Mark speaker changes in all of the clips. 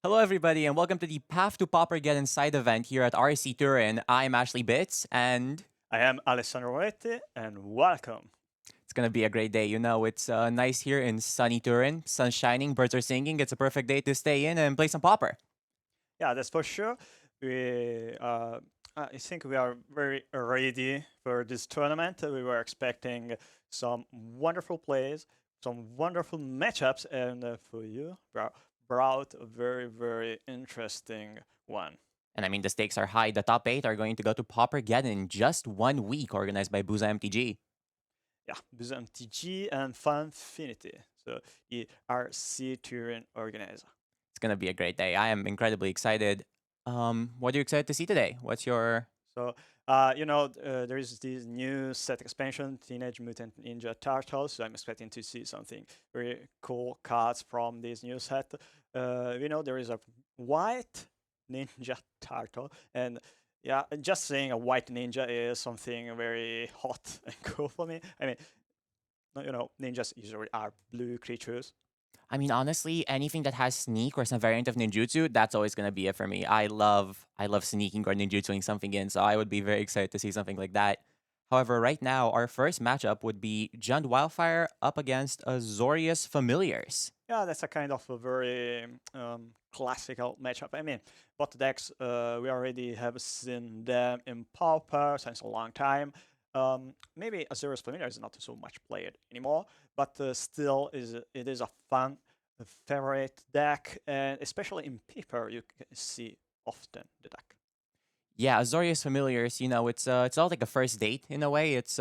Speaker 1: Hello, everybody, and welcome to the Path to Paupergeddon side event here at RC Turin. I'm Ashley Bits, and
Speaker 2: I am Alessandro Moretti, and welcome.
Speaker 1: it's going to be a great day. It's nice here in sunny Turin. Sun's shining, birds are singing. It's a perfect day to stay in and play some Pauper.
Speaker 2: Yeah, that's for sure. I think we are very ready for this tournament. We were expecting some wonderful plays, some wonderful matchups, and for you, brought a very interesting one.
Speaker 1: And I mean, the stakes are high. The top 8 are going to go to Paupergeddon in just 1 week, organized by Boose MTG.
Speaker 2: Yeah, Boose MTG and Fanfinity, so the RC Turin organizer.
Speaker 1: It's going to be a great day. I am incredibly excited. What are you excited to see today? What's your.
Speaker 2: So, there is this new set expansion, Teenage Mutant Ninja Turtles. So I'm expecting to see something very cool cards from this new set. There is a white ninja turtle, and yeah, just saying a white ninja is something very hot and cool for me. I mean, ninjas usually are blue creatures.
Speaker 1: I mean, honestly, anything that has sneak or some variant of ninjutsu, that's always gonna be it for me. I love sneaking or ninjutsuing something in, so I would be very excited to see something like that. However, right now, our first matchup would be Jund Wildfire up against Azorius Familiars.
Speaker 2: Yeah, that's a kind of a very classical matchup. I mean, bot decks, we already have seen them in Pauper since a long time. Maybe Azura's Familiar is not so much played anymore, but still, it is a fun favorite deck, and especially in Paper, you can see often the deck.
Speaker 1: Yeah, Azorius Familiars, it's all like a first date in a way. It's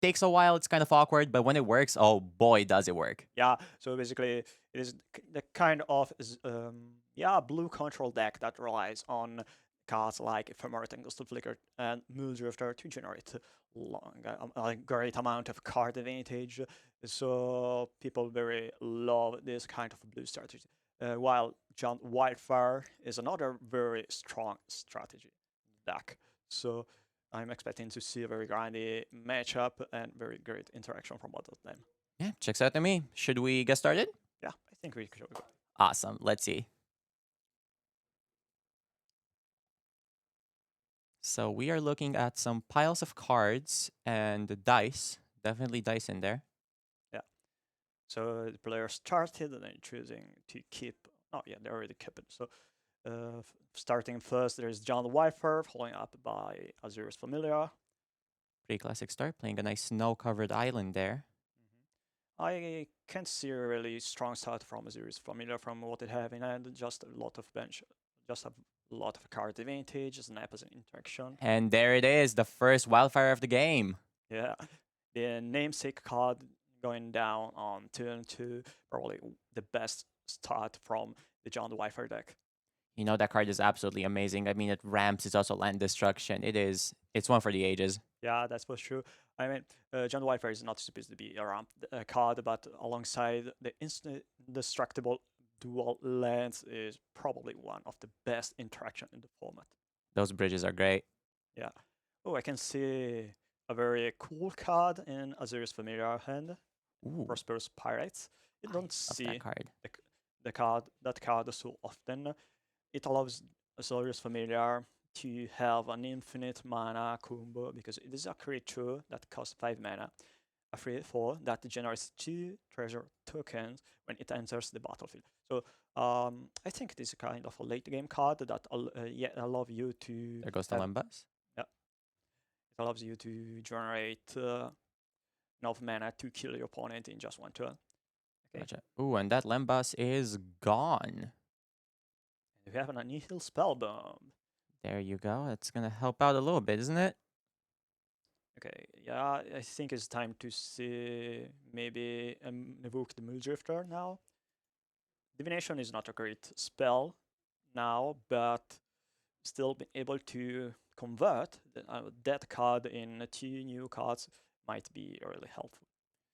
Speaker 1: takes a while, it's kind of awkward, but when it works, oh boy, does it work.
Speaker 2: Yeah, so basically, it is the kind of blue control deck that relies on cards like Ephemerate and Ghost Flicker and Moondrifter to generate a great amount of card advantage. So people very love this kind of blue strategy. While John Wildfire is another very strong strategy deck. So I'm expecting to see a very grindy matchup and very great interaction from both of them.
Speaker 1: Yeah, checks out to me. Should we get started?
Speaker 2: Yeah, I think we should go.
Speaker 1: Awesome. Let's see. So we are looking at some piles of cards and dice. Definitely dice in there.
Speaker 2: Yeah. So the player started and then choosing to keep. Oh yeah, they already kept it. So starting first, there's John Wyfer, following up by Azur's Familiar.
Speaker 1: Pretty classic start, playing a nice snow-covered island there.
Speaker 2: I can't see a really strong start from Azur's Familiar from what it have in hand. Just a lot of bench, just a lot of card advantage, snap as an interaction.
Speaker 1: And there it is, the first wildfire of the game.
Speaker 2: Yeah, the namesake card going down on turn 2, probably the best start from the John the Wi-Fi deck.
Speaker 1: You know, that card is absolutely amazing. I mean, it ramps, it's also land destruction. It's one for the ages.
Speaker 2: Yeah, that's for sure. I mean, John the Wi-Fi is not supposed to be a ramp card, but alongside the instant destructible dual lands is probably one of the best interaction in the format.
Speaker 1: Those bridges are great.
Speaker 2: Yeah. Oh, I can see a very cool card in Azur's Familiar hand,
Speaker 1: Ooh,
Speaker 2: Prosperous Pirates. You
Speaker 1: I
Speaker 2: don't
Speaker 1: love that
Speaker 2: see
Speaker 1: card.
Speaker 2: that card so often. It allows Azorius Familiar to have an infinite mana combo because it is a creature that costs 5 mana, a 3/4 that generates 2 treasure tokens when it enters the battlefield. So I think it is kind of a late game card that allows you to
Speaker 1: There goes the
Speaker 2: have,
Speaker 1: Lembas.
Speaker 2: yeah, it allows you to generate enough mana to kill your opponent in just one turn. Okay.
Speaker 1: Gotcha. Ooh, and that Lembas is gone.
Speaker 2: And we have an Annihil Spellbomb.
Speaker 1: There you go. That's gonna help out a little bit, isn't it?
Speaker 2: Okay, yeah, I think it's time to see maybe evoke the Moondrifter now. Divination is not a great spell now, but still being able to convert that card in 2 new cards might be really helpful.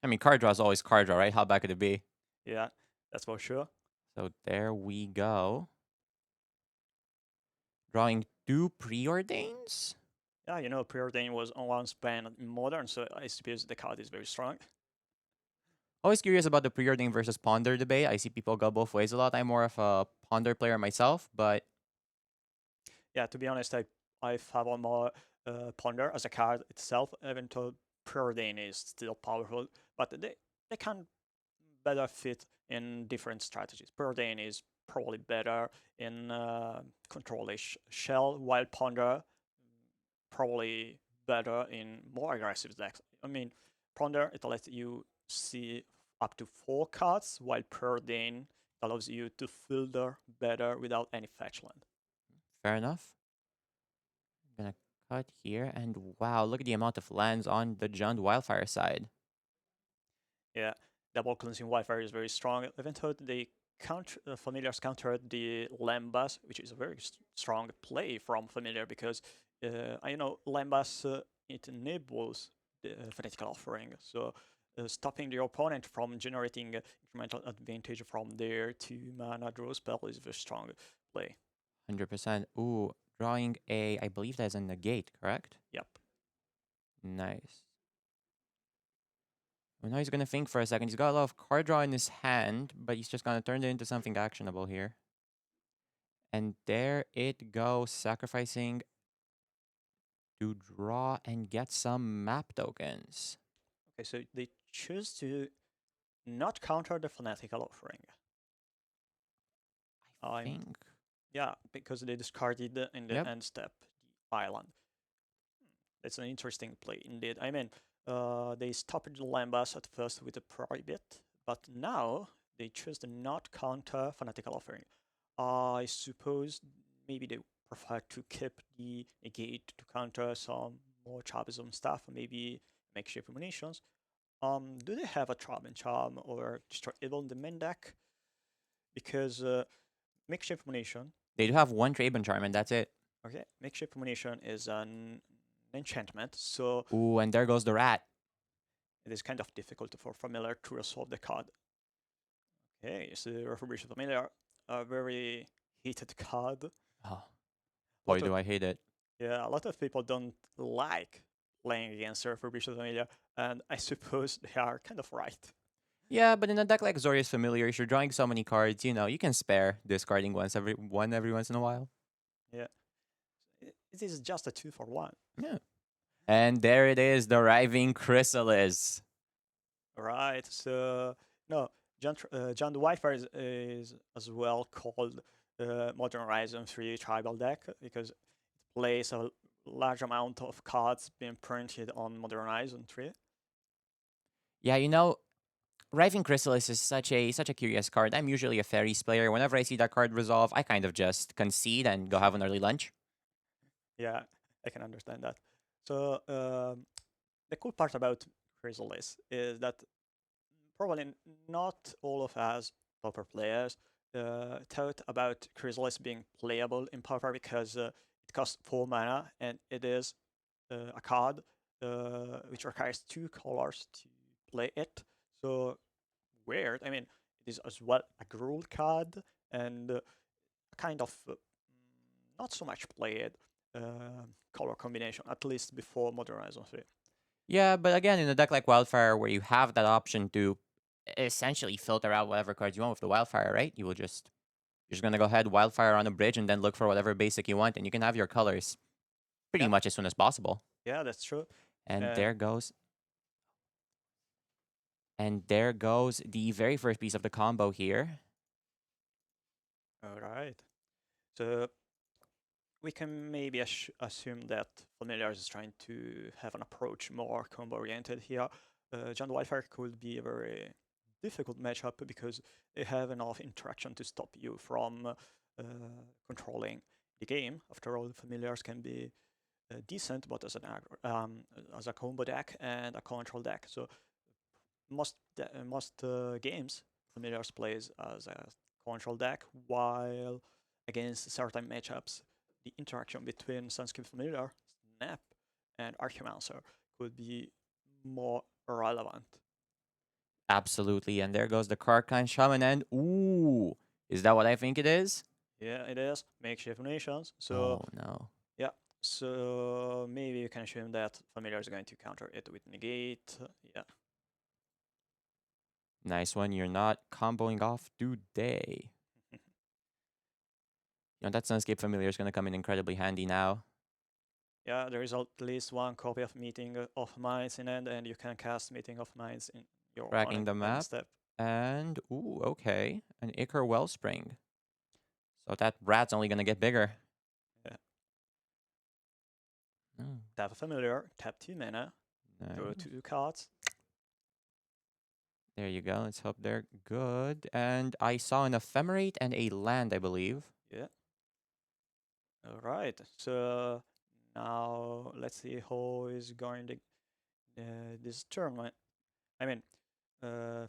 Speaker 1: I mean, card draw is always card draw, right? How bad could it be?
Speaker 2: Yeah, that's for sure.
Speaker 1: So there we go. Drawing 2 preordains?
Speaker 2: Yeah, Preordain was on one span in Modern, so I suppose the card is very strong.
Speaker 1: Always curious about the preording versus ponder debate. I see people go both ways a lot. I'm more of a ponder player myself, but
Speaker 2: Yeah, to be honest, I favor more Ponder as a card itself, even though Preordain is still powerful, but they can better fit in different strategies. Preordain is probably better in control a shell, while Ponder probably better in more aggressive decks. I mean, Ponder, it lets you see up to 4 cards, while Preordain allows you to filter better without any fetch land.
Speaker 1: fair enough. I'm gonna cut here, and wow, look at the amount of lands on the Jund Wildfire side.
Speaker 2: Yeah, double cleansing Wildfire is very strong. Even though the familiars countered the Lambas, which is a very strong play from familiar because I know Lambas it enables the fanatical offering, so stopping the opponent from generating incremental advantage from their 2 mana draw spell is a very strong play.
Speaker 1: 100%. Ooh, drawing a, I believe that is a negate, correct?
Speaker 2: Yep.
Speaker 1: Nice. Well, now he's gonna think for a second. He's got a lot of card draw in his hand, but he's just gonna turn it into something actionable here. And there it goes, sacrificing to draw and get some map tokens.
Speaker 2: Okay, so they choose to not counter the fanatical offering.
Speaker 1: I
Speaker 2: I'm
Speaker 1: think.
Speaker 2: Yeah, because they discarded in the
Speaker 1: Yep.
Speaker 2: end step the island. It's an interesting play indeed. I mean, they stopped the Lambas at first with a prohibit, but now they choose to not counter fanatical offering. I suppose maybe they prefer to keep the negate to counter some more charmism stuff, maybe makeshift munitions. Do they have a trap and charm or destroy evil in the main deck? Because makeshift munition.
Speaker 1: They do have one Traben Charm, and that's it.
Speaker 2: Okay, makeshift munition is an enchantment, so
Speaker 1: Ooh, and there goes the rat.
Speaker 2: it is kind of difficult for familiar to resolve the card. Okay, so Refurbished Familiar, a very heated card.
Speaker 1: Oh,
Speaker 2: A
Speaker 1: boy,
Speaker 2: lot
Speaker 1: do
Speaker 2: of
Speaker 1: I hate it.
Speaker 2: Yeah, a lot of people don't like playing against Refurbished Familiar, and I suppose they are kind of right.
Speaker 1: Yeah, but in a deck like Zorius Familiar, if you're drawing so many cards, you know, you can spare discarding every once in a while.
Speaker 2: Yeah, it is just a 2-for-1.
Speaker 1: Yeah. And there it is, the arriving Chrysalis.
Speaker 2: Right, so no, John the Wildfire is as well called Modern Horizon 3 Tribal Deck because it plays a large amount of cards being printed on Modern Horizon 3.
Speaker 1: Yeah, you know, Arriving Chrysalis is such a curious card. I'm usually a fairies player. Whenever I see that card resolve, I kind of just concede and go have an early lunch.
Speaker 2: Yeah, I can understand that. So the cool part about Chrysalis is that probably not all of us Pauper players thought about Chrysalis being playable in Pauper because it costs 4 mana and it is a card which requires 2 colors to play it. So weird. I mean, it is as well a rule card and kind of not so much played color combination, at least before Modern Horizon 3.
Speaker 1: Yeah, but again, in a deck like Wildfire, where you have that option to essentially filter out whatever cards you want with the Wildfire, right? You're just gonna go ahead Wildfire on a bridge and then look for whatever basic you want, and you can have your colors pretty
Speaker 2: Yeah,
Speaker 1: much as soon as possible.
Speaker 2: yeah, that's true.
Speaker 1: And
Speaker 2: And
Speaker 1: there goes the very first piece of the combo here.
Speaker 2: all right, so we can maybe assume that Familiars is trying to have an approach more combo oriented here. John Wildfire could be a very difficult matchup because they have enough interaction to stop you from controlling the game. After all, Familiars can be decent, but as a combo deck and a control deck. So most games, Familiars plays as a control deck, while against certain matchups, the interaction between Sunscape Familiar, Snap, and Archemancer could be more relevant.
Speaker 1: Absolutely. And there goes the Karkine Shaman. And ooh, is that what I think it is?
Speaker 2: Yeah, it is makeshift nations. So
Speaker 1: Oh no.
Speaker 2: yeah, so maybe you can assume that Familiar is going to counter it with negate. Yeah.
Speaker 1: Nice one. You're not comboing off today. That Sunscape Familiar is going to come in incredibly handy now.
Speaker 2: Yeah, there is at least one copy of Meeting of Minds in it, and you can cast Meeting of Minds in your
Speaker 1: Tracking
Speaker 2: opponent
Speaker 1: the
Speaker 2: end
Speaker 1: map.
Speaker 2: step.
Speaker 1: And, ooh, okay. An Ichor Wellspring. So that rat's only going to get bigger.
Speaker 2: Yeah.
Speaker 1: Oh,
Speaker 2: Tap a Familiar, tap 2 mana, draw
Speaker 1: nice.
Speaker 2: 2 cards.
Speaker 1: There you go. Let's hope they're good. And I saw an Ephemerate and a land, I believe.
Speaker 2: Yeah. All right. So now let's see who is going to this tournament. I mean,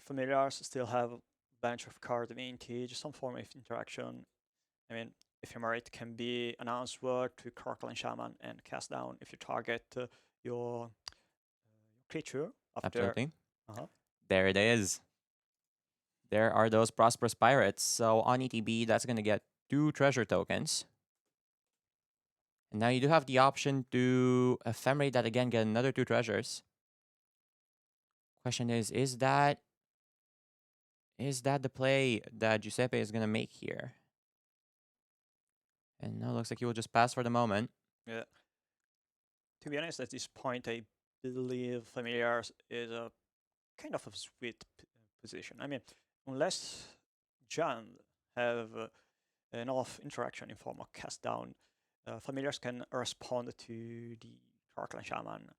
Speaker 2: familiars still have a bunch of card vintage, some form of interaction. I mean, Ephemerate can be an answer to Crocodile Shaman and cast down if you target your creature after.
Speaker 1: Absolutely.
Speaker 2: Uh-huh.
Speaker 1: There it is. There are those Prosperous Pirates. So on ETB, that's going to get 2 treasure tokens. And now you do have the option to Ephemerate that again, get another 2 treasures. Question is that the play that Giuseppe is going to make here? And now it looks like he will just pass for the moment.
Speaker 2: Yeah. To be honest, at this point, I believe Familiars is a kind of a sweet position. I mean, unless John have enough interaction in form of cast down, Familiars can respond to the Crocodile Shaman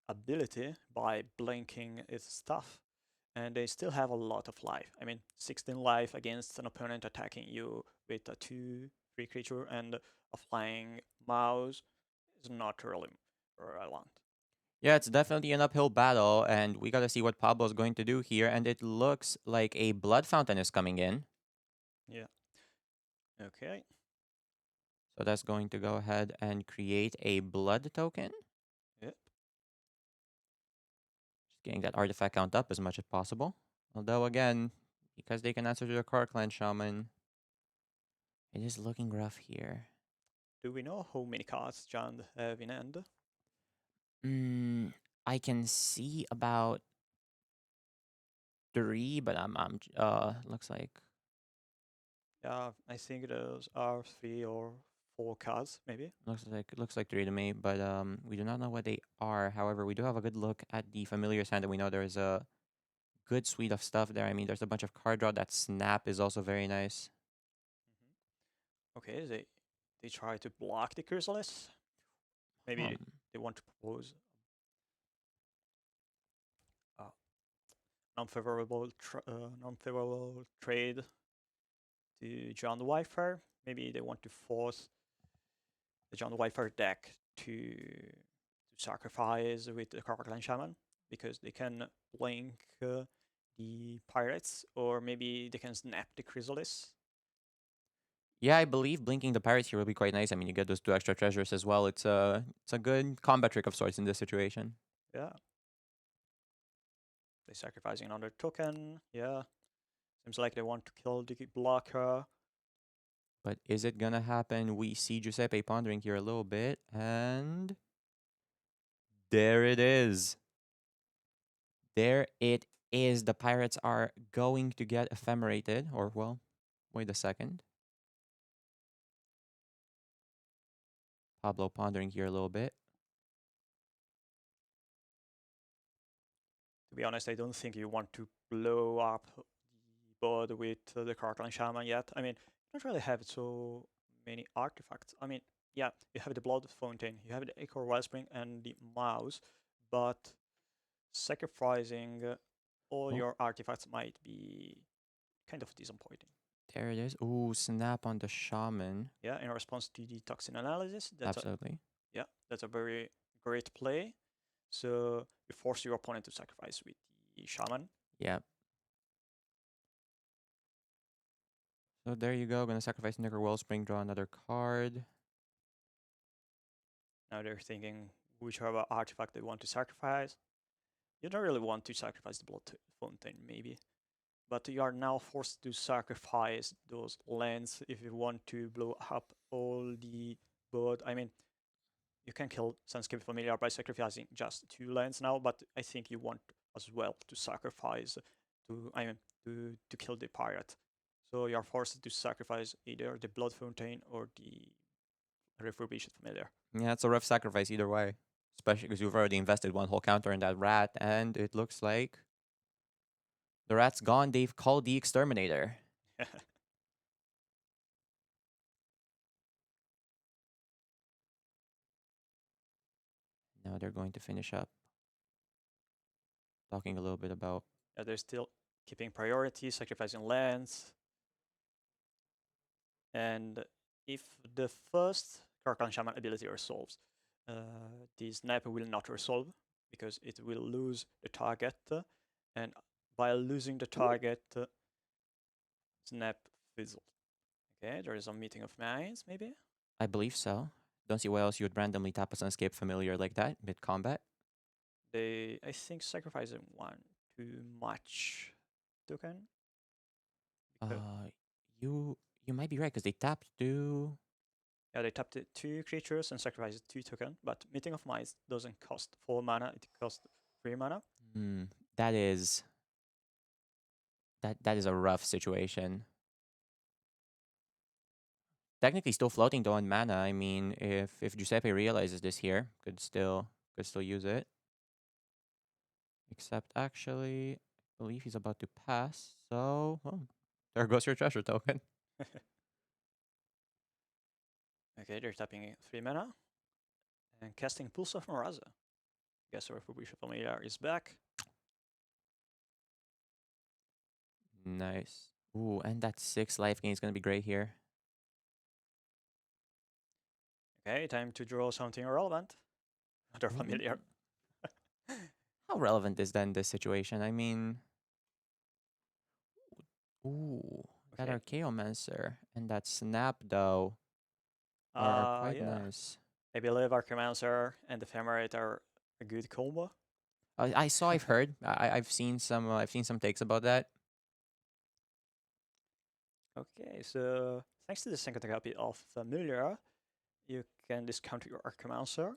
Speaker 2: ability by blinking its stuff, and they still have a lot of life. I mean, 16 life against an opponent attacking you with a 2/3 creature and a flying mouse is not really relevant.
Speaker 1: Yeah, it's definitely an uphill battle, and we got to see what Pablo's going to do here. And it looks like a Blood Fountain is coming in.
Speaker 2: Yeah. Okay.
Speaker 1: So that's going to go ahead and create a Blood token.
Speaker 2: Yep.
Speaker 1: Just getting that artifact count up as much as possible. Although, again, because they can answer to the Clan Shaman, it is looking rough here.
Speaker 2: Do we know how many cards John have in hand?
Speaker 1: I can see about 3, but looks like
Speaker 2: Yeah, I think those are 3 or 4 cards, maybe.
Speaker 1: looks like 3 to me, but we do not know what they are. However, we do have a good look at the familiar hand, and we know there's a good suite of stuff there. I mean, there's a bunch of card draw. That snap is also very nice.
Speaker 2: Okay, they try to block the Chrysalis. Maybe they want to propose a non-favorable trade to John the Wildfire. Maybe they want to force the John the Wildfire deck to sacrifice with the Crocodile Shaman because they can blink the pirates, or maybe they can snap the Chrysalis.
Speaker 1: Yeah, I believe blinking the pirates here will be quite nice. I mean, you get those 2 extra treasures as well. It's a good combat trick of sorts in this situation.
Speaker 2: Yeah. They're sacrificing another token. Yeah. Seems like they want to kill the blocker.
Speaker 1: But is it gonna happen? We see Giuseppe pondering here a little bit, and there it is. There it is. The pirates are going to get ephemerated, or well, wait a second. Pablo pondering here a little bit.
Speaker 2: To be honest, I don't think you want to blow up the board with the Crocodile Shaman yet. I mean, you don't really have so many artifacts. I mean, yeah, you have the Blood Fountain, you have the Echo Wellspring and the Mouse, but sacrificing all your artifacts might be kind of disappointing.
Speaker 1: There it is. Ooh, snap on the shaman.
Speaker 2: Yeah, in response to the toxin analysis,
Speaker 1: Absolutely.
Speaker 2: that's a very great play. So you force your opponent to sacrifice with the shaman.
Speaker 1: Yep. So there you go. Gonna sacrifice Nicker Wellspring, draw another card.
Speaker 2: Now they're thinking whichever artifact they want to sacrifice. You don't really want to sacrifice the Blood Fountain, maybe. But you are now forced to sacrifice those lands if you want to blow up all the board. I mean, you can kill Sunscape Familiar by sacrificing just 2 lands now, but I think you want as well to sacrifice to I mean to kill the pirate. So you're forced to sacrifice either the Blood Fountain or the Refurbished Familiar.
Speaker 1: Yeah, it's a rough sacrifice either way, especially because you've already invested one whole counter in that rat, and it looks like the rat's gone. They've called the exterminator. Now they're going to finish up talking a little bit about.
Speaker 2: Yeah, they're still keeping priority, sacrificing lands, and if the first Karkan Shaman ability resolves, the snap will not resolve because it will lose the target, and by losing the target, snap fizzles. Okay, there is a meeting of minds, maybe.
Speaker 1: I believe so. Don't see why else you would randomly tap a Sunscape familiar like that mid combat.
Speaker 2: They, I think, sacrificing one too much token.
Speaker 1: Uh, you might be right because they tapped to.
Speaker 2: Yeah, they tapped 2 creatures and sacrificed 2 token, but Meeting of Minds doesn't cost 4 mana, it costs 3 mana.
Speaker 1: Hmm, that is that is a rough situation. Technically still floating though on mana. I mean, if Giuseppe realizes this here, could still use it. Except actually, I believe he's about to pass. So, well, there goes your treasure token.
Speaker 2: Okay, they're tapping 3 mana and casting Pulse of Maraza. Guess our Fubushi Familiar is back.
Speaker 1: Nice. Ooh, and that 6 life gain is gonna be great here.
Speaker 2: Okay, time to draw something relevant. Another
Speaker 1: Ooh.
Speaker 2: familiar.
Speaker 1: How relevant is then this situation? I mean, ooh, that
Speaker 2: Okay.
Speaker 1: Archaeomancer and that Snap though are quite
Speaker 2: Yeah.
Speaker 1: nice.
Speaker 2: I believe Archimancer and Ephemerate are a good combo.
Speaker 1: I saw, I've heard, I've seen some takes about that.
Speaker 2: Okay, so thanks to the second copy of Familiar, you can discount your Archimancer,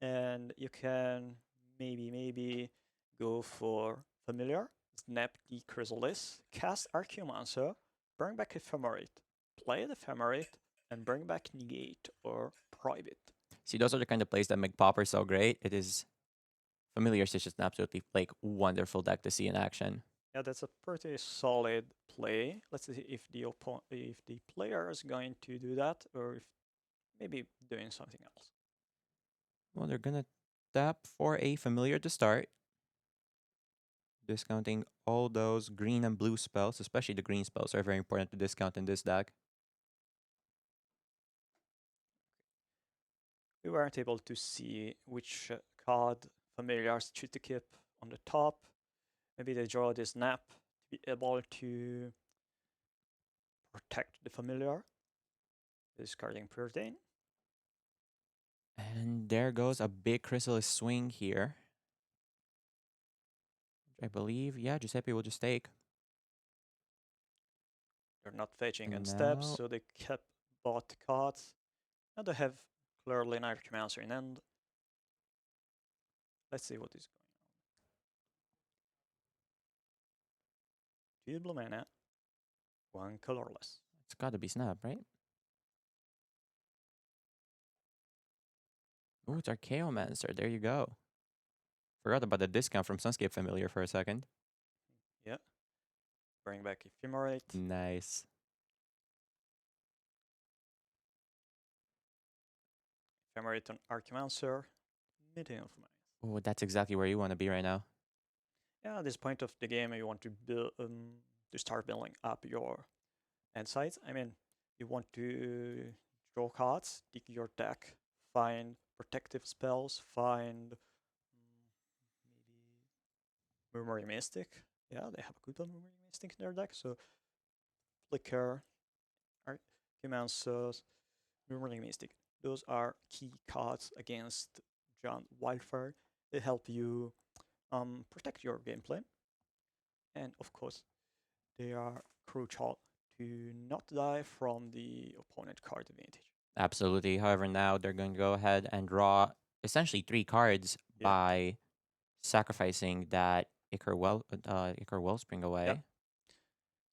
Speaker 2: and you can maybe go for Familiar, snap the Chrysalis, cast Archimancer, bring back Ephemerate, play the Ephemerate, and bring back Negate or Prohibit.
Speaker 1: See, those are the kind of plays that make Pauper so great. It is familiar. It's just an absolutely like wonderful deck to see in action.
Speaker 2: Yeah, that's a pretty solid play. Let's see if the player is going to do that, or if maybe doing something else.
Speaker 1: Well, they're gonna tap for a familiar to start, discounting all those green and blue spells, especially the green spells are very important to discount in this deck.
Speaker 2: We weren't able to see which card familiars choose to keep on the top. Maybe they draw this snap to be able to protect the familiar. Discarding Preordain.
Speaker 1: And there goes a big Chrysalis swing here. I believe, yeah, Giuseppe will just take.
Speaker 2: They're not fetching
Speaker 1: And
Speaker 2: and steps,
Speaker 1: now,
Speaker 2: so they kept both the cards. Now they have clearly an Archimancer in end. Let's see what is going on. 2 blue mana, 1 colorless.
Speaker 1: it's gotta be Snap, right? Ooh, it's Archaeomancer. There you go. Forgot about the discount from Sunscape Familiar for a second.
Speaker 2: Yeah. Bring back Ephemerate.
Speaker 1: Nice.
Speaker 2: Ephemerate on Archimancer. Meeting of Minds.
Speaker 1: Oh, that's exactly where you want to be right now.
Speaker 2: Yeah, at this point of the game, you want to build to start building up your end sites. I mean, you want to draw cards, dig your deck, find protective spells, find maybe Murmuring Mystic. Yeah, they have a good Murmuring Mystic in their deck. So Flicker, Archimancer, Murmuring Mystic. Those are key cards against Giant Wildfire. They help you protect your gameplay. And of course, they are crucial to not die from the opponent card advantage.
Speaker 1: Absolutely. However, now they're going to go ahead and draw essentially 3 cards
Speaker 2: Yeah.
Speaker 1: by sacrificing that Ichor Wellspring away.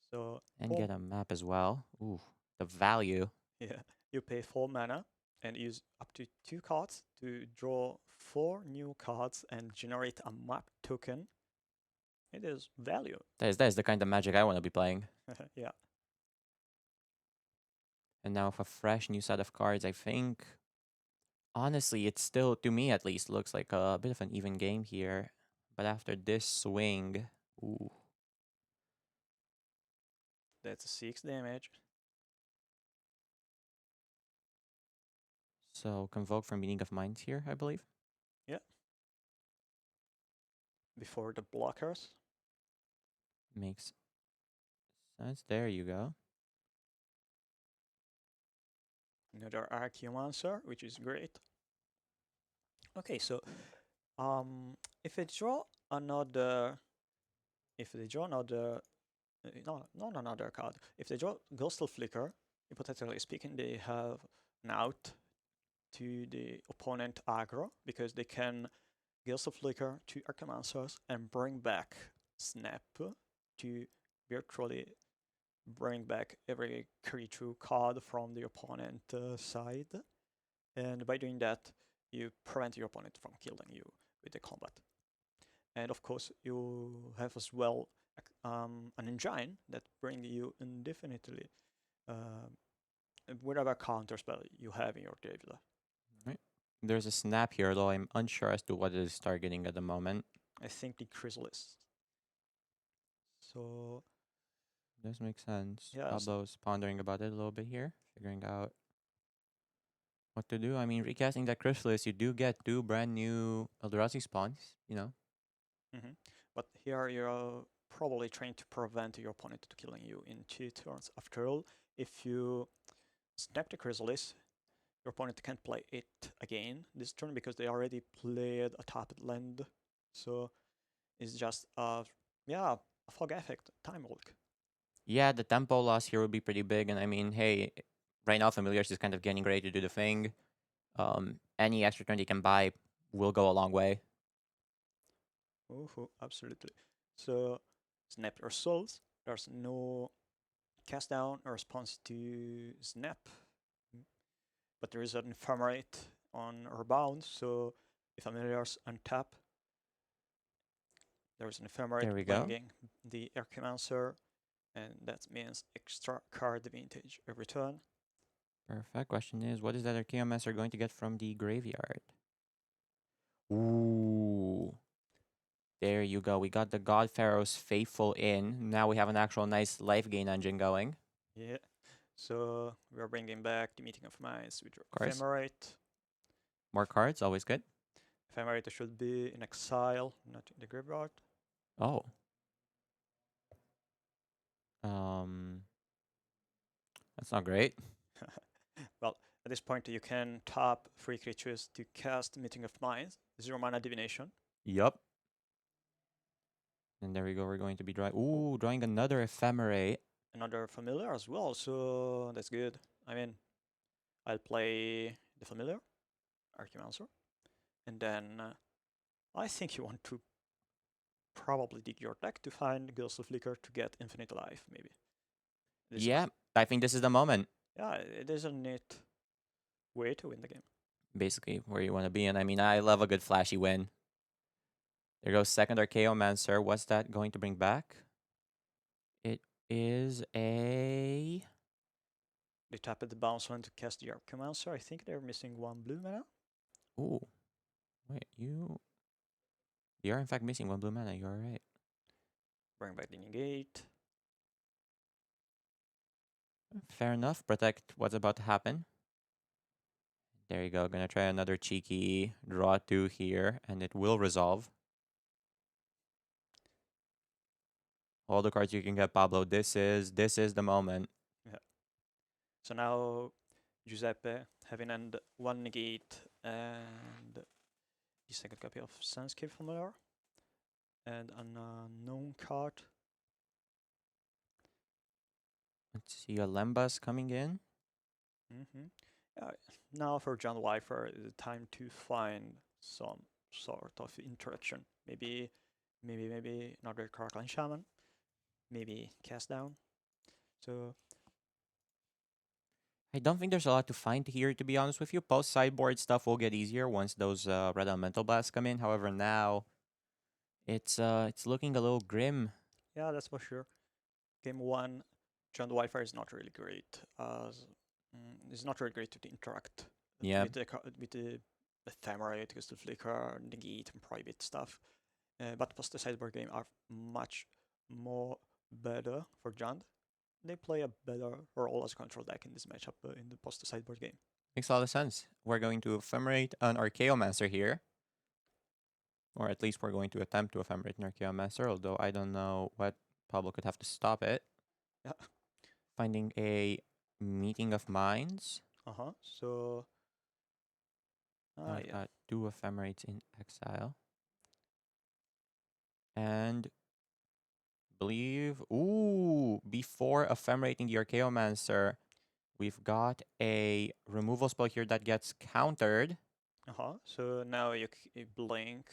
Speaker 2: So
Speaker 1: And get a map as well. Ooh, the value.
Speaker 2: yeah, you pay 4 mana and use up to 2 cards to draw 4 new cards and generate a map token. It is value.
Speaker 1: That is the kind of magic I want to be playing.
Speaker 2: Yeah.
Speaker 1: And now with a fresh new set of cards, I think, honestly, it still, to me at least, looks like a bit of an even game here. But after this swing, ooh.
Speaker 2: That's 6 damage.
Speaker 1: So Convoke from Meaning of Minds here, I believe.
Speaker 2: Yeah. Before the blockers.
Speaker 1: Makes sense. There you go.
Speaker 2: Another Archaeomancer, which is great. Okay, so if they draw another, not another card. If they draw Ghostly Flicker, hypothetically speaking, they have an out to the opponent aggro because they can Ghostly Flicker to Archaeomancers and bring back Snap to virtually bring back every creature card from the opponent side. And by doing that, you prevent your opponent from killing you with the combat. And of course, you have as well an engine that brings you indefinitely whatever counterspell you have in your graveyard.
Speaker 1: Right. There's a snap here, though I'm unsure as to what it is targeting at the moment.
Speaker 2: I think the Chrysalis. So
Speaker 1: Does make sense.
Speaker 2: yeah,
Speaker 1: Pablo's pondering about it a little bit here, figuring out what to do. I mean, recasting that Chrysalis, you do get 2 brand new Eldrazi spawns, you know.
Speaker 2: But here you're probably trying to prevent your opponent to killing you in 2 turns. After all, if you snap the Chrysalis, your opponent can't play it again this turn because they already played a tapped land. So it's just a fog effect, time walk.
Speaker 1: Yeah, the tempo loss here would be pretty big, and I mean, hey, right now Familiars is kind of getting ready to do the thing. Any extra turn you can buy will go a long way.
Speaker 2: Absolutely. So snap your souls. There's no cast down or response to snap, but there is an ephemerate on rebound. So if familiars untap, there's an
Speaker 1: There
Speaker 2: ephemerate
Speaker 1: we go.
Speaker 2: bringing the Archaeomancer, and that means extra card advantage every turn.
Speaker 1: Perfect. Question is, what is that Archaeomancer going to get from the graveyard? Ooh. There you go. We got the God Pharaoh's Faithful in. Now we have an actual nice life gain engine going.
Speaker 2: Yeah. So we're bringing back the Meeting of Minds with
Speaker 1: Of course.
Speaker 2: Ephemerate.
Speaker 1: More cards, always good.
Speaker 2: Ephemerate should be in exile, not in the graveyard.
Speaker 1: Oh. Um, that's not great.
Speaker 2: Well, at this point you can tap 3 creatures to cast Meeting of Minds, 0 mana divination.
Speaker 1: Yup. And there we go. We're going to be drawing. Ooh, drawing another Ephemerate.
Speaker 2: Another familiar as well, so that's good. I mean, I'll play the familiar, Archaeomancer, and then I think you want to probably dig your deck to find Ghostly Flicker to get infinite life, maybe.
Speaker 1: Yeah, I think this is the moment.
Speaker 2: Yeah, it is a neat way to win the game.
Speaker 1: Basically, where you want to be. And I mean, I love a good flashy win. There goes second Archaeomancer. What's that going to bring back? It is a...
Speaker 2: They tap at the bounce one to cast the Archaeomancer. I think they're missing 1 blue mana.
Speaker 1: Ooh. Wait, you... You are in fact missing 1 blue mana. You are right.
Speaker 2: Bring back the negate.
Speaker 1: Fair enough. Protect what's about to happen. There you go. Gonna try another cheeky draw 2 here, and it will resolve. All the cards you can get, Pablo. This is the moment.
Speaker 2: Yeah. So now Giuseppe having end 1 negate and the second copy of Sunscape Familiar and an unknown card.
Speaker 1: Let's see, a Lembas coming in.
Speaker 2: Now for John Wildfire, it's time to find some sort of interaction. Maybe maybe another Crackling Shaman, maybe Cast Down. So
Speaker 1: I don't think there's a lot to find here, to be honest with you. Post sideboard stuff will get easier once those red elemental blasts come in. However, now it's looking a little grim.
Speaker 2: yeah, that's for sure. Game 1, John Wildfire is not really great. As it's not really great to interact
Speaker 1: Yeah,
Speaker 2: with the Ephemerate, Crystal Flicker, Negate, and Private stuff. But post the sideboard game are much more better for Jund. They play a better role as a control deck in this matchup in the post sideboard game.
Speaker 1: makes a lot of sense. We're going to ephemerate an Archaeomancer here. Or at least we're going to attempt to ephemerate an Archaeomancer, although I don't know what Pablo could have to stop it.
Speaker 2: Yeah.
Speaker 1: Finding a Meeting of Minds.
Speaker 2: So
Speaker 1: I've
Speaker 2: yeah.
Speaker 1: got 2 ephemerates in exile. And believe, before ephemerating the Archaeomancer, we've got a removal spell here that gets countered.
Speaker 2: So now you blink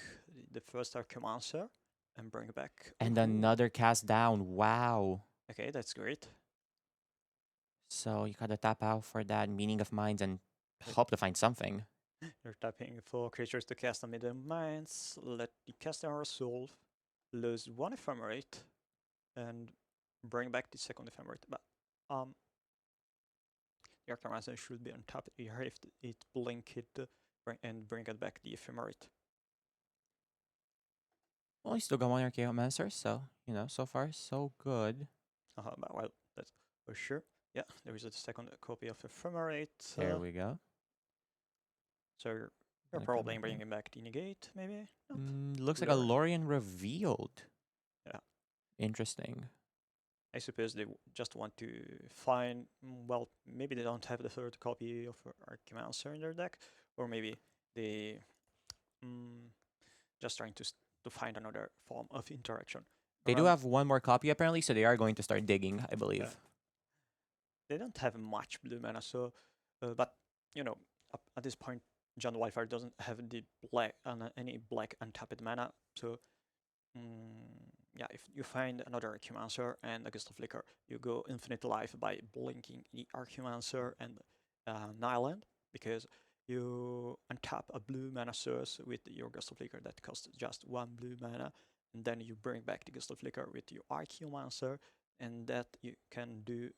Speaker 2: the first Archaeomancer and bring back.
Speaker 1: And another cast down. Wow.
Speaker 2: Okay, that's great.
Speaker 1: So you gotta tap out for that Meaning of Minds and hope to find something.
Speaker 2: You're tapping for creatures to cast on Meeting of Minds, let the caster resolve, lose 1 ephemerate, and bring back the second ephemerate. But the Archaeomancer should be on top here if it blink it and bring it back the ephemerate.
Speaker 1: Well, you still got 1 Archaeomancer, so, so far, so good.
Speaker 2: But well, that's for sure. Yeah, there is a second copy of Ephemerate.
Speaker 1: There we go.
Speaker 2: So you're probably bringing back the Negate, maybe?
Speaker 1: Looks like a Lorien Revealed.
Speaker 2: Yeah.
Speaker 1: Interesting.
Speaker 2: I suppose they just want to find, well, maybe they don't have the third copy of Archaeomancer in their deck, or maybe they just trying to find another form of interaction.
Speaker 1: They do have 1 more copy apparently, so they are going to start digging, I believe.
Speaker 2: Yeah. They don't have much blue mana, so but at this point, John Wildfire doesn't have the any black untapped mana, so yeah, if you find another Archaeomancer and a Gust of Flicker, you go infinite life by blinking the Archaeomancer and Nyland, because you untap a blue mana source with your Gust of Flicker that costs just 1 blue mana, and then you bring back the Gust of Flicker with your Archaeomancer, and that you can do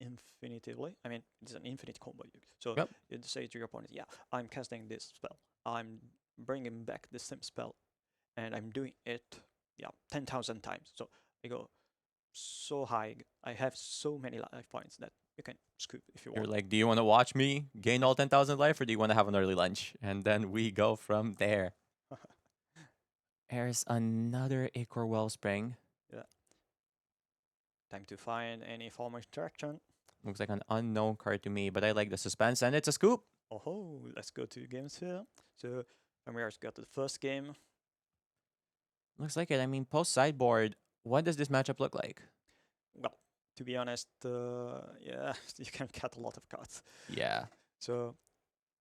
Speaker 2: infinitively. I mean, it's an infinite combo. So you say to your opponent, yeah, I'm casting this spell. I'm bringing back the same spell, and I'm doing it, 10,000 times. So I go so high. I have so many life points that you can scoop if you want.
Speaker 1: You're like, do you want to watch me gain all 10,000 life, or do you want to have an early lunch? And then we go from there. There's another Ichor Wellspring.
Speaker 2: Yeah. Time to find any form of interaction.
Speaker 1: Looks like an unknown card to me, but I like the suspense, and it's a scoop.
Speaker 2: Oh, let's go to games here. So Ramirez got the first game.
Speaker 1: Looks like it. I mean, post sideboard, what does this matchup look like?
Speaker 2: Well, to be honest, yeah, you can cut a lot of cards.
Speaker 1: Yeah.
Speaker 2: So,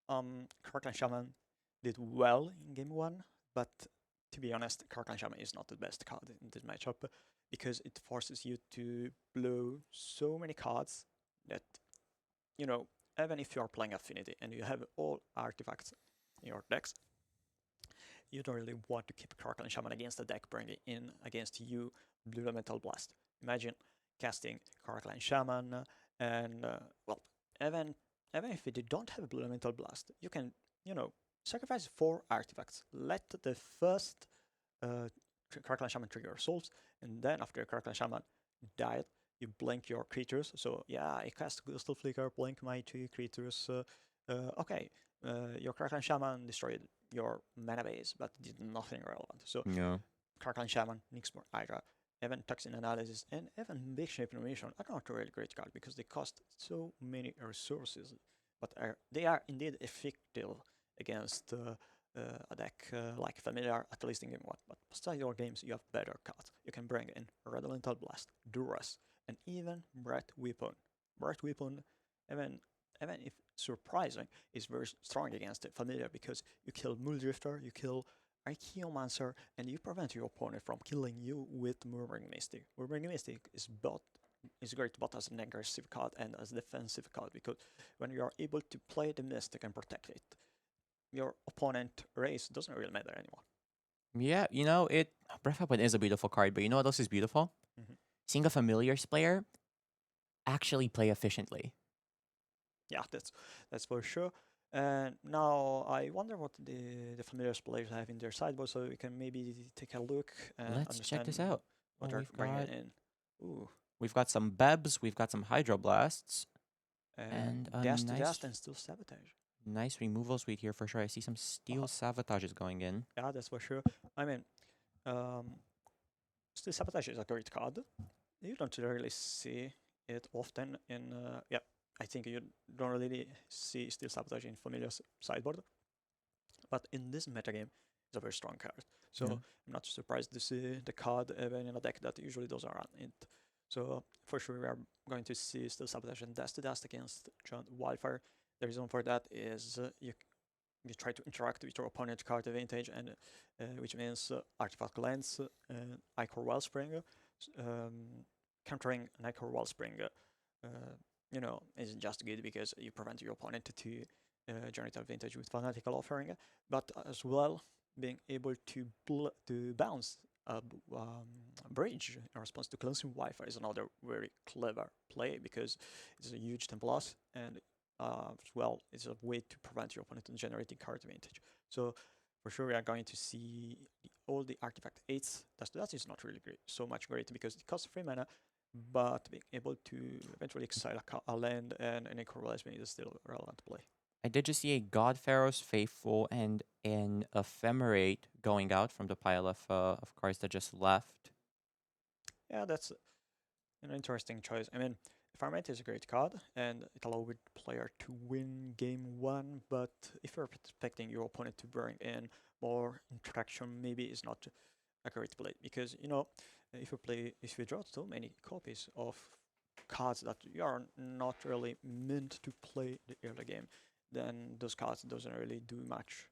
Speaker 2: Crackling Shaman did well in game 1, but to be honest, Crackling Shaman is not the best card in this matchup, because it forces you to blow so many cards that, even if you are playing Affinity and you have all artifacts in your decks, you don't really want to keep Crackling Shaman against the deck bringing in against you Blue Elemental Blast. Imagine casting Crackling Shaman and, well, even if you don't have a Blue Elemental Blast, you can, sacrifice 4 artifacts. Let the first Crackling Shaman trigger resolves, and then after Crackling Shaman died, you blink your creatures. So yeah, I cast Gust of Flicker, blink my 2 creatures. Okay, your Crackling Shaman destroyed your mana base, but did nothing relevant. So Crackling Shaman, Nyxmore Hydra, even Toxin Analysis, and even Big Shape Animation are not a really great card because they cost so many resources, but they are indeed effective against a deck like Familiar, at least in game 1. But beside your games, you have better cards. You can bring in Red Elemental Blast, Duress, and even Breath Weapon. Breath Weapon, even if surprising, is very strong against Familiar because you kill Muldrifter, you kill Archaeomancer, and you prevent your opponent from killing you with Murmuring Mystic. Murmuring Mystic is great both as an aggressive card and as a defensive card, because when you are able to play the Mystic and protect it, your opponent race doesn't really matter anymore.
Speaker 1: Yeah, Breath Weapon is a beautiful card, but you know what else is beautiful?
Speaker 2: Mhm.
Speaker 1: Seeing a Familiars player actually play efficiently.
Speaker 2: Yeah, that's for sure. And now I wonder what the Familiars players have in their sideboard, so we can maybe take a look and
Speaker 1: Let's check
Speaker 2: understand
Speaker 1: this out.
Speaker 2: what
Speaker 1: Oh,
Speaker 2: they're bringing in. Ooh,
Speaker 1: we've got some Bebs, we've got some Hydroblasts,
Speaker 2: and
Speaker 1: and a
Speaker 2: Dash to Dash
Speaker 1: nice
Speaker 2: and still Sabotage.
Speaker 1: nice removal suite here for sure. I see some Steel Sabotages going in.
Speaker 2: Yeah, that's for sure. I mean, um, still Sabotage is a great card. You don't really see it often in. Yeah, I think you don't really see Steel Sabotage in Familiar's sideboard. But in this metagame, it's a very strong card. So
Speaker 1: Yeah.
Speaker 2: I'm not surprised to see the card even in a deck that usually doesn't run it. So for sure we are going to see Still Sabotage and Dust to Dust against Giant Wildfire. The reason for that is you try to interact with your opponent's card advantage, and which means Artifact Lens, Ichor Wellspring, countering an Ichor Wellspring, is just good because you prevent your opponent to generate advantage with Fanatical Offering, but as well being able to bounce a bridge in response to Cleansing Wi-Fi is another very clever play, because it's a huge tempo loss, and as well it's a way to prevent your opponent from generating card advantage. So for sure we are going to see all the artifact 8s. That is not really great, so much great, because it costs 3 mana, but being able to eventually exile a land and an Equalization is still a relevant play.
Speaker 1: I did just see a God Pharaoh's Faithful and an Ephemerate going out from the pile of cards that just left.
Speaker 2: Yeah, that's an interesting choice. I mean, Ephemerate is a great card, and it allows the player to win game 1, but if you're expecting your opponent to bring in more interaction, maybe it's not a great play, because, if you draw too many copies of cards that you are not really meant to play the early game, then those cards doesn't really do much.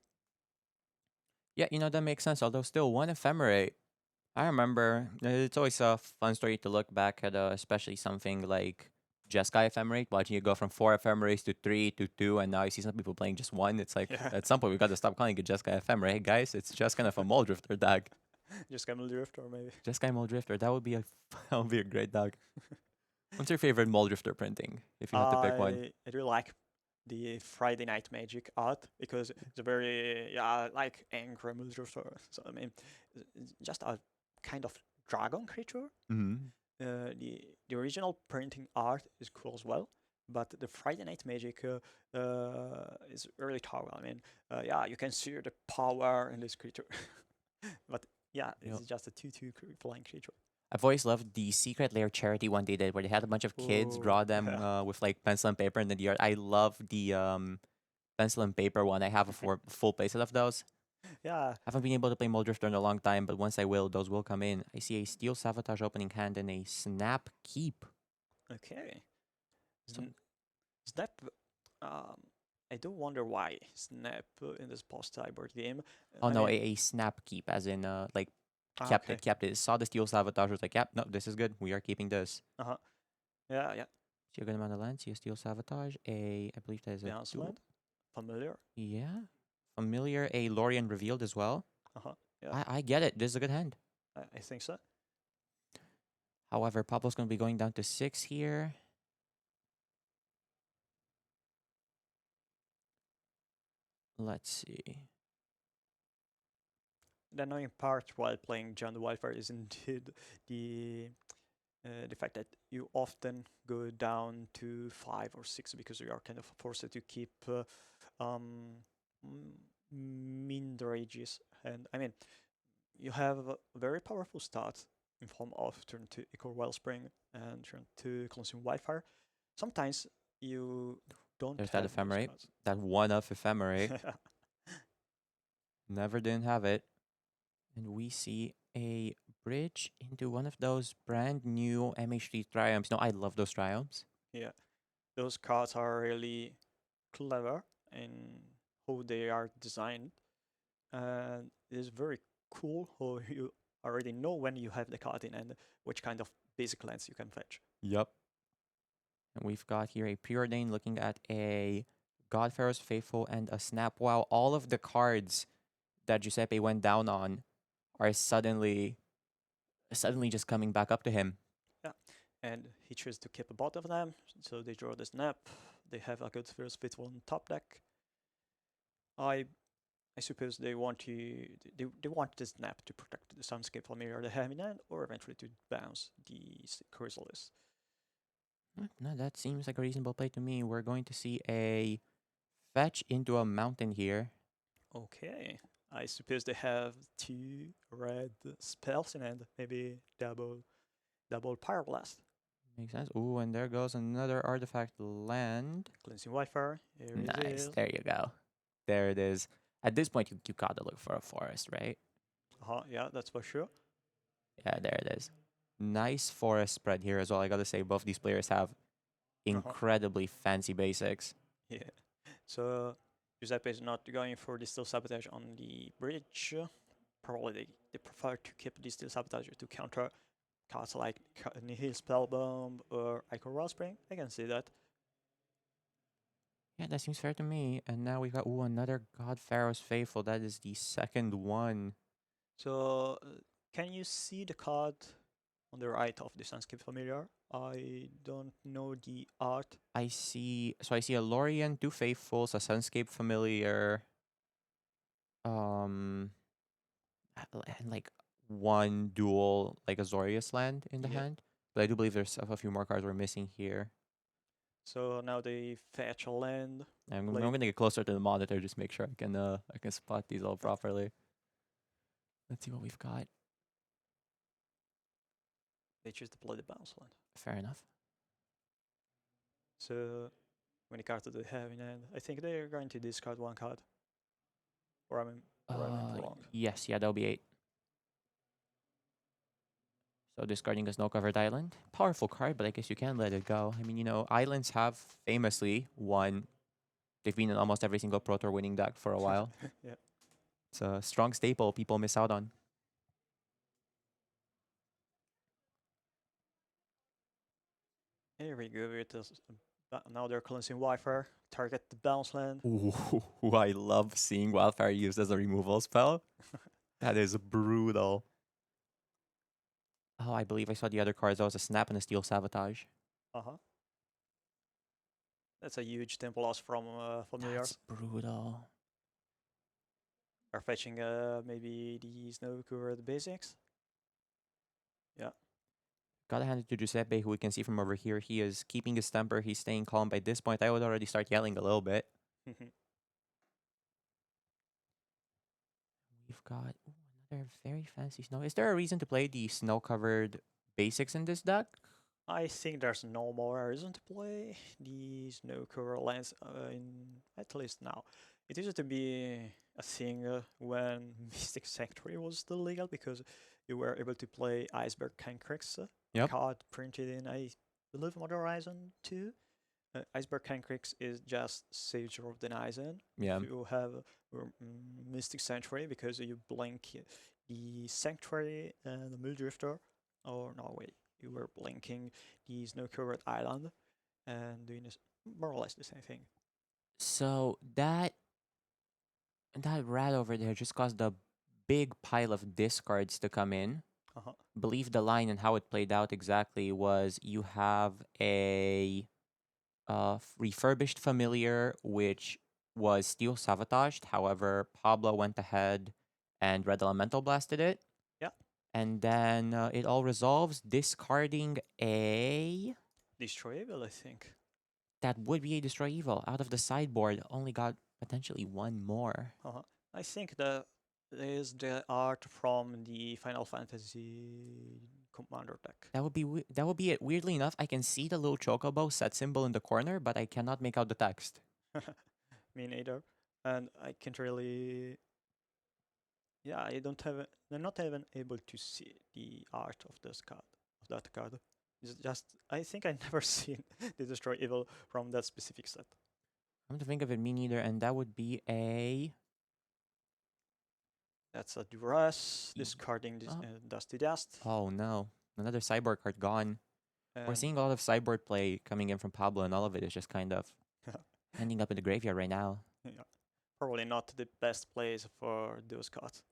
Speaker 1: Yeah, that makes sense. Although still one Ephemerate. I remember it's always a fun story to look back at, especially something like Jeskai Ephemerate, watching you go from 4 Ephemerates to 3 to 2, and now you see some people playing just one. It's like,
Speaker 2: Yeah,
Speaker 1: at some point, we got to stop calling it Jeskai Ephemerate. Hey, guys, it's just kind of a Moldrifter deck.
Speaker 2: just Camel Drift or maybe.
Speaker 1: Jeskai Moldrifter, that would be that would be a great deck. What's your favorite Moldrifter printing, if you had to pick one?
Speaker 2: I really like the Friday Night Magic art, because it's a very like angry Drifter. So I mean, it's just a kind of dragon creature.
Speaker 1: Mm-hmm.
Speaker 2: The original printing art is cool as well, but the Friday Night Magic is really tough. I mean, you can see the power in this creature, but yeah, it's
Speaker 1: Yep.
Speaker 2: just a 2/2 flying creature.
Speaker 1: I've always loved the Secret Lair charity one they did, where they had a bunch of kids
Speaker 2: Ooh,
Speaker 1: draw them
Speaker 2: yeah.
Speaker 1: with like pencil and paper, and then the art. I love the pencil and paper one. I have a full playset of those.
Speaker 2: Yeah,
Speaker 1: Haven't been able to play Muldrifter in a long time, but once I will, those will come in. I see a Steel Sabotage opening hand and a Snap Keep.
Speaker 2: okay.
Speaker 1: So,
Speaker 2: Snap, um, I do wonder why Snap in this post-cyborg game.
Speaker 1: oh
Speaker 2: I
Speaker 1: no,
Speaker 2: mean,
Speaker 1: a Snap Keep, as in like
Speaker 2: okay.
Speaker 1: kept it. Saw the Steel Sabotage, was like, yep, no, this is good. We are keeping this.
Speaker 2: Uh-huh. Yeah.
Speaker 1: See a good amount of land. See a Steel Sabotage. I believe that is a
Speaker 2: Bounce
Speaker 1: dual.
Speaker 2: land. Familiar.
Speaker 1: Yeah, familiar. A Lorien Revealed as well.
Speaker 2: Uh-huh. Yeah,
Speaker 1: I get it. This is a good hand.
Speaker 2: I think so.
Speaker 1: However, Pablo's going to be going down to 6 here. Let's see.
Speaker 2: The annoying part while playing John Wildfire is indeed the fact that you often go down to 5 or 6, because you are kind of forced to keep min rages. And I mean, you have a very powerful start in form of turn to Echo Wellspring and turn to Cleansing Wildfire. Sometimes you don't
Speaker 1: There's that
Speaker 2: have those
Speaker 1: Ephemerate.
Speaker 2: cards.
Speaker 1: That one of Ephemerate. Never didn't have it. And we see a bridge into one of those brand new MH3 Triumphs. No, I love those Triumphs.
Speaker 2: Yeah, those cards are really clever in how they are designed. And it is very cool how you already know when you have the card in and which kind of basic lands you can fetch.
Speaker 1: Yep. And we've got here a Preordain looking at a Godfarrow's Faithful and a Snap. Wow, all of the cards that Giuseppe went down on are suddenly just coming back up to him.
Speaker 2: Yeah, and he chose to keep both of them, so they draw the Snap. They have a good first Faithful on top deck. I suppose they want they want the Snap to protect the Sunscape Familiar they have in hand, or eventually to bounce the Chrysalis.
Speaker 1: No, that seems like a reasonable play to me. We're going to see a fetch into a mountain here.
Speaker 2: Okay, I suppose they have 2 red spells in hand, maybe double Pyroblast.
Speaker 1: Makes sense. Ooh, and there goes another artifact land.
Speaker 2: Cleansing Wildfire. Here it
Speaker 1: Nice.
Speaker 2: is.
Speaker 1: There you go. There it is. At this point, you gotta look for a forest, right?
Speaker 2: Yeah, that's for sure.
Speaker 1: Yeah, there it is. Nice forest spread here as well. I gotta say, both these players have incredibly fancy basics.
Speaker 2: Yeah. So Giuseppe is not going for Distill Sabotage on the bridge. Probably they prefer to keep Distill Sabotage to counter cards like Nihil Spellbomb or Ichor Wellspring. I can see that.
Speaker 1: Yeah, that seems fair to me. And now we've got another God Pharaoh's Faithful. That is the second one.
Speaker 2: So can you see the card on the right of the Sunscape Familiar? I don't know the art.
Speaker 1: I see a Lorien, 2 Faithfuls, a Sunscape Familiar, and like 1 dual like Azorius land in the hand. But I do believe there's a few more cards we're missing here.
Speaker 2: So now they fetch a land.
Speaker 1: I'm gonna get closer to the monitor, just make sure I can spot these all properly. Let's see what we've got.
Speaker 2: They choose to play the bounce land.
Speaker 1: Fair enough.
Speaker 2: So many cards do they have in hand? I think they're going to discard 1 card. Or I'm wrong.
Speaker 1: Yes, yeah, that'll be 8. So discarding a snow-covered island. Powerful card, but I guess you can let it go. I mean, islands have famously won. They've been in almost every single Pro Tour winning deck for a while.
Speaker 2: Yeah.
Speaker 1: It's a strong staple people miss out on.
Speaker 2: Here we go. Now they're cleansing Wildfire. Target the bounce land.
Speaker 1: Ooh, I love seeing Wildfire used as a removal spell. That is brutal. Oh, I believe I saw the other cards. That was a Snap and a Steel Sabotage.
Speaker 2: That's a huge tempo loss from Familiar.
Speaker 1: That's brutal.
Speaker 2: Are fetching maybe the Snow Covered basics. Yeah.
Speaker 1: Gotta hand it to Giuseppe, who we can see from over here. He is keeping his temper. He's staying calm. By this point, I would already start yelling a little bit. We've got another very fancy snow. Is there a reason to play the snow-covered basics in this deck?
Speaker 2: I think there's no more reason to play the Snow Covered lands at least now. It used to be a thing when Mystic Sanctuary was still legal because you were able to play Iceberg Cancrix card printed in, I believe, Modern Horizon 2. Iceberg Cancrix is just Sage of Denizen.
Speaker 1: Yeah.
Speaker 2: You have Mystic Sanctuary because you blink the Sanctuary and the Mulldrifter. Oh, no, wait. You were blinking the Snow-Covered Island and doing this, more or less the same thing.
Speaker 1: So that rat over there just caused a big pile of discards to come in. Believe the line and how it played out exactly was you have a refurbished familiar which was Steel Sabotaged. However, Pablo went ahead and Red Elemental blasted it.
Speaker 2: Yeah.
Speaker 1: And then it all resolves discarding a
Speaker 2: Destroy Evil, I think.
Speaker 1: That would be a Destroy Evil. Out of the sideboard, only got potentially 1 more.
Speaker 2: I think that is the art from the Final Fantasy Commander deck.
Speaker 1: That would be it. Weirdly enough, I can see the little chocobo set symbol in the corner, but I cannot make out the text.
Speaker 2: Me neither. And I can't really. Yeah, I'm not even able to see the art of that card. It's just, I think I never seen the Destroy Evil from that specific set.
Speaker 1: I'm to think of it, me neither, and that would be a
Speaker 2: That's a duress. Discarding this
Speaker 1: Oh,
Speaker 2: dust to dust.
Speaker 1: oh no. Another cyborg card gone. We're
Speaker 2: And
Speaker 1: seeing a lot of cyborg play coming in from Pablo, and all of it is just kind of ending up in the graveyard right now.
Speaker 2: yeah, probably not the best place for those cards.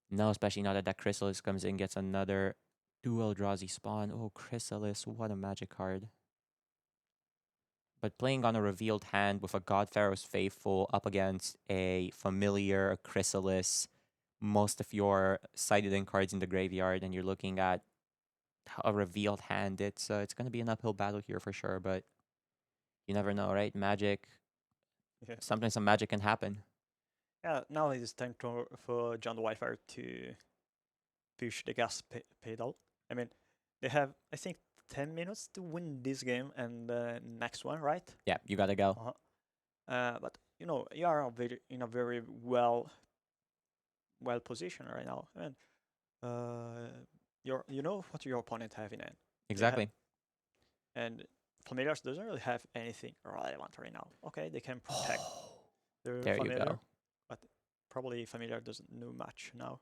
Speaker 1: No, especially now that that Chrysalis comes in, gets another dual Eldrazi spawn. Oh, Chrysalis, what a magic card. But playing on a revealed hand with a God Pharaoh's Faithful up against a familiar, a Chrysalis, most of your sided in cards in the graveyard, and you're looking at a revealed hand, it's going to be an uphill battle here for sure, but you never know, right? Magic,
Speaker 2: Yeah.
Speaker 1: sometimes some magic can happen.
Speaker 2: Yeah, now it is time for John the Wildfire to push the gas pedal. I mean, they have, I think, 10 minutes to win this game and the next one, right?
Speaker 1: Yeah, you got to go.
Speaker 2: But you know, you are in a very well positioned right now. I mean, you know what your opponent have in hand.
Speaker 1: Exactly.
Speaker 2: And Familiars doesn't really have anything relevant right now. Okay, they can protect their
Speaker 1: There you
Speaker 2: Familiar,
Speaker 1: go.
Speaker 2: but probably Familiar doesn't know much now.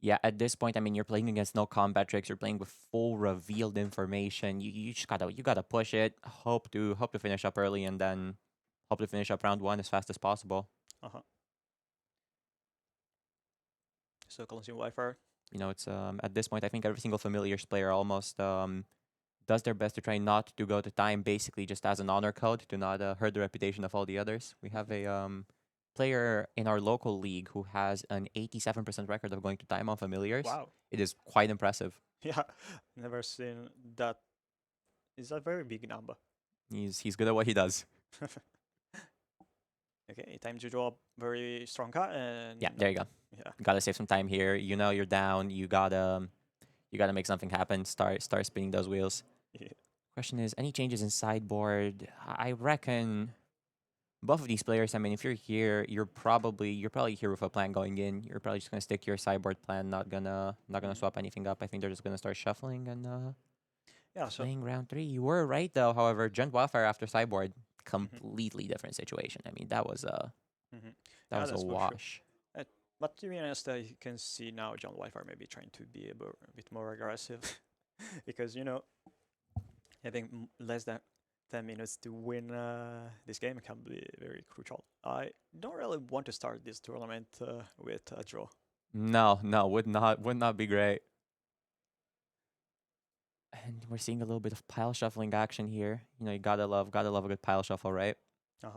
Speaker 1: Yeah, at this point, I mean, you're playing against no combat tricks. You're playing with full revealed information. You just gotta push it. Hope to finish up early, and then hope to finish up round one as fast as possible.
Speaker 2: So Cleansing Wildfire.
Speaker 1: You know, it's at this point, I think every single Familiars player almost does their best to try not to go to time, basically just as an honor code to not hurt the reputation of all the others. We have a player in our local league who has an 87% record of going to time on Familiars.
Speaker 2: Wow.
Speaker 1: It is quite impressive.
Speaker 2: Yeah, never seen that. It's a very big number.
Speaker 1: He's good at what he does.
Speaker 2: Okay, time to draw a very strong card and
Speaker 1: Yeah, there you go.
Speaker 2: yeah.
Speaker 1: Gotta save some time here. You know you're down. You gotta make something happen. Start spinning those wheels.
Speaker 2: Yeah.
Speaker 1: Question is, any changes in sideboard? I reckon both of these players. I mean, if you're here, you're probably here with a plan going in. You're probably just gonna stick to your sideboard plan. Not gonna swap anything up. I think they're just gonna start shuffling and
Speaker 2: Yeah, so
Speaker 1: playing round 3. You were right though. However, Gent Wildfire after sideboard, completely different situation. I mean, that was a
Speaker 2: that's for sure.
Speaker 1: wash.
Speaker 2: But to be honest, I can see now John Wildfire maybe trying to be a bit more aggressive because you know having less than 10 minutes to win this game can be very crucial. I don't really want to start this tournament with a draw.
Speaker 1: No, would not be great. And we're seeing a little bit of pile shuffling action here. You know, you gotta love a good pile shuffle, right?
Speaker 2: Yeah.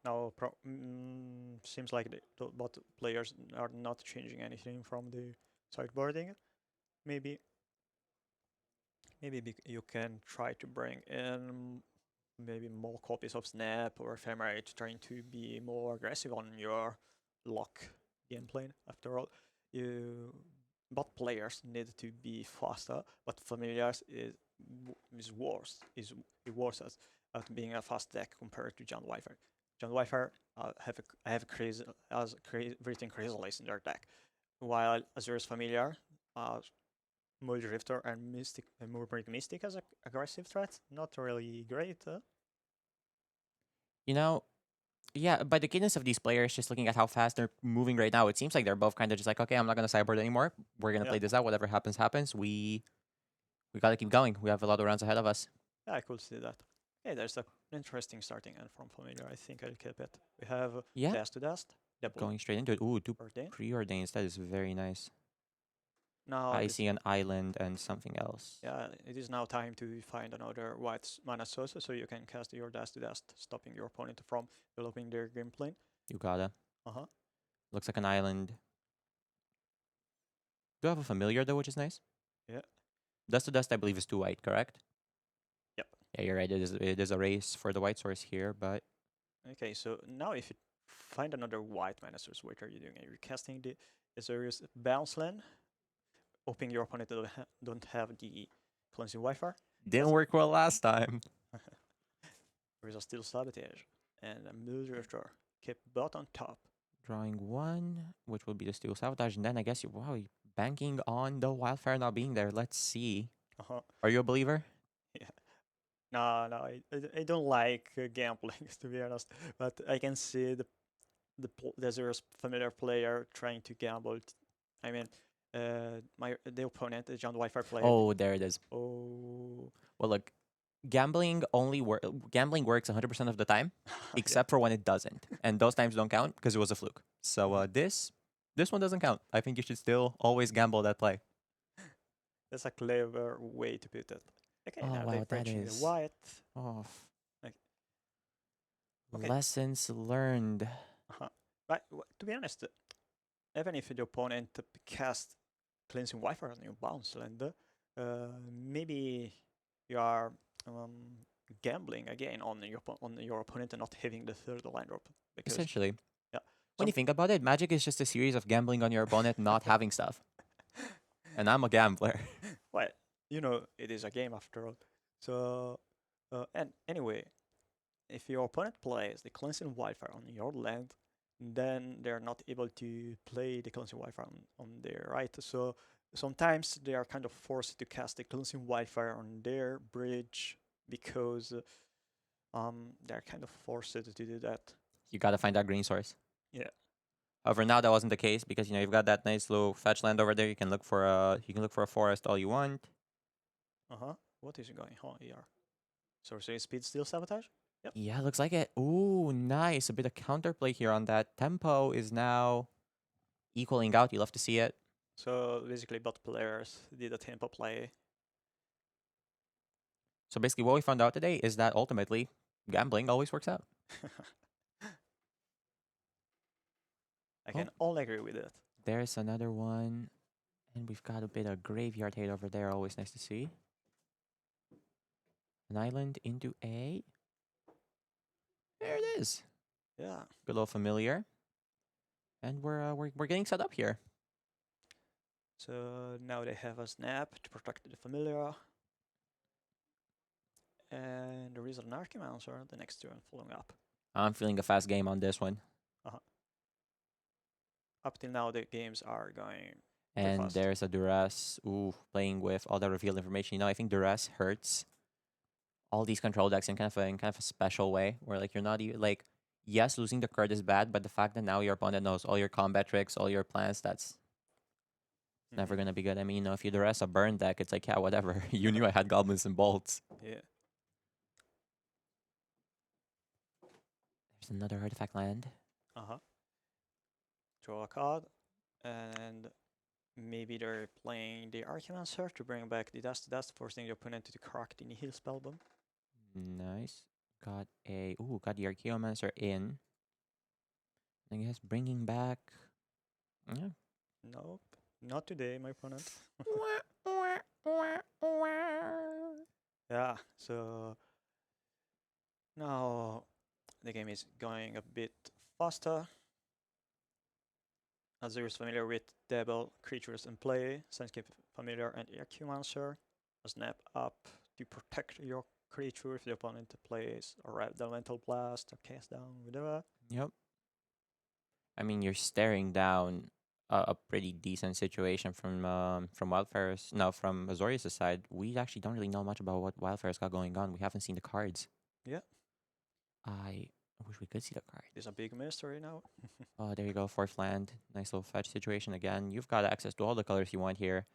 Speaker 2: Now, seems like both players are not changing anything from the sideboarding. Maybe you can try to bring in maybe more copies of Snap or Ephemerate, trying to be more aggressive on your lock gameplay. After all, both players need to be faster, but Familiars is worse. Is worse at being a fast deck compared to John Wildfire. John Wildfire have crazy everything Chrysalis in their deck, while Azur's Familiar, Mold Drifter and Mystic and Murmuring Mystic as an aggressive threat. Not really great.
Speaker 1: You know, yeah, by the cadence of these players, just looking at how fast they're moving right now, it seems like they're both kind of just like, okay, I'm not gonna sideboard anymore. We're gonna play this out. Whatever happens, happens. We gotta keep going. We have a lot of rounds ahead of us.
Speaker 2: Yeah, I could see that. Hey, there's an interesting starting end from Familiar. I think I'll keep it. We have Dust to Dust.
Speaker 1: Going straight into it. Ooh, 2
Speaker 2: Ordain.
Speaker 1: preordains. That is very nice.
Speaker 2: Now
Speaker 1: I see an island and something else.
Speaker 2: Yeah, it is now time to find another white mana source so you can cast your Dust to Dust, stopping your opponent from developing their game plan.
Speaker 1: You gotta.
Speaker 2: Uh-huh.
Speaker 1: Looks like an island. Do you have a familiar though, which is nice?
Speaker 2: Yeah.
Speaker 1: Dust to Dust, I believe, is 2 white, correct?
Speaker 2: Yep.
Speaker 1: Yeah, you're right. It is a race for the white source here, but
Speaker 2: okay. So now, if you find another white mana source, what are you doing? Are you casting the Azorius Bounce Land, hoping your opponent don't have the Cleansing Wildfire?
Speaker 1: Didn't work well last time.
Speaker 2: There is a Steel Sabotage and a Mold Drifter. Keep both on top.
Speaker 1: Drawing 1, which will be the Steel Sabotage, and then I guess you're banking on the Wildfire not being there. Let's see. Are you a believer?
Speaker 2: Yeah. No, I don't like gambling, to be honest. But I can see the Azur's familiar player trying to gamble. I mean, the opponent, the John Wildfire player.
Speaker 1: Oh, there it is.
Speaker 2: Oh,
Speaker 1: Well, look, gambling works 100% of the time,
Speaker 2: yeah.
Speaker 1: except for when it doesn't, and those times don't count because it was a fluke. So this one doesn't count. I think you should still always gamble that play.
Speaker 2: That's a clever way to put it. Okay,
Speaker 1: Oh
Speaker 2: now they
Speaker 1: wow, that
Speaker 2: French the
Speaker 1: is
Speaker 2: white.
Speaker 1: oh
Speaker 2: Like, okay.
Speaker 1: lessons learned.
Speaker 2: But to be honest, even if the opponent cast cleansing Wi-Fi on your bounce land, maybe you are gambling again on your opponent and not having the third line drop because
Speaker 1: Essentially,
Speaker 2: yeah.
Speaker 1: when you think about it, Magic is just a series of gambling on your opponent not having stuff. And I'm a gambler.
Speaker 2: Well, it is a game after all. So, and anyway, if your opponent plays the cleansing Wildfire on your land, then they're not able to play the cleansing Wildfire on their right. So sometimes they are kind of forced to cast the cleansing Wildfire on their bridge because they're kind of forced to do that.
Speaker 1: You gotta find that green source.
Speaker 2: Yeah.
Speaker 1: However, now that wasn't the case because you've got that nice little fetch land over there. You can look for a forest all you want.
Speaker 2: What is going on here? Sorcery speed steal sabotage? Yep.
Speaker 1: Yeah, looks like it. Ooh, nice. A bit of counterplay here on that. Tempo is now equaling out. You love to see it.
Speaker 2: So basically, both players did a tempo play.
Speaker 1: So basically, what we found out today is that ultimately, gambling always works out.
Speaker 2: I can only agree with it.
Speaker 1: There's another one. And we've got a bit of graveyard hate over there. Always nice to see. An island into A. There it is.
Speaker 2: Yeah.
Speaker 1: Good little familiar. And we're getting set up here.
Speaker 2: So now they have a snap to protect the familiar. And there is an Archimonster the next turn following up.
Speaker 1: I'm feeling a fast game on this one.
Speaker 2: Up till now, the games are going
Speaker 1: And
Speaker 2: fast.
Speaker 1: there's a Duress. Ooh, playing with all the revealed information. I think Duress hurts all these control decks in kind of a special way, where like you're not even like, yes, losing the card is bad, but the fact that now your opponent knows all your combat tricks, all your plans, that's never gonna be good. I mean, if you Duress a burn deck, it's like, yeah, whatever. You knew I had goblins and bolts.
Speaker 2: Yeah.
Speaker 1: There's another artifact land.
Speaker 2: Draw a card, and maybe they're playing the Archimonster to bring back the Dust, forcing the opponent to crack the Nihil Spellbomb.
Speaker 1: Nice. Got the Archaeomancer in. I guess bringing back. Yeah.
Speaker 2: Nope, not today, my opponent. Yeah, so now the game is going a bit faster. Azure is familiar with double creatures in play, Sandscape familiar and Archaeomancer. A snap up to protect your creature if the opponent plays a Red Elemental Blast or Cast Down, whatever.
Speaker 1: Yep. I mean, you're staring down a pretty decent situation from Wildfire's. No, from Azorius' side. We actually don't really know much about what Wildfire's got going on. We haven't seen the cards.
Speaker 2: Yeah.
Speaker 1: I wish we could see the card.
Speaker 2: There's a big mystery now.
Speaker 1: Oh, there you go, fourth land. Nice little fetch situation again. You've got access to all the colors you want here.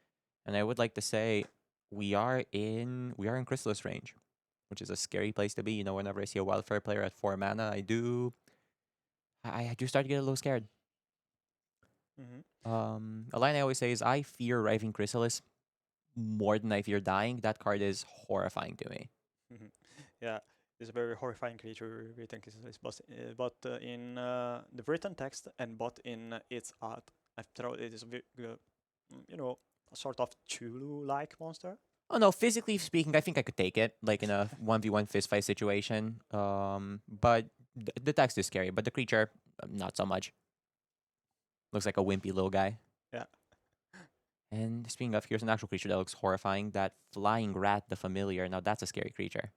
Speaker 1: And I would like to say we are in Chrysalis range, which is a scary place to be. You know, whenever I see a Wildfire player at 4 mana, I do start to get a little scared. A line I always say is I fear Riving Chrysalis more than I fear dying. That card is horrifying to me.
Speaker 2: Yeah, it's a very horrifying creature, Riving Chrysalis, but in the written text and but in its art, after all, it is a sort of Chulu-like monster.
Speaker 1: Oh no, physically speaking, I think I could take it, like in a 1v1 fistfight situation. But the text is scary, but the creature, not so much. Looks like a wimpy little guy.
Speaker 2: Yeah.
Speaker 1: And speaking of, here's an actual creature that looks horrifying. That flying rat, the familiar. Now that's a scary creature.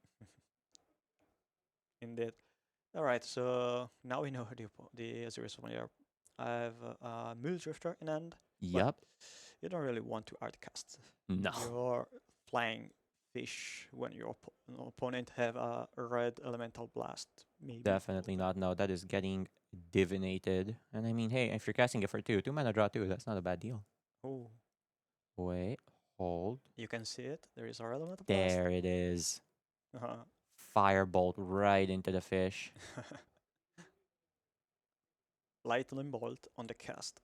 Speaker 2: Indeed. All right, so now we know the Azorius familiar. I have a Muldrifter in hand.
Speaker 1: Yep.
Speaker 2: You don't really want to outcast.
Speaker 1: No.
Speaker 2: You're flying fish when your opponent have a red elemental blast. Maybe.
Speaker 1: Definitely not. No, that is getting divinated. And I mean, hey, if you're casting it for 2 mana draw 2, that's not a bad deal.
Speaker 2: Oh,
Speaker 1: Wait, hold.
Speaker 2: you can see it. There is our element blast.
Speaker 1: There it is.
Speaker 2: Uh-huh.
Speaker 1: Firebolt right into the fish.
Speaker 2: Lightning bolt on the cast,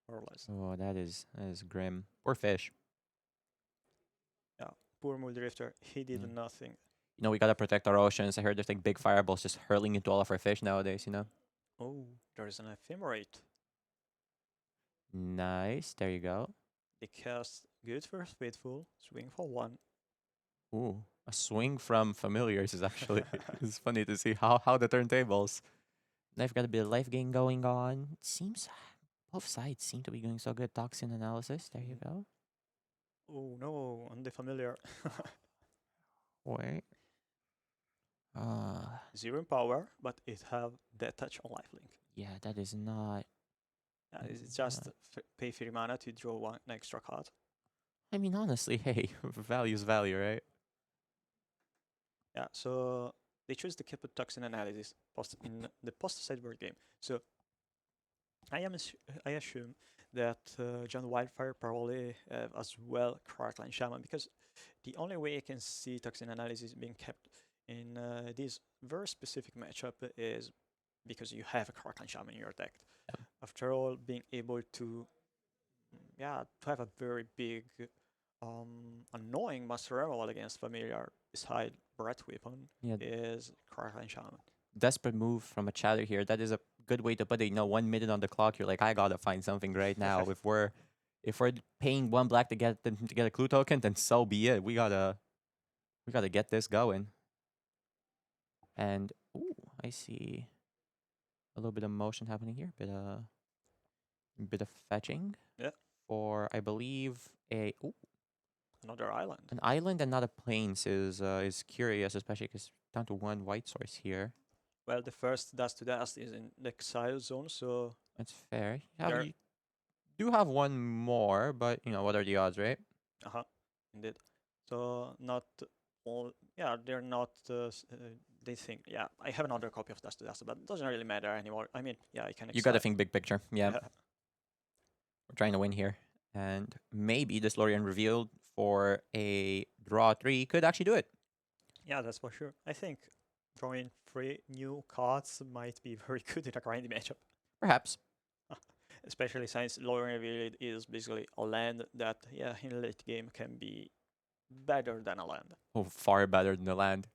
Speaker 2: more or less.
Speaker 1: Oh, that is grim. Poor fish.
Speaker 2: Yeah, poor Muldrifter. He did
Speaker 1: Mm.
Speaker 2: nothing.
Speaker 1: You know, we gotta protect our oceans. I heard there's like big fireballs just hurling into all of our fish nowadays, you know?
Speaker 2: Oh, there is an ephemerate.
Speaker 1: Nice. There you go.
Speaker 2: They cast Good for Faithful, swing for 1.
Speaker 1: Ooh. A swing from familiars is actually it's funny to see how the turntables. They've got a bit of life gain going on. It seems both sides seem to be doing so good. Toxin analysis. There you go.
Speaker 2: Oh no, on the familiar.
Speaker 1: Wait.
Speaker 2: 0 in power, but it have death touch on lifelink.
Speaker 1: Yeah, that is not.
Speaker 2: It's just pay 3 mana to draw one extra card.
Speaker 1: I mean, honestly, hey, value's value, right?
Speaker 2: Yeah, so they choose to keep a toxin analysis in the post-sideboard game. So I assume that John Wildfire probably have as well Crackline Shaman, because the only way I can see toxin analysis being kept in this very specific matchup is because you have a Crackline Shaman in your deck.
Speaker 1: Yeah.
Speaker 2: After all, being able to have a very big annoying master removal against familiar beside Breath Weapon
Speaker 1: Yeah.
Speaker 2: is Crackline Shaman.
Speaker 1: Desperate move from a chatter here. That is a good way to put it. You know, 1 minute on the clock. You're like, I gotta find something right now. If we're paying 1 black to get them to get a clue token, then so be it. We gotta get this going. And ooh, I see a little bit of motion happening here. Bit of fetching.
Speaker 2: Yeah.
Speaker 1: For I believe
Speaker 2: Another island.
Speaker 1: an island and not a plains is curious, especially because down to 1 white source here.
Speaker 2: Well, the first Dust to Dust is in the exile zone, so
Speaker 1: That's fair.
Speaker 2: there.
Speaker 1: You do have one more, but you know what are the odds, right?
Speaker 2: Indeed. So not all. Yeah, they're not. They think. Yeah, I have another copy of Dust to Dust, but it doesn't really matter anymore. I mean, yeah, I can.
Speaker 1: You gotta think big picture. Yeah, we're trying to win here, and maybe this Lorien revealed for a draw 3 could actually do it.
Speaker 2: Yeah, that's for sure. I think drawing 3 new cards might be very good in a grindy matchup.
Speaker 1: Perhaps.
Speaker 2: Especially since Lorien Revealed is basically a land that, yeah, in late game can be better than a land.
Speaker 1: Oh, far better than the land.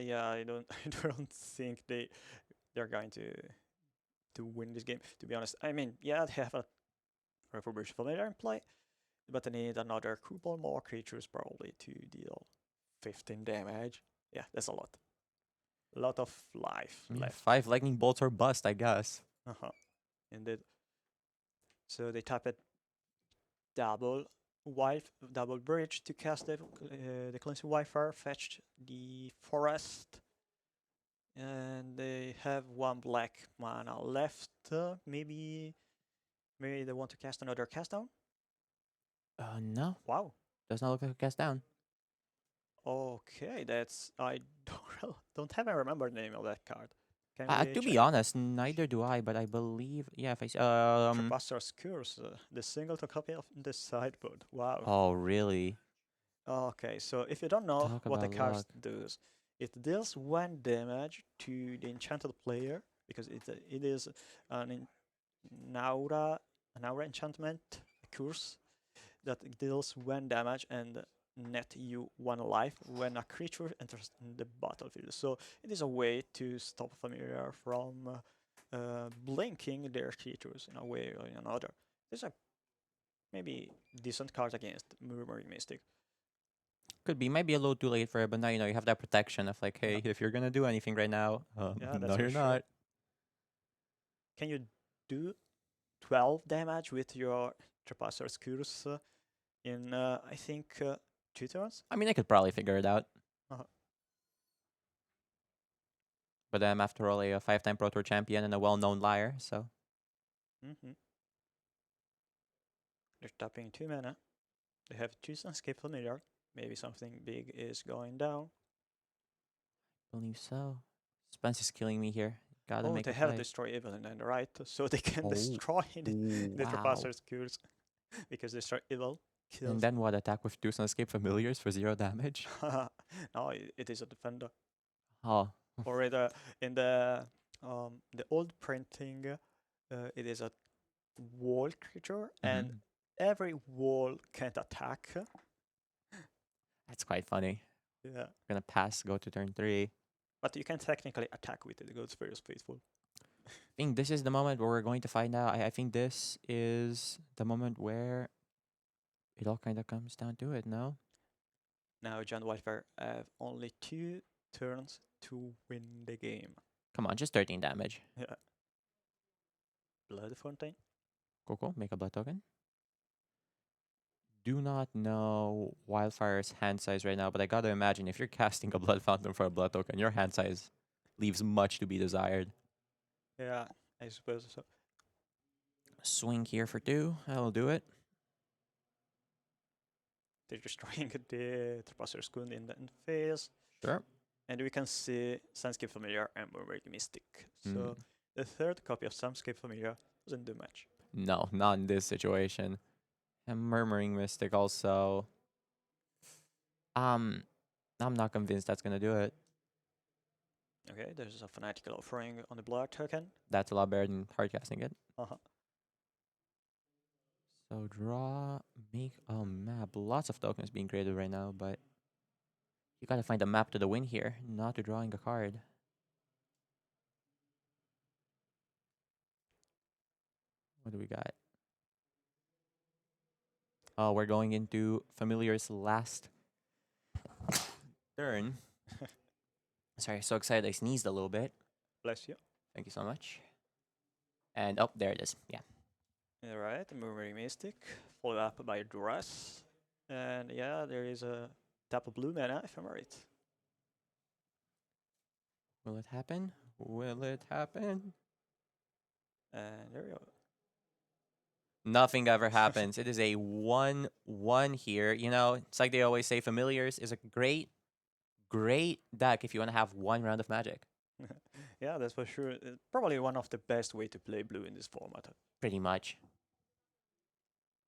Speaker 2: Yeah, I don't I don't think they're going to win this game, to be honest. I mean, yeah, they have a Refurbished Familiar in play, but they need another couple more creatures probably to deal 15 damage. Yeah, that's a lot. A lot of life left.
Speaker 1: 5 lightning bolts or bust, I guess.
Speaker 2: Indeed. So they tap it double bridge to cast the cleansing Wildfire, fetched the forest, and they have 1 black mana left. Maybe they want to cast another cast down.
Speaker 1: No.
Speaker 2: Wow.
Speaker 1: Does not look like a cast down.
Speaker 2: Okay, that's I don't have a remember the name of that card. Can we
Speaker 1: To be
Speaker 2: check?
Speaker 1: honest, neither do I, but I believe if I
Speaker 2: Trapasser's Curse, the singleton copy of the sideboard. Wow.
Speaker 1: Oh, really?
Speaker 2: Okay, so if you don't know
Speaker 1: Talk
Speaker 2: what the
Speaker 1: about
Speaker 2: card
Speaker 1: luck.
Speaker 2: does, it deals 1 damage to the enchanted player because it is an aura enchantment curse that deals 1 damage and net you 1 life when a creature enters in the battlefield. So it is a way to stop familiar from blinking their creatures in a way or in another. There's a maybe decent card against Murmuring Mystic.
Speaker 1: Could be. Might be a little too late for it, but now you know you have that protection of like, hey, if you're gonna do anything right now,
Speaker 2: Yeah, that's
Speaker 1: no,
Speaker 2: for
Speaker 1: you're
Speaker 2: sure.
Speaker 1: not.
Speaker 2: Can you do 12 damage with your Trapasser's Curse in, I think, 2 turns?
Speaker 1: I mean, I could probably figure it out.
Speaker 2: Uh-huh.
Speaker 1: But I'm after all a 5-time Pro Tour champion and a well-known liar, so
Speaker 2: Mm-hmm. They're tapping 2 mana. They have choose and skip familiar. Maybe something big is going down.
Speaker 1: Believe so. Spence is killing me here. Gotta
Speaker 2: Oh,
Speaker 1: make
Speaker 2: they
Speaker 1: a
Speaker 2: have
Speaker 1: play.
Speaker 2: destroy evil in the right, so they can
Speaker 1: Oh,
Speaker 2: destroy
Speaker 1: ooh,
Speaker 2: the
Speaker 1: wow.
Speaker 2: Trespasser's cures because destroy evil
Speaker 1: And
Speaker 2: kills.
Speaker 1: then what? Attack with two Sunscape Familiars for 0 damage?
Speaker 2: No, it is a defender.
Speaker 1: Oh,
Speaker 2: Or in the old printing, it is a wall creature, and
Speaker 1: mhm.
Speaker 2: every wall can't attack.
Speaker 1: That's quite funny.
Speaker 2: Yeah,
Speaker 1: We're gonna pass, go to turn 3.
Speaker 2: but you can technically attack with it. It goes very faithful.
Speaker 1: I think this is the moment where we're going to find out. I think this is the moment where it all kind of comes down to it, no?
Speaker 2: Now, John Wildfire have only 2 turns to win the game.
Speaker 1: Come on, just 13 damage.
Speaker 2: Yeah. Blood Fountain.
Speaker 1: Cool. Make a blood token. Do not know Wildfire's hand size right now, but I gotta imagine if you're casting a blood fountain for a blood token, your hand size leaves much to be desired.
Speaker 2: Yeah, I suppose so.
Speaker 1: Swing here for 2. I'll do it.
Speaker 2: They're destroying the Trespasser's Kund in the end phase.
Speaker 1: Sure.
Speaker 2: And we can see Sunscape Familiar and Murmuring Mystic. So
Speaker 1: Mm.
Speaker 2: the third copy of Sunscape Familiar doesn't do much.
Speaker 1: No, not in this situation. And Murmuring Mystic also. I'm not convinced that's gonna do it.
Speaker 2: Okay, there's a Fanatical Offering on the blood token.
Speaker 1: That's a lot better than hard casting it.
Speaker 2: Uh-huh.
Speaker 1: So draw, make a map. Lots of tokens being created right now, but you gotta find a map to the win here, not to drawing a card. What do we got? Oh, we're going into Familiar's last turn. Sorry, so excited I sneezed a little bit.
Speaker 2: Bless you.
Speaker 1: Thank you so much. And oh, there it is. Yeah.
Speaker 2: Alright, Murmuring Mystic, followed up by Dress. And yeah, there is a tap of blue mana, if I'm right.
Speaker 1: Will it happen? Will it happen?
Speaker 2: And there we go.
Speaker 1: Nothing ever happens. It is a 1-1 here. You know, it's like they always say, Familiars is a great deck if you want to have one round of Magic.
Speaker 2: Yeah, that's for sure. Probably one of the best way to play blue in this format.
Speaker 1: Pretty much.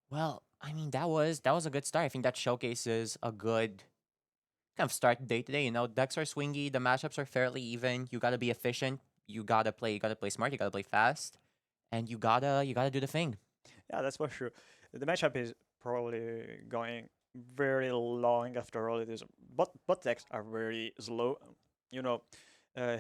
Speaker 1: Well, I mean, that was a good start. I think that showcases a good kind of start day to day. You know, decks are swingy, the matchups are fairly even. You gotta be efficient. You gotta play smart, you gotta play fast, and you gotta do the thing.
Speaker 2: Yeah, that's for sure. The matchup is probably going very long after all. It is, but decks are very slow. You know,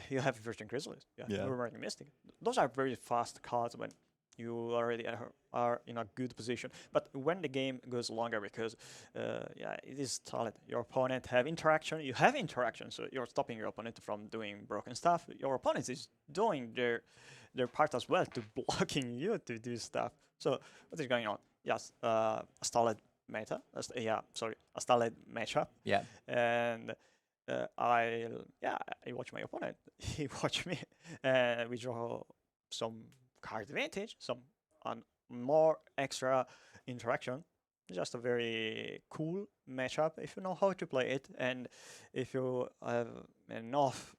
Speaker 2: you have Virgin Chrysalis, you have
Speaker 1: Yeah.
Speaker 2: Murmuring Mystic. Those are very fast cards when you already are in a good position. But when the game goes longer, because yeah, it is solid. Your opponent have interaction. You have interaction, so you're stopping your opponent from doing broken stuff. Your opponent is doing their part as well to blocking you to do stuff. So what is going on? Yes, a stalled meta. A stalled matchup.
Speaker 1: Yeah.
Speaker 2: And I watch my opponent. He watch me, and we draw some card advantage, some more extra interaction. Just a very cool matchup if you know how to play it, and if you have enough,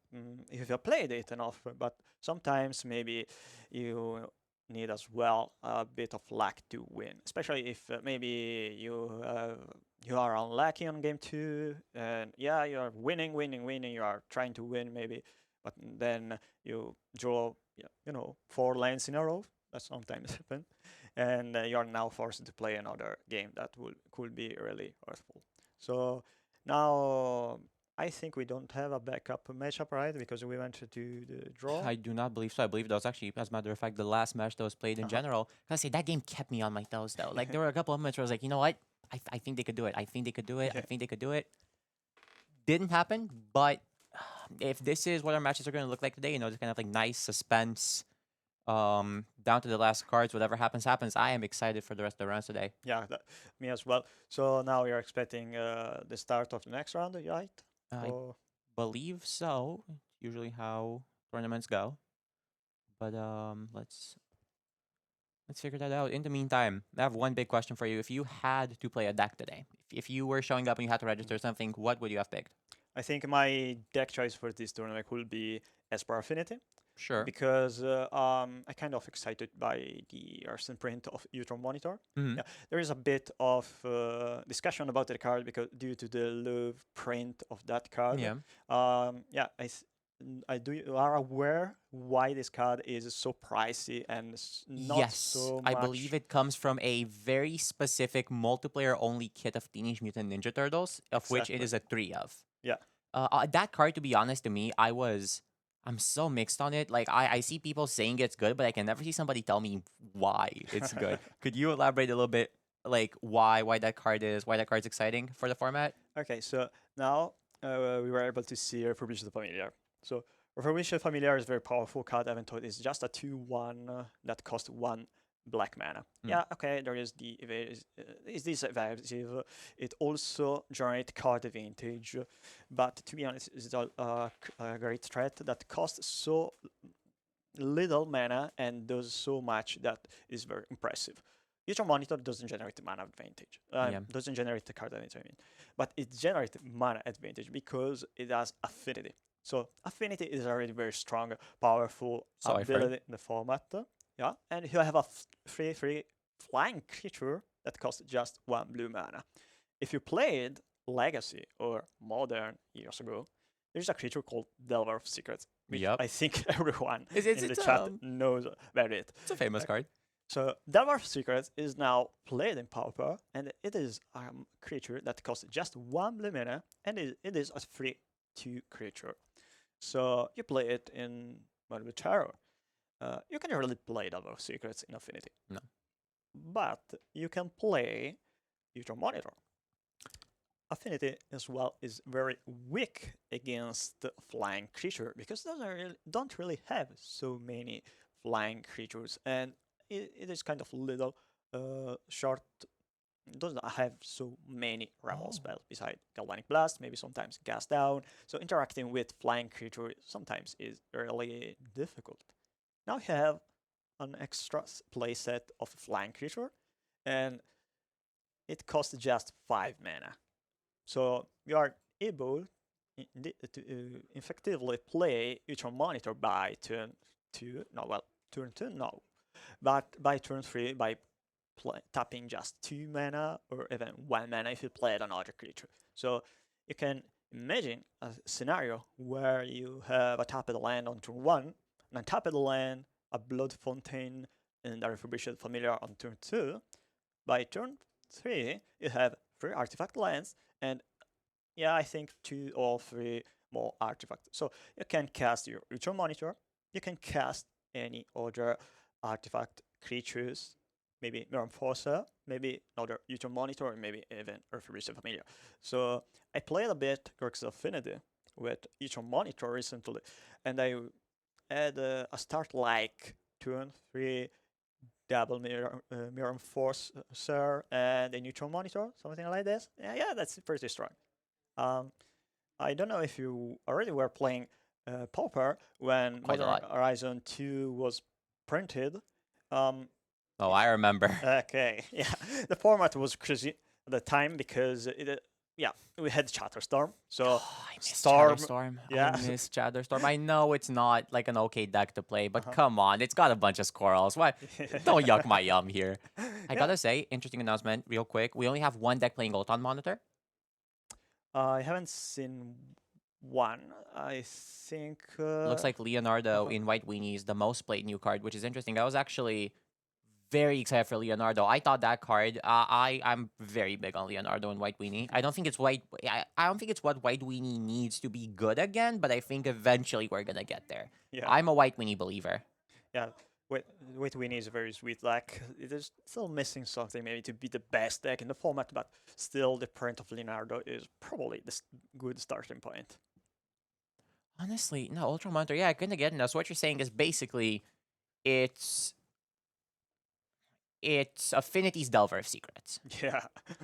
Speaker 2: if you played it enough. But sometimes maybe you need as well a bit of luck to win, especially if maybe you are unlucky on game 2, and yeah, you are winning, you are trying to win maybe, but then you draw 4 lanes in a row. That sometimes happen, and you are now forced to play another game that could be really hurtful. So now I think we don't have a backup matchup, right? Because we went to the draw.
Speaker 1: I do not believe so. I believe that was actually, as a matter of fact, the last match that was played in general. I say that game kept me on my toes though. Like there were a couple of moments where I was like, you know what? I think they could do it. I think they could do it. I think they could do it. Didn't happen, but if this is what our matches are going to look like today, you know, just kind of like nice suspense, down to the last cards. Whatever happens, happens. I am excited for the rest of the rounds today.
Speaker 2: Yeah, me as well. So now you're expecting the start of the next round, right?
Speaker 1: I believe so. Usually how tournaments go. But let's Let's figure that out. In the meantime, I have one big question for you. If you had to play a deck today, if you were showing up and you had to register something, what would you have picked?
Speaker 2: I think my deck choice for this tournament will be Esper Affinity.
Speaker 1: Sure.
Speaker 2: Because I kind of excited by the recent print of Utron Monitor.
Speaker 1: Hmm.
Speaker 2: Yeah, there is a bit of discussion about the card because due to the low print of that card.
Speaker 1: Yeah.
Speaker 2: Yeah, I do. You are aware why this card is so pricey and not
Speaker 1: Yes,
Speaker 2: so
Speaker 1: I
Speaker 2: much.
Speaker 1: believe it comes from a very specific multiplayer-only kit of Teenage Mutant Ninja Turtles, of which it
Speaker 2: Exactly.
Speaker 1: is a 3 of.
Speaker 2: Yeah.
Speaker 1: That card, to be honest, to me, I'm so mixed on it. Like, I see people saying it's good, but I can never see somebody tell me why it's good. Could you elaborate a little bit, like, why that card's exciting for the format?
Speaker 2: Okay, so now we were able to see Refurbished Familiar. So Refurbished Familiar is a very powerful card, even though it's just a 2/1 that costs 1 black mana.
Speaker 1: Mm.
Speaker 2: Yeah, okay, there is the is this evasive. It also generates card advantage, but to be honest, it's a great threat that costs so little mana and does so much that is very impressive. Each monitor doesn't generate mana advantage.
Speaker 1: Yeah.
Speaker 2: Doesn't generate the card advantage, I mean. But it generates mana advantage because it has affinity. So affinity is already very strong, powerful
Speaker 1: So I've heard.
Speaker 2: ability in the format. Yeah, and you have a free flying creature that costs just 1 blue mana. If you played Legacy or Modern years ago, there's a creature called Delver of Secrets, which
Speaker 1: Yep.
Speaker 2: I think everyone
Speaker 1: It's
Speaker 2: in the chat knows about it.
Speaker 1: it's a famous card.
Speaker 2: So Delver of Secrets is now played in Pauper, and it is a creature that costs just 1 blue mana, and it is a free 2 creature. So you play it in Modern Terror. You can really play Delver of Secrets in Affinity.
Speaker 1: No.
Speaker 2: But you can play Utron Monitor. Affinity as well is very weak against the flying creature because don't really have so many flying creatures, and it is kind of little short. It doesn't have so many removal spells besides Galvanic Blast, maybe sometimes Gas Down. So interacting with flying creature sometimes is really difficult. Now you have an extra playset of flying creature, and it costs just 5 mana. So you are able to effectively play each monitor by turn 2. No, well, turn 2, no. But by turn 3, by tapping just 2 mana or even 1 mana if you played another creature. So you can imagine a scenario where you have a tapped land on turn 1, an untapped land, a Blood Fontaine, and a Refurbished Familiar on turn 2. By turn 3, you have 3 artifact lands, and yeah, I think 2 or 3 more artifacts. So you can cast your Utron Monitor, you can cast any other artifact creatures, maybe Mirror Enforcer, maybe another Utron Monitor, or maybe even Refurbished Familiar. So I played a bit Grixis Affinity with Utron Monitor recently, and I had a start like turn 3 double Mirror Enforcer and a Neutron Monitor, something like this. Yeah, that's pretty strong. I don't know if you already were playing Pauper when
Speaker 1: Quite a
Speaker 2: Modern
Speaker 1: lot.
Speaker 2: Horizon 2 was printed.
Speaker 1: Oh, I remember.
Speaker 2: Okay, yeah, the format was crazy at the time because we had Chatterstorm. So
Speaker 1: I miss
Speaker 2: Storm,
Speaker 1: Chatterstorm.
Speaker 2: yeah.
Speaker 1: I miss Chatterstorm. I know it's not like an okay deck to play, but
Speaker 2: Uh-huh.
Speaker 1: come on, it's got a bunch of squirrels. Why? Don't yuck my yum here. I
Speaker 2: Yeah.
Speaker 1: gotta say, interesting announcement, real quick. We only have one deck playing Ultron Monitor.
Speaker 2: I haven't seen one. I think
Speaker 1: Looks like Leonardo
Speaker 2: uh-huh.
Speaker 1: in White Weenie is the most played new card, which is interesting. I was actually very excited for Leonardo. I thought that card. I'm very big on Leonardo and White Weenie. I don't think it's white. I don't think it's what White Weenie needs to be good again, but I think eventually we're gonna get there.
Speaker 2: Yeah.
Speaker 1: I'm a White Weenie believer.
Speaker 2: Yeah, with Winnie is a very sweet deck. It is still missing something maybe to be the best deck in the format, but still the print of Leonardo is probably the good starting point.
Speaker 1: Honestly, no, Ultra Monitor. Yeah, I couldn't get it now. So what you're saying is basically it's Affinity's Delver of Secrets.
Speaker 2: Yeah,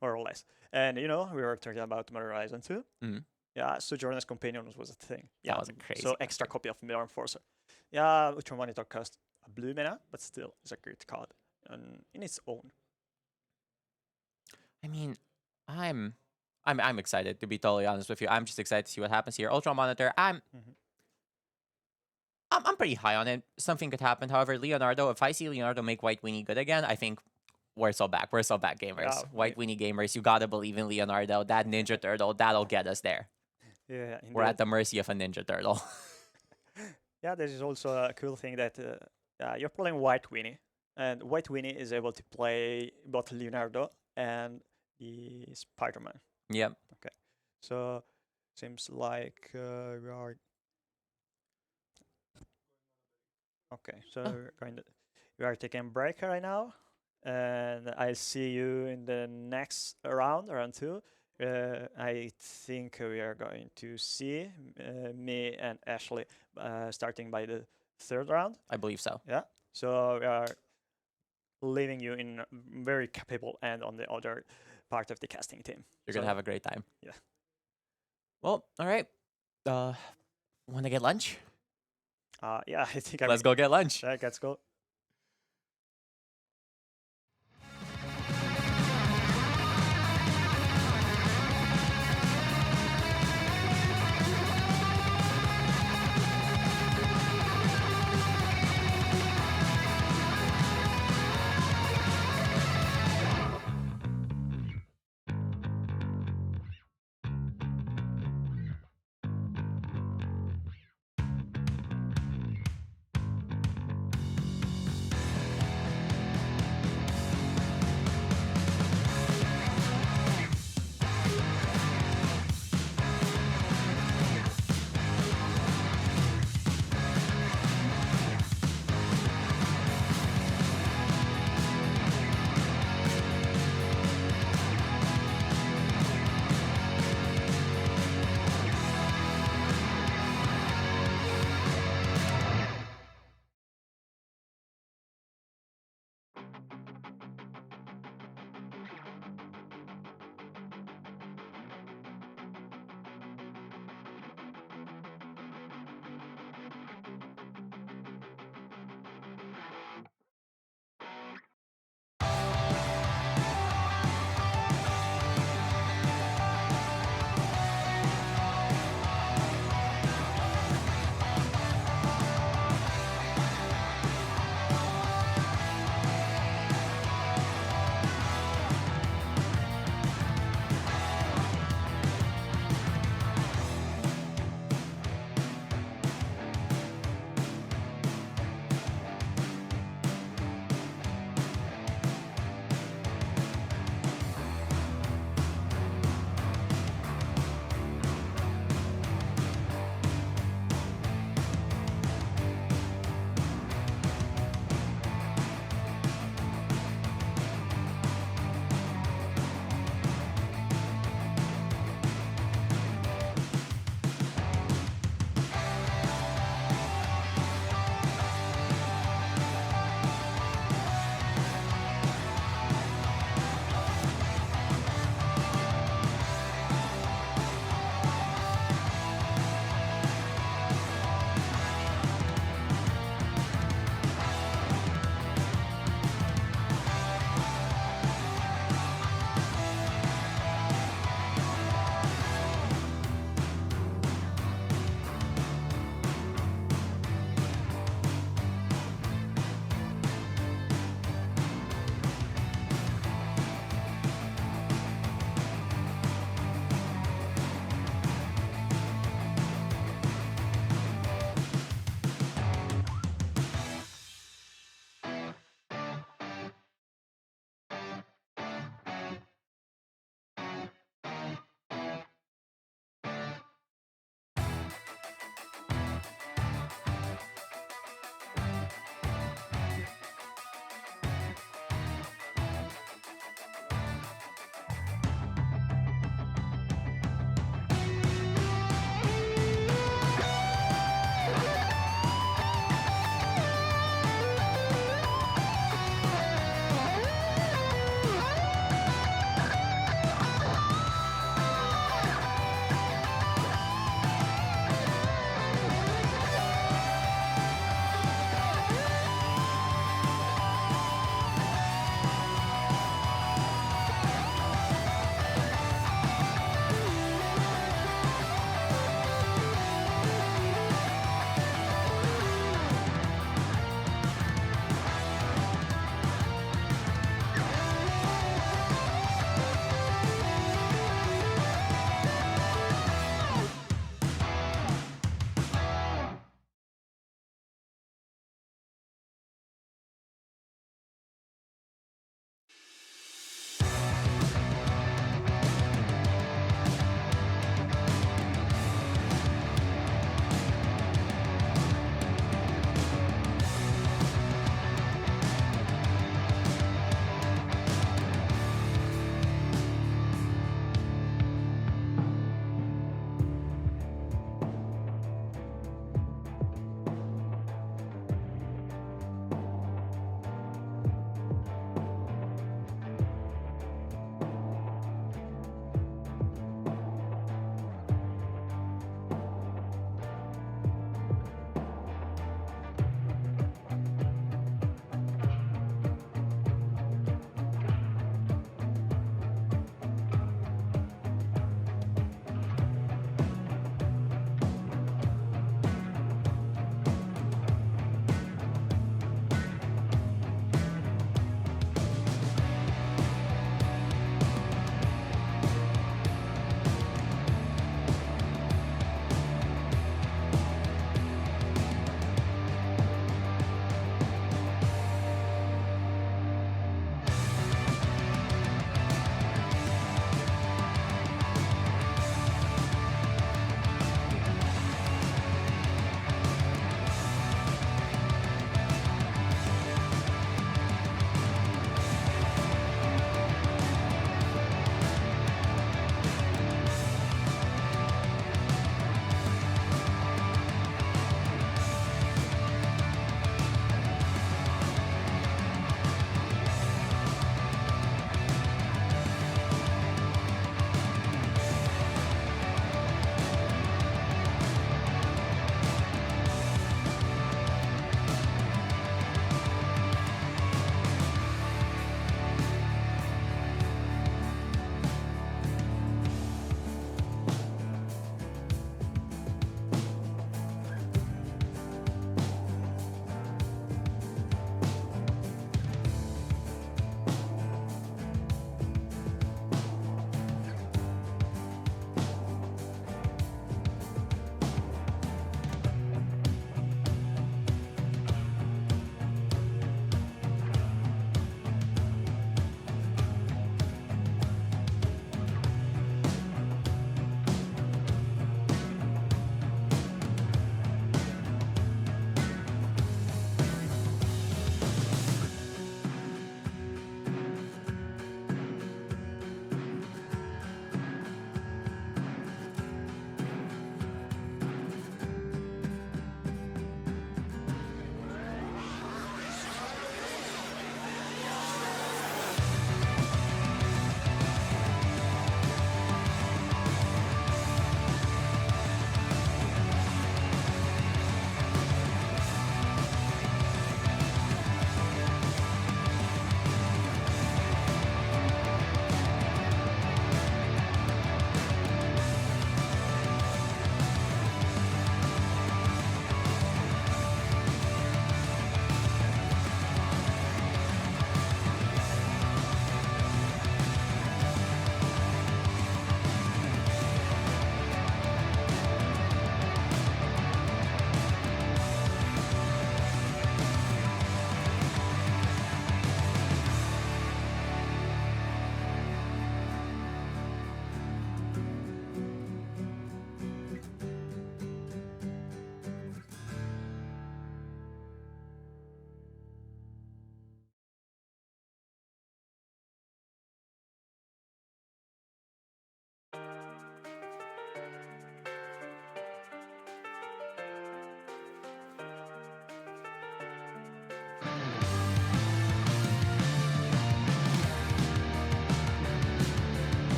Speaker 2: more or less. And we were talking about Modern Horizon 2.
Speaker 1: Mm-hmm.
Speaker 2: Yeah, Sojourner's Companion was a thing. Yeah,
Speaker 1: That was a crazy.
Speaker 2: so extra copy of Mirror Enforcer. Yeah, Ultra Monitor cost a blue mana, but still it's a great card. in its own.
Speaker 1: I mean, I'm excited to be totally honest with you. I'm just excited to see what happens here. Ultra Monitor,
Speaker 2: Mhm.
Speaker 1: I'm pretty high on it. Something could happen. However, Leonardo, if I see Leonardo make White Weenie good again, I think we're so back. We're so back, gamers.
Speaker 2: Yeah,
Speaker 1: White Weenie gamers, you gotta believe in Leonardo. That Ninja Turtle, that'll get us there.
Speaker 2: yeah,
Speaker 1: We're
Speaker 2: indeed.
Speaker 1: at the mercy of a Ninja Turtle.
Speaker 2: Yeah, this is also a cool thing that you're playing White Weenie, and White Weenie is able to play both Leonardo and the Spider-Man.
Speaker 1: Yep.
Speaker 2: Okay, so seems like we are okay. So
Speaker 1: Oh.
Speaker 2: we are taking a break right now, and I see you in the next round 2. I think we are going to see me and Ashley starting by the third round.
Speaker 1: I believe so.
Speaker 2: Yeah. So we are leaving you in very capable and on the other part of the casting team.
Speaker 1: You're gonna have a great time.
Speaker 2: Yeah.
Speaker 1: Well, all right. Want to get lunch?
Speaker 2: Yeah, I think
Speaker 1: Let's go get lunch.
Speaker 2: Yeah, let's go.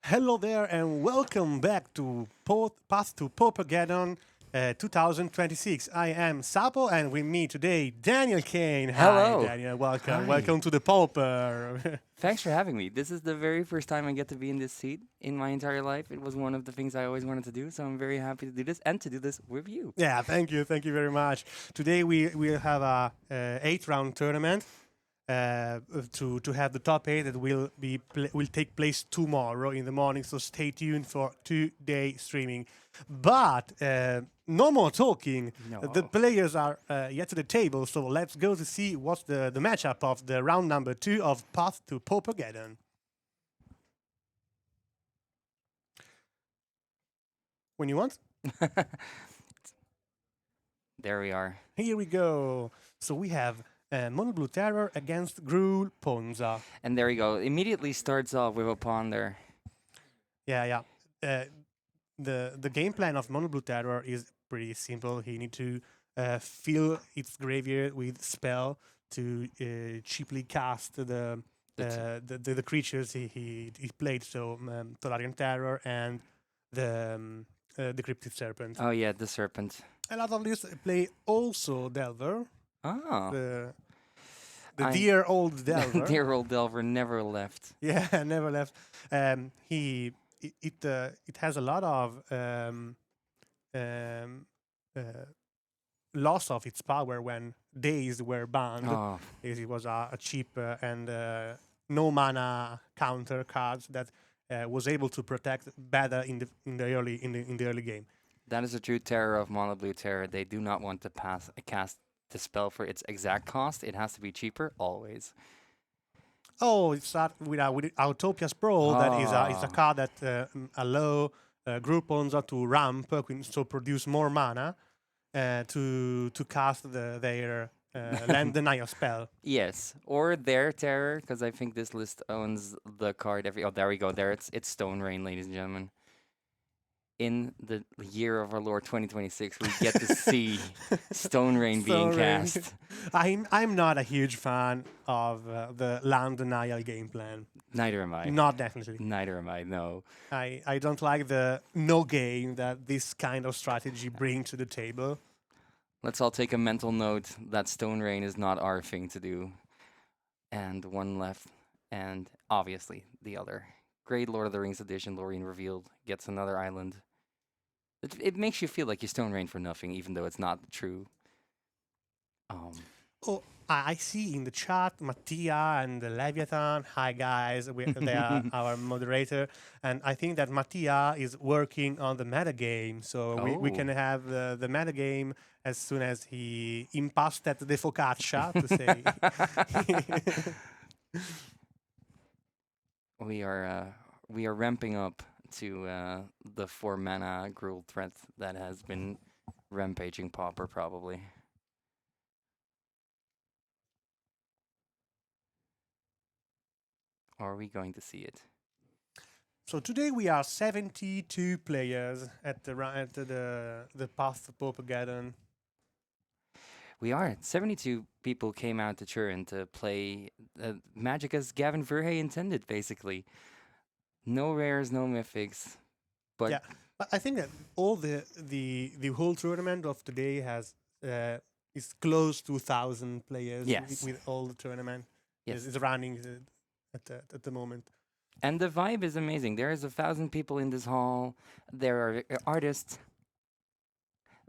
Speaker 3: Hello there, and welcome back to Path to Paupergeddon 2026. I am Sapo, and with me today, Daniel Kane. Hi,
Speaker 4: Hello.
Speaker 3: Daniel. Welcome.
Speaker 4: Hi.
Speaker 3: Welcome to the Pauper.
Speaker 4: Thanks for having me. This is the very first time I get to be in this seat in my entire life. It was one of the things I always wanted to do, so I'm very happy to do this and to do this with you.
Speaker 3: Yeah, thank you. Thank you very much. Today we will have a 8-round tournament to have the top 8 that will take place tomorrow in the morning. So stay tuned for 2-day streaming. But no more talking. The
Speaker 4: No.
Speaker 3: players are yet to the table. So let's go to see what's the matchup of the round number 2 of Path to Paupergeddon. When you want.
Speaker 4: There we are.
Speaker 3: Here we go. So we have Mono Blue Terror against Gruul Ponza.
Speaker 4: And there we go. Immediately starts off with a pawn there.
Speaker 3: Yeah. The game plan of Mono Blue Terror is pretty simple. He need to fill its graveyard with spell to cheaply cast the creatures he played. So Tolarian Terror and the Cryptic Serpent.
Speaker 4: Oh yeah, the serpent.
Speaker 3: A lot of these play also Delver.
Speaker 4: Oh.
Speaker 3: The
Speaker 4: I-
Speaker 3: dear old Delver.
Speaker 4: Dear old Delver never left.
Speaker 3: Yeah, never left. It has a lot of loss of its power when days were banned.
Speaker 4: Oh.
Speaker 3: It was a cheap and no mana counter cards that was able to protect better in the early game.
Speaker 4: That is a true terror of Mono Blue Terror. They do not want to cast the spell for its exact cost. It has to be cheaper always.
Speaker 3: Oh, it starts with Autopia Sprawl. That is a card that allow group Ponza to ramp, so produce more mana to cast their land denial spell.
Speaker 4: Yes, or their terror, because I think this list owns the card every. Oh, there we go. There, it's Stone Rain, ladies and gentlemen. In the year of our Lord 2026, we get to see Stone Rain being
Speaker 3: Stone Rain.
Speaker 4: cast.
Speaker 3: I'm not a huge fan of the land denial game plan.
Speaker 4: Neither am I.
Speaker 3: Not definitely.
Speaker 4: Neither am I. No.
Speaker 3: I don't like the no game that this kind of strategy bring to the table.
Speaker 4: Let's all take a mental note that Stone Rain is not our thing to do. And one left, and obviously the other. Great Lord of the Rings edition, Lorien Revealed, gets another island. It makes you feel like you Stone Rain for nothing, even though it's not true.
Speaker 3: Oh, I see in the chat Mattia and the Leviathan. Hi guys, they are our moderator, and I think that Mattia is working on the metagame, so we can have the metagame as soon as he impasted the focaccia to say.
Speaker 4: We are ramping up to the 4-mana Gruul threat that has been rampaging Pauper, probably. Are we going to see it?
Speaker 3: So today we are 72 players at the Path to Paupergeddon.
Speaker 4: We are. 72 people came out to Turin to play Magic as Gavin Verhey intended, basically. No rares, no mythics. But
Speaker 3: Yeah, but I think that all the whole tournament of today has is close to 1,000 players.
Speaker 4: Yes.
Speaker 3: With all the tournament.
Speaker 4: Yes.
Speaker 3: Is running at the moment.
Speaker 4: And the vibe is amazing. There's 1,000 people in this hall. There are artists.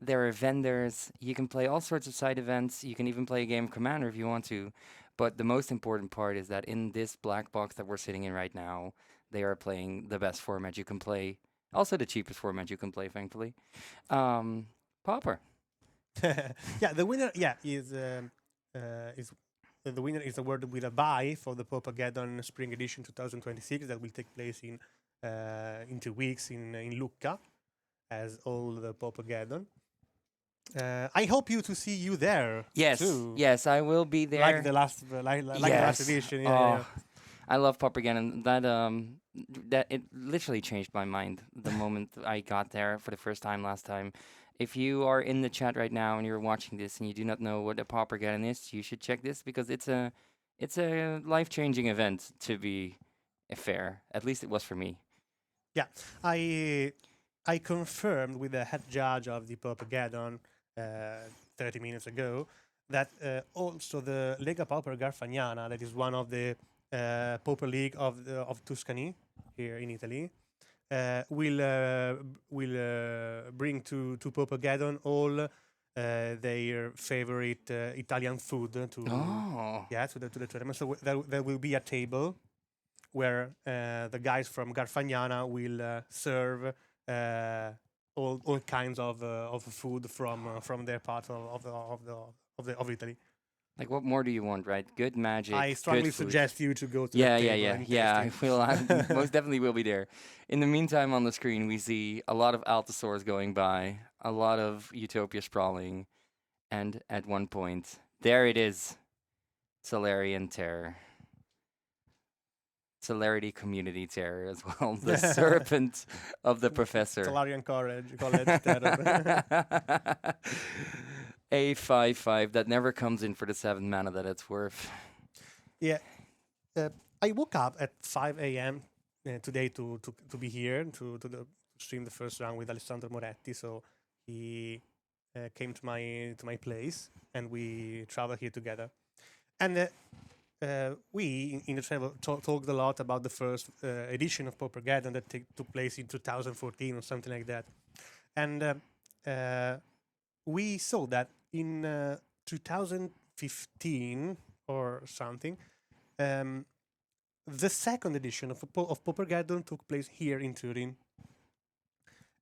Speaker 4: There are vendors. You can play all sorts of side events. You can even play a game of Commander if you want to. But the most important part is that in this black box that we're sitting in right now, they are playing the best format you can play. Also the cheapest format you can play, thankfully. Pauper.
Speaker 3: Yeah, the winner. Yeah, is the winner is awarded with a buy for the Paupergeddon Spring Edition 2026 that will take place in 2 weeks in Lucca, as all the Paupergeddon. I hope to see you there.
Speaker 4: Yes,
Speaker 3: too.
Speaker 4: yes, I will be there.
Speaker 3: Like the last, like the last edition. Yeah,
Speaker 4: Oh, I love Paupergeddon. That it literally changed my mind the moment I got there for the first time last time. If you are in the chat right now and you're watching this and you do not know what a Paupergeddon is, you should check this because it's a life-changing event. To be fair, at least it was for me.
Speaker 3: Yeah, I confirmed with the head judge of the Paupergeddon 30 minutes ago that also the Lega Pauper Garfagnana, that is one of the Pauper League of Tuscany here in Italy, will bring to Paupergeddon all their favorite Italian food to
Speaker 4: Oh,
Speaker 3: to the tournament. So there will be a table where the guys from Garfagnana will serve all kinds of food from their part of Italy.
Speaker 4: like what more do you want, right? Good magic,
Speaker 3: I
Speaker 4: good
Speaker 3: strongly
Speaker 4: food.
Speaker 3: suggest you to go to
Speaker 4: Yeah,
Speaker 3: the
Speaker 4: yeah,
Speaker 3: table
Speaker 4: yeah,
Speaker 3: and
Speaker 4: yeah. I
Speaker 3: taste
Speaker 4: will. I
Speaker 3: it.
Speaker 4: most definitely will be there. In the meantime, on the screen, we see a lot of Altosaurs going by, a lot of Utopia sprawling, and at one point, there it is, Solarian Terror. Celerity Community Terror as well. The Serpent of the Professor.
Speaker 3: Solarian College Terror.
Speaker 4: A 5/5 that never comes in for the 7 mana that it's worth.
Speaker 3: Yeah, I woke up at 5 a.m. Today to be here to stream the first round with Alessandro Moretti. So he came to my place and we traveled here together. And we in the travel talked a lot about the first edition of Paupergeddon that took place in 2014 or something like that. And we saw that in 2015 or something, the second edition of Paupergeddon took place here in Turin.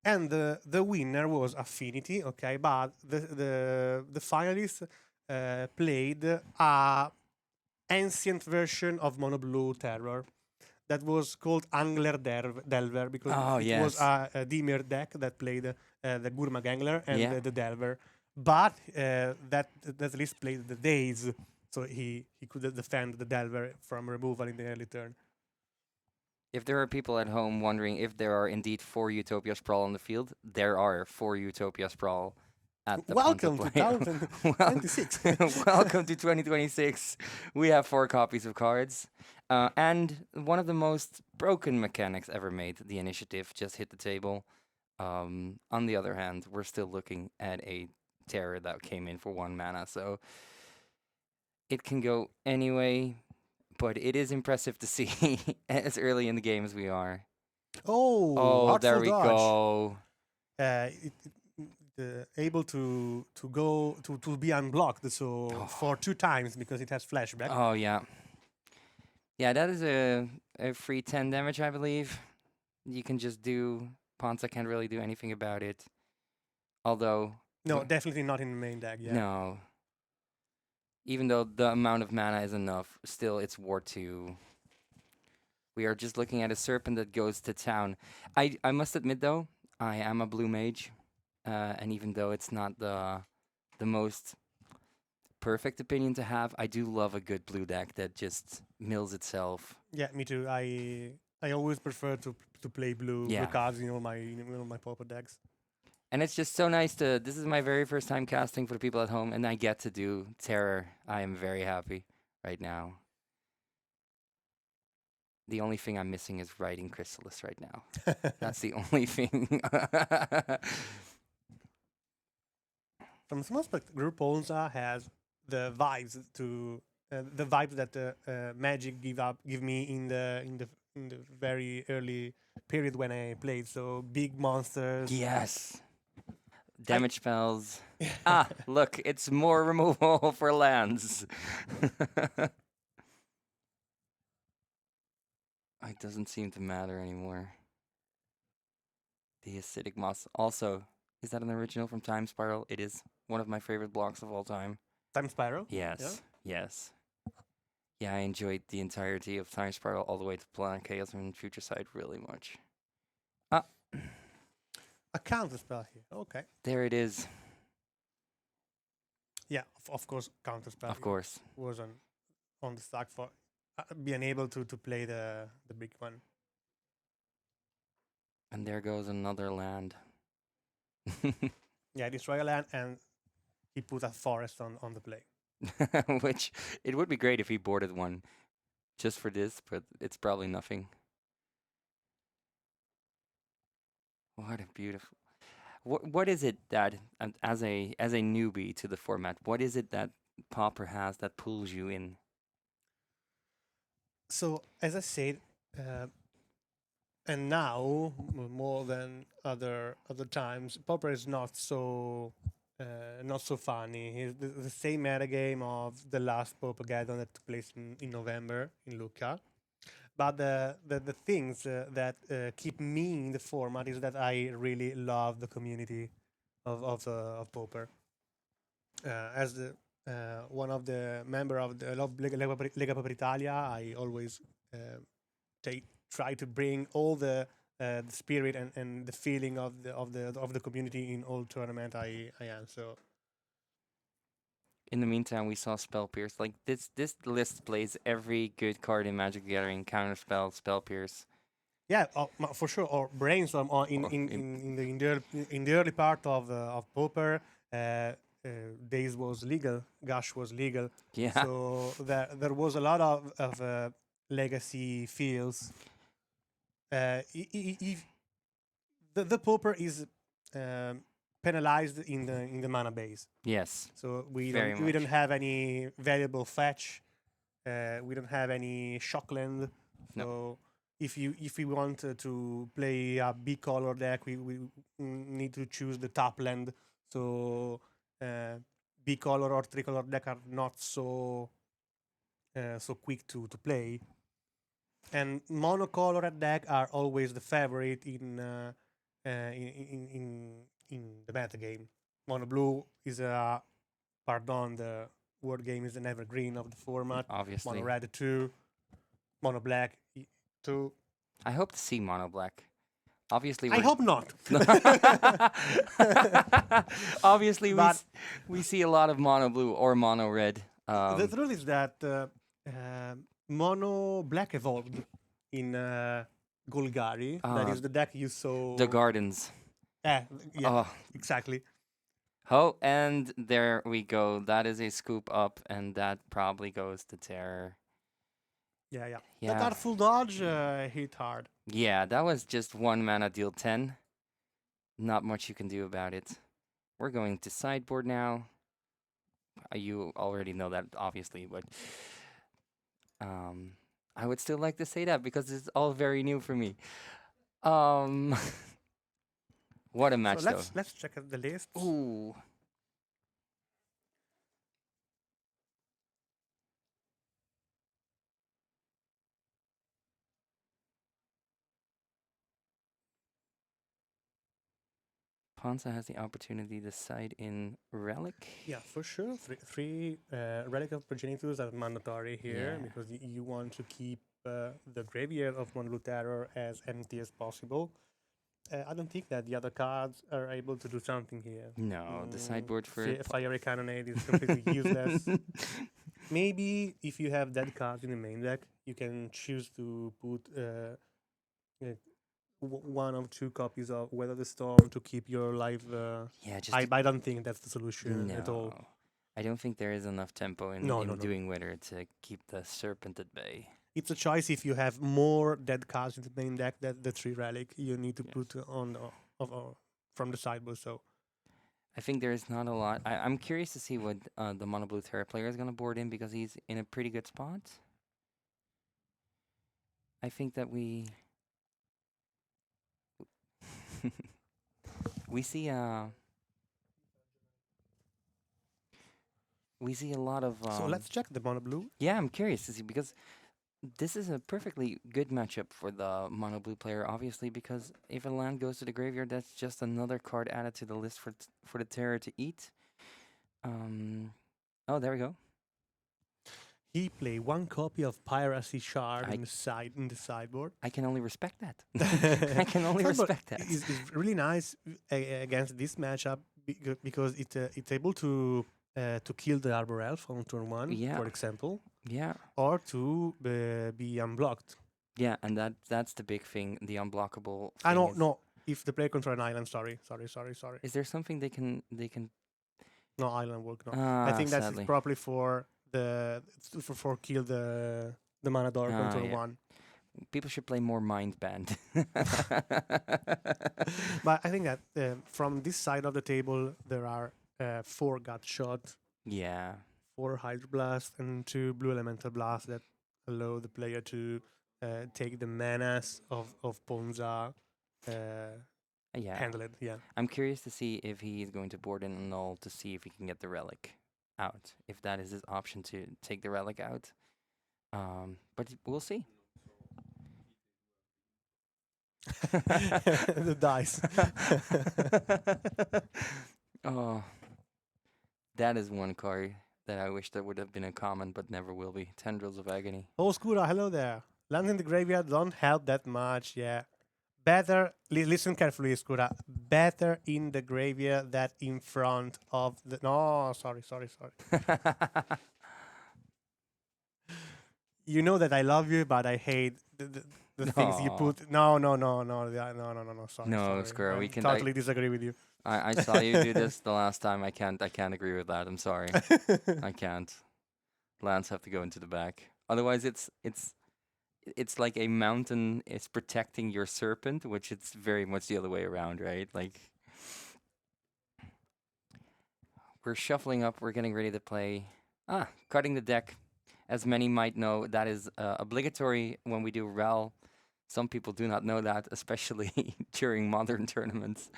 Speaker 3: And the winner was Affinity, okay, but the finalists played a ancient version of Mono Blue Terror that was called Angler Delver because
Speaker 4: Oh,
Speaker 3: it was
Speaker 4: yes.
Speaker 3: a Dimir deck that played the Gurmag Angler and
Speaker 4: Yeah.
Speaker 3: the Delver, but that list played the Daze, so he could defend the Delver from removal in the early turn.
Speaker 4: If there are people at home wondering if there are indeed 4 Utopia Sprawl on the field, there are 4 Utopia Sprawl at the Ponza
Speaker 3: Welcome to
Speaker 4: play.
Speaker 3: 2026.
Speaker 4: Welcome to 2026. We have 4 copies of cards. And one of the most broken mechanics ever made, the initiative, just hit the table. On the other hand, we're still looking at a terror that came in for 1 mana, so it can go anyway, but it is impressive to see as early in the game as we are.
Speaker 3: Oh,
Speaker 4: Oh, there
Speaker 3: artful
Speaker 4: we
Speaker 3: dodge.
Speaker 4: go.
Speaker 3: Able to go to be unblocked, so for 2 times because it has flashback.
Speaker 4: Oh, yeah. Yeah, that is a free 10 damage, I believe. You can just do... Ponza can't really do anything about it. Although...
Speaker 3: No, definitely not in the main deck. Yeah.
Speaker 4: No. Even though the amount of mana is enough, still it's War 2. We are just looking at a serpent that goes to town. I must admit, though, I am a blue mage. And even though it's not the most perfect opinion to have, I do love a good blue deck that just mills itself.
Speaker 3: Yeah, me too. I always prefer to play blue
Speaker 4: Yeah.
Speaker 3: cards in all my pauper decks.
Speaker 4: And it's just so nice to... This is my very first time casting for the people at home, and I get to do Terror. I am very happy right now. The only thing I'm missing is writing Chrysalis right now. That's the only thing.
Speaker 3: From some aspect, Group Ponza has the vibes that Magic give me in the very early period when I played. So big monsters.
Speaker 4: Yes. Damage spells. Ah, look, it's more removal for lands. It doesn't seem to matter anymore. The acidic moss. Also, is that an original from Time Spiral? It is one of my favorite blocks of all time.
Speaker 3: Time Spiral.
Speaker 4: Yes, yes. Yeah, I enjoyed the entirety of Time Spiral all the way to Planet Chaos and Future Sight really much. Ah,
Speaker 3: A counter spell here. Okay.
Speaker 4: there it is.
Speaker 3: Yeah, of course, counter spell.
Speaker 4: Of course.
Speaker 3: Was on the stack for being able to play the big one.
Speaker 4: And there goes another land.
Speaker 3: Yeah, destroy a land and he put a forest on the play.
Speaker 4: Which, it would be great if he boarded one just for this, but it's probably nothing. What a beautiful. What is it that as a newbie to the format, what is it that Pauper has that pulls you in?
Speaker 3: So as I said, uh, and now more than other times, Popper is not so funny. He's the same metagame of the last Paupergeddon that took place in November in Lucca. But the things that keep me in the format is that I really love the community of Pauper. As the one of the member of the Lega Pauper Italia, I always uh, take try to bring all the spirit and the feeling of the community in all tournament I am. So
Speaker 4: In the meantime, we saw Spell Pierce. Like this list plays every good card in Magic the Gathering. Counterspell, Spell Pierce.
Speaker 3: yeah, for sure. Or brainstorm
Speaker 4: Or
Speaker 3: in the early part of Pauper. Days was legal, Gush was legal,
Speaker 4: yeah.
Speaker 3: so there was a lot of legacy feels. If the Pauper is penalized in the mana base,
Speaker 4: Yes.
Speaker 3: so
Speaker 4: Very
Speaker 3: we don't
Speaker 4: much.
Speaker 3: have any valuable fetch. We don't have any shockland.
Speaker 4: No.
Speaker 3: So if we want to play a big color deck, we need to choose the top land. So big color or tricolor deck are not so so quick to play. And monocolored deck are always the favorite in the meta game. Mono blue is a pardon the word game is an evergreen of the format.
Speaker 4: Obviously.
Speaker 3: Mono red 2, mono black 2.
Speaker 4: I hope to see Mono Black. Obviously,
Speaker 3: I hope not.
Speaker 4: Obviously,
Speaker 3: But-
Speaker 4: we see a lot of Mono Blue or Mono Red.
Speaker 3: The truth is that mono black evolved in Golgari. That is the deck you saw.
Speaker 4: The Gardens.
Speaker 3: Yeah,
Speaker 4: Oh.
Speaker 3: exactly.
Speaker 4: Oh, and there we go. That is a scoop up, and that probably goes to Terror.
Speaker 3: Yeah.
Speaker 4: Yeah.
Speaker 3: That artful dodge hit hard.
Speaker 4: Yeah, that was just 1 mana deal 10. Not much you can do about it. We're going to sideboard now. You already know that, obviously, but I would still like to say that because it's all very new for me. What a match,
Speaker 3: So
Speaker 4: though.
Speaker 3: let's check out the list.
Speaker 4: Ooh. Ponza has the opportunity to side in Relic.
Speaker 3: Yeah, for sure. Three Relic of Progenitors are mandatory here
Speaker 4: Yeah.
Speaker 3: because you want to keep the graveyard of Mono Blue Terror as empty as possible. I don't think that the other cards are able to do something here.
Speaker 4: No, the sideboard for
Speaker 3: Fiery Cannonade is completely useless. Maybe if you have dead cards in the main deck, you can choose to put one or two copies of Weather the Storm to keep your life.
Speaker 4: Yeah, just
Speaker 3: I don't think that's the solution at all.
Speaker 4: no. I don't think there is enough tempo in,
Speaker 3: No,
Speaker 4: in
Speaker 3: no, no.
Speaker 4: doing Wither to keep the Serpent at bay.
Speaker 3: It's a choice if you have more dead cards in the main deck that the 3 relic you need to
Speaker 4: Yes.
Speaker 3: put on from the sideboard. So
Speaker 4: I think there is not a lot. I'm curious to see what the Mono Blue Terra player is going to board in because he's in a pretty good spot. I think that we we see a lot of
Speaker 3: so let's check the mono blue.
Speaker 4: yeah, I'm curious to see because this is a perfectly good matchup for the mono blue player, obviously, because if a land goes to the graveyard, that's just another card added to the list for the terror to eat. Oh, there we go.
Speaker 3: He play one copy of Piracy Shard
Speaker 4: I-
Speaker 3: in the sideboard.
Speaker 4: I can only respect that. I can only
Speaker 3: Sideboard
Speaker 4: respect that.
Speaker 3: is really nice against this matchup because it's able to kill the Arbor Elf on turn 1,
Speaker 4: Yeah.
Speaker 3: for example,
Speaker 4: Yeah.
Speaker 3: or to be unblocked.
Speaker 4: Yeah, and that's the big thing, the unblockable.
Speaker 3: Ah,
Speaker 4: thing
Speaker 3: no,
Speaker 4: is-
Speaker 3: no. If the player control an island, sorry.
Speaker 4: Is there something they can
Speaker 3: No island work. No,
Speaker 4: Ah,
Speaker 3: I think that's
Speaker 4: sadly.
Speaker 3: probably for the for kill the mana door
Speaker 4: Ah,
Speaker 3: control
Speaker 4: yeah.
Speaker 3: 1.
Speaker 4: People should play more Mind Band.
Speaker 3: But I think that from this side of the table, there are 4 gut shot,
Speaker 4: Yeah.
Speaker 3: 4 hydroblast, and 2 blue elemental blast that allow the player to take the manas of Ponza.
Speaker 4: Yeah.
Speaker 3: Handle it, yeah.
Speaker 4: I'm curious to see if he's going to board in a null to see if he can get the relic out. If that is his option to take the relic out. But we'll see.
Speaker 3: The dice.
Speaker 4: Oh, that is one card that I wish that would have been a common, but never will be. Tendrils of Agony.
Speaker 3: Oh, Skura, hello there. Land in the graveyard don't help that much, yeah. Better, listen carefully, Skura. Better in the graveyard than in front of the... No, sorry. You know that I love you, but I hate the things you
Speaker 4: Aw.
Speaker 3: put... No, sorry.
Speaker 4: No, Skura,
Speaker 3: I
Speaker 4: we can-
Speaker 3: totally disagree with you.
Speaker 4: I saw you do this the last time. I can't agree with that. I'm sorry. I can't. Lands have to go into the back. Otherwise, it's like a mountain is protecting your serpent, which it's very much the other way around, right? Like we're shuffling up. We're getting ready to play. Cutting the deck. As many might know, that is obligatory when we do RAL. Some people do not know that, especially during modern tournaments.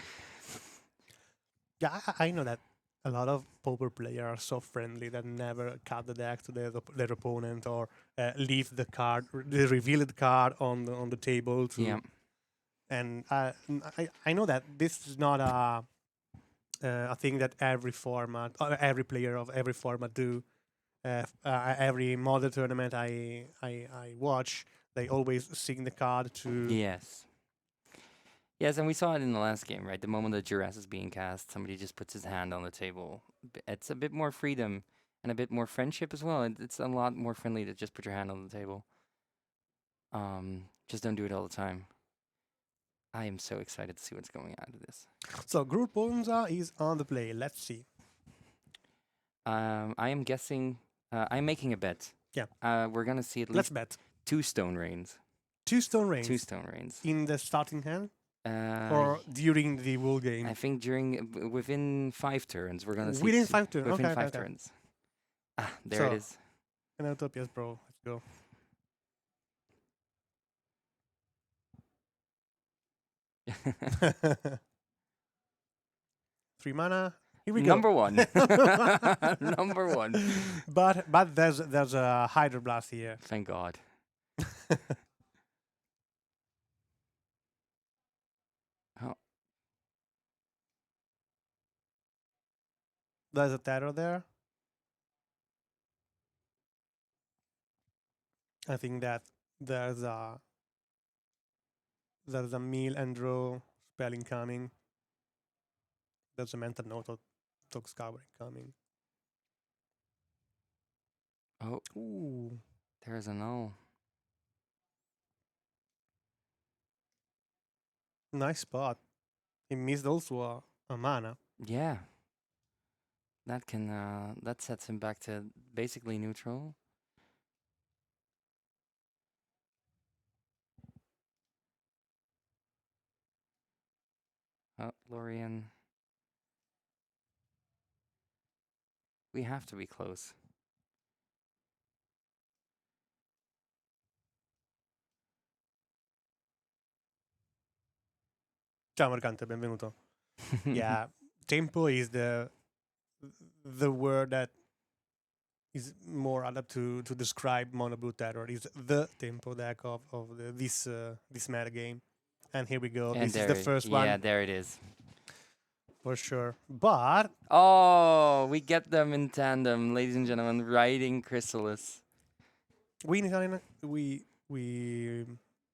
Speaker 3: Yeah, I know that a lot of Pauper players are so friendly that never cut the deck to their opponent or leave the card, the revealed card on the table.
Speaker 4: Yeah.
Speaker 3: And I know that this is not a thing that every format, every player of every format do. Every modern tournament I watch, they always sing the card to.
Speaker 4: Yes. Yes, and we saw it in the last game, right? The moment that Duress is being cast, somebody just puts his hand on the table. It's a bit more freedom and a bit more friendship as well. It's a lot more friendly to just put your hand on the table. Just don't do it all the time. I am so excited to see what's going out of this.
Speaker 3: So Group Ponza is on the play. Let's see.
Speaker 4: I am guessing. I'm making a bet.
Speaker 3: Yeah.
Speaker 4: We're gonna see at
Speaker 3: Let's
Speaker 4: least
Speaker 3: bet.
Speaker 4: 2 stone rains.
Speaker 3: 2 stone rains
Speaker 4: 2 stone rains.
Speaker 3: in the starting hand
Speaker 4: Uh,
Speaker 3: or during the whole game.
Speaker 4: I think within 5 turns we're gonna see
Speaker 3: Within
Speaker 4: two-
Speaker 3: 5 turns.
Speaker 4: Within
Speaker 3: Okay,
Speaker 4: 5
Speaker 3: okay.
Speaker 4: turns. There it
Speaker 3: So-
Speaker 4: is.
Speaker 3: And Utopias, bro. Let's go. Three mana. Here we go.
Speaker 4: Number 1. Number 1.
Speaker 3: But there's a Hydroblast here.
Speaker 4: Thank God. Oh,
Speaker 3: There's a Terror there. I think that there's a Mill and Draw spell incoming. There's a Mental Note of Toxcover incoming.
Speaker 4: oh,
Speaker 3: Ooh.
Speaker 4: there's a null.
Speaker 3: Nice spot. He missed also a mana.
Speaker 4: Yeah. That can that sets him back to basically neutral. Oh, Lorien. We have to be close.
Speaker 3: Ciao Mercante, benvenuto. Yeah, tempo is the word that is more adapted to describe Mono Blue Terror. Is the tempo deck of this meta game. And here we go.
Speaker 4: And
Speaker 3: This is the first
Speaker 4: yeah,
Speaker 3: one
Speaker 4: there it is.
Speaker 3: for sure. But
Speaker 4: Oh, we get them in tandem, ladies and gentlemen. Riding Chrysalis.
Speaker 3: we in Italian we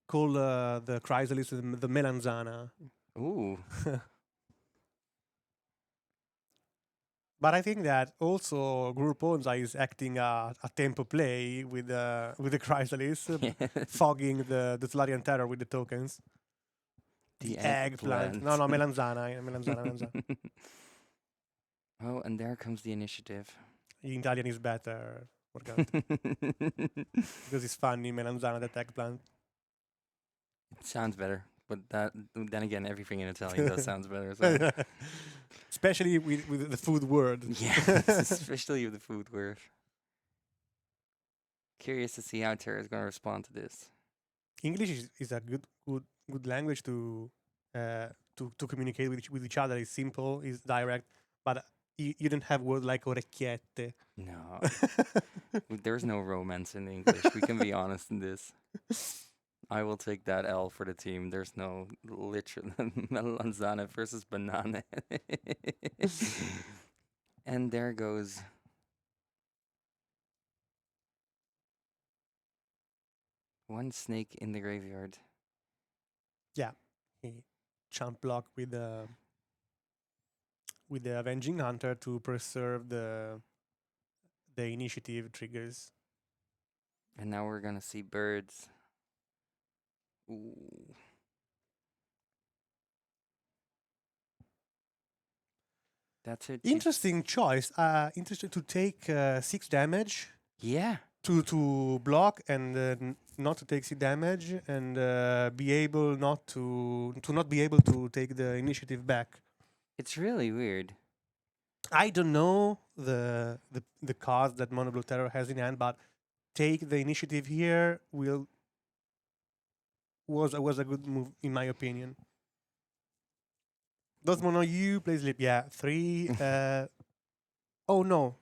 Speaker 3: call the chrysalis the melanzana.
Speaker 4: Ooh.
Speaker 3: But I think that also Group Ponza is acting a tempo play with the chrysalis, fogging the Tolarian Terror with the tokens. The eggplant. No, melanzana.
Speaker 4: Oh, and there comes the initiative.
Speaker 3: In Italian is better. Mercante. Because it's funny, melanzana, that eggplant.
Speaker 4: Sounds better, but then again, everything in Italian does sounds better. So
Speaker 3: Especially with the food word.
Speaker 4: yeah, especially with the food word. Curious to see how Terra is going to respond to this.
Speaker 3: English is a good language to communicate with each other. It's simple, it's direct, but you don't have words like orecchiette.
Speaker 4: No, there's no romance in English. We can be honest in this. I will take that L for the team. There's no literal melanzana versus banana. And there goes. One snake in the graveyard.
Speaker 3: Yeah, he chump block with the Avenging Hunter to preserve the initiative triggers.
Speaker 4: And now we're gonna see birds. Ooh. That's it.
Speaker 3: Interesting choice. Interested to take 6 damage
Speaker 4: Yeah.
Speaker 3: to block and not to take 6 damage and be able not to not be able to take the initiative back.
Speaker 4: It's really weird.
Speaker 3: I don't know the cards that Mono Blue Terror has in hand, but take the initiative here was a good move in my opinion. Does Mono you play Sleep? Yeah, 3. Oh no.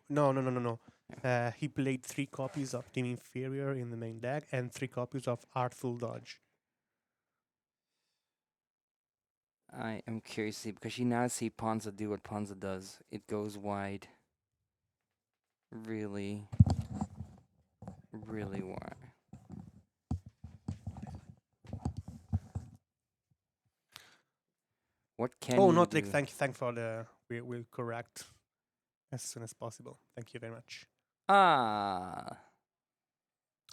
Speaker 3: He played 3 copies of Team Inferior in the main deck and 3 copies of Artful Dodge.
Speaker 4: I am curious to see because you now see Ponza do what Ponza does. It goes wide. Really, really wide. What can
Speaker 3: Oh,
Speaker 4: you
Speaker 3: not
Speaker 4: do?
Speaker 3: Rick. Thank for the. We'll correct as soon as possible. Thank you very much.
Speaker 4: Ah,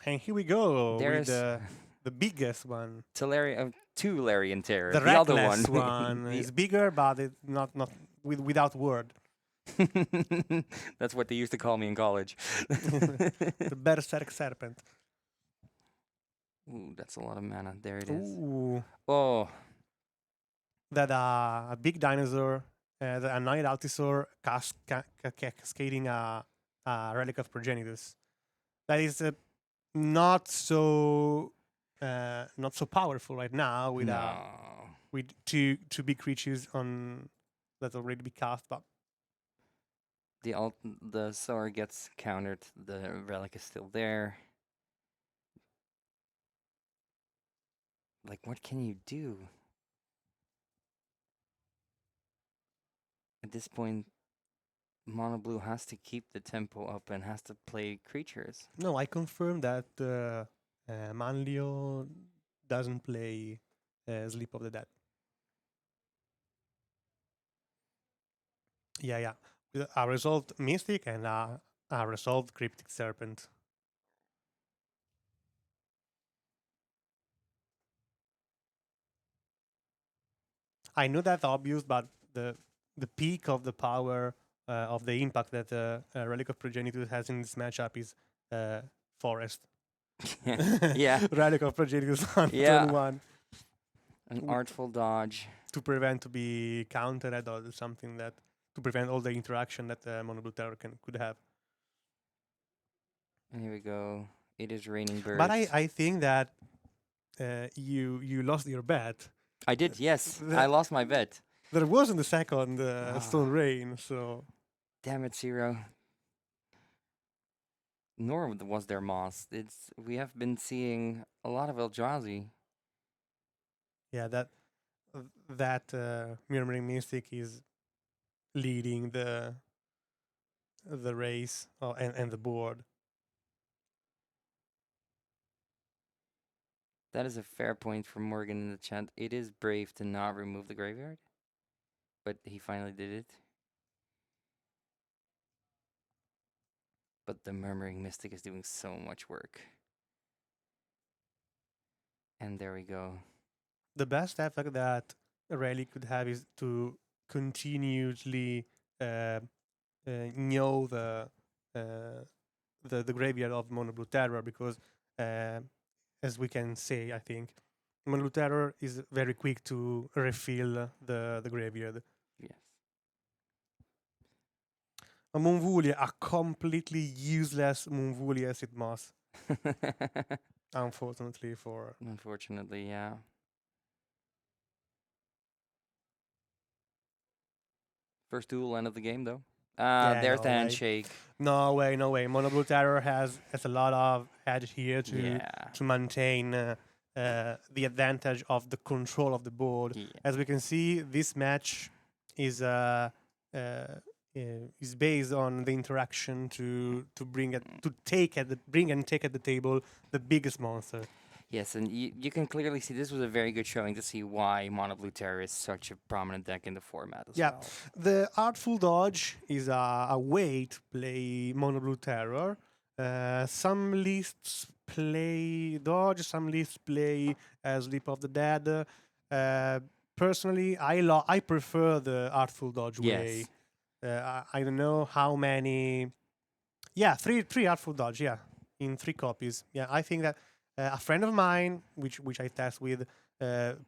Speaker 3: And here we go
Speaker 4: there's
Speaker 3: with the biggest one.
Speaker 4: two Larian Terror.
Speaker 3: The
Speaker 4: other
Speaker 3: reckless
Speaker 4: one.
Speaker 3: one
Speaker 4: The-
Speaker 3: is bigger, but it not without word.
Speaker 4: That's what they used to call me in college.
Speaker 3: The Berserk Serpent.
Speaker 4: Ooh, that's a lot of mana. There it is.
Speaker 3: Ooh,
Speaker 4: Oh,
Speaker 3: that a big dinosaur, a Night Altisaur cascading a Relic of Progenitus. That is not so powerful right now with
Speaker 4: no.
Speaker 3: with two big creatures on that already be cast, but
Speaker 4: The Soar gets countered. The relic is still there. Like, what can you do? At this point, Mono Blue has to keep the tempo up and has to play creatures.
Speaker 3: no, I confirm that Manlio doesn't play Sleep of the Dead. Yeah. With a resolved Mystic and a resolved Cryptic Serpent. I know that's obvious, but the peak of the power of the impact that Relic of Progenitus has in this matchup is Forest.
Speaker 4: Yeah.
Speaker 3: Relic of Progenitus on
Speaker 4: Yeah.
Speaker 3: turn 1
Speaker 4: An artful dodge.
Speaker 3: to prevent to be countered or something that to prevent all the interaction that Mono Blue Terror could have.
Speaker 4: And here we go. It is raining birds.
Speaker 3: But I think that you lost your bet.
Speaker 4: I did, yes. I lost my bet.
Speaker 3: There wasn't the second Stone
Speaker 4: Ah.
Speaker 3: Rain, so
Speaker 4: Damn it, Zero. Nor was there moss. We have been seeing a lot of Eldrazi.
Speaker 3: yeah, that Murmuring Mystic is leading the race and the board.
Speaker 4: That is a fair point from Morgan in the chat. It is brave to not remove the graveyard, but he finally did it. But the Murmuring Mystic is doing so much work. And there we go.
Speaker 3: The best effect that Rally could have is to continuously know the graveyard of Mono Blue Terror because as we can say, I think Mono Blue Terror is very quick to refill the graveyard.
Speaker 4: Yes.
Speaker 3: A Moonvoolia, a completely useless Moonvoolia as it must, unfortunately for...
Speaker 4: Unfortunately, yeah. First duel, end of the game, though.
Speaker 3: Yeah,
Speaker 4: There's
Speaker 3: no
Speaker 4: the
Speaker 3: way.
Speaker 4: handshake.
Speaker 3: No way, no way. Mono Blue Terror has a lot of edge here
Speaker 4: Yeah.
Speaker 3: to maintain the advantage of the control of the board.
Speaker 4: Yeah.
Speaker 3: As we can see, this match is is based on the interaction to bring it to bring and take at the table the biggest monster.
Speaker 4: Yes, and you can clearly see this was a very good showing to see why Mono Blue Terror is such a prominent deck in the format as
Speaker 3: Yeah.
Speaker 4: well.
Speaker 3: The Artful Dodge is a way to play Mono Blue Terror. Some lists play Dodge, some lists play Sleep of the Dead. Personally, I prefer the Artful Dodge way.
Speaker 4: Yes.
Speaker 3: I don't know how many. Yeah, three Artful Dodge. Yeah, in 3 copies. Yeah, I think that a friend of mine, which I test with,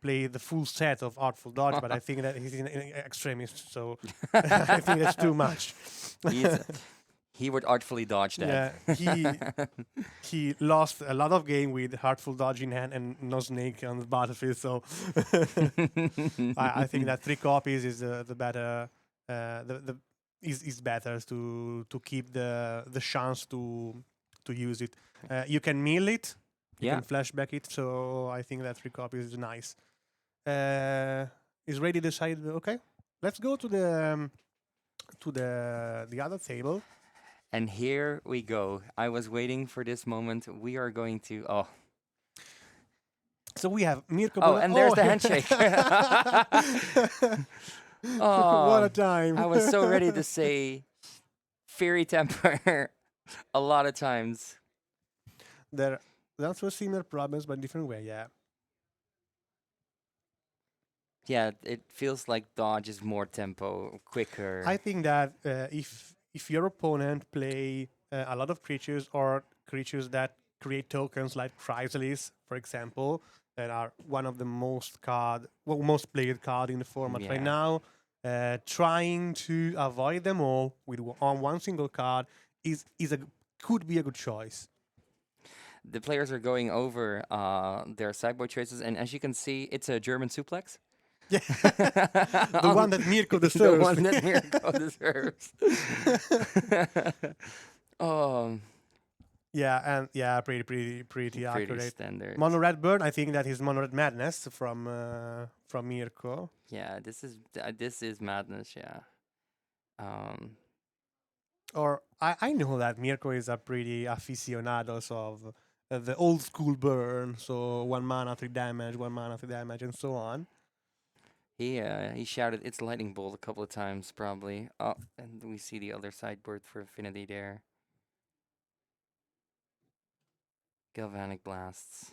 Speaker 3: played the full set of Artful Dodge, but I think that he's an extremist, so I think that's too much.
Speaker 4: He would artfully dodge that.
Speaker 3: Yeah, he lost a lot of game with Artful Dodge in hand and no snake on the battlefield. So I think that 3 copies is the better. The is better to keep the chance to use it. You can mill it. You
Speaker 4: Yeah.
Speaker 3: can flashback it. So I think that 3 copies is nice. Is ready decided? Okay, let's go to the other table.
Speaker 4: And here we go. I was waiting for this moment. We are going to. Oh,
Speaker 3: So we have Mirko.
Speaker 4: oh, and there's the handshake.
Speaker 3: What a time!
Speaker 4: I was so ready to say Fairy Temper a lot of times.
Speaker 3: That's similar problems, but different way. Yeah.
Speaker 4: Yeah, it feels like dodge is more tempo, quicker.
Speaker 3: I think that if your opponent play a lot of creatures or creatures that create tokens like Chrysalis, for example, that are one of the most played card in the format right
Speaker 4: Yeah.
Speaker 3: now, trying to avoid them all with on one single card could be a good choice.
Speaker 4: The players are going over their sideboard choices, and as you can see, it's a German suplex.
Speaker 3: Yeah, the one that Mirko deserves.
Speaker 4: The one that Mirko deserves. Oh,
Speaker 3: Yeah, and pretty
Speaker 4: pretty
Speaker 3: accurate.
Speaker 4: standard.
Speaker 3: Mono Red Bird, I think that is Mono Red Madness from Mirko.
Speaker 4: Yeah, this is madness. Yeah.
Speaker 3: Or I know that Mirko is a pretty aficionados of the old school burn, so 1 mana 3 damage, 1 mana 3 damage, and so on.
Speaker 4: He shouted it's lightning bolt a couple of times probably. Oh, and we see the other sideboard for Affinity there. Galvanic blasts.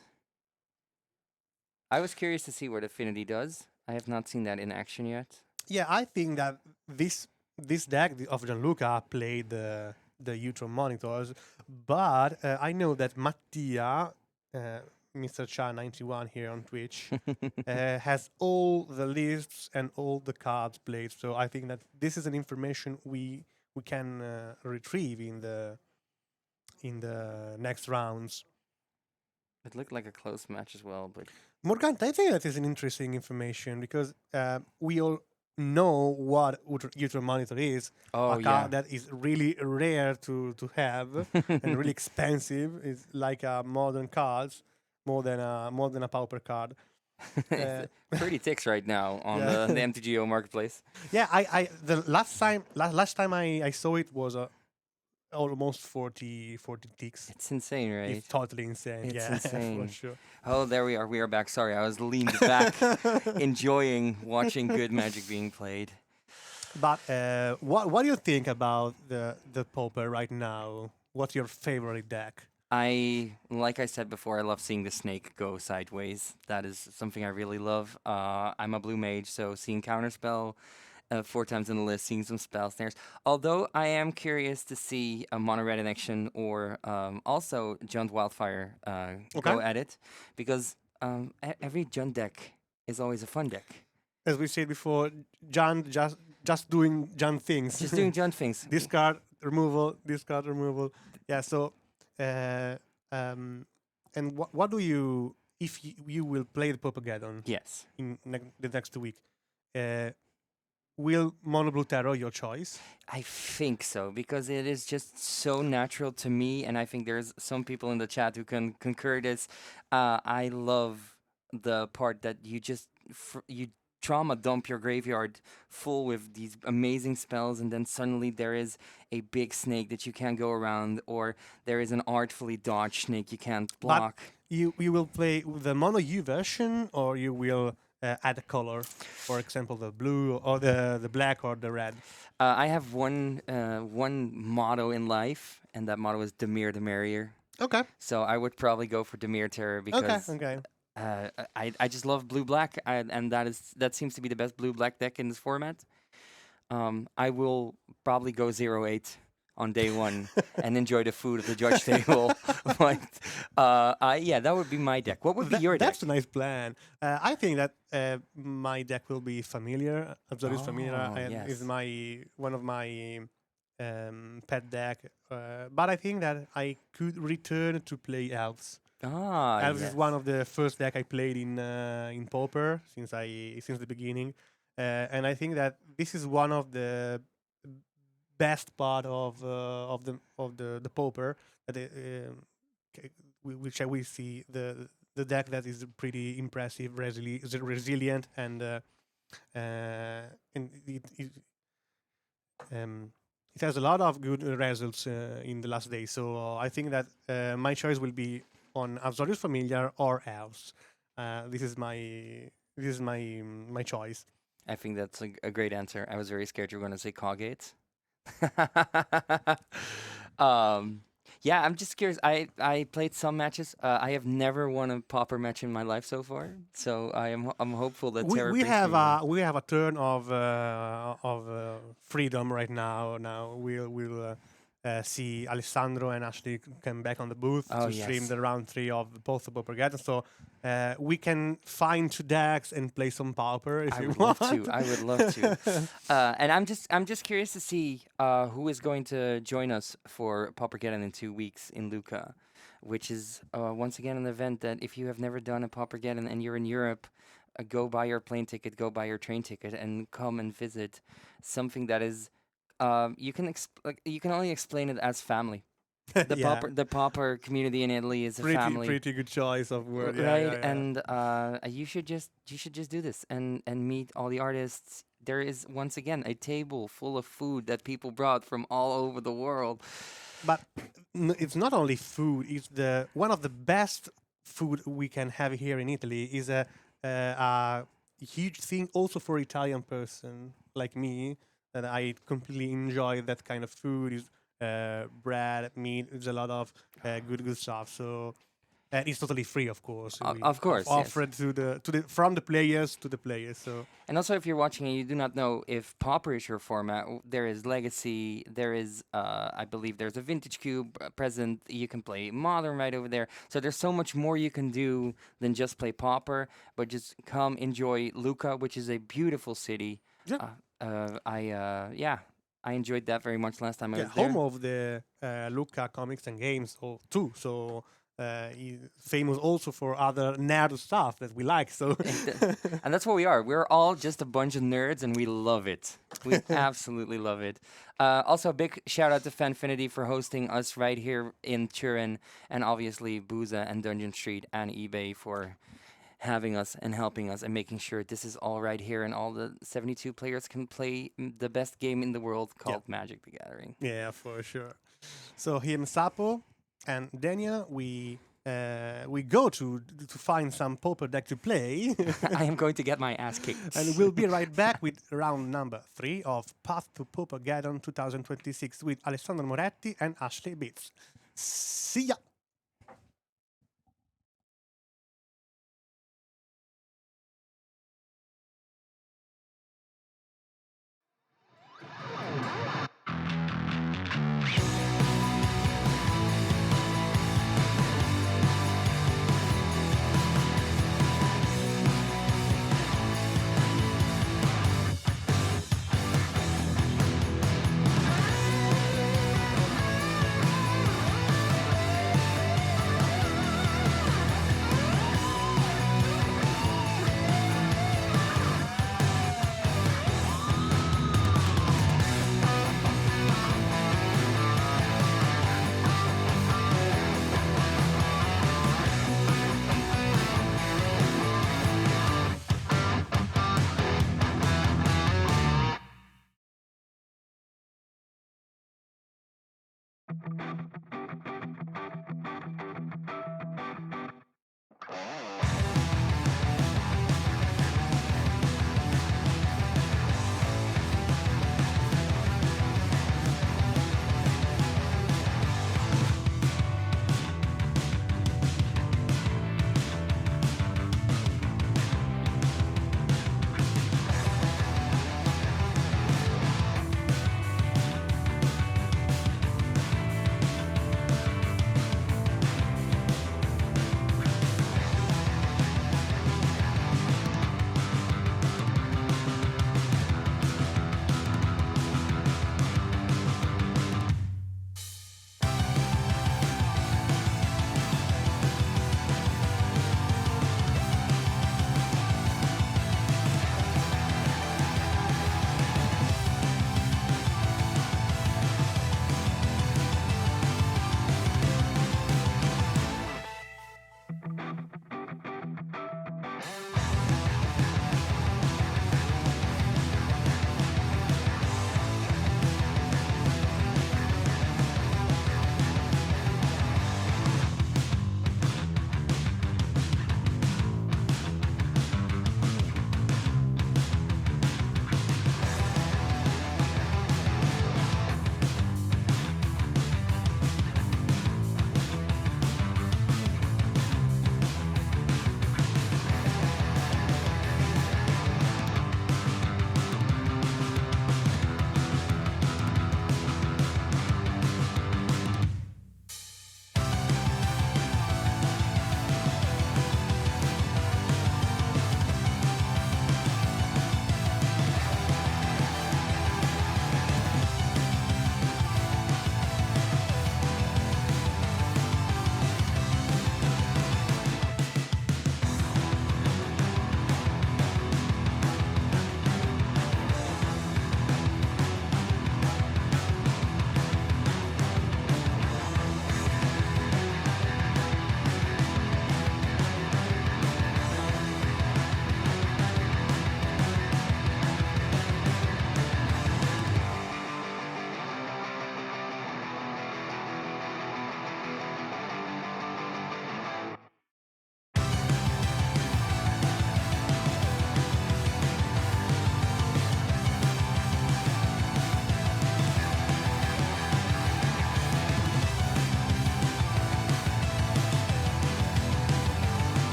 Speaker 4: I was curious to see what Affinity does. I have not seen that in action yet.
Speaker 3: Yeah, I think that this deck of Gianluca played the Utron monitors, but I know that Mattia, Mr. Cha91 here on Twitch, has all the lists and all the cards played. So I think that this is an information we can retrieve in the next rounds.
Speaker 4: It looked like a close match as well, but
Speaker 3: Morganta, I think that is an interesting information because we all know what Utron Monitor is.
Speaker 4: oh
Speaker 3: A
Speaker 4: yeah,
Speaker 3: card that is really rare to have and really expensive. It's like a modern cards, more than a pauper card.
Speaker 4: It's pretty ticks right now on
Speaker 3: Yeah.
Speaker 4: the MTGO marketplace.
Speaker 3: Yeah, I the last time I saw it was almost 40 ticks.
Speaker 4: It's insane, right?
Speaker 3: It's totally insane.
Speaker 4: It's
Speaker 3: yeah,
Speaker 4: insane.
Speaker 3: for sure.
Speaker 4: Oh, there we are. We are back. Sorry, I was leaned back, enjoying watching good Magic being played.
Speaker 3: But what do you think about the Pauper right now? What's your favorite deck?
Speaker 4: Like I said before, I love seeing the snake go sideways. That is something I really love. I'm a blue mage, so seeing Counterspell 4 times in the list, seeing some spell snares. Although I am curious to see a mono red in action or also Junt Wildfire go
Speaker 3: Okay.
Speaker 4: at it, because every Jund deck is always a fun deck.
Speaker 3: As we said before, John just doing John things.
Speaker 4: Just doing Jund things.
Speaker 3: Discard removal, discard removal. Yeah. So, uh, and what do you, if you will play the Paupergeddon
Speaker 4: Yes.
Speaker 3: in the next week? Will Mono Blue Tarot your choice?
Speaker 4: I think so because it is just so natural to me, and I think there's some people in the chat who can concur this. I love the part that you just you trauma dump your graveyard full with these amazing spells, and then suddenly there is a big snake that you can't go around, or there is an artfully dodged snake you can't block.
Speaker 3: You will play the Mono U version, or you will add a color, for example, the blue or the black or the red.
Speaker 4: I have one motto in life, and that motto is Demir the Merrier.
Speaker 3: Okay.
Speaker 4: So I would probably go for Demir Terror because
Speaker 3: Okay.
Speaker 4: I just love blue black, and that seems to be the best blue black deck in this format. I will probably go 0-8 on day one and enjoy the food at the judge table. But yeah, that would be my deck. What would be your deck?
Speaker 3: That's a nice plan. I think that my deck will be familiar. Absolute familiar
Speaker 4: yes.
Speaker 3: is one of my pet deck. But I think that I could return to play elves. Elves
Speaker 4: Yes.
Speaker 3: is one of the first deck I played in Pauper since the beginning, and I think that this is one of the best part of the Pauper that which I will see the deck that is pretty impressive, resilient, and it has a lot of good results in the last day. So I think that my choice will be on Absolute Familiar or Elves. This is my choice.
Speaker 4: I think that's a great answer. I was very scared you were going to say Coggates. Yeah, I'm just curious. I played some matches. I have never won a Pauper match in my life so far. So I'm hopeful that Terra
Speaker 3: We
Speaker 4: brings
Speaker 3: have
Speaker 4: me one.
Speaker 3: we have a turn of freedom right now. Now we'll see Alessandro and Ashley come back on the booth to stream
Speaker 4: Yes.
Speaker 3: the round 3 of both the Paupergeddon. So we can find 2 decks and play some Pauper if
Speaker 4: I
Speaker 3: you
Speaker 4: would
Speaker 3: want.
Speaker 4: love to. I would love to. And I'm just curious to see who is going to join us for Paupergeddon in 2 weeks in Lucca, which is once again an event that if you have never done a Paupergeddon and you're in Europe, go buy your plane ticket, go buy your train ticket, and come and visit something that is you can only explain it as family.
Speaker 3: Yeah.
Speaker 4: The Pauper community in Italy is a family.
Speaker 3: Pretty good choice of word. Yeah,
Speaker 4: Right,
Speaker 3: yeah, yeah.
Speaker 4: and you should just do this and meet all the artists. There is once again a table full of food that people brought from all over the world.
Speaker 3: But it's not only food. It's one of the best food we can have here in Italy. Is a huge thing also for Italian person like me, that I completely enjoy that kind of food. Is bread, meat. There's a lot of good stuff. So it's totally free, of course.
Speaker 4: Of course, yes.
Speaker 3: offered from the players to the players. So
Speaker 4: And also, if you're watching and you do not know if Pauper is your format, there is Legacy, there is, I believe there's a Vintage Cube present. You can play Modern right over there. So there's so much more you can do than just play Pauper, but just come enjoy Lucca, which is a beautiful city.
Speaker 3: Yeah.
Speaker 4: I enjoyed that very much last time I
Speaker 3: yeah,
Speaker 4: was there.
Speaker 3: home of the Lucca comics and games too. So famous also for other nerd stuff that we like. So
Speaker 4: And that's what we are. We're all just a bunch of nerds, and we love it. We absolutely love it. Also, a big shout out to Fanfinity for hosting us right here in Turin, and obviously Boose and Dungeon Street and eBay for having us and helping us and making sure this is all right here, and all the 72 players can play the best game in the world called Magic the Gathering.
Speaker 3: yeah, for sure. So him, Sapo, and Dania, we go to find some Pauper deck to play,
Speaker 4: I am going to get my ass kicked.
Speaker 3: and we'll be right back with round number 3 of Path to Paupergeddon 2026 with Alessandro Moretti and Ashley Beats. See ya.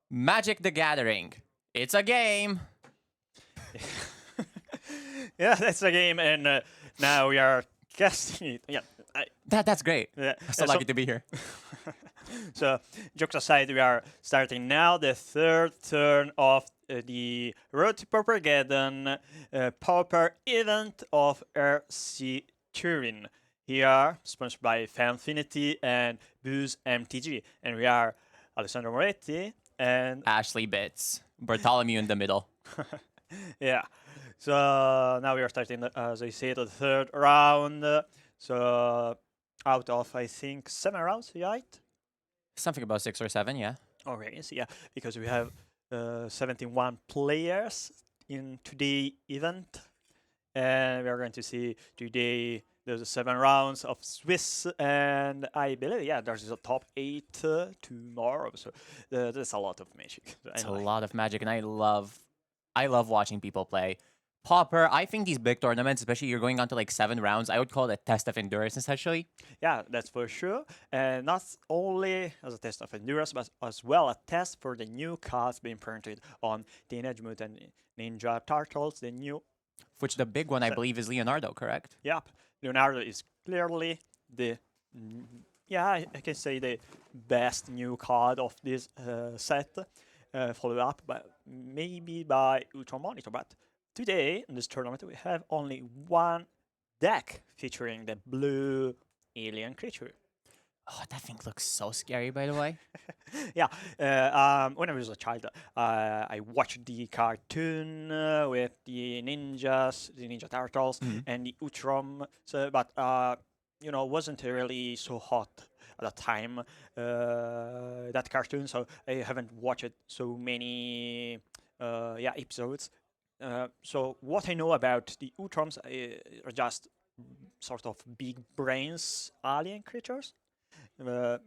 Speaker 1: Magic the Gathering. It's a game.
Speaker 2: Yeah, that's a game, and now we are casting it. Yeah,
Speaker 1: That's great.
Speaker 2: yeah.
Speaker 1: I'm so lucky to be here.
Speaker 2: So, jokes aside, we are starting now the third turn of the Road to Paupergeddon Pauper event of RC Turin. Here, sponsored by Fanfinity and Boose MTG. And we are Alessandro Moretti and
Speaker 1: Ashley Bits. Bartholomew in the middle.
Speaker 2: yeah. So now we are starting, as I said, the third round. So out of, I think, 7 rounds, right?
Speaker 1: Something about 6 or 7, yeah.
Speaker 2: Okay, so yeah, because we have 71 players in today's event, and we are going to see today there's 7 rounds of Swiss, and I believe there's a top 8 tomorrow. So there's a lot of magic.
Speaker 1: It's a lot of magic, and I love watching people play. Pauper, I think these big tournaments, especially you're going on to like 7 rounds, I would call it a test of endurance, essentially.
Speaker 2: Yeah, that's for sure. And not only as a test of endurance, but as well a test for the new cards being printed on Teenage Mutant Ninja Turtles, the new...
Speaker 1: Which the big one, I believe, is Leonardo, correct?
Speaker 2: Yep, Leonardo is clearly the... I can say the best new card of this set, followed up maybe by Ultra Monitor, but today, in this tournament, we have only one deck featuring the blue alien creature.
Speaker 1: Oh, that thing looks so scary, by the way.
Speaker 2: When I was a child, I watched the cartoon with the ninjas, the Ninja Turtles, and the Utrom, but wasn't really so hot at the time, that cartoon, so I haven't watched so many episodes. So what I know about the Utroms are just sort of big brains alien creatures. They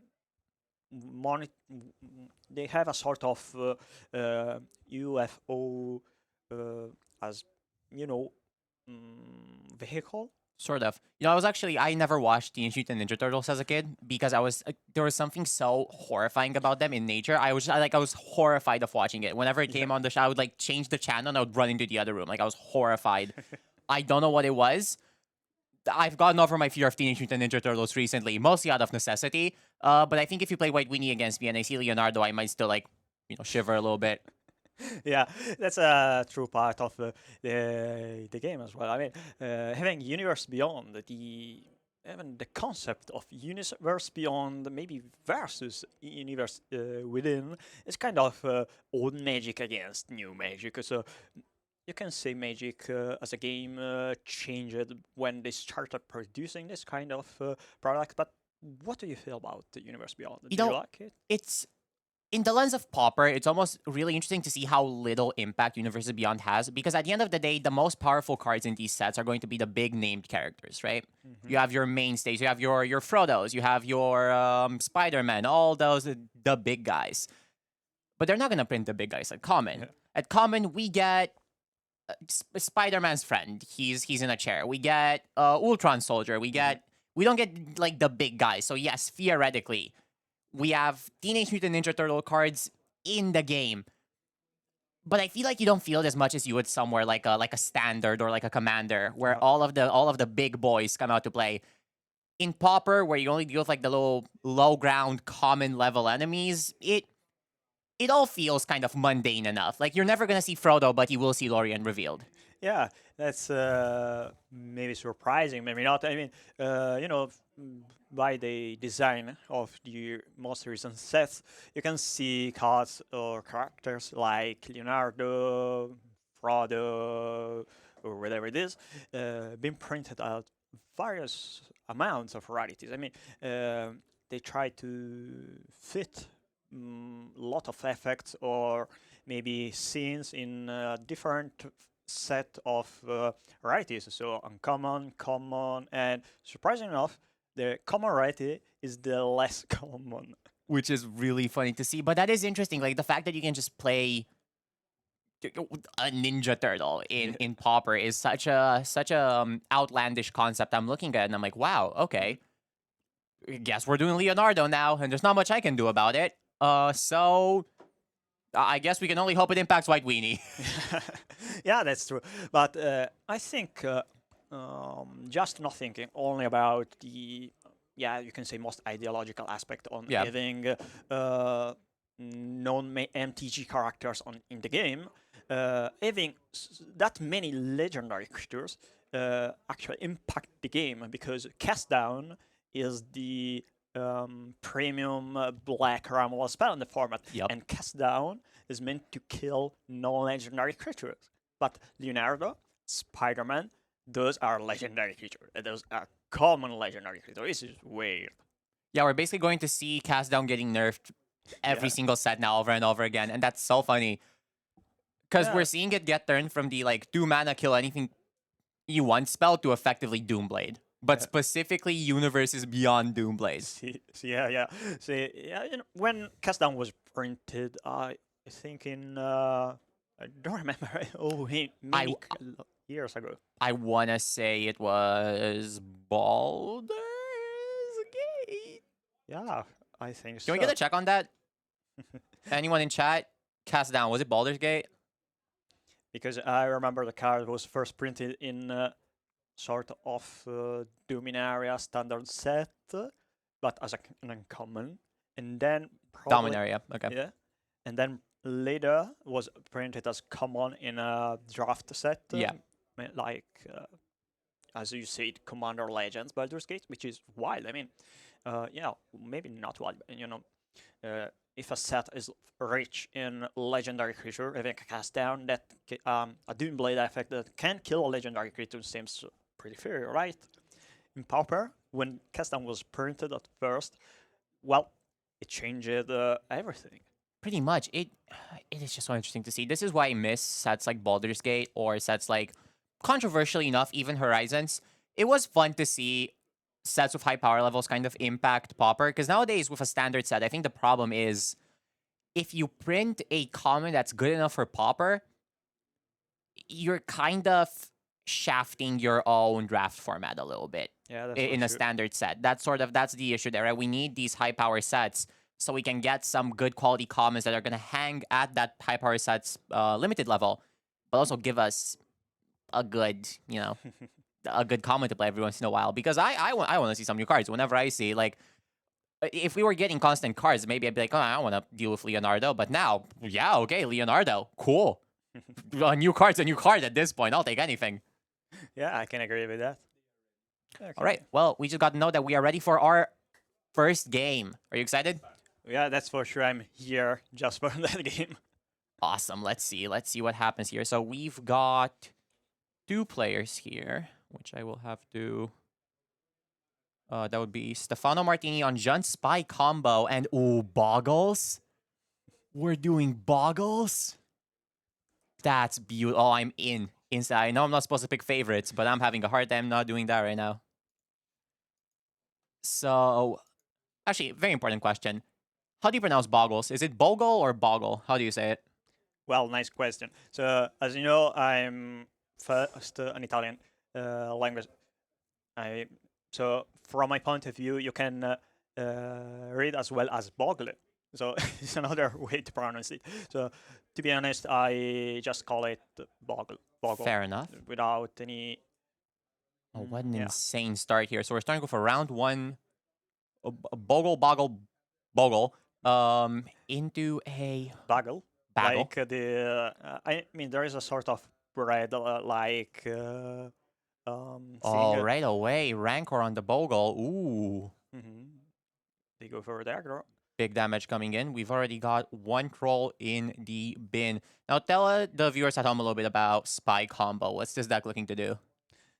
Speaker 2: have a sort of UFO as vehicle.
Speaker 1: Sort of. I never watched Teenage Mutant Ninja Turtles as a kid because there was something so horrifying about them in nature. I was horrified of watching it. Whenever it came on the show, I would like change the channel and I would run into the other room. Like I was horrified. I don't know what it was. I've gotten over my fear of Teenage Mutant Ninja Turtles recently, mostly out of necessity. But I think if you play White Weenie against me and I see Leonardo, I might still shiver a little bit.
Speaker 2: Yeah, that's a true part of the game as well. I mean, having Universe Beyond, even the concept of Universe Beyond, maybe versus Universe Within, is kind of old magic against new magic. So you can say Magic as a game changed when they started producing this kind of product. But what do you feel about the Universe Beyond? Do you like it?
Speaker 1: It's in the lens of Pauper, it's almost really interesting to see how little impact Universe Beyond has, because at the end of the day, the most powerful cards in these sets are going to be the big named characters, right? You have your mainstays, you have your Frodos, you have your Spider-Man, all those, the big guys. But they're not going to print the big guys at Common. Yeah. At Common, we get Spider-Man's friend. He's in a chair. We get Ultron Soldier. We don't get like the big guys. So yes, theoretically, we have Teenage Mutant Ninja Turtle cards in the game, but I feel like you don't feel it as much as you would somewhere like a Standard or like a Commander, where all of the big boys come out to play. In Pauper, where you only deal with like the little low ground common level enemies, it all feels kind of mundane enough. Like you're never gonna see Frodo, but you will see Lorien revealed.
Speaker 2: Yeah, that's maybe surprising, maybe not. I mean, by the design of the most recent sets, you can see cards or characters like Leonardo, Frodo, or whatever it is, being printed out various amounts of rarities. I mean, they try to fit a lot of effects or maybe scenes in different set of rarities. So uncommon, common, and surprisingly enough, the common rarity is the less common.
Speaker 1: Which is really funny to see. But that is interesting. Like the fact that you can just play a Ninja Turtle in Pauper is such a outlandish concept I'm looking at, and I'm like, wow, okay. Guess we're doing Leonardo now, and there's not much I can do about it. So I guess we can only hope it impacts White Weenie.
Speaker 2: Yeah, that's true. But I think just not thinking only about the, yeah, you can say most ideological aspect on
Speaker 1: Yeah.
Speaker 2: having non-MTG characters in the game, having that many legendary creatures actually impact the game, because Cast Down is the premium black removal spell in the format,
Speaker 1: Yep.
Speaker 2: and Cast Down is meant to kill non-legendary creatures. But Leonardo, Spider-Man, those are legendary creatures. Those are common legendary creatures. This is weird.
Speaker 1: Yeah, we're basically going to see Cast Down getting nerfed every
Speaker 2: Yeah.
Speaker 1: single set now over and over again, and that's so funny. Because
Speaker 2: Yeah.
Speaker 1: we're seeing it get turned from the like 2 mana kill anything you want spell to effectively Doomblade. But
Speaker 2: Yeah.
Speaker 1: specifically Universes Beyond Doomblade.
Speaker 2: Yeah. See, yeah, when Cast Down was printed, I think in I don't remember. Oh, many years ago.
Speaker 1: I wanna say it was Baldur's Gate.
Speaker 2: Yeah, I think
Speaker 1: Can
Speaker 2: so.
Speaker 1: we get a check on that? Anyone in chat? Cast Down. Was it Baldur's Gate?
Speaker 2: Because I remember the card was first printed in sort of Dominaria standard set, but as an uncommon, and then probably,
Speaker 1: Dominaria. Okay.
Speaker 2: yeah, and then later was printed as common in a draft set.
Speaker 1: Yeah.
Speaker 2: Like as you said, Commander Legends Baldur's Gate, which is wild. I mean, yeah, maybe not wild, but if a set is rich in legendary creature, having a Cast Down that a Doomblade effect that can kill a legendary creature seems pretty fair, right? In Pauper, when Cast Down was printed at first, well, it changed everything.
Speaker 1: Pretty much. It is just so interesting to see. This is why I miss sets like Baldur's Gate or sets like, controversially enough, even Horizons. It was fun to see sets with high power levels kind of impact Pauper, because nowadays with a standard set, I think the problem is if you print a common that's good enough for Pauper, you're kind of shafting your own draft format a little bit
Speaker 2: Yeah, that's
Speaker 1: in a standard set. That's the issue there, right? We need these high power sets so we can get some good quality commons that are going to hang at that high power set's limited level, but also give us a good, a good common to play every once in a while. Because I want to see some new cards. Whenever I see, like, if we were getting constant cards, maybe I'd be like, oh, I don't want to deal with Leonardo. But now, yeah, okay, Leonardo, cool. A new card's a new card at this point. I'll take anything.
Speaker 2: Yeah, I can agree with that. Okay.
Speaker 1: All right. Well, we just got to know that we are ready for our first game. Are you excited?
Speaker 2: Yeah, that's for sure. I'm here just for that game.
Speaker 1: Awesome. Let's see what happens here. So we've got 2 players here, which I will have to. That would be Stefano Martini on Jun Spy combo and Bogles. We're doing Bogles. That's beautiful. Oh, I'm in. Inside. I know I'm not supposed to pick favorites, but I'm having a hard time not doing that right now. So, actually, very important question. How do you pronounce Bogles? Is it Bogle or Boggle? How do you say it?
Speaker 2: Well, nice question. So, as you know, I'm first an Italian language. So, from my point of view, you can read as well as Bogle. So, it's another way to pronounce it. So, to be honest, I just call it Bogle.
Speaker 1: Fair enough.
Speaker 2: Without any.
Speaker 1: Oh, what an
Speaker 2: yeah.
Speaker 1: insane start here. So we're starting to go for round 1. Bogle. Into a
Speaker 2: Bagel.
Speaker 1: Bagel.
Speaker 2: Like I mean, there is a sort of bread like.
Speaker 1: Oh, right away. Rancor on the Bogle. Ooh.
Speaker 2: They go for the aggro.
Speaker 1: Big damage coming in. We've already got 1 troll in the bin. Now tell the viewers at home a little bit about Spy combo. What's this deck looking to do?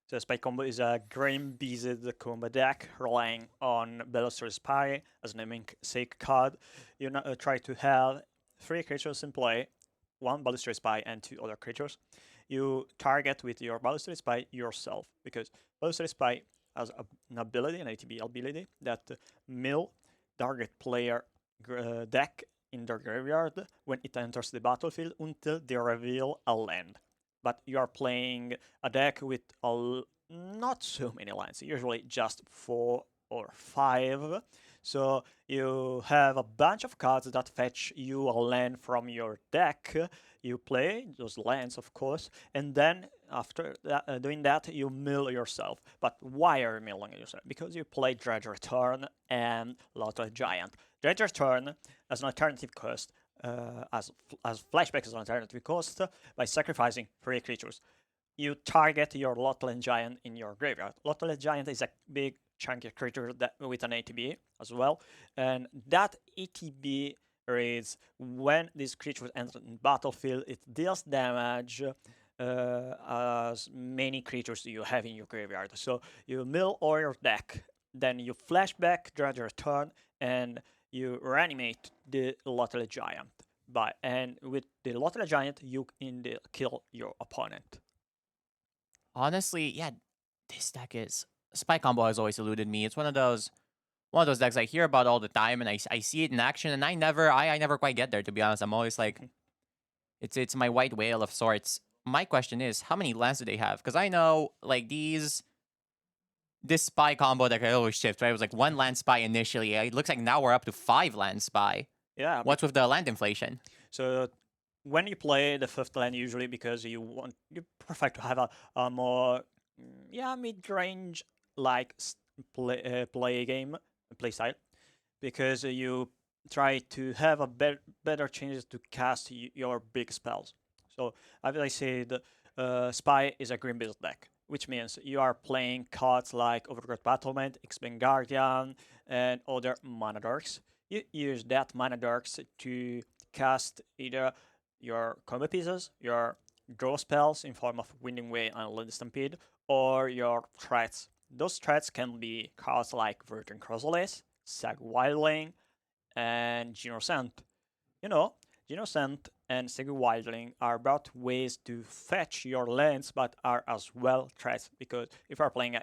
Speaker 2: So Spy combo is a Grim Beazed combo deck relying on Balustrade Spy as a namesake card. You try to have 3 creatures in play, 1 Balustrade Spy and 2 other creatures. You target with your Balustrade Spy yourself, because Balustrade Spy has an ability, an ATB ability, that mill target player deck in their graveyard when it enters the battlefield until they reveal a land. But you are playing a deck with not so many lands, usually just 4 or 5. So you have a bunch of cards that fetch you a land from your deck. You play those lands, of course, and then after that, doing that, you mill yourself. But why are you milling yourself? Because you play Dredge Return and Lottery Giant. Dredge Return as an alternative cost, as flashback as an alternative cost, by sacrificing 3 creatures. You target your Lotland Giant in your graveyard. Lotland Giant is a big chunky creature that, with an ATB as well, and that ATB reads when this creature enters the battlefield, it deals damage as many creatures you have in your graveyard. So you mill all your deck, then you flashback, Dredge Return, and you reanimate the Lotland Giant. And with the Lotland Giant, you kill your opponent.
Speaker 1: Honestly, yeah, this deck is Spy Combo has always eluded me. It's one of those decks I hear about all the time, and I see it in action, and I never quite get there. To be honest, I'm always like, it's my white whale of sorts. My question is, how many lands do they have? Because I know like this Spy combo deck I always shift, right? It was like 1 land Spy initially. It looks like now we're up to 5 land Spy.
Speaker 2: Yeah.
Speaker 1: What's with the land inflation?
Speaker 2: So when you play the 5th land, usually because you prefer to have a more mid-range like play style, because you try to have a better chances to cast your big spells. So as I said, Spy is a green based deck, which means you are playing cards like Overgrowth Battlement, X-Men Guardian, and other mana dorks. You use that mana dorks to cast either your combo pieces, your draw spells in form of Winding Way and Land Stampede, or your threats. Those threats can be cards like Virgin Chrysalis, Sag Wildling, and Genocent. You know, Genocent and Sag Wildling are both ways to fetch your lands, but are as well threats, because if you are playing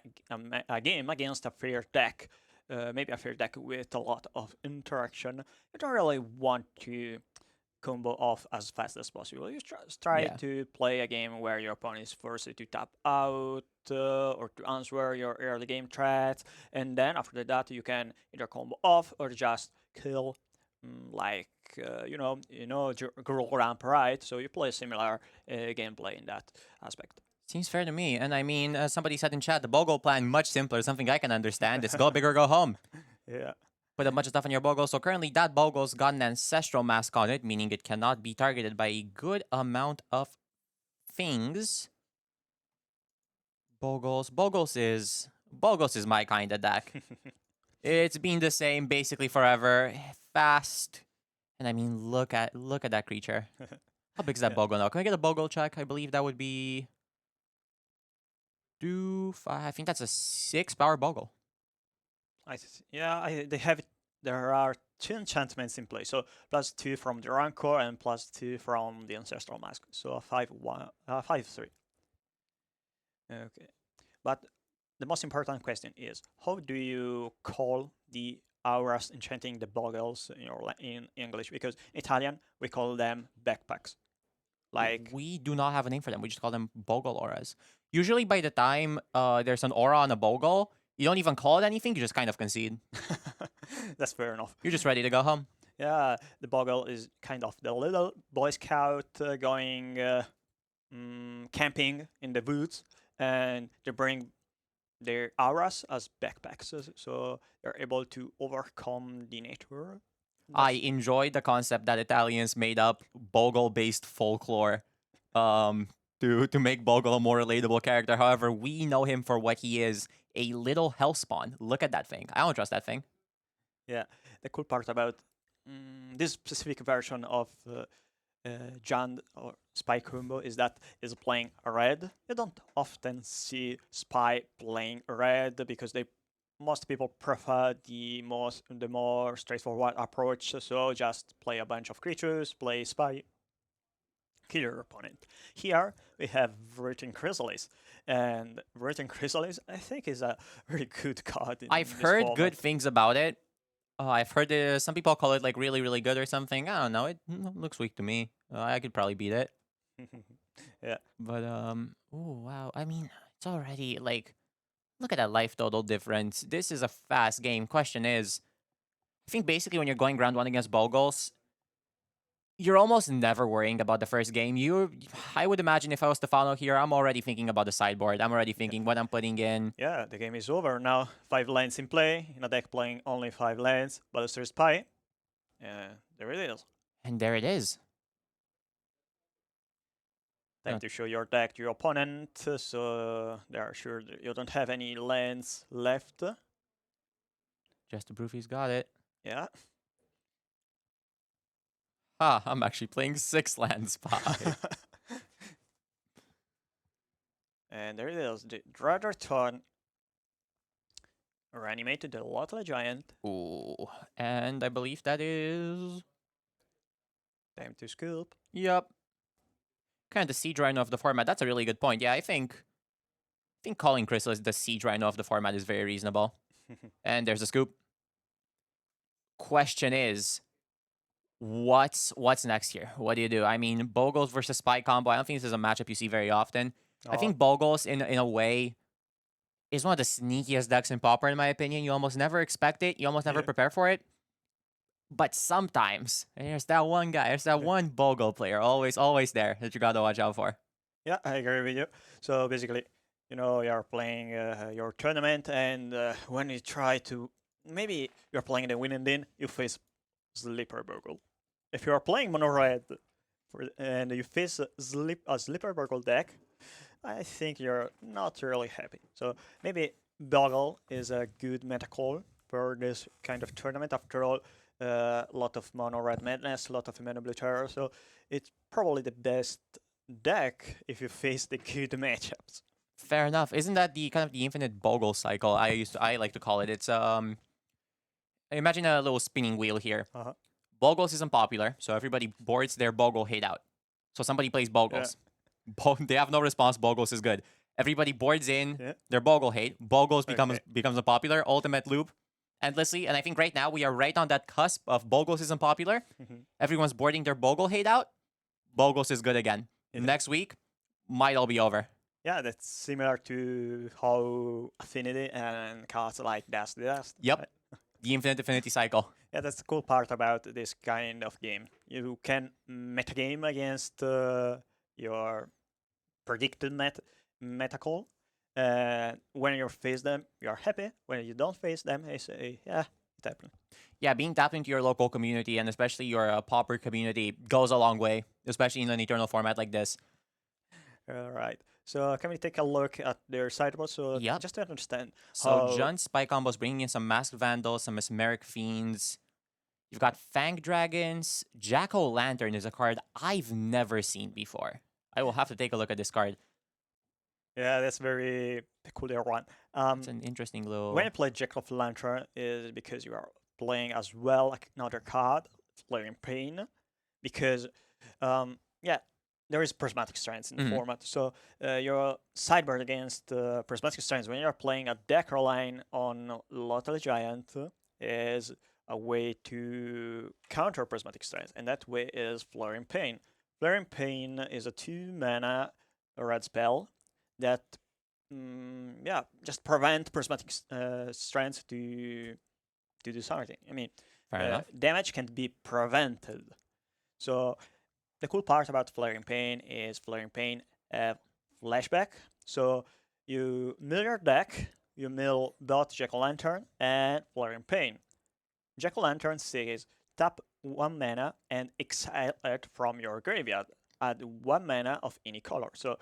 Speaker 2: a game against a fair deck, maybe a fair deck with a lot of interaction, you don't really want to combo off as fast as possible. You try
Speaker 1: Yeah.
Speaker 2: to play a game where your opponent is forced to tap out or to answer your early game threats, and then after that you can either combo off or just kill, like Girl Ramp, right? So you play similar gameplay in that aspect.
Speaker 1: Seems fair to me. And I mean, as somebody said in chat, the Bogle plan much simpler. Something I can understand. It's go big or go home.
Speaker 2: Yeah.
Speaker 1: Put a bunch of stuff on your Bogle. So currently, that Bogle's got an Ancestral Mask on it, meaning it cannot be targeted by a good amount of things. Bogles is my kind of deck. It's been the same basically forever. Fast, and I mean, look at that creature. How big is that
Speaker 2: Yeah.
Speaker 1: Bogle now? Can I get a Bogle check? I believe that would be I think that's a 6 power Bogle.
Speaker 2: They have it. There are 2 enchantments in play, so +2 from the Rancor and +2 from the Ancestral Mask, so a 5/3. Okay, but the most important question is, how do you call the auras enchanting the Bogles in English? Because in Italian we call them backpacks. Like
Speaker 1: We do not have a name for them. We just call them Bogle auras. Usually, by the time there's an aura on a Bogle, you don't even call it anything. You just kind of concede.
Speaker 2: that's fair enough.
Speaker 1: You're just ready to go home.
Speaker 2: Yeah, the Bogle is kind of the little Boy Scout going camping in the woods, and they bring their auras as backpacks, so they're able to overcome the nature.
Speaker 1: I enjoy the concept that Italians made up Bogle-based folklore to make Bogle a more relatable character. However, we know him for what he is, a little hellspawn. Look at that thing. I don't trust that thing.
Speaker 2: Yeah, the cool part about this specific version of Jand or Spy combo is that is playing red. You don't often see Spy playing red because most people prefer the more straightforward approach. So just play a bunch of creatures, play Spy, kill your opponent. Here we have Virgin Chrysalis, and Virgin Chrysalis I think is a very good card.
Speaker 1: I've
Speaker 2: this
Speaker 1: heard
Speaker 2: format.
Speaker 1: good things about it. I've heard some people call it like really, really good or something. I don't know. It looks weak to me. I could probably beat it.
Speaker 2: Yeah.
Speaker 1: But oh wow. I mean, it's already like, look at that life total difference. This is a fast game. Question is, I think basically when you're going round 1 against Bogles, you're almost never worrying about the first game. I would imagine if I was Stefano here, I'm already thinking about the sideboard. I'm already thinking what I'm putting in.
Speaker 2: Yeah, the game is over now. 5 lanes in play, in a deck playing only 5 lanes. Baluster Spy. There it is.
Speaker 1: And there it is.
Speaker 2: Time
Speaker 1: Yeah.
Speaker 2: to show your deck to your opponent, so they are sure that you don't have any lands left.
Speaker 1: Just to prove he's got it.
Speaker 2: Yeah.
Speaker 1: I'm actually playing 6 land spy.
Speaker 2: And there it is. The Dreader Ton reanimated the Lotla Giant.
Speaker 1: Ooh. And I believe that is...
Speaker 2: Time to scoop.
Speaker 1: Yep. Kind of the siege rhino of the format. That's a really good point. Yeah, I think calling Crystal the siege rhino of the format is very reasonable. And there's a scoop. Question is, what's next here? What do you do? I mean, Bogles versus Spy combo. I don't think this is a matchup you see very often. I think Bogles, in a way, is one of the sneakiest decks in Pauper, in my opinion. You almost never expect it. You almost never prepare for it. But sometimes, there's that one guy, there's that one Bogle player, always there that you gotta watch out for.
Speaker 2: Yeah, I agree with you. So basically, you're playing your tournament, and when you try to, maybe you're playing the win and din, you face Slipper Bogle. If you are playing mono red and you face a Slipper Bogle deck, I think you're not really happy. So maybe Bogle is a good meta call for this kind of tournament. After all, a lot of mono red madness, a lot of mono blue terror, so it's probably the best deck if you face the good matchups.
Speaker 1: Fair enough. Isn't that the kind of the infinite Bogle cycle? I like to call it. It's imagine a little spinning wheel here. Bogles is unpopular, so everybody boards their Bogle hate out. So somebody plays Bogles. Yeah. They have no response. Bogles is good. Everybody boards in their Bogle hate. Bogles becomes unpopular. Ultimate loop endlessly. And I think right now we are right on that cusp of Bogles is unpopular. Everyone's boarding their Bogle hate out. Bogles is good again. Next week, might all be over.
Speaker 2: Yeah, that's similar to how Affinity and cards like Dash the Dust.
Speaker 1: Yep.
Speaker 2: Right?
Speaker 1: The infinite affinity cycle.
Speaker 2: Yeah, that's the cool part about this kind of game. You can metagame against your predicted meta call. When you face them, you're happy. When you don't face them, you say, yeah, it happened.
Speaker 1: Yeah, being tapped into your local community and especially your Pauper community goes a long way, especially in an eternal format like this.
Speaker 2: All right. So can we take a look at their sideboard? So just to understand.
Speaker 1: So Jund Spy Combo's bringing in some Masked Vandals, some Mesmeric Fiends. You've got Fang Dragons. Jack-O-Lantern is a card I've never seen before. I will have to take a look at this card.
Speaker 2: Yeah, that's very peculiar one.
Speaker 1: It's an interesting little...
Speaker 2: When you play Jack-O-Lantern, is because you are playing as well another card, Flaring Pain, because there is Prismatic Strands in the format. So your sideboard against Prismatic Strands, when you're playing a deck line on Lotla Giant, is a way to counter Prismatic Strands, and that way is Flaring Pain. Flaring Pain is a 2-mana red spell that, just prevent Prismatic Strands to do something. I mean, damage can be prevented. So the cool part about Flaring Pain is Flaring Pain flashback. So you mill your deck, you mill both Jack-O-Lantern and Flaring Pain. Jack-O-Lantern says tap 1 mana and exile it from your graveyard. Add 1 mana of any color. So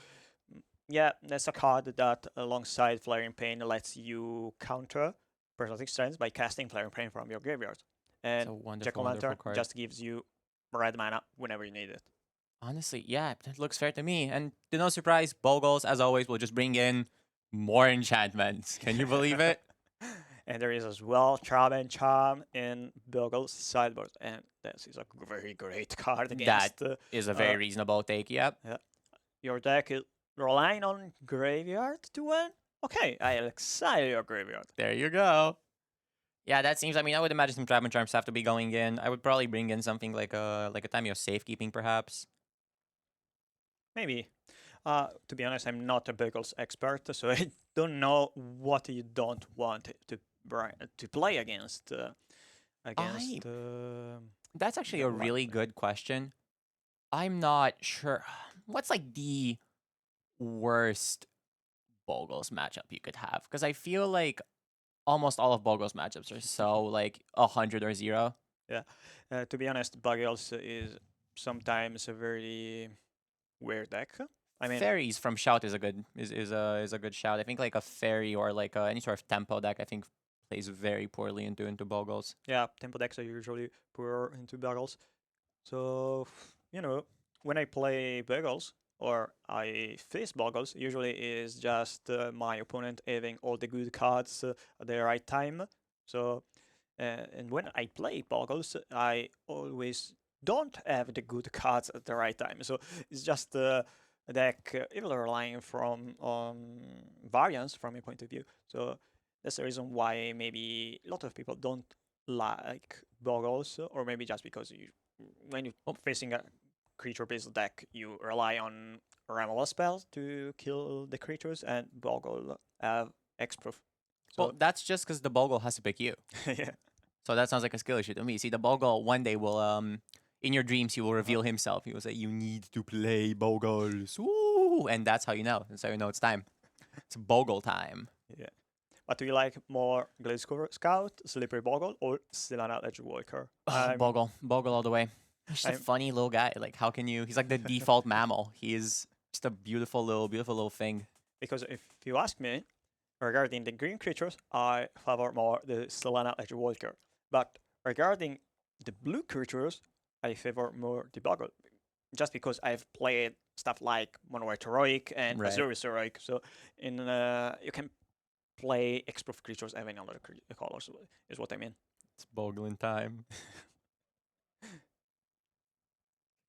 Speaker 2: yeah, that's a card that alongside Flaring Pain lets you counter Prismatic Strands by casting Flaring Pain from your graveyard. And Jack-O-Lantern just gives you red mana whenever you need it.
Speaker 1: Honestly, yeah, that looks fair to me. And to no surprise, Bogles, as always, will just bring in more enchantments. Can you believe it?
Speaker 2: And there is as well Charm and Charm in Bogles' sideboard. And this is a very great card against...
Speaker 1: That is a very reasonable take, yep.
Speaker 2: Yeah. Your deck is relying on graveyard to win? Okay, I'll exile your graveyard.
Speaker 1: There you go. Yeah, that seems... I mean, I would imagine some Trap and Charms have to be going in. I would probably bring in something like a Tameo Safekeeping, perhaps.
Speaker 2: Maybe. To be honest, I'm not a Bogles expert, so I don't know what you don't want to play against. against.
Speaker 1: That's actually
Speaker 2: Yeah,
Speaker 1: a really good question. I'm not sure. What's like the worst Bogles matchup you could have? Because I feel like almost all of Bogles matchups are so like 100 or 0.
Speaker 2: Yeah, to be honest, Bogles is sometimes a very weird deck. I mean,
Speaker 1: Fairies from Shout is a good shout. I think like a fairy or like any sort of tempo deck I think plays very poorly into Bogles.
Speaker 2: yeah, tempo decks are usually poor into Bogles. So, when I play Bogles or I face Bogles, usually is just my opponent having all the good cards at the right time. So, and when I play Bogles, I always don't have the good cards at the right time. So it's just a deck even relying from on variance from my point of view. So that's the reason why maybe a lot of people don't like Bogles, or maybe just because when you're facing a creature-based deck, you rely on removal spells to kill the creatures, and Bogle have X-Proof.
Speaker 1: Well, that's just because the Bogle has to pick you.
Speaker 2: Yeah.
Speaker 1: So that sounds like a skill issue to me. See, the Bogle one day will in your dreams he will reveal himself. He will say, "You need to play Bogles," Woo! And that's how you know. That's how you know it's time. It's Bogle time.
Speaker 2: Yeah. But do you like more Glaze Scout, Slippery Bogle, or Silana Edgewalker?
Speaker 1: Bogle all the way. He's just a funny little guy. Like, how can you? He's like the default mammal. He is just a beautiful little thing.
Speaker 2: Because if you ask me, regarding the green creatures, I favor more the Silana Edgewalker. But regarding the blue creatures, I favor more the Bogle. Just because I've played stuff like Mono White Heroic and Azorius Heroic, so in you can play X-Proof creatures having other colors, is what I mean.
Speaker 1: It's Bogling time.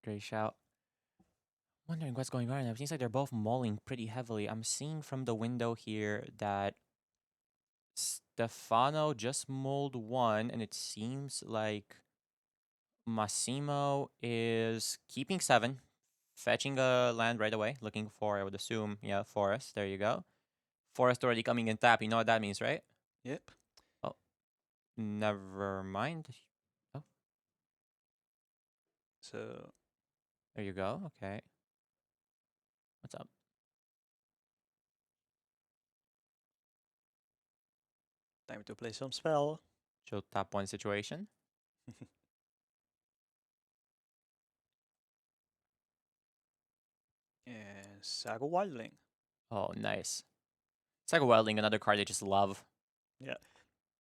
Speaker 1: Great shout. Wondering what's going on. It seems like they're both mauling pretty heavily. I'm seeing from the window here that Stefano just mauled one, and it seems like Massimo is keeping 7, fetching a land right away, looking for, I would assume, yeah, Forest. There you go. Forest already coming in tap. You know what that means, right?
Speaker 2: Yep.
Speaker 1: Oh, never mind. Oh,
Speaker 2: So
Speaker 1: there you go. Okay. What's up?
Speaker 2: time to play some spell.
Speaker 1: Chill tap 1 situation.
Speaker 2: And Saga Wildling.
Speaker 1: Oh, nice. It's like a Wildling, another card I just love.
Speaker 2: Yeah,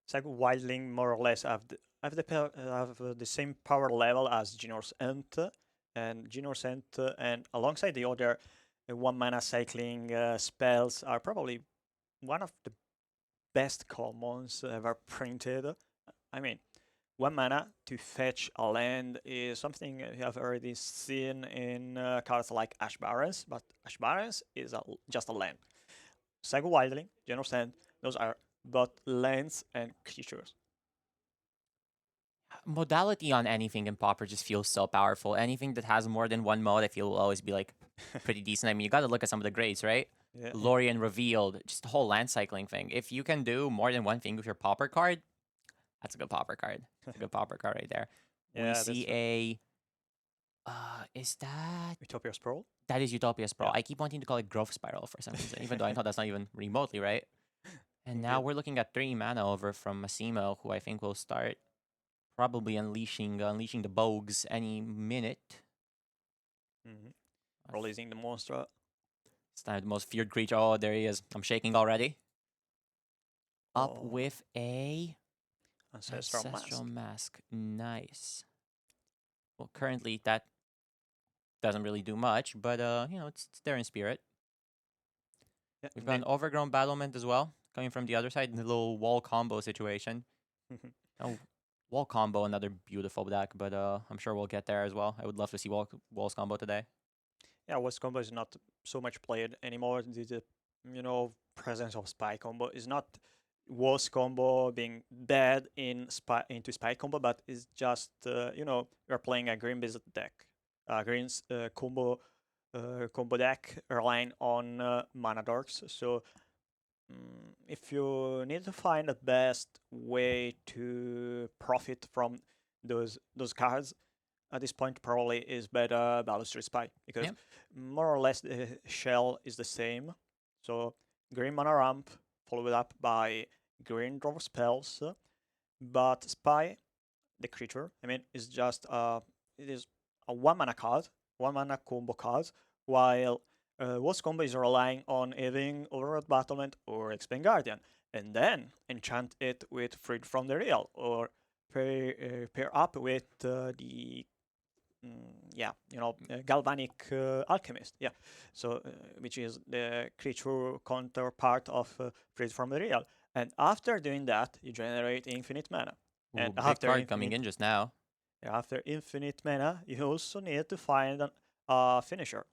Speaker 2: Saga Wildling more or less have the same power level as Ginor's Ent, and Ginor's Ent, and alongside the other 1 mana cycling spells are probably one of the best commons ever printed. I mean, 1 mana to fetch a land is something you have already seen in cards like Ash Barrens, but Ash Barrens is just a land. Saga Wildling, General Sand, those are both lands and creatures.
Speaker 1: Modality on anything in Pauper just feels so powerful. Anything that has more than 1 mode, I feel will always be like pretty decent. I mean, you got to look at some of the grades, right?
Speaker 2: Yeah.
Speaker 1: Lorien Revealed, just the whole land cycling thing. If you can do more than one thing with your Pauper card, that's a good Pauper card. That's a good Pauper card right there.
Speaker 2: Yeah,
Speaker 1: we see a. Is that
Speaker 2: Utopia Sprawl?
Speaker 1: that is Utopia Sprawl?
Speaker 2: Yeah.
Speaker 1: I keep wanting to call it Growth Spiral for some reason, even though I know that's not even remotely right. And now
Speaker 2: Indeed.
Speaker 1: we're looking at 3 mana over from Massimo, who I think will start probably unleashing the Bogues any minute.
Speaker 2: Releasing the monster.
Speaker 1: It's time the most feared creature. Oh, there he is. I'm shaking already. Up
Speaker 2: Oh.
Speaker 1: with a
Speaker 2: Ancestral
Speaker 1: Mask. Nice. Well, currently that doesn't really do much, but it's there in spirit.
Speaker 2: Yeah,
Speaker 1: We've got an Overgrown Battlement as well, coming from the other side, in the little wall combo situation. Oh, wall combo, another beautiful deck, but I'm sure we'll get there as well. I would love to see walls combo today.
Speaker 2: Yeah, Walls combo is not so much played anymore. The presence of Spy combo is not Walls combo being bad into Spy combo, but it's just you're playing a green based deck, greens combo deck relying on mana dorks. So if you need to find the best way to profit from those cards, at this point probably is better Balustrade Spy, because
Speaker 1: Yep.
Speaker 2: more or less the shell is the same. So green mana ramp followed up by green draw spells, but Spy, the creature, I mean, is just it is a 1 mana card, 1 mana combo card, while Wolf's combo is relying on having Overwrought Battlement or Expand Guardian, and then enchant it with Freed from the Real, or pair up with the Galvanic Alchemist, so which is the creature counterpart of Freed from the Real, and after doing that, you generate infinite mana.
Speaker 1: Ooh,
Speaker 2: And
Speaker 1: big
Speaker 2: after
Speaker 1: card coming
Speaker 2: infinite,
Speaker 1: in just now.
Speaker 2: after infinite mana, you also need to find a finisher.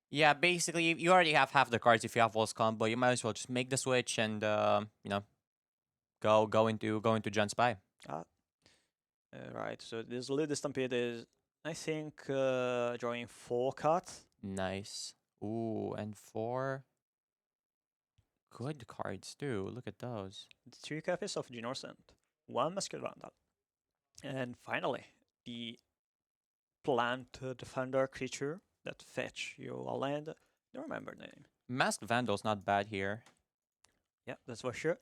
Speaker 1: Yeah, basically, you already have half the cards if you have Wolf's combo. You might as well just make the switch and go into John Spy.
Speaker 2: Right, so this Lead Stampede is, I think, drawing 4 cards.
Speaker 1: Nice. Ooh, and 4 good cards too. Look at those.
Speaker 2: 3 copies of Ginorcent, 1 Masked Vandal, and finally, the plant defender creature that fetch you a land. Don't remember the name.
Speaker 1: Masked Vandal's not bad here.
Speaker 2: Yeah, that's for sure.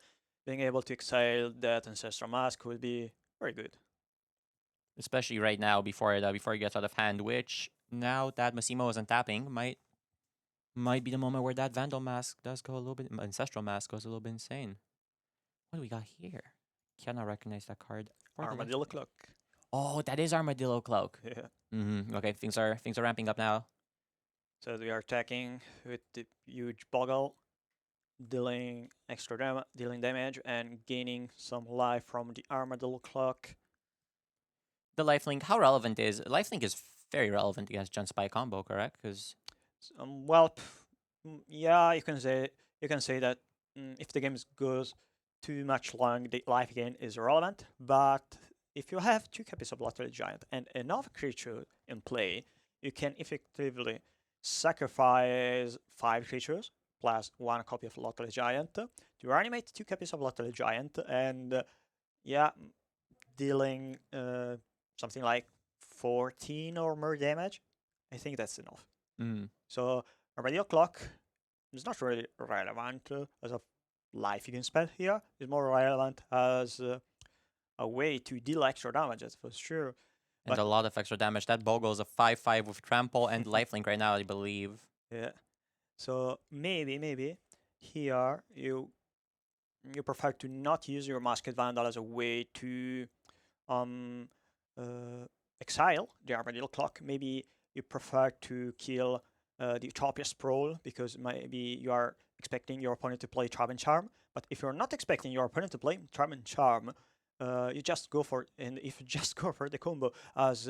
Speaker 2: Being able to exile that Ancestral Mask would be very good.
Speaker 1: Especially right now before it gets out of hand, which now that Massimo isn't tapping might be the moment where that Vandal Mask does go a little bit, Ancestral Mask goes a little bit insane. What do we got here? Cannot recognize that card. for the life
Speaker 2: Armadillo
Speaker 1: of me.
Speaker 2: Cloak.
Speaker 1: Oh, that is Armadillo Cloak.
Speaker 2: Yeah.
Speaker 1: Okay, things are ramping up now.
Speaker 2: So we are attacking with the huge Bogle, dealing dealing damage and gaining some life from the Armadillo Cloak.
Speaker 1: The lifelink, how relevant is lifelink? Is very relevant against Jun Spy combo, correct? Because
Speaker 2: Yeah, you can say that if the game goes too much long, the life gain is irrelevant. But if you have 2 copies of Lateral Giant and another creature in play, you can effectively sacrifice 5 creatures plus 1 copy of Lateral Giant to reanimate 2 copies of Lateral Giant, and dealing something like 14 or more damage. I think that's enough. So Armadillo Clock is not really relevant as a life you can spend here. It's more relevant as a way to deal extra damages for sure.
Speaker 1: and
Speaker 2: But
Speaker 1: a lot of extra damage. That Bogle is a 5/5 with trample and lifelink right now, I believe.
Speaker 2: yeah, so maybe here you prefer to not use your Masked Vandal as a way to exile the Armadillo Clock. Maybe you prefer to kill the Utopia Sprawl because maybe you are expecting your opponent to play Trap and Charm. But if you're not expecting your opponent to play Trap and Charm, you just go for it. And if you just go for the combo, as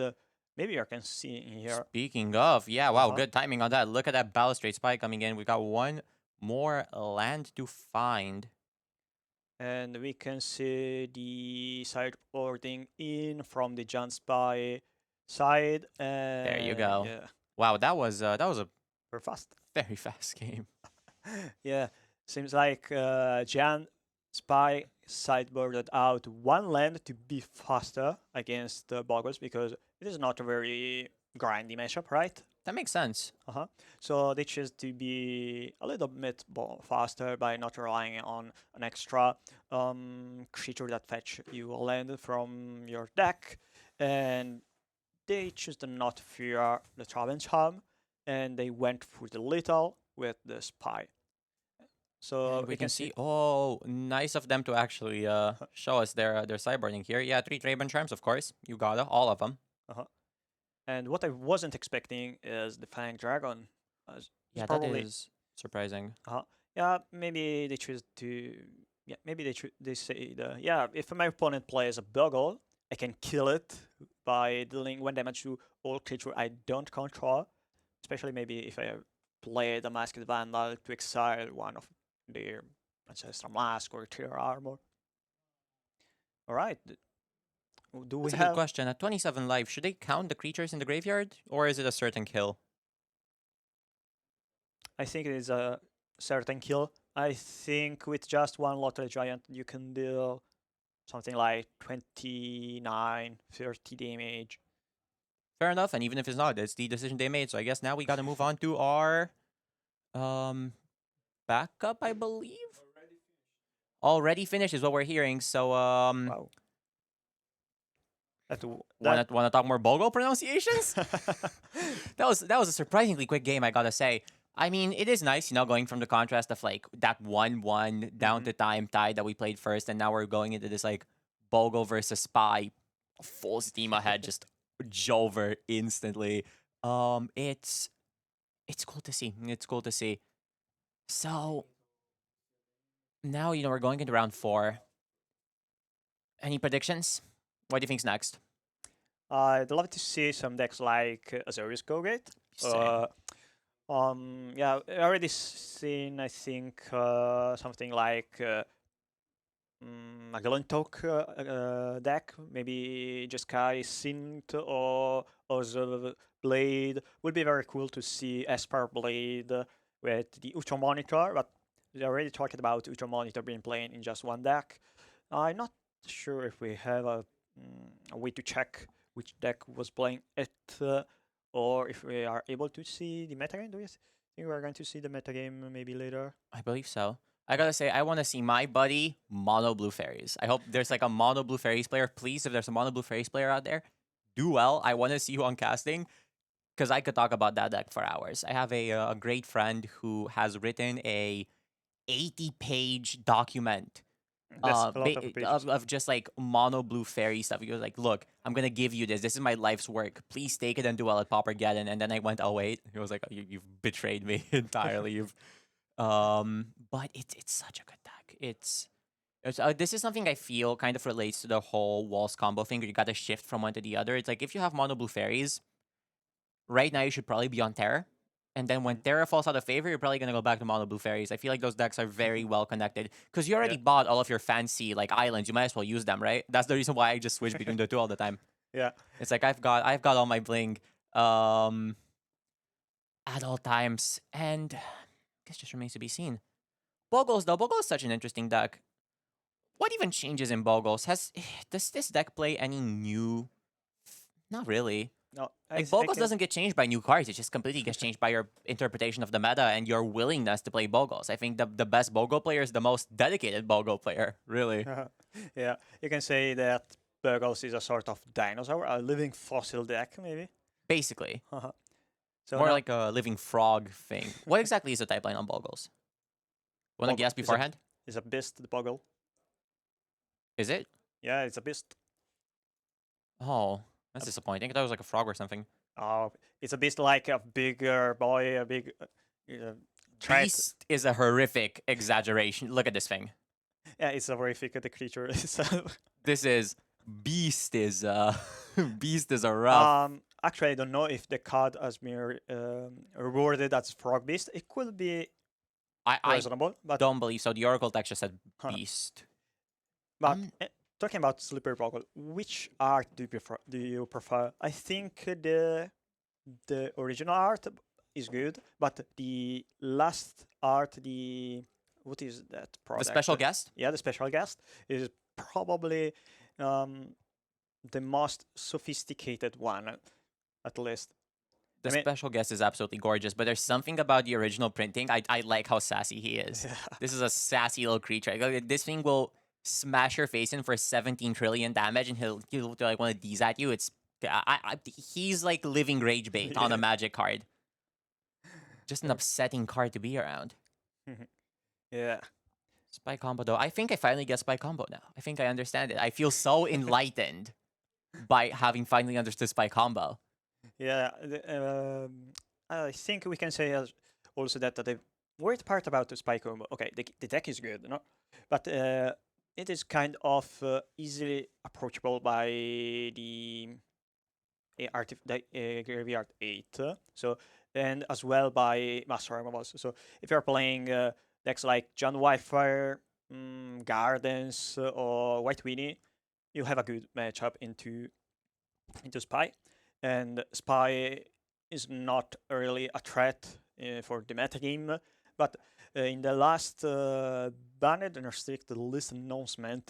Speaker 2: maybe you can see in here.
Speaker 1: Speaking of, yeah, wow,
Speaker 2: Uh-huh.
Speaker 1: good timing on that. Look at that Balustrade Spy coming in. We got one more land to find.
Speaker 2: And we can see the sideboarding in from the John Spy side.
Speaker 1: There you go.
Speaker 2: Yeah,
Speaker 1: Wow, that was a
Speaker 2: we're fast.
Speaker 1: very fast game.
Speaker 2: Yeah, seems like Jan Spy sideboarded out 1 land to be faster against Bogles because it is not a very grindy matchup, right?
Speaker 1: That makes sense.
Speaker 2: So they choose to be a little bit faster by not relying on an extra creature that fetch you a land from your deck, and they choose to not fear the Trap and Charm, and they went for the little with the Spy. So
Speaker 1: And we can see. Oh, nice of them to actually show us their sideboarding here. Yeah, 3 Traben Charms, of course. You got it, all of them.
Speaker 2: And what I wasn't expecting is the Fang Dragon.
Speaker 1: Yeah,
Speaker 2: probably,
Speaker 1: that is surprising.
Speaker 2: Yeah, maybe they choose to. Yeah, maybe they say if my opponent plays a Bogle, I can kill it by dealing 1 damage to all creature I don't control. Especially maybe if I play the Masked Vandal to exile one of their Ancestral Mask or Tier Armor. All right. Do we
Speaker 1: That's a
Speaker 2: have?
Speaker 1: good question. At 27 life, should they count the creatures in the graveyard, or is it a certain kill?
Speaker 2: I think it is a certain kill. I think with just one Lottery Giant, you can deal something like 29, 30 damage.
Speaker 1: Fair enough, and even if it's not, it's the decision they made. So I guess now we got to move on to our backup, I believe. Already finished is what we're hearing. So
Speaker 2: Wow.
Speaker 1: wanna talk more Bogle pronunciations? That was a surprisingly quick game, I gotta say. I mean, it is nice, going from the contrast of like that 1-1 down to time tie that we played first, and now we're going into this like Bogle versus Spy, full steam ahead, just Jover instantly. It's cool to see. It's cool to see. So now we're going into round 4. Any predictions? What do you think's next?
Speaker 2: I'd love to see some decks like Azorius go great.
Speaker 1: Same.
Speaker 2: Yeah, I already seen, I think, something like a Gluntok deck, maybe Jeskai Synth or the Blade. Would be very cool to see Esper Blade with the Ultra Monitor, but we already talked about Ultra Monitor being played in just one deck. I'm not sure if we have a way to check which deck was playing it, or if we are able to see the metagame. Do you think we're going to see the metagame maybe later?
Speaker 1: I believe so. I gotta say, I want to see my buddy Mono Blue Fairies. I hope there's like a Mono Blue Fairies player. Please, if there's a Mono Blue Fairies player out there, do well. I want to see you on casting because I could talk about that deck for hours. I have a great friend who has written a 80-page document
Speaker 2: That's a lot of pages.
Speaker 1: of just like Mono Blue Fairy stuff. He was like, look, I'm gonna give you this. This is my life's work. Please take it and do well at Paupergeddon. And then I went, oh wait. He was like, you've betrayed me entirely. But it's such a good deck. This is something I feel kind of relates to the whole walls combo thing. Where you got to shift from one to the other. It's like if you have Mono Blue Fairies, right now you should probably be on Terra. And then when Terra falls out of favor, you're probably gonna go back to Mono Blue Fairies. I feel like those decks are very well connected because you already bought all of your fancy like islands. You might as well use them, right? That's the reason why I just switch between the two all the time.
Speaker 2: Yeah.
Speaker 1: It's like I've got all my bling at all times, and I guess just remains to be seen. Bogles though, Bogles is such an interesting deck. What even changes in Bogles? Does this deck play any new? Not really.
Speaker 2: No,
Speaker 1: Like Bogles doesn't get changed by new cards. It just completely gets changed by your interpretation of the meta and your willingness to play Bogles. I think the best Bogle player is the most dedicated Bogle player, really.
Speaker 2: Yeah, you can say that Bogles is a sort of dinosaur, a living fossil deck, maybe.
Speaker 1: Basically.
Speaker 2: So
Speaker 1: More
Speaker 2: now-
Speaker 1: like a living frog thing. What exactly is the type line on Bogles? Want to
Speaker 2: Boggle
Speaker 1: guess
Speaker 2: is a-
Speaker 1: beforehand?
Speaker 2: It's a beast, the Bogle.
Speaker 1: Is it?
Speaker 2: Yeah, it's a beast.
Speaker 1: Oh, that's disappointing. I thought it was like a frog or something.
Speaker 2: Oh, it's a beast like a bigger boy, a big threat.
Speaker 1: Beast is a horrific exaggeration. Look at this thing.
Speaker 2: Yeah, it's a horrific the creature itself.
Speaker 1: This is beast is beast is a rough.
Speaker 2: Actually, I don't know if the card has been rewarded as frog beast. It could be
Speaker 1: I
Speaker 2: reasonable, but
Speaker 1: don't believe so. The Oracle text just said
Speaker 2: Huh.
Speaker 1: beast.
Speaker 2: talking about Slippery Bogle, which art do you prefer? I think the original art is good, but the last art, what is that product?
Speaker 1: The special guest?
Speaker 2: Yeah, the special guest is probably the most sophisticated one, at least.
Speaker 1: The
Speaker 2: I mean-
Speaker 1: special guest is absolutely gorgeous, but there's something about the original printing. I like how sassy he is. This is a sassy little creature. Like, this thing will smash your face in for 17 trillion damage, and he'll like one of these at you. It's he's like living rage bait on a magic card. Just an upsetting card to be around.
Speaker 2: Yeah.
Speaker 1: Spy combo though. I think I finally get spy combo now. I think I understand it. I feel so enlightened by having finally understood spy combo.
Speaker 2: Yeah, I think we can say also that the weird part about the spy combo. Okay, the deck is good, no, but it is kind of easily approachable by the Graveyard 8. So and as well by Master Removals. So if you're playing decks like John Wildfire, Gardens, or White Weenie, you have a good matchup into Spy. And Spy is not really a threat for the metagame, but In the last banned and restricted list announcement,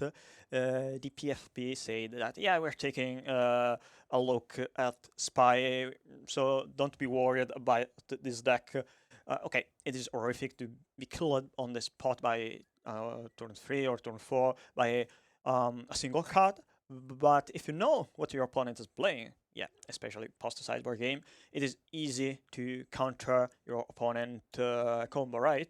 Speaker 2: the PFP said that yeah, we're taking a look at Spy, so don't be worried about this deck. Okay, it is horrific to be killed on the spot by turn 3 or turn 4 by a single card, but if you know what your opponent is playing, yeah, especially post sideboard game, it is easy to counter your opponent combo, right?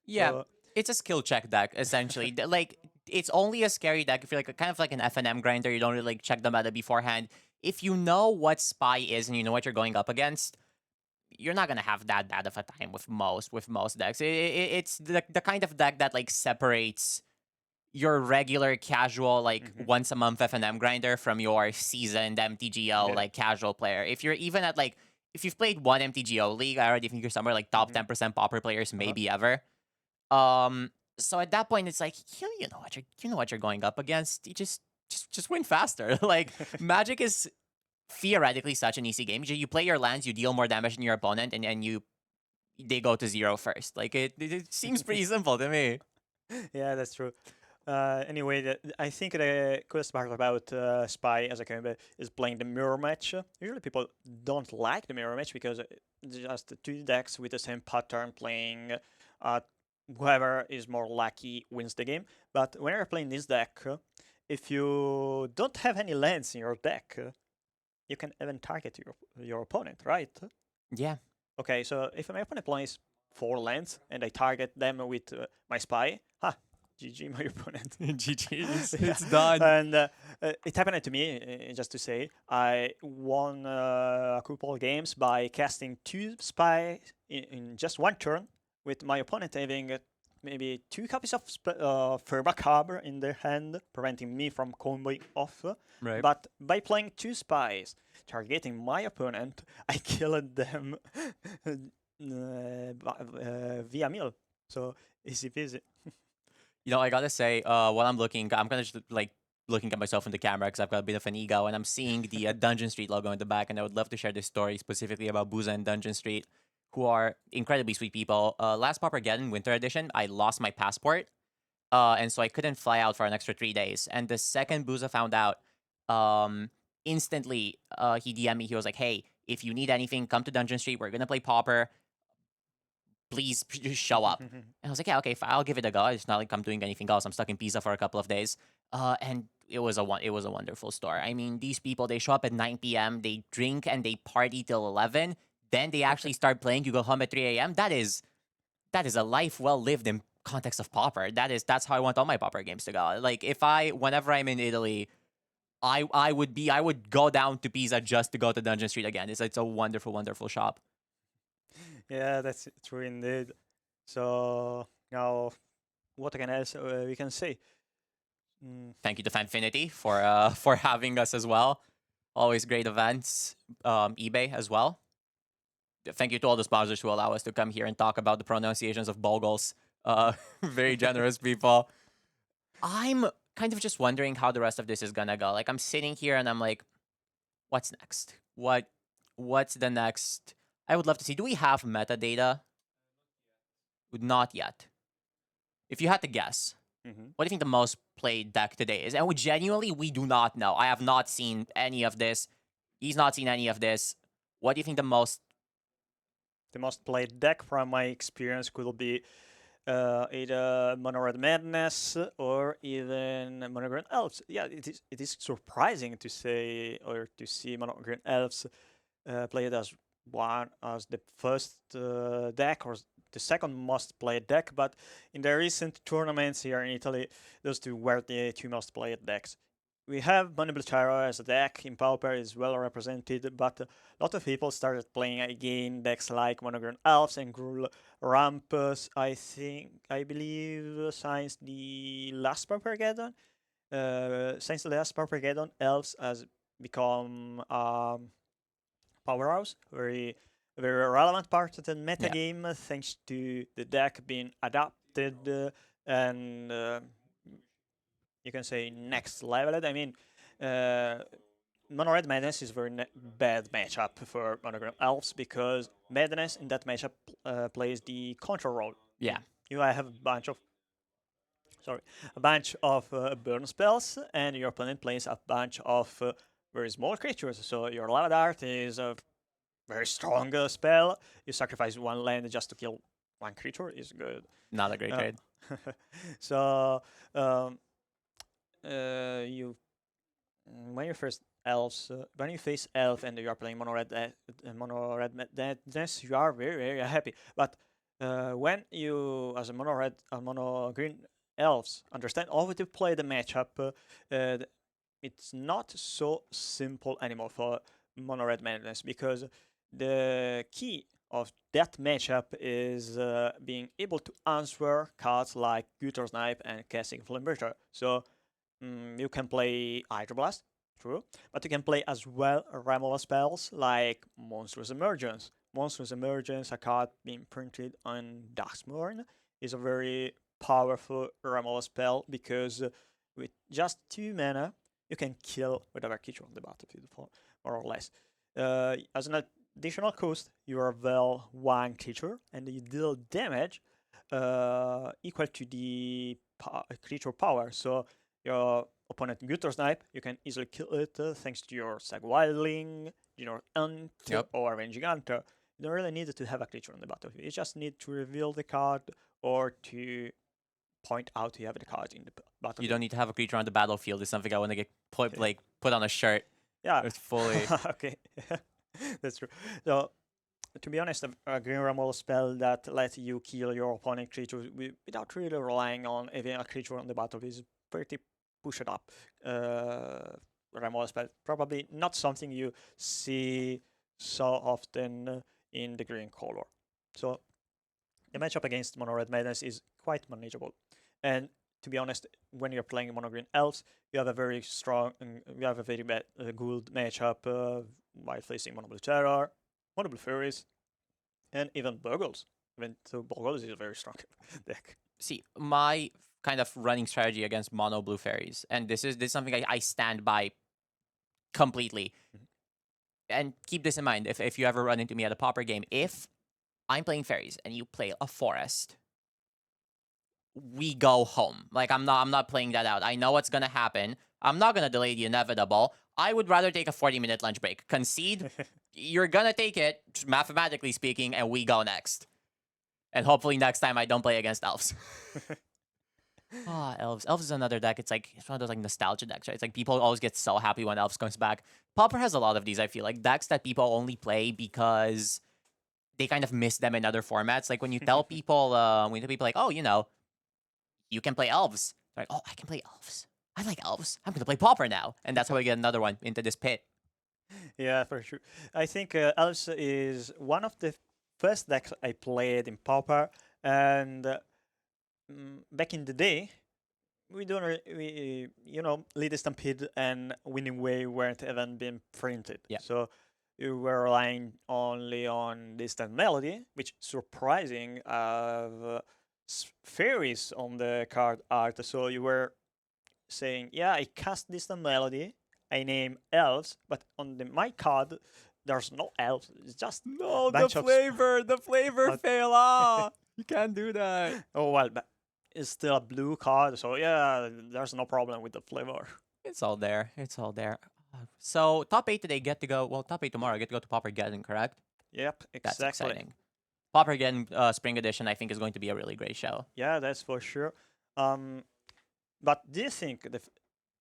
Speaker 1: Yeah,
Speaker 2: So,
Speaker 1: it's a skill check deck essentially. Like it's only a scary deck if you're like kind of like an FNM grinder. You don't really like check the meta beforehand. If you know what Spy is and you know what you're going up against, you're not gonna have that bad of a time with most decks. It's the kind of deck that like separates your regular casual like once a month FNM grinder from your seasoned MTGO
Speaker 2: Yeah.
Speaker 1: like casual player. If you're even at like if you've played one MTGO league, I already think you're somewhere like top 10% Pauper players maybe ever. So at that point, it's like you know what you're going up against. You just win faster. Like Magic is theoretically such an easy game. You play your lands, you deal more damage than your opponent, and they go to 0 first. Like it seems pretty simple to me.
Speaker 2: Yeah, that's true. Anyway, I think the coolest part about Spy as a combo is playing the mirror match. Usually people don't like the mirror match because it's just two decks with the same pattern playing. Whoever is more lucky wins the game. But when you're playing this deck, if you don't have any lands in your deck, you can even target your opponent, right?
Speaker 1: Yeah.
Speaker 2: Okay, so if my opponent plays 4 lands and I target them with my Spy, GG, my opponent.
Speaker 1: GG,
Speaker 2: Yeah.
Speaker 1: it's done.
Speaker 2: And it happened to me, just to say. I won a couple of games by casting 2 Spy in just one turn, with my opponent having maybe 2 copies of Macabre in their hand, preventing me from comboing off.
Speaker 1: Right.
Speaker 2: But by playing 2 Spies, targeting my opponent, I killed them via mill. So easy peasy.
Speaker 1: You know, I gotta say, while I'm looking, I'm gonna just like looking at myself in the camera because I've got a bit of an ego, and I'm seeing the Dungeon Street logo in the back, and I would love to share this story specifically about Boose and Dungeon Street, who are incredibly sweet people. Last Paupergeddon Winter Edition, I lost my passport, and so I couldn't fly out for an extra 3 days. And the second Booza found out, instantly, he DM'd me. He was like, "Hey, if you need anything, come to Dungeon Street. We're gonna play Pauper. Please just show up." And I was like, yeah, okay, I'll give it a go. It's not like I'm doing anything else. I'm stuck in Pisa for a couple of days. And it was a wonderful store. I mean, these people, they show up at 9 p.m., they drink and they party till 11. Then they actually start playing. You go home at 3 a.m. That is a life well lived in context of Pauper. That's how I want all my Pauper games to go. Like whenever I'm in Italy, I would go down to Pisa just to go to Dungeon Street again. It's a wonderful shop.
Speaker 2: Yeah, that's true indeed. So now, what else we can say?
Speaker 1: Thank you to Fanfinity for having us as well. Always great events. eBay as well. Thank you to all the sponsors who allow us to come here and talk about the pronunciations of Bogles. Very generous people. I'm kind of just wondering how the rest of this is gonna go. Like I'm sitting here and I'm like, what's next? What's the next? I would love to see. Do we have metadata? Not yet. If you had to guess, what do you think the most played deck today is? And we do not know. I have not seen any of this. He's not seen any of this. What do you think the most
Speaker 2: played deck from my experience could be either Mono Red Madness or even Mono Green Elves. Yeah, it is surprising to say or to see Mono Green Elves played as the first deck or the second most played deck, but in the recent tournaments here in Italy, those two were the 2 most played decks. We have Mono Blue Tyro as a deck in Pauper, is well represented, but a lot of people started playing again decks like Mono Green Elves and Gruul Rampus, I believe, since the last Paupergeddon. Since the last Paupergeddon, Elves has become powerhouse, very relevant part of the metagame, thanks to the deck being adapted and you can say next leveled. I mean, Mono Red Madness is a very bad matchup for Mono Green Elves because Madness in that matchup plays the control role.
Speaker 1: Yeah.
Speaker 2: you have a bunch of burn spells, and your opponent plays a bunch of very small creatures. So your Lava Dart is a very strong spell. You sacrifice one land just to kill one creature is good.
Speaker 1: Not a great trade.
Speaker 2: So you when you face elf and you are playing mono red madness, you are very very happy. But when you as a mono green elves understand how to play the matchup, it's not so simple anymore for mono red madness, because the key of that matchup is being able to answer cards like Gutter Snipe and Casting Flamberger. So you can play Hydroblast, true, but you can play as well removal spells like Monstrous Emergence. Monstrous Emergence, a card being printed on Darksmourn, is a very powerful removal spell because with just 2 mana, you can kill whatever creature on the battlefield, more or less. As an additional cost, you reveal 1 creature and you deal damage equal to the creature power. So your opponent Gutter Snipe, you can easily kill it thanks to your Sag Wildling, your Ant, or Avenging Hunter. You don't really need to have a creature on the battlefield. You just need to reveal the card or to point out you have the card in the battlefield.
Speaker 1: You don't need to have a creature on the battlefield. It's something I want to get put on a shirt.
Speaker 2: Yeah.
Speaker 1: It's fully.
Speaker 2: Okay. That's true. So, to be honest, a green removal spell that lets you kill your opponent creature without really relying on having a creature on the battlefield is pretty pushed up. Removal spell. Probably not something you see so often in the green color. So, the matchup against Mono Red Madness is quite manageable. And to be honest, when you're playing Mono Green Elves, you have a very good matchup by facing Mono Blue Terror, Mono Blue Furies, and even Bogles. So Bogles is a very strong deck.
Speaker 1: See, my kind of running strategy against Mono Blue Fairies, and this is something I stand by completely. And keep this in mind, if you ever run into me at a Pauper game, if I'm playing fairies and you play a forest, we go home. Like I'm not playing that out. I know what's gonna happen. I'm not gonna delay the inevitable. I would rather take a 40-minute lunch break. Concede, you're gonna take it, mathematically speaking, and we go next. And hopefully next time I don't play against elves. Elves. Elves is another deck. It's one of those like nostalgia decks, right? It's like people always get so happy when elves comes back. Pauper has a lot of these, I feel like, decks that people only play because they kind of miss them in other formats. Like when you tell people, like, oh, you can play elves. They're like, oh, I can play elves. I like elves. I'm gonna play Pauper now, and that's how we get another one into this pit.
Speaker 2: Yeah, for sure. I think elves is one of the first decks I played in Pauper, and back in the day, Lead Stampede and Winning Way weren't even being printed.
Speaker 1: Yeah.
Speaker 2: So you were relying only on Distant Melody, which surprising fairies on the card art. So you were saying, yeah, I cast Distant Melody, I name elves, but on my card there's no elves. It's just
Speaker 1: the flavor fail. You can't do that.
Speaker 2: Oh well, but it's still a blue card, so yeah, there's no problem with the flavor.
Speaker 1: It's all there. So top 8 today top 8 tomorrow get to go to Paupergeddon, correct?
Speaker 2: Yep, exactly.
Speaker 1: That's exciting. Paupergeddon Spring Edition, I think, is going to be a really great show.
Speaker 2: Yeah, that's for sure. But do you think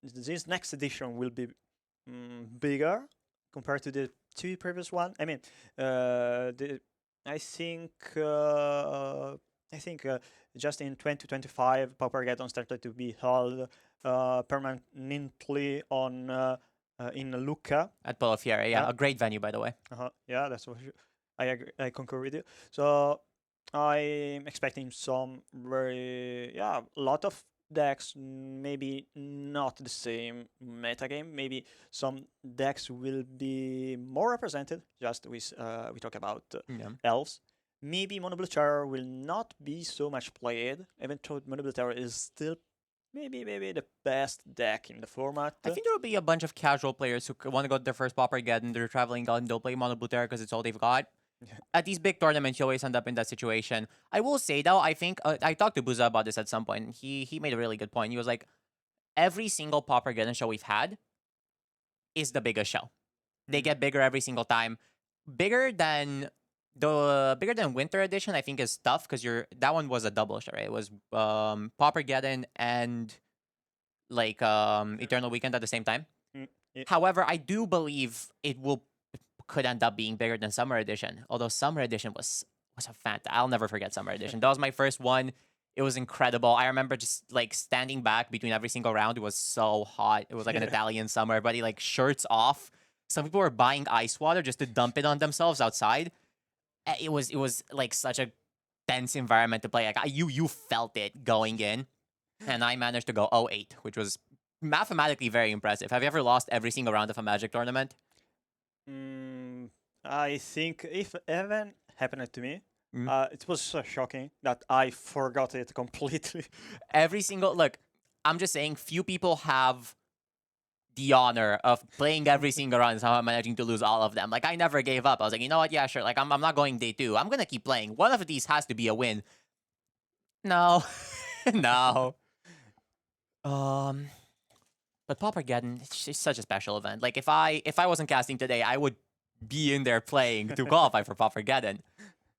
Speaker 2: this next edition will be bigger compared to the 2 previous one? I mean, I think just in 2025, Paupergeddon started to be held permanently on in Lucca
Speaker 1: At Polofiere, yeah, a great venue, by the way.
Speaker 2: Yeah, that's for sure. I agree. I concur with you. So I'm expecting some a lot of decks. Maybe not the same metagame. Maybe some decks will be more represented. Just we talk about elves. Maybe Mono Blue Terror will not be so much played, even though Mono Blue Terror is still maybe the best deck in the format.
Speaker 1: I think there will be a bunch of casual players who want to go to their first Paupergeddon. They're traveling out and they'll play Mono Blue Terror because it's all they've got. At these big tournaments, you always end up in that situation. I will say though, I think I talked to Boose about this at some point. And he made a really good point. He was like, every single Paupergeddon show we've had is the biggest show. They get bigger every single time. Bigger than Winter Edition, I think, is tough because that one was a double show, right? It was Paupergeddon and like Eternal Weekend at the same time.
Speaker 2: Yeah.
Speaker 1: However, I do believe could end up being bigger than Summer Edition. Although Summer Edition was a I'll never forget Summer Edition. That was my first one. It was incredible. I remember just like standing back between every single round. It was so hot. It was like an Italian summer. Everybody like shirts off. Some people were buying ice water just to dump it on themselves outside. It was like such a tense environment to play. Like you felt it going in, and I managed to go 0-8, which was mathematically very impressive. Have you ever lost every single round of a Magic tournament?
Speaker 2: I think if even happened to me,
Speaker 1: Mm.
Speaker 2: it was so shocking that I forgot it completely.
Speaker 1: Every single look, I'm just saying, few people have the honor of playing every single round and somehow managing to lose all of them. Like I never gave up. I was like, you know what? Yeah, sure. Like I'm not going day 2. I'm gonna keep playing. One of these has to be a win. No, no. But Paupergeddon, it's just such a special event. Like if I wasn't casting today, I would be in there playing to qualify for Paupergeddon.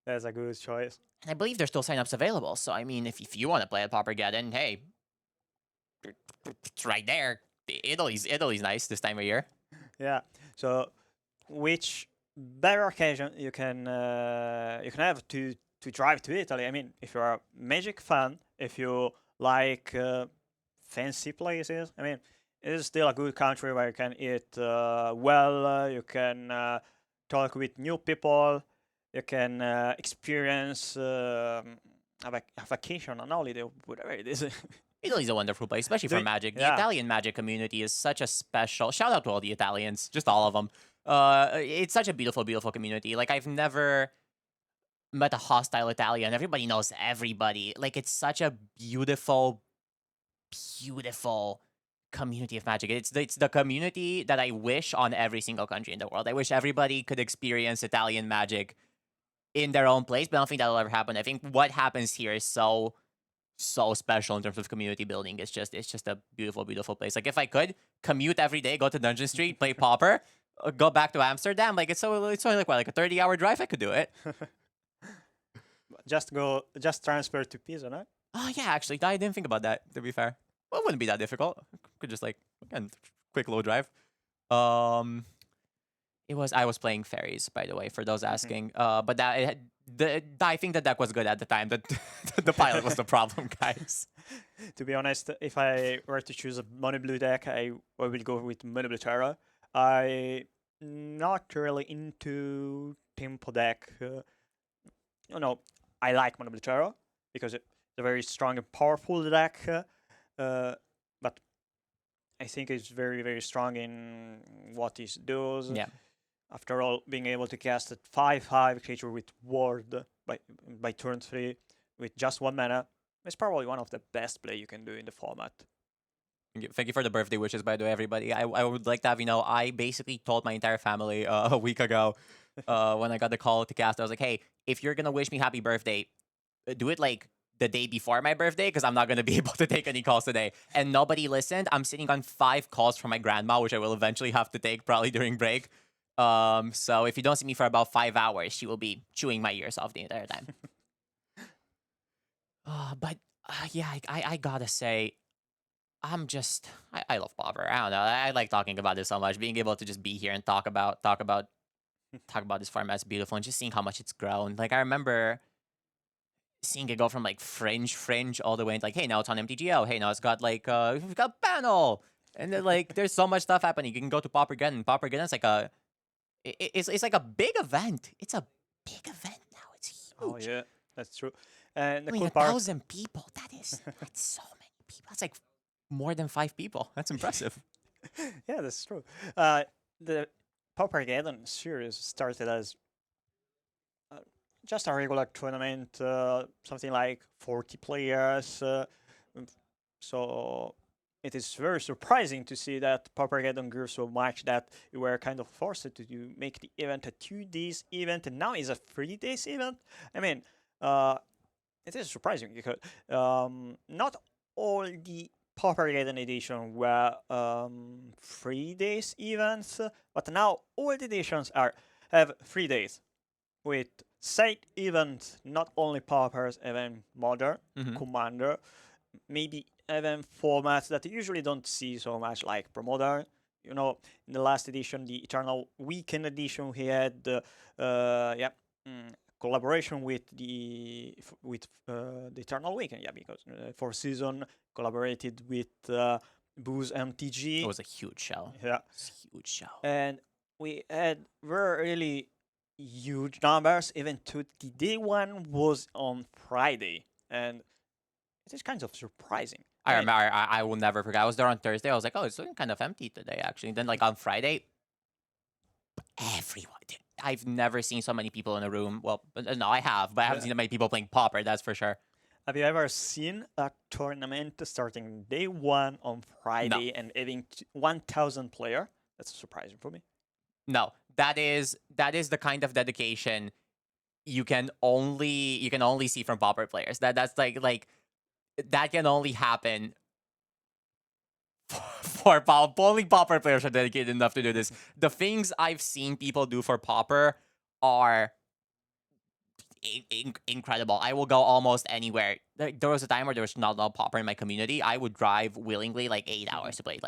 Speaker 2: That's a good choice.
Speaker 1: And I believe there's still signups available. So I mean, if you want to play at Paupergeddon, hey, it's right there. Italy's nice this time of year.
Speaker 2: Yeah. So, which better occasion you can have to drive to Italy? I mean, if you're a Magic fan, if you like fancy places, I mean, it is still a good country where you can eat well. You can talk with new people. You can experience a vacation, an holiday, whatever it is.
Speaker 1: Italy's a wonderful place, especially for Magic. The Italian Magic community is such a special. Shout out to all the Italians, just all of them. It's such a beautiful, beautiful community. Like I've never met a hostile Italian. Everybody knows everybody. Like it's such a beautiful, beautiful community of Magic. It's the community that I wish on every single country in the world. I wish everybody could experience Italian Magic in their own place, but I don't think that'll ever happen. I think what happens here is so special in terms of community building. It's just a beautiful, beautiful place. Like if I could commute every day, go to Dungeon Street, play Pauper, go back to Amsterdam, like it's only like what, like a 30-hour drive. I could do it.
Speaker 2: Just transfer to Pisa, no?
Speaker 1: Oh yeah, actually, I didn't think about that. To be fair, well, it wouldn't be that difficult. Could just like again, quick low drive. I was playing fairies, by the way, for those asking. But I think the deck was good at the time. The pilot was the problem, guys.
Speaker 2: To be honest, if I were to choose a mono blue deck, I would go with mono blue Terra. I'm not really into tempo deck. I like mono blue Terra because it's a very strong and powerful deck. But I think it's very, very strong in what it does.
Speaker 1: Yeah.
Speaker 2: After all, being able to cast a 5/5 creature with ward by turn 3 with just 1 mana is probably one of the best play you can do in the format.
Speaker 1: Thank you for the birthday wishes, by the way, everybody. I would like to have I basically told my entire family a week ago when I got the call to cast. I was like, hey, if you're gonna wish me happy birthday, do it like the day before my birthday because I'm not gonna be able to take any calls today. And nobody listened. I'm sitting on 5 calls from my grandma, which I will eventually have to take probably during break. So if you don't see me for about 5 hours, she will be chewing my ears off the entire time. But I gotta say, I love Pauper. I don't know. I like talking about this so much. Being able to just be here and talk about this format is beautiful, and just seeing how much it's grown. Like I remember seeing it go from like fringe all the way into like, hey, now it's on MTGO. Hey, now it's got like we've got panel, and then like there's so much stuff happening. You can go to Paupergeddon. Paupergeddon's like it's like a big event. It's a big event now. It's huge.
Speaker 2: Oh yeah, that's true. And
Speaker 1: I mean, 1,000 people. That's so many people. That's like more than 5 people. That's impressive.
Speaker 2: Yeah, that's true. The Paupergeddon series started as just a regular tournament, something like 40 players. So it is very surprising to see that Paupergeddon grew so much that you were kind of forced to make the event a 2 days event, and now it's a 3 days event. I mean, it is surprising because not all the Paupergeddon edition were 3 days events, but now all the editions have 3 days with side events, not only Paupers, even Modern, Commander, maybe even formats that you usually don't see so much, like Pro Modern. You know, in the last edition, the Eternal Weekend edition, he had collaboration with the Eternal Weekend, because Four Season collaborated with Boose MTG.
Speaker 1: It was a huge show.
Speaker 2: Yeah,
Speaker 1: huge show.
Speaker 2: And we had very really huge numbers. Even to the day one was on Friday, and it is kind of surprising.
Speaker 1: I remember. I will never forget. I was there on Thursday. I was like, oh, it's looking kind of empty today, actually. And then, like, on Friday, everyone. I've never seen so many people in a room. Well, no, I have, but I haven't seen that many people playing Pauper. That's for sure.
Speaker 2: Have you ever seen a tournament starting day one on Friday and having 1,000 player? That's surprising for me.
Speaker 1: No, that is the kind of dedication you can only see from Pauper players. That's like that can only happen for only Pauper players are dedicated enough to do this. The things I've seen people do for Pauper are incredible. I will go almost anywhere. There was a time where there was not a lot of Pauper in my community. I would drive willingly like 8 hours to play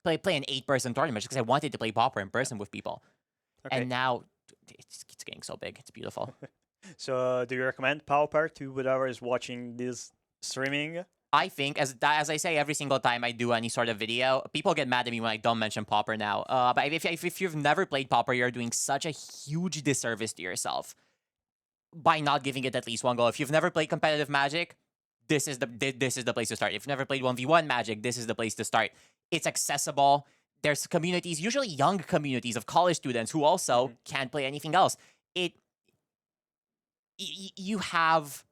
Speaker 1: play an 8-person tournament just because I wanted to play Pauper in person with people.
Speaker 2: Okay.
Speaker 1: And now it's getting so big. It's beautiful.
Speaker 2: So do you recommend Pauper to whoever is watching this streaming?
Speaker 1: I think, as I say every single time I do any sort of video, people get mad at me when I don't mention Pauper now. But if you've never played Pauper, you're doing such a huge disservice to yourself by not giving it at least one go. If you've never played competitive Magic, this is the place to start. If you've never played 1v1 Magic, this is the place to start. It's accessible. There's communities, usually young communities of college students who also can't play anything else. You have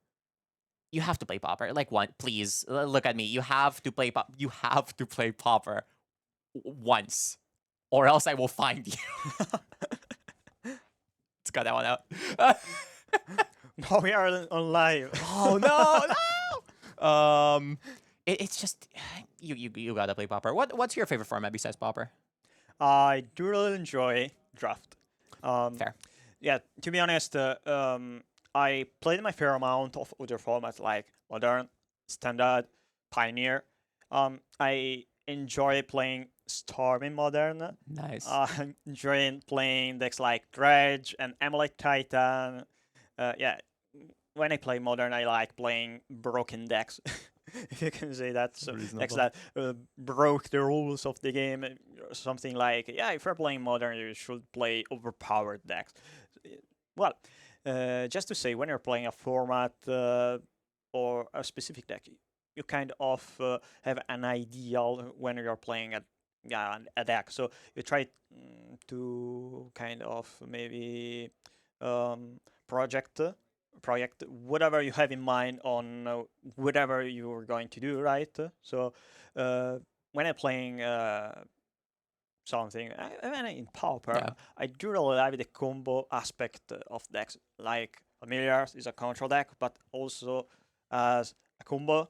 Speaker 1: to play Pauper. Like, please look at me. You have to play Pauper once, or else I will find you. Let's cut that one out.
Speaker 2: No, we are on live.
Speaker 1: Oh no! It's just you gotta play Pauper. What's your favorite format besides Pauper?
Speaker 2: I do really enjoy Draft.
Speaker 1: Fair.
Speaker 2: Yeah, to be honest, I played my fair amount of other formats like Modern, Standard, Pioneer. I enjoy playing Storm in Modern.
Speaker 1: Nice.
Speaker 2: I'm enjoying playing decks like Dredge and Amulet Titan. When I play Modern, I like playing broken decks, if you can say that. So decks that broke the rules of the game. Something like, if you're playing Modern, you should play overpowered decks. Well, just to say, when you're playing a format or a specific deck, you kind of have an ideal when you're playing a deck. So you try to kind of maybe project whatever you have in mind on whatever you're going to do, right? So when I'm playing something, even in Pauper, I do really like the combo aspect of decks. Like Familiars is a control deck, but also as a combo.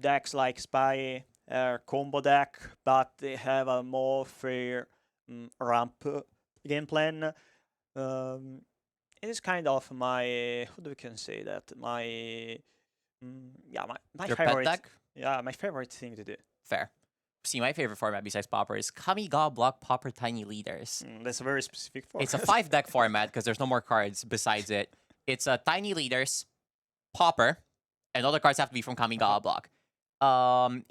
Speaker 2: Decks like Spy are combo deck, but they have a more fair ramp game plan. It is kind of my, how do we can say that, my
Speaker 1: Your
Speaker 2: favorite
Speaker 1: pet deck?
Speaker 2: Yeah, my favorite thing to do.
Speaker 1: Fair. See, my favorite format besides Pauper is Kamigawa Block Pauper Tiny Leaders.
Speaker 2: That's a very specific format.
Speaker 1: It's a 5-deck format because there's no more cards besides it. It's a Tiny Leaders, Pauper, and all the cards have to be from Kamigawa Block. I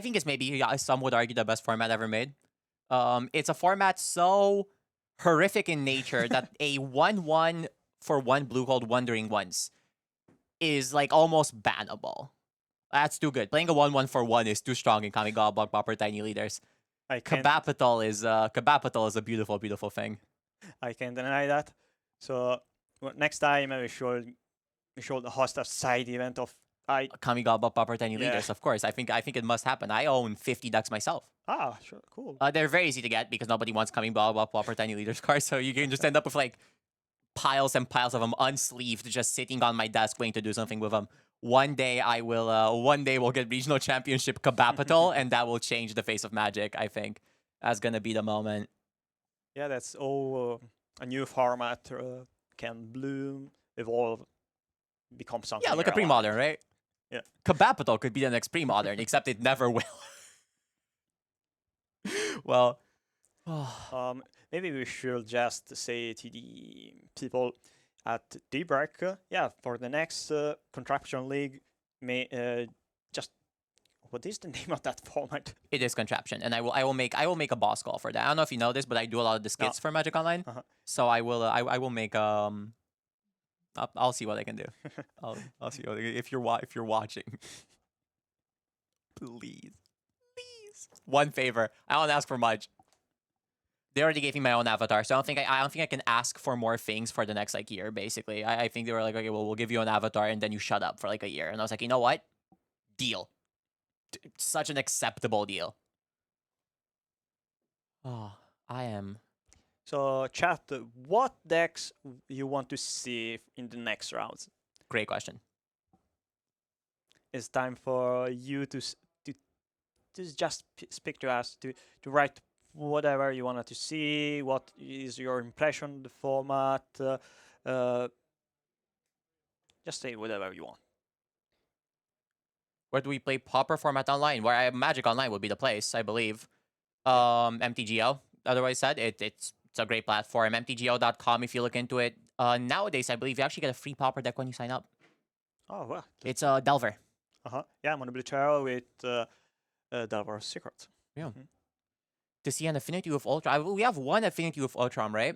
Speaker 1: think it's maybe, some would argue, the best format ever made. It's a format so horrific in nature that a 1/1 for 1 blue called Wandering Ones is like almost bannable. That's too good. Playing a 1/1 for 1 is too strong in Kamigawa Block Pauper Tiny Leaders. Cabapital is a beautiful, beautiful thing.
Speaker 2: I can't deny that. So next time we should host a side event of
Speaker 1: Kamigawa Pauper Tiny
Speaker 2: Yeah.
Speaker 1: Leaders, of course. I think it must happen. I own 50 decks myself.
Speaker 2: Sure, cool.
Speaker 1: They're very easy to get because nobody wants Kamigawa Pauper Tiny Leaders cards, so you can just end up with like piles and piles of them unsleeved, just sitting on my desk waiting to do something with them. One day I will. One day we'll get regional championship capital, and that will change the face of Magic. I think that's gonna be the moment.
Speaker 2: Yeah, that's all. A new format can bloom, evolve, become something.
Speaker 1: Yeah, look at
Speaker 2: real.
Speaker 1: pre-modern, right?
Speaker 2: Yeah.
Speaker 1: Capital could be the next pre-modern, except it never will. Well,
Speaker 2: Maybe we should just say to the people at Daybreak, for the next Contraption League, may just what is the name of that format?
Speaker 1: it is contraption, and I will make a boss call for that. I don't know if you know this, but I do a lot of the skits for Magic Online, so I will make I'll see what I can do. I'll see if you're watching. Please. One favor. I don't ask for much. They already gave me my own avatar, so I don't think I can ask for more things for the next like year. Basically, I think they were like, okay, well, we'll give you an avatar and then you shut up for like a year. And I was like, you know what? Deal. Such an acceptable deal. Oh, I am.
Speaker 2: So, chat, what decks you want to see in the next rounds?
Speaker 1: Great question.
Speaker 2: It's time for you to just speak to us, to write whatever you wanted to see. What is your impression of the format? Just say whatever you want.
Speaker 1: Where do we play Pauper format online? Where Magic Online would be the place, I believe. MTGO, otherwise said. It's a great platform. MTGO.com if you look into it. Nowadays, I believe you actually get a free Pauper deck when you sign up.
Speaker 2: Oh, well.
Speaker 1: It's Delver.
Speaker 2: Yeah, I'm on a Blue Tarot with Delver's Secret.
Speaker 1: Yeah. To see an affinity with Ultron. We have one affinity with Ultron, right?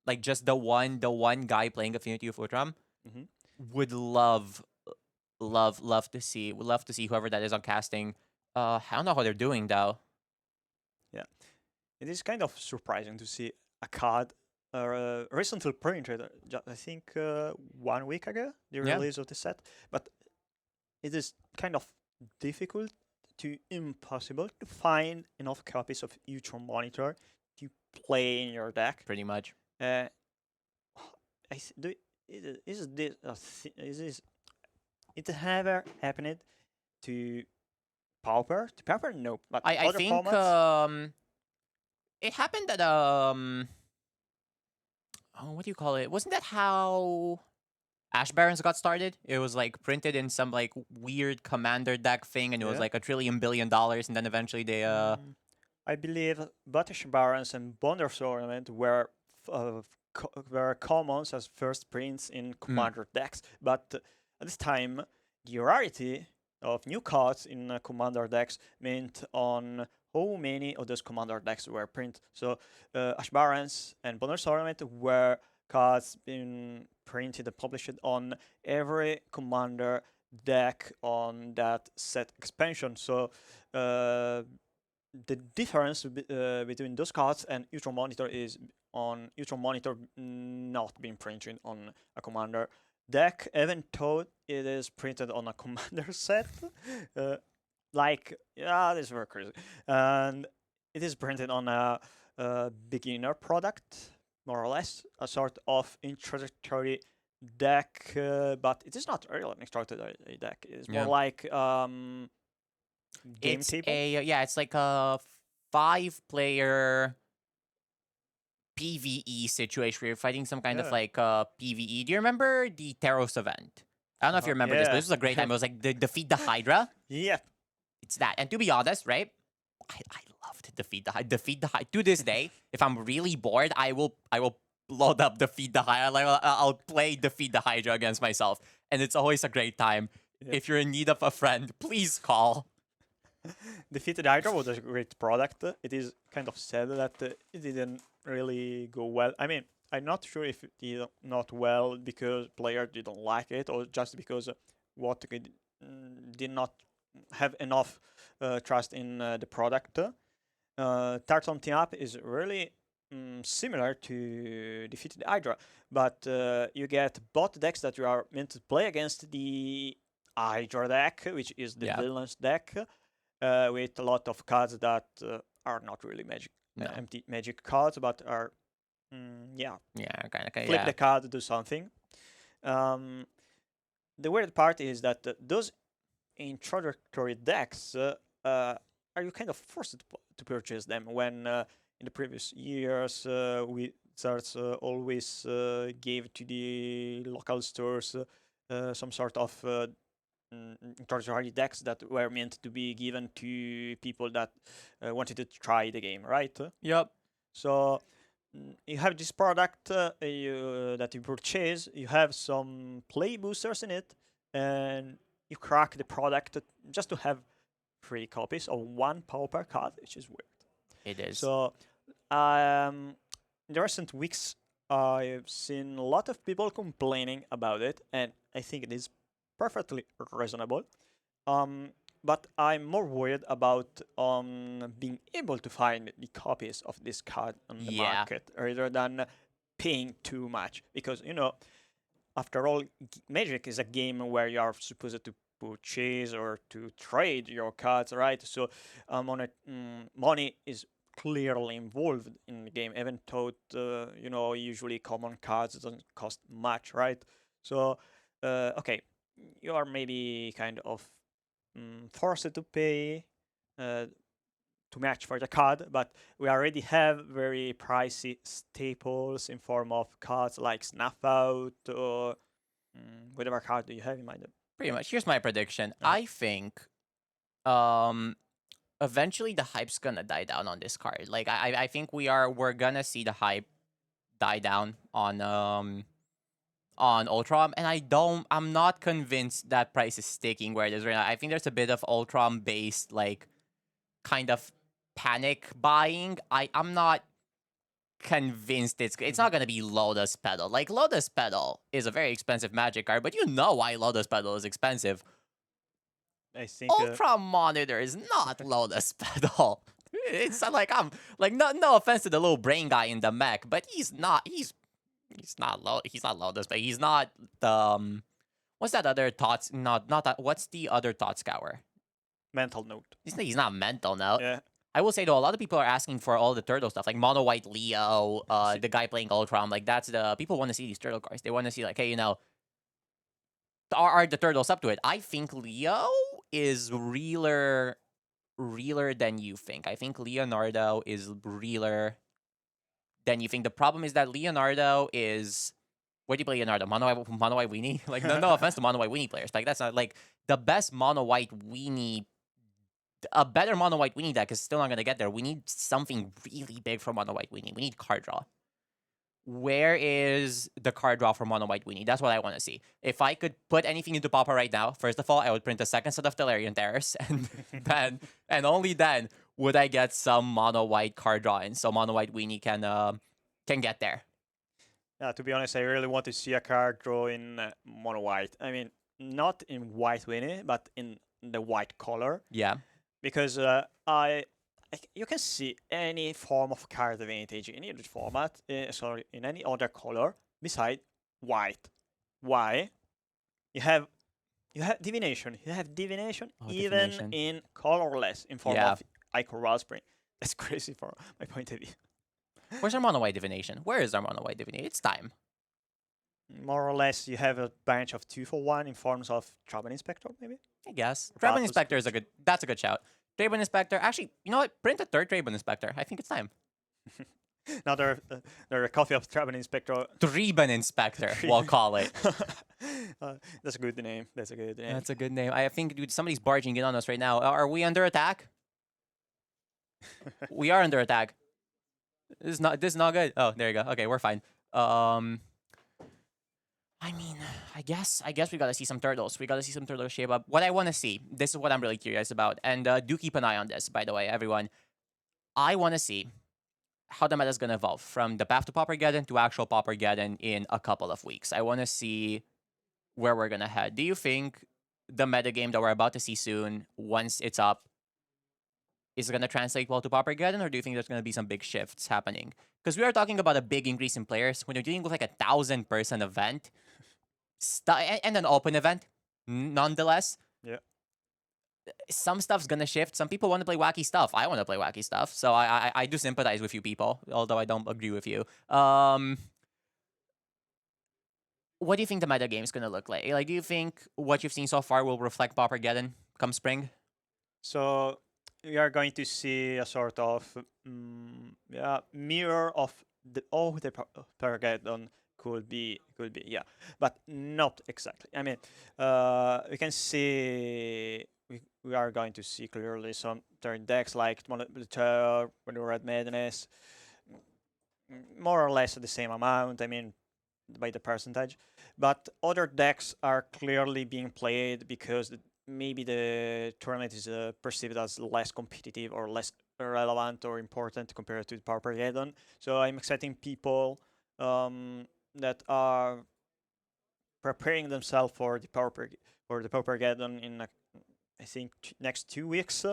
Speaker 1: Like just the one guy playing affinity with Ultron. Would love to see. Would love to see whoever that is on casting. I don't know how they're doing though.
Speaker 2: Yeah, it is kind of surprising to see a card recently printed. I think 1 week ago, the release of the set, but it is kind of difficult to impossible to find enough copies of Ultron Monitor to play in your deck.
Speaker 1: Pretty much.
Speaker 2: Is it ever happened to Pauper? To Pauper, no. But
Speaker 1: I
Speaker 2: other
Speaker 1: think
Speaker 2: formats?
Speaker 1: It happened at what do you call it? Wasn't that how Ash Barons got started? It was like printed in some like weird commander deck thing, and it was like $1 trillion, and then eventually they
Speaker 2: I believe Batish Barons and Bonder's Ornament were commons as first prints in commander decks, but at this time the rarity of new cards in commander decks meant on how many of those commander decks were printed. So Ash Barons and Bonder's Ornament were cards being printed and published on every commander deck on that set expansion. So the difference between those cards and Ultron Monitor is on Ultron Monitor not being printed on a commander deck, even though it is printed on a commander set. This is very crazy. And it is printed on a beginner product, more or less, a sort of introductory deck, but it is not really an introductory deck. It's more like game table.
Speaker 1: It's like a 5-player PvE situation where you're fighting some kind of like PvE. Do you remember the Taros event? I don't know if you remember this, but this was a great time. It was like defeat the Hydra.
Speaker 2: Yeah.
Speaker 1: It's that. And to be honest, right? I loved Defeat the Hydra. To this day, if I'm really bored, I will load up Defeat the Hydra. Like, I'll play Defeat the Hydra against myself. And it's always a great time. Yeah. If you're in need of a friend, please call.
Speaker 2: Defeat the Hydra was a great product. It is kind of sad that it didn't really go well. I mean, I'm not sure if it did not well because players didn't like it or just because did not have enough trust in the product. Tartan Team Up is really similar to Defeated Hydra, but you get bot decks that you are meant to play against the Hydra deck, which is the
Speaker 1: Yeah.
Speaker 2: villainous deck, with a lot of cards that are not really
Speaker 1: No.
Speaker 2: empty magic cards, but are
Speaker 1: Yeah, kind of.
Speaker 2: flip
Speaker 1: Yeah.
Speaker 2: the card, do something. The weird part is that those introductory decks are you kind of forced to purchase them when in the previous years Wizards always gave to the local stores some sort of introductory decks that were meant to be given to people that wanted to try the game, right?
Speaker 1: Yep.
Speaker 2: So you have this product that you purchase, you have some play boosters in it, and you crack the product just to have 3 copies of one Pauper card, which is weird.
Speaker 1: It is.
Speaker 2: So, in the recent weeks, I've seen a lot of people complaining about it, and I think it is perfectly reasonable. But I'm more worried about being able to find the copies of this card on the
Speaker 1: Yeah.
Speaker 2: market rather than paying too much. Because, after all, Magic is a game where you are supposed to purchase or to trade your cards, right? So money is clearly involved in the game, even though, usually common cards doesn't cost much, right? So, okay, you are maybe kind of forced to pay to match for the card, but we already have very pricey staples in form of cards like Snuff Out or whatever card do you have in mind.
Speaker 1: Pretty much. Here's my prediction.
Speaker 2: Uh-huh.
Speaker 1: I think eventually the hype's gonna die down on this card. Like I think we're gonna see the hype die down on Ultram, and I'm not convinced that price is sticking where it is right now. I think there's a bit of Ultram based like kind of panic buying. I'm not convinced it's not gonna be Lotus Petal. Like Lotus Petal is a very expensive Magic card, but you know why Lotus Petal is expensive.
Speaker 2: I think
Speaker 1: Ultra Monitor is not Lotus Petal. It's not like I'm like no offense to the little brain guy in the mech, but he's not Lotus, but he's not the what's that other thoughts not that what's the other thought scour?
Speaker 2: mental note.
Speaker 1: He's not mental now.
Speaker 2: Yeah.
Speaker 1: I will say though, a lot of people are asking for all the turtle stuff, like Mono White Leo, the guy playing Ultram. Like that's the people want to see these turtle cards. They want to see like, hey, are the turtles up to it? I think Leo is realer than you think. I think Leonardo is realer than you think. The problem is that Leonardo is where do you play Leonardo? Mono White Weenie? Like no offense to Mono White Weenie players. Like that's not like the best Mono White Weenie. A better Mono White Weenie deck is still not gonna get there. We need something really big for Mono White Weenie. We need card draw. Where is the card draw for Mono White Weenie? That's what I want to see. If I could put anything into Pauper right now, first of all, I would print a second set of Tellurian Terrors, and then and only then would I get some Mono White card draw in, so Mono White Weenie can get there.
Speaker 2: Yeah, to be honest, I really want to see a card draw in mono white. I mean, not in white Winnie, but in the white color.
Speaker 1: Yeah.
Speaker 2: Because you can see any form of card advantage in any format, in any other color beside white. Why? You have divination. You have divination even
Speaker 1: Divination.
Speaker 2: in colorless in form
Speaker 1: Yeah.
Speaker 2: of Ico Raspberry. That's crazy from my point of view.
Speaker 1: Where's our Mono White Divination? Where is our Mono White Divination? It's time.
Speaker 2: More or less, you have a bunch of 2-for-1 in forms of Trouble Inspector, maybe.
Speaker 1: I guess.
Speaker 2: That
Speaker 1: Dragon
Speaker 2: was
Speaker 1: Inspector is that's a good shout. Dragon Inspector. Actually, you know what? Print a third Dragon Inspector. I think it's time.
Speaker 2: Another copy of Trouble Inspector.
Speaker 1: Dragon Inspector, we'll call it.
Speaker 2: That's a good name. That's a good name.
Speaker 1: That's a good name. I think, dude, somebody's barging in on us right now. Are we under attack? We are under attack. This is not good. Oh, there you go. Okay, we're fine. I mean, I guess we gotta see some turtles. We gotta see some turtles shape up. What I want to see, this is what I'm really curious about, and do keep an eye on this, by the way, everyone. I want to see how the meta is gonna evolve from the path to Paupergeddon to actual Paupergeddon in a couple of weeks. I want to see where we're gonna head. Do you think the meta game that we're about to see soon, once it's up, is it gonna translate well to Paupergeddon, or do you think there's gonna be some big shifts happening? Because we are talking about a big increase in players when you're dealing with like 1,000-person event. And an open event, Nonetheless,
Speaker 2: Yeah.
Speaker 1: some stuff's gonna shift. Some people want to play wacky stuff. I want to play wacky stuff. So I do sympathize with you people, although I don't agree with you. What do you think the meta game is gonna look like? Like, do you think what you've seen so far will reflect Paupergeddon come spring?
Speaker 2: So we are going to see a sort of mirror of all the Paupergeddon could be, yeah, but not exactly. I mean, we can see we are going to see clearly some turn decks like Monoblue, Red Madness, more or less the same amount. I mean, by the percentage, but other decks are clearly being played because maybe the tournament is perceived as less competitive or less relevant or important compared to the Paupergeddon. So I'm expecting people that are preparing themselves for the Paupergeddon in I think next 2 weeks,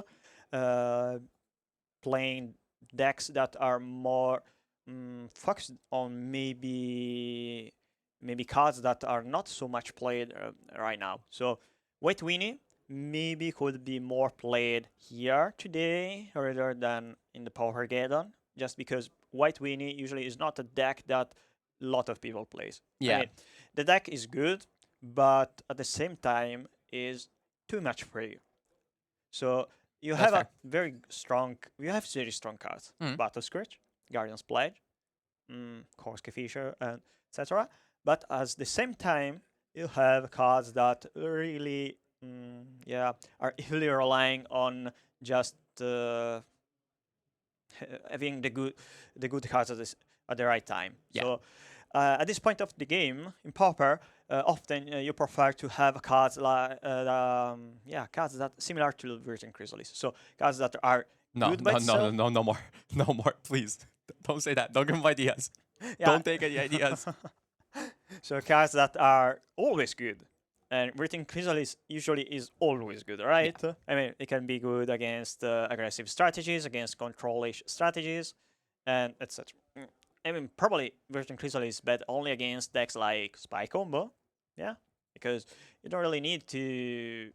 Speaker 2: playing decks that are more focused on maybe cards that are not so much played right now. So White Weenie maybe could be more played here today rather than in the Paupergeddon, just because White Weenie usually is not a deck that a lot of people plays.
Speaker 1: Yeah.
Speaker 2: I mean, the deck is good, but at the same time is too much for you. So you
Speaker 1: That's
Speaker 2: have
Speaker 1: fair.
Speaker 2: very strong cards. Battle Scratch, Guardian's Pledge, Korski Fisher, and etc. But at the same time, you have cards that really, are heavily relying on just having the good cards at the right time.
Speaker 1: Yeah.
Speaker 2: So at this point of the game in Pauper, often you prefer to have cards like cards that similar to Virgin Chrysalis. So cards that are good by itself.
Speaker 1: No more, no more, please. Don't say that. Don't give me ideas. Don't take any ideas.
Speaker 2: So cards that are always good. And Virgin Chrysalis usually is always good, right?
Speaker 1: Yeah.
Speaker 2: I mean, it can be good against aggressive strategies, against control-ish strategies, and etc. I mean, probably Virgin Chrysalis is bad only against decks like Spy Combo, yeah? Because you don't really need to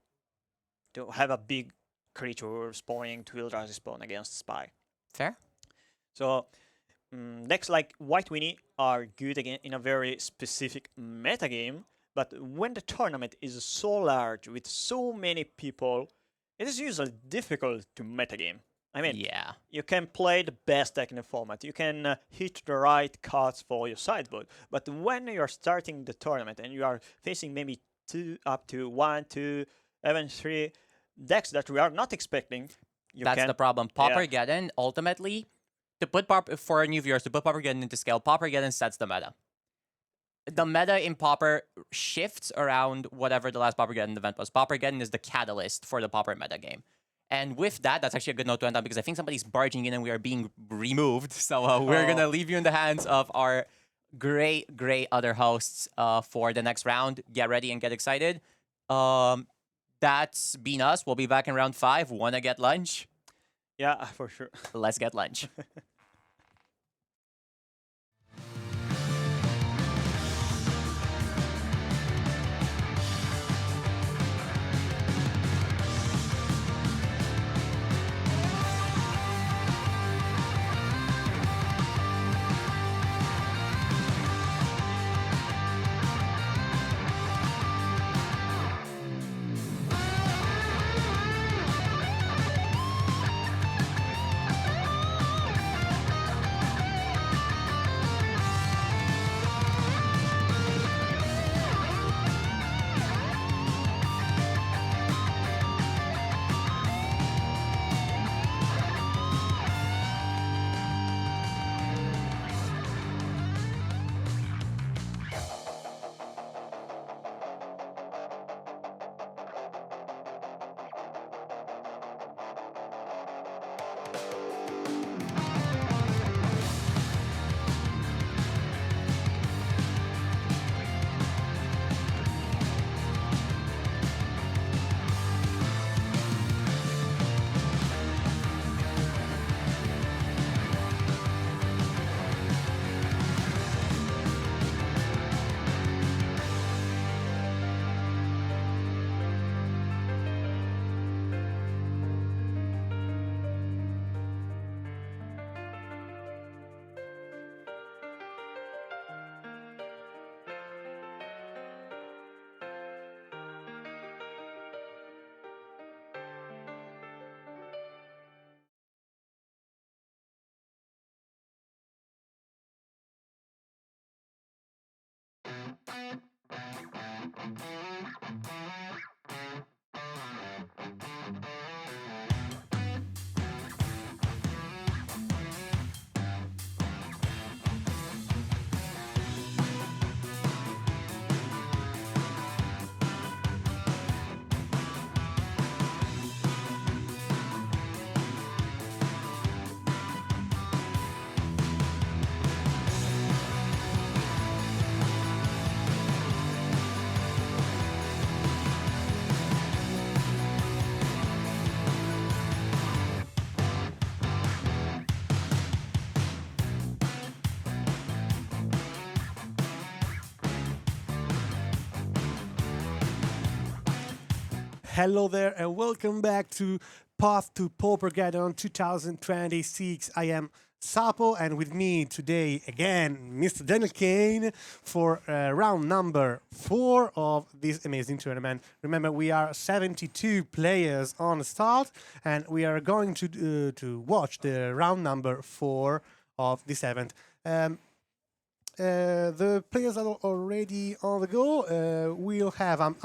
Speaker 2: have a big creature spawning to Eldrazi spawn against Spy.
Speaker 1: Fair.
Speaker 2: So decks like White Weenie are good again in a very specific metagame, but when the tournament is so large with so many people, it is usually difficult to metagame. I mean,
Speaker 1: Yeah.
Speaker 2: you can play the best deck in the format, you can hit the right cards for your sideboard, but when you're starting the tournament and you are facing maybe 2 up to 1, 2, even 3 decks that we are not expecting,
Speaker 1: That's the problem. Paupergeddon, ultimately, to put for new viewers, to put Paupergeddon into scale, Paupergeddon sets the meta. The meta in Pauper shifts around whatever the last Paupergeddon event was. Paupergeddon is the catalyst for the Pauper meta game. And with that, that's actually a good note to end on because I think somebody's barging in and we are being removed. So we're going to leave you in the hands of our great other hosts for the next round. Get ready and get excited. That's been us. We'll be back in round 5. Wanna get lunch?
Speaker 2: Yeah, for sure.
Speaker 1: Let's get lunch.
Speaker 3: Hello there and welcome back to Path to Paupergeddon 2026. I am Sapo and with me today again Mr. Daniel Kane for round number 4 of this amazing tournament. Remember we are 72 players on the start and we are going to watch the round number 4 of this event. The players are already on the go. We'll have a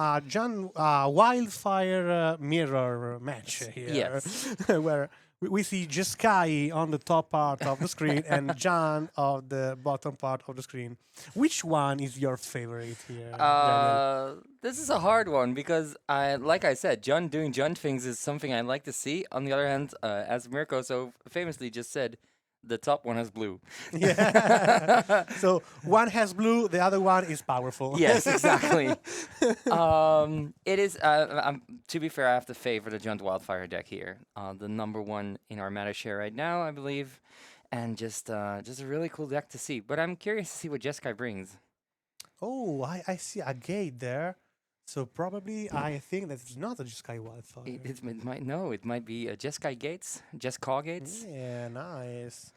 Speaker 3: Wildfire mirror match here.
Speaker 4: Yes.
Speaker 3: Where we see Jeskai on the top part of the screen and John on the bottom part of the screen. Which one is your favorite here, Daniel?
Speaker 4: This is a hard one because like I said, John doing John things is something I like to see. On the other hand, as Mirko so famously just said, the top one has blue.
Speaker 3: Yeah. So one has blue, the other one is powerful.
Speaker 4: Yes, exactly. It is. To be fair, I have to favor the Junt Wildfire deck here. The number one in our meta share right now, I believe, and just a really cool deck to see. But I'm curious to see what Jeskai brings.
Speaker 3: Oh, I see a gate there. So probably I think that it's not a Jeskai Wildfire.
Speaker 4: It might no. It might be a Jeskai Gates, Jeskai Gates.
Speaker 3: Yeah, nice.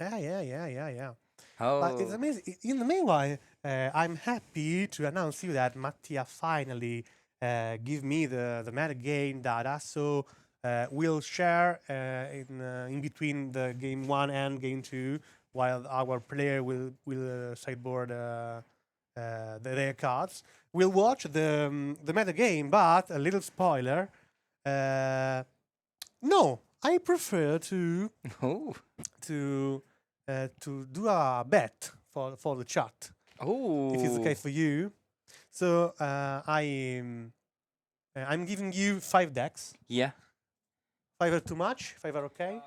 Speaker 3: Yeah. But it's
Speaker 4: Oh,
Speaker 3: amazing. In the meanwhile, I'm happy to announce you that Mattia finally give me the meta game data. So we'll share in between the game 1 and game 2, while our player will sideboard their cards. We'll watch the meta game, but a little spoiler. No, I prefer to
Speaker 4: oh,
Speaker 3: do a bet for the chat,
Speaker 4: oh.
Speaker 3: if it's okay for you. So I'm giving you 5 decks.
Speaker 4: Yeah.
Speaker 3: 5 are too much. 5 are okay.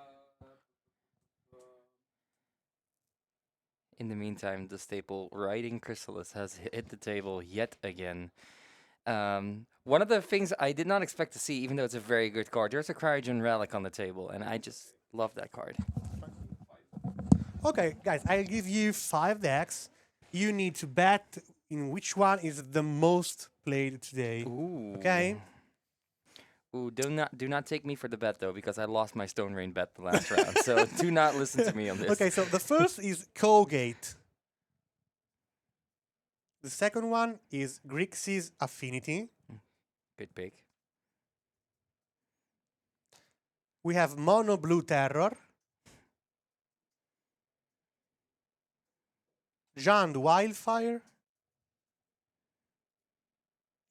Speaker 4: In the meantime, the staple Riding Chrysalis has hit the table yet again. One of the things I did not expect to see, even though it's a very good card, there's a Cryogen Relic on the table, and I just love that card.
Speaker 3: Okay, guys, I'll give you 5 decks. You need to bet in which one is the most played today.
Speaker 4: Ooh.
Speaker 3: Okay.
Speaker 4: Ooh, do not take me for the bet though, because I lost my Stone Rain bet the last round. So do not listen to me on this.
Speaker 3: Okay, so the first is Colgate. The second one is Grixis Affinity.
Speaker 4: Good pick.
Speaker 3: We have Mono Blue Terror. Jand Wildfire.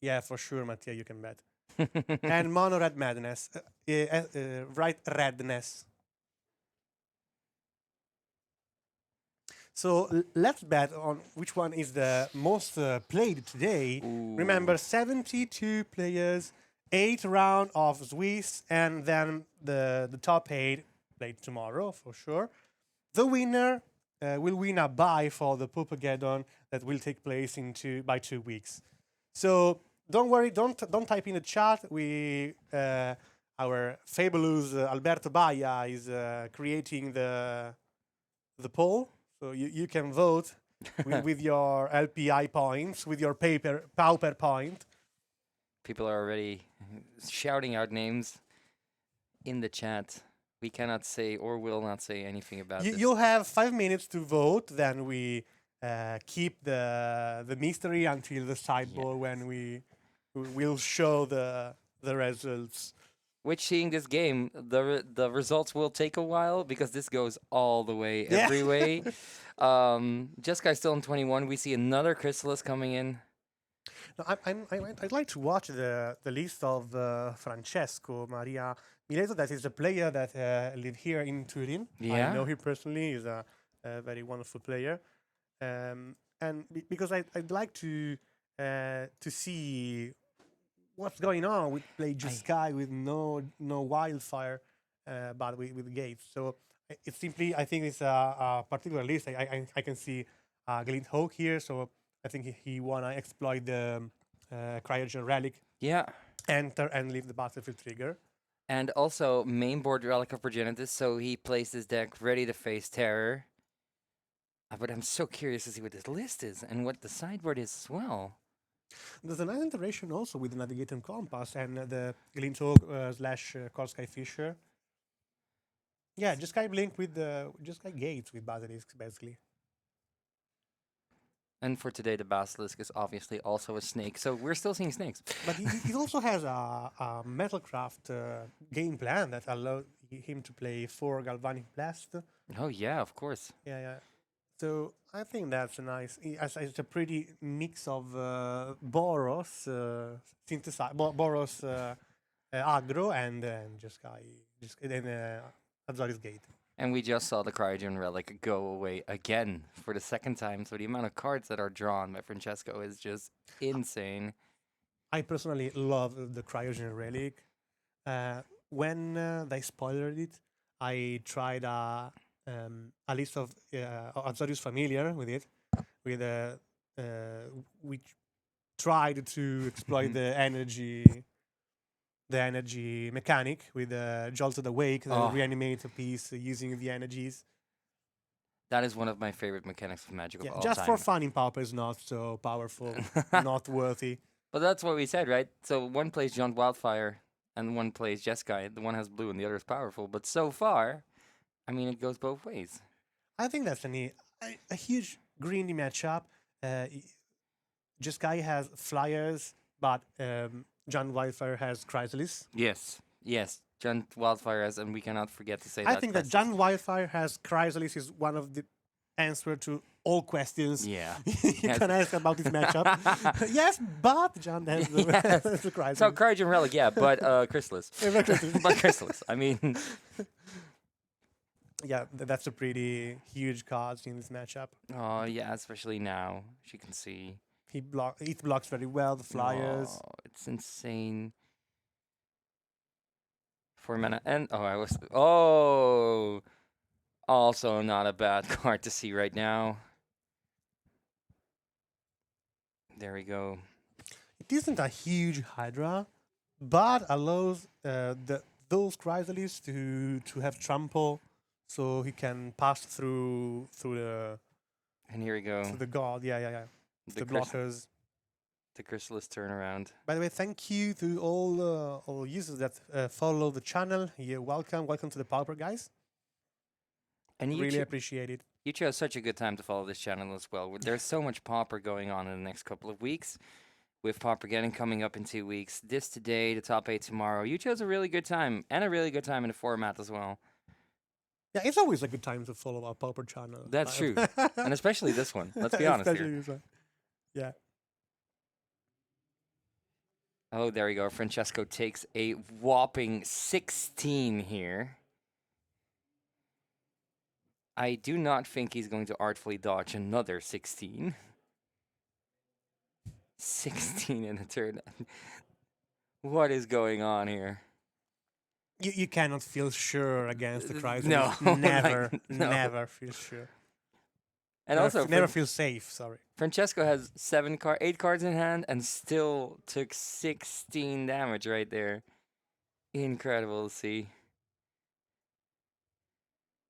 Speaker 3: Yeah, for sure, Mattia, you can bet. And Mono Red Madness. Right, Redness. So let's bet on which one is the most played today.
Speaker 4: Ooh.
Speaker 3: Remember, 72 players, 8 round of Swiss, and then the top 8 played tomorrow for sure. The winner will win a buy for the Paupergeddon that will take place by 2 weeks. So don't worry, don't type in the chat. Our fabulous Alberto Baia is creating the poll. So you can vote with your LPI points, with your Pauper point.
Speaker 4: People are already shouting out names in the chat. We cannot say or will not say anything about this.
Speaker 3: You'll have 5 minutes to vote. Then we keep the mystery until the sideboard when we will show the results.
Speaker 4: Which, seeing this game, the results will take a while because this goes all the way every way. Jeskai still in 21. We see another Chrysalis coming in.
Speaker 3: No, I'd like to watch the list of Francesco Maria Mileto. That is a player that live here in Turin.
Speaker 4: Yeah.
Speaker 3: I know him personally. He's a very wonderful player, and because I'd like to see what's going on with play Jeskai with no Wildfire, but with Gates. So it's simply I think it's a particular list. I can see Glint Hawk here. So I think he wanna exploit the Cryogen Relic,
Speaker 4: Yeah.
Speaker 3: enter and leave the battlefield trigger.
Speaker 4: And also mainboard Relic of Progenitus, so he plays his deck ready to face Terror. But I'm so curious to see what this list is and what the sideboard is as well.
Speaker 3: There's a nice interaction also with the Navigator Compass and the Glint Hawk slash Korsky Fisher. Yeah, just Sky Blink with the just Sky Gates with Basilisks basically.
Speaker 4: And for today, the Basilisk is obviously also a snake, so we're still seeing snakes.
Speaker 3: But he also has a Metalcraft game plan that allows him to play 4 Galvanic Blast.
Speaker 4: Oh yeah, of course.
Speaker 3: Yeah. So I think that's a nice. It's a pretty mix of Boros, Boros aggro, and just Azorius Gate.
Speaker 4: And we just saw the Cryogen Relic go away again for the second time, so the amount of cards that are drawn by Francesco is just insane.
Speaker 3: I personally love the Cryogen Relic. When they spoiled it, I tried a list of Azorius Familiar with it, which tried to exploit the energy mechanic with Jolted Awake, the reanimate piece using the energies.
Speaker 4: That is one of my favorite mechanics of Magic of all
Speaker 3: just
Speaker 4: time.
Speaker 3: for fun in Pauper is not so powerful, not worthy.
Speaker 4: But that's what we said, right? So one plays John Wildfire and one plays Jeskai. The one has blue and the other is powerful. But so far, I mean, it goes both ways.
Speaker 3: I think that's a huge greedy matchup. Jeskai has Flyers, but John Wildfire has Chrysalis.
Speaker 4: Yes. John Wildfire has, and we cannot forget to say
Speaker 3: I think that John Wildfire has Chrysalis is one of the answer to all questions
Speaker 4: Yeah.
Speaker 3: you can ask about this matchup. Yes, but John has the, the Chrysalis.
Speaker 4: So Cryogen Relic, yeah, but Chrysalis. But Chrysalis. I mean,
Speaker 3: yeah, that's a pretty huge card in this matchup.
Speaker 4: oh yeah, especially now. As you can see.
Speaker 3: It blocks very well the Flyers.
Speaker 4: Oh, it's insane. 4 mana and also not a bad card to see right now. There we go.
Speaker 3: It isn't a huge Hydra, but allows those Chrysalis to have trample, so he can pass through the
Speaker 4: And here we go.
Speaker 3: through the god. Yeah. The blockers.
Speaker 4: The Chrysalis turnaround.
Speaker 3: By the way, thank you to all users that follow the channel. Yeah, welcome to the Pauper, guys.
Speaker 4: And you
Speaker 3: Really appreciate it.
Speaker 4: You chose such a good time to follow this channel as well. There's so much Pauper going on in the next couple of weeks. With Paupergeddon coming up in 2 weeks. This today, the top 8 tomorrow. You chose a really good time. And a really good time in the format as well.
Speaker 3: Yeah, it's always a good time to follow our Pauper channel.
Speaker 4: That's true. And especially this one. Let's be honest
Speaker 3: Especially
Speaker 4: here.
Speaker 3: this one. Yeah.
Speaker 4: Oh, there we go. Francesco takes a whopping 16 here. I do not think he's going to artfully dodge another 16. 16 in a turn. What is going on here?
Speaker 3: You cannot feel sure against the Chrysalis.
Speaker 4: No,
Speaker 3: Never,
Speaker 4: like, no.
Speaker 3: never feel sure.
Speaker 4: And
Speaker 3: never,
Speaker 4: also,
Speaker 3: never feel safe, sorry.
Speaker 4: Francesco has 8 cards in hand and still took 16 damage right there. Incredible to see.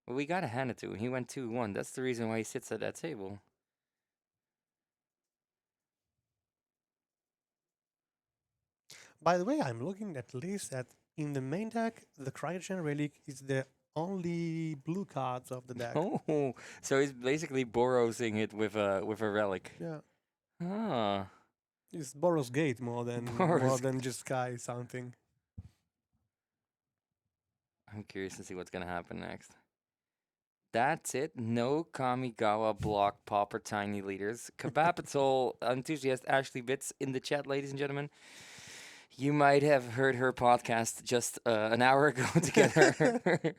Speaker 4: Well, we gotta hand it to him. He went 2-1. That's the reason why he sits at that table.
Speaker 3: By the way, I'm looking at least at in the main deck, the Cryogen Relic is the only blue cards of the deck.
Speaker 4: Oh, so he's basically Borosing it with a relic.
Speaker 3: Yeah.
Speaker 4: Ah.
Speaker 3: It's Boros Gate more than just Sky something.
Speaker 4: I'm curious to see what's gonna happen next. That's it. No Kamigawa block Pauper Tiny Leaders. Capital enthusiast Ashley Bits in the chat, ladies and gentlemen. You might have heard her podcast just an hour ago together.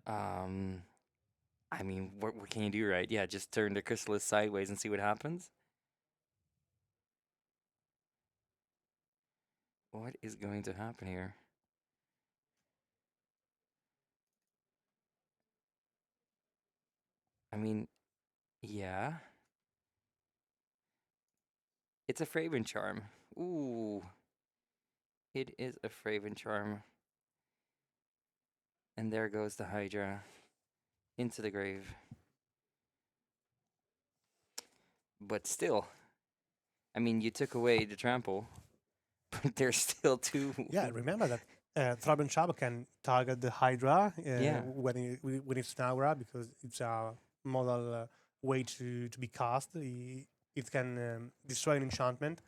Speaker 4: I mean, what can you do, right? Yeah, just turn the chrysalis sideways and see what happens. What is going to happen here? I mean, yeah. It's a Fraven Charm. Ooh. It is a Fraven Charm. And there goes the Hydra into the grave. But still, I mean, you took away the trample, but there's still two.
Speaker 3: Yeah, remember that Thraben Shab can target the Hydra
Speaker 4: Yeah.
Speaker 3: when it's an aura because it's a model way to be cast. It can destroy an enchantment,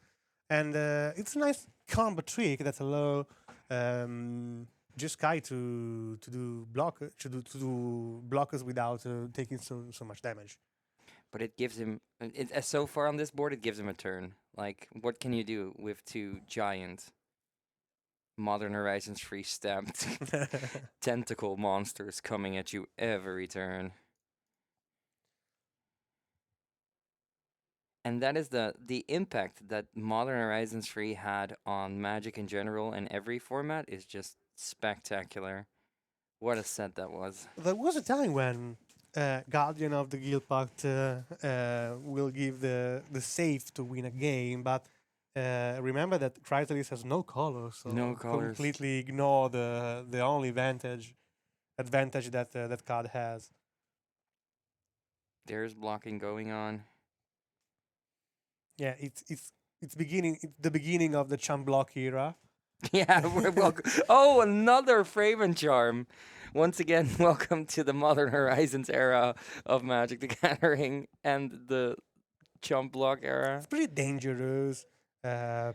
Speaker 3: and it's a nice combo trick that allow Jeskai to do blockers without taking so much damage.
Speaker 4: But it gives him, so far on this board, it gives him a turn. Like, what can you do with two giant Modern Horizons free stamped tentacle monsters coming at you every turn? And that is the impact that Modern Horizons free had on Magic in general and every format is just spectacular. What a set that was.
Speaker 3: There was a time when Guardian of the Guild Pact will give the save to win a game, but remember that Chrysalis has no color, so
Speaker 4: No colors.
Speaker 3: completely ignore the only advantage that that card has.
Speaker 4: There's blocking going on.
Speaker 3: Yeah, it's the beginning of the champ block era.
Speaker 4: Yeah, we're welcome. Oh, another Fraven Charm. Once again, welcome to the Modern Horizons era of Magic the Gathering and the chump block era.
Speaker 3: It's pretty dangerous to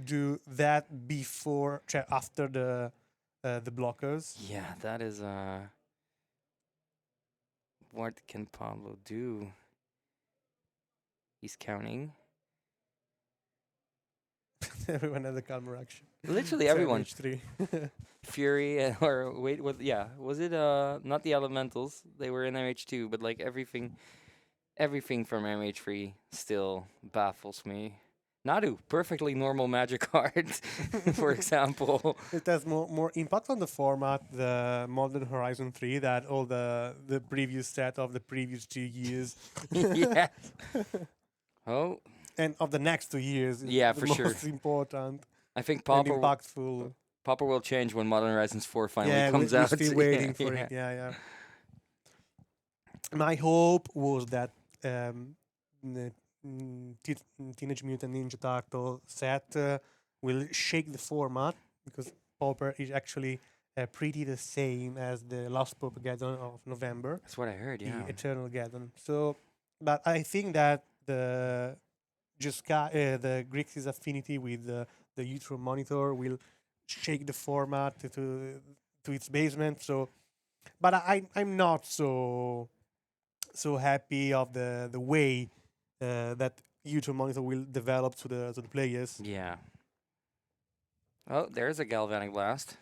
Speaker 3: do that before after the blockers.
Speaker 4: Yeah, that is what can Pablo do? He's counting.
Speaker 3: Everyone has a calmer action.
Speaker 4: Literally
Speaker 3: It's
Speaker 4: everyone.
Speaker 3: H3.
Speaker 4: Fury or wait, what? Yeah, was it not the Elementals? They were in MH2, but like everything from MH3 still baffles me. Nadu, perfectly normal Magic card, for example.
Speaker 3: It has more impact on the format, the Modern Horizon 3, that all the previous set of the previous 2 years.
Speaker 4: Yeah. Oh,
Speaker 3: And of the next 2 years. Is
Speaker 4: Yeah,
Speaker 3: the
Speaker 4: for sure.
Speaker 3: most important
Speaker 4: I think
Speaker 3: and
Speaker 4: Pauper
Speaker 3: impactful.
Speaker 4: will change when Modern Horizons 4 finally
Speaker 3: Yeah,
Speaker 4: comes
Speaker 3: we're
Speaker 4: out.
Speaker 3: still waiting for
Speaker 4: Yeah.
Speaker 3: it. Yeah. My hope was that the Teenage Mutant Ninja Turtle set will shake the format because Pauper is actually pretty the same as the last Paupergeddon of November,
Speaker 4: That's what I heard, yeah.
Speaker 3: the Eternal Geddon. So, but I think that the Grixis Affinity with the Utero Monitor will shake the format to its basement. So, but I'm not so happy of the way that Utero Monitor will develop to the players.
Speaker 4: Yeah. Oh, there's a Galvanic Blast.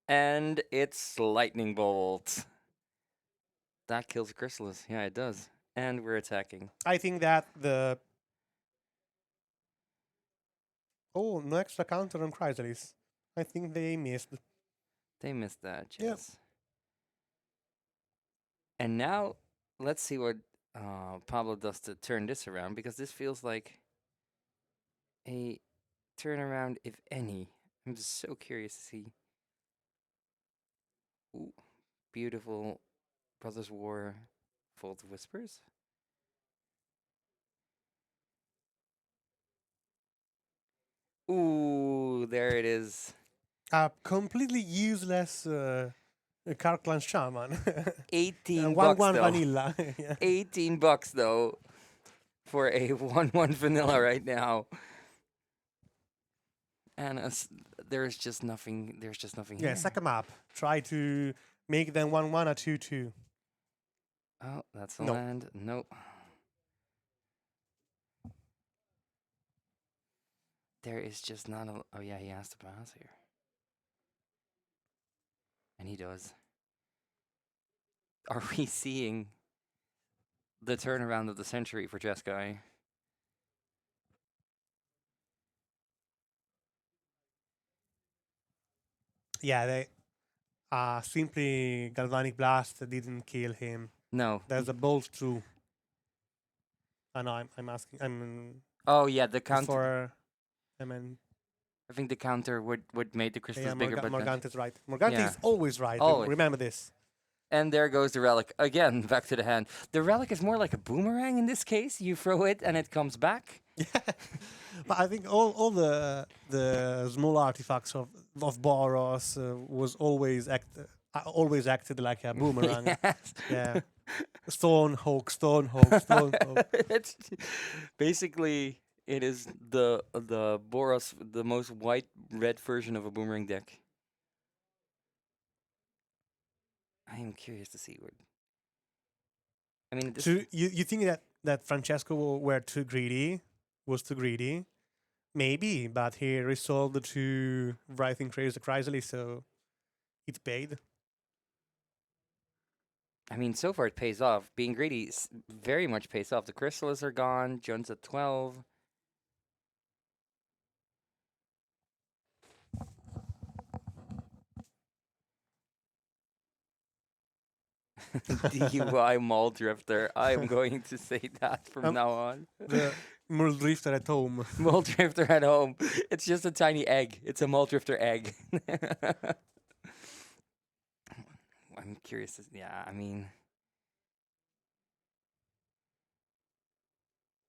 Speaker 4: And it's Lightning Bolt. That kills a Chrysalis. Yeah, it does. And we're attacking.
Speaker 3: I think that no extra counter on Chrysalis. I think they missed.
Speaker 4: They missed that,
Speaker 3: Yeah.
Speaker 4: yes. And now, let's see what Pablo does to turn this around, because this feels like a turnaround, if any. I'm just so curious to see. Ooh, beautiful Brothers War Fold of Whispers. Ooh, there it is.
Speaker 3: A completely useless Karklan Shaman.
Speaker 4: 18
Speaker 3: one
Speaker 4: bucks though.
Speaker 3: vanilla. Yeah.
Speaker 4: 18 bucks though for a 1/1 vanilla right now. And there's just nothing. There's just nothing
Speaker 3: Yeah,
Speaker 4: here.
Speaker 3: sack 'em up. Try to make them 1/1 or 2/2.
Speaker 4: Oh, that's a
Speaker 3: No.
Speaker 4: land. Nope. There is just not a. Oh yeah, he has to pass here, and he does. Are we seeing the turnaround of the century for Jeskai?
Speaker 3: Yeah, they simply Galvanic Blast didn't kill him.
Speaker 4: No.
Speaker 3: There's a bolt too. I know. I'm asking.
Speaker 4: Oh yeah, the counter.
Speaker 3: For. I mean,
Speaker 4: I think the counter would make the crystals
Speaker 3: yeah,
Speaker 4: bigger, but
Speaker 3: Morgante's right. Morgante
Speaker 4: Yeah.
Speaker 3: is always right.
Speaker 4: Always.
Speaker 3: Remember this.
Speaker 4: and there goes the relic again back to the hand. The relic is more like a boomerang in this case. You throw it and it comes back.
Speaker 3: Yeah, but I think all the small artifacts of Boros was always always acted like a boomerang.
Speaker 4: Yes.
Speaker 3: Yeah, Stonehawk, Stonehawk.
Speaker 4: It's basically it is the Boros, the most white red version of a boomerang deck. I am curious to see what. I mean, this,
Speaker 3: You think that Francesco was too greedy? Maybe, but he resolved to writing Crazy Chrysally, so it paid.
Speaker 4: I mean, so far it pays off. Being greedy very much pays off. The crystals are gone. John's at 12. DUI mall drifter. I'm going to say that from now on.
Speaker 3: The Mule Drifter at home.
Speaker 4: Mall drifter at home. It's just a tiny egg. It's a mall drifter egg. I'm curious. Yeah, I mean,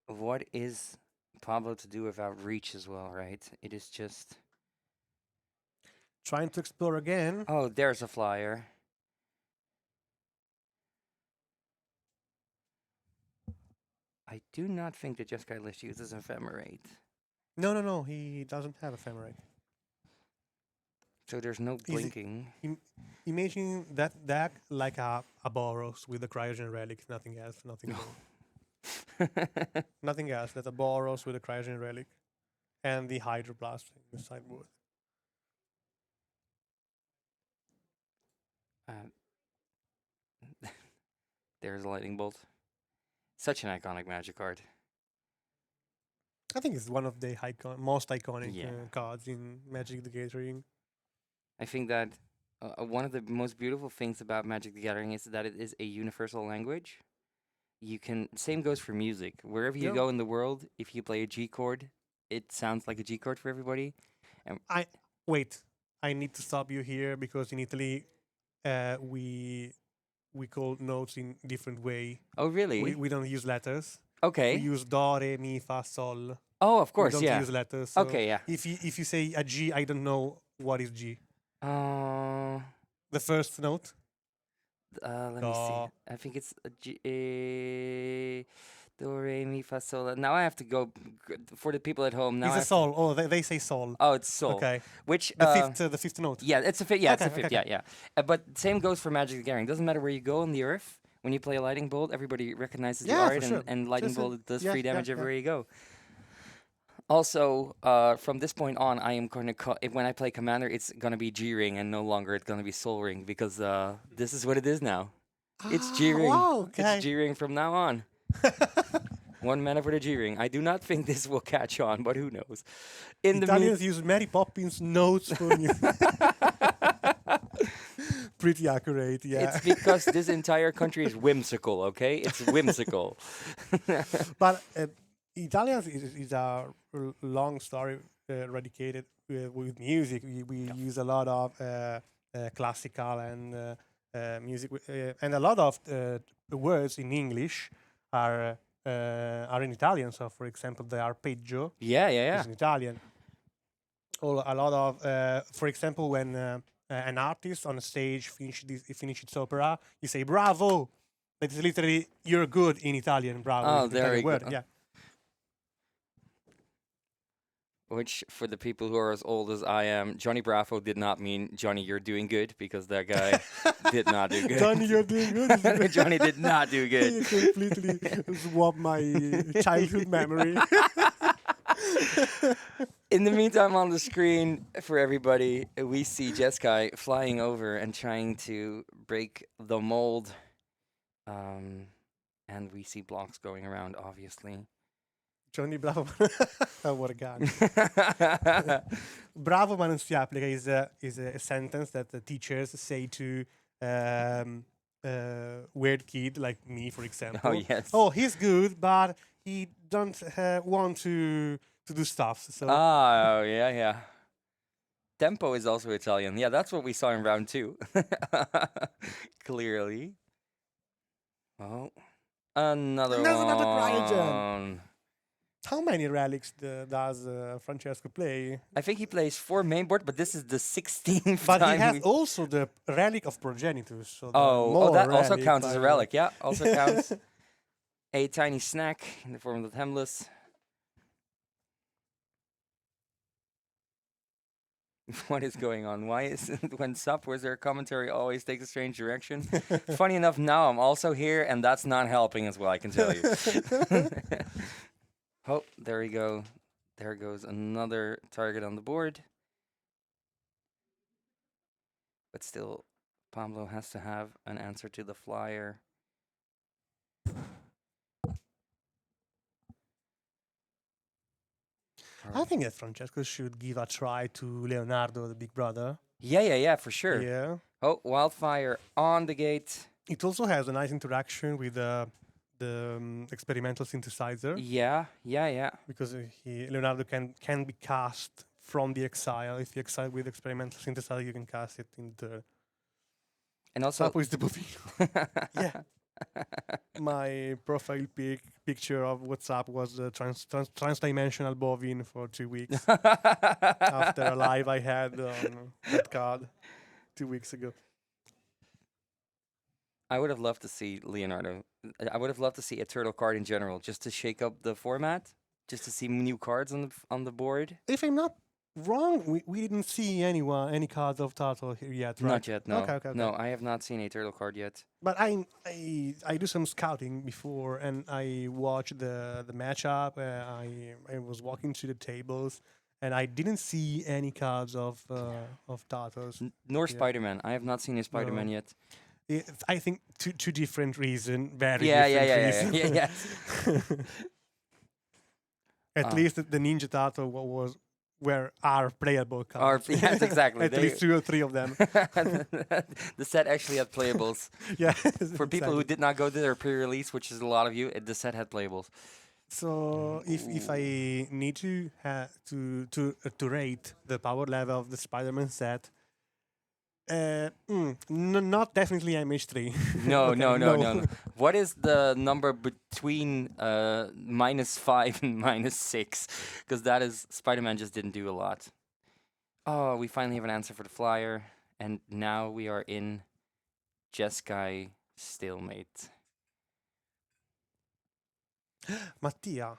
Speaker 4: what is Pablo to do without reach as well, right? It is just.
Speaker 3: Trying to explore again.
Speaker 4: Oh, there's a flyer. I do not think that Jeskai list uses Ephemerate.
Speaker 3: No. He doesn't have Ephemerate.
Speaker 4: So there's no blinking.
Speaker 3: Imagine that deck like a Boros with the Cryogen Relic, nothing else, nothing more. Nothing else. That's a Boros with a Cryogen Relic. And the Hydroblast in the sideboard.
Speaker 4: There's a Lightning Bolt. Such an iconic Magic card.
Speaker 3: I think it's one of the most iconic
Speaker 4: Yeah.
Speaker 3: cards in Magic the Gathering.
Speaker 4: I think that one of the most beautiful things about Magic the Gathering is that it is a universal language. You can, same goes for music. Wherever you
Speaker 3: Yeah.
Speaker 4: go in the world, if you play a G chord, it sounds like a G chord for everybody.
Speaker 3: Wait, I need to stop you here because in Italy, we call notes in different way.
Speaker 4: Oh, really?
Speaker 3: We don't use letters.
Speaker 4: Okay.
Speaker 3: We use do, re, mi, fa, sol.
Speaker 4: Oh, of
Speaker 3: We
Speaker 4: course,
Speaker 3: don't
Speaker 4: yeah.
Speaker 3: use letters. So
Speaker 4: Okay, yeah.
Speaker 3: if you say a G, I don't know what is G.
Speaker 4: The
Speaker 3: The first note.
Speaker 4: let me
Speaker 3: Do.
Speaker 4: see. I think it's a G, do, re, mi, fa, sol. Now I have to go for the people at home. Now
Speaker 3: It's
Speaker 4: I
Speaker 3: a
Speaker 4: have to-
Speaker 3: sol. Oh, they say sol.
Speaker 4: Oh, it's sol.
Speaker 3: Okay.
Speaker 4: Which
Speaker 3: The fifth note.
Speaker 4: Yeah, it's a fifth. Yeah, it's a
Speaker 3: Okay,
Speaker 4: fifth.
Speaker 3: okay,
Speaker 4: Yeah, yeah. But same goes for Magic the Gathering. Doesn't matter where you go on the earth. When you play a Lightning Bolt, everybody recognizes
Speaker 3: Yeah,
Speaker 4: the
Speaker 3: for
Speaker 4: art,
Speaker 3: sure.
Speaker 4: and Lightning
Speaker 3: Just a-
Speaker 4: Bolt does
Speaker 3: yeah,
Speaker 4: free
Speaker 3: yeah,
Speaker 4: damage
Speaker 3: yeah.
Speaker 4: everywhere you go. Also, from this point on, I am going to when I play Commander, it's gonna be G Ring and no longer it's gonna be Soul Ring because this is what it is now. It's G Ring.
Speaker 3: Wow, okay.
Speaker 4: It's G Ring from now on. 1 mana for the G Ring. I do not think this will catch on, but who knows? In the
Speaker 3: Italians use Mary Poppins notes for you. Pretty accurate, yeah.
Speaker 4: It's because this entire country is whimsical, okay? It's whimsical.
Speaker 3: But Italians is a long story eradicated with music. We use a lot of classical and music, and a lot of words in English are in Italian. So, for example, the arpeggio
Speaker 4: Yeah.
Speaker 3: is in Italian. Or a lot of, for example, when an artist on a stage finishes its opera, you say bravo. That is literally you're good in Italian. Bravo.
Speaker 4: Oh,
Speaker 3: is the
Speaker 4: there
Speaker 3: Italian
Speaker 4: we
Speaker 3: word.
Speaker 4: go.
Speaker 3: Yeah.
Speaker 4: which for the people who are as old as I am, Johnny Bravo did not mean Johnny, you're doing good, because that guy did not do good.
Speaker 3: Johnny, you're doing good.
Speaker 4: Johnny did not do
Speaker 3: You
Speaker 4: good.
Speaker 3: completely swapped my childhood memory.
Speaker 4: In the meantime, on the screen for everybody, we see Jeskai flying over and trying to break the mold. And we see blocks going around, obviously.
Speaker 3: Johnny Bravo. Oh, what a guy. Bravo ma non si applica is a sentence that the teachers say to weird kid like me, for example.
Speaker 4: Oh, yes.
Speaker 3: Oh, he's good, but he don't want to do stuff. So
Speaker 4: Oh, yeah, yeah. Tempo is also Italian. Yeah, that's what we saw in round 2. Clearly. Oh, another
Speaker 3: There's another
Speaker 4: one.
Speaker 3: Cryogen. How many relics does Francesco play?
Speaker 4: I think he plays 4 mainboard, but this is the 16th
Speaker 3: But
Speaker 4: time
Speaker 3: he has
Speaker 4: we-
Speaker 3: also the relic of progenitus. So
Speaker 4: Oh, that also
Speaker 3: relic
Speaker 4: counts as a
Speaker 3: by-
Speaker 4: relic. Yeah, also counts. A tiny snack in the form of the Hemless. What is going on? Why is when Sup Wizard commentary always takes a strange direction? Funny enough, now I'm also here, and that's not helping as well, I can tell you. Oh, there we go. There goes another target on the board. But still, Pablo has to have an answer to the flyer.
Speaker 3: I think that Francesco should give a try to Leonardo, the big brother.
Speaker 4: Yeah, for sure.
Speaker 3: Yeah.
Speaker 4: Oh, Wildfire on the gate.
Speaker 3: It also has a nice interaction with the experimental synthesizer
Speaker 4: Yeah.
Speaker 3: because Leonardo can be cast from the exile. If you exile with experimental synthesizer, you can cast it in the.
Speaker 4: And also,
Speaker 3: Sapo is the bovino. Yeah. My profile picture of WhatsApp was transdimensional bovine for 2 weeks after a live I had on that card 2 weeks ago.
Speaker 4: I would have loved to see Leonardo. I would have loved to see a turtle card in general, just to shake up the format, just to see new cards on the board.
Speaker 3: If I'm not wrong, we didn't see any cards of turtle here yet, right?
Speaker 4: Not yet, no.
Speaker 3: Okay.
Speaker 4: No, I have not seen a turtle card yet.
Speaker 3: But I do some scouting before, and I watch the matchup. I was walking to the tables, and I didn't see any cards of turtles.
Speaker 4: Nor
Speaker 3: Yeah.
Speaker 4: Spider-Man. I have not seen a Spider-Man yet.
Speaker 3: I think two different reasons, very
Speaker 4: Yeah,
Speaker 3: different reasons.
Speaker 4: yeah.
Speaker 3: At least the Ninja Turtle were our playable cards.
Speaker 4: Yes, exactly.
Speaker 3: At least 2 or 3 of them.
Speaker 4: The set actually had playables.
Speaker 3: Yeah.
Speaker 4: For people who did not go to their pre-release, which is a lot of you, the set had playables.
Speaker 3: So if I need to rate the power level of the Spider-Man set, not definitely MH3.
Speaker 4: No,
Speaker 3: Okay,
Speaker 4: no. What is the number between -5 and -6? Because that is Spider-Man just didn't do a lot. Oh, we finally have an answer for the flyer, and now we are in Jeskai stalemate.
Speaker 3: Mattia,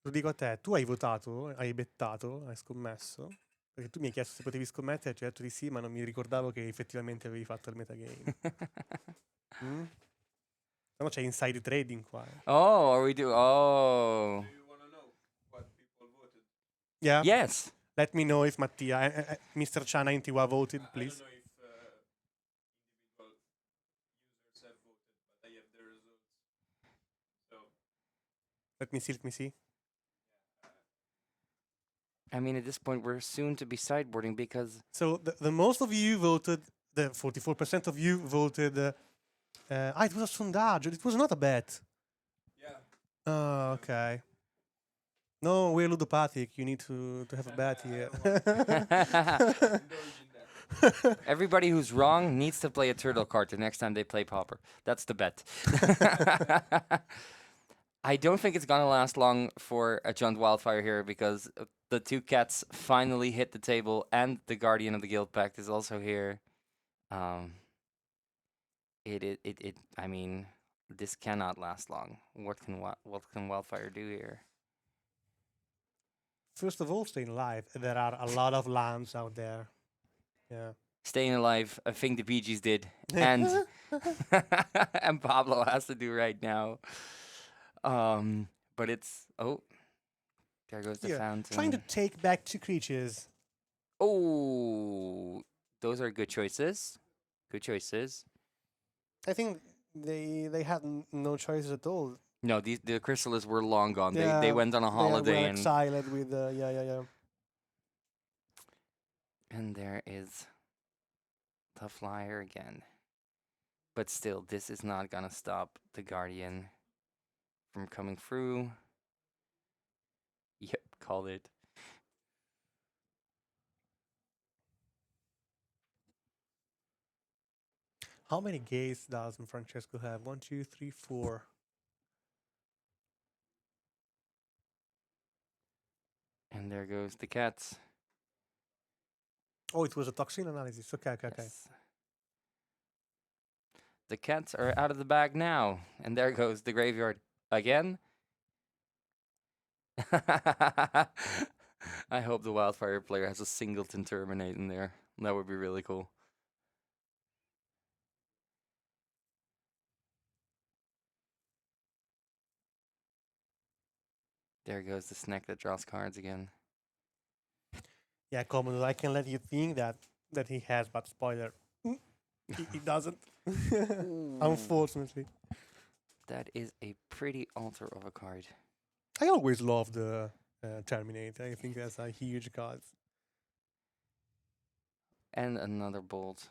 Speaker 3: lo dico a te, tu hai votato, hai bettato, hai scommesso? Perché tu mi hai chiesto se potevi scommettere, ti ho detto di sì, ma non mi ricordavo che effettivamente avevi fatto il metagame. Mm? No, c'è inside trading qua.
Speaker 4: Oh, are we do? Oh,
Speaker 3: Yeah.
Speaker 4: yes.
Speaker 3: Let me know if Mattia, Mr. Cha91 voted, please. Let me see.
Speaker 4: I mean, at this point, we're soon to be sideboarding because
Speaker 3: So the most of you voted, the 44% of you voted. It was a sondaggio. It was not a bet.
Speaker 5: Yeah.
Speaker 3: Oh, okay. No, we're ludopathic. You need to have a bet here.
Speaker 4: everybody who's wrong needs to play a turtle card the next time they play Pauper. That's the bet. I don't think it's gonna last long for a Junt Wildfire here because the 2 cats finally hit the table and the Guardian of the Guild Pact is also here. I mean, this cannot last long. What can Wildfire do here?
Speaker 3: first of all, staying alive. There are a lot of lands out there. Yeah.
Speaker 4: Staying alive, I think the Bee Gees did, and and Pablo has to do right now. But it's there goes the
Speaker 3: Yeah.
Speaker 4: fountain.
Speaker 3: Trying to take back 2 creatures.
Speaker 4: Oh, those are good choices. Good choices.
Speaker 3: I think they had no choices at all.
Speaker 4: No, the Chrysalids were long gone.
Speaker 3: Yeah,
Speaker 4: They went on a
Speaker 3: They
Speaker 4: holiday
Speaker 3: were
Speaker 4: and
Speaker 3: exiled with yeah.
Speaker 4: there is the flyer again. But still, this is not gonna stop the Guardian from coming through. Yep, called it.
Speaker 3: How many gates does Francesco have? 1, 2, 3, 4.
Speaker 4: And there goes the cats.
Speaker 3: Oh, it was a toxin analysis. Okay.
Speaker 4: Yes. The cats are out of the bag now. And there goes the graveyard again. I hope the Wildfire player has a singleton terminate in there. That would be really cool. There goes the snack that draws cards again.
Speaker 3: Yeah, Commodore, I can let you think that he has, but spoiler, he doesn't. Unfortunately.
Speaker 4: That is a pretty altar of a card.
Speaker 3: I always loved the Terminator. I think that's a huge card.
Speaker 4: And another bolt.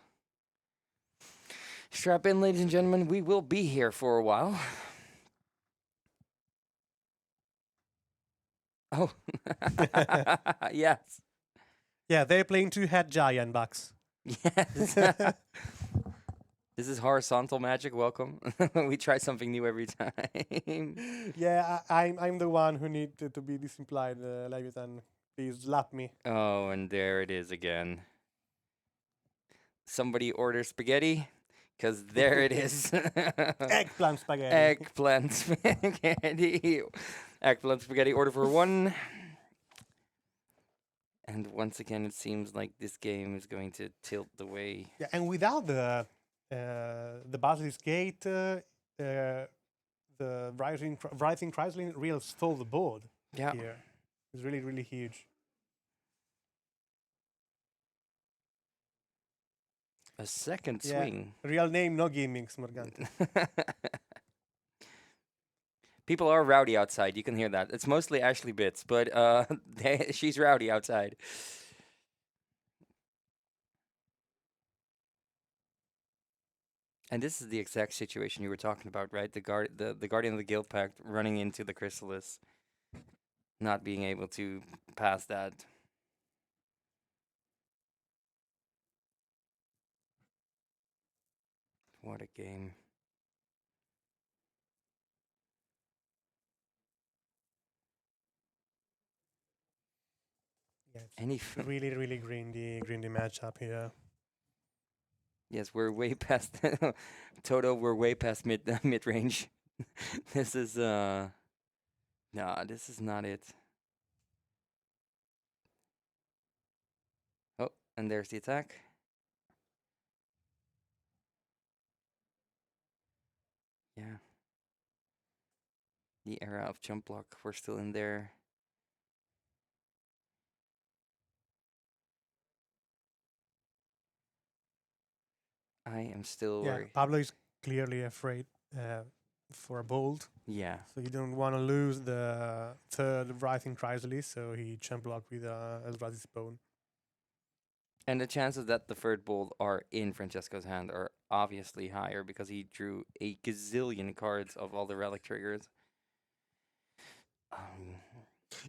Speaker 4: Strap in, ladies and gentlemen. We will be here for a while. Oh. Yes.
Speaker 3: Yeah, they're playing 2 head giant bucks.
Speaker 4: Yes. This is horizontal magic. Welcome. We try something new every time.
Speaker 3: Yeah, I'm the one who need to be disimplied, Leviathan. Please slap me.
Speaker 4: Oh, and there it is again. Somebody order spaghetti, because there it is.
Speaker 3: Eggplant spaghetti.
Speaker 4: Eggplant spaghetti. Eggplant spaghetti order for 1. And once again, it seems like this game is going to tilt the way.
Speaker 3: Yeah, and without the Basilisk Gate, the Rising Chrysler real stole the board
Speaker 4: Yeah.
Speaker 3: here. It's really, really huge.
Speaker 4: A second
Speaker 3: Yeah.
Speaker 4: swing.
Speaker 3: Real name, no gimmicks, Morgante.
Speaker 4: People are rowdy outside. You can hear that. It's mostly Ashley Bits, but she's rowdy outside. And this is the exact situation you were talking about, right? The Guardian of the Guild Pact running into the Chrysalis, not being able to pass that. What a game.
Speaker 3: Yeah, it's
Speaker 4: Any
Speaker 3: really, really grindy matchup here.
Speaker 4: Yes, we're way past Toto. We're way past mid range. This is no, this is not it. Oh, and there's the attack. Yeah. The era of jump block, we're still in there. I am still
Speaker 3: Yeah,
Speaker 4: worried.
Speaker 3: Pablo is clearly afraid for a bolt.
Speaker 4: Yeah.
Speaker 3: So you don't want to lose the third Rising Chrysalis, so he champ blocked with Eldrazi's Bone.
Speaker 4: And the chances that the third bolt are in Francesco's hand are obviously higher because he drew a gazillion cards of all the relic triggers.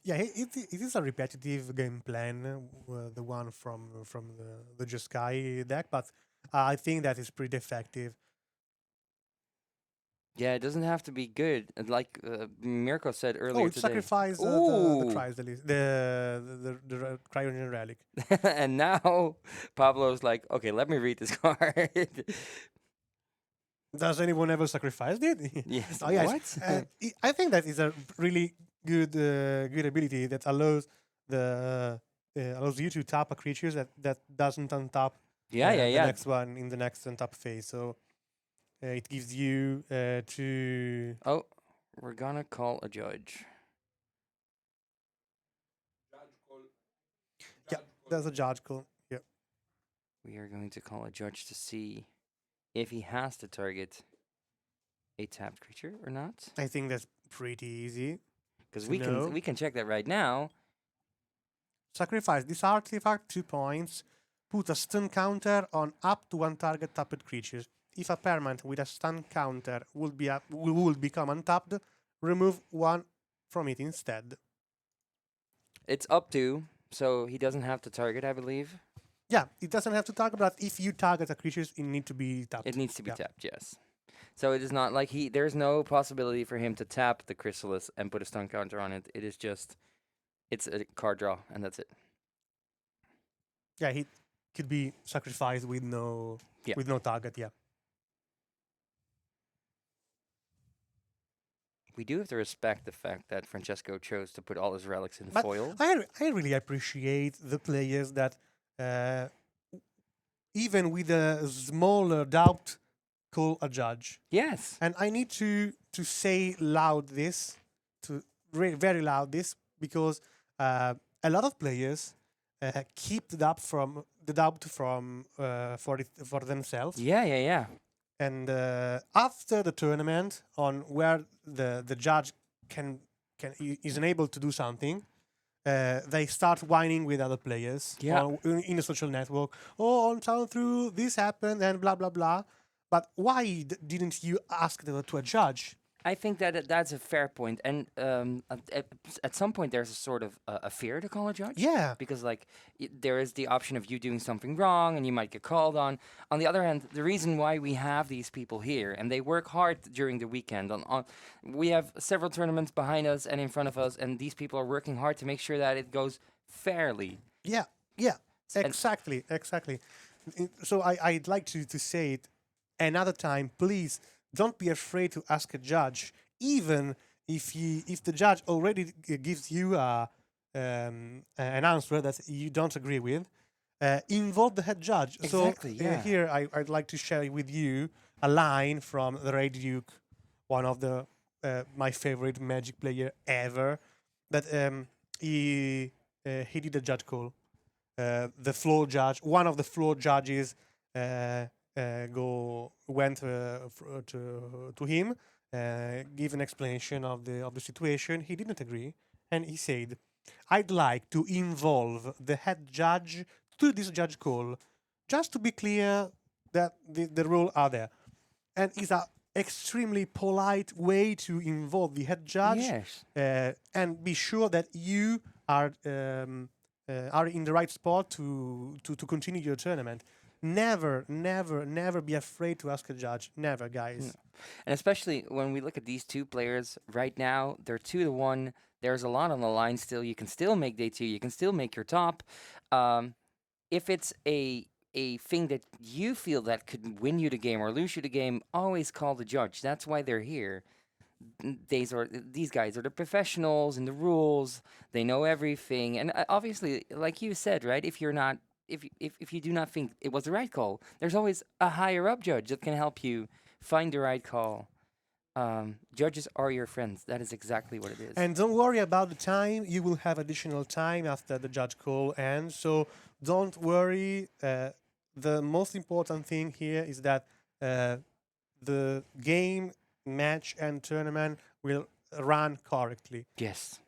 Speaker 3: Yeah, it is a repetitive game plan, the one from the Jeskai deck, but I think that is pretty effective.
Speaker 4: Yeah, it doesn't have to be good. And like Mirko said
Speaker 3: Oh,
Speaker 4: earlier
Speaker 3: it
Speaker 4: today.
Speaker 3: sacrificed the
Speaker 4: Ooh.
Speaker 3: Chrysalis, the Cryogenic Relic.
Speaker 4: And now Pablo's like, okay, let me read this card.
Speaker 3: Does anyone ever sacrifice it?
Speaker 4: Yes.
Speaker 3: Oh, yes.
Speaker 4: What?
Speaker 3: I think that is a really good good ability that allows allows you to tap a creature that doesn't untap
Speaker 4: Yeah, yeah,
Speaker 3: the
Speaker 4: yeah.
Speaker 3: next one in the next untap phase. So it gives you to
Speaker 4: Oh, we're gonna call a judge.
Speaker 3: yeah. There's a judge call. Yeah,
Speaker 4: We are going to call a judge to see if he has to target a tapped creature or not.
Speaker 3: I think that's pretty easy.
Speaker 4: Because
Speaker 3: to know.
Speaker 4: we can check that right now.
Speaker 3: Sacrifice this artifact 2 points. Put a stun counter on up to one target tapped creature. If a permanent with a stun counter will become untapped, remove one from it instead.
Speaker 4: It's up to, so he doesn't have to target, I believe.
Speaker 3: Yeah, it doesn't have to target, but if you target a creature, it needs to be tapped.
Speaker 4: It needs to be
Speaker 3: Yeah.
Speaker 4: tapped, yes. So it is not like there's no possibility for him to tap the Chrysalis and put a stun counter on it. It is just, it's a card draw, and that's it.
Speaker 3: Yeah, he could be sacrificed with no target. Yeah.
Speaker 4: We do have to respect the fact that Francesco chose to put all his relics in
Speaker 3: But
Speaker 4: foil.
Speaker 3: I really appreciate the players that even with a smaller doubt call a judge.
Speaker 4: Yes.
Speaker 3: And I need to say loud this, very loud this, because a lot of players keep the doubt for themselves.
Speaker 4: Yeah, yeah, yeah.
Speaker 3: And after the tournament, on where the judge is unable to do something, they start whining with other players in a social network. Oh, on town through this happened and blah blah blah. But why didn't you ask to a judge?
Speaker 4: I think that that's a fair point, and at some point there's a sort of a fear to call a judge.
Speaker 3: Yeah.
Speaker 4: Because like there is the option of you doing something wrong and you might get called on. On the other hand, the reason why we have these people here and they work hard during the weekend. We have several tournaments behind us and in front of us, and these people are working hard to make sure that it goes fairly.
Speaker 3: Yeah. Exactly. So I'd like to say it another time, please. Don't be afraid to ask a judge, even if the judge already gives you an answer that you don't agree with. Involve the head judge.
Speaker 4: Exactly,
Speaker 3: So
Speaker 4: yeah.
Speaker 3: here I'd like to share with you a line from the Ray Duke, one of the my favorite Magic player ever. That he did a judge call. The floor judge, one of the floor judges. Went to him, give an explanation of the situation. He didn't agree, and he said, "I'd like to involve the head judge to this judge call, just to be clear that the rules are there." And it's a extremely polite way to involve the head judge,
Speaker 4: Yes.
Speaker 3: and be sure that you are in the right spot to continue your tournament. Never be afraid to ask a judge. Never, guys.
Speaker 4: No. And especially when we look at these two players right now, they're 2-1. There's a lot on the line still. You can still make day 2. You can still make your top. If it's a thing that you feel that could win you the game or lose you the game, always call the judge. That's why they're here. These guys are the professionals in the rules. They know everything. And obviously, like you said, right? If you do not think it was the right call, there's always a higher up judge that can help you find the right call. Judges are your friends. That is exactly what it is.
Speaker 3: And don't worry about the time. You will have additional time after the judge call ends. So don't worry. The most important thing here is that the game, match, and tournament will run correctly.
Speaker 4: Yes.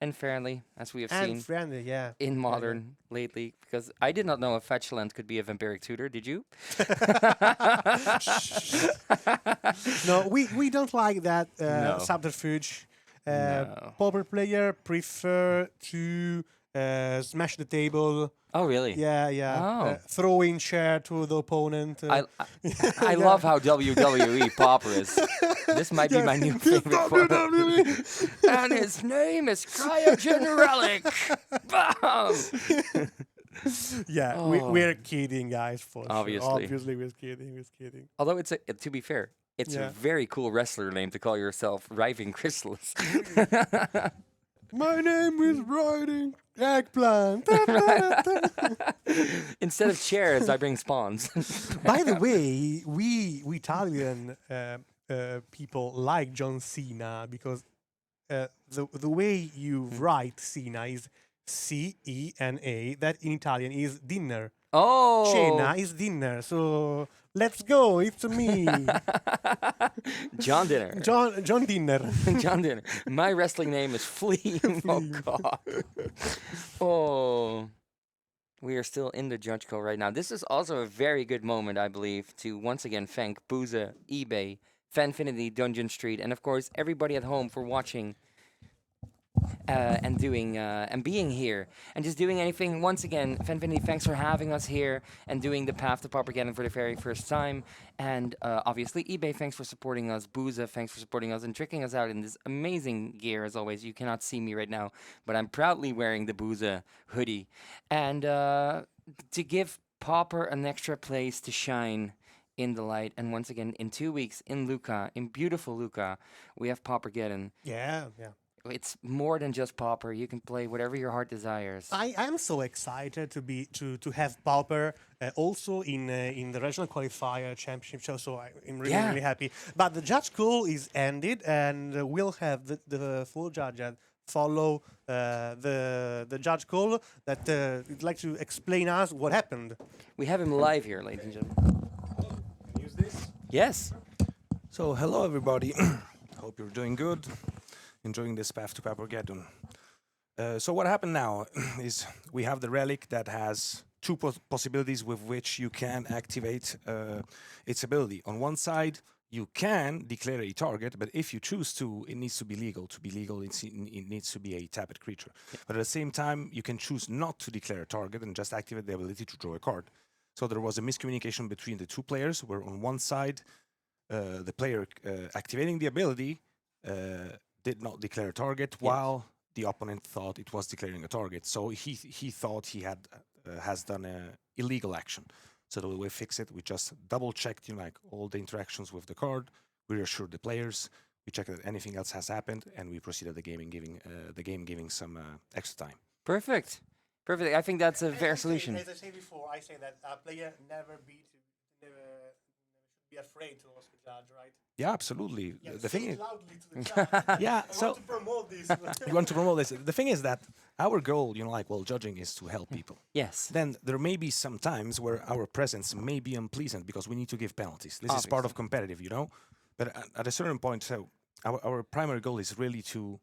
Speaker 4: And fairly, as we have
Speaker 3: And
Speaker 4: seen
Speaker 3: friendly, yeah.
Speaker 4: in Modern lately. Because I did not know a Fetchland could be a Vampiric Tutor, did you?
Speaker 3: No, we don't like that
Speaker 4: No.
Speaker 3: subterfuge.
Speaker 4: No.
Speaker 3: Pauper player prefer to smash the table.
Speaker 4: Oh, really?
Speaker 3: Yeah.
Speaker 4: Oh.
Speaker 3: Throwing chair to the opponent.
Speaker 4: I love how WWE Pauper is. This might be my new favorite quote. And his name is Cryogen Relic. Bam!
Speaker 3: Yeah,
Speaker 4: Oh.
Speaker 3: we're kidding, guys. For
Speaker 4: Obviously.
Speaker 3: sure. Obviously, we're kidding.
Speaker 4: Although to be fair, it's
Speaker 3: Yeah.
Speaker 4: a very cool wrestler name to call yourself Riving Chrysalis.
Speaker 3: My name is riding eggplant.
Speaker 4: Instead of chairs, I bring spawns.
Speaker 3: By the way, we Italian people like John Cena because the way you write Cena is Cena. That in Italian is dinner.
Speaker 4: Oh,
Speaker 3: Cena is dinner. So let's go. It's me,
Speaker 4: John Dinner.
Speaker 3: John Dinner.
Speaker 4: John Dinner. My wrestling name is Flea. Oh God. Oh. We are still in the judge call right now. This is also a very good moment, I believe, to once again thank Boose, eBay, Fanfinity, Dungeon Street, and of course everybody at home for watching and doing and being here and just doing anything. Once again, Fanfinity, thanks for having us here and doing the path to Paupergeddon for the very first time. And obviously, eBay, thanks for supporting us. Booza, thanks for supporting us and tricking us out in this amazing gear. As always, you cannot see me right now, but I'm proudly wearing the Booza hoodie. And to give Pauper an extra place to shine in the light. And once again, in 2 weeks in Lucca, in beautiful Lucca, we have Paupergeddon.
Speaker 3: Yeah.
Speaker 4: It's more than just Pauper. You can play whatever your heart desires.
Speaker 3: I am so excited to have Pauper also in the regional qualifier championship show. So I'm really happy. But the judge call is ended, and we'll have the full judge follow the judge call that would like to explain us what happened.
Speaker 4: We have him live here, ladies and gentlemen.
Speaker 5: Use this.
Speaker 4: Yes.
Speaker 5: So hello everybody. Hope you're doing good. Enjoying this path to Paupergeddon. So what happened now is we have the relic that has two possibilities with which you can activate its ability. On one side, you can declare a target, but if you choose to, it needs to be legal. To be legal, it needs to be a tapped creature. But at the same time, you can choose not to declare a target and just activate the ability to draw a card. So there was a miscommunication between the two players, where on one side, the player activating the ability did not declare a target, while the opponent thought it was declaring a target. So he thought he has done an illegal action. So the way we fix it, we just double checked, like all the interactions with the card. We reassured the players. We checked that anything else has happened, and we proceeded the game, giving some extra time.
Speaker 4: Perfect. I think that's a fair solution.
Speaker 3: As I said before, I say that a player never should be afraid to ask a judge, right?
Speaker 5: Yeah, absolutely.
Speaker 3: Yeah,
Speaker 5: the thing is,
Speaker 3: loudly to the judge.
Speaker 5: yeah.
Speaker 3: I
Speaker 5: So
Speaker 3: want to promote this.
Speaker 5: you want to promote this. The thing is that our goal, judging is to help people.
Speaker 4: Yes.
Speaker 5: Then there may be some times where our presence may be unpleasant because we need to give penalties. This is part of competitive, But at a certain point, so our primary goal is really to,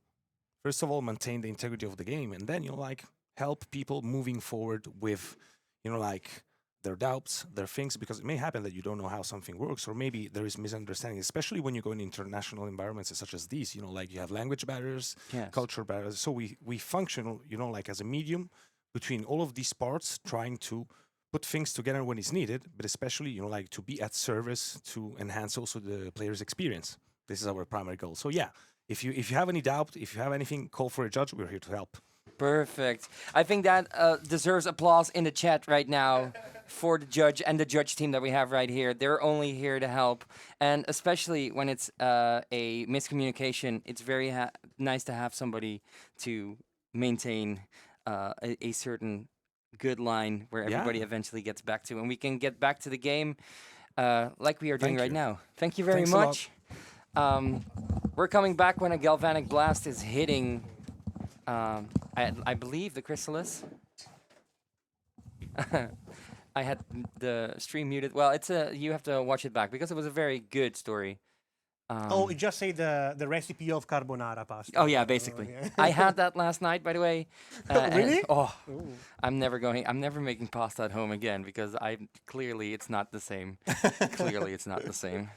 Speaker 5: first of all, maintain the integrity of the game, and then help people moving forward with, their doubts, their things, because it may happen that you don't know how something works, or maybe there is misunderstanding, especially when you go in international environments such as these, you have language barriers, culture barriers. So we function, as a medium between all of these parts, trying to put things together when it's needed, but especially, to be at service to enhance also the player's experience. This is our primary goal. So yeah, if you have any doubt, if you have anything, call for a judge. We're here to help.
Speaker 4: Perfect. I think that deserves applause in the chat right now for the judge and the judge team that we have right here. They're only here to help. And especially when it's a miscommunication, it's very nice to have somebody to maintain a certain good line where everybody eventually gets back to. And we can get back to the game like we are doing right now. Thank you very much. We're coming back when a galvanic blast is hitting... I believe the Chrysalis. I had the stream muted. Well, you have to watch it back because it was a very good story.
Speaker 3: It just say the recipe of carbonara pasta.
Speaker 4: Oh yeah, basically. I had that last night, by the way.
Speaker 3: Really?
Speaker 4: I'm never making pasta at home again because clearly it's not the same. Clearly it's not the same.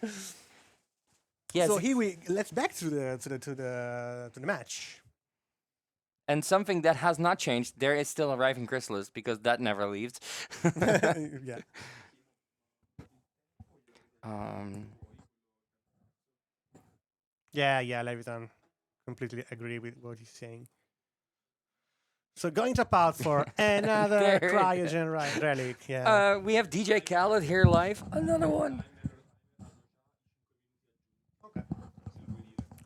Speaker 4: Yes.
Speaker 3: So let's back to the match.
Speaker 4: And something that has not changed, there is still a Arriving Chrysalis because that never leaves.
Speaker 3: Yeah. Yeah, Levitan. Completely agree with what he's saying. So going to part for another cryogen relic. Yeah.
Speaker 4: We have DJ Khaled here live. Another one.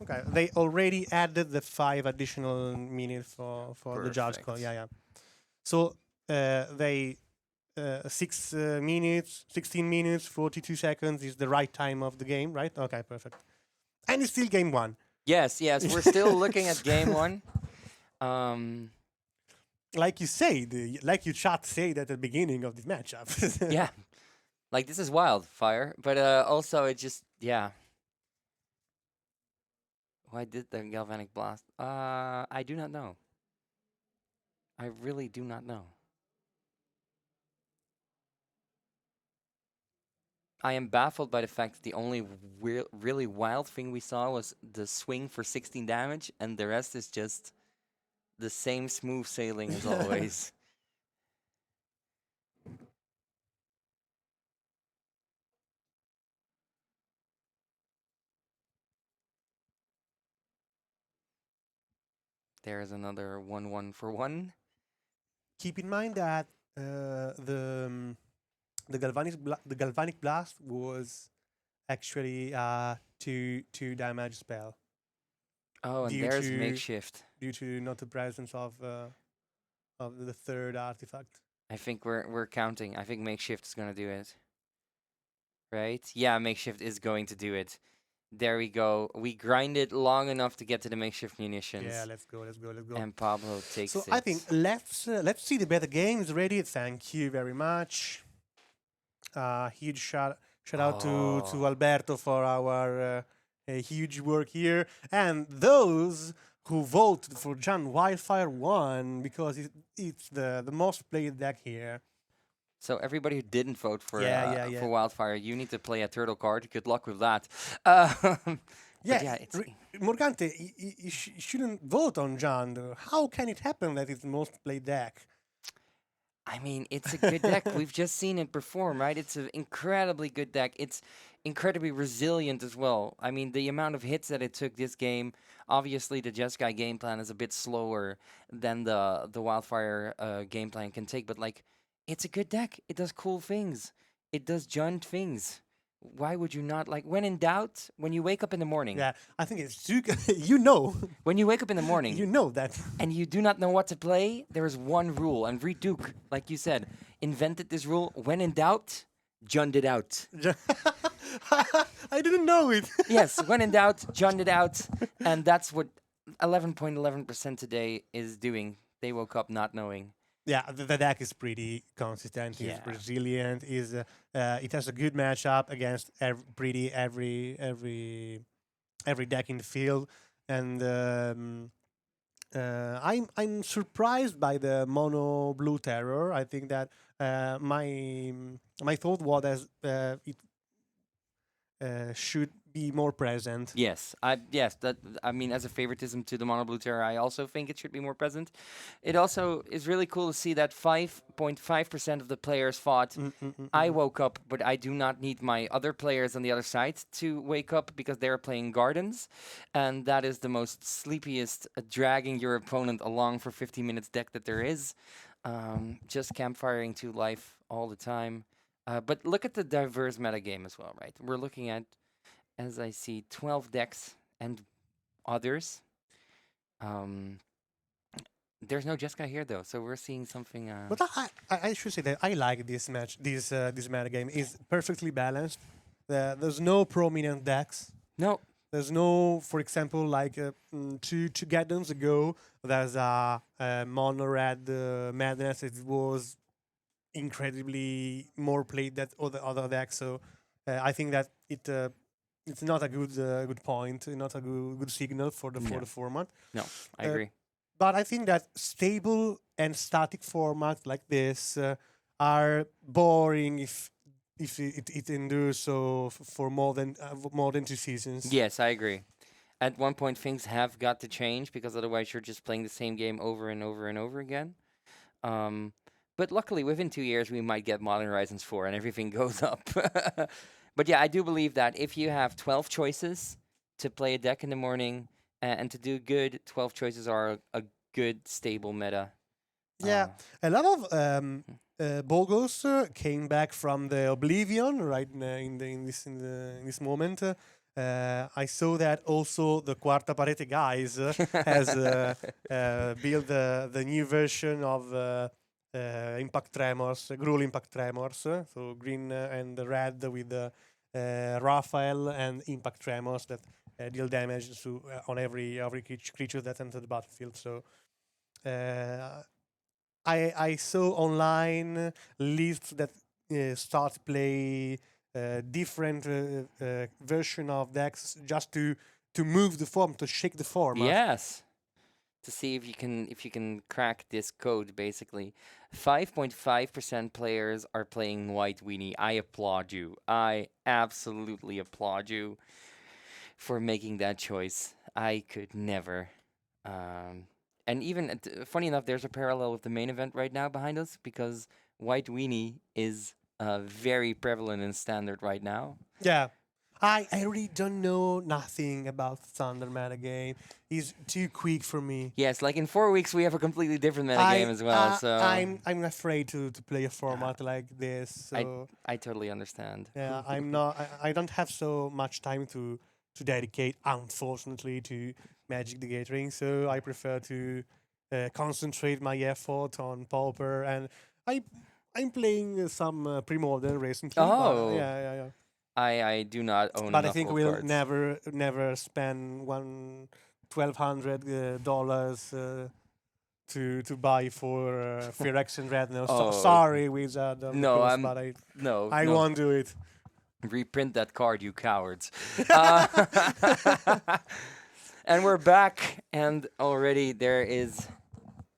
Speaker 3: Okay, they already added the 5 additional minutes for the judge call.
Speaker 4: Perfect.
Speaker 3: Yeah, yeah. So they 6 minutes, 16 minutes, 42 seconds is the right time of the game, right? Okay, perfect. And it's still game 1.
Speaker 4: Yes, we're still looking at game 1.
Speaker 3: Like you said, like you chat said at the beginning of this matchup.
Speaker 4: Yeah, like this is Wildfire, but also it just Why did the galvanic blast? I do not know. I really do not know. I am baffled by the fact that the only really wild thing we saw was the swing for 16 damage, and the rest is just the same smooth sailing as always. There's another 1-1 for 1.
Speaker 3: Keep in mind that the galvanic blast was actually 2 damage spell
Speaker 4: Oh, and
Speaker 3: Due
Speaker 4: there's
Speaker 3: to-
Speaker 4: makeshift.
Speaker 3: due to not the presence of the third artifact.
Speaker 4: I think we're counting. I think makeshift is gonna do it. Right? Yeah, makeshift is going to do it. There we go. We grinded long enough to get to the makeshift munitions.
Speaker 3: Yeah, let's go.
Speaker 4: And Pablo takes
Speaker 3: So
Speaker 4: it.
Speaker 3: I think let's see the beta games ready. Thank you very much. Huge shout out to Alberto for our huge work here, and those who voted for John Wildfire won because it's the most played deck here.
Speaker 4: So everybody who didn't vote for
Speaker 3: Yeah.
Speaker 4: for Wildfire, you need to play a turtle card. Good luck with that. Yeah, it's
Speaker 3: Morgante, you shouldn't vote on John, though. How can it happen that it's the most played deck?
Speaker 4: I mean, it's a good deck. We've just seen it perform, right? It's an incredibly good deck. It's incredibly resilient as well. I mean, the amount of hits that it took this game. Obviously, the Jeskai game plan is a bit slower than the Wildfire game plan can take, but like, it's a good deck. It does cool things. It does giant things. Why would you not like? When in doubt, when you wake up in the morning.
Speaker 3: Yeah, I think it's too. You know.
Speaker 4: When you wake up in the morning.
Speaker 3: You know that.
Speaker 4: And you do not know what to play, there is one rule. And Reed Duke, like you said, invented this rule. When in doubt, Jund it out.
Speaker 3: I didn't know it.
Speaker 4: Yes, when in doubt, Jund it out. And that's what 11.11% today is doing. They woke up not knowing.
Speaker 3: Yeah, the deck is pretty consistent. It's
Speaker 4: Yeah.
Speaker 3: resilient. It has a good matchup against every deck in the field, and I'm surprised by the mono blue terror. I think that my thought was that it should be more present.
Speaker 4: Yes, I mean, as a favoritism to the Mono Blue Terror, I also think it should be more present. It also is really cool to see that 5.5% of the players thought, I woke up, but I do not need my other players on the other side to wake up because they're playing Gardens. And that is the most sleepiest dragging your opponent along for 50 minutes deck that there is. Just campfiring to life all the time. But look at the diverse metagame as well, right? We're looking at, as I see, 12 decks and others. There's no Jeskai here though, so we're seeing something.
Speaker 3: But I should say that I like this match. This metagame is perfectly balanced. There's no prominent decks.
Speaker 4: No.
Speaker 3: There's no, for example, like two Geddons ago, there's a mono red madness. It was incredibly more played than other decks. So I think that it's not a good point, not a good signal for the format.
Speaker 4: No, I agree.
Speaker 3: But I think that stable and static formats like this are boring if it endures so for more than 2 seasons.
Speaker 4: Yes, I agree. At one point, things have got to change because otherwise you're just playing the same game over and over and over again. But luckily, within 2 years, we might get Modern Horizons 4 and everything goes up. But yeah, I do believe that if you have 12 choices to play a deck in the morning and to do good, 12 choices are a good, stable meta.
Speaker 3: Yeah, a lot of Bogles came back from the oblivion right in this moment. I saw that also the Quarta Parete guys has built the new version of Impact Tremors, Gruul Impact Tremors. So green and red with Raphael and Impact Tremors that deal damage to on every creature that enters the battlefield. So I saw online lists that start play different version of decks just to move the form, to shake the form.
Speaker 4: Yes. To see if you can crack this code, basically. 5.5% players are playing White Weenie. I applaud you. I absolutely applaud you for making that choice. I could never. And even funny enough, there's a parallel with the main event right now behind us because White Weenie is very prevalent in standard right now.
Speaker 3: Yeah. I really don't know nothing about standard metagame. It's too quick for me.
Speaker 4: Yes, like in 4 weeks we have a completely different metagame as well. So
Speaker 3: I'm afraid to play a format like this. So
Speaker 4: I totally understand.
Speaker 3: yeah, I'm not. I don't have so much time to dedicate, unfortunately, to Magic the Gathering. So I prefer to concentrate my effort on Pauper, and I'm playing some pre-modern recently.
Speaker 4: Oh.
Speaker 3: But yeah.
Speaker 4: I do not own
Speaker 3: But I
Speaker 4: enough
Speaker 3: think
Speaker 4: old
Speaker 3: we'll
Speaker 4: cards.
Speaker 3: never spend $1,200 to buy for Phyrex and Red. No,
Speaker 4: Oh.
Speaker 3: sorry, Wizard.
Speaker 4: No,
Speaker 3: but
Speaker 4: No,
Speaker 3: I
Speaker 4: no.
Speaker 3: won't do it.
Speaker 4: Reprint that card, you cowards. And we're back, and already there is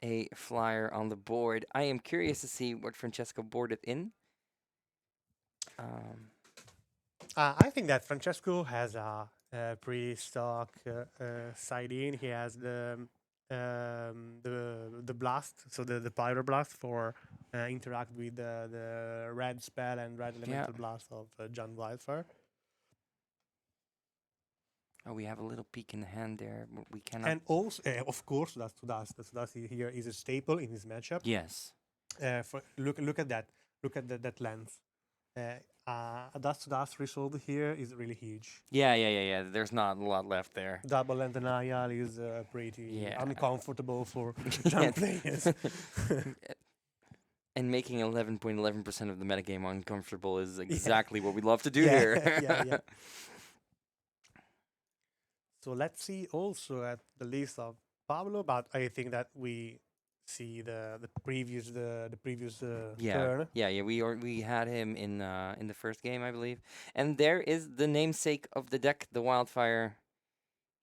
Speaker 4: a flyer on the board. I am curious to see what Francesco boarded in.
Speaker 3: I think that Francesco has a pre-stock side in. He has the blast, so the pyro blast for interact with the red spell and red elemental blast of John Wildfire.
Speaker 4: Oh, we have a little peek in the hand there, but we cannot.
Speaker 3: And also, of course, that's to dust. That's to dust here is a staple in his matchup.
Speaker 4: Yes.
Speaker 3: Look at that. Look at that lens. A dust to dust result here is really huge.
Speaker 4: Yeah. There's not a lot left there.
Speaker 3: Double land denial is pretty
Speaker 4: Yeah.
Speaker 3: uncomfortable for young players.
Speaker 4: And making 11.11% of the metagame uncomfortable is exactly what we love to do
Speaker 3: Yeah,
Speaker 4: here.
Speaker 3: yeah. So let's see also at the list of Pablo, but I think that we see the previous turn.
Speaker 4: Yeah. We had him in the first game, I believe. And there is the namesake of the deck, the Wildfire.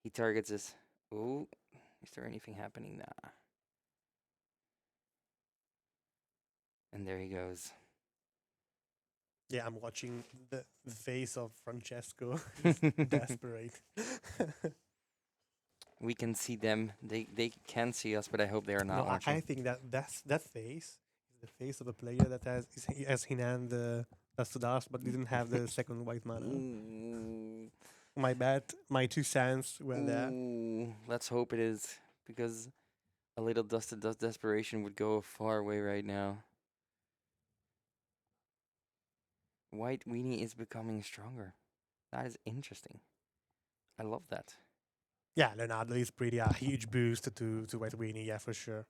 Speaker 4: He targets us. Ooh, is there anything happening now? And there he goes.
Speaker 3: Yeah, I'm watching the face of Francesco. He's desperate.
Speaker 4: We can see them. They can see us, but I hope they are not
Speaker 3: No,
Speaker 4: watching.
Speaker 3: I think that face is the face of a player that has in hand Dust to Dust, but didn't have the second white mana.
Speaker 4: Ooh.
Speaker 3: My bad. My 2 cents were there.
Speaker 4: Ooh, let's hope it is, because a little Dust to Dust desperation would go a far way right now. White Weenie is becoming stronger. That is interesting. I love that.
Speaker 3: Yeah, Leonardo is pretty a huge boost to White Weenie, yeah, for sure.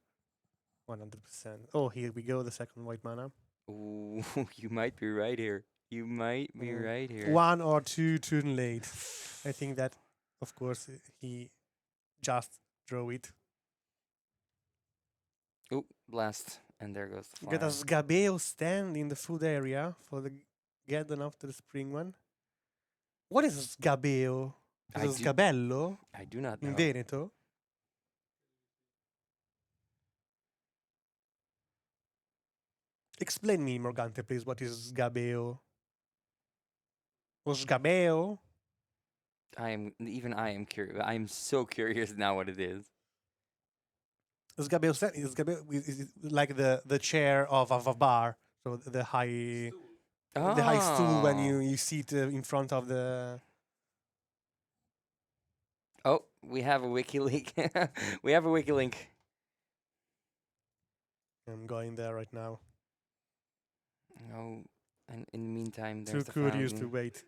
Speaker 3: 100%. Oh, here we go, the second white mana.
Speaker 4: Ooh, you might be right here. You might be right here.
Speaker 3: 1 or 2 turn late. I think that, of course, he just drew it.
Speaker 4: Ooh, blast. And there goes the
Speaker 3: Get a
Speaker 4: flyer.
Speaker 3: Sgabeo stand in the food area for the Geddon after the spring one. What is Sgabeo? Is it Sgabello
Speaker 4: I do not know.
Speaker 3: in Veneto? Explain me, Morgante, please, what is Sgabeo? Or Sgabeo?
Speaker 4: I am curious. I am so curious now what it is.
Speaker 3: Sgabeo is it like the chair of a bar, so the high stool when you sit in front of the.
Speaker 4: Oh, we have a wiki link. We have a wiki link.
Speaker 3: I'm going there right now.
Speaker 4: Oh, and in the meantime,
Speaker 3: Too
Speaker 4: there's the
Speaker 3: curious to
Speaker 4: fountain.
Speaker 3: wait.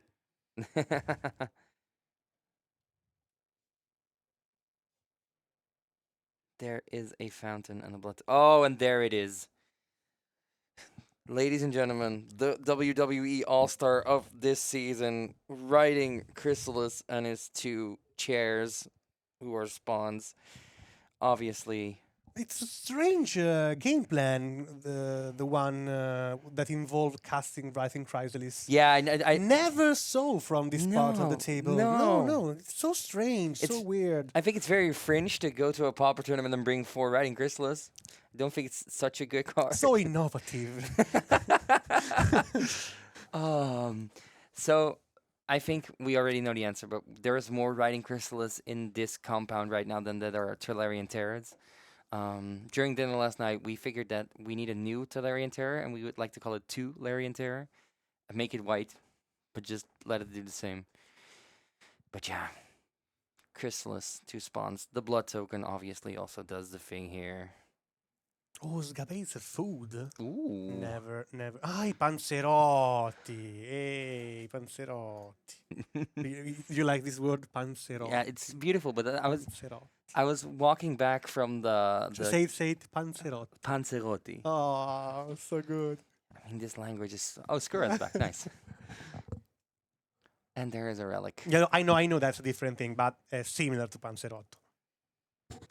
Speaker 4: There is a fountain and a blood. Oh, and there it is. Ladies and gentlemen, the WWE All-Star of this season, riding Chrysalis and his two chairs, who are spawns. Obviously,
Speaker 3: It's a strange game plan, the one that involved casting Writing Chrysalis.
Speaker 4: yeah, I
Speaker 3: Never saw from this part of the
Speaker 4: No,
Speaker 3: table.
Speaker 4: no.
Speaker 3: No, it's so strange, so
Speaker 4: It's-
Speaker 3: weird.
Speaker 4: I think it's very fringe to go to a Pauper tournament and bring 4 riding Chrysalis. I don't think it's such a good card.
Speaker 3: So innovative.
Speaker 4: So I think we already know the answer, but there is more riding Chrysalis in this compound right now than there are Tolarian Terrors. During dinner last night, we figured that we need a new Tolarian Terror, and we would like to call it 2 Larian Terror. Make it white, but just let it do the same. But yeah, Chrysalis, 2 spawns. The blood token obviously also does the thing here.
Speaker 3: Oh, sgabezza food.
Speaker 4: Ooh.
Speaker 3: Never. Ah, I panzerotti. Hey, panzerotti. You like this word, panzerotti?
Speaker 4: Yeah, it's beautiful, but
Speaker 3: Panzerotti.
Speaker 4: I was walking back from the
Speaker 3: Say it, panzerotti.
Speaker 4: Panzerotti.
Speaker 3: Oh, so good.
Speaker 4: I mean, this language is... Oh, Skuran's back. Nice. And there is a relic.
Speaker 3: Yeah, I know that's a different thing, but similar to panzerotto.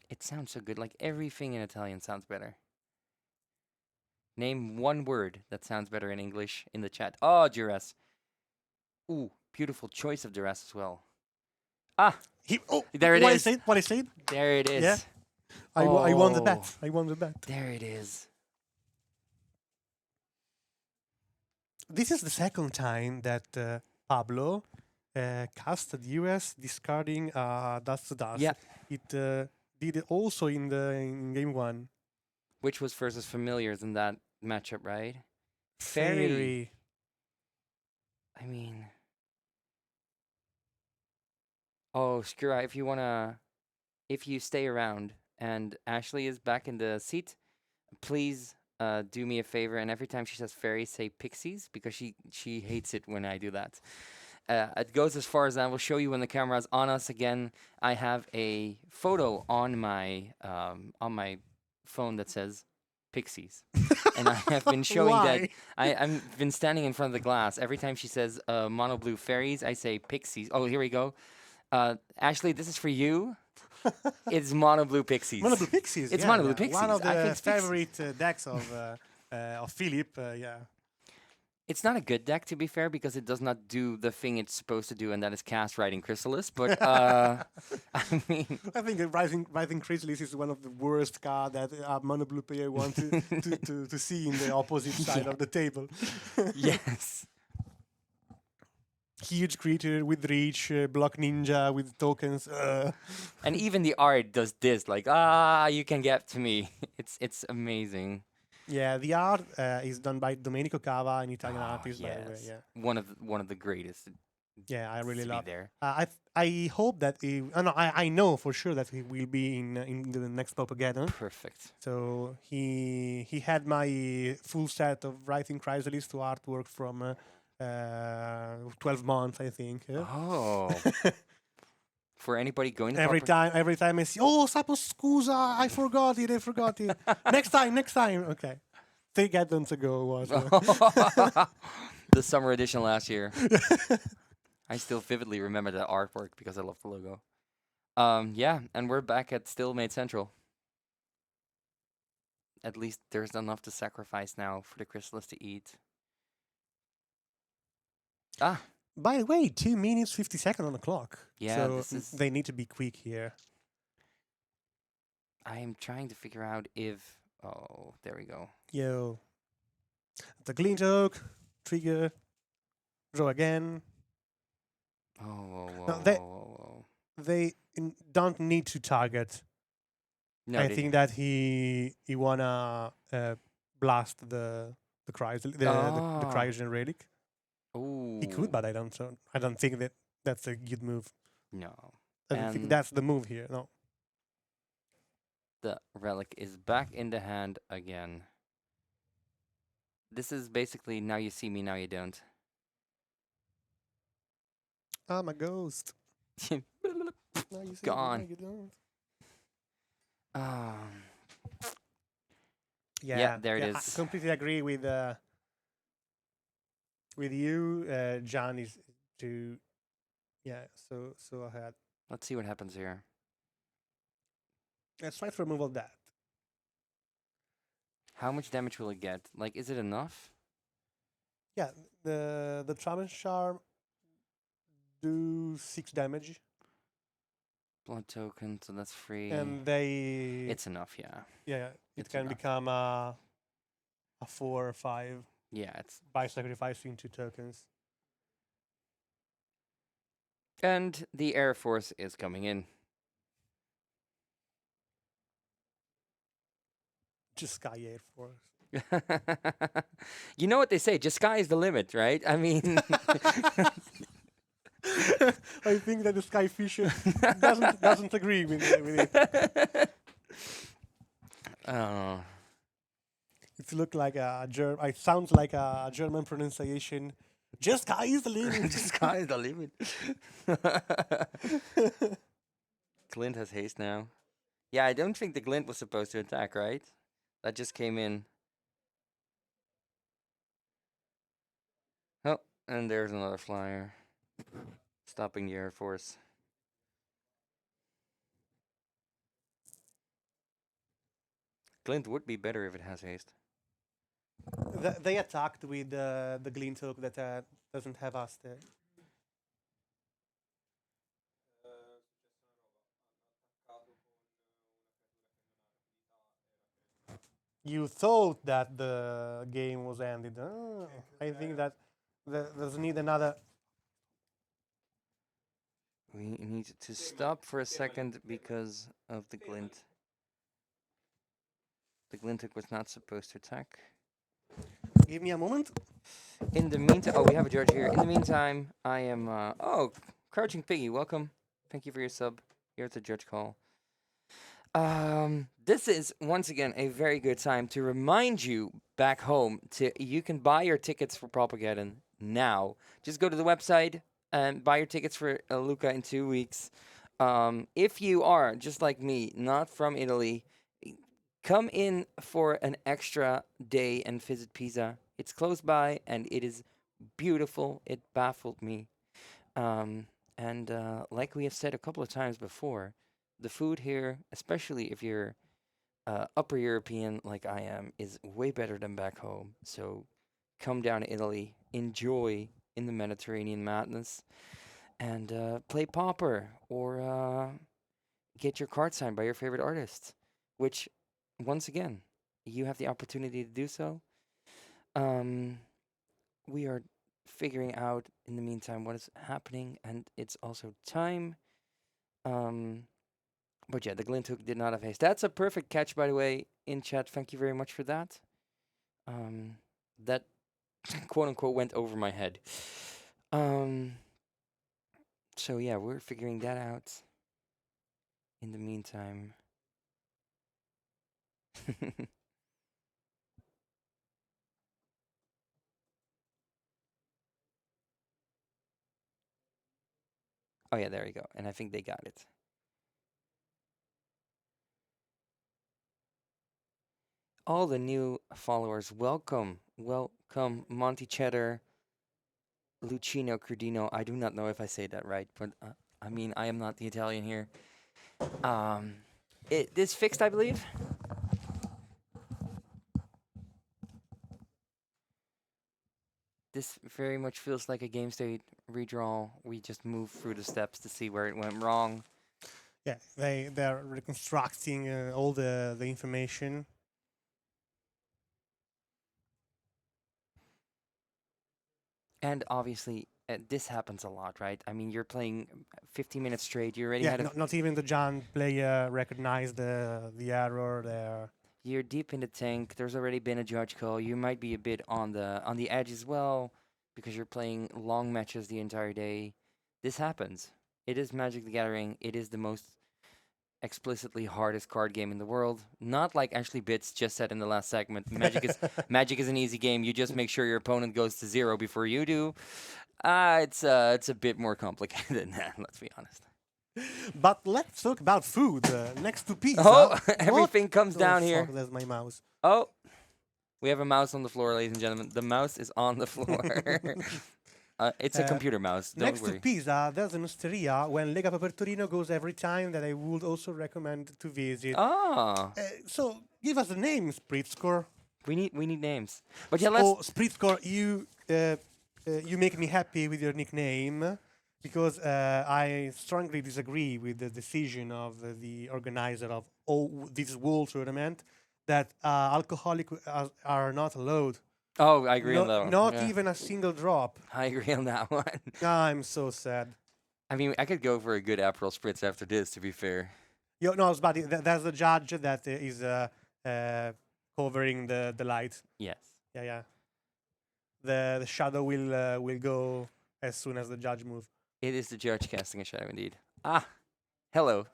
Speaker 4: It sounds so good. Like, everything in Italian sounds better. Name one word that sounds better in English in the chat. Oh, duress. Ooh, beautiful choice of duress as well. Ah, there it is.
Speaker 3: What I said?
Speaker 4: There it is.
Speaker 3: Yeah. I won the
Speaker 4: Oh.
Speaker 3: bet. I won the bet.
Speaker 4: There it is.
Speaker 3: This is the second time that Pablo casted US discarding Dust to Dust.
Speaker 4: Yeah.
Speaker 3: It did it also in game 1.
Speaker 4: Which was versus familiars in that matchup, right?
Speaker 3: Fairy.
Speaker 4: I mean... Oh, Skura, if you stay around and Ashley is back in the seat, please do me a favor. And every time she says fairy, say pixies, because she hates it when I do that. It goes as far as I will show you when the camera is on us again. I have a photo on my phone that says pixies. And I have been showing that I've been standing in front of the glass. Every time she says mono blue fairies, I say pixies. Oh, here we go. Ashley, this is for you. It's mono blue pixies.
Speaker 3: Mono Blue Pixies.
Speaker 4: It's
Speaker 3: yeah,
Speaker 4: Mono Blue
Speaker 3: yeah.
Speaker 4: Pixies.
Speaker 3: One of
Speaker 4: I think
Speaker 3: the
Speaker 4: it's Pixies.
Speaker 3: favorite decks of Philip. Yeah.
Speaker 4: It's not a good deck, to be fair, because it does not do the thing it's supposed to do, and that is cast Riding Chrysalis. But, I mean...
Speaker 3: I think Rising Chrysalis is one of the worst cards that a mono blue player wants to see in the opposite side of the table.
Speaker 4: Yes.
Speaker 3: Huge creature with reach, block ninja with tokens.
Speaker 4: And even the art does this, like, you can get to me. It's amazing.
Speaker 3: Yeah, the art is done by Domenico Cava, an Italian artist, by the way.
Speaker 4: Yes.
Speaker 3: Yeah,
Speaker 4: One of the greatest.
Speaker 3: yeah, I really
Speaker 4: to be
Speaker 3: love.
Speaker 4: there.
Speaker 3: I hope that I know for sure that he will be in the next Paupergeddon.
Speaker 4: Perfect.
Speaker 3: So he had my full set of Writing Chrysalis to artwork from 12 months, I think.
Speaker 4: Oh. For anybody going to
Speaker 3: Every time I see, Sapo, scusa, I forgot it. next time. Okay. 3 Geddons ago was.
Speaker 4: The summer edition last year. I still vividly remember the artwork because I love the logo. Yeah, and we're back at Stalemate Central. At least there's enough to sacrifice now for the Chrysalis to eat. Ah,
Speaker 3: By the way, 2 minutes 50 seconds on the clock.
Speaker 4: Yeah,
Speaker 3: so
Speaker 4: this is-
Speaker 3: they need to be quick here.
Speaker 4: I am trying to figure out if... Oh, there we go.
Speaker 3: Yo, the clean joke, trigger, draw again.
Speaker 4: Oh, whoa.
Speaker 3: No, they don't need to target.
Speaker 4: No,
Speaker 3: I
Speaker 4: they-
Speaker 3: think that he wanna blast the cryogen relic.
Speaker 4: Ooh.
Speaker 3: He could, but I don't think that that's a good move.
Speaker 4: No.
Speaker 3: I don't think
Speaker 4: And-
Speaker 3: that's the move here. No.
Speaker 4: The relic is back in the hand again. This is basically now you see me, now you don't.
Speaker 3: I'm a ghost. Now you see me, now
Speaker 4: Gone.
Speaker 3: you don't.
Speaker 4: Ah.
Speaker 3: Yeah,
Speaker 4: there it
Speaker 3: I
Speaker 4: is.
Speaker 3: completely agree with you. John is to so ahead.
Speaker 4: Let's see what happens here.
Speaker 3: Let's try to remove all that.
Speaker 4: How much damage will it get? Like, is it enough?
Speaker 3: Yeah, the Travel Charm do 6 damage,
Speaker 4: Blood token, so that's free.
Speaker 3: and they
Speaker 4: It's enough, yeah.
Speaker 3: yeah, it
Speaker 4: it's
Speaker 3: can
Speaker 4: enough.
Speaker 3: become a 4 or 5
Speaker 4: Yeah, it's
Speaker 3: by sacrificing 2 tokens.
Speaker 4: and the Air Force is coming in.
Speaker 3: Jeskai Air Force.
Speaker 4: You know what they say, just sky is the limit, right? I mean,
Speaker 3: I think that the Sky Fisher doesn't agree with it.
Speaker 4: Oh,
Speaker 3: It look like a German. It sounds like a German pronunciation. Just sky is the limit.
Speaker 4: just sky is the limit. Glint has haste now. Yeah, I don't think the Glint was supposed to attack, right? That just came in. Oh, and there's another flyer. Stopping the Air Force. Glint would be better if it has haste.
Speaker 3: They attacked with the Glint Hook that doesn't have us there. You thought that the game was ended. Oh, I think that there's need another.
Speaker 4: We need to stop for a second because of the Glint. The Glint hook was not supposed to attack.
Speaker 3: Give me a moment.
Speaker 4: In the meantime, oh, we have a judge here. In the meantime, I am, oh, Crouching Piggy, welcome. Thank you for your sub. Here at the judge call. This is, once again, a very good time to remind you back home you can buy your tickets for Paupergeddon now. Just go to the website and buy your tickets for Luca in 2 weeks. If you are, just like me, not from Italy, come in for an extra day and visit Pisa. It's close by and it is beautiful. It baffled me. And like we have said a couple of times before, the food here, especially if you're upper European like I am, is way better than back home. So come down to Italy, enjoy in the Mediterranean madness, and play Pauper or get your card signed by your favorite artist, which, once again, you have the opportunity to do so. We are figuring out in the meantime what is happening, and it's also time. But yeah, the Glint hook did not have haste. That's a perfect catch, by the way, in chat. Thank you very much for that. That quote unquote went over my head. So yeah, we're figuring that out. In the meantime. Oh yeah, there you go. And I think they got it. All the new followers, welcome. Welcome, Monty Cheddar, Lucino Credino. I do not know if I say that right, but I mean, I am not the Italian here. This fixed, I believe. This very much feels like a game state redraw. We just move through the steps to see where it went wrong.
Speaker 3: Yeah, they're reconstructing all the information.
Speaker 4: And obviously, this happens a lot, right? I mean, you're playing 15 minutes straight. You already had
Speaker 3: not even the giant player recognized the error there.
Speaker 4: You're deep in the tank. There's already been a judge call. You might be a bit on the edge as well because you're playing long matches the entire day. This happens. It is Magic the Gathering. It is the most explicitly hardest card game in the world. Not like Ashley Bits just said in the last segment. Magic is an easy game. You just make sure your opponent goes to 0 before you do. It's a bit more complicated than that. Let's be honest.
Speaker 3: But let's talk about food next to pizza.
Speaker 4: Oh, everything comes down here.
Speaker 3: Fuck, that's my mouse.
Speaker 4: Oh, We have a mouse on the floor, ladies and gentlemen. The mouse is on the floor. It's a computer mouse. Don't
Speaker 3: Next
Speaker 4: worry.
Speaker 3: to Pisa, there's an osteria when Lega Pauper Torino goes every time that I would also recommend to visit.
Speaker 4: Ah,
Speaker 3: So give us the name, Spritzcore.
Speaker 4: we need names. But yeah, let's.
Speaker 3: Oh, Spritzcore, you make me happy with your nickname because I strongly disagree with the decision of the organizer of this World Tournament that alcoholic are not allowed.
Speaker 4: Oh, I agree on that one.
Speaker 3: Not
Speaker 4: Yeah.
Speaker 3: even a single drop.
Speaker 4: I agree on that one.
Speaker 3: I'm so sad.
Speaker 4: I mean, I could go for a good Aperol spritz after this. To be fair.
Speaker 3: No, but there's a judge that is covering the light.
Speaker 4: Yes.
Speaker 3: Yeah. The shadow will go as soon as the judge moves.
Speaker 4: It is the judge casting a shadow, indeed. Ah, hello.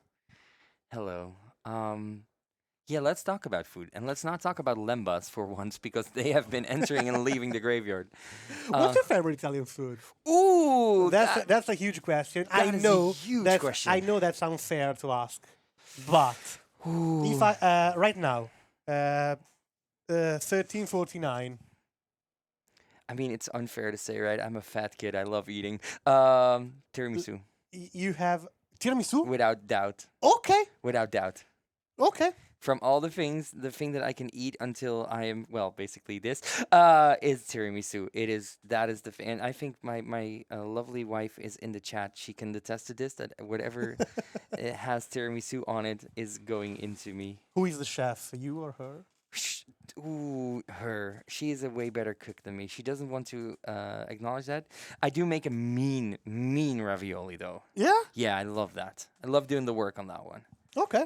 Speaker 4: Yeah, let's talk about food. And let's not talk about lembas for once, because they have been entering and leaving the graveyard.
Speaker 3: What's your favorite Italian food?
Speaker 4: Ooh,
Speaker 3: That's a huge question. I
Speaker 4: that is a
Speaker 3: know
Speaker 4: huge question.
Speaker 3: I know that's unfair to ask, but if I right now, 1349.
Speaker 4: I mean, it's unfair to say, right? I'm a fat kid. I love eating. Tiramisu,
Speaker 3: You have tiramisu.
Speaker 4: without doubt.
Speaker 3: Okay.
Speaker 4: Without doubt.
Speaker 3: Okay.
Speaker 4: From all the things, the thing that I can eat until I am, well, basically this, is tiramisu. That is the thing. And I think my lovely wife is in the chat. She can attest to this, that whatever it has tiramisu on it is going into me.
Speaker 3: Who is the chef? You or her?
Speaker 4: Ooh, her. She is a way better cook than me. She doesn't want to acknowledge that. I do make a mean ravioli, though.
Speaker 3: Yeah.
Speaker 4: Yeah, I love that. I love doing the work on that one.
Speaker 3: Okay.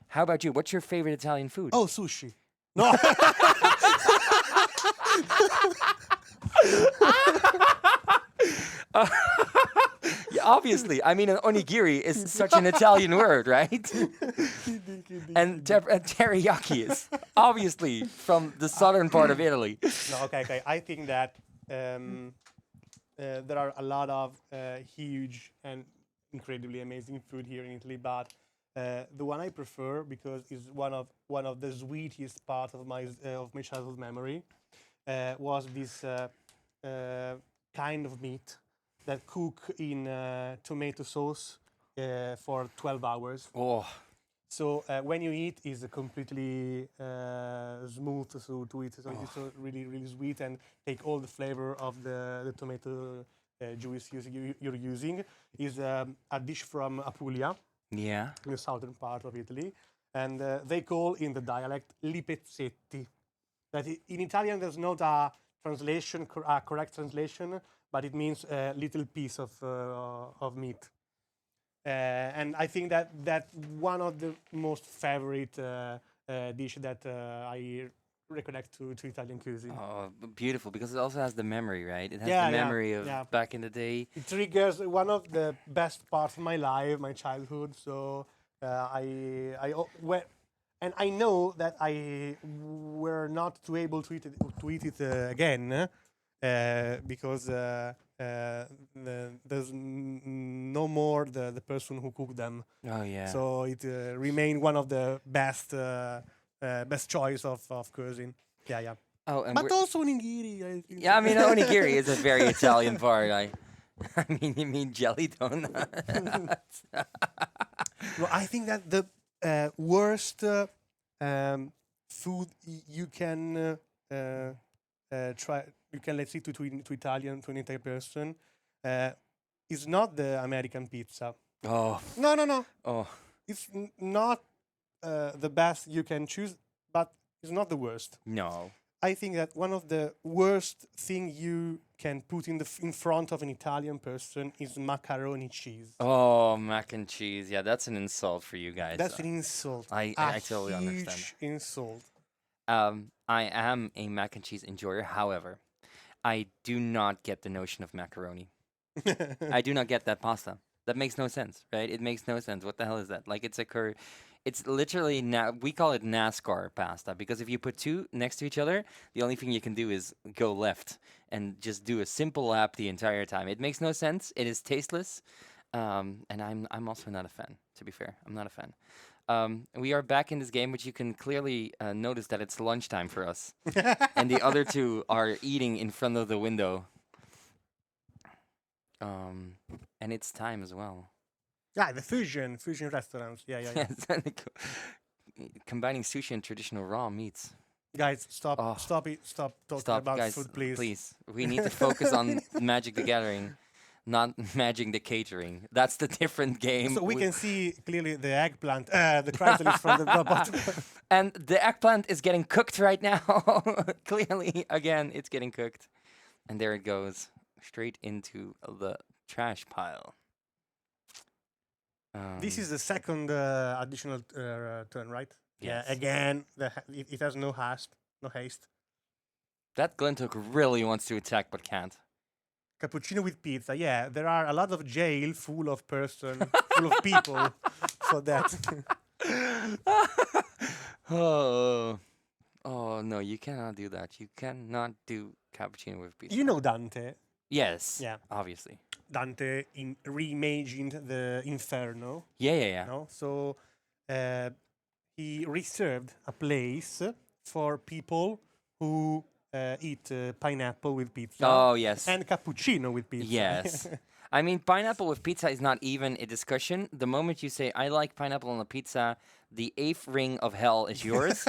Speaker 4: How about you? What's your favorite Italian food?
Speaker 3: Oh, sushi. No.
Speaker 4: Yeah, obviously. I mean, an onigiri is such an Italian word, right? And teriyaki is obviously from the southern part of Italy.
Speaker 3: No, okay. I think that there are a lot of huge and incredibly amazing food here in Italy, but the one I prefer, because it's one of the sweetest part of my childhood memory, was this kind of meat that cook in tomato sauce for 12 hours.
Speaker 4: Oh,
Speaker 3: So when you eat, it's completely smooth to eat. So it's really, really sweet and take all the flavor of the tomato juice you're using. Is a dish from Apulia,
Speaker 4: yeah.
Speaker 3: in the southern part of Italy, and they call in the dialect li pezzetti. That in Italian there's not a translation, a correct translation, but it means a little piece of meat. And I think that one of the most favorite dish that I recollect to Italian cuisine.
Speaker 4: Oh, beautiful, because it also has the memory, right? It has
Speaker 3: Yeah,
Speaker 4: the
Speaker 3: yeah,
Speaker 4: memory of
Speaker 3: yeah.
Speaker 4: back in the day.
Speaker 3: It triggers one of the best parts of my life, my childhood. So and I know that I were not too able to eat it again because there's no more the person who cooked them.
Speaker 4: Oh, yeah.
Speaker 3: So it remained one of the best choice of cuisine. Yeah.
Speaker 4: Oh, and
Speaker 3: But also nigiri. I think.
Speaker 4: yeah, I mean, onigiri is a very Italian part. I mean, you mean jelly donuts?
Speaker 3: Well, I think that the worst food you can try, you can let's say to an Italian person, is not the American pizza.
Speaker 4: Oh,
Speaker 3: No.
Speaker 4: oh.
Speaker 3: It's not the best you can choose, but it's not the worst.
Speaker 4: No.
Speaker 3: I think that one of the worst thing you can put in front of an Italian person is macaroni cheese.
Speaker 4: Oh, mac and cheese. Yeah, that's an insult for you guys.
Speaker 3: That's an insult.
Speaker 4: I totally understand.
Speaker 3: Huge insult.
Speaker 4: I am a mac and cheese enjoyer. However, I do not get the notion of macaroni. I do not get that pasta. That makes no sense, right? It makes no sense. What the hell is that? Like, it's a curry. It's literally, we call it NASCAR pasta, because if you put two next to each other, the only thing you can do is go left and just do a simple lap the entire time. It makes no sense. It is tasteless. And I'm also not a fan, to be fair. I'm not a fan. We are back in this game, which you can clearly notice that it's lunchtime for us. And the other two are eating in front of the window. And it's time as well.
Speaker 3: Yeah, the fusion restaurants. Yeah.
Speaker 4: Yes, combining sushi and traditional raw meats.
Speaker 3: Guys, stop
Speaker 4: Oh.
Speaker 3: stop talking
Speaker 4: Stop,
Speaker 3: about
Speaker 4: guys,
Speaker 3: food, please.
Speaker 4: We need to focus on Magic the Gathering, not Magic the Catering. That's the different game.
Speaker 3: So we can see clearly the eggplant, the chrysalis from the bottom.
Speaker 4: And the eggplant is getting cooked right now. Clearly, again, it's getting cooked. And there it goes, straight into the trash pile.
Speaker 3: This is the second additional turn, right?
Speaker 4: Yes.
Speaker 3: Yeah. Again, it has no haste.
Speaker 4: That Glintook really wants to attack but can't.
Speaker 3: Cappuccino with pizza. Yeah, there are a lot of jail full of people for that.
Speaker 4: Oh no, you cannot do that. You cannot do cappuccino with pizza.
Speaker 3: You know Dante.
Speaker 4: Yes.
Speaker 3: Yeah.
Speaker 4: Obviously.
Speaker 3: Dante reimagined the Inferno.
Speaker 4: Yeah.
Speaker 3: No? So he reserved a place for people who eat pineapple with pizza.
Speaker 4: Oh yes.
Speaker 3: And cappuccino with pizza.
Speaker 4: Yes. I mean, pineapple with pizza is not even a discussion. The moment you say, I like pineapple on a pizza, the 8th ring of hell is yours.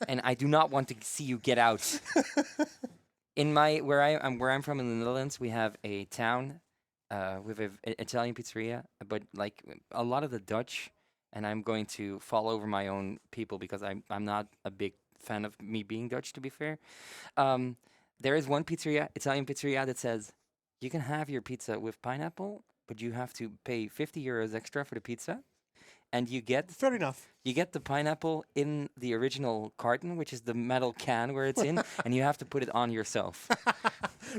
Speaker 4: And I do not want to see you get out. In where I'm from in the Netherlands, we have a town with an Italian pizzeria, but like a lot of the Dutch, and I'm going to fall over my own people because I'm not a big fan of me being Dutch, to be fair. There is one Italian pizzeria, that says, you can have your pizza with pineapple, but you have to pay 50 euros extra for the pizza. And you get
Speaker 3: Fair enough.
Speaker 4: You get the pineapple in the original carton, which is the metal can where it's in, and you have to put it on yourself.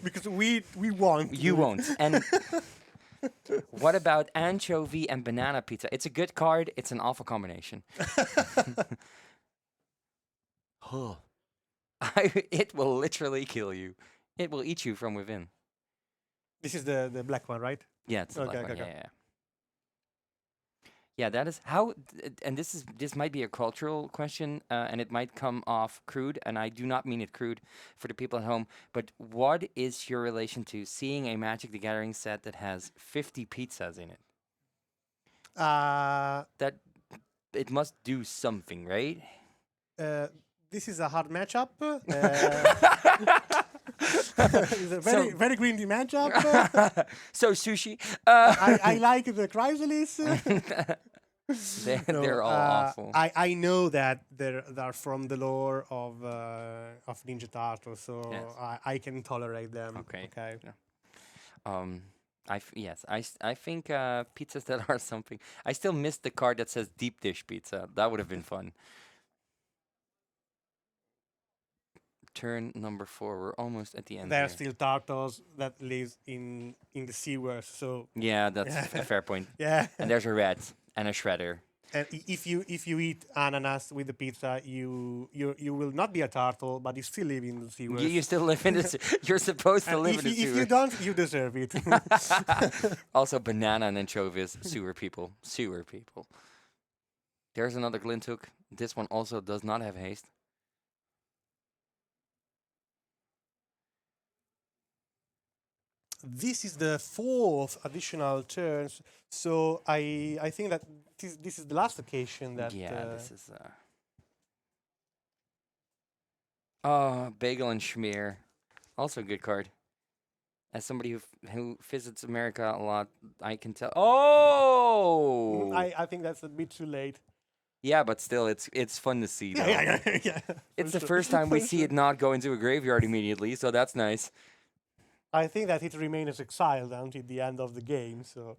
Speaker 3: Because we won't.
Speaker 4: You won't. And what about anchovy and banana pizza? It's a good card. It's an awful combination. It will literally kill you. It will eat you from within.
Speaker 3: This is the black one, right?
Speaker 4: Yeah, it's the black one.
Speaker 3: Okay.
Speaker 4: Yeah. Yeah, that is how, and this might be a cultural question, and it might come off crude, and I do not mean it crude for the people at home, but what is your relation to seeing a Magic the Gathering set that has 50 pizzas in it? That it must do something, right?
Speaker 3: This is a hard matchup. It's a very grindy matchup.
Speaker 4: So sushi.
Speaker 3: I like the chrysalis.
Speaker 4: They're all awful.
Speaker 3: I know that they're from the lore of Ninja Turtles, so
Speaker 4: Yes.
Speaker 3: I can tolerate them.
Speaker 4: Okay.
Speaker 3: Okay.
Speaker 4: I think pizzas that are something. I still miss the card that says deep dish pizza. That would have been fun. Turn number 4. We're almost at the end.
Speaker 3: There are
Speaker 4: here.
Speaker 3: still turtles that lives in the sewers. So
Speaker 4: Yeah, that's a fair point.
Speaker 3: yeah.
Speaker 4: And there's a rat and a shredder.
Speaker 3: And if you eat ananas with the pizza, you will not be a turtle, but you still live in the sewers.
Speaker 4: You still live in the You're supposed to
Speaker 3: And
Speaker 4: live in the
Speaker 3: if
Speaker 4: sewer.
Speaker 3: you don't, you deserve it.
Speaker 4: Also, banana and anchovies, sewer people. Sewer people. There's another Glintook. This one also does not have haste.
Speaker 3: This is the 4th additional turns, so I think that this is the last occasion that.
Speaker 4: This is. Bagel and Schmear, also a good card. As somebody who visits America a lot, I can tell. Oh,
Speaker 3: I think that's a bit too late.
Speaker 4: yeah, but still, it's fun to see. Though.
Speaker 3: Yeah.
Speaker 4: It's the first time we see it not go into a graveyard immediately, so that's nice.
Speaker 3: I think that it remains exiled until the end of the game. So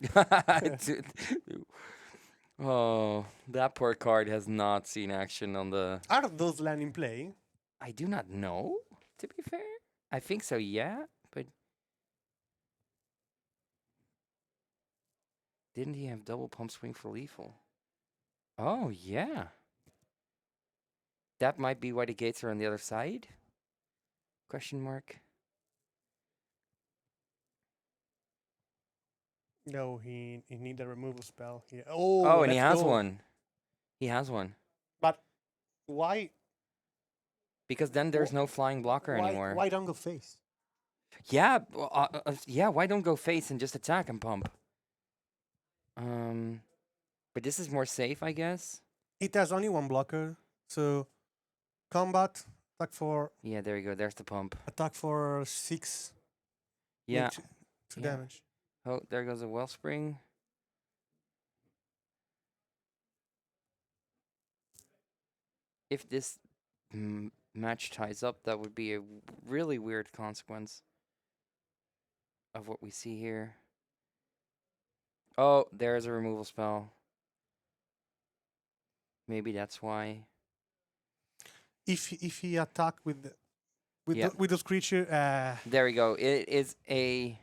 Speaker 4: Oh, that poor card has not seen action on the.
Speaker 3: are those land in play?
Speaker 4: I do not know, to be fair. I think so, yeah, but didn't he have double pump swing for lethal? Oh, yeah. That might be why the gates are on the other side? Question mark.
Speaker 3: No, he need a removal spell.
Speaker 4: Oh, and he
Speaker 3: let's
Speaker 4: has
Speaker 3: go.
Speaker 4: one. He has one.
Speaker 3: But why?
Speaker 4: Because then there's no flying blocker anymore.
Speaker 3: Why don't go face?
Speaker 4: Yeah, yeah. Why don't go face and just attack and pump? But this is more safe, I guess.
Speaker 3: It has only one blocker, so combat attack for
Speaker 4: Yeah, there you go. There's the pump.
Speaker 3: 6.
Speaker 4: Yeah.
Speaker 3: Two
Speaker 4: Yeah.
Speaker 3: damage.
Speaker 4: Oh, there goes a Wellspring. If this match ties up, that would be a really weird consequence of what we see here. Oh, there's a removal spell. Maybe that's why.
Speaker 3: If he attack with
Speaker 4: Yeah.
Speaker 3: with those creature,
Speaker 4: There we go. It is a...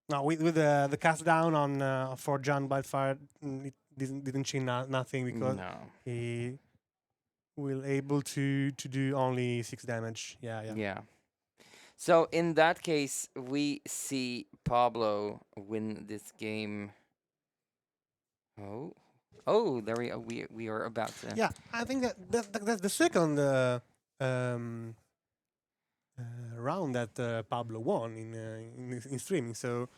Speaker 3: no, with the cast down on for John Wildfire, it didn't change nothing because
Speaker 4: No.
Speaker 3: he will able to do only 6 damage. Yeah.
Speaker 4: Yeah. So in that case, we see Pablo win this game. Oh, there we are about to.
Speaker 3: Yeah, I think that's the second round that Pablo won in streaming. So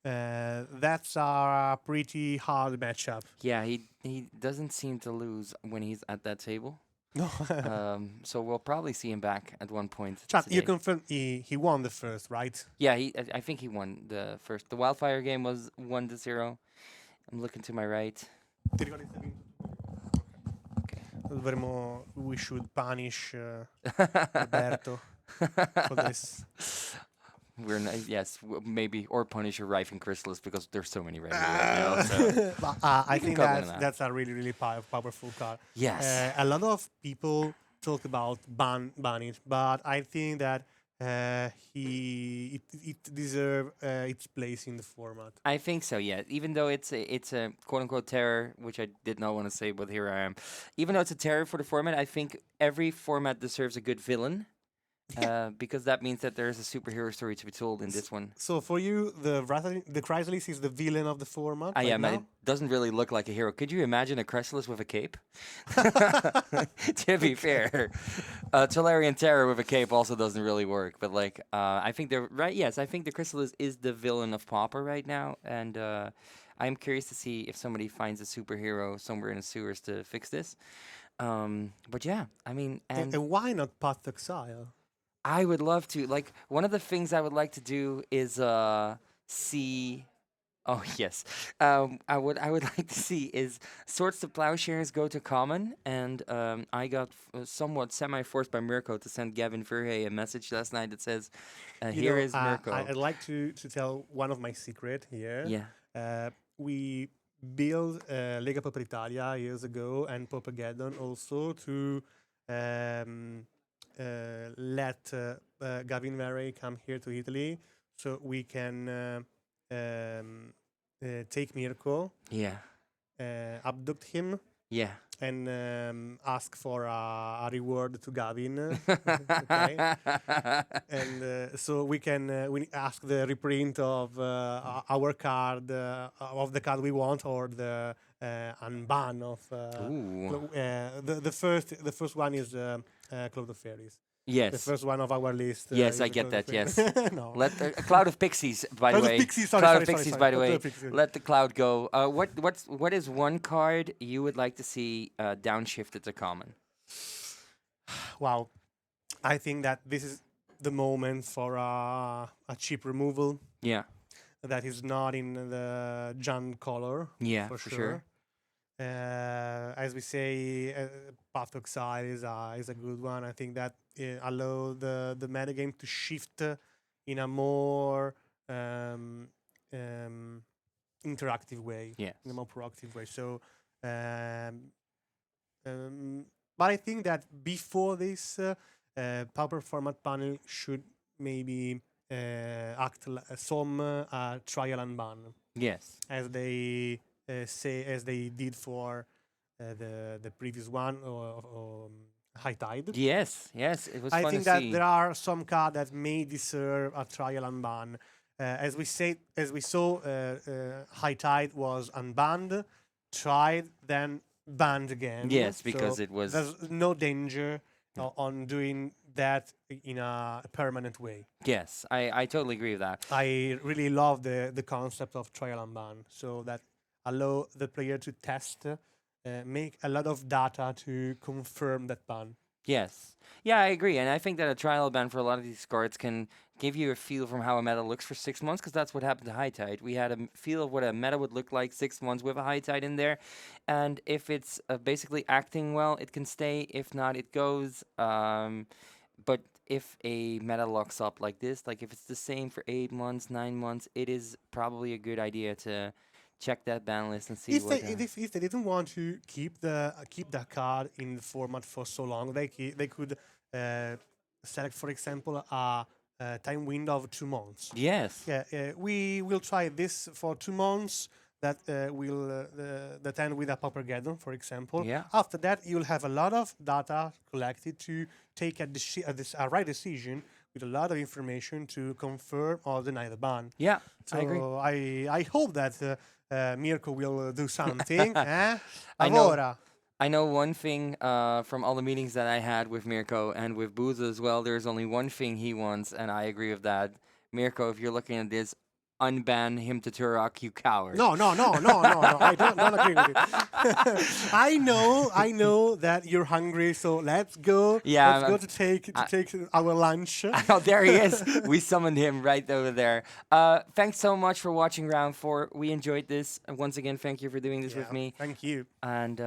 Speaker 3: that's a pretty hard matchup.
Speaker 4: Yeah, he doesn't seem to lose when he's at that table.
Speaker 3: No,
Speaker 4: So we'll probably see him back at one point.
Speaker 3: Chat, you
Speaker 4: today.
Speaker 3: confirm he won the first, right?
Speaker 4: Yeah, I think he won the first. The Wildfire game was 1-0. I'm looking to my right.
Speaker 3: We should punish Roberto for this.
Speaker 4: We're yes, maybe, or punish a Rife Chrysalis because there's so many right now. So.
Speaker 3: But, I
Speaker 4: can
Speaker 3: think
Speaker 4: cut one of that.
Speaker 3: that's a really powerful card.
Speaker 4: Yes.
Speaker 3: A lot of people talk about ban it, but I think that it deserves its place in the format.
Speaker 4: I think so, yeah. Even though it's a quote unquote terror, which I did not want to say, but here I am. Even though it's a terror for the format, I think every format deserves a good villain. Because that means that there's a superhero story to be told in this one.
Speaker 3: So for you, the Chrysalis is the villain of the format.
Speaker 4: Yeah,
Speaker 3: right
Speaker 4: man, it
Speaker 3: now?
Speaker 4: doesn't really look like a hero. Could you imagine a Chrysalis with a cape? To be fair, Tolarian Terror with a cape also doesn't really work. But like, I think Yes, I think the Chrysalis is the villain of Pauper right now, and I'm curious to see if somebody finds a superhero somewhere in the sewers to fix this. But yeah, I mean,
Speaker 3: And why not Path to Exile?
Speaker 4: I would love to. Like, one of the things I would like to do is see. Oh yes, I would like to see is Swords to Plowshares go to common, and I got somewhat semi-forced by Mirko to send Gavin Verhey a message last night that says, "Here is Mirko."
Speaker 3: I'd like to tell one of my secret here.
Speaker 4: Yeah.
Speaker 3: We built Lega Pauper Italia years ago and Paupergeddon also to let Gavin Verhey come here to Italy so we can take Mirko,
Speaker 4: Yeah.
Speaker 3: abduct him,
Speaker 4: Yeah.
Speaker 3: and ask for a reward to Gavin. Okay. And so we can we ask the reprint of our card, of the card we want, or the unban of
Speaker 4: Ooh.
Speaker 3: the first one is Cloud of Fairies. The
Speaker 4: Yes.
Speaker 3: first one of our list.
Speaker 4: Yes,
Speaker 3: is
Speaker 4: I
Speaker 3: the
Speaker 4: get
Speaker 3: Cloud of
Speaker 4: that,
Speaker 3: Fairies. No.
Speaker 4: Let a cloud of pixies, by the
Speaker 3: Cloud of
Speaker 4: way.
Speaker 3: Pixies, sorry,
Speaker 4: Cloud
Speaker 3: sorry,
Speaker 4: of
Speaker 3: sorry,
Speaker 4: pixies,
Speaker 3: sorry.
Speaker 4: by the
Speaker 3: Cloud
Speaker 4: way.
Speaker 3: of Pixies.
Speaker 4: Let the cloud go. What is one card you would like to see downshifted to common?
Speaker 3: Wow. I think that this is the moment for a cheap removal
Speaker 4: Yeah.
Speaker 3: that is not in the Jan color.
Speaker 4: Yeah,
Speaker 3: for
Speaker 4: for
Speaker 3: sure.
Speaker 4: sure.
Speaker 3: As we say, Path to Exile is a good one. I think that allow the metagame to shift in a more interactive way,
Speaker 4: Yes.
Speaker 3: in a more proactive way. So, but I think that before this, Pauper format panel should maybe act some trial and ban,
Speaker 4: Yes.
Speaker 3: as they as they did for the previous one, or High Tide.
Speaker 4: Yes. Yes. It was
Speaker 3: I
Speaker 4: fun
Speaker 3: think
Speaker 4: to
Speaker 3: that
Speaker 4: see.
Speaker 3: there are some cards that may deserve a trial unban. As we saw, High Tide was unbanned tried, then banned again.
Speaker 4: Yes, because
Speaker 3: So
Speaker 4: it was.
Speaker 3: there's no danger on doing that in a permanent way.
Speaker 4: Yes, I totally agree with that.
Speaker 3: I really love the concept of trial and ban, so that allow the player to test, make a lot of data to confirm that ban.
Speaker 4: Yes. Yeah, I agree. And I think that a trial ban for a lot of these cards can give you a feel from how a meta looks for 6 months, because that's what happened to High Tide. We had a feel of what a meta would look like 6 months with a High Tide in there. And if it's basically acting well, it can stay. If not, it goes. But if a meta locks up like this, like if it's the same for 8 months, 9 months, it is probably a good idea to check that ban list and see
Speaker 3: If
Speaker 4: what.
Speaker 3: they if they didn't want to keep the card in the format for so long, they could select, for example, a time window of 2 months.
Speaker 4: Yes.
Speaker 3: Yeah, we will try this for 2 months. That will that end with a Paupergeddon, for example.
Speaker 4: Yeah.
Speaker 3: After that, you'll have a lot of data collected to take a right decision with a lot of information to confirm or deny the ban.
Speaker 4: Yeah,
Speaker 3: So
Speaker 4: I agree.
Speaker 3: I hope that Mirko will do something. Eh?
Speaker 4: I know.
Speaker 3: Lavora.
Speaker 4: I know one thing from all the meetings that I had with Mirko and with Boose as well. There's only one thing he wants, and I agree with that. Mirko, if you're looking at this, unban him to Turok, you coward.
Speaker 3: No. I don't agree with it. I know that you're hungry, so let's go.
Speaker 4: Yeah,
Speaker 3: let's go to take our lunch.
Speaker 4: Oh, there he is. We summoned him right over there. Thanks so much for watching round 4. We enjoyed this. And once again, thank you for doing this with me.
Speaker 3: Thank you.
Speaker 4: And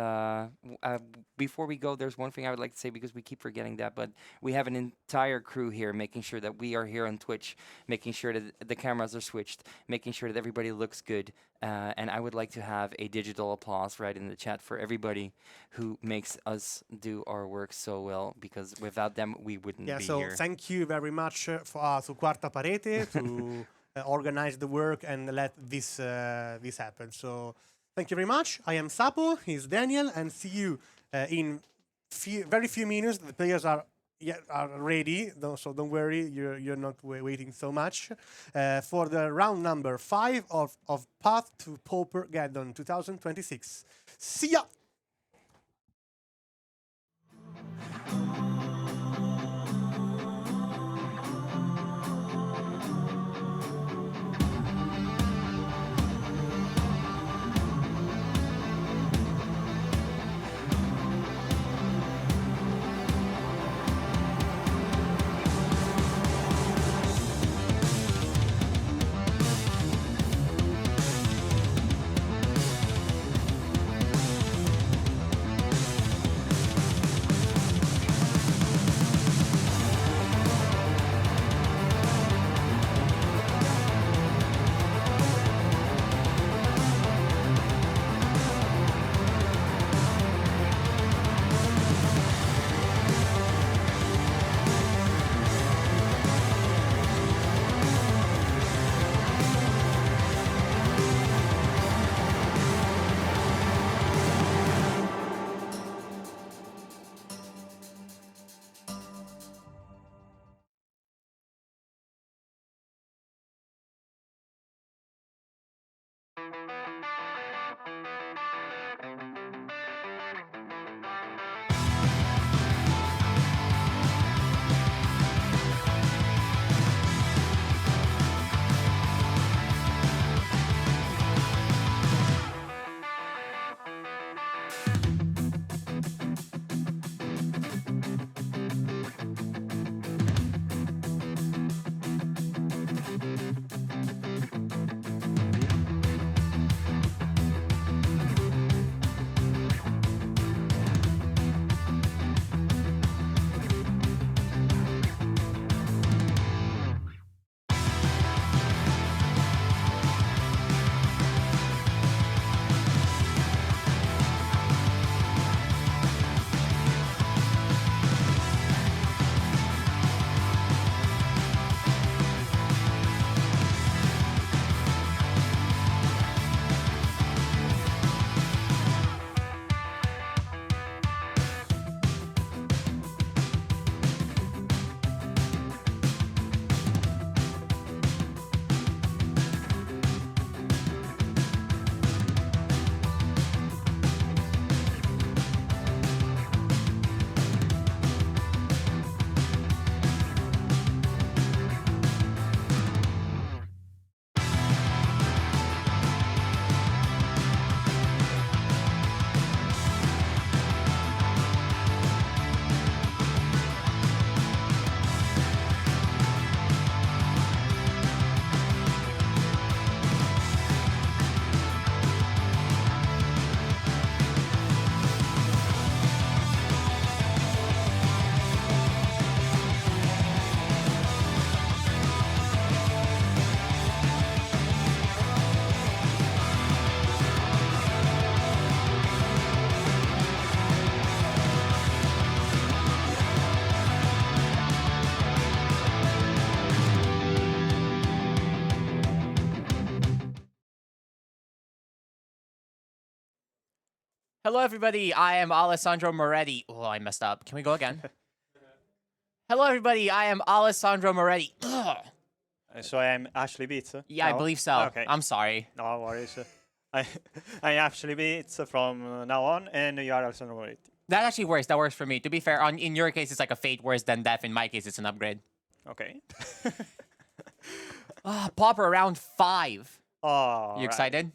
Speaker 4: before we go, there's one thing I would like to say, because we keep forgetting that, but we have an entire crew here making sure that we are here on Twitch, making sure that the cameras are switched, making sure that everybody looks good. And I would like to have a digital applause right in the chat for everybody who makes us do our work so well, because without them, we wouldn't be here.
Speaker 3: Thank you very much to Quarta Parete to organize the work and let this happen. So thank you very much. I am Sapo, he's Daniel, and see you in very few minutes. The players are ready, so don't worry, you're not waiting so much for the round number 5 of Path to Paupergeddon 2026. See ya!
Speaker 1: Hello, everybody. I am Alessandro Moretti. Oh, I messed up. Can we go again? Hello, everybody. I am Alessandro Moretti. Ugh.
Speaker 2: So I am Ashley Beats.
Speaker 1: Yeah, I
Speaker 2: now?
Speaker 1: believe so.
Speaker 2: Okay.
Speaker 1: I'm sorry.
Speaker 2: No worries. I I Ashley Beats from now on, and you are Alessandro Moretti.
Speaker 1: That actually works. That works for me. To be fair, in your case, it's like a fate worse than death. In my case, it's an upgrade.
Speaker 2: Okay.
Speaker 1: Pauper round 5.
Speaker 2: Oh.
Speaker 1: You excited?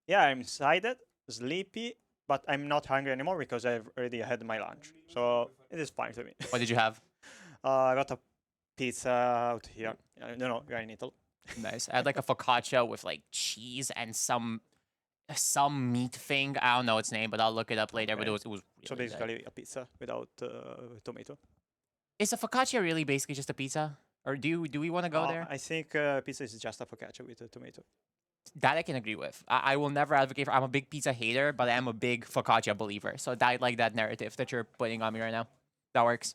Speaker 2: Yeah, I'm excited, sleepy, but I'm not hungry anymore because I've already had my lunch. So it is fine to me.
Speaker 1: What did you have?
Speaker 2: I got a pizza out here. I don't know, you're in Italy.
Speaker 1: Nice. I had like a focaccia with like cheese and some meat thing. I don't know its name, but I'll look it up later. But
Speaker 2: Okay.
Speaker 1: it was really
Speaker 2: So
Speaker 1: good.
Speaker 2: basically a pizza without tomato.
Speaker 1: Is a focaccia really basically just a pizza? Or do we want to go there?
Speaker 2: I think pizza is just a focaccia with a tomato.
Speaker 1: That I can agree with. I will never advocate for. I'm a big pizza hater, but I am a big focaccia believer. So I like that narrative that you're putting on me right now. That works.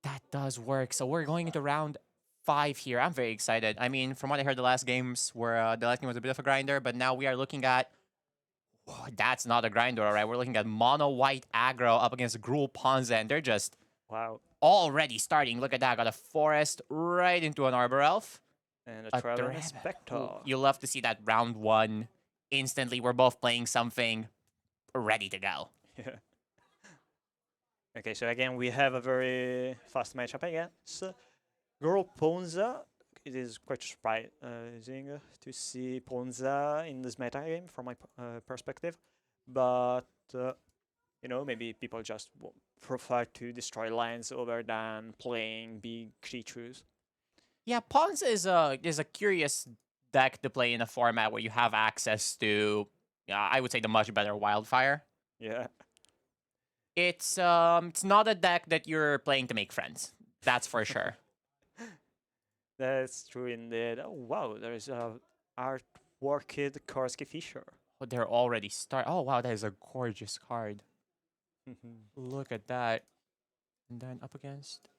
Speaker 1: That does work. So we're going into round 5 here. I'm very excited. I mean, from what I heard, the last game was a bit of a grinder, but now we are looking at. Whoa, that's not a grinder, all right. We're looking at mono white aggro up against Gruul Ponza, and they're just
Speaker 2: Wow.
Speaker 1: already starting. Look at that. Got a forest right into an arbor elf.
Speaker 2: And
Speaker 1: A
Speaker 2: a traveling
Speaker 1: Thread.
Speaker 2: spectre.
Speaker 1: Ooh, you love to see that round 1. Instantly, we're both playing something ready to go.
Speaker 2: Yeah. Okay, so again we have a very fast matchup, I guess. Gruul Ponza. It is quite surprising to see Ponza in this meta game from my perspective, but you know, maybe people just prefer to destroy lands over than playing big creatures.
Speaker 1: Yeah, Ponza is a curious deck to play in a format where you have access to, I would say, the much better Wildfire.
Speaker 2: Yeah.
Speaker 1: It's not a deck that you're playing to make friends. That's for sure.
Speaker 2: That's true indeed. Oh wow, there's a artworked Korsky Fisher.
Speaker 1: Oh, they're already start. Oh wow, that is a gorgeous card. Look at that. And then up against.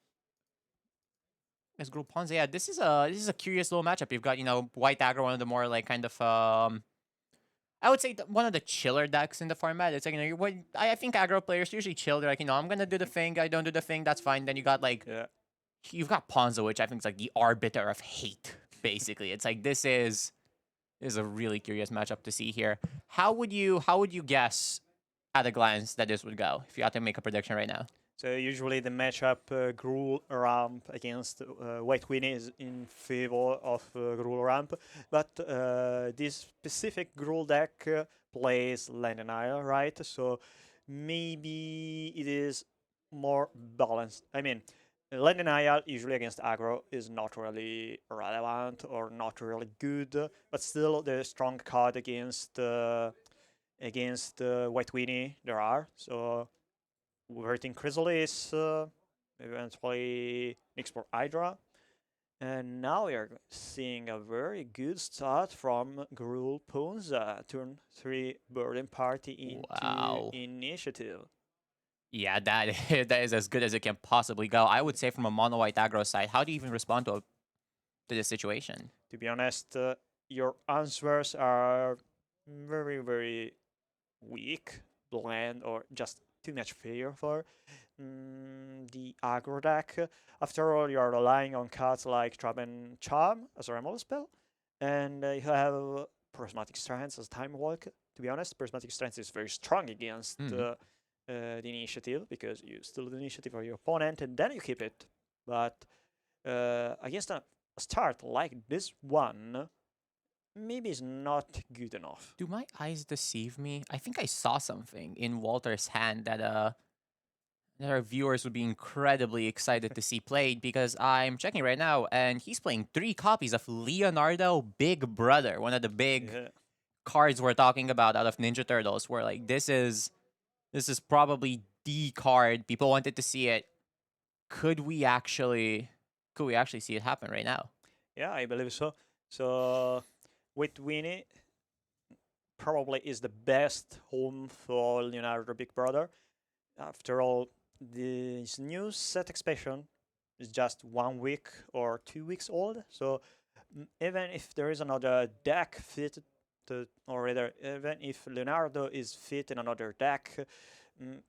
Speaker 1: As Gruul Ponza, yeah, this is a curious little matchup. You've got, white aggro, one of the more like kind of I would say one of the chiller decks in the format. It's like, I think aggro players usually chill. They're like, I'm gonna do the thing. I don't do the thing. That's fine. Then you got like,
Speaker 2: Yeah.
Speaker 1: you've got Ponza, which I think is like the arbiter of hate. Basically, it's like this is a really curious matchup to see here. How would you guess at a glance that this would go if you had to make a prediction right now?
Speaker 2: So usually the matchup Gruul ramp against White Weenie is in favor of Gruul ramp, but this specific Gruul deck plays Land and Isle, right? So maybe it is more balanced. I mean, Land and Isle usually against aggro is not really relevant or not really good, but still the strong card against White Weenie there are. So Verting Chrysalis, eventually Export Hydra. And now we are seeing a very good start from Gruul Ponza. Turn 3 Burden Party into initiative.
Speaker 1: Yeah, that is as good as it can possibly go. I would say from a mono white aggro side, how do you even respond to this situation?
Speaker 2: To be honest, your answers are very, very weak, bland, or just too much fear for the aggro deck. After all, you are relying on cards like Trap and Charm as a removal spell, and you have Prismatic Strands as Time Walk. To be honest, Prismatic Strands is very strong against the initiative because you steal the initiative of your opponent and then you keep it. But against a start like this one, maybe it's not good enough.
Speaker 1: Do my eyes deceive me? I think I saw something in Walter's hand that our viewers would be incredibly excited to see played, because I'm checking right now and he's playing 3 copies of Leonardo Big Brother, one of the big cards we're talking about out of Ninja Turtles, where like this is probably the card people wanted to see it. Could we actually see it happen right now?
Speaker 2: Yeah, I believe so. So with Weenie, probably is the best home for Leonardo Big Brother. After all, this new set expansion is just 1 week or 2 weeks old, so even if there is another deck fitted or rather, even if Leonardo is fit in another deck,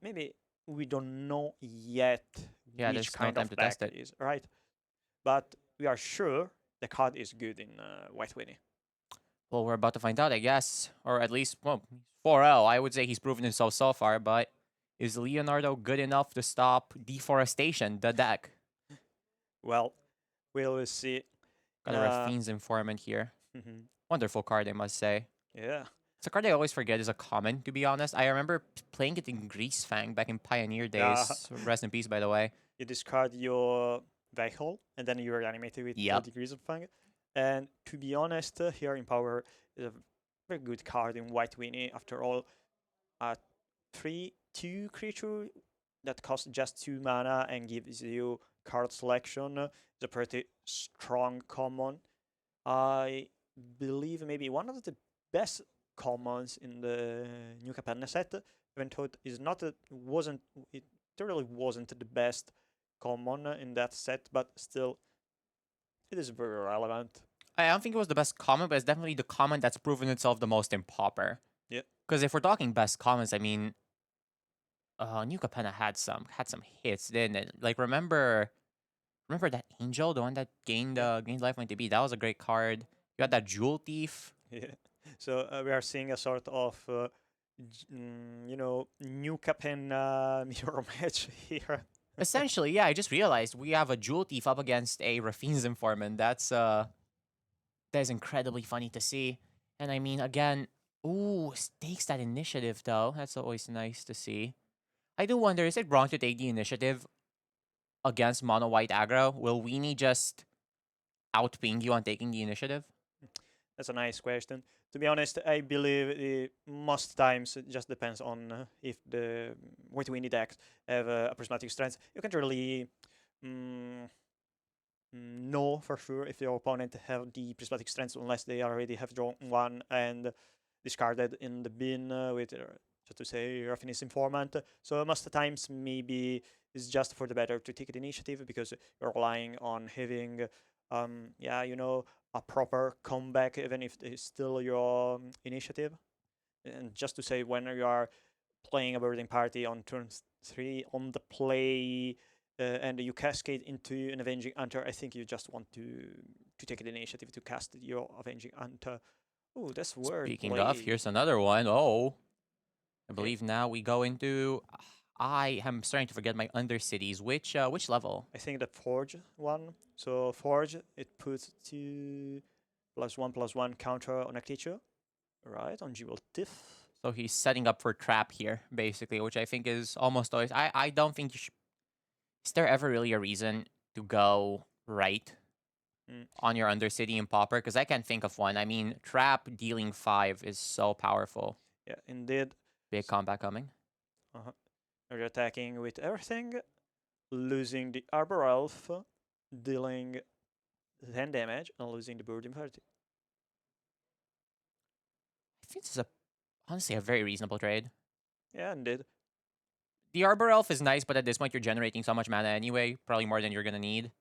Speaker 2: maybe we don't know yet
Speaker 1: Yeah,
Speaker 2: which
Speaker 1: there's no
Speaker 2: kind
Speaker 1: time
Speaker 2: of
Speaker 1: to
Speaker 2: deck
Speaker 1: test it.
Speaker 2: is, right? But we are sure the card is good in White Winnie.
Speaker 1: Well, we're about to find out, I guess. Or at least, well, 4L. I would say he's proven himself so far, but is Leonardo good enough to stop Deforestation, the deck?
Speaker 2: Well, we'll see.
Speaker 1: Got a Raffine's Informant here.
Speaker 2: Mhm.
Speaker 1: Wonderful card, I must say.
Speaker 2: Yeah.
Speaker 1: It's a card I always forget is a common, to be honest. I remember playing it in Grease Fang back in Pioneer
Speaker 2: Yeah.
Speaker 1: days. Rest in peace, by the way.
Speaker 2: You discard your vehicle, and then you reanimate it with
Speaker 1: Yep.
Speaker 2: 30 degrees of fang. And to be honest, here in Power is a very good card in White Winnie. After all, a 3/2 creature that costs just 2 mana and gives you card selection is a pretty strong common. I believe maybe one of the best commons in the New Capenna set, even though it is not it really wasn't the best common in that set, but still it is very relevant.
Speaker 1: I don't think it was the best common, but it's definitely the common that's proven itself the most in Pauper.
Speaker 2: Yeah.
Speaker 1: Because if we're talking best commons, I mean, New Capenna had some hits, didn't it? Like remember that Angel, the one that gained life on TB. That was a great card. You got that Jewel Thief.
Speaker 2: Yeah. So we are seeing a sort of New Capenna mirror match here.
Speaker 1: Essentially, yeah. I just realized we have a Jewel Thief up against a Raffine's Informant. That is incredibly funny to see. And I mean, again, ooh, stakes that initiative though. That's always nice to see. I do wonder, is it wrong to take the initiative against mono white aggro? Will Weenie just outping you on taking the initiative?
Speaker 2: That's a nice question. To be honest, I believe most times it just depends on if the White Winnie decks have a prismatic strength. You can't really know for sure if your opponent have the prismatic strength unless they already have drawn one and discarded in the bin with, so to say, Raffine's Informant. So most of the times maybe it's just for the better to take the initiative because you're relying on having, a proper comeback even if it's still your initiative. And just to say, when you are playing a birding party on turn 3 on the play and you cascade into an Avenging Hunter, I think you just want to take the initiative to cast your Avenging Hunter. Oh, that's word.
Speaker 1: Speaking of, here's another one. Oh, I
Speaker 2: Okay.
Speaker 1: believe now we go into. I am starting to forget my Undercities. Which level?
Speaker 2: I think the Forge one. So Forge, it puts 2 +1/+1 counter on a creature, right? On Jewel Thief.
Speaker 1: So he's setting up for trap here, basically, which I think is almost always. I don't think you should. Is there ever really a reason to go right on your Undercity in Pauper? Because I can't think of one. I mean, trap dealing 5 is so powerful.
Speaker 2: Yeah, indeed.
Speaker 1: Big combat coming.
Speaker 2: You're attacking with everything, losing the Arbor Elf, dealing 10 damage, and losing the Birding Party.
Speaker 1: I think this is honestly a very reasonable trade.
Speaker 2: Yeah, indeed.
Speaker 1: The Arbor Elf is nice, but at this point you're generating so much mana anyway, probably more than you're gonna need.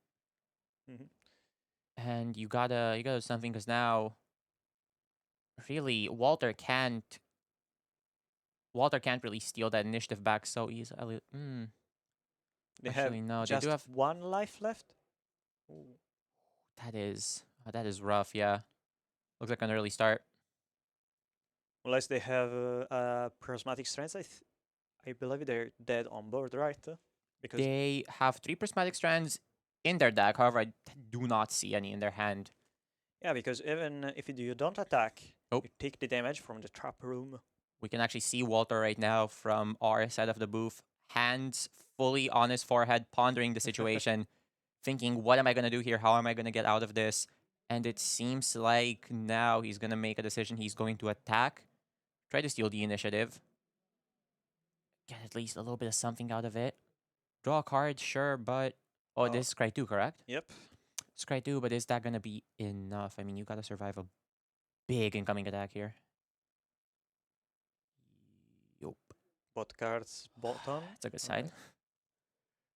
Speaker 1: And you gotta do something because now, really, Walter can't really steal that initiative back so easily.
Speaker 2: They
Speaker 1: Actually,
Speaker 2: have
Speaker 1: no, they
Speaker 2: just
Speaker 1: do have.
Speaker 2: 1 life left. Ooh.
Speaker 1: That is rough. Yeah, looks like an early start.
Speaker 2: Unless they have prismatic strength, I believe they're dead on board, right? Because
Speaker 1: They have 3 prismatic strands in their deck. However, I do not see any in their hand.
Speaker 2: yeah, because even if you don't attack,
Speaker 1: Oh.
Speaker 2: you take the damage from the trap room.
Speaker 1: We can actually see Walter right now from our side of the booth, hands fully on his forehead, pondering the situation, thinking, what am I going to do here? How am I going to get out of this? And it seems like now he's going to make a decision. He's going to attack, try to steal the initiative, get at least a little bit of something out of it. Draw a card, sure, but... Oh, this is Cry 2, correct?
Speaker 2: Yep.
Speaker 1: It's Cry 2, but is that going to be enough? I mean, you got to survive a big incoming attack here. Yup.
Speaker 2: Both cards bottom.
Speaker 1: It's a good side.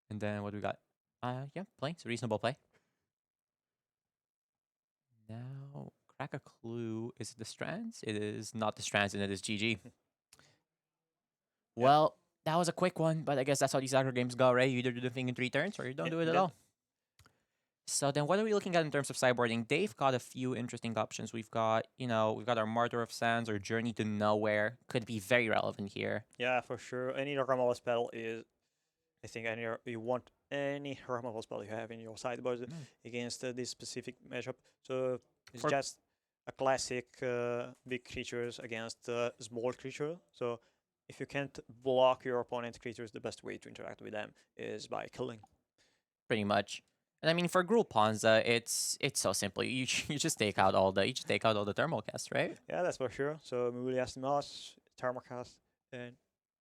Speaker 1: And then what do we got? Yeah, play. It's a reasonable play. Now, crack a clue. Is it the Strands? It is not the Strands, and it is GG. Well, that was a quick one, but I guess that's how these aggro games go, right? You either do the thing in 3 turns or you don't do it at all. So then what are we looking at in terms of sideboarding? They've got a few interesting options. We've got, we've got our Martyr of Sands or Journey to Nowhere. Could be very relevant here.
Speaker 2: Yeah, for sure. Any removal spell is, I think, you want any removal spell you have in your sideboard against this specific matchup. So it's just a classic big creatures against small creature. So if you can't block your opponent creatures, the best way to interact with them is by killing.
Speaker 1: Pretty much. And I mean, for Gruul Ponza, it's so simple. You just take out all the thermal cast, right?
Speaker 2: Yeah, that's for sure. So Mulias Moss, Thermocast, and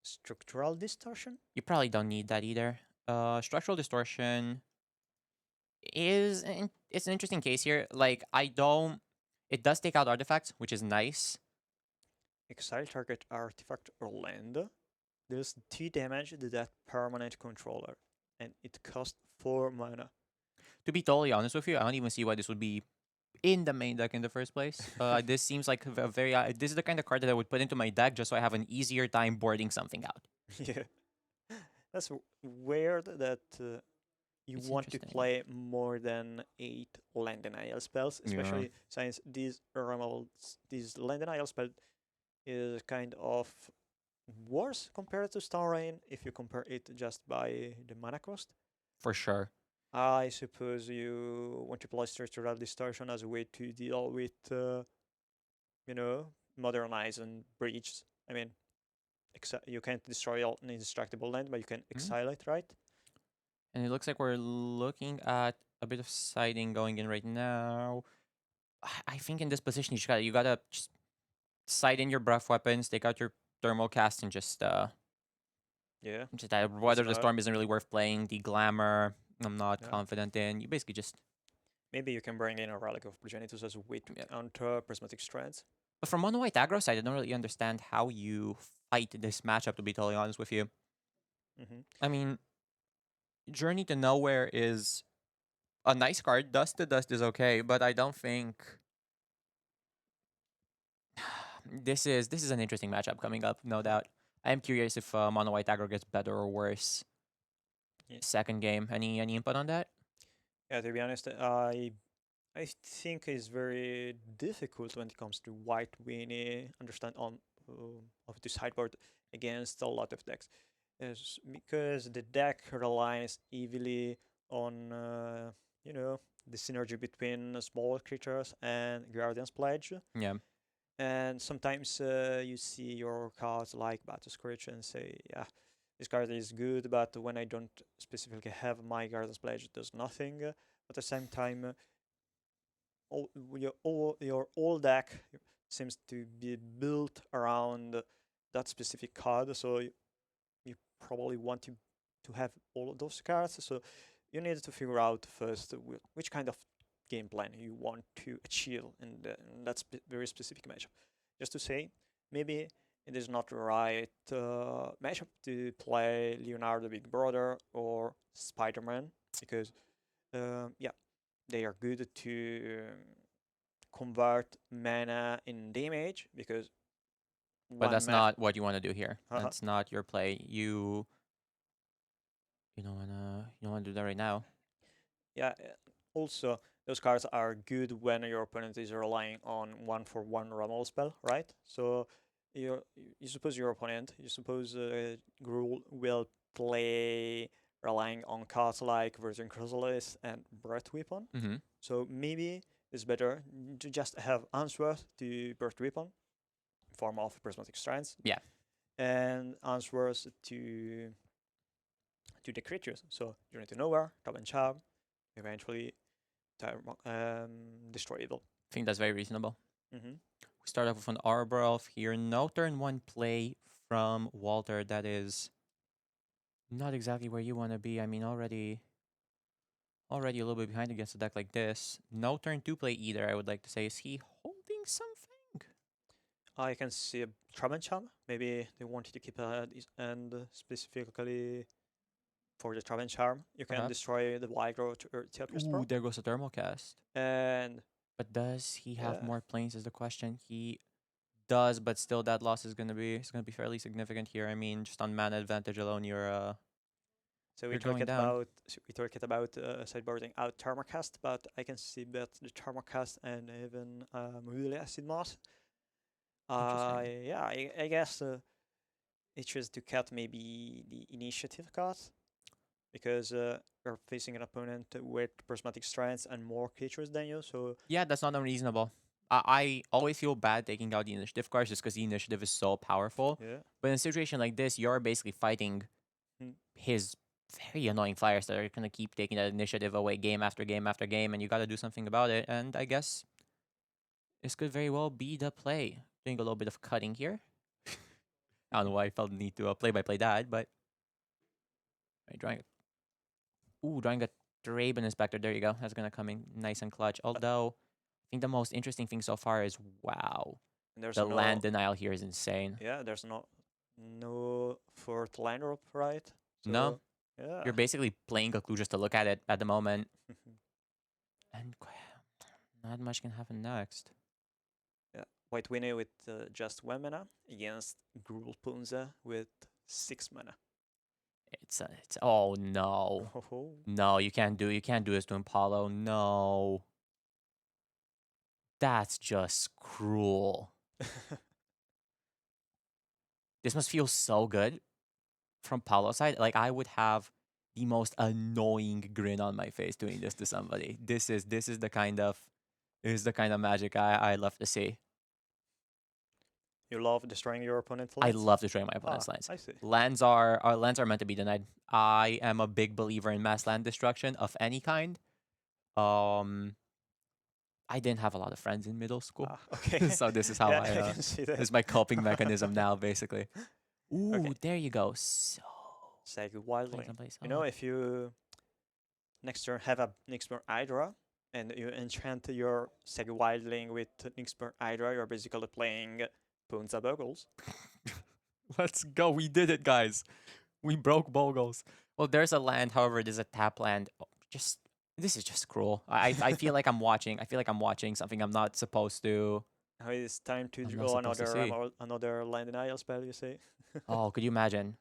Speaker 2: Structural Distortion.
Speaker 1: You probably don't need that either. Structural Distortion it's an interesting case here. Like, it does take out artifacts, which is nice.
Speaker 2: Exile target artifact or land. Deals 2 damage to that permanent controller, and it costs 4 mana.
Speaker 1: To be totally honest with you, I don't even see why this would be in the main deck in the first place. This seems like a very this is the kind of card that I would put into my deck just so I have an easier time boarding something out.
Speaker 2: Yeah, that's weird that you
Speaker 1: It's
Speaker 2: want to
Speaker 1: interesting.
Speaker 2: play more than 8 land denial spells, especially since these land denial spell is kind of worse compared to Star Rain if you compare it just by the mana cost.
Speaker 1: For sure.
Speaker 2: I suppose you want to play Structural Distortion as a way to deal with, modernize and breach. I mean, you can't destroy an indestructible land, but you can exile it, right?
Speaker 1: And it looks like we're looking at a bit of siding going in right now. I think in this position you gotta just side in your breath weapons, take out your thermal cast, and just Weather the Storm isn't really worth playing. The Glamour, I'm not confident in. You basically just
Speaker 2: maybe you can bring in a Relic of Progenitus as a way to counter Prismatic Strands.
Speaker 1: But from mono white aggro side, I don't really understand how you fight this matchup, to be totally honest with you. I mean, Journey to Nowhere is a nice card. Dust to Dust is okay, but I don't think this is an interesting matchup coming up, no doubt. I am curious if mono white aggro gets better or worse. Second game, any input on that?
Speaker 2: Yeah, to be honest, I think it's very difficult when it comes to white Weenie understand on of the sideboard against a lot of decks, because the deck relies heavily on the synergy between small creatures and Guardian's Pledge.
Speaker 1: Yeah.
Speaker 2: And sometimes you see your cards like Battle Scourge and say, yeah, this card is good, but when I don't specifically have my Guardian's Pledge, it does nothing. But at the same time, your whole deck seems to be built around that specific card, so you probably want to have all of those cards. So you need to figure out first which kind of game plan you want to achieve in that very specific matchup. Just to say, maybe it is not the right matchup to play Leonardo Big Brother or Spider-Man, because they are good to convert mana in damage, because
Speaker 1: but that's not what you want to do here. That's not your play. You don't wanna do that right now.
Speaker 2: Yeah. Also, those cards are good when your opponent is relying on 1-for-1 removal spell, right? So you suppose your opponent, Gruul will play relying on cards like Virgin Chrysalis and Breath Weapon. So maybe it's better to just have answers to Breath Weapon in form of Prismatic Strands.
Speaker 1: Yeah.
Speaker 2: And answers to the creatures. So Journey to Nowhere, Top and Charm, eventually Destroy Evil.
Speaker 1: I think that's very reasonable. We start off with an Arbor Elf here. No turn 1 play from Walter. That is not exactly where you want to be. I mean, already a little bit behind against a deck like this. No turn 2 play either, I would like to say. Is he holding something?
Speaker 2: I can see a Trap and Charm. Maybe they wanted to keep and specifically for the Trap and Charm, you can destroy the Wild Growth or Ooh,
Speaker 1: there goes a Thermal Cast.
Speaker 2: And
Speaker 1: But does he have
Speaker 2: Yeah.
Speaker 1: more planes is the question. He does, but still that loss is it's gonna be fairly significant here. I mean, just on mana advantage alone,
Speaker 2: So
Speaker 1: you're going down.
Speaker 2: we talked about sideboarding out Thermocast, but I can see that the Thermocast and even Mule Acid Moss.
Speaker 1: Interesting.
Speaker 2: Yeah, I guess it's just to cut maybe the initiative cost because you're facing an opponent with prismatic strengths and more creatures than you. So
Speaker 1: Yeah, that's not unreasonable. I always feel bad taking out the initiative cards just because the initiative is so powerful.
Speaker 2: yeah,
Speaker 1: But in a situation like this, you're basically fighting
Speaker 2: Mm.
Speaker 1: his very annoying flyers that are gonna keep taking that initiative away game after game after game, and you got to do something about it. And I guess this could very well be the play. Doing a little bit of cutting here. I don't know why I felt the need to play by play that, but right, drawing a Draven Inspector. There you go. That's gonna come in nice and clutch. Although I think the most interesting thing so far is wow,
Speaker 2: and there's
Speaker 1: the
Speaker 2: no
Speaker 1: land denial here is insane.
Speaker 2: yeah, there's no fourth land drop, right?
Speaker 1: No,
Speaker 2: So yeah.
Speaker 1: you're basically playing a clue just to look at it at the moment, and not much can happen next.
Speaker 2: Yeah, White Winnie with just 1 mana against Gruul Ponza with 6 mana.
Speaker 1: It's oh no.
Speaker 2: Oh,
Speaker 1: No, you can't do this to Impalo. No. That's just cruel. This must feel so good from Paulo's side. Like I would have the most annoying grin on my face doing this to somebody. This is the kind of magic I love to see.
Speaker 2: You love destroying your opponent's
Speaker 1: I
Speaker 2: lands?
Speaker 1: love destroying my opponent's lands.
Speaker 2: I see.
Speaker 1: Lands are meant to be denied. I am a big believer in mass land destruction of any kind. I didn't have a lot of friends in middle school.
Speaker 2: Okay.
Speaker 1: So this is how
Speaker 2: Yeah,
Speaker 1: I
Speaker 2: can see that.
Speaker 1: this is my coping mechanism now, basically. Ooh,
Speaker 2: Okay.
Speaker 1: there you go. So
Speaker 2: Sag
Speaker 1: play
Speaker 2: Wildling.
Speaker 1: someplace.
Speaker 2: You know, if you next turn have a Nyxborn Hydra and you enchant your Sag Wildling with Nyxborn Hydra, you're basically playing Ponza Bogles.
Speaker 1: Let's go. We did it, guys. We broke Bogles. Well, there's a land, however, there's a tap land. Oh, this is just cruel. I feel like I'm watching. I feel like I'm watching something I'm not supposed to.
Speaker 2: Now it's time to
Speaker 1: I'm not
Speaker 2: draw
Speaker 1: supposed to see.
Speaker 2: another land denial spell, you say?
Speaker 1: Oh, could you imagine?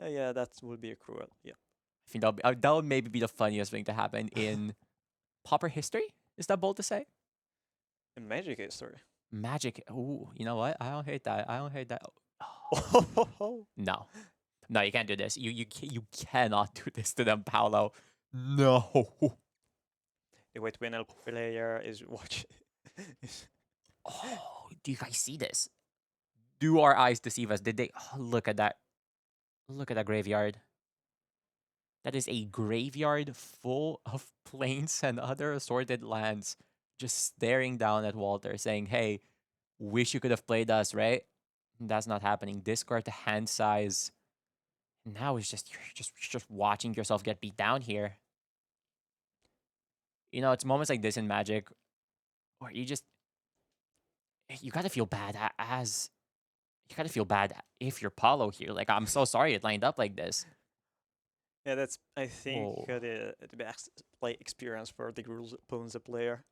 Speaker 2: Yeah, that would be a cruel. Yeah.
Speaker 1: I think that would maybe be the funniest thing to happen in Pauper history. Is that bold to say?
Speaker 2: In Magic history.
Speaker 1: Magic. Ooh, you know what? I don't hate that. I don't hate that. No, no, you can't do this. You cannot do this to them, Paolo. No.
Speaker 2: The White Winnie player is watching.
Speaker 1: Oh, do you guys see this? Do our eyes deceive us? Did they? Oh, look at that. Look at that graveyard. That is a graveyard full of plains and other assorted lands just staring down at Walter saying, hey, wish you could have played us, right? That's not happening. Discard to hand size. Now it's just you're just watching yourself get beat down here. You know, it's moments like this in Magic where you gotta feel bad you gotta feel bad if you're Paulo here. Like, I'm so sorry it lined up like this.
Speaker 2: Yeah, that's I think
Speaker 1: Oh.
Speaker 2: the best play experience for the Gruul Ponza player.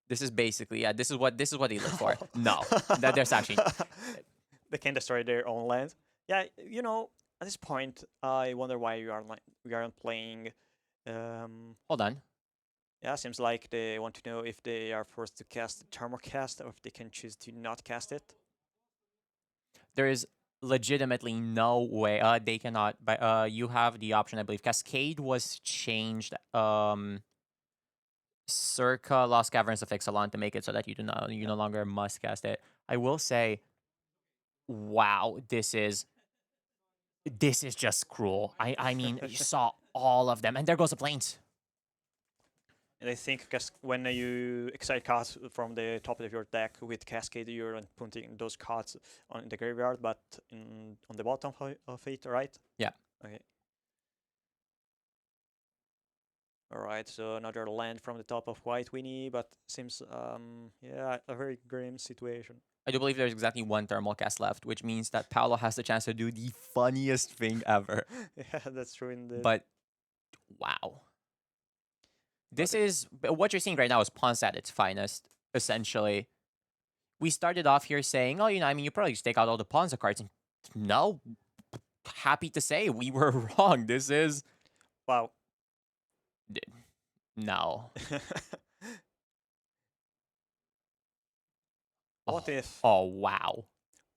Speaker 1: This is basically this is what he looked for. No, that there's actually
Speaker 2: They can destroy their own land. Yeah, you know, at this point, I wonder why we aren't playing.
Speaker 1: hold on.
Speaker 2: Yeah, seems like they want to know if they are forced to cast the Thermocast or if they can choose to not cast it.
Speaker 1: There is legitimately no way they cannot. But you have the option, I believe. Cascade was changed. Circa Lost Caverns of Ixalan to make it so that you no longer must cast it. I will say, wow, this is just cruel. I mean, you saw all of them, and there goes the planes.
Speaker 2: And I think when you excite cards from the top of your deck with Cascade, you're not putting those cards on the graveyard, but on the bottom of it, right?
Speaker 1: Yeah.
Speaker 2: Okay. All right, so another land from the top of White Winnie, but seems yeah, a very grim situation.
Speaker 1: I do believe there's exactly one thermal cast left, which means that Paolo has the chance to do the funniest thing ever.
Speaker 2: Yeah, that's true indeed.
Speaker 1: But wow. This is what you're seeing right now is Ponza at its finest. essentially. We started off here saying, oh, I mean, you probably just take out all the Ponza cards. And no, happy to say we were wrong. This is
Speaker 2: Wow.
Speaker 1: no.
Speaker 2: What if
Speaker 1: Oh wow.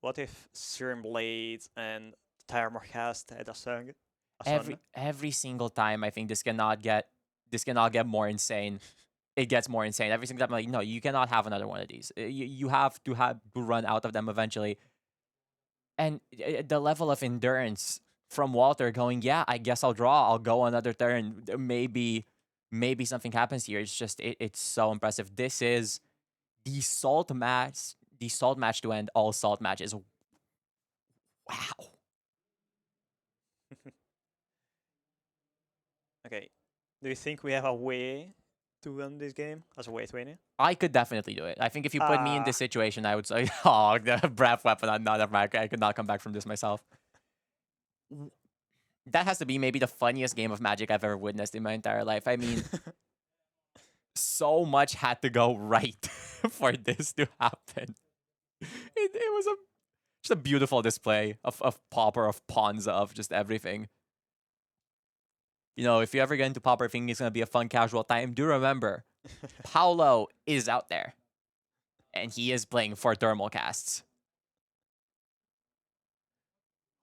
Speaker 2: what if Serum Blades and Thermocast had a song?
Speaker 1: Every single time I think this cannot get more insane. It gets more insane. Every single time I'm like, no, you cannot have another one of these. You have to run out of them eventually. And the level of endurance from Walter going, yeah, I guess I'll draw. I'll go another turn. Maybe something happens here. It's just it's so impressive. This is the salt match. The salt match to end all salt matches. Wow.
Speaker 2: Okay. Do you think we have a way to win this game as a way to win it?
Speaker 1: I could definitely do it. I think if you put me in this situation, I would say, oh, the breath weapon. I'm not a I could not come back from this myself. That has to be maybe the funniest game of Magic I've ever witnessed in my entire life. I mean, so much had to go right for this to happen. It was just a beautiful display of Pauper, of Ponza, of just everything. If you ever get into Pauper thinking it's going to be a fun casual time, do remember, Paolo is out there. And he is playing for thermal casts.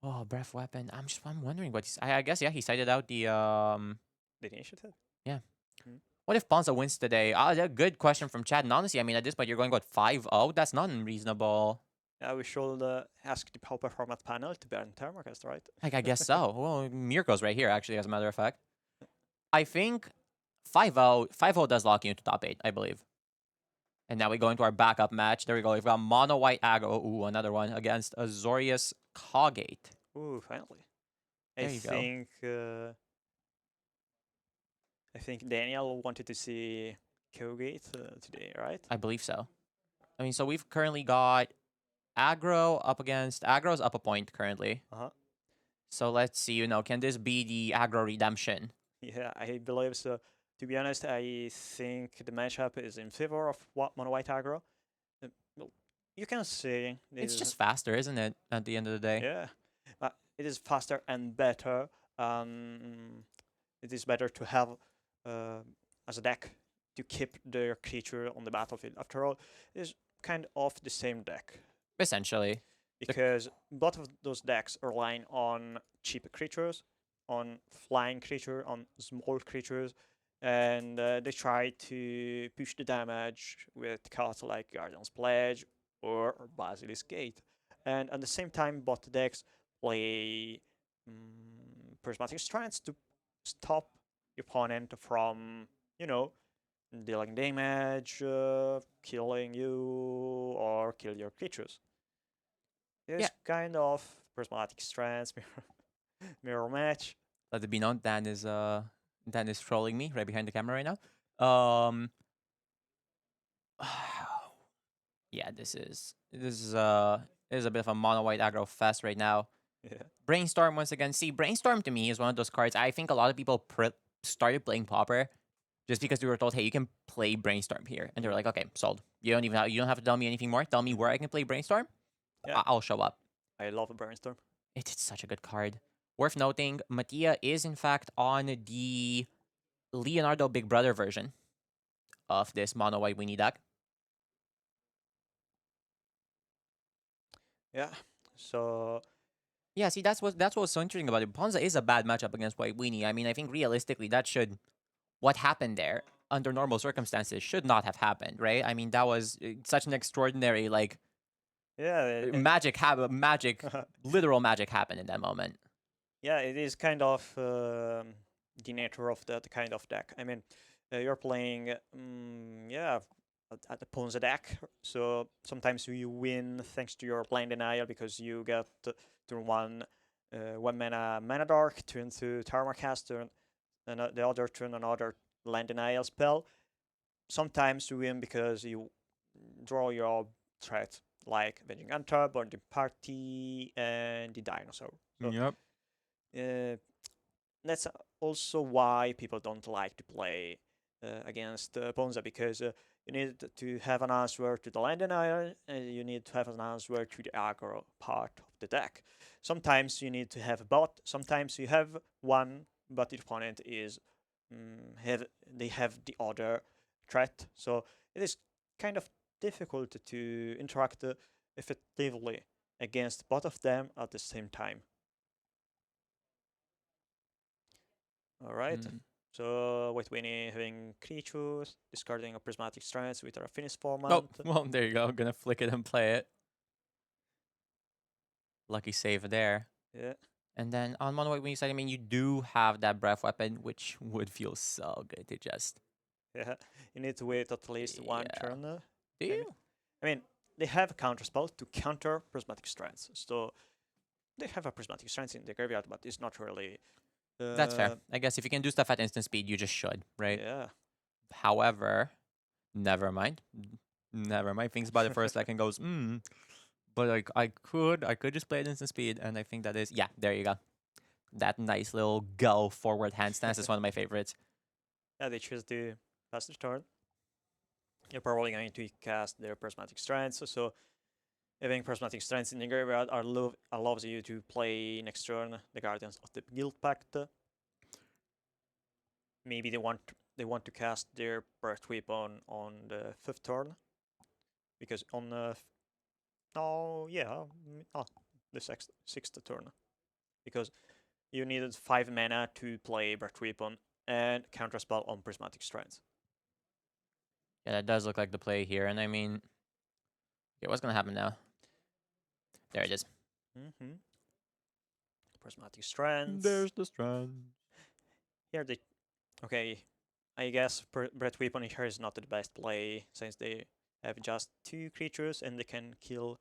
Speaker 1: Oh, breath weapon. I'm wondering what I guess, yeah, he cited out the
Speaker 2: The initiative?
Speaker 1: Yeah.
Speaker 2: Hmm.
Speaker 1: What if Ponza wins today? A good question from Chad. And honestly, I mean, at this point, you're going, 5-0? That's not unreasonable.
Speaker 2: Yeah, we should ask the Pauper format panel to ban Thermocast, right?
Speaker 1: I guess so. Well, Mirko's right here, actually, as a matter of fact. I think 5-0 does lock you into top 8, I believe. And now we go into our backup match. There we go. We've got Mono White Aggro. Ooh, another one against Azorius Cogate.
Speaker 2: Ooh, finally.
Speaker 1: There you go.
Speaker 2: I think Daniel wanted to see Kogate today, right?
Speaker 1: I believe so. I mean, so we've currently got Aggro up against... Aggro's up a point currently.
Speaker 2: Uh-huh.
Speaker 1: So let's see, can this be the Aggro redemption?
Speaker 2: Yeah, I believe so. To be honest, I think the matchup is in favor of Mono White Aggro. Well, you can say
Speaker 1: It's just faster, isn't it, at the end of the day?
Speaker 2: Yeah, but it is faster and better. It is better to have as a deck to keep their creature on the battlefield. After all, it is kind of the same deck.
Speaker 1: Essentially.
Speaker 2: Because both of those decks are relying on cheap creatures, on flying creature, on small creatures, and they try to push the damage with cards like Guardian's Pledge or Basilisk Gate. And at the same time, both decks play Prismatic Strands to stop the opponent from, dealing damage, killing you, or kill your creatures. It's kind of Prismatic Strands, mirror match.
Speaker 1: Let it be known, Dan is trolling me right behind the camera right now. Yeah, this is a bit of a mono white aggro fest right now.
Speaker 2: Yeah.
Speaker 1: Brainstorm once again. See, Brainstorm to me is one of those cards. I think a lot of people started playing Pauper just because they were told, hey, you can play Brainstorm here, and they were like, okay, sold. You don't have to tell me anything more. Tell me where I can play Brainstorm.
Speaker 2: Yeah.
Speaker 1: I'll show up.
Speaker 2: I love a Brainstorm.
Speaker 1: It's such a good card. Worth noting, Mattia is in fact on the Leonardo Big Brother version of this mono white Weenie deck.
Speaker 2: Yeah. So
Speaker 1: yeah, see, that's what's so interesting about it. Ponza is a bad matchup against White Weenie. I mean, I think realistically what happened there under normal circumstances should not have happened, right? I mean, that was such an extraordinary magic literal magic happened in that moment.
Speaker 2: Yeah, it is kind of the nature of that kind of deck. I mean, you're playing at the Ponza deck, so sometimes you win thanks to your blind denial because you get turn 1 mana dark, turn 2 Thermocast, turn the other turn another land denial spell. Sometimes you win because you draw your threat like Avenging Hunter, Burn the Party, and the Dinosaur. So,
Speaker 1: yep.
Speaker 2: That's also why people don't like to play against Ponza, because you need to have an answer to the land denial, and you need to have an answer to the aggro part of the deck. Sometimes you need to have a bot, sometimes you have one, but the opponent is they have the other threat. So it is kind of difficult to interact effectively against both of them at the same time. All right. So with Weenie having creatures, discarding a prismatic strands with our Affinity format.
Speaker 1: Oh, well, there you go. Gonna flick it and play it. Lucky save there.
Speaker 2: Yeah.
Speaker 1: And then on one white wing side, I mean, you do have that breath weapon, which would feel so good to just.
Speaker 2: Yeah. You need to wait at least one
Speaker 1: Yeah.
Speaker 2: turn.
Speaker 1: Do
Speaker 2: maybe.
Speaker 1: you?
Speaker 2: I mean, they have a counter spell to counter prismatic strands. So they have a prismatic strands in the graveyard, but it's not really.
Speaker 1: That's fair. I guess if you can do stuff at instant speed, you just should, right?
Speaker 2: Yeah.
Speaker 1: However, never mind. Never mind. Thinks about it for a second, goes, but like I could just play it instant speed, and I think that is, yeah, there you go. That nice little go forward handstance is one of my favorites.
Speaker 2: Yeah, they choose to pass the turn. You're probably going to cast their prismatic strands, so having prismatic strands in the graveyard allows you to play next turn the Guardians of the Guild Pact. Maybe they want to cast their Breath Weapon on the 5th turn, because on the the 6th turn, because you needed 5 mana to play Breath Weapon and counterspell on prismatic strands.
Speaker 1: Yeah, that does look like the play here, and I mean, yeah, what's gonna happen now? There it is.
Speaker 2: Prismatic strands.
Speaker 1: There's the strand.
Speaker 2: Here they. Okay, I guess Breath Weapon here is not the best play, since they have just 2 creatures and they can kill.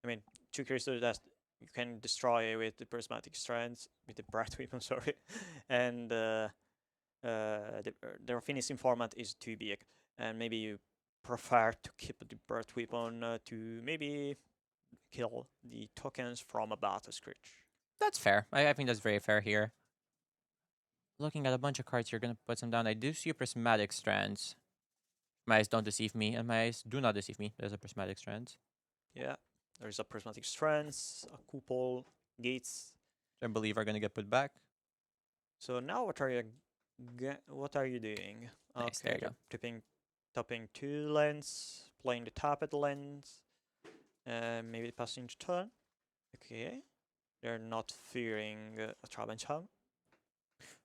Speaker 2: I mean, 2 creatures that you can destroy with the prismatic strands, with the Breath Weapon, sorry, and their finishing format is too big, and maybe you prefer to keep the Breath Weapon to maybe kill the tokens from a battle screech.
Speaker 1: That's fair. I think that's very fair here. Looking at a bunch of cards, you're gonna put some down. I do see a prismatic strands. My eyes don't deceive me, and my eyes do not deceive me. There's a prismatic strands.
Speaker 2: Yeah, there's a prismatic strands, a couple gates.
Speaker 1: I believe are gonna get put back.
Speaker 2: So now what are you doing?
Speaker 1: Nice, there you go.
Speaker 2: Tapping 2 lands, playing the tapped lands, maybe passing to turn. Okay, they're not fearing a trap and charm.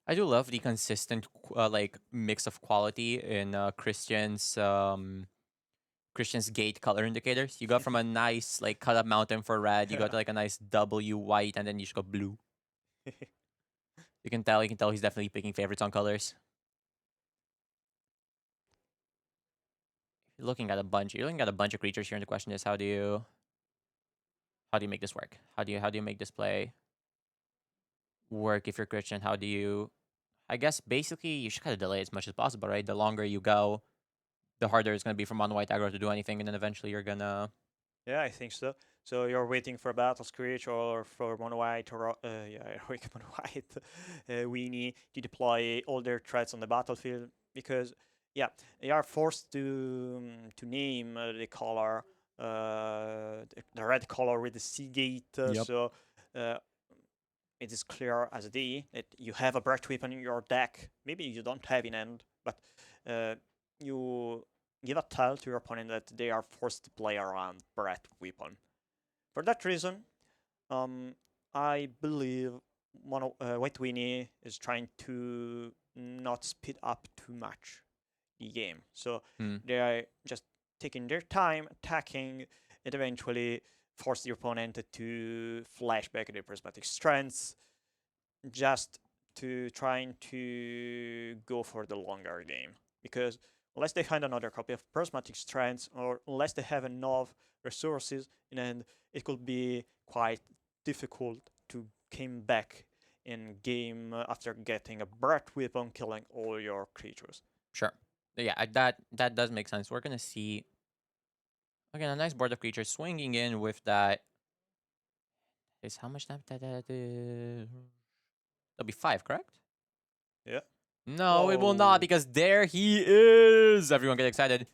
Speaker 1: I do love the consistent like mix of quality in Christian's gate color indicators. You go from a nice like cut up mountain for red, you go to like a nice W white, and then you just go blue. You can tell he's definitely picking favorites on colors. You're looking at a bunch of creatures here, and the question is how do you make this work? How do you make this play work if you're Christian? How do you, I guess basically you should kind of delay as much as possible, right? The longer you go, the harder it's going to be for mono white aggro to do anything, and then eventually you're gonna.
Speaker 2: Yeah, I think so. So you're waiting for Battle Screech or for mono white or heroic mono white Weenie to deploy all their threats on the battlefield, because they are forced to name the color, the red color with the C gate.
Speaker 1: Yep.
Speaker 2: So it is clear as day that you have a Breath Weapon in your deck. Maybe you don't have in end, but you give a tell to your opponent that they are forced to play around Breath Weapon. For that reason, I believe White Weenie is trying to not speed up too much the game. So they are just taking their time, attacking, and eventually force the opponent to flash back their prismatic strands, just to trying to go for the longer game. Because unless they find another copy of prismatic strands, or unless they have enough resources, and it could be quite difficult to come back in game after getting a Breath Weapon, killing all your creatures.
Speaker 1: Sure. Yeah, that does make sense. We're gonna see again a nice board of creatures swinging in with that. Is how much that is? That'll be 5, correct?
Speaker 2: Yeah.
Speaker 1: No, it will
Speaker 2: Whoa.
Speaker 1: not, because there he is. Everyone get excited.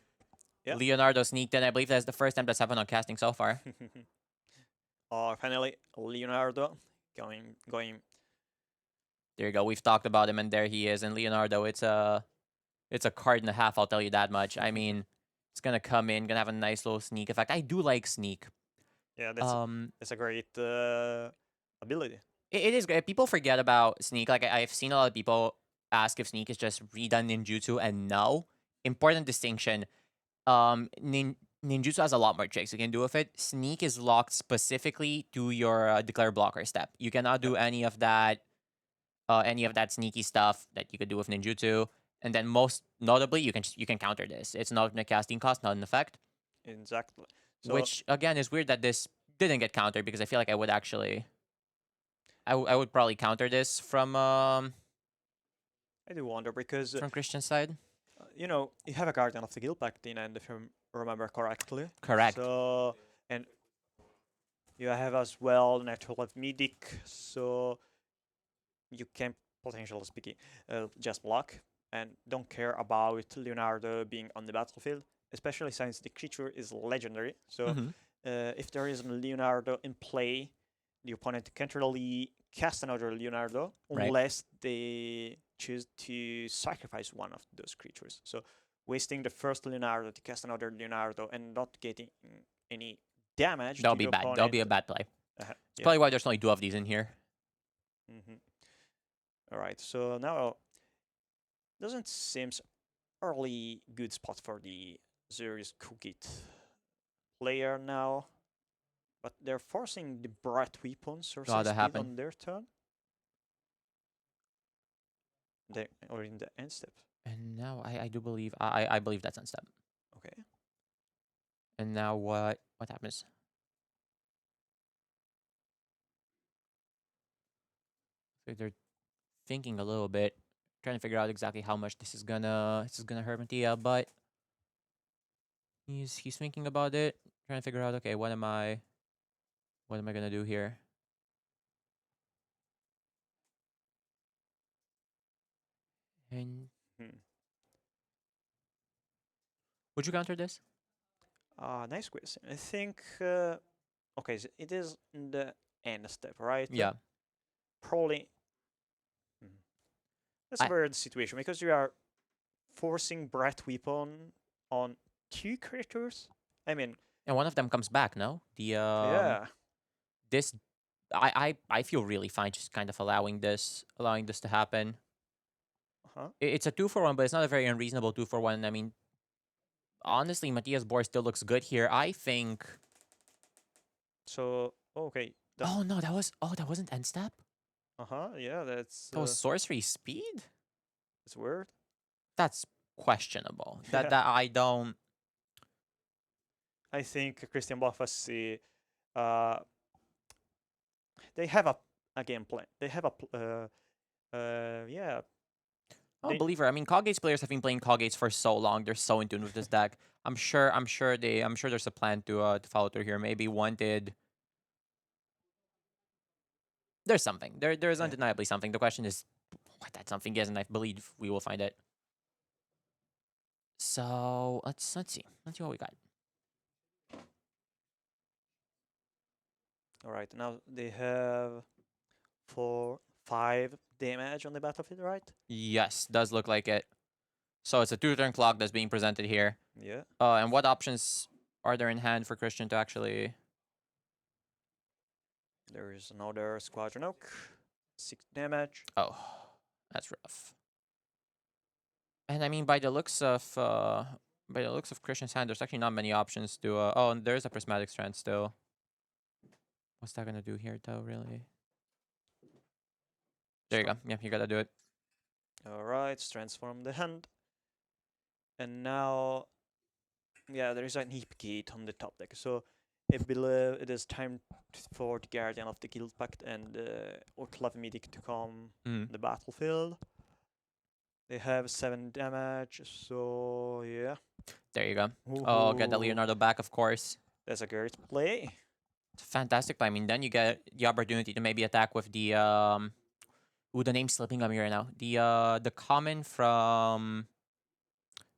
Speaker 2: Yeah.
Speaker 1: Leonardo sneaked in. I believe that's the first time that's happened on casting so far.
Speaker 2: Finally, Leonardo going.
Speaker 1: There you go. We've talked about him, and there he is. And Leonardo, it's a card and a half. I'll tell you that much. I mean, it's gonna come in, gonna have a nice little sneak effect. I do like sneak.
Speaker 2: Yeah, that's a great ability.
Speaker 1: It is great. People forget about sneak. Like I've seen a lot of people ask if sneak is just redone ninjutsu, and no. Important distinction. Ninjutsu has a lot more tricks you can do with it. Sneak is locked specifically to your declare blocker step. You cannot do any of that sneaky stuff that you could do with ninjutsu. And then most notably, you can counter this. It's not in a casting cost, not an effect.
Speaker 2: Exactly. So,
Speaker 1: Which again is weird that this didn't get countered, because I feel like I would actually, I would probably counter this from
Speaker 2: I do wonder because
Speaker 1: from Christian's side.
Speaker 2: you have a Guardian of the Guild Pact in end, if you remember correctly.
Speaker 1: Correct.
Speaker 2: So, and you have as well natural of Medic, so you can potentially speaking just block and don't care about Leonardo being on the battlefield, especially since the creature is legendary. So
Speaker 1: Mhm.
Speaker 2: if there is a Leonardo in play, the opponent can't really cast another Leonardo
Speaker 1: Right.
Speaker 2: unless they choose to sacrifice one of those creatures. So wasting the first Leonardo to cast another Leonardo and not getting any damage.
Speaker 1: That'll
Speaker 2: to
Speaker 1: be
Speaker 2: the
Speaker 1: bad. That'll be a
Speaker 2: opponent.
Speaker 1: bad play.
Speaker 2: Uh-huh,
Speaker 1: It's probably why there's only 2 of these in here.
Speaker 2: All right, so now doesn't seems early good spot for the Zerius Kugit player now, but they're forcing the Bright Weapons or
Speaker 1: Oh, that
Speaker 2: speed
Speaker 1: happened.
Speaker 2: on their turn. They or in the end step.
Speaker 1: And now I do believe I believe that's on step.
Speaker 2: Okay.
Speaker 1: And now what happens? So they're thinking a little bit, trying to figure out exactly how much this is gonna hurt Mattia, but he's thinking about it, trying to figure out, okay, what am I gonna do here? And
Speaker 2: Hmm.
Speaker 1: would you counter this?
Speaker 2: Nice question. I think okay, so it is in the end step, right?
Speaker 1: Yeah.
Speaker 2: Probably. That's a
Speaker 1: I-
Speaker 2: weird situation because you are forcing Bright Weapon on 2 creatures. I mean,
Speaker 1: And one of them comes back, no? The
Speaker 2: yeah.
Speaker 1: this I feel really fine just kind of allowing this to happen.
Speaker 2: Uh-huh.
Speaker 1: It's a 2-for-1, but it's not a very unreasonable 2-for-1. I mean, honestly, Matthias board still looks good here. I think.
Speaker 2: So okay.
Speaker 1: Oh no, that wasn't end step.
Speaker 2: Yeah, that's
Speaker 1: That was sorcery speed.
Speaker 2: it's weird.
Speaker 1: That's questionable.
Speaker 2: Yeah.
Speaker 1: That I don't.
Speaker 2: I think Christian Buffassi, they have a game plan. They have yeah.
Speaker 1: I'm
Speaker 2: They-
Speaker 1: a believer. I mean, Coggates players have been playing Coggates for so long. They're so in tune with this deck. I'm sure there's a plan to follow through here. Maybe one did. There's something. There's
Speaker 2: Yeah.
Speaker 1: undeniably something. The question is what that something is, and I believe we will find it. So let's see. Let's see what we got.
Speaker 2: All right. Now they have 5 damage on the battlefield, right?
Speaker 1: Yes, does look like it. So it's a 2-turn clock that's being presented here.
Speaker 2: Yeah.
Speaker 1: And what options are there in hand for Christian to actually?
Speaker 2: There is another Squadron Oak, 6 damage.
Speaker 1: Oh, that's rough. And I mean, by the looks of Christian's hand, there's actually not many options to. Oh, and there's a prismatic strand still. What's that gonna do here, though? Really? There you go. Yeah, you gotta do it.
Speaker 2: All right, transform the hand. And now, yeah, there is a heap gate on the top deck. So I believe it is time for the Guardian of the Guild Pact and Orclav Medic to come
Speaker 1: Mm.
Speaker 2: the battlefield. They have 7 damage, so yeah.
Speaker 1: There you go. Oh, get the
Speaker 2: Ooh,
Speaker 1: Leonardo back, of course.
Speaker 2: That's a great play.
Speaker 1: It's a fantastic play. I mean, then you get the opportunity to maybe attack with the Ooh, the name's slipping on me right now. The common from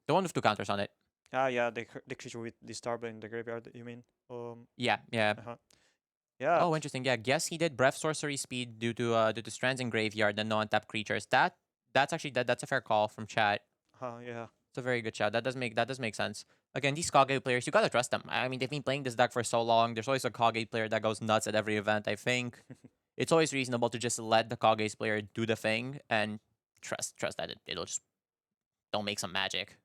Speaker 1: the one with 2 counters on it.
Speaker 2: Ah, yeah, the creature with Disturb in the graveyard, you mean?
Speaker 1: Yeah, yeah.
Speaker 2: Uh-huh. Yeah,
Speaker 1: Oh, interesting. Yeah, guess he did Breath Sorcery Speed due to Strands in Graveyard and no untapped creatures. That's actually that's a fair call from chat.
Speaker 2: yeah.
Speaker 1: It's a very good shout. That does make sense. Again, these Kage players, you gotta trust them. I mean, they've been playing this deck for so long. There's always a Kage player that goes nuts at every event. I think it's always reasonable to just let the Kage player do the thing and trust that it'll just don't make some magic.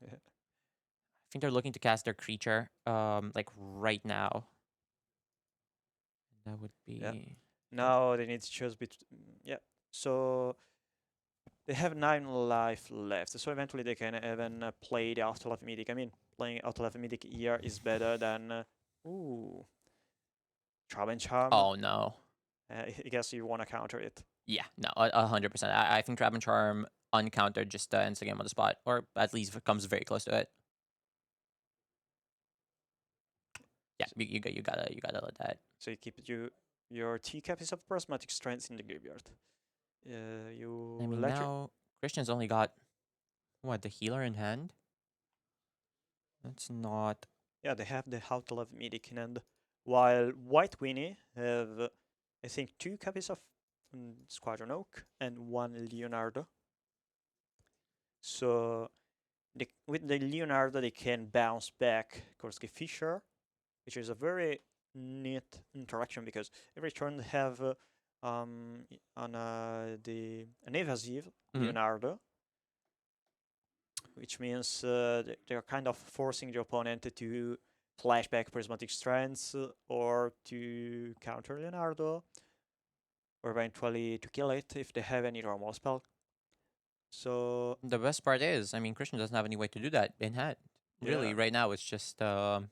Speaker 2: Yeah.
Speaker 1: I think they're looking to cast their creature, like right now. That would be.
Speaker 2: Yeah. Now they need to choose between. Yeah. So they have 9 life left. So eventually they can even play the Afterlife Mythic. I mean, playing Afterlife Mythic here is better than. Ooh. Trap and Charm.
Speaker 1: Oh no.
Speaker 2: I guess you want to counter it.
Speaker 1: Yeah, no, 100%. I think Trap and Charm uncountered just ends the game on the spot, or at least comes very close to it. Yeah, you gotta let that.
Speaker 2: So you keep your T copies of Prismatic Strands in the graveyard. You
Speaker 1: I mean,
Speaker 2: let your
Speaker 1: now Christian's only got what, the healer in hand. That's not.
Speaker 2: yeah, they have the How to Love Mythic in hand, while White Weenie have I think 2 copies of Squadron Oak and 1 Leonardo. So with the Leonardo they can bounce back Korsky Fisher, which is a very neat interaction because every turn they have an evasive Leonardo, which means they're kind of forcing the opponent to flashback Prismatic Strands or to counter Leonardo, or eventually to kill it if they have any normal spell. So
Speaker 1: The best part is, I mean, Christian doesn't have any way to do that in hand. Really,
Speaker 2: Yeah.
Speaker 1: right now it's just kind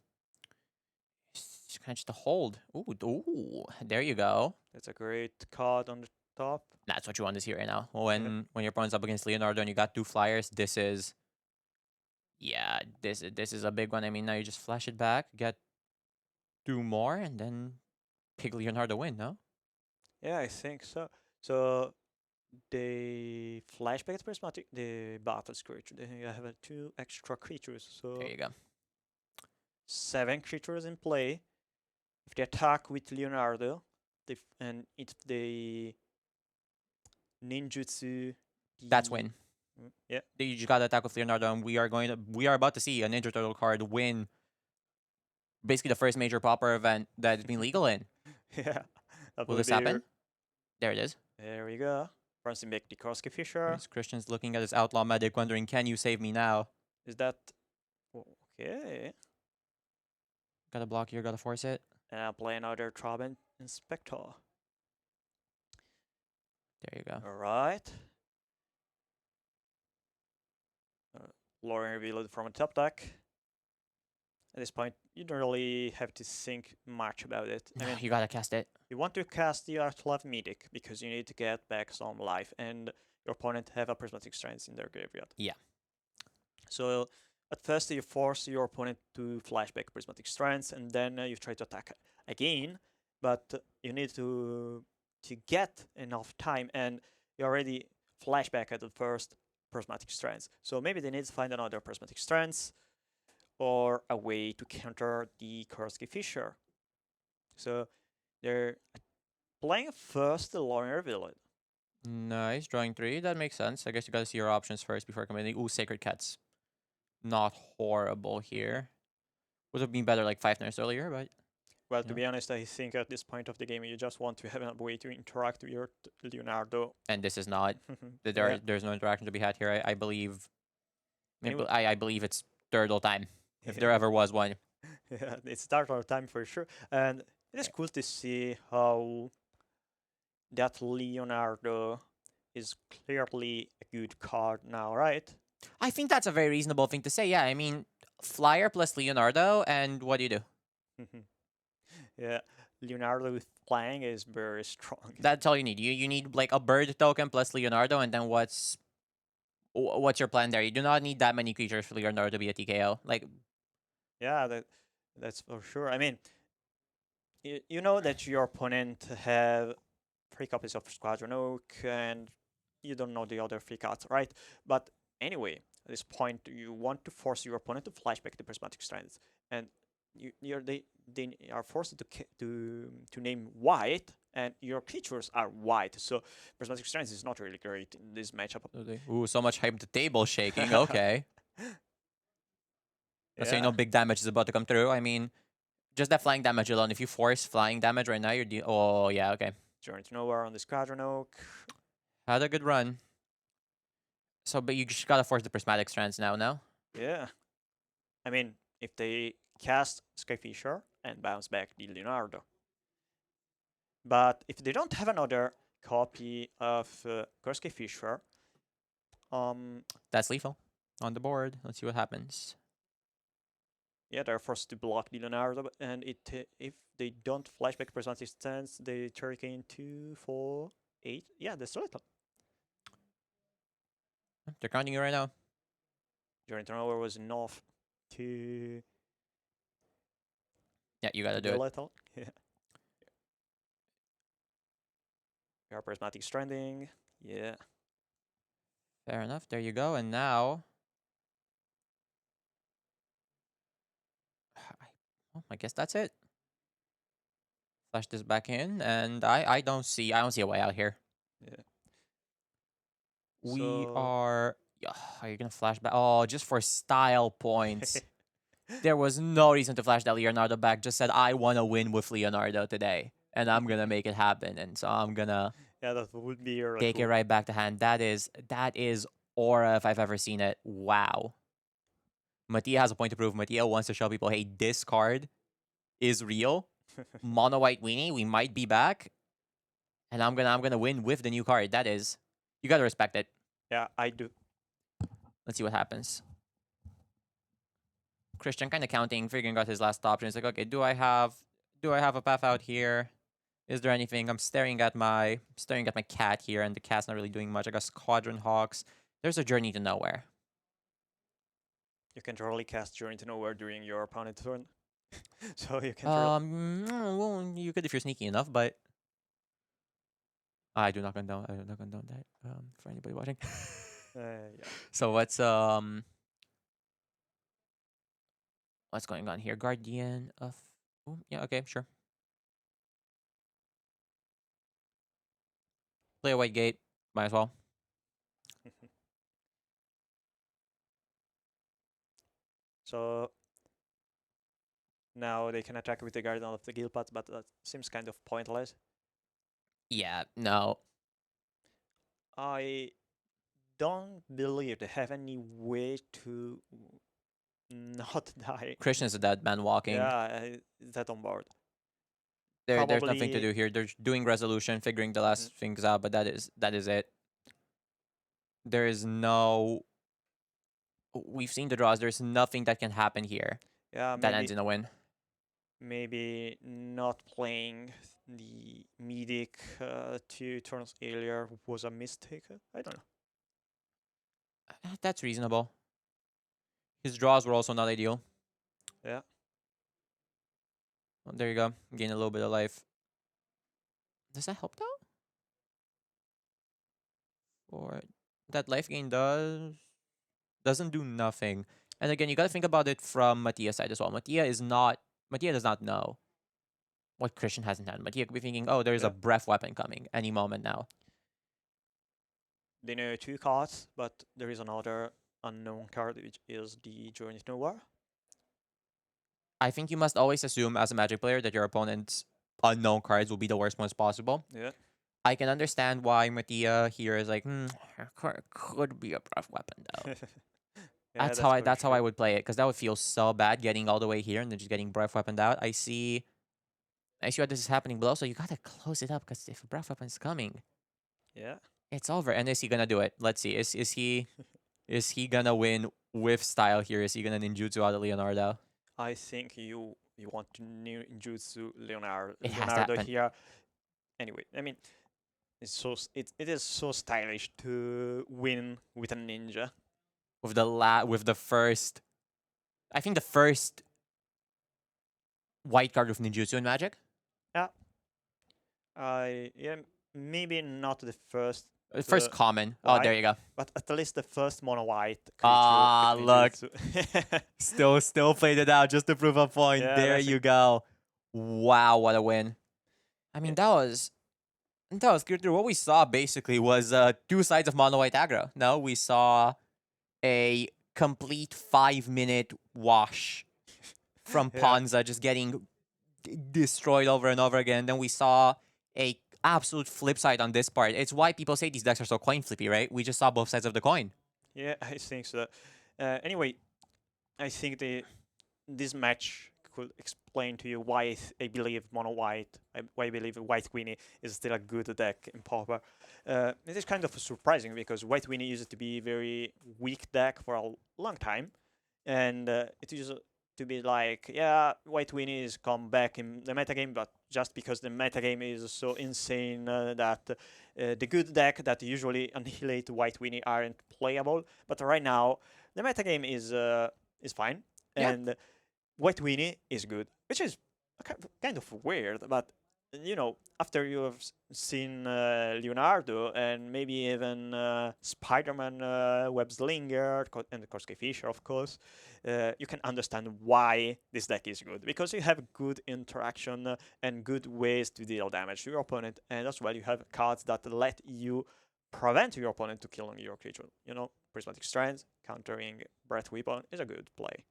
Speaker 1: of just a hold. Ooh, there you go.
Speaker 2: that's a great card on the top.
Speaker 1: That's what you want to see right now. When your opponent's up against Leonardo and you got 2 flyers, this is. Yeah, this is a big one. I mean, now you just flash it back, get 2 more, and then pick Leonardo win, no?
Speaker 2: Yeah, I think so. So they flashback the Prismatic, the battle creature. They have 2 extra creatures, so
Speaker 1: There you go.
Speaker 2: 7 creatures in play. If they attack with Leonardo, and if they ninjutsu,
Speaker 1: That's win.
Speaker 2: Yeah,
Speaker 1: You just gotta attack with Leonardo, and we are about to see a Ninja Turtle card win basically the first major Pauper event that has been legal in.
Speaker 2: yeah. That
Speaker 1: Will
Speaker 2: would
Speaker 1: this
Speaker 2: be
Speaker 1: happen? There it is.
Speaker 2: There we go. Runs back the Korsky Fisher.
Speaker 1: There's Christian's looking at his outlaw medic, wondering, can you save me now?
Speaker 2: Is that okay?
Speaker 1: Gotta block here, gotta force it.
Speaker 2: And I'll play another Trabant Inspector.
Speaker 1: There you go.
Speaker 2: All right. Lorien revealed from a top deck. At this point, you don't really have to think much about it. I mean,
Speaker 1: You gotta cast it.
Speaker 2: you want to cast the Afterlife Mythic because you need to get back some life, and your opponent have a Prismatic Strands in their graveyard.
Speaker 1: Yeah.
Speaker 2: So at first you force your opponent to flashback Prismatic Strands, and then you try to attack again, but you need to get enough time, and you already flashback at the first Prismatic Strands. So maybe they need to find another Prismatic Strands or a way to counter the Korsky Fisher. So they're playing first the Lawyer Village.
Speaker 1: Nice, drawing 3. That makes sense. I guess you gotta see your options first before committing. Ooh, Sacred Cats. Not horrible here. Would have been better like 5 turns earlier, but
Speaker 2: Well, to
Speaker 1: Yeah.
Speaker 2: be honest, I think at this point of the game, you just want to have a way to interact with your Leonardo.
Speaker 1: and this is not.
Speaker 2: Yeah.
Speaker 1: There's no interaction to be had here. I believe.
Speaker 2: Anyway.
Speaker 1: I believe it's turtle time, if there ever was one.
Speaker 2: Yeah, it's turtle time for sure. And it is cool to see how that Leonardo is clearly a good card now, right?
Speaker 1: I think that's a very reasonable thing to say. Yeah, I mean, flyer plus Leonardo, and what do you do?
Speaker 2: Yeah, Leonardo with flying is very strong.
Speaker 1: That's all you need. You need like a bird token plus Leonardo, and then what's your plan there? You do not need that many creatures for Leonardo to be a TKO. Like,
Speaker 2: Yeah, that's for sure. I mean, you know that your opponent have 3 copies of Squadron Oak, and you don't know the other 3 cards, right? But anyway, at this point, you want to force your opponent to flashback the prismatic strands, and they are forced to name white, and your creatures are white. So prismatic strands is not really great in this matchup.
Speaker 1: Ooh, so much hype. The table shaking. Okay. So you know big damage is about to come through. I mean, just that flying damage alone. If you force flying damage right now, you're oh yeah, okay.
Speaker 2: Journey to Nowhere on the Squadron Oak.
Speaker 1: Had a good run. So, but you just gotta force the prismatic strands now. No.
Speaker 2: Yeah. I mean, if they cast Skyfisher and bounce back the Leonardo. But if they don't have another copy of Skyfisher,
Speaker 1: that's lethal on the board. Let's see what happens.
Speaker 2: Yeah, they're forced to block the Leonardo, and if they don't flashback prismatic stance, they turricane 2, 4, 8. Yeah, that's lethal.
Speaker 1: They're counting you right now.
Speaker 2: Journey to Nowhere was enough to.
Speaker 1: Yeah, you gotta do it.
Speaker 2: Lethal. Yeah. Your prismatic stranding. Yeah.
Speaker 1: Fair enough. There you go. And now, I guess that's it. Flash this back in, and I don't see a way out here.
Speaker 2: Yeah.
Speaker 1: We are. Are you gonna flash back? Oh, just for style points. There was no reason to flash that Leonardo back. Just said I want to win with Leonardo today, and I'm gonna make it happen. And so I'm gonna.
Speaker 2: Yeah, that would be really
Speaker 1: take
Speaker 2: cool.
Speaker 1: it right back to hand. That is aura if I've ever seen it. Wow. Mattia has a point to prove. Mattia wants to show people, hey, this card is real. Mono white weenie, we might be back. And I'm gonna win with the new card. That is, you gotta respect it.
Speaker 2: Yeah, I do.
Speaker 1: Let's see what happens. Christian kind of counting, figuring out his last option. He's like, okay, do I have a path out here? Is there anything? I'm staring at my cat here, and the cat's not really doing much. I got Squadron Hawks. There's a Journey to Nowhere.
Speaker 2: You can totally cast Journey to Nowhere during your opponent's turn. So you can.
Speaker 1: Well, you could if you're sneaky enough, but I do not condone that. For anybody watching.
Speaker 2: Yeah.
Speaker 1: So what's going on here? Guardian of. Oh, yeah. Okay. Sure. Play a white gate. Might as well.
Speaker 2: So now they can attack with the Guardian of the Guildpath, but that seems kind of pointless.
Speaker 1: Yeah. No.
Speaker 2: I don't believe they have any way to not die.
Speaker 1: Christian is a dead man walking.
Speaker 2: Yeah, that on board.
Speaker 1: There's nothing to do here. They're doing resolution, figuring the last things out, but that is it. There is no. We've seen the draws. There's nothing that can happen here
Speaker 2: Yeah,
Speaker 1: that ends in a win.
Speaker 2: maybe not playing the Medic 2 turns earlier was a mistake. I don't know.
Speaker 1: That's reasonable. His draws were also not ideal.
Speaker 2: Yeah.
Speaker 1: Well, there you go. Gain a little bit of life. Does that help though? Or that life gain doesn't do nothing. And again, you gotta think about it from Mattia's side as well. Mattia does not know what Christian hasn't had. Mattia could be thinking, oh, there's a breath weapon coming any moment now.
Speaker 2: They know 2 cards, but there is another unknown card, which is the Journey to Nowhere.
Speaker 1: I think you must always assume as a Magic player that your opponent's unknown cards will be the worst ones possible.
Speaker 2: Yeah.
Speaker 1: I can understand why Mattia here is like, could be a breath weapon though.
Speaker 2: Yeah,
Speaker 1: that's how I would play it, because that would feel so bad getting all the way here and then just getting breath weaponed out. I see what this is happening below, so you gotta close it up, because if a breath weapon's coming,
Speaker 2: Yeah.
Speaker 1: it's over. And is he gonna do it? Let's see. Is he gonna win with style here? Is he gonna ninjutsu out of Leonardo?
Speaker 2: I think you want to ninjutsu Leonardo
Speaker 1: It has to happen.
Speaker 2: here. Anyway, I mean, it is so stylish to win with a ninja.
Speaker 1: With the first, I think the first white card with ninjutsu in Magic.
Speaker 2: Yeah, maybe not the first.
Speaker 1: First common. Oh,
Speaker 2: white,
Speaker 1: there you go.
Speaker 2: but at least the first mono white creature.
Speaker 1: Ah,
Speaker 2: with
Speaker 1: look.
Speaker 2: ninjutsu.
Speaker 1: Still played it out just to prove a point.
Speaker 2: Yeah,
Speaker 1: There
Speaker 2: that's
Speaker 1: you go. Wow, what a win. I mean, that was good. What we saw basically was two sides of mono white aggro. No, we saw a complete 5-minute wash from
Speaker 2: Yeah.
Speaker 1: Ponza just getting destroyed over and over again. Then we saw a absolute flip side on this part. It's why people say these decks are so coin flippy, right? We just saw both sides of the coin.
Speaker 2: Yeah, I think so. Anyway, I think this match could explain to you why I believe mono white, why I believe white Weenie is still a good deck in Pauper. It is kind of surprising because white Weenie used to be a very weak deck for a long time, and it used to be like, yeah, white Weenie is come back in the metagame, but just because the metagame is so insane that the good deck that usually annihilate white Weenie aren't playable. But right now, the metagame is fine,
Speaker 1: Yeah.
Speaker 2: and white Weenie is good, which is kind of weird, but you know, after you have seen Leonardo and maybe even Spider-Man, Web Slinger, and Korsky Fisher, of course, you can understand why this deck is good. Because you have good interaction and good ways to deal damage to your opponent, and as well you have cards that let you prevent your opponent to killing your creature. You know, Prismatic Strands, countering Breath Weapon is a good play.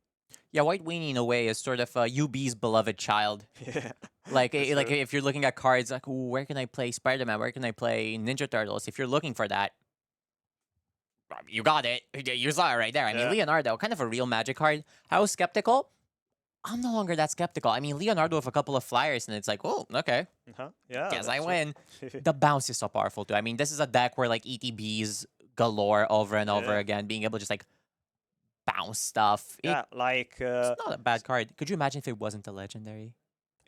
Speaker 1: Yeah, white Weenie in a way is sort of UB's beloved child.
Speaker 2: Yeah.
Speaker 1: Like,
Speaker 2: That's
Speaker 1: like
Speaker 2: true.
Speaker 1: if you're looking at cards, like, ooh, where can I play Spider-Man? Where can I play Ninja Turtles? If you're looking for that, you got it. You saw it right there. I mean,
Speaker 2: Yeah.
Speaker 1: Leonardo, kind of a real Magic card. I was skeptical. I'm no longer that skeptical. I mean, Leonardo with a couple of flyers, and it's like, oh, okay,
Speaker 2: Yeah.
Speaker 1: guess I
Speaker 2: that's
Speaker 1: win.
Speaker 2: true.
Speaker 1: The bounce is so powerful too. I mean, this is a deck where like ETBs galore over and over
Speaker 2: Yeah.
Speaker 1: again, being able to just like bounce stuff.
Speaker 2: Yeah, like
Speaker 1: It's not a bad card. Could you imagine if it wasn't a legendary?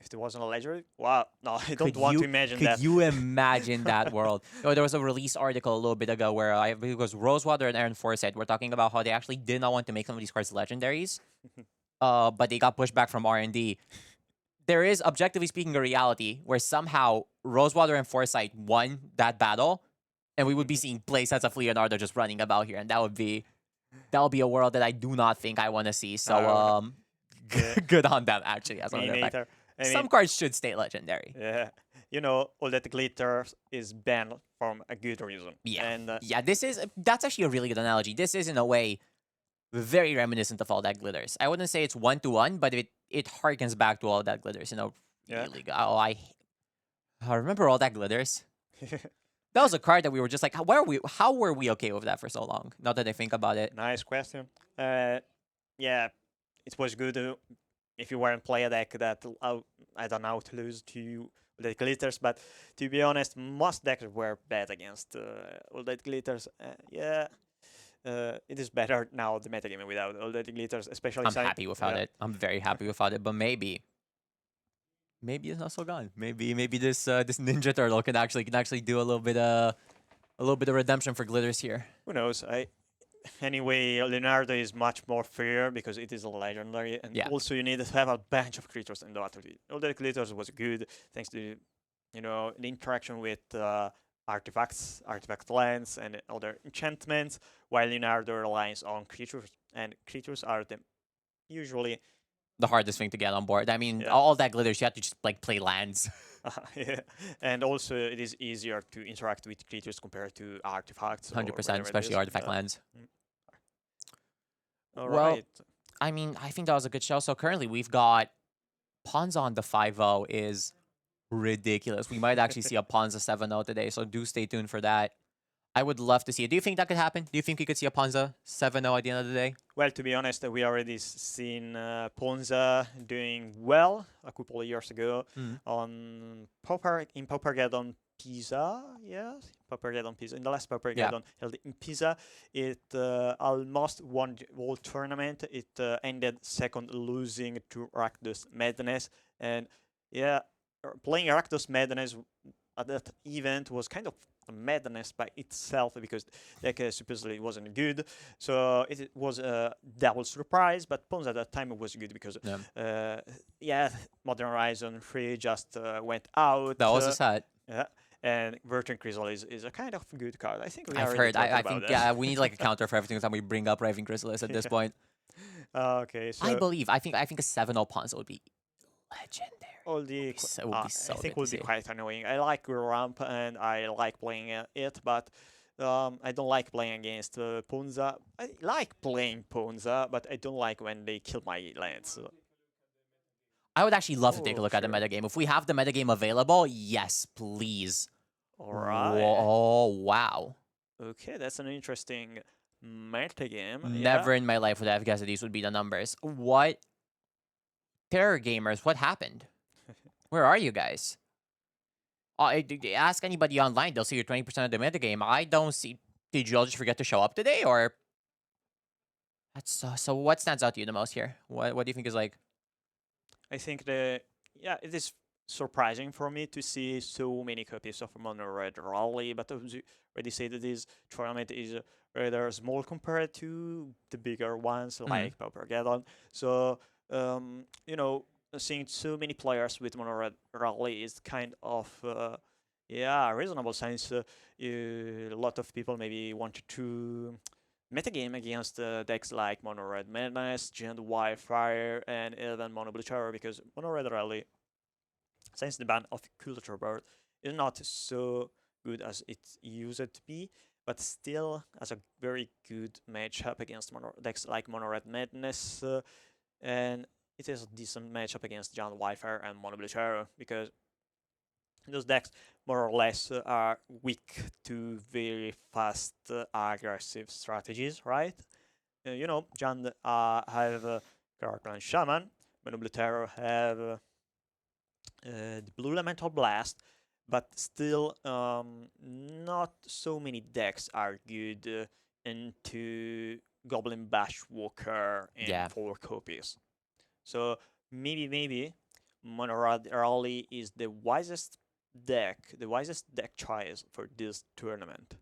Speaker 2: if there wasn't a legendary. Wow, no, I don't
Speaker 1: Could
Speaker 2: want
Speaker 1: you,
Speaker 2: to imagine
Speaker 1: could
Speaker 2: that.
Speaker 1: you imagine that world? Oh, there was a release article a little bit ago where I believe it was Rosewater and Aaron Forsett were talking about how they actually did not want to make some of these cards legendaries, but they got pushed back from R&D. There is, objectively speaking, a reality where somehow Rosewater and Foresight won that battle, and we would be seeing playsets of Leonardo just running about here, and that would be a world that I do not think I want to see. So,
Speaker 2: Yeah.
Speaker 1: good on them actually. As a
Speaker 2: Me
Speaker 1: matter of fact.
Speaker 2: neither. I mean,
Speaker 1: Some cards should stay legendary.
Speaker 2: yeah, you know, all that glitter is banned from a good reason.
Speaker 1: Yeah.
Speaker 2: And
Speaker 1: Yeah, that's actually a really good analogy. This is in a way very reminiscent of all that glitters. I wouldn't say it's 1-to-1, but it harkens back to all that glitters. You know,
Speaker 2: Yeah.
Speaker 1: really. I remember all that glitters. That was a card that we were just like, how were we okay with that for so long? Now that I think about it.
Speaker 2: nice question. Yeah, it was good if you weren't play a deck that I don't know how to lose to all that glitters, but to be honest, most decks were bad against all that glitters. Yeah. It is better now the metagame without all that glitters, especially.
Speaker 1: I'm happy without it. I'm very happy without it. But maybe it's not so gone. Maybe this this Ninja Turtle can actually do a little bit of redemption for glitters here.
Speaker 2: Who knows? Anyway, Leonardo is much more fair because it is a legendary, and
Speaker 1: Yeah.
Speaker 2: also you need to have a bunch of creatures in the battlefield. All the glitters was good thanks to, you know, the interaction with artifacts, artifact lands, and other enchantments. While Leonardo relies on creatures, and creatures are usually
Speaker 1: The hardest thing to get on board. I mean,
Speaker 2: Yeah.
Speaker 1: all that glitters, you have to just like play lands.
Speaker 2: yeah, and also it is easier to interact with creatures compared to artifacts.
Speaker 1: 100%, especially artifact lands.
Speaker 2: All
Speaker 1: Well,
Speaker 2: right.
Speaker 1: I mean, I think that was a good show. So currently we've got Ponza on the 5-0 is ridiculous. We might actually see a Ponza 7-0 today, so do stay tuned for that. I would love to see it. Do you think that could happen? Do you think we could see a Ponza 7-0 at the end of the day?
Speaker 2: Well, to be honest, we already seen Ponza doing well a couple of years ago on Paupergeddon Pisa. Yes, Paupergeddon Pisa. In the last Paupergeddon held in Pisa, it almost won the whole tournament. It ended second, losing to Rakdos Madness. And yeah, playing Rakdos Madness at that event was kind of a madness by itself because deck supposedly wasn't good, so it was a double surprise. But Ponza at that time was good because Modern Horizon 3 just went out.
Speaker 1: That was a set.
Speaker 2: Yeah, And Virgin Crystal is a kind of good card. I think we
Speaker 1: I've
Speaker 2: already
Speaker 1: heard.
Speaker 2: talked
Speaker 1: I
Speaker 2: about
Speaker 1: think
Speaker 2: that.
Speaker 1: yeah, we need like a counter for every single time we bring up Raving Chrysalis at this
Speaker 2: Yeah.
Speaker 1: point.
Speaker 2: Okay,
Speaker 1: I
Speaker 2: so
Speaker 1: believe. I think a 7-0 Ponza would be legendary.
Speaker 2: all the
Speaker 1: Would be so
Speaker 2: I think
Speaker 1: good to
Speaker 2: would be
Speaker 1: see.
Speaker 2: quite annoying. I like ramp and I like playing it, but I don't like playing against Ponza. I like playing Ponza, but I don't like when they kill my lands.
Speaker 1: I would actually love to take a
Speaker 2: Oh,
Speaker 1: look at the
Speaker 2: sure.
Speaker 1: metagame. If we have the metagame available, yes, please.
Speaker 2: All right.
Speaker 1: Oh, wow.
Speaker 2: Okay, that's an interesting metagame.
Speaker 1: Never in my life would I have guessed that these would be the numbers. What? Terror gamers, what happened? Where are you guys? Ask anybody online, they'll see you're 20% of the metagame. I don't see. Did you all just forget to show up today, or? That's so. What stands out to you the most here? What do you think is like?
Speaker 2: I think it is surprising for me to see so many copies of Mono Red Rally, but as you already said that this tournament is rather small compared to the bigger ones like Paupergeddon. So seeing so many players with Mono Red Rally is kind of reasonable since a lot of people maybe want to metagame against decks like Mono Red Madness, Giant Wildfire, and even Mono Blue Terror, because Mono Red Rally, since the ban of Culture Bird, is not so good as it used to be, but still has a very good matchup against decks like Mono Red Madness, and it is a decent matchup against Giant Wildfire and Mono Blue Terror, because those decks more or less are weak to very fast aggressive strategies, right? Jan have Gargant Shaman, Mono Blue Terror have the Blue Elemental Blast, but still not so many decks are good into Goblin Bashwalker in 4 copies. So maybe Mono Red Rally is the wisest deck choice for this tournament.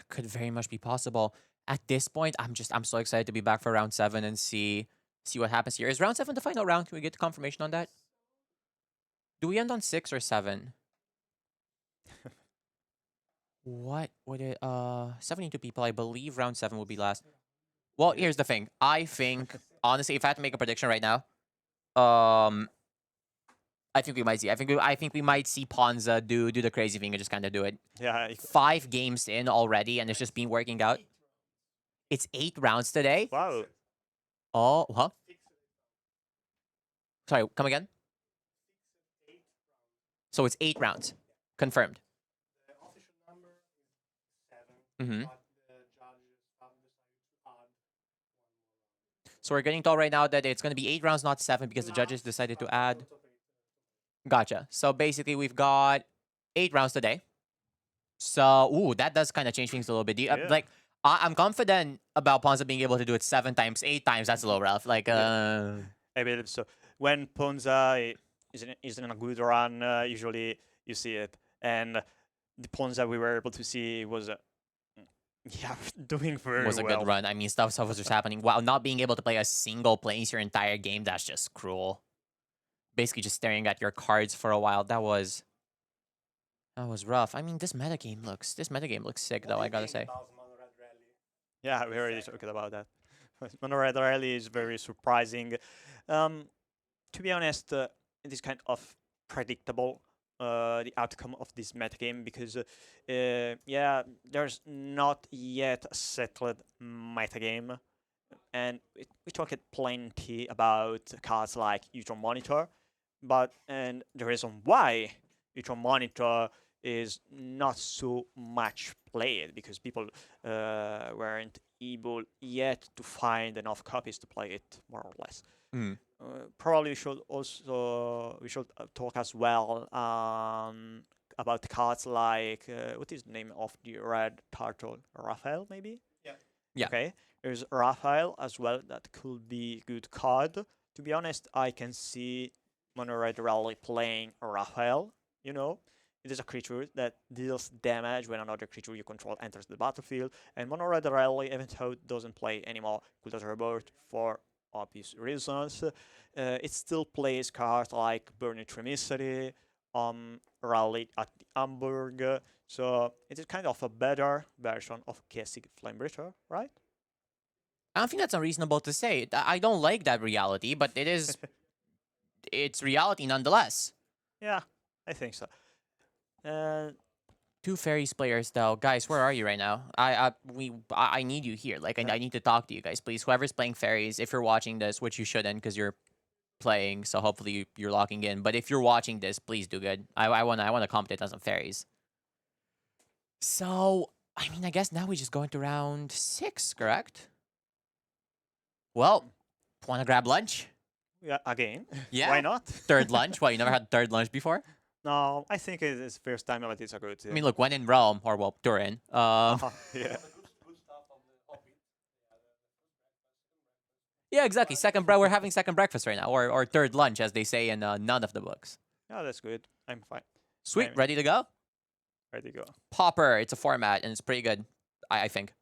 Speaker 1: Could very much be possible. At this point, I'm so excited to be back for round 7 and see what happens here. Is round 7 the final round? Can we get confirmation on that? Do we end on 6 or 7? What would it 72 people, I believe round 7 will be last. Well, here's the thing. I think honestly, if I had to make a prediction right now, I think we might see. I think we might see Ponza do the crazy thing and just kind of do it.
Speaker 2: Yeah.
Speaker 1: 5 games in already, and it's just been working out. It's 8 rounds today.
Speaker 2: Wow.
Speaker 1: Oh, huh? Sorry, come again. So it's 8 rounds, confirmed.
Speaker 3: The official number is 7.
Speaker 1: Mm-hmm.
Speaker 3: But the judges have decided to add 1 more round.
Speaker 1: So we're getting told right now that it's going to be 8 rounds, not 7, because the judges decided to add. Gotcha. So basically, we've got 8 rounds today. So, that does kind of change things a little bit. I'm confident about Ponza being able to do it 7 times, 8 times. That's a little rough. Like,
Speaker 2: I believe so. When Ponza is in a good run, usually you see it. And the Ponza we were able to see was, doing very well.
Speaker 1: Was a good run. I mean, stuff was just happening. Wow, not being able to play a single plays your entire game, that's just cruel. Basically just staring at your cards for a while. That was rough. I mean, this metagame looks sick, though, I gotta say.
Speaker 2: Yeah, we already talked about that. Mono Red Rally is very surprising. To be honest, it is kind of predictable, the outcome of this metagame, because there's not yet a settled metagame, and we talked plenty about cards like Neutron Monitor, and the reason why Neutron Monitor is not so much played because people weren't able yet to find enough copies to play it, more or less. Probably we should talk as well about cards like what is the name of the red turtle? Raphael, maybe?
Speaker 1: Yeah.
Speaker 2: Okay. There's Raphael as well. That could be a good card. To be honest, I can see Mono Red Rally playing Raphael. It is a creature that deals damage when another creature you control enters the battlefield. And Mono Red Rally, even though it doesn't play anymore Culture Bird for obvious reasons, it still plays cards like Burning Tremicity, rally at the Hamburg. So it is kind of a better version of Kesig Flamebreacher, right?
Speaker 1: I don't think that's unreasonable to say. I don't like that reality, but it is it's reality nonetheless.
Speaker 2: Yeah, I think so. Uh,
Speaker 1: Two fairies players though, guys. Where are you right now? I need you here. Like I need to talk to you guys, please. Whoever's playing fairies, if you're watching this, which you shouldn't, because you're playing, so hopefully you're locking in. But if you're watching this, please do good. I want to commentate on some fairies. So I mean, I guess now we just go into round 6, correct? Well, want to grab lunch?
Speaker 2: yeah, again.
Speaker 1: Yeah.
Speaker 2: Why not?
Speaker 1: Third lunch? What, you never had third lunch before?
Speaker 2: No, I think it is first time, but it's a good.
Speaker 1: I mean, look, when in Rome, or well, Turin.
Speaker 2: Yeah.
Speaker 1: Yeah, exactly. We're having second breakfast right now, or third lunch, as they say in none of the books.
Speaker 2: Yeah, that's good. I'm fine.
Speaker 1: Sweet,
Speaker 2: I'm
Speaker 1: ready to go?
Speaker 2: ready to go.
Speaker 1: Pauper, it's a format, and it's pretty good, I think.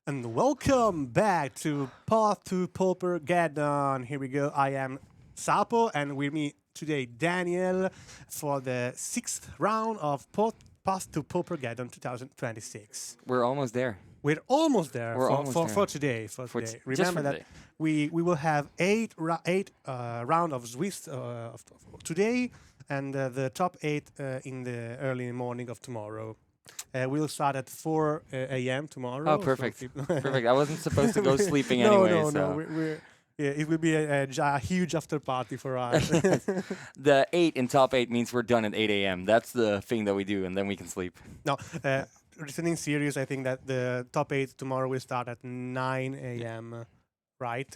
Speaker 3: And welcome back to Path to Paupergeddon. Here we go. I am Sapo, and with me today Daniel for the 6th round of Path to Paupergeddon 2026.
Speaker 4: We're almost there.
Speaker 3: We're almost there
Speaker 4: We're
Speaker 3: for,
Speaker 4: almost
Speaker 3: for,
Speaker 4: there.
Speaker 3: for today. For
Speaker 4: For
Speaker 3: today.
Speaker 4: just
Speaker 3: Remember
Speaker 4: for
Speaker 3: that
Speaker 4: today.
Speaker 3: we will have eight round of Swiss of today, and the top 8 in the early morning of tomorrow. We'll start at 4 a.m. tomorrow.
Speaker 4: Oh,
Speaker 3: so
Speaker 4: perfect.
Speaker 3: people-
Speaker 4: Perfect. I wasn't supposed to go sleeping
Speaker 3: no,
Speaker 4: anyway.
Speaker 3: no,
Speaker 4: so.
Speaker 3: no. Yeah, it will be a huge after party for us.
Speaker 4: The 8 in top 8 means we're done at 8 a.m. That's the thing that we do, and then we can sleep.
Speaker 3: No, returning series, I think that the top 8 tomorrow will start at 9 a.m. Right?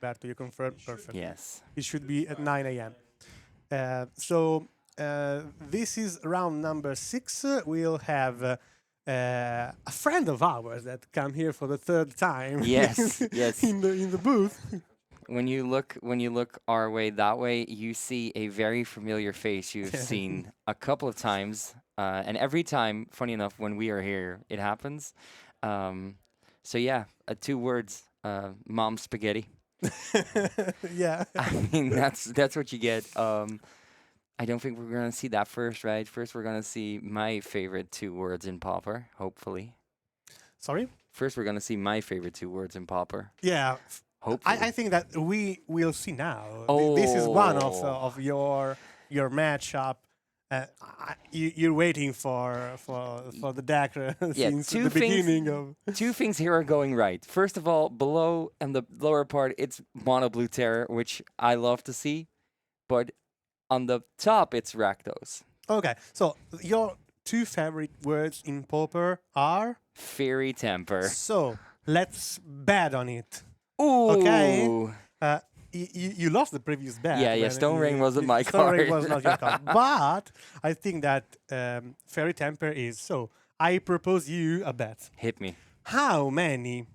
Speaker 3: Berto, you confirm? Perfect.
Speaker 4: Yes.
Speaker 3: It should be at 9 a.m. So this is round number 6. We'll have a friend of ours that come here for the 3rd time.
Speaker 4: Yes, yes.
Speaker 3: in the booth.
Speaker 4: When you look our way that way, you see a very familiar face you've seen a couple of times, and every time, funny enough, when we are here, it happens. So yeah, 2 words: mom spaghetti.
Speaker 3: Yeah.
Speaker 4: I mean, that's what you get. I don't think we're gonna see that first, right? First, we're gonna see my favorite 2 words in Pauper, hopefully.
Speaker 3: Sorry?
Speaker 4: First, we're gonna see my favorite 2 words in Pauper.
Speaker 3: Yeah.
Speaker 4: Hopefully.
Speaker 3: I think that we will see now. This is one
Speaker 4: Oh.
Speaker 3: of your matchup. You're waiting for the deck
Speaker 4: Yeah,
Speaker 3: since
Speaker 4: 2
Speaker 3: the
Speaker 4: things-
Speaker 3: beginning of.
Speaker 4: 2 things here are going right. First of all, below and the lower part, it's mono blue terror, which I love to see. But on the top, it's Rakdos.
Speaker 3: Okay, so your 2 favorite words in Pauper are.
Speaker 4: Fairy temper.
Speaker 3: So let's bet on it.
Speaker 4: Ooh.
Speaker 3: Okay. You lost the previous bet.
Speaker 4: Yeah,
Speaker 3: when
Speaker 4: Stone Rain
Speaker 3: you-
Speaker 4: wasn't my
Speaker 3: Stone Rain
Speaker 4: card.
Speaker 3: was not your card. But I think that Fairy Temper is. So I propose you a bet.
Speaker 4: Hit me.
Speaker 3: How many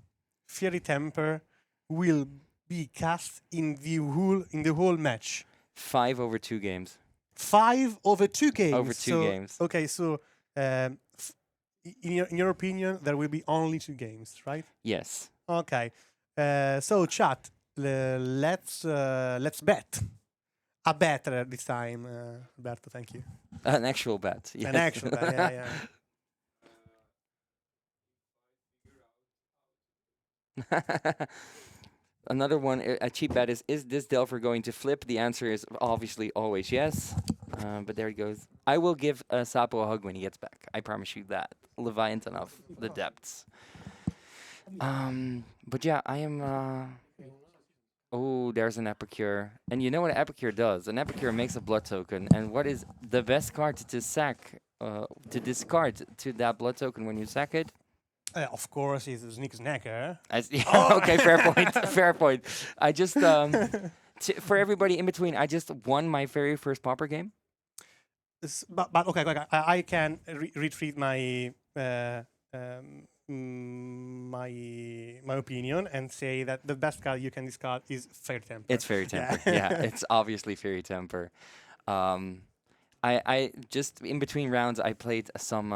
Speaker 3: Fiery Temper will be cast in the whole match?
Speaker 4: 5 over 2 games.
Speaker 3: 5 over 2 games.
Speaker 4: Over 2
Speaker 3: So,
Speaker 4: games.
Speaker 3: Okay, so in your opinion, there will be only 2 games, right?
Speaker 4: Yes.
Speaker 3: Okay. So chat, let's bet. A better this time, Alberto. Thank you.
Speaker 4: An actual bet. Yes.
Speaker 3: An actual bet. Yeah, yeah.
Speaker 4: Another one, a cheap bet is this Delver going to flip? The answer is obviously always yes. But there it goes. I will give Sapo a hug when he gets back. I promise you that. Leviathan of the depths. But yeah, I am... Oh, there's an Epicure. And you know what an Epicure does? An Epicure makes a blood token. And what is the best card to sack, to discard to that blood token when you sack it?
Speaker 3: Of course, it's Sneak Snacker.
Speaker 4: Okay, fair point. Fair point. I just for everybody in between, I just won my very first Pauper game.
Speaker 3: But okay, I can retrieve my my opinion and say that the best card you can discard is Fairy Temper.
Speaker 4: It's Fairy Temper. Yeah, it's obviously Fairy Temper. I just in between rounds I played some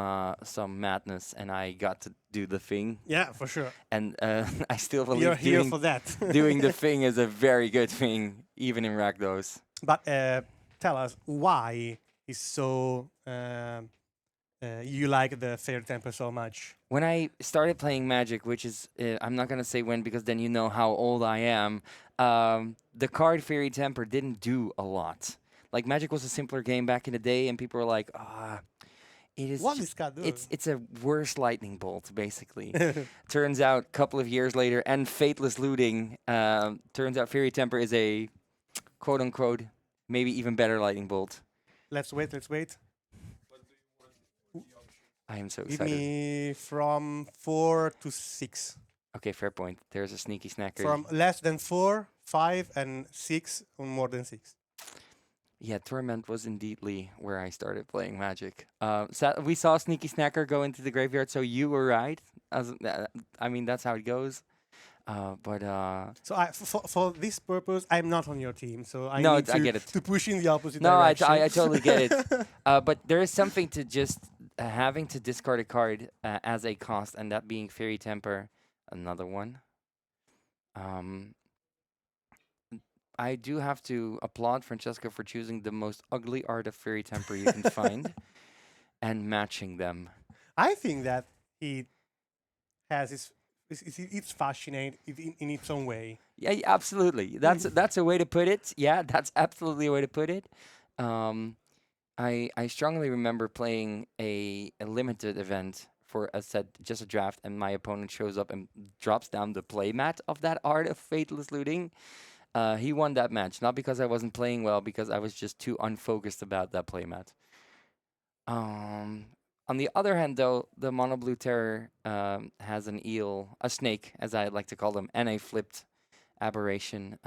Speaker 4: madness and I got to do the thing.
Speaker 3: Yeah, for sure.
Speaker 4: And I still believe
Speaker 3: You're here for that.
Speaker 4: doing the thing is a very good thing, even in Rakdos.
Speaker 3: But tell us why is so you like the Fairy Temper so much?
Speaker 4: When I started playing Magic, which is I'm not gonna say when because then you know how old I am. The card Fairy Temper didn't do a lot. Like Magic was a simpler game back in the day, and people were like, it is.
Speaker 3: What is card doing?
Speaker 4: It's a worse lightning bolt, basically. Turns out, a couple of years later, and Fateless Looting. Turns out Fairy Temper is a quote unquote maybe even better lightning bolt.
Speaker 3: Let's wait. Let's wait.
Speaker 4: I am so
Speaker 3: Give
Speaker 4: excited.
Speaker 3: me from 4 to 6.
Speaker 4: Okay, fair point. There's a sneaky snacker.
Speaker 3: From less than 4, 5, and 6, or more than 6.
Speaker 4: Yeah, Torment was indeedly where I started playing Magic. We saw Sneaky Snacker go into the graveyard, so you were right. I mean, that's how it goes.
Speaker 3: So for this purpose, I'm not on your team. So I
Speaker 4: No,
Speaker 3: need
Speaker 4: I get it.
Speaker 3: to push in the opposite
Speaker 4: No,
Speaker 3: direction.
Speaker 4: I totally get it. But there is something to just having to discard a card as a cost, and that being Fairy Temper, another one. I do have to applaud Francesco for choosing the most ugly art of Fairy Temper you can find and matching them.
Speaker 3: I think that he has it's fascinating in its own way.
Speaker 4: Yeah, absolutely. That's a way to put it. Yeah, that's absolutely a way to put it. I strongly remember playing a limited event for a set, just a draft, and my opponent shows up and drops down the playmat of that art of Fateless Looting. He won that match, not because I wasn't playing well, because I was just too unfocused about that playmat. On the other hand, though, the Mono Blue Terror has an eel, a snake, as I like to call them, and a flipped aberration.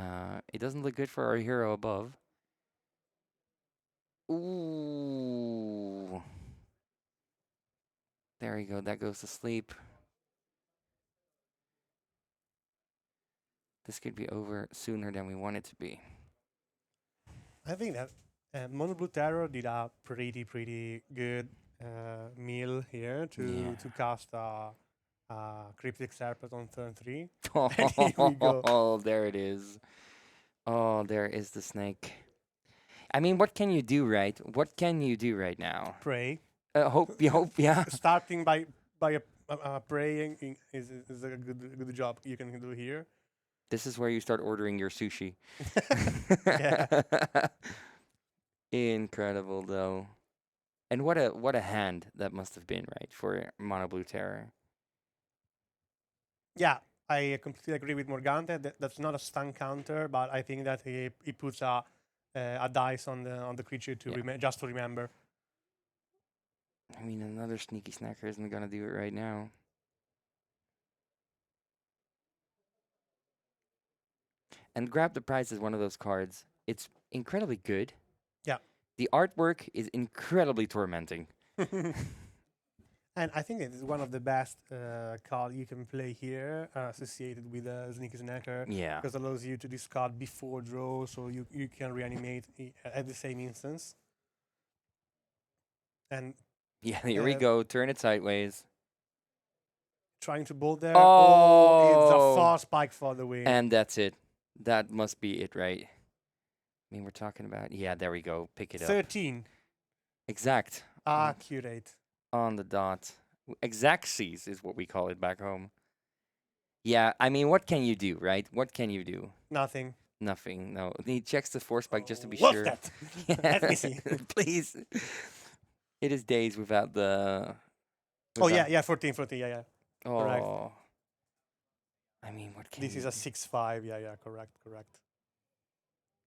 Speaker 4: It doesn't look good for our hero above. Ooh. There you go. That goes to sleep. This could be over sooner than we want it to be.
Speaker 3: I think that Mono Blue Terror did a pretty good meal here to cast a Cryptic Serpent on turn 3. And here we go.
Speaker 4: Oh, there it is. Oh, there is the snake. I mean, what can you do, right? What can you do right now?
Speaker 3: Pray.
Speaker 4: Hope, yeah.
Speaker 3: Starting by praying is a good job you can do here.
Speaker 4: This is where you start ordering your sushi.
Speaker 3: Yeah.
Speaker 4: Incredible, though. And what a hand that must have been, right, for Mono Blue Terror.
Speaker 3: Yeah, I completely agree with Morgante. That's not a stun counter, but I think that he puts a dice on the creature to just to remember.
Speaker 4: I mean, another sneaky snacker isn't gonna do it right now. And Grab the Prize is one of those cards. It's incredibly good.
Speaker 3: Yeah.
Speaker 4: The artwork is incredibly tormenting.
Speaker 3: And I think it's one of the best card you can play here, associated with Sneaky Snacker,
Speaker 4: Yeah.
Speaker 3: because it allows you to discard before draw, so you can reanimate at the same instance. And
Speaker 4: Yeah, here we
Speaker 3: Uh,
Speaker 4: go. Turn it sideways.
Speaker 3: trying to bolt there. It's a
Speaker 4: Oh!
Speaker 3: far spike for the win.
Speaker 4: And that's it. That must be it, right? I mean, we're talking about... Yeah, there we go. Pick it up.
Speaker 3: 13.
Speaker 4: Exact.
Speaker 3: Accurate.
Speaker 4: On the dot. Exactsies is what we call it back home. Yeah, I mean, what can you do, right? What can you do?
Speaker 3: Nothing.
Speaker 4: Nothing. No. He checks the force spike just to be
Speaker 3: What's
Speaker 4: sure.
Speaker 3: that? Let me see.
Speaker 4: Please. It is days without the...
Speaker 3: Oh,
Speaker 4: without-
Speaker 3: yeah, 14, yeah.
Speaker 4: Oh.
Speaker 3: correct.
Speaker 4: I mean, what can
Speaker 3: This
Speaker 4: you
Speaker 3: is a
Speaker 4: do?
Speaker 3: 6-5. Yeah, correct.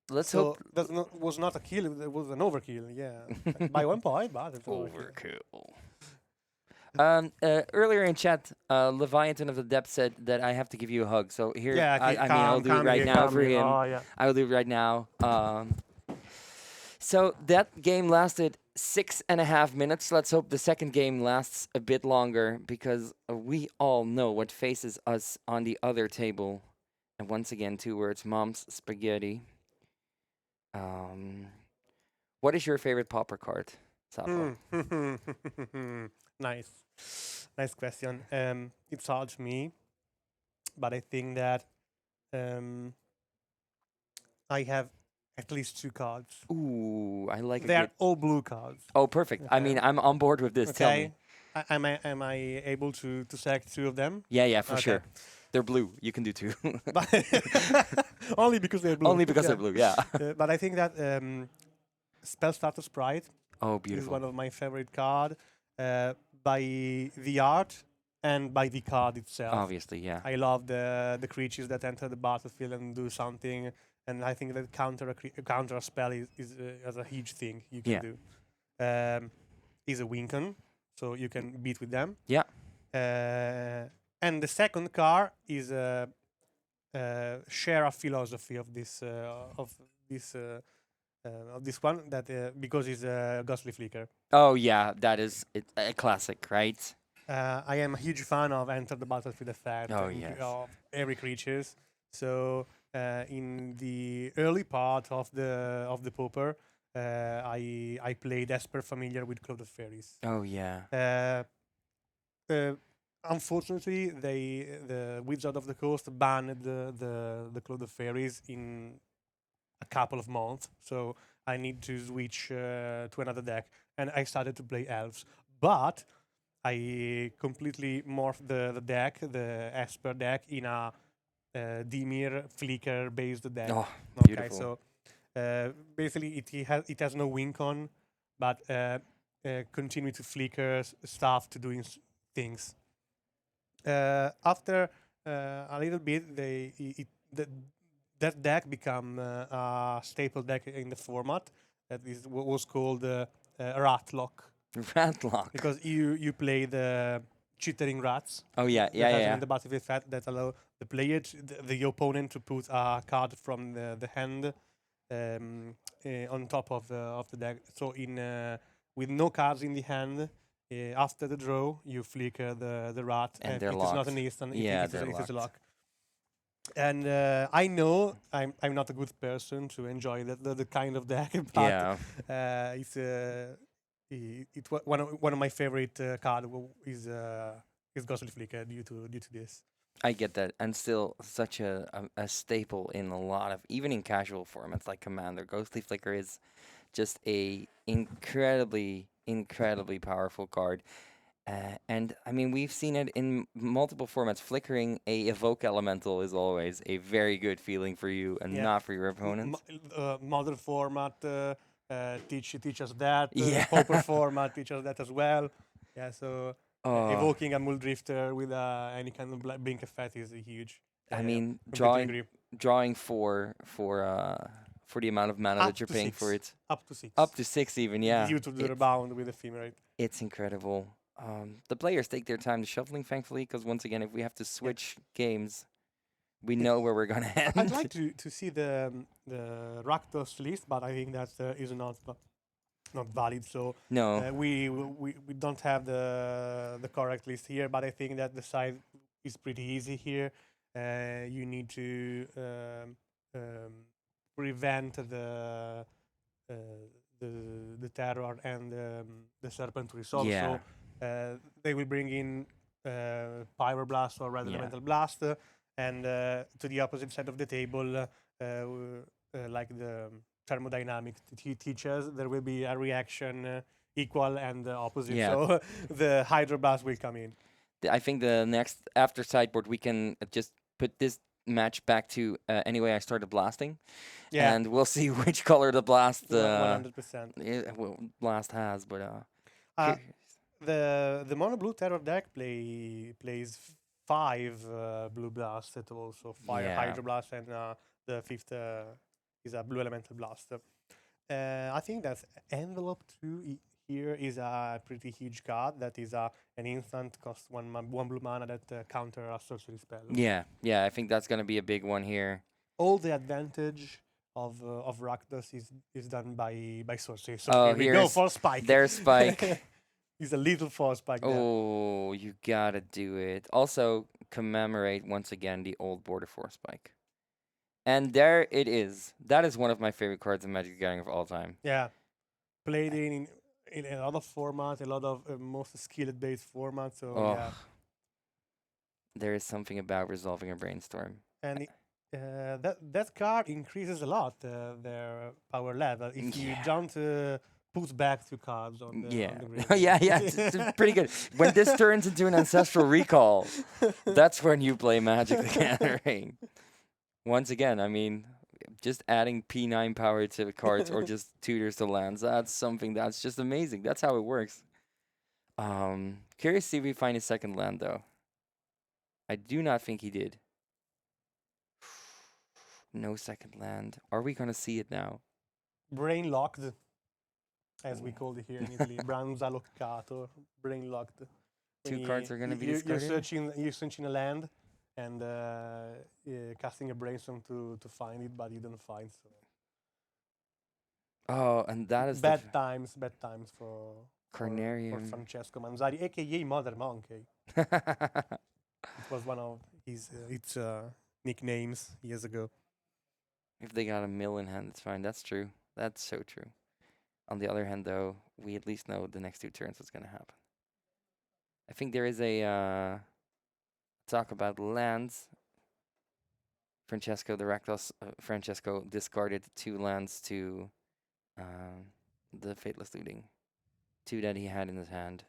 Speaker 4: Let's
Speaker 3: So
Speaker 4: hope...
Speaker 3: that was not a kill, it was an overkill, yeah. By 1 point, but it's overkill.
Speaker 4: Overkill. Earlier in chat, Leviathan of the Depth said that I have to give you a hug. So here,
Speaker 3: Yeah,
Speaker 4: I mean, I'll do it right now for him.
Speaker 3: Oh, yeah.
Speaker 4: I will do it right now. So that game lasted 6.5 minutes. Let's hope the second game lasts a bit longer, because we all know what faces us on the other table. And once again, 2 words: mom's spaghetti. What is your favorite Pauper card, Sapo?
Speaker 3: Nice question. It's hard to me, but I think that I have at least 2 cards.
Speaker 4: Ooh, I like a
Speaker 3: They're
Speaker 4: good...
Speaker 3: all blue cards.
Speaker 4: Oh, perfect. I
Speaker 3: Okay.
Speaker 4: mean, I'm on board with this. Tell me.
Speaker 3: Okay. Am I able to select 2 of them?
Speaker 4: Yeah, for
Speaker 3: Okay.
Speaker 4: sure. They're blue. You can do 2.
Speaker 3: But only because they're blue.
Speaker 4: Only because
Speaker 3: Yeah.
Speaker 4: they're blue, yeah.
Speaker 3: But I think that Spellstarter Sprite
Speaker 4: Oh,
Speaker 3: is
Speaker 4: beautiful.
Speaker 3: one of my favorite card by the art and by the card itself.
Speaker 4: Obviously, yeah.
Speaker 3: I love the creatures that enter the battlefield and do something, and I think that counter a spell is a huge thing you can
Speaker 4: Yeah.
Speaker 3: do. Is a Wincon, so you can beat with them.
Speaker 4: Yeah.
Speaker 3: And the second card is share a philosophy of this one that because it's a Ghostly Flicker.
Speaker 4: Oh, yeah, that is a classic, right?
Speaker 3: I am a huge fan of Enter the Battlefield effect.
Speaker 4: Oh,
Speaker 3: and
Speaker 4: yes.
Speaker 3: Of every creatures. So in the early part of the Pauper, I played Esper Familiar with Cloud of Fairies.
Speaker 4: Oh, yeah.
Speaker 3: Unfortunately, the Wizard of the Coast banned the Cloud of Fairies in a couple of months, so I need to switch to another deck, and I started to play Elves. But I completely morphed the deck, the Esper deck, in a Dimir Flicker based deck.
Speaker 4: Oh,
Speaker 3: Okay,
Speaker 4: beautiful.
Speaker 3: so basically it has no Wincon, but continue to flicker stuff to doing things. After a little bit, that deck become a staple deck in the format. That is what was called Ratlock,
Speaker 4: Ratlock.
Speaker 3: because you play the chittering rats.
Speaker 4: Oh, yeah,
Speaker 3: that has
Speaker 4: yeah.
Speaker 3: in the battlefield effect that allow the player, the opponent, to put a card from the hand on top of the deck. So with no cards in the hand, after the draw, you flicker the rat,
Speaker 4: And they're
Speaker 3: it is not
Speaker 4: locked.
Speaker 3: an instant.
Speaker 4: Yeah,
Speaker 3: it
Speaker 4: they're
Speaker 3: is a
Speaker 4: locked.
Speaker 3: lock. And I know I'm not a good person to enjoy the kind of deck, but
Speaker 4: Yeah.
Speaker 3: it's one of my favorite card is Ghostly Flicker due to this.
Speaker 4: I get that. And still such a staple in a lot of, even in casual formats like Commander. Ghostly Flicker is just a incredibly powerful card. And I mean, we've seen it in multiple formats. Flickering a evoke elemental is always a very good feeling for you and
Speaker 3: Yeah.
Speaker 4: not for your opponents.
Speaker 3: Modern format teach us that.
Speaker 4: Yeah.
Speaker 3: Pauper format teaches that as well. Yeah, so
Speaker 4: Oh,
Speaker 3: evoking a Muldrifter with any kind of blink effect is huge.
Speaker 4: I
Speaker 3: Yeah,
Speaker 4: mean,
Speaker 3: completely agree.
Speaker 4: drawing for the amount of mana
Speaker 3: Up
Speaker 4: that you're
Speaker 3: to
Speaker 4: paying
Speaker 3: 6.
Speaker 4: for it.
Speaker 3: Up to 6.
Speaker 4: Up to 6 even, yeah.
Speaker 3: Due to the
Speaker 4: It's-
Speaker 3: rebound with Ephemerate.
Speaker 4: It's incredible. The players take their time shuffling, thankfully, because once again, if we have to switch games, we know where we're gonna end.
Speaker 3: I'd like to see the Rakdos list, but I think that is not not valid. So
Speaker 4: No.
Speaker 3: we don't have the correct list here, but I think that the side is pretty easy here. You need to prevent uh, the terror and the serpent to resolve.
Speaker 4: Yeah.
Speaker 3: So they will bring in Pyro Blast or rather
Speaker 4: Yeah.
Speaker 3: Elemental Blast, and to the opposite side of the table, like the thermodynamic teaches, there will be a reaction equal and opposite.
Speaker 4: Yeah.
Speaker 3: So the Hydro Blast will come in.
Speaker 4: I think the next after sideboard we can just put this match back to anyway I started blasting,
Speaker 3: Yeah,
Speaker 4: and we'll see which color the blast
Speaker 3: 100%.
Speaker 4: blast has. But
Speaker 3: Uh, the mono blue terror deck plays 5 blue blasts at all, so 5
Speaker 4: Yeah.
Speaker 3: Hydro Blast, and the 5th is a blue elemental blast. I think that envelope 2 here is a pretty huge card. That is an instant, cost 1 blue mana that counter a sorcery spell.
Speaker 4: yeah, I think that's gonna be a big one here.
Speaker 3: All the advantage of Rakdos is done by sorcery. So
Speaker 4: Oh,
Speaker 3: here we go
Speaker 4: here's
Speaker 3: for spike.
Speaker 4: there's Spike.
Speaker 3: He's a little for spike there.
Speaker 4: Oh, you gotta do it. Also, commemorate once again the old Border Force Spike. And there it is. That is one of my favorite cards in Magic the Gathering of all time.
Speaker 3: Yeah, played in a lot of formats, a lot of most skilled based formats. So
Speaker 4: Oh,
Speaker 3: yeah,
Speaker 4: there is something about resolving a brainstorm.
Speaker 3: and that card increases a lot their power level if you
Speaker 4: Yeah.
Speaker 3: don't put back 2 cards on the
Speaker 4: Yeah.
Speaker 3: on the grid.
Speaker 4: yeah, it's pretty good. When this turns into an ancestral recall, that's when you play Magic the Gathering. Once again, I mean, just adding P9 power to the cards or just tutors to lands, that's something that's just amazing. That's how it works. Curious to see if we find a second land, though. I do not think he did. No second land. Are we going to see it now?
Speaker 3: Brain locked, as we called it here in Italy. Branza loccato, brain locked.
Speaker 4: Two cards are gonna be
Speaker 3: You're
Speaker 4: discarded?
Speaker 3: you're searching a land and casting a brainstorm to find it, but you don't find. So
Speaker 4: Oh, and that is
Speaker 3: bad
Speaker 4: the
Speaker 3: times for
Speaker 4: Carnarium.
Speaker 3: Francesco Manzari, aka Mother Monkey. It was one of his its nicknames years ago.
Speaker 4: If they got a mill in hand, it's fine. That's true. That's so true. On the other hand, though, we at least know the next 2 turns what's going to happen. I think there is a talk about lands. Francesco discarded 2 lands to the Fateless Looting. 2 that he had in his hand.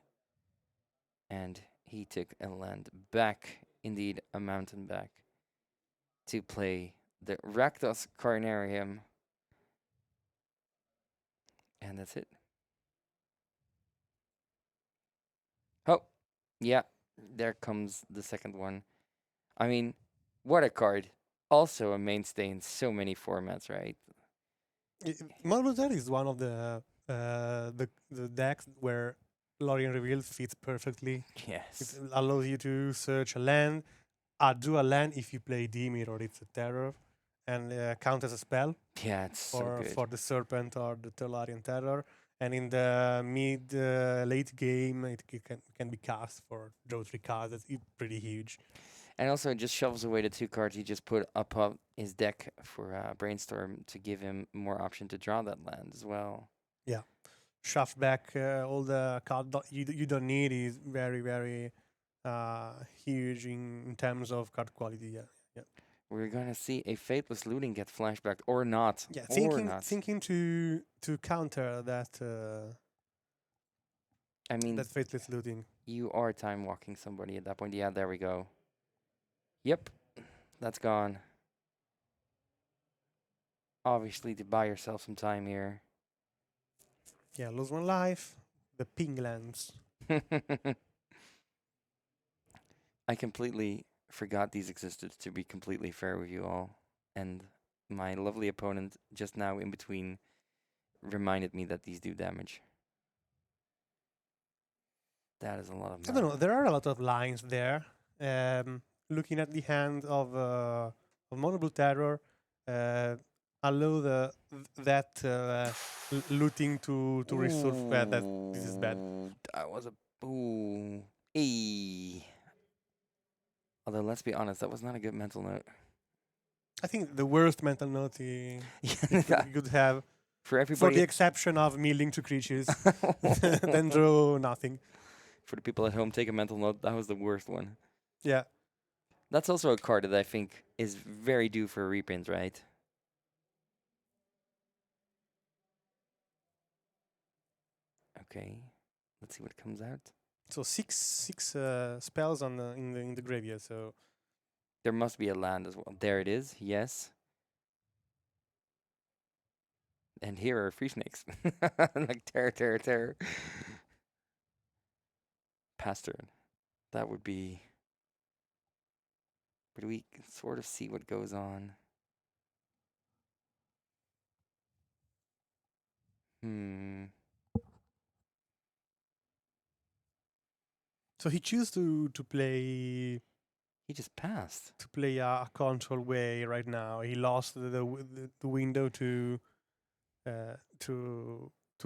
Speaker 4: And he took a land back, indeed a mountain back, to play the Rakdos Carnarium. And that's it. Oh, yeah, there comes the second one. I mean, what a card. Also a mainstay in so many formats, right?
Speaker 3: Mono is one of the decks where Lorien Reveal fits perfectly. It
Speaker 4: Yes.
Speaker 3: allows you to search a land, do a land if you play Dimir or it's a terror, and count as a spell
Speaker 4: Yeah, it's so good.
Speaker 3: for the Serpent or the Tolarian Terror. And in the late game, it can be cast for draw 3 cards. That's pretty huge.
Speaker 4: And also, it just shovels away the 2 cards he just put up his deck for Brainstorm to give him more option to draw that land as well.
Speaker 3: Yeah, shove back all the cards you don't need is very, very huge in terms of card quality. Yeah.
Speaker 4: We're gonna see a Fateless Looting get flashback or not.
Speaker 3: Yeah,
Speaker 4: or not.
Speaker 3: thinking to counter that
Speaker 4: I mean,
Speaker 3: that Fateless Looting.
Speaker 4: you are time walking somebody at that point. Yeah, there we go. Yep, that's gone. Obviously, to buy yourself some time here.
Speaker 3: Yeah, lose 1 life. The Pinglands.
Speaker 4: I completely forgot these existed, to be completely fair with you all. And my lovely opponent just now in between reminded me that these do damage. That is a lot of
Speaker 3: I don't know.
Speaker 4: mana.
Speaker 3: There are a lot of lines there. Looking at the hand of Mono Blue Terror, allow that looting to resolve. This is bad.
Speaker 4: That was a ooh. Eee. Although let's be honest, that was not a good mental note.
Speaker 3: I think the worst mental note he
Speaker 4: Yeah.
Speaker 3: could have,
Speaker 4: For
Speaker 3: for
Speaker 4: everybody,
Speaker 3: the exception of milling two creatures, then draw nothing.
Speaker 4: for the people at home, take a mental note. That was the worst one.
Speaker 3: Yeah.
Speaker 4: That's also a card that I think is very due for a reprint, right? Okay, let's see what comes out.
Speaker 3: So six spells on in the graveyard. So
Speaker 4: There must be a land as well. There it is. Yes. And here are free snakes. Like terror. Pass turn. That would be. But we can sort of see what goes on.
Speaker 3: so he chose to play
Speaker 4: He just passed.
Speaker 3: a control way right now. He lost the window to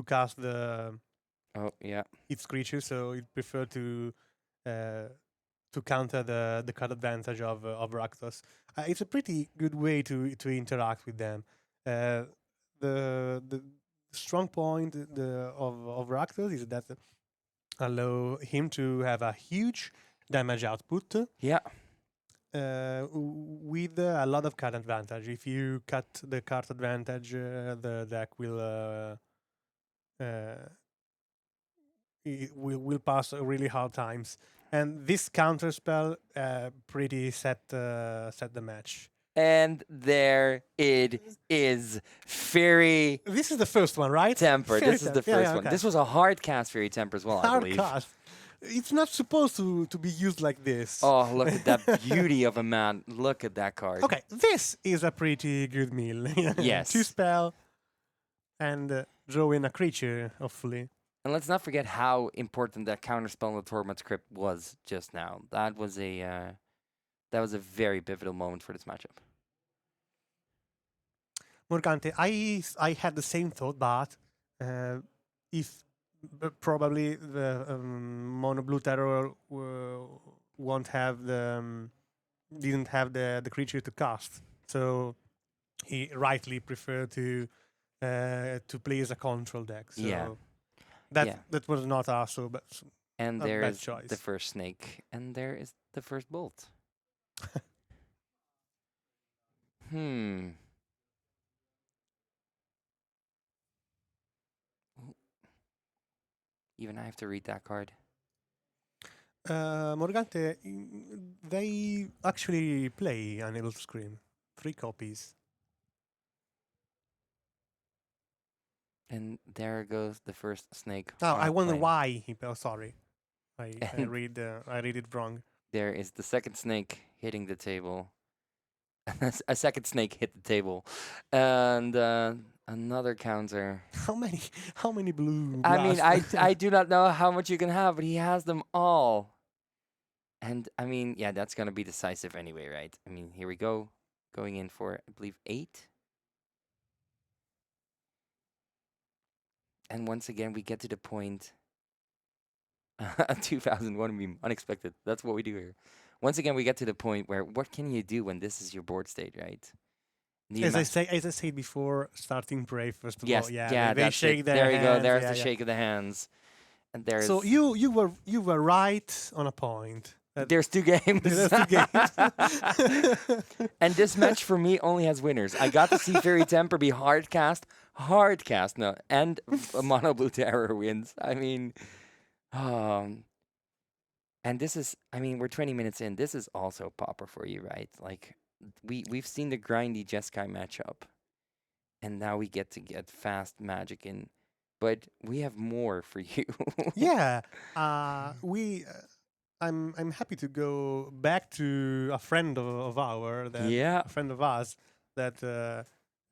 Speaker 3: cast the
Speaker 4: Oh yeah.
Speaker 3: its creature, so he preferred to counter the card advantage of Rakdos. It's a pretty good way to interact with them. The strong point of Rakdos is that allow him to have a huge damage output.
Speaker 4: Yeah.
Speaker 3: With a lot of card advantage. If you cut the card advantage, the deck will pass really hard times. And this counter spell pretty set the match.
Speaker 4: And there it is. Fairy
Speaker 3: This is the first one, right?
Speaker 4: Temper.
Speaker 3: Fairy
Speaker 4: This is the
Speaker 3: Temper.
Speaker 4: first
Speaker 3: Yeah,
Speaker 4: one.
Speaker 3: okay.
Speaker 4: This was a hard cast Fairy Temper as well, I
Speaker 3: Hard
Speaker 4: believe.
Speaker 3: cast. It's not supposed to be used like this.
Speaker 4: Oh, look at that beauty of a man. Look at that card.
Speaker 3: Okay, this is a pretty good meal.
Speaker 4: Yes.
Speaker 3: 2 spell and draw in a creature, hopefully.
Speaker 4: And let's not forget how important that counterspell in the Torment Script was just now. That was a very pivotal moment for this matchup.
Speaker 3: Morgante, I had the same thought, but if probably the mono blue terror won't have didn't have the creature to cast, so he rightly preferred to play as a control deck. So
Speaker 4: Yeah.
Speaker 3: that was not also, but
Speaker 4: And
Speaker 3: a
Speaker 4: there
Speaker 3: bad
Speaker 4: is
Speaker 3: choice.
Speaker 4: the first snake, and there is the first bolt. Even I have to read that card.
Speaker 3: Morgante, they actually play Unable to Scream. 3 copies.
Speaker 4: And there goes the first snake.
Speaker 3: Oh, I
Speaker 4: on
Speaker 3: wonder
Speaker 4: plane.
Speaker 3: why he. Oh, sorry, I
Speaker 4: And-
Speaker 3: read it wrong.
Speaker 4: There is the second snake hitting the table. A second snake hit the table, and another counter.
Speaker 3: How many blue?
Speaker 4: I mean,
Speaker 3: blasts?
Speaker 4: I do not know how much you can have, but he has them all. And I mean, yeah, that's gonna be decisive anyway, right? I mean, here we go, going in for I believe 8. And once again, we get to the point. 2001 would be unexpected. That's what we do here. Once again, we get to the point where what can you do when this is your board state, right? The
Speaker 3: as
Speaker 4: ama-
Speaker 3: I said before, starting prey first of
Speaker 4: yes,
Speaker 3: all.
Speaker 4: yeah,
Speaker 3: they
Speaker 4: that's
Speaker 3: shake
Speaker 4: it.
Speaker 3: their
Speaker 4: There you go.
Speaker 3: hands,
Speaker 4: There's
Speaker 3: yeah,
Speaker 4: the
Speaker 3: yeah.
Speaker 4: shake of the hands, and there's
Speaker 3: So you were right on a point.
Speaker 4: there's 2 games.
Speaker 3: There's 2 games.
Speaker 4: And this match for me only has winners. I got to see Fairy Temper be hard cast, no, and a mono blue terror wins. I mean, and this is, I mean, we're 20 minutes in. This is also Pauper for you, right? Like we've seen the grindy Jeskai matchup, and now we get to get fast magic in, but we have more for you.
Speaker 3: Yeah, I'm happy to go back to a friend of ours,
Speaker 4: Yeah.
Speaker 3: a friend of us that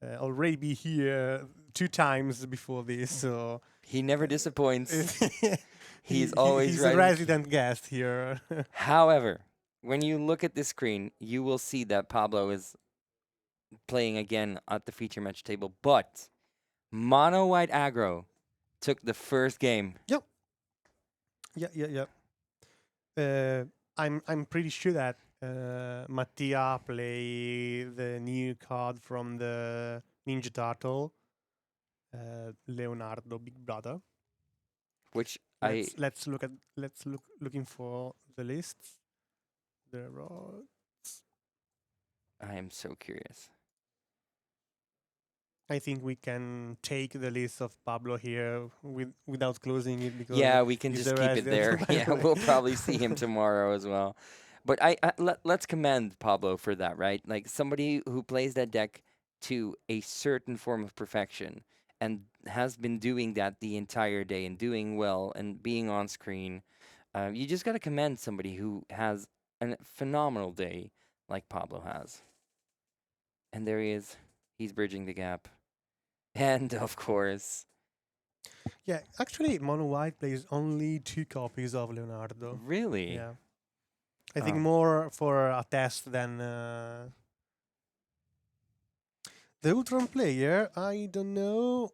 Speaker 3: already be here 2 times before this. So
Speaker 4: He never disappoints.
Speaker 3: he's
Speaker 4: always
Speaker 3: he's
Speaker 4: right.
Speaker 3: a resident guest here.
Speaker 4: However, when you look at this screen, you will see that Pablo is playing again at the feature match table, but Mono white aggro took the first game.
Speaker 3: Yeah. I'm pretty sure that Mattia play the new card from the Ninja Turtle, Leonardo Big Brother.
Speaker 4: Which
Speaker 3: Let's look looking for the lists. There are.
Speaker 4: I am so curious.
Speaker 3: I think we can take the list of Pablo here without closing it because
Speaker 4: Yeah, we can
Speaker 3: he's
Speaker 4: just
Speaker 3: the
Speaker 4: keep it there.
Speaker 3: resident
Speaker 4: Yeah,
Speaker 3: player.
Speaker 4: we'll probably see him tomorrow as well. But let's commend Pablo for that, right? Like somebody who plays that deck to a certain form of perfection and has been doing that the entire day and doing well and being on screen. You just got to commend somebody who has a phenomenal day like Pablo has. And there he is. He's bridging the gap. And of course,
Speaker 3: Yeah, actually, Mono White plays only 2 copies of Leonardo.
Speaker 4: really?
Speaker 3: Yeah, I think
Speaker 4: Oh.
Speaker 3: more for a test than the Ultron player. I don't know.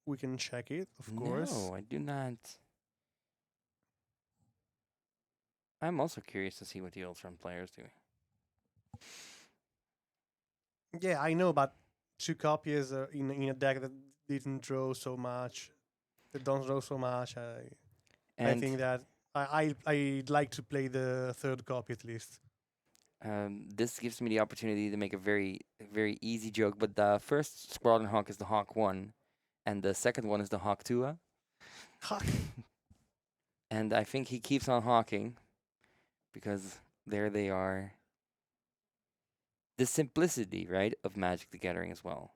Speaker 3: We can check it, of course.
Speaker 4: No, I do not. I'm also curious to see what the Ultron players do.
Speaker 3: Yeah, I know, but 2 copies in a deck that didn't draw so much. That don't draw so much. I
Speaker 4: And
Speaker 3: think that I'd like to play the 3rd copy at least.
Speaker 4: this gives me the opportunity to make a very easy joke. But the first Squadron Hawk is the Hawk 1, and the second one is the Hawk 2. And I think he keeps on hawking because there they are. The simplicity, right, of Magic the Gathering as well.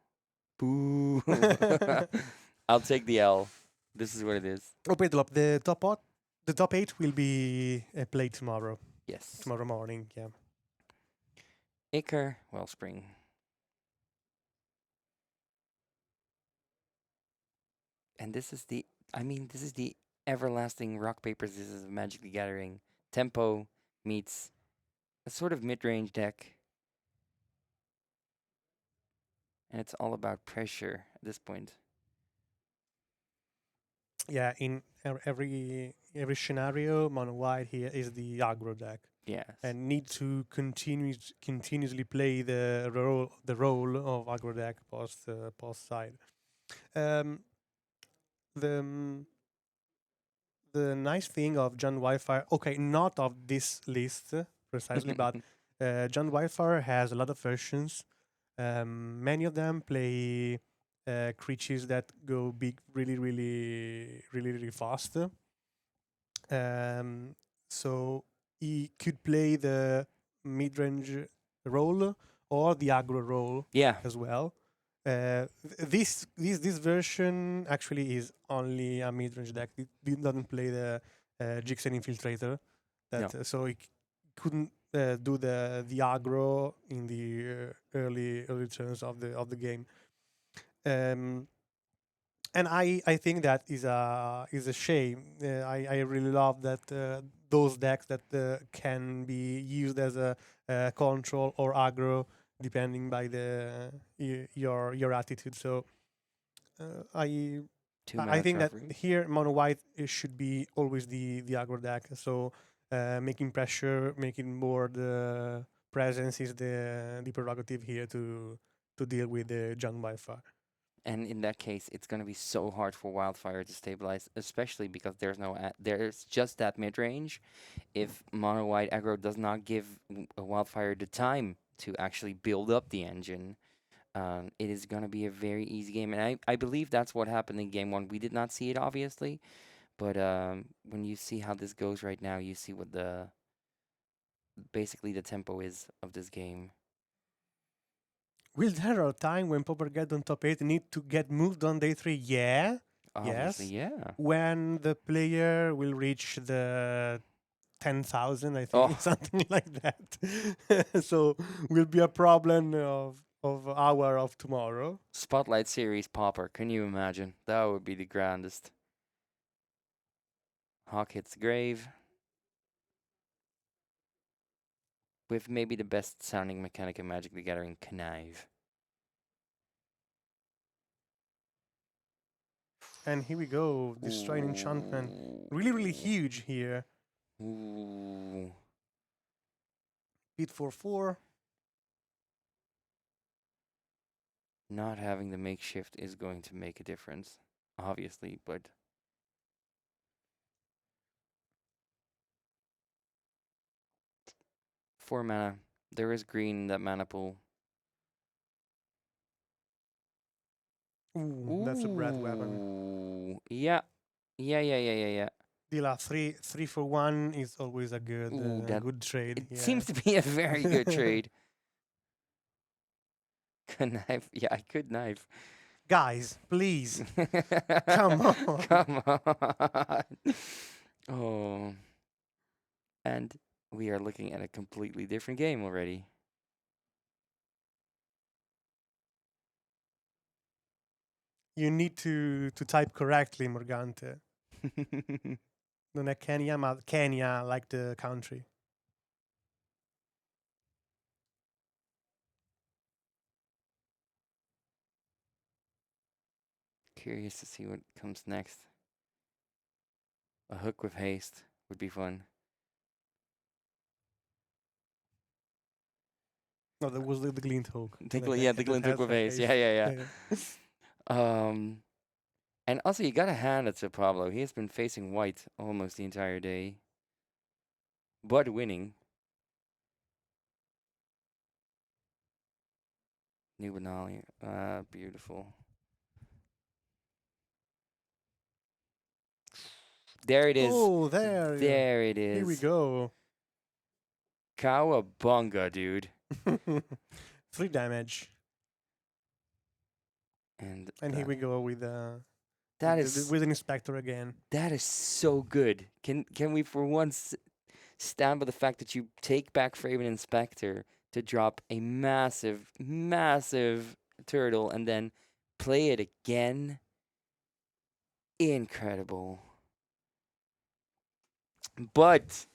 Speaker 4: Boo! I'll take the L. This is what it is.
Speaker 3: Oh, wait, the top 8 will be played tomorrow.
Speaker 4: Yes.
Speaker 3: Tomorrow morning, yeah.
Speaker 4: Icar, Wellspring. And this is the, this is the everlasting rock, paper, scissors of Magic the Gathering. Tempo meets a sort of mid-range deck. And it's all about pressure at this point.
Speaker 3: Yeah, in every scenario, Mono White here is the aggro deck.
Speaker 4: Yes.
Speaker 3: And need to continuously play the role of aggro deck post side. The nice thing of John Wildfire, okay, not of this list precisely, but John Wildfire has a lot of versions. Many of them play creatures that go big really fast. So he could play the mid-range role or the aggro role
Speaker 4: Yeah.
Speaker 3: as well. This version actually is only a mid-range deck. It doesn't play the Jigsaw Infiltrator, that so it couldn't do the aggro in the early turns of the game. And I think that is a shame. I really love that those decks that can be used as a control or aggro depending by the your attitude. So I think that here Mono White should be always the aggro deck. So making pressure, making more the presence is the prerogative here to deal with the John Wildfire.
Speaker 4: And in that case, it's going to be so hard for Wildfire to stabilize, especially because there's just that mid range. If Mono White aggro does not give a Wildfire the time to actually build up the engine, it is going to be a very easy game. And I believe that's what happened in game 1. We did not see it, obviously, but when you see how this goes right now, you see what basically the tempo is of this game.
Speaker 3: Will there a time when Paupergeddon top 8 need to get moved on day 3? Yeah.
Speaker 4: Obviously,
Speaker 3: yes.
Speaker 4: yeah.
Speaker 3: When the player will reach the 10,000, I think,
Speaker 4: Oh.
Speaker 3: something like that. So will be a problem of hour of tomorrow.
Speaker 4: Spotlight Series Pauper, can you imagine? That would be the grandest. Hawk hits the grave. With maybe the best sounding mechanic in Magic the Gathering, Connive.
Speaker 3: And here we go, destroying enchantment. Really, really huge here.
Speaker 4: Ooh.
Speaker 3: Beat 4/4.
Speaker 4: Not having the makeshift is going to make a difference, obviously, but 4 mana. There is green in that mana pool.
Speaker 3: Ooh, that's a breath weapon.
Speaker 4: Ooh. Yeah. Yeah.
Speaker 3: Dila, 3 for 1 is always a good good trade.
Speaker 4: It seems to be a very good trade. Good knife. Yeah, I could knife.
Speaker 3: Guys, please. Come on.
Speaker 4: Come on. Oh. And we are looking at a completely different game already.
Speaker 3: You need to type correctly, Morgante. Non è Kenya, ma Kenya like the country.
Speaker 4: Curious to see what comes next. A hook with haste would be fun.
Speaker 3: No, that was the glint hook.
Speaker 4: The glint hook with haste. Yeah. And also you gotta hand it to Pablo. He has been facing white almost the entire day, but winning. New Benali. Beautiful. There it is.
Speaker 3: Oh, there.
Speaker 4: There it is.
Speaker 3: Here we go.
Speaker 4: Cowabunga, dude.
Speaker 3: 3 damage.
Speaker 4: And
Speaker 3: here we go with
Speaker 4: that is
Speaker 3: with an inspector again.
Speaker 4: That is so good. Can we for once stand by the fact that you take back Fraven Inspector to drop a massive turtle and then play it again? Incredible. But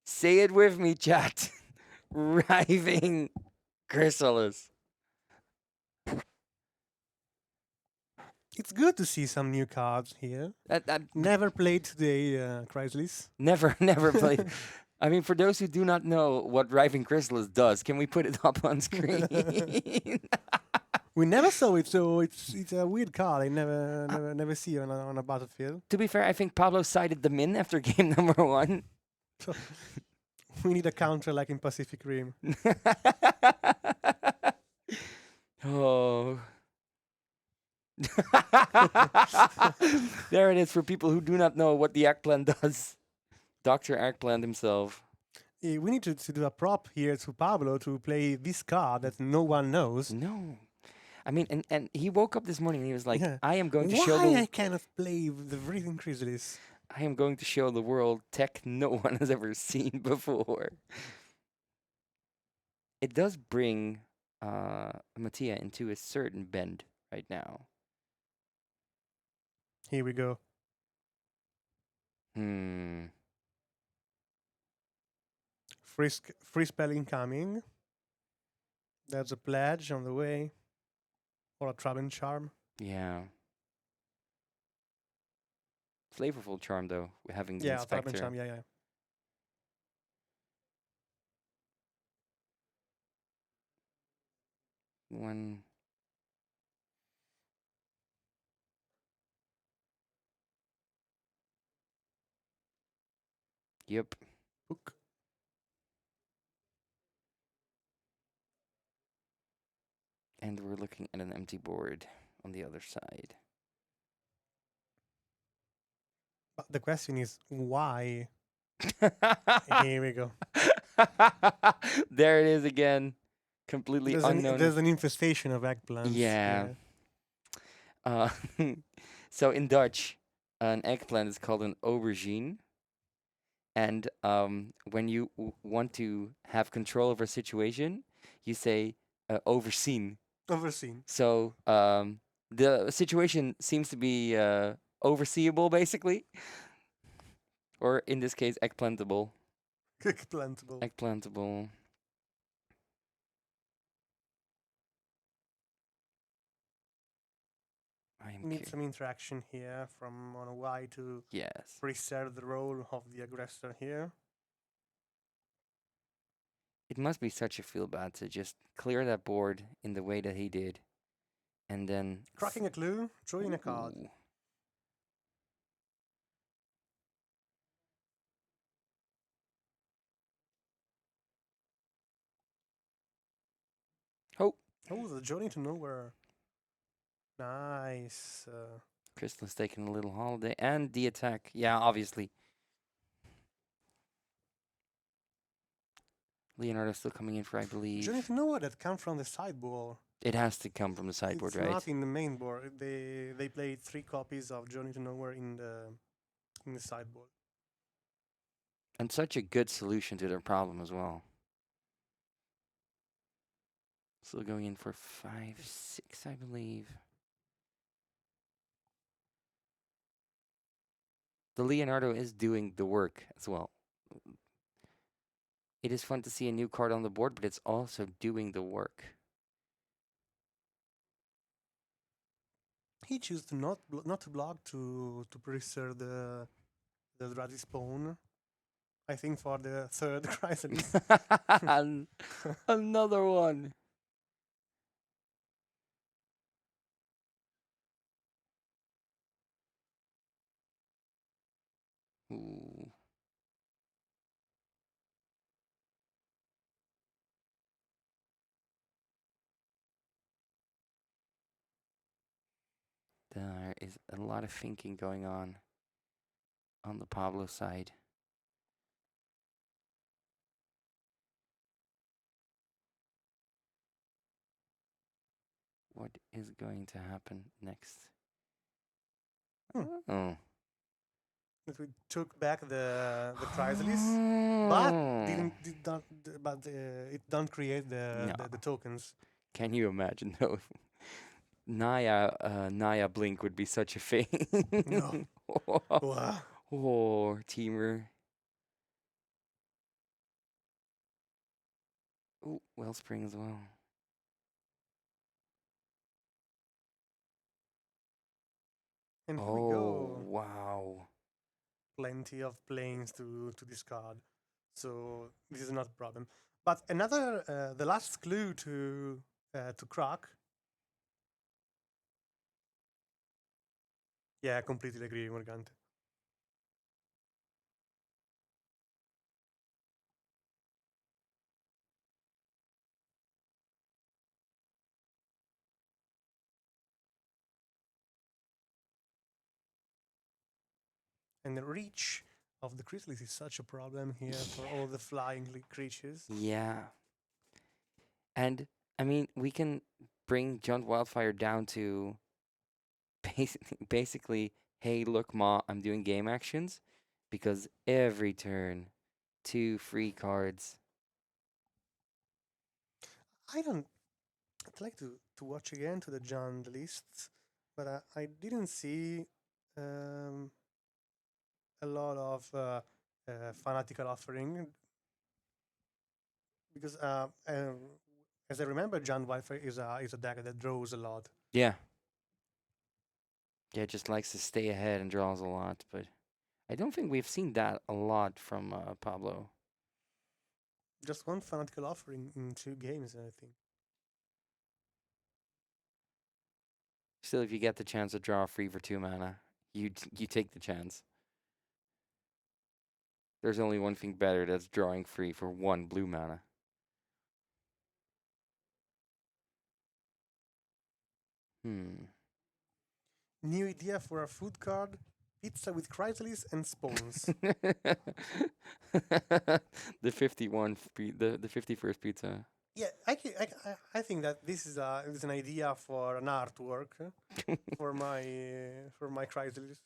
Speaker 4: say it with me, chat. Riving Chrysalis.
Speaker 3: It's good to see some new cards here. Never played today, Chrysalis.
Speaker 4: Never played. I mean, for those who do not know what Riving Chrysalis does, can we put it up on screen?
Speaker 3: We never saw it, so it's a weird card. I never see it on a battlefield.
Speaker 4: To be fair, I think Pablo cited the min after game number 1.
Speaker 3: So we need a counter like in Pacific Rim.
Speaker 4: Oh. There it is for people who do not know what the Eggplant does. Dr. Eggplant himself.
Speaker 3: We need to do a prop here to Pablo to play this card that no one knows.
Speaker 4: No. I mean, and he woke up this morning and he was like,
Speaker 3: Yeah.
Speaker 4: I am going to
Speaker 3: Why
Speaker 4: show
Speaker 3: I cannot play the Breathing Chrysalis?
Speaker 4: I am going to show the world tech no one has ever seen before. It does bring Mattia into a certain bend right now.
Speaker 3: Here we go. Free spell incoming. There's a pledge on the way. Or a trap and charm.
Speaker 4: Yeah. Flavorful charm though, having the
Speaker 3: Yeah, trap and
Speaker 4: inspector.
Speaker 3: charm, yeah.
Speaker 4: One. Yep.
Speaker 3: Hook.
Speaker 4: And we're looking at an empty board on the other side.
Speaker 3: But the question is, why? Here we go.
Speaker 4: There it is again. Completely unknown.
Speaker 3: There's an infestation of eggplants.
Speaker 4: Yeah. So in Dutch, an eggplant is called an aubergine. And when you want to have control over a situation, you say overseen.
Speaker 3: Overseen.
Speaker 4: So the situation seems to be overseeable, basically. Or in this case, eggplantable.
Speaker 3: Eggplantable.
Speaker 4: Eggplantable. I am
Speaker 3: need
Speaker 4: Okay.
Speaker 3: some interaction here from on a Y to
Speaker 4: Yes.
Speaker 3: preserve the role of the aggressor here.
Speaker 4: It must be such a feel bad to just clear that board in the way that he did, and then
Speaker 3: Cracking a clue, drawing a card.
Speaker 4: Ooh. Oh,
Speaker 3: Oh, the journey to nowhere. Nice.
Speaker 4: Crystal's taking a little holiday, and the attack. Yeah, obviously. Leonardo's still coming in for, I believe.
Speaker 3: Journey to nowhere that come from the sideboard.
Speaker 4: It has to come from the sideboard,
Speaker 3: It's
Speaker 4: right?
Speaker 3: not in the main board. They played 3 copies of Journey to Nowhere in the sideboard.
Speaker 4: And such a good solution to their problem as well. Still going in for 5-6, I believe. The Leonardo is doing the work as well. It is fun to see a new card on the board, but it's also doing the work.
Speaker 3: He chose to not to block to preserve the Drazi spawn. I think for the third crisis.
Speaker 4: Another one. Ooh. There is a lot of thinking going on the Pablo side. What is going to happen next? Oh.
Speaker 3: That we took back the chrysalis, but it don't create
Speaker 4: No.
Speaker 3: the tokens.
Speaker 4: Can you imagine though? Naya Blink would be such a thing.
Speaker 3: No. Wow.
Speaker 4: Oh, teamer. Oh, Wellspring as well.
Speaker 3: And here
Speaker 4: Oh,
Speaker 3: we go.
Speaker 4: wow.
Speaker 3: Plenty of planes to discard. So this is not a problem. But another, the last clue to crack. Yeah, I completely agree, Morgante. And the reach of the chrysalis is such a problem here for all the flying creatures.
Speaker 4: Yeah. And I mean, we can bring John Wildfire down to basically, hey, look, Ma, I'm doing game actions because every turn, 2 free cards.
Speaker 3: I'd like to watch again to the John the lists, but I didn't see a lot of fanatical offering because as I remember, John Wildfire is a deck that draws a lot.
Speaker 4: Yeah. Yeah, just likes to stay ahead and draws a lot, but I don't think we've seen that a lot from Pablo.
Speaker 3: Just one fanatical offering in 2 games, I think.
Speaker 4: Still, if you get the chance to draw free for 2 mana, you take the chance. There's only one thing better, that's drawing free for 1 blue mana.
Speaker 3: New idea for a food card: pizza with chrysalis and spawns.
Speaker 4: The 51st pizza.
Speaker 3: Yeah, I think that this is an idea for an artwork for my chrysalis.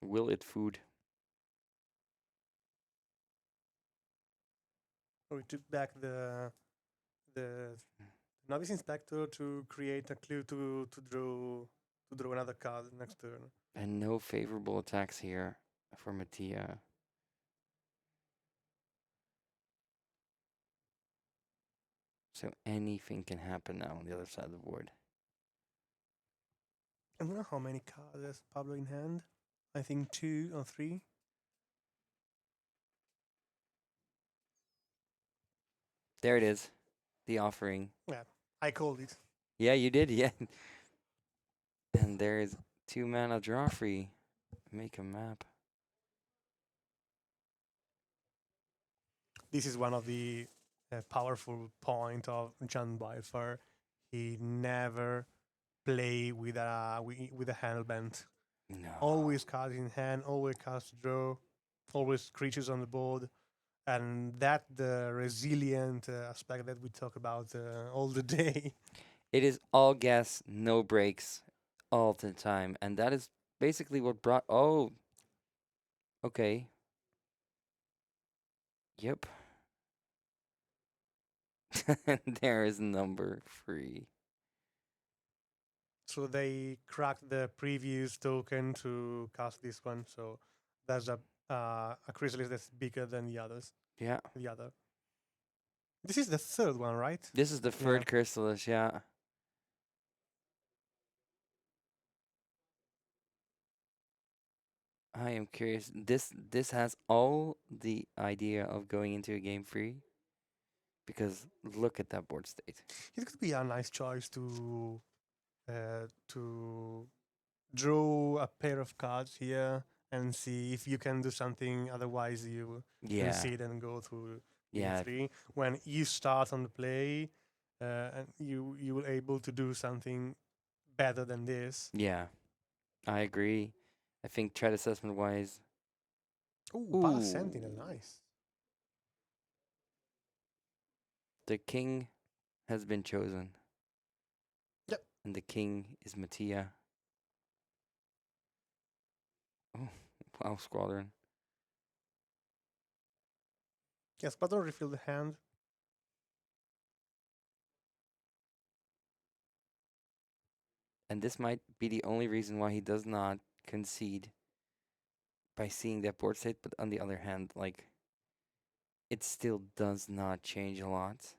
Speaker 4: Will it food?
Speaker 3: We took back the novice inspector to create a clue to draw another card next turn.
Speaker 4: And no favorable attacks here for Mattia. So anything can happen now on the other side of the board.
Speaker 3: I don't know how many cards has Pablo in hand. I think 2 or 3.
Speaker 4: There it is. The offering.
Speaker 3: Yeah, I called it.
Speaker 4: Yeah, you did. Yeah. And there's 2 mana draw free. Make a map.
Speaker 3: This is one of the powerful point of John Wildfire. He never play with a hand bent.
Speaker 4: No.
Speaker 3: Always cards in hand, always cards to draw, always creatures on the board, and that the resilient aspect that we talk about all the day.
Speaker 4: It is all gas, no breaks, all the time. And that is basically what brought. Oh. Okay. Yep. There is number 3.
Speaker 3: So they cracked the previous token to cast this one. So there's a chrysalis that's bigger than the others.
Speaker 4: Yeah.
Speaker 3: The other. This is the third one, right?
Speaker 4: This is the third chrysalis, yeah. I am curious. This has all the idea of going into a game free. Because look at that board state.
Speaker 3: It could be a nice choice to draw a pair of cards here and see if you can do something. Otherwise, you
Speaker 4: Yeah.
Speaker 3: concede and go through
Speaker 4: Yeah.
Speaker 3: 3. When you start on the play, and you will able to do something better than this.
Speaker 4: Yeah. I agree. I think threat assessment wise.
Speaker 3: Ooh, Palace Sentinel, nice.
Speaker 4: The king has been chosen.
Speaker 3: Yep.
Speaker 4: And the king is Mattia. Oh, wow, Squadron.
Speaker 3: Yes, but don't refill the hand.
Speaker 4: And this might be the only reason why he does not concede by seeing that board state, but on the other hand, like, it still does not change a lot.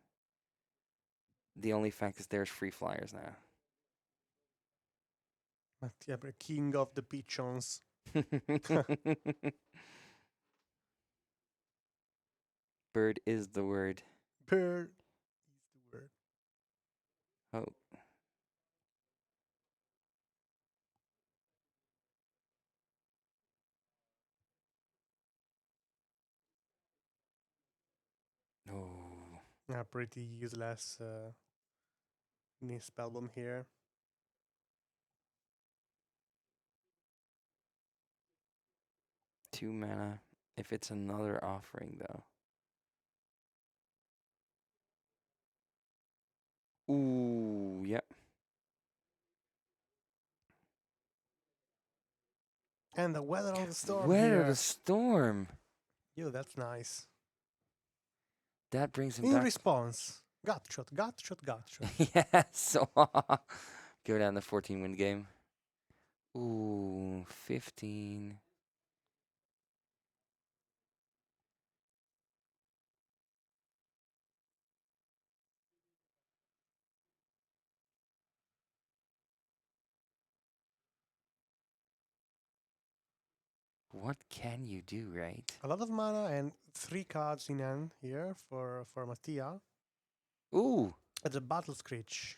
Speaker 4: The only fact is there's free flyers now.
Speaker 3: Mattia, king of the pigeons.
Speaker 4: Bird is the word.
Speaker 3: Bird is the word.
Speaker 4: Oh. Oh.
Speaker 3: Pretty useless Nis album here.
Speaker 4: Two mana. If it's another offering, though. Ooh, yep.
Speaker 3: And the weather on the storm
Speaker 4: Weather
Speaker 3: here.
Speaker 4: the storm.
Speaker 3: Yo, that's nice.
Speaker 4: That brings him
Speaker 3: In
Speaker 4: back.
Speaker 3: response, gut shot, gut shot, gut shot.
Speaker 4: Yeah, so go down the 14-win game. Ooh, 15. What can you do, right?
Speaker 3: A lot of mana and 3 cards in hand here for Mattia.
Speaker 4: Ooh.
Speaker 3: At the Battle Screech,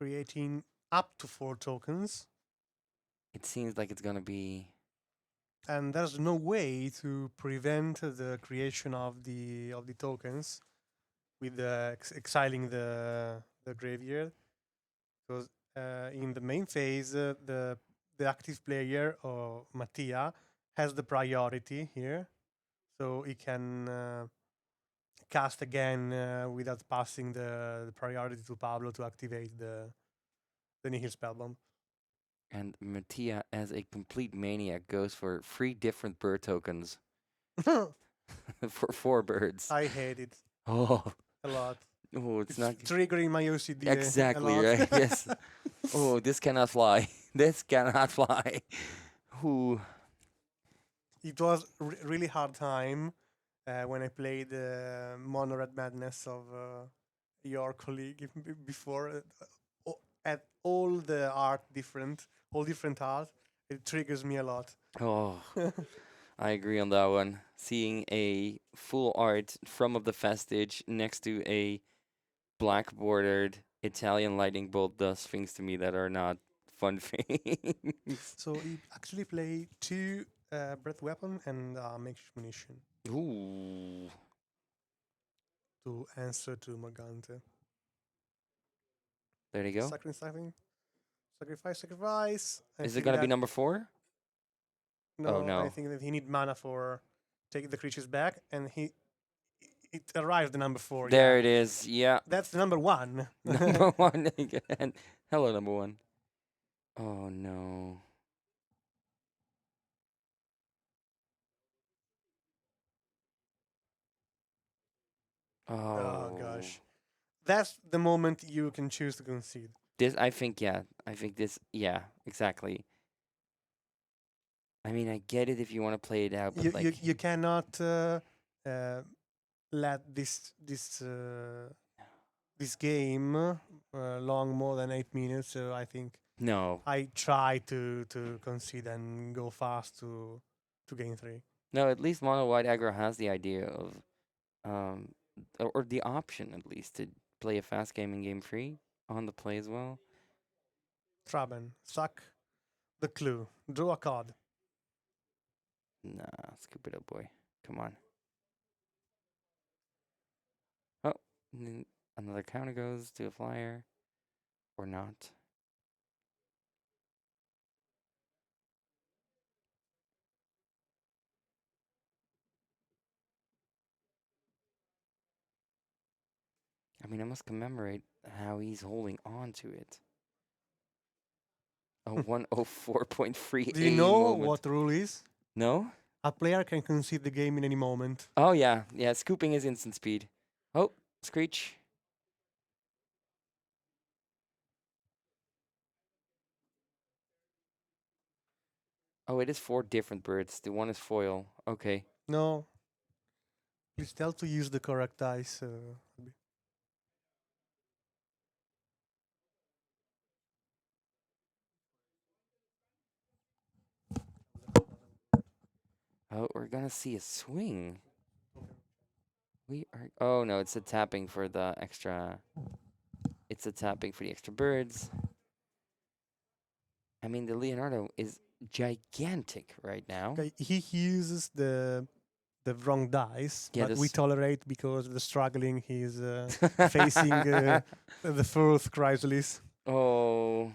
Speaker 3: creating up to 4 tokens.
Speaker 4: It seems like it's gonna be.
Speaker 3: And there's no way to prevent the creation of the tokens with exiling the graveyard, because in the main phase the active player or Mattia has the priority here, so he can cast again without passing the priority to Pablo to activate the Nihil Spellbomb.
Speaker 4: And Mattia, as a complete maniac, goes for 3 different bird tokens for 4 birds.
Speaker 3: I hate it
Speaker 4: Oh,
Speaker 3: a lot.
Speaker 4: oh, it's not
Speaker 3: triggering my OCD.
Speaker 4: exactly
Speaker 3: a lot.
Speaker 4: right. Yes. Oh, this cannot fly. This cannot fly. Ooh.
Speaker 3: It was really hard time when I played Mono Red Madness of your colleague before. at all the art different, all different art, it triggers me a lot.
Speaker 4: Oh, I agree on that one. Seeing a full art from of the Festage next to a black bordered Italian lightning bolt does things to me that are not fun things.
Speaker 3: So you actually play two breath weapon and makeshift munition
Speaker 4: Ooh.
Speaker 3: to answer to Morgante.
Speaker 4: There you go.
Speaker 3: Sacrifice. I
Speaker 4: Is it
Speaker 3: think
Speaker 4: gonna be
Speaker 3: that
Speaker 4: number 4?
Speaker 3: no, I
Speaker 4: no.
Speaker 3: think that he need mana for take the creatures back, and it arrived the number 4.
Speaker 4: There
Speaker 3: Yeah,
Speaker 4: it is. Yeah.
Speaker 3: that's the number 1.
Speaker 4: Number 1 again. Hello, number 1. Oh no.
Speaker 3: Oh
Speaker 4: Oh.
Speaker 3: gosh, that's the moment you can choose to concede.
Speaker 4: This, I think, yeah. I think this, yeah, exactly. I mean, I get it if you want to play it out, but
Speaker 3: You cannot let this game long more than 8 minutes. So I think
Speaker 4: no,
Speaker 3: I try to concede and go fast to game 3.
Speaker 4: no. At least mono white aggro has the idea of, um, or the option at least to play a fast game in game 3 on the play as well.
Speaker 3: Traben, suck the clue, draw a card.
Speaker 4: Nah, scoop it up, boy. Come on. Oh, another counter goes to a flyer, or not. I mean, I must commemorate how he's holding on to it. A 104.3
Speaker 3: Do you
Speaker 4: A
Speaker 3: know
Speaker 4: moment.
Speaker 3: what the rule is?
Speaker 4: No?
Speaker 3: A player can concede the game in any moment.
Speaker 4: Oh, yeah. Yeah, scooping is instant speed. Oh, Screech. Oh, it is 4 different birds. The one is foil. Okay.
Speaker 3: No, please tell to use the correct dice.
Speaker 4: Oh, we're gonna see a swing. We are. Oh no, it's a tapping for the extra. It's a tapping for the extra birds. I mean, the Leonardo is gigantic right now.
Speaker 3: Okay, he uses the wrong dice,
Speaker 4: Yeah,
Speaker 3: but we
Speaker 4: this-
Speaker 3: tolerate because of the struggling he's facing the fourth chrysalis.
Speaker 4: Oh,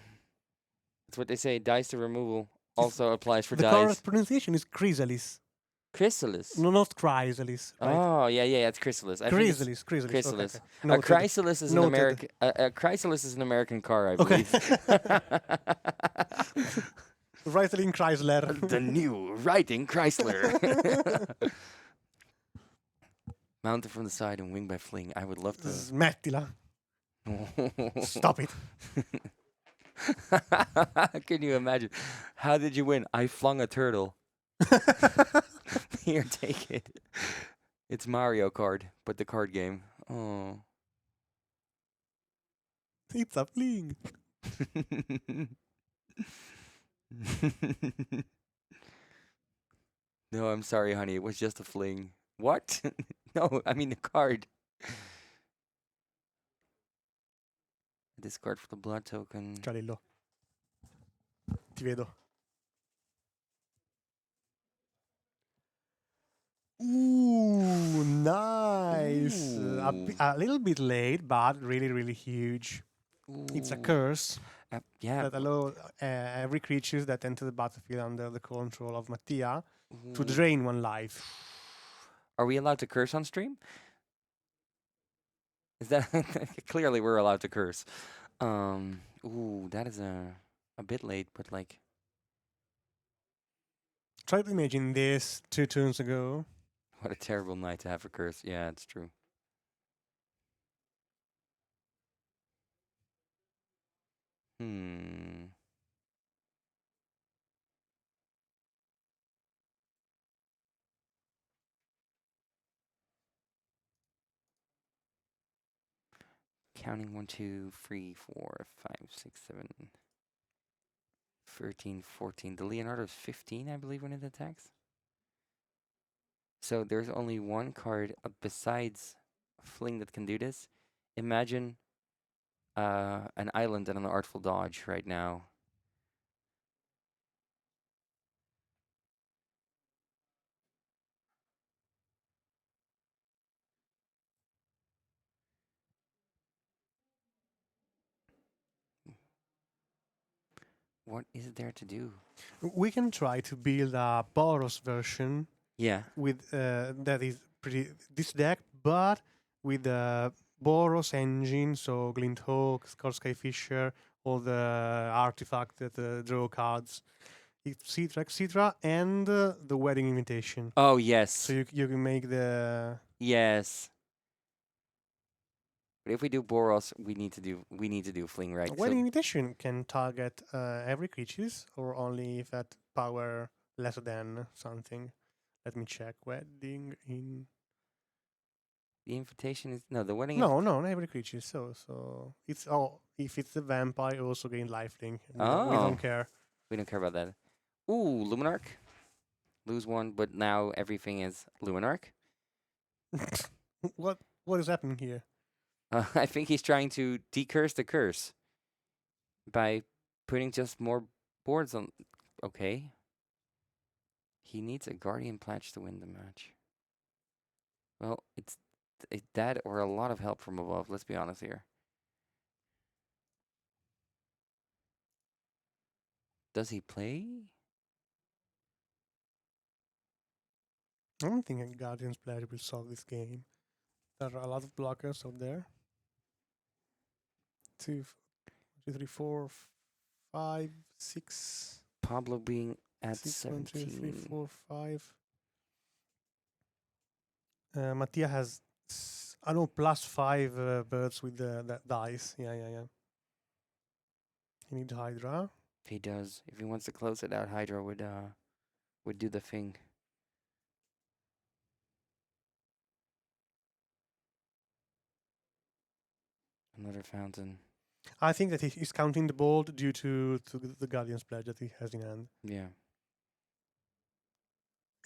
Speaker 4: that's what they say. Dice to removal also applies for
Speaker 3: The
Speaker 4: dice.
Speaker 3: correct pronunciation is chrysalis.
Speaker 4: Chrysalis.
Speaker 3: No, not chrysalis. Right?
Speaker 4: Oh yeah, it's chrysalis. I think it's
Speaker 3: Chrysalis, chrysalis.
Speaker 4: chrysalis.
Speaker 3: Okay.
Speaker 4: A
Speaker 3: Noted.
Speaker 4: chrysalis is an
Speaker 3: Noted.
Speaker 4: American. A chrysalis is an American car, I
Speaker 3: Okay.
Speaker 4: believe.
Speaker 3: Wrestling Chrysler.
Speaker 4: The new writing Chrysler. Mounted from the side and winged by fling. I would love to.
Speaker 3: Smettila. Stop it.
Speaker 4: Can you imagine? How did you win? I flung a turtle. Here, take it. It's Mario Kart, but the card game. Oh.
Speaker 3: It's a fling.
Speaker 4: No, I'm sorry, honey. It was just a fling. What? No, I mean the card. Discard for the blood token.
Speaker 3: Cialillo. Ti vedo. Ooh, nice. A little bit late, but really, really huge. It's a
Speaker 4: Ooh.
Speaker 3: curse
Speaker 4: Yeah.
Speaker 3: that allows every creature that enter the battlefield under the control of Mattia to
Speaker 4: Ooh.
Speaker 3: drain 1 life.
Speaker 4: Are we allowed to curse on stream? Is that clearly we're allowed to curse? Ooh, that is a bit late, but like
Speaker 3: Try to imagine this 2 turns ago.
Speaker 4: what a terrible night to have a curse. Yeah, it's true. Hmm. counting 1, 2, 3, 4, 5, 6, 7, 13, 14. The Leonardo is 15, I believe, when it attacks. So there's only one card besides Fling that can do this. Imagine an island and an Artful Dodge right now. What is there to do?
Speaker 3: We can try to build a Boros version
Speaker 4: Yeah.
Speaker 3: with that is pretty this deck, but with the Boros engine, so Glint Hawk, Sky Fisher, all the artifact that draw cards, etc., etc., and the Wedding Invitation.
Speaker 4: Oh, yes.
Speaker 3: So you can make the
Speaker 4: Yes. But if we do Boros, we need to do Fling, right?
Speaker 3: Wedding Invitation can target every creatures or only if at power less than something. Let me check. Wedding in.
Speaker 4: The invitation is the wedding.
Speaker 3: No, not every creature. So it's if it's a vampire, also gain lifelink. We
Speaker 4: Oh.
Speaker 3: don't care.
Speaker 4: We don't care about that. Ooh, Luminarch. Lose one, but now everything is Luminarch.
Speaker 3: What is happening here?
Speaker 4: I think he's trying to decurse the curse by putting just more boards on. Okay. He needs a Guardian Pledge to win the match. Well, it's that or a lot of help from above, let's be honest here. Does he play?
Speaker 3: I don't think a Guardian's Pledge will solve this game. There are a lot of blockers out there. 2, 3, 4, 5, 6.
Speaker 4: Pablo being at
Speaker 3: 6, 1, 2, 3,
Speaker 4: 17.
Speaker 3: 4, 5. Mattia has I know +5 birds with that dice. Yeah. He needs Hydra.
Speaker 4: If he does, if he wants to close it out, Hydra would do the thing. Another fountain.
Speaker 3: I think that he's counting the bold due to the Guardian's Pledge that he has in hand.
Speaker 4: Yeah.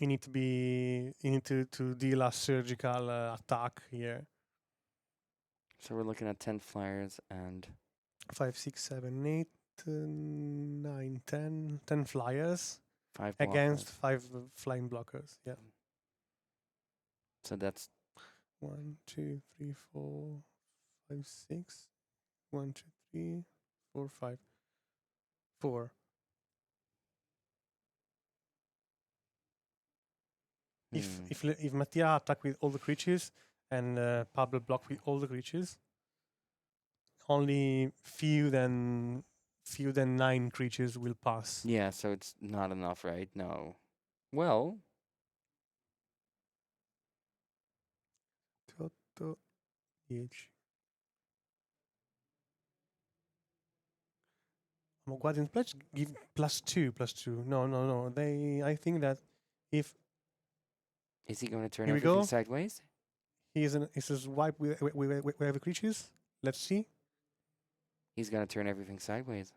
Speaker 3: He need to deal a surgical attack here.
Speaker 4: So we're looking at 10 flyers and
Speaker 3: 5, 6, 7, 8, 9, 10. 10 flyers
Speaker 4: 5
Speaker 3: against
Speaker 4: blockers.
Speaker 3: 5 flying blockers. Yeah.
Speaker 4: So that's
Speaker 3: 1, 2, 3, 4, 5, 6. 1, 2, 3, 4, 5. 4. If Mattia attack with all the creatures and Pablo block with all the creatures, only few than 9 creatures will pass.
Speaker 4: Yeah, so it's not enough, right? No. Well,
Speaker 3: Toto 10. Guardian Pledge give +2. No. I think that if
Speaker 4: is he going to turn
Speaker 3: Here we
Speaker 4: everything
Speaker 3: go.
Speaker 4: sideways?
Speaker 3: he is wipe with every creatures, let's see.
Speaker 4: He's going to turn everything sideways.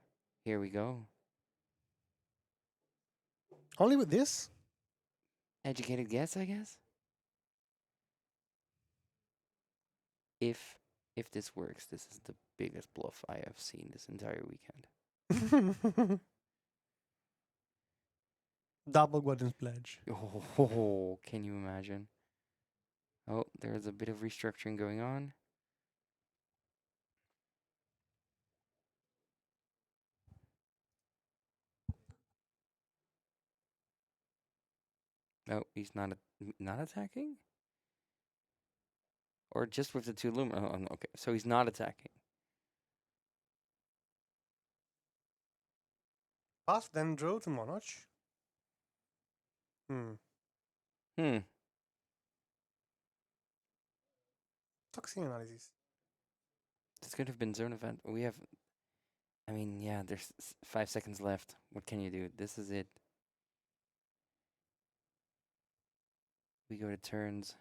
Speaker 4: Here we go.
Speaker 3: Only with this?
Speaker 4: Educated guess, I guess. If this works, this is the biggest bluff I have seen this entire weekend.
Speaker 3: Double Guardian's Pledge.
Speaker 4: Oh, can you imagine? Oh, there's a bit of restructuring going on. No, he's not attacking? Or just with the 2 Lumen? Oh, no, okay, so he's not attacking.
Speaker 3: Pass, then draw to Monarch. Toxin analysis.
Speaker 4: This could have been zone event. We have, I mean, yeah, there's 5 seconds left. What can you do? This is it. We go to turns.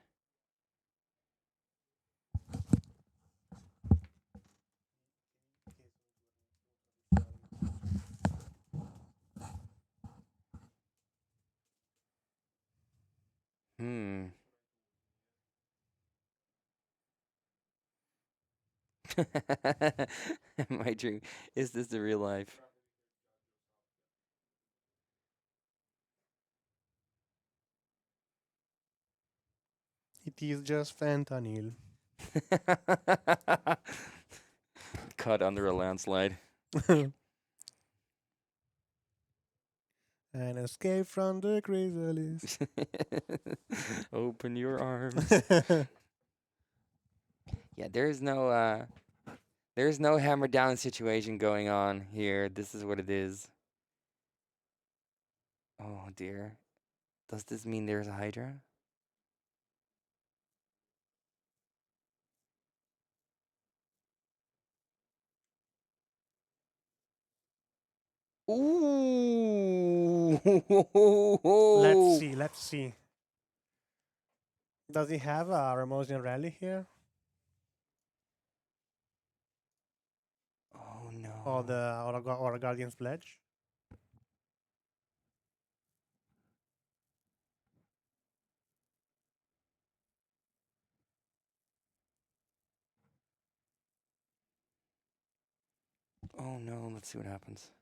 Speaker 4: My dream. Is this the real life?
Speaker 3: It is just fentanyl.
Speaker 4: Caught under a landslide.
Speaker 3: And escape from the chrysalis.
Speaker 4: Open your arms. Yeah, there's no hammer down situation going on here. This is what it is. Oh dear. Does this mean there's a Hydra? Ooh.
Speaker 3: Let's see. Does he have a Ramosian rally here?
Speaker 4: Oh no.
Speaker 3: Or a Guardian's Pledge?
Speaker 4: Oh no, let's see what happens.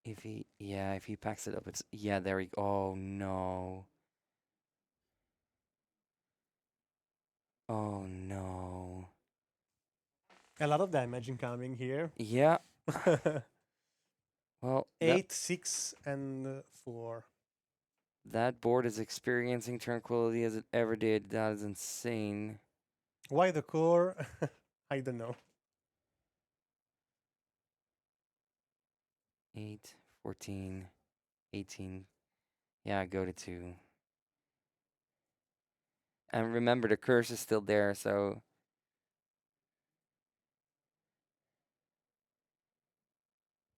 Speaker 4: If he packs it up, there we go. Oh no. Oh no.
Speaker 3: A lot of damage incoming here.
Speaker 4: Yeah. Well,
Speaker 3: 8, 6, and 4.
Speaker 4: that board is experiencing tranquility as it ever did. That is insane.
Speaker 3: Why the core? I don't know.
Speaker 4: 8, 14, 18. Yeah, go to 2. And remember, the curse is still there, so...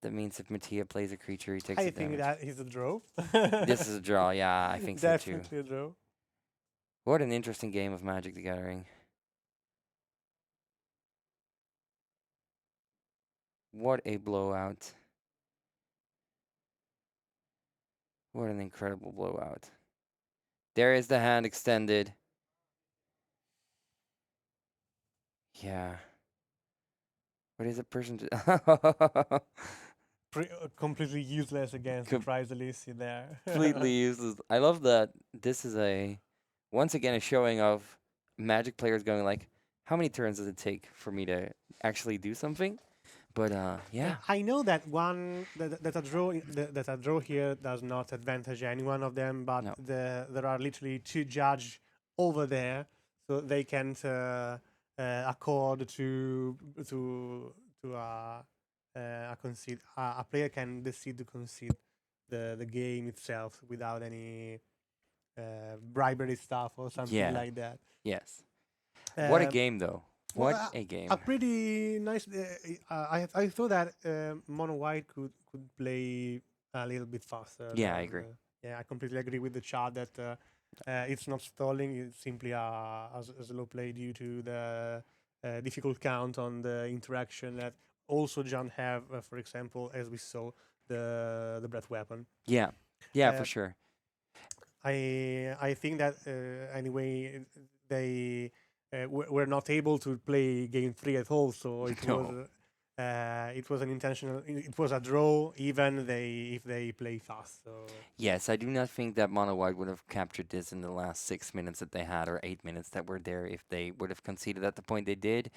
Speaker 4: That means if Mattia plays a creature, he takes
Speaker 3: I
Speaker 4: the
Speaker 3: think
Speaker 4: damage.
Speaker 3: that is a draw.
Speaker 4: This is a draw, yeah, I think so too.
Speaker 3: Definitely a draw.
Speaker 4: What an interesting game of Magic the Gathering. What a blowout. What an incredible blowout. There is the hand extended. Yeah. What is a person to...
Speaker 3: Completely useless against the Chrysalis there.
Speaker 4: Completely useless. I love that this is once again a showing of Magic players going like, how many turns does it take for me to actually do something? But yeah.
Speaker 3: I know that that a draw here does not advantage any one of them, but
Speaker 4: No.
Speaker 3: there are literally 2 judge over there, so they can't accord to a concede. A player can decide to concede the game itself without any bribery stuff or something like that.
Speaker 4: Yes. What a
Speaker 3: Um,
Speaker 4: game, though.
Speaker 3: well,
Speaker 4: What a game.
Speaker 3: A pretty nice. I thought that Mono White could play a little bit faster.
Speaker 4: Yeah, I agree.
Speaker 3: Yeah, I completely agree with the chart that it's not stalling. It's simply a slow play due to the difficult count on the interaction that also John have. For example, as we saw the breath weapon.
Speaker 4: Yeah. Yeah, for sure.
Speaker 3: I think that anyway they were not able to play game 3 at all, so it was an intentional. It was a draw, even if they play fast. So
Speaker 4: Yes, I do not think that Mono White would have captured this in the last 6 minutes that they had, or 8 minutes that were there, if they would have conceded at the point they did.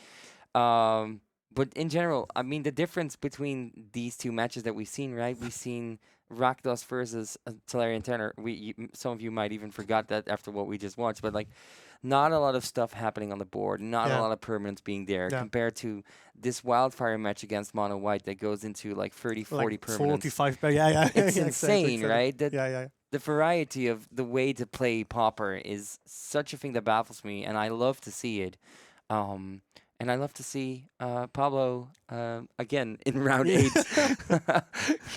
Speaker 4: But in general, I mean, the difference between these two matches that we've seen, right? We've seen Rakdos versus Tolarian Tenor. Some of you might even forgot that after what we just watched, but like, not a lot of stuff happening on the board, not a lot of permanents being there, compared to this Wildfire match against Mono White that goes into like 30, 40
Speaker 3: like
Speaker 4: permanents.
Speaker 3: 45, yeah.
Speaker 4: It's
Speaker 3: yeah,
Speaker 4: insane,
Speaker 3: exactly.
Speaker 4: right? The variety of the way to play Pauper is such a thing that baffles me, and I love to see it. And I love to see Pablo again in round 8.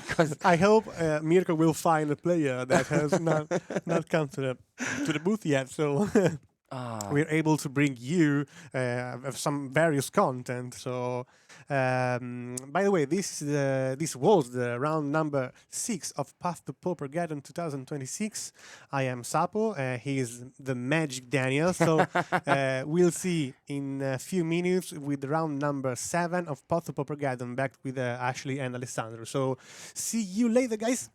Speaker 4: Because
Speaker 3: I hope Mirko will find a player that has not come to the booth yet. So we're able to bring you some various content. So, by the way, this was the round number 6 of Path to Paupergeddon 2026. I am Sapo. He is the Magic Daniel. So we'll see in a few minutes with round number 7 of Path to Paupergeddon, back with Ashley and Alessandro. So see you later, guys.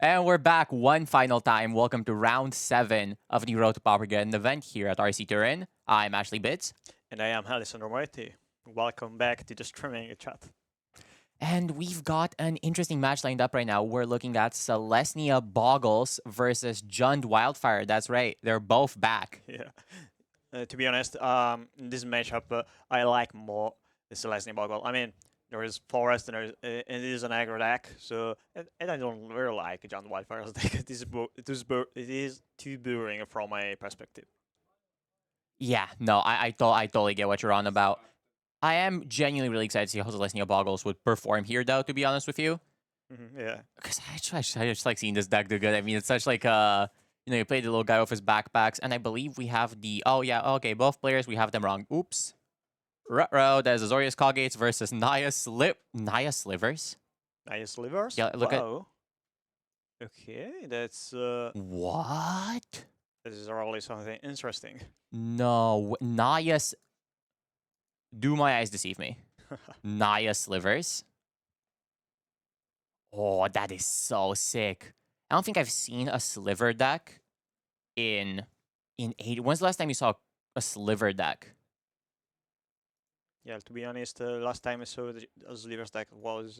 Speaker 1: And we're back one final time. Welcome to round 7 of the Road to Paupergeddon event here at RC Turin. I'm Ashley Bits.
Speaker 2: And I am Alessandro Moretti. Welcome back to the streaming chat.
Speaker 1: And we've got an interesting match lined up right now. We're looking at Celestia Bogles versus Jund Wildfire. That's right. They're both back.
Speaker 2: Yeah. To be honest, in this matchup, I like more the Celestia Bogle. I mean, there is Forest and it is an aggro deck, so and I don't really like Jund Wildfire's deck. It is too boring from my perspective.
Speaker 1: Yeah, no, I totally get what you're on about. I am genuinely really excited to see how Celestia Bogles would perform here, though, to be honest with you.
Speaker 2: Yeah.
Speaker 1: Because I just like seeing this deck do good. I mean, it's such like you play the little guy with his backpacks, and I believe we have the both players, we have them wrong. Oops. Ruh-roh, there's Azorius Coggates versus Naya Slivers.
Speaker 2: Naya Slivers?
Speaker 1: Yeah, look
Speaker 2: wow. Okay, that's
Speaker 1: What?
Speaker 2: this is really something interesting.
Speaker 1: No, do my eyes deceive me? Naya Slivers? Oh, that is so sick. I don't think I've seen a Sliver deck in 8. When's the last time you saw a Sliver deck?
Speaker 2: Yeah, to be honest, last time I saw the Slivers deck was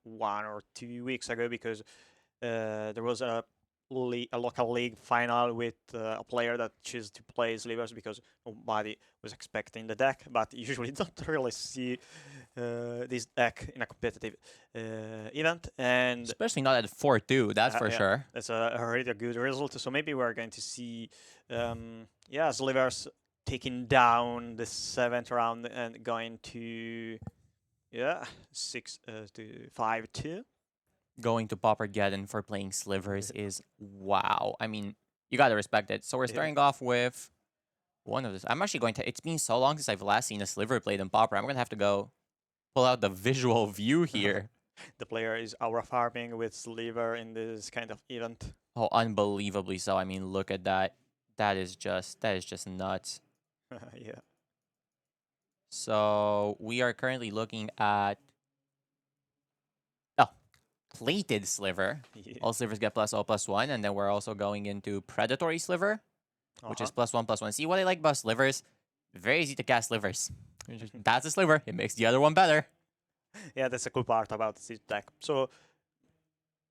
Speaker 2: 1 or 2 weeks ago because there was a local league final with a player that chose to play Slivers because nobody was expecting the deck, but usually don't really see this deck in a competitive event, and
Speaker 1: Especially not at 4-2, that's for
Speaker 2: yeah,
Speaker 1: sure.
Speaker 2: that's a really good result. So maybe we're going to see Slivers taking down the 7th round and going to 6 to 5-2.
Speaker 1: Going to Paupergeddon for playing Slivers is wow. I mean, you gotta respect it. So we're starting off with one of this. I'm actually going to. It's been so long since I've last seen a Sliver played in Pauper. I'm gonna have to go pull out the visual view here.
Speaker 2: The player is aura farming with Sliver in this kind of event.
Speaker 1: Oh, unbelievably so. I mean, look at that. That is just nuts.
Speaker 2: Yeah.
Speaker 1: So we are currently looking at plated Sliver.
Speaker 2: Yeah.
Speaker 1: All Slivers get +0/+1, and then we're also going into Predatory Sliver, which is +1/+1. See what I like about Slivers? Very easy to cast Slivers. That's a Sliver. It makes the other one better.
Speaker 2: Yeah, that's a cool part about this deck. So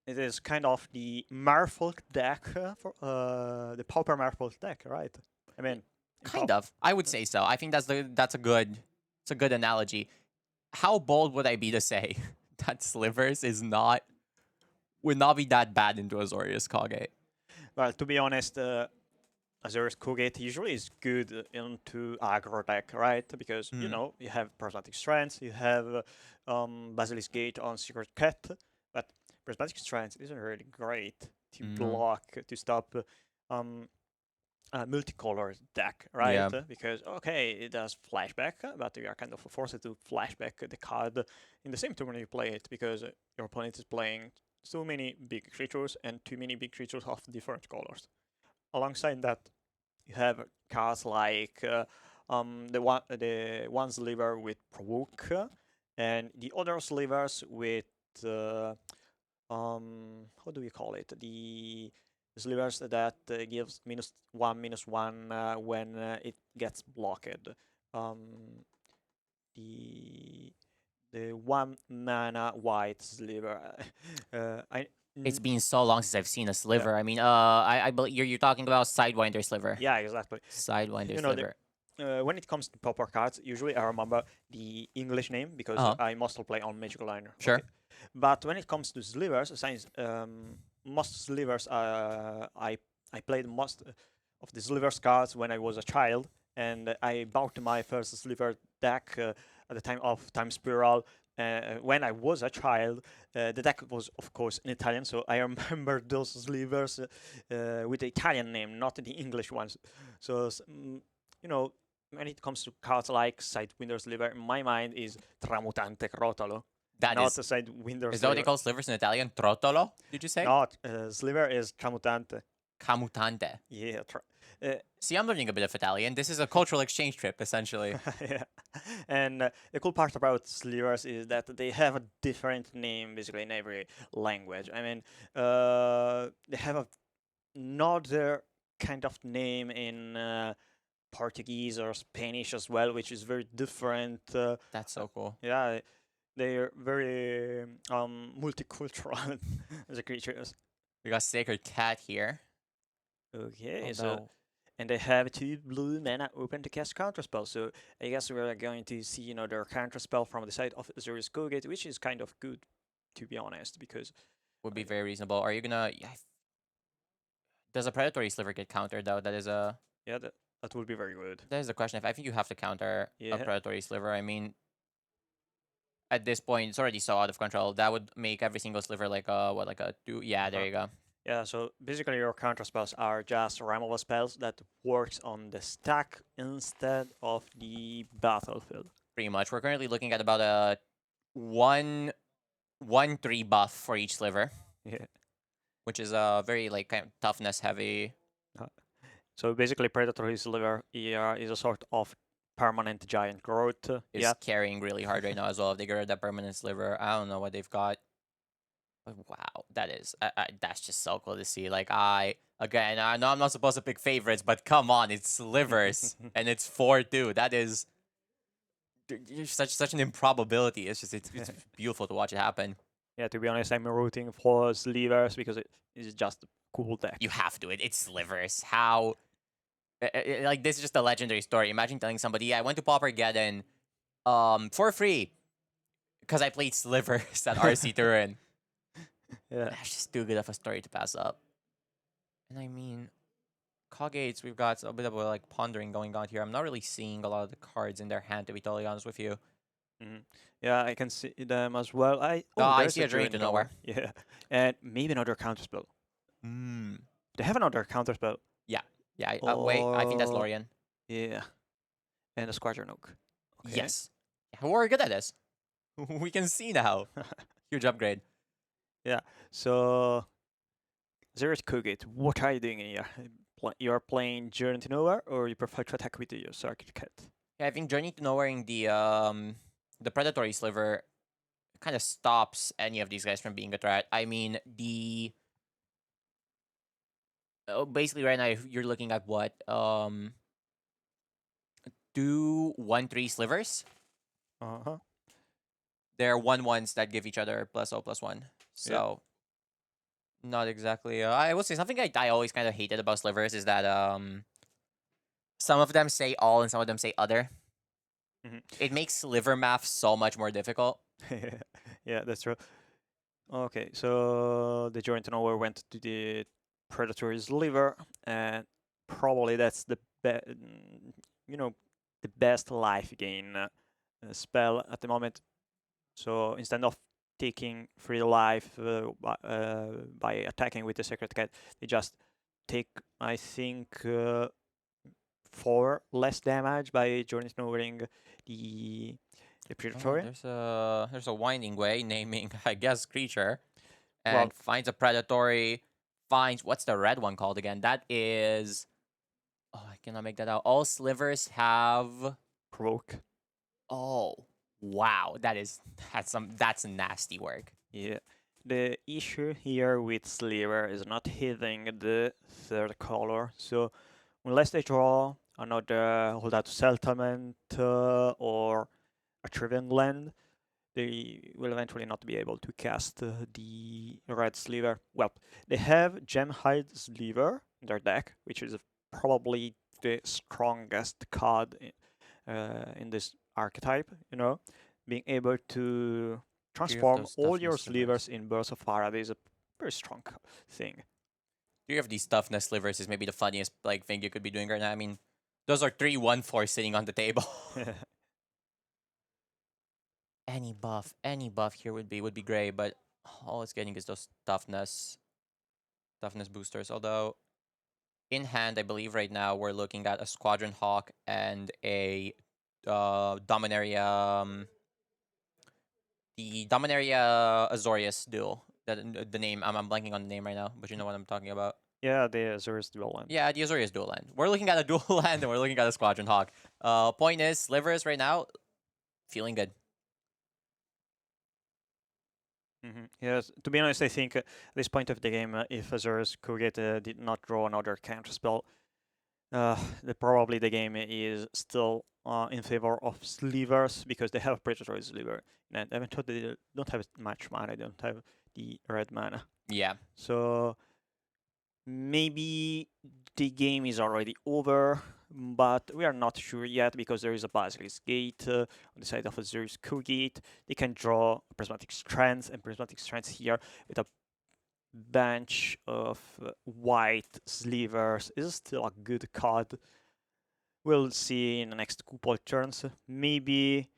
Speaker 2: it is kind of the Merfolk deck for the Pauper Merfolk deck, right? I mean,
Speaker 1: Kind of. I would say so. I think it's a good analogy. How bold would I be to say that Slivers would not be that bad into Azorius Koggate?
Speaker 2: Well, to be honest, Azorius Koggate usually is good into aggro deck, right? Because you have Prismatic Strands, you have Basilisk Gate on Secret Cat, but Prismatic Strands isn't really great to block to stop a multicolor deck, right?
Speaker 1: Yeah.
Speaker 2: Because it does flashback, but you are kind of forced to flashback the card in the same turn you play it because your opponent is playing so many big creatures and too many big creatures of different colors. Alongside that, you have cards like the one Sliver with Provoke and the other Slivers with how do we call it? The Slivers that gives -1/-1 when it gets blocked. The 1 mana white Sliver.
Speaker 1: It's been so long since I've seen a Sliver. I mean, I believe you're talking about Sidewinder Sliver.
Speaker 2: Yeah, exactly.
Speaker 1: Sidewinder
Speaker 2: You know,
Speaker 1: Sliver.
Speaker 2: When it comes to Pauper cards, usually I remember the English name because I mostly play on Magic Liner.
Speaker 1: Sure.
Speaker 2: Okay. But when it comes to Slivers, since most Slivers, I played most of the Slivers cards when I was a child, and I bought my first Sliver deck at the time of Time Spiral. When I was a child, the deck was, of course, in Italian, so I remember those Slivers with the Italian name, not the English ones. So, when it comes to cards like Sidewinder Sliver, in my mind is Tramutante Crotolo.
Speaker 1: That
Speaker 2: not
Speaker 1: is
Speaker 2: a Sidewinder
Speaker 1: that what they call Slivers in Italian? Trotolo, did you say?
Speaker 2: Not. Sliver is Tramutante.
Speaker 1: Camutante.
Speaker 2: Yeah.
Speaker 1: See, I'm learning a bit of Italian. This is a cultural exchange trip, essentially.
Speaker 2: Yeah. And the cool part about Slivers is that they have a different name basically in every language. I mean, they have another kind of name in Portuguese or Spanish as well, which is very different.
Speaker 1: That's so cool.
Speaker 2: Yeah, they're very multicultural as a creatures.
Speaker 1: We got Sacred Cat here.
Speaker 2: Okay, so
Speaker 1: Although,
Speaker 2: and they have 2 blue mana open to cast counterspell. So I guess we're going to see their counterspell from the side of Azorius Kogate, which is kind of good, to be honest, because
Speaker 1: would be very reasonable. Are you gonna? Yeah, does a predatory sliver get countered though? That is a
Speaker 2: yeah, that would be very good.
Speaker 1: that is the question. If I think you have to counter a
Speaker 2: Yeah.
Speaker 1: predatory sliver, I mean, at this point, it's already so out of control. That would make every single sliver like a what, like a 2? Yeah, there you go.
Speaker 2: Yeah, so basically your counterspells are just removal spells that works on the stack instead of the battlefield.
Speaker 1: Pretty much. We're currently looking at about a 1/3 buff for each sliver,
Speaker 2: Yeah.
Speaker 1: which is a very like kind of toughness heavy.
Speaker 2: So basically predatory sliver is a sort of permanent giant growth.
Speaker 1: Is
Speaker 2: Yeah.
Speaker 1: carrying really hard right now as well. If they get rid of that permanent sliver, I don't know what they've got. But wow, that's just so cool to see. Like I know I'm not supposed to pick favorites, but come on, it's slivers and it's 4/2. That is such an improbability. It's just it's beautiful to watch it happen.
Speaker 2: Yeah, to be honest, I'm rooting for Slivers because it is just a cool deck.
Speaker 1: You have to. It's slivers. How? Like this is just a legendary story. Imagine telling somebody, "Yeah, I went to Paupergeddon, for free, because I played slivers at RC Turin."
Speaker 2: Yeah.
Speaker 1: That's just too good of a story to pass up. And I mean, Cogates, we've got a bit of a like pondering going on here. I'm not really seeing a lot of the cards in their hand, to be totally honest with you.
Speaker 2: Yeah, I can see them as well.
Speaker 1: I
Speaker 2: there's
Speaker 1: see a Journey to Nowhere.
Speaker 2: Yeah, and maybe another counterspell. They have another counterspell.
Speaker 1: Yeah, wait, I think that's
Speaker 2: Oh.
Speaker 1: Lorien.
Speaker 2: Yeah, and a Squadron Oak. Okay.
Speaker 1: Yes. We're good at this. We can see now. Huge upgrade.
Speaker 2: So, Zeroth Kugate, what are you doing here? You're playing Journey to Nowhere, or you prefer to attack with your Circuit Cat?
Speaker 1: Yeah, I think Journey to Nowhere in the predatory sliver kind of stops any of these guys from being a threat. I mean, basically right now you're looking at what 2/1/3 slivers. They're 1/1s that give each other +0/+1. So not exactly. I will say something I always kind of hated about slivers is that some of them say all and some of them say other. It makes sliver math so much more difficult.
Speaker 2: Yeah, that's true. Okay, so the Journey to Nowhere went to the predatory sliver, and probably that's the the best life gain spell at the moment. So instead of taking 3 life by attacking with the Sacred Cat, they just take, I think, 4 less damage by Journey to Nowhere the predatory.
Speaker 1: There's a winding way naming, I guess, creature, and
Speaker 2: Well-
Speaker 1: finds a predatory. Finds what's the red one called again? That is. Oh, I cannot make that out. All slivers have.
Speaker 2: Provoke.
Speaker 1: Oh, wow! That's nasty work.
Speaker 2: Yeah. The issue here with Sliver is not hitting the 3rd color. So unless they draw another Holdout Settlement or a Trivian Land, they will eventually not be able to cast the red Sliver. Well, they have Gemhide Sliver in their deck, which is probably the strongest card in this archetype, being able to transform
Speaker 1: those
Speaker 2: all your
Speaker 1: toughness slivers.
Speaker 2: slivers in Bursts of Fire is a very strong thing.
Speaker 1: 3 of these toughness slivers is maybe the funniest like thing you could be doing right now. I mean, those are 3/1/4 sitting on the table. Any buff here would be great, but all it's getting is those toughness boosters. Although in hand, I believe right now we're looking at a Squadron Hawk and a Dominaria. The Dominaria Azorius duel. The name I'm blanking on the name right now, but you know what I'm talking about.
Speaker 2: Yeah, the Azur's dual land.
Speaker 1: Yeah, the Azorius dual land. We're looking at a dual land and we're looking at a Squadron Hawk. Point is, Slivers right now, feeling good.
Speaker 2: Yes, to be honest, I think at this point of the game, if Azur's Kugate did not draw another counter spell, probably the game is still in favor of Slivers because they have Predatory Sliver. And I thought they don't have much mana, they don't have the red mana.
Speaker 1: Yeah.
Speaker 2: So maybe the game is already over, but we are not sure yet because there is a Basilisk Gate on the side of Azur's Kugate. They can draw Prismatic Strands, and Prismatic Strands here with a bunch of white slivers is still a good card. We'll see in the next couple turns. Maybe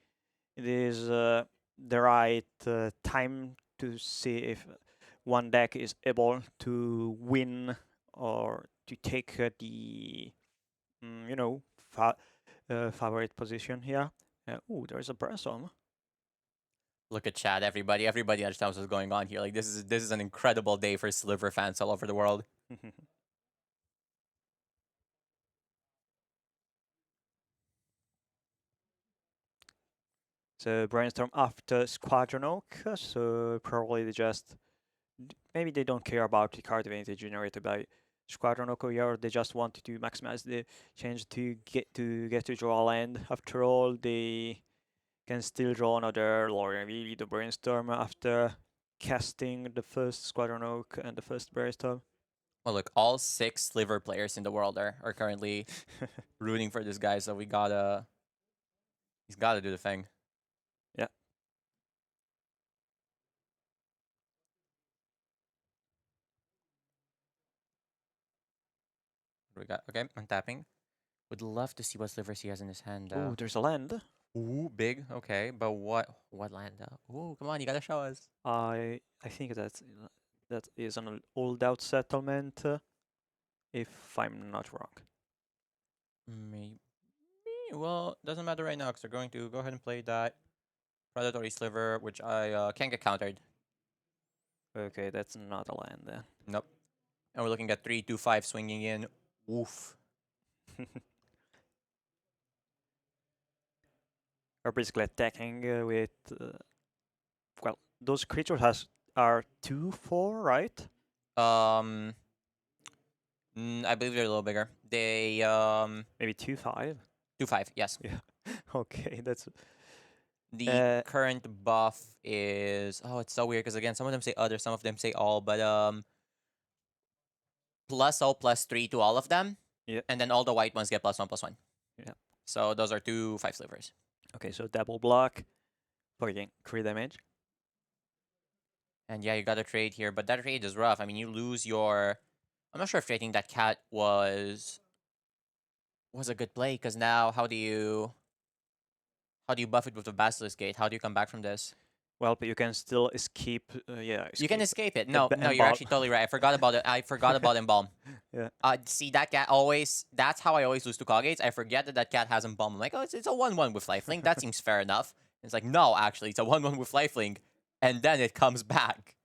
Speaker 2: it is the right time to see if one deck is able to win or to take the favorite position here. Oh, there's a Brainstorm.
Speaker 1: Look at chat, everybody. Everybody understands what's going on here. Like this is an incredible day for Sliver fans all over the world.
Speaker 2: So Brainstorm after Squadron Oak, so probably they just maybe they don't care about the card advantage generated by Squadron Oak or they just wanted to maximize the chance to get to draw a land. After all, they can still draw another Lorien Vili, the Brainstorm after casting the first Squadron Oak and the first Brainstorm.
Speaker 1: Well, look, all 6 Sliver players in the world are currently rooting for this guy, so he's gotta do the thing.
Speaker 2: Yeah.
Speaker 1: What we got? Okay, untapping. Would love to see what Slivers he has in his hand.
Speaker 2: Oh, there's a land.
Speaker 1: Ooh, big. Okay, but what land? Ooh, come on, you gotta show us.
Speaker 2: I think that is an old out settlement, if I'm not wrong.
Speaker 1: Maybe. Well, doesn't matter right now because they're going to go ahead and play that Predatory Sliver, which I can't get countered.
Speaker 2: Okay, that's not a land then.
Speaker 1: Nope. And we're looking at 3-2-5 swinging in. Oof.
Speaker 2: Are basically attacking with well, those creatures are 2/4, right?
Speaker 1: I believe they're a little bigger. They
Speaker 2: Maybe 2/5.
Speaker 1: 2-5. Yes.
Speaker 2: Yeah. Okay, that's
Speaker 1: The current buff is it's so weird because again, some of them say other, some of them say all, but plus all +3 to all of them.
Speaker 2: Yeah.
Speaker 1: And then all the white ones get +1/+1.
Speaker 2: Yeah.
Speaker 1: So those are 2 5 slivers.
Speaker 2: okay. So double block for again 3 damage.
Speaker 1: And yeah, you got to trade here, but that trade is rough. I mean, you lose your. I'm not sure if trading that cat was a good play because now how do you buff it with the Basilisk Gate? How do you come back from this?
Speaker 2: Well, but you can still escape.
Speaker 1: You can escape it.
Speaker 2: The
Speaker 1: No,
Speaker 2: ba-
Speaker 1: no, you're
Speaker 2: embalm.
Speaker 1: actually totally right. I forgot about it. I forgot about Embalm.
Speaker 2: Yeah.
Speaker 1: See, that cat always. That's how I always lose to Coggates. I forget that cat has Embalm. I'm like, oh, it's a 1/1 with Lifelink. That seems fair enough. It's like, no, actually, it's a 1/1 with Lifelink, and then it comes back.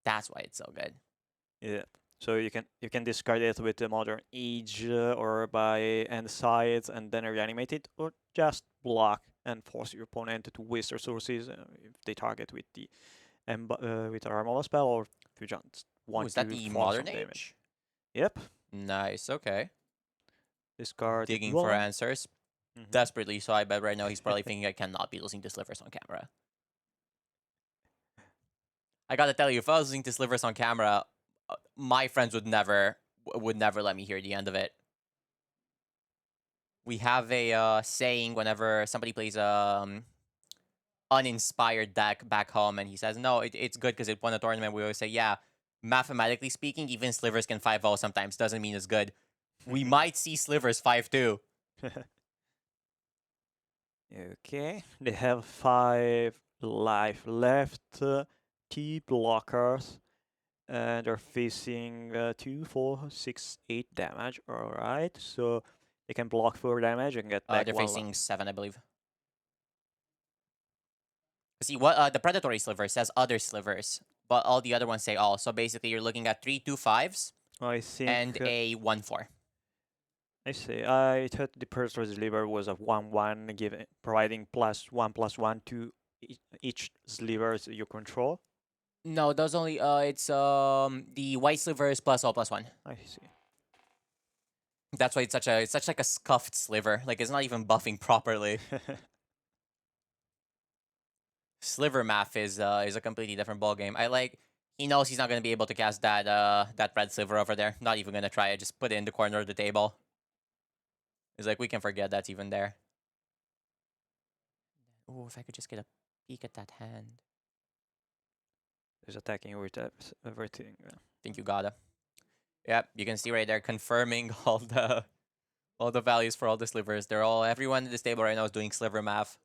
Speaker 1: That's why it's so good.
Speaker 2: Yeah. So you can discard it with the Modern Age or by end sides and then reanimate it, or just block and force your opponent to waste resources if they target with the with a Ramola spell, or if you just want
Speaker 1: Is that
Speaker 2: to
Speaker 1: the
Speaker 2: force
Speaker 1: Modern
Speaker 2: some
Speaker 1: Age?
Speaker 2: damage. Yep.
Speaker 1: Nice. Okay.
Speaker 2: Discard
Speaker 1: Digging
Speaker 2: dual
Speaker 1: for
Speaker 2: land.
Speaker 1: answers
Speaker 2: Mhm.
Speaker 1: desperately. So I bet right now he's probably thinking I cannot be losing to Slivers on camera. I gotta tell you, if I was losing to Slivers on camera, my friends would never let me hear the end of it. We have a saying whenever somebody plays uninspired deck back home, and he says, "No, it's good because it won a tournament." We always say, "Yeah, mathematically speaking, even Slivers can 5-0 sometimes. Doesn't mean it's good. We might see Slivers 5-2."
Speaker 2: Okay. They have 5 life left. 2 blockers. And they're facing 2, 4, 6, 8 damage. Alright, so they can block 4 damage and get back
Speaker 1: They're
Speaker 2: 1
Speaker 1: facing
Speaker 2: life.
Speaker 1: 7, I believe. See what the predatory sliver says other slivers, but all the other ones say all. So basically, you're looking at 3 2 5s
Speaker 2: I think.
Speaker 1: and a 1/4.
Speaker 2: I see. I thought the Pauper Sliver was a 1/1, providing +1/+1 to each slivers you control.
Speaker 1: No, those only it's the white slivers plus all +1.
Speaker 2: I see.
Speaker 1: That's why it's such like a scuffed sliver. Like it's not even buffing properly. Sliver math is a completely different ballgame. He knows he's not gonna be able to cast that red sliver over there. Not even gonna try it. Just put it in the corner of the table. He's like, we can forget that's even there. Oh, if I could just get a peek at that hand.
Speaker 2: He's attacking with everything. Yeah.
Speaker 1: Think you gotta. Yep, you can see right there confirming all the values for all the slivers. Everyone in this table right now is doing sliver math.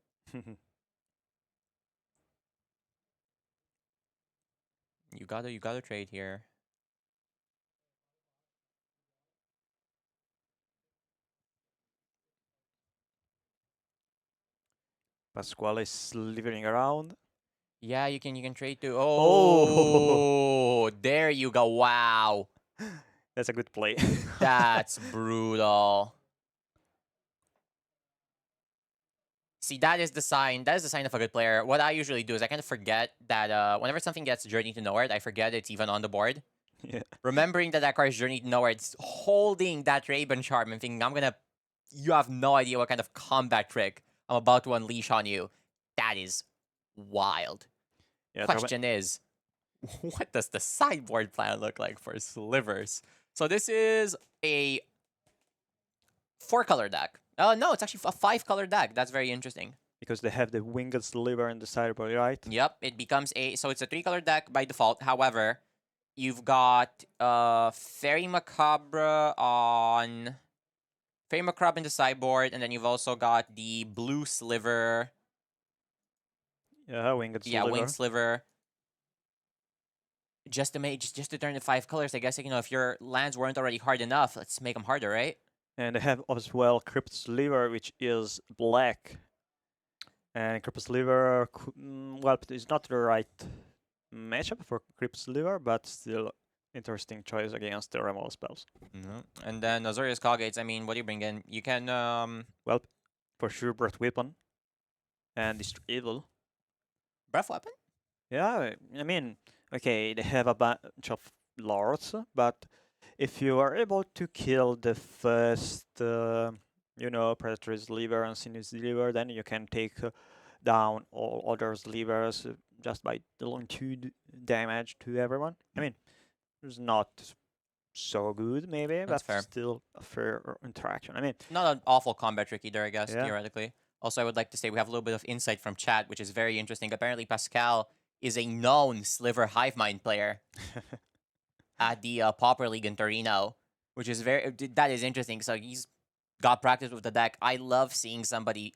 Speaker 1: You gotta trade here.
Speaker 2: Pasquale is slithering around.
Speaker 1: Yeah, you can trade too.
Speaker 2: Oh.
Speaker 1: Oh, there you go. Wow.
Speaker 2: That's a good play.
Speaker 1: That's brutal. See, that is the sign. That is the sign of a good player. What I usually do is I kind of forget that whenever something gets Journey to Nowhere, I forget it's even on the board.
Speaker 2: Yeah.
Speaker 1: Remembering that card is Journey to Nowhere, it's holding that Raven Charm and thinking, you have no idea what kind of combat trick I'm about to unleash on you. That is wild.
Speaker 2: Yeah,
Speaker 1: Question is, what does the sideboard plan look like for Slivers? So this is a 4-color deck. No, it's actually a 5-color deck. That's very interesting.
Speaker 2: because they have the winged sliver in the sideboard, right?
Speaker 1: Yep, it becomes so it's a 3-color deck by default. However, you've got Fairy Macabre in the sideboard, and then you've also got the blue sliver.
Speaker 2: Yeah, winged sliver.
Speaker 1: Yeah, winged sliver. Just to turn the 5 colors, I guess, if your lands weren't already hard enough, let's make them harder, right?
Speaker 2: And they have as well Crypt Sliver, which is black. And Crypt Sliver, well, it's not the right matchup for Crypt Sliver, but still interesting choice against the removal spells.
Speaker 1: And then Azorius Coggates, what do you bring in? You can,
Speaker 2: Well, for sure, Breath Weapon and Destroy Evil.
Speaker 1: Breath Weapon?
Speaker 2: Yeah, okay, they have a bunch of lords, but if you are able to kill the first, Predatory Sliver and Sinus Sliver, then you can take down all other slivers just by dealing 2 damage to everyone. It's not so good, maybe,
Speaker 1: That's
Speaker 2: but
Speaker 1: fair.
Speaker 2: still a fair interaction.
Speaker 1: Not an awful combat trick either, I guess,
Speaker 2: Yeah.
Speaker 1: theoretically. Also, I would like to say we have a little bit of insight from chat, which is very interesting. Apparently, Pascal is a known Sliver Hive Mind player at the Pauper League in Torino, which is that is interesting. So he's got practice with the deck. I love seeing somebody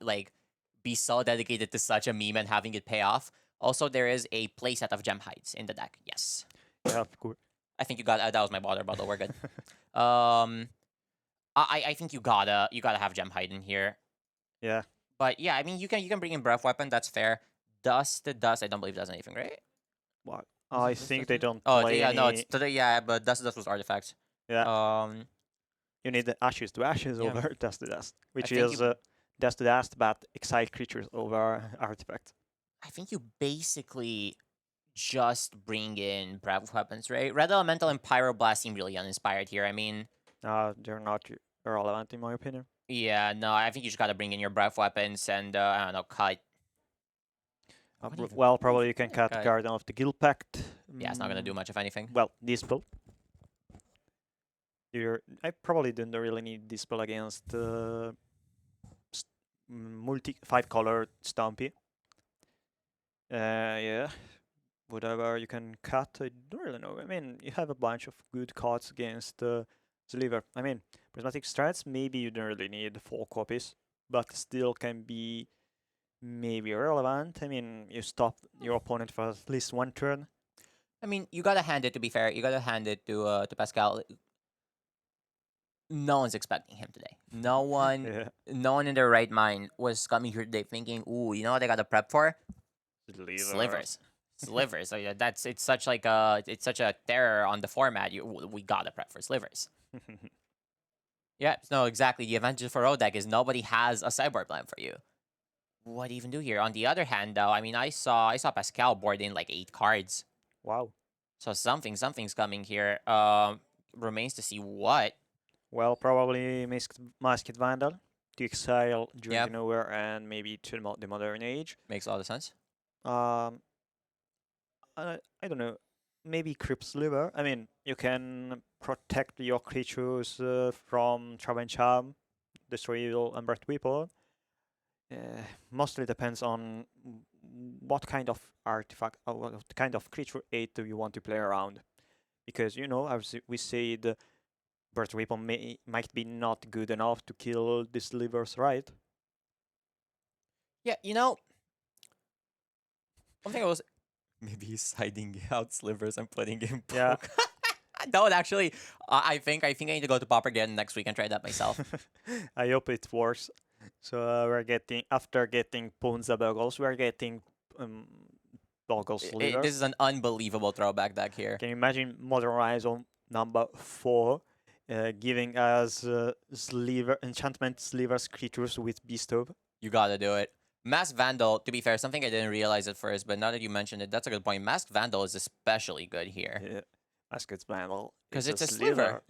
Speaker 1: be so dedicated to such a meme and having it pay off. Also, there is a playset of Gem Hides in the deck. Yes.
Speaker 2: Yeah, of course.
Speaker 1: I think you got that was my water bottle. We're good. I think you gotta have Gem Hide in here.
Speaker 2: Yeah.
Speaker 1: But yeah, you can bring in Breath Weapon. That's fair. Dust to Dust. I don't believe does anything, right?
Speaker 2: What? I think they don't
Speaker 1: Oh
Speaker 2: play
Speaker 1: yeah,
Speaker 2: any...
Speaker 1: no, it's today. Yeah, but Dust to Dust was artifacts.
Speaker 2: Yeah. You need the Ashes to Ashes
Speaker 1: Yeah.
Speaker 2: over Dust to Dust, which
Speaker 1: think
Speaker 2: is Dust to Dust, but exile creatures over artifact.
Speaker 1: I think you basically just bring in Breath Weapons, right? Red Elemental and Pyroblast seem really uninspired here.
Speaker 2: They're not irrelevant in my opinion.
Speaker 1: Yeah, no, I think you just gotta bring in your Breath Weapons and I don't know, cut. What even-
Speaker 2: Well, probably you can cut
Speaker 1: Okay.
Speaker 2: Guardian of the Guild Pact.
Speaker 1: Yeah, it's not gonna do much if anything.
Speaker 2: Well, Dispel. I probably don't really need Dispel against multi 5-color Stompy. Yeah. Whatever you can cut, I don't really know. You have a bunch of good cards against Sliver. Prismatic Strats, maybe you don't really need 4 copies, but still can be maybe relevant. You stop your opponent for at least 1 turn.
Speaker 1: You gotta hand it, to be fair. You gotta hand it to Pascal. No one's expecting him today. No one,
Speaker 2: Yeah.
Speaker 1: no one in their right mind was coming here today thinking, "Ooh, you know what I gotta prep for?
Speaker 2: Sliver.
Speaker 1: Slivers. Slivers. So yeah, it's such a terror on the format. We gotta prep for Slivers. Yeah, no, exactly. The advantage for road deck is nobody has a sideboard plan for you. What even do here? On the other hand, though, I mean, I saw Pascal board in like 8 cards.
Speaker 2: Wow.
Speaker 1: So something's coming here. Remains to see what.
Speaker 2: Well, probably Masked Vandal to exile during
Speaker 1: Yep.
Speaker 2: the Nowhere and maybe to the Modern Age.
Speaker 1: Makes all the sense.
Speaker 2: Um, I don't know. Maybe Crypt Sliver. I mean, you can protect your creatures from Trap and Charm, Destroy Evil, and Breath Weapon. Mostly depends on what kind of artifact or what kind of creature aid do you want to play around. Because, you know, as we said, Breath Weapon might be not good enough to kill the Slivers, right?
Speaker 1: Yeah, you know, one thing I was maybe he's hiding out Slivers and putting in
Speaker 2: Yeah.
Speaker 1: poke. Don't actually. I think I need to go to Paupergeddon next week and try that myself.
Speaker 2: I hope it works. So we're getting, after getting Ponza Bogles, we're getting Bogles Sliver.
Speaker 1: This is an unbelievable throwback deck here.
Speaker 2: Can you imagine Modern Horizon number 4 giving us enchantment Slivers creatures with Beastove?
Speaker 1: You gotta do it. Masked Vandal, to be fair, something I didn't realize at first, but now that you mentioned it, that's a good point. Masked Vandal is especially good here.
Speaker 2: Yeah. Masked Vandal.
Speaker 1: 'Cause it's a sliver.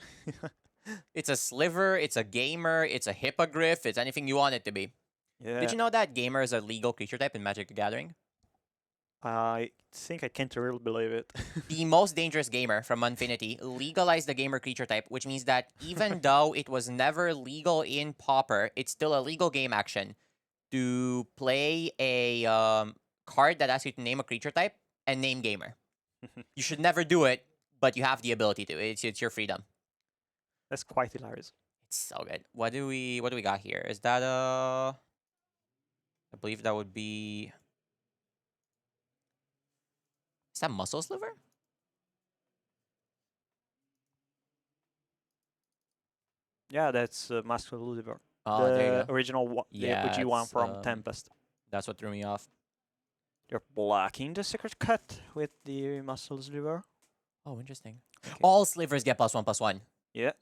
Speaker 1: It's a sliver, it's a gamer, it's a hippogriff, it's anything you want it to be.
Speaker 2: Yeah.
Speaker 1: Did you know that gamer is a legal creature type in Magic the Gathering?
Speaker 2: I think I can't really believe it.
Speaker 1: The most dangerous gamer from Infinity legalized the gamer creature type, which means that even though it was never legal in Pauper, it's still a legal game action to play a card that asks you to name a creature type and name gamer. You should never do it, but you have the ability to. It's your freedom.
Speaker 2: That's quite hilarious.
Speaker 1: It's so good. What do we got here? Is that I believe that would be. Is that Muscle Sliver?
Speaker 2: Yeah, that's Masked Sliver.
Speaker 1: Oh, there you
Speaker 2: The
Speaker 1: go.
Speaker 2: original one,
Speaker 1: Yeah,
Speaker 2: the OG one
Speaker 1: it's,
Speaker 2: from Tempest.
Speaker 1: That's what threw me off.
Speaker 2: You're blocking the secret cut with the Muscle Sliver.
Speaker 1: Oh, interesting.
Speaker 2: Okay.
Speaker 1: All slivers get +1/+1.
Speaker 2: Yeah.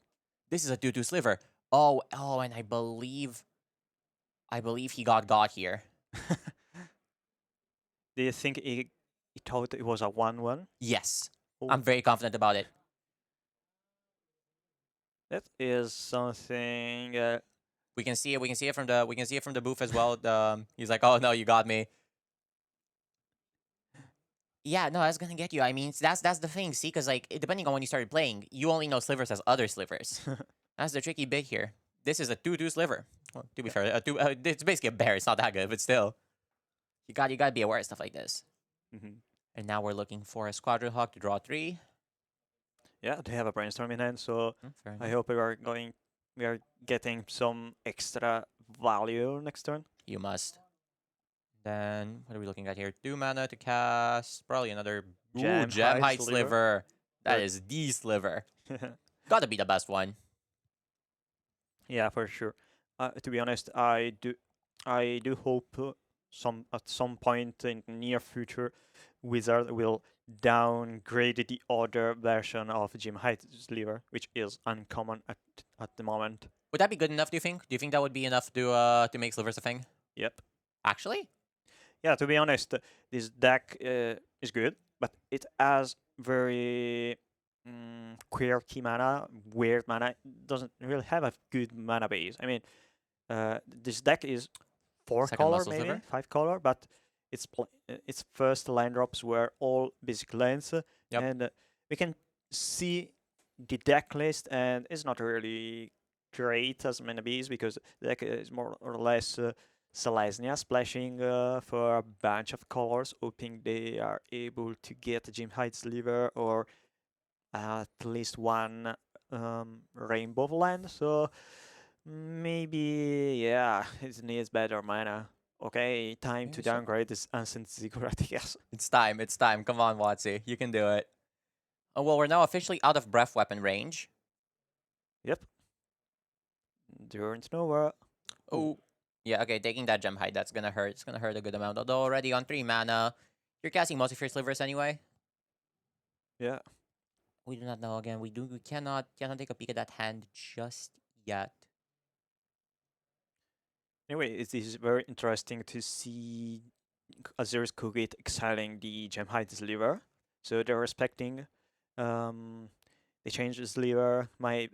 Speaker 1: This is a 2/2 sliver. Oh, and I believe he got here.
Speaker 2: Do you think he thought it was a 1/1?
Speaker 1: Yes.
Speaker 2: Oh.
Speaker 1: I'm very confident about it.
Speaker 2: That is something.
Speaker 1: We can see it from the booth as well. He's like, "Oh no, you got me." Yeah, no, that's gonna get you. I mean, that's the thing. See, because like depending on when you started playing, you only know slivers as other slivers. That's the tricky bit here. This is a 2/2 sliver. Well, to be fair, it's basically a bear. It's not that good, but still, you gotta be aware of stuff like this. And now we're looking for a Squadron Hawk to draw 3.
Speaker 2: Yeah, they have a brainstorm in hand, so
Speaker 1: Fair
Speaker 2: I
Speaker 1: enough.
Speaker 2: hope we are getting some extra value next turn.
Speaker 1: You must. Then what are we looking at here? 2 mana to cast. Probably another
Speaker 2: Gem
Speaker 1: Gem
Speaker 2: Height
Speaker 1: Height
Speaker 2: Sliver.
Speaker 1: Sliver. That
Speaker 2: Or-
Speaker 1: is the sliver. Gotta be the best one.
Speaker 2: Yeah, for sure. To be honest, I do hope at some point in the near future, Wizard will downgrade the other version of Gem Height Sliver, which is uncommon at the moment.
Speaker 1: Would that be good enough, do you think? Do you think that would be enough to make slivers a thing?
Speaker 2: Yep.
Speaker 1: Actually?
Speaker 2: Yeah, to be honest, this deck is good, but it has very quirky mana, weird mana. It doesn't really have a good mana base. I mean, this deck is 4
Speaker 1: Second
Speaker 2: color,
Speaker 1: muscle
Speaker 2: maybe
Speaker 1: sliver?
Speaker 2: 5 color, but its first land drops were all basic lands,
Speaker 1: Yep.
Speaker 2: and we can see the deck list, and it's not really great as mana base because the deck is more or less Selesnya splashing for a bunch of colors, hoping they are able to get a Gem Height Sliver or at least one rainbow land. So maybe, yeah, it needs better mana. Okay, time to
Speaker 1: Maybe so.
Speaker 2: downgrade this Ancient Ziggurat, I guess.
Speaker 1: It's time. Come on, Watsy. You can do it. Oh, well, we're now officially out of breath weapon range.
Speaker 2: Yep. Turns nowhere.
Speaker 1: Oh. Yeah, okay, taking that gem height, that's gonna hurt. It's gonna hurt a good amount. Although already on 3 mana, You're casting most of your slivers anyway.
Speaker 2: Yeah.
Speaker 1: We do not know again. We cannot take a peek at that hand just yet.
Speaker 2: Anyway, it is very interesting to see Azir's Kugit exiling the Gemhide Sliver. So they're respecting. They change the sliver. Might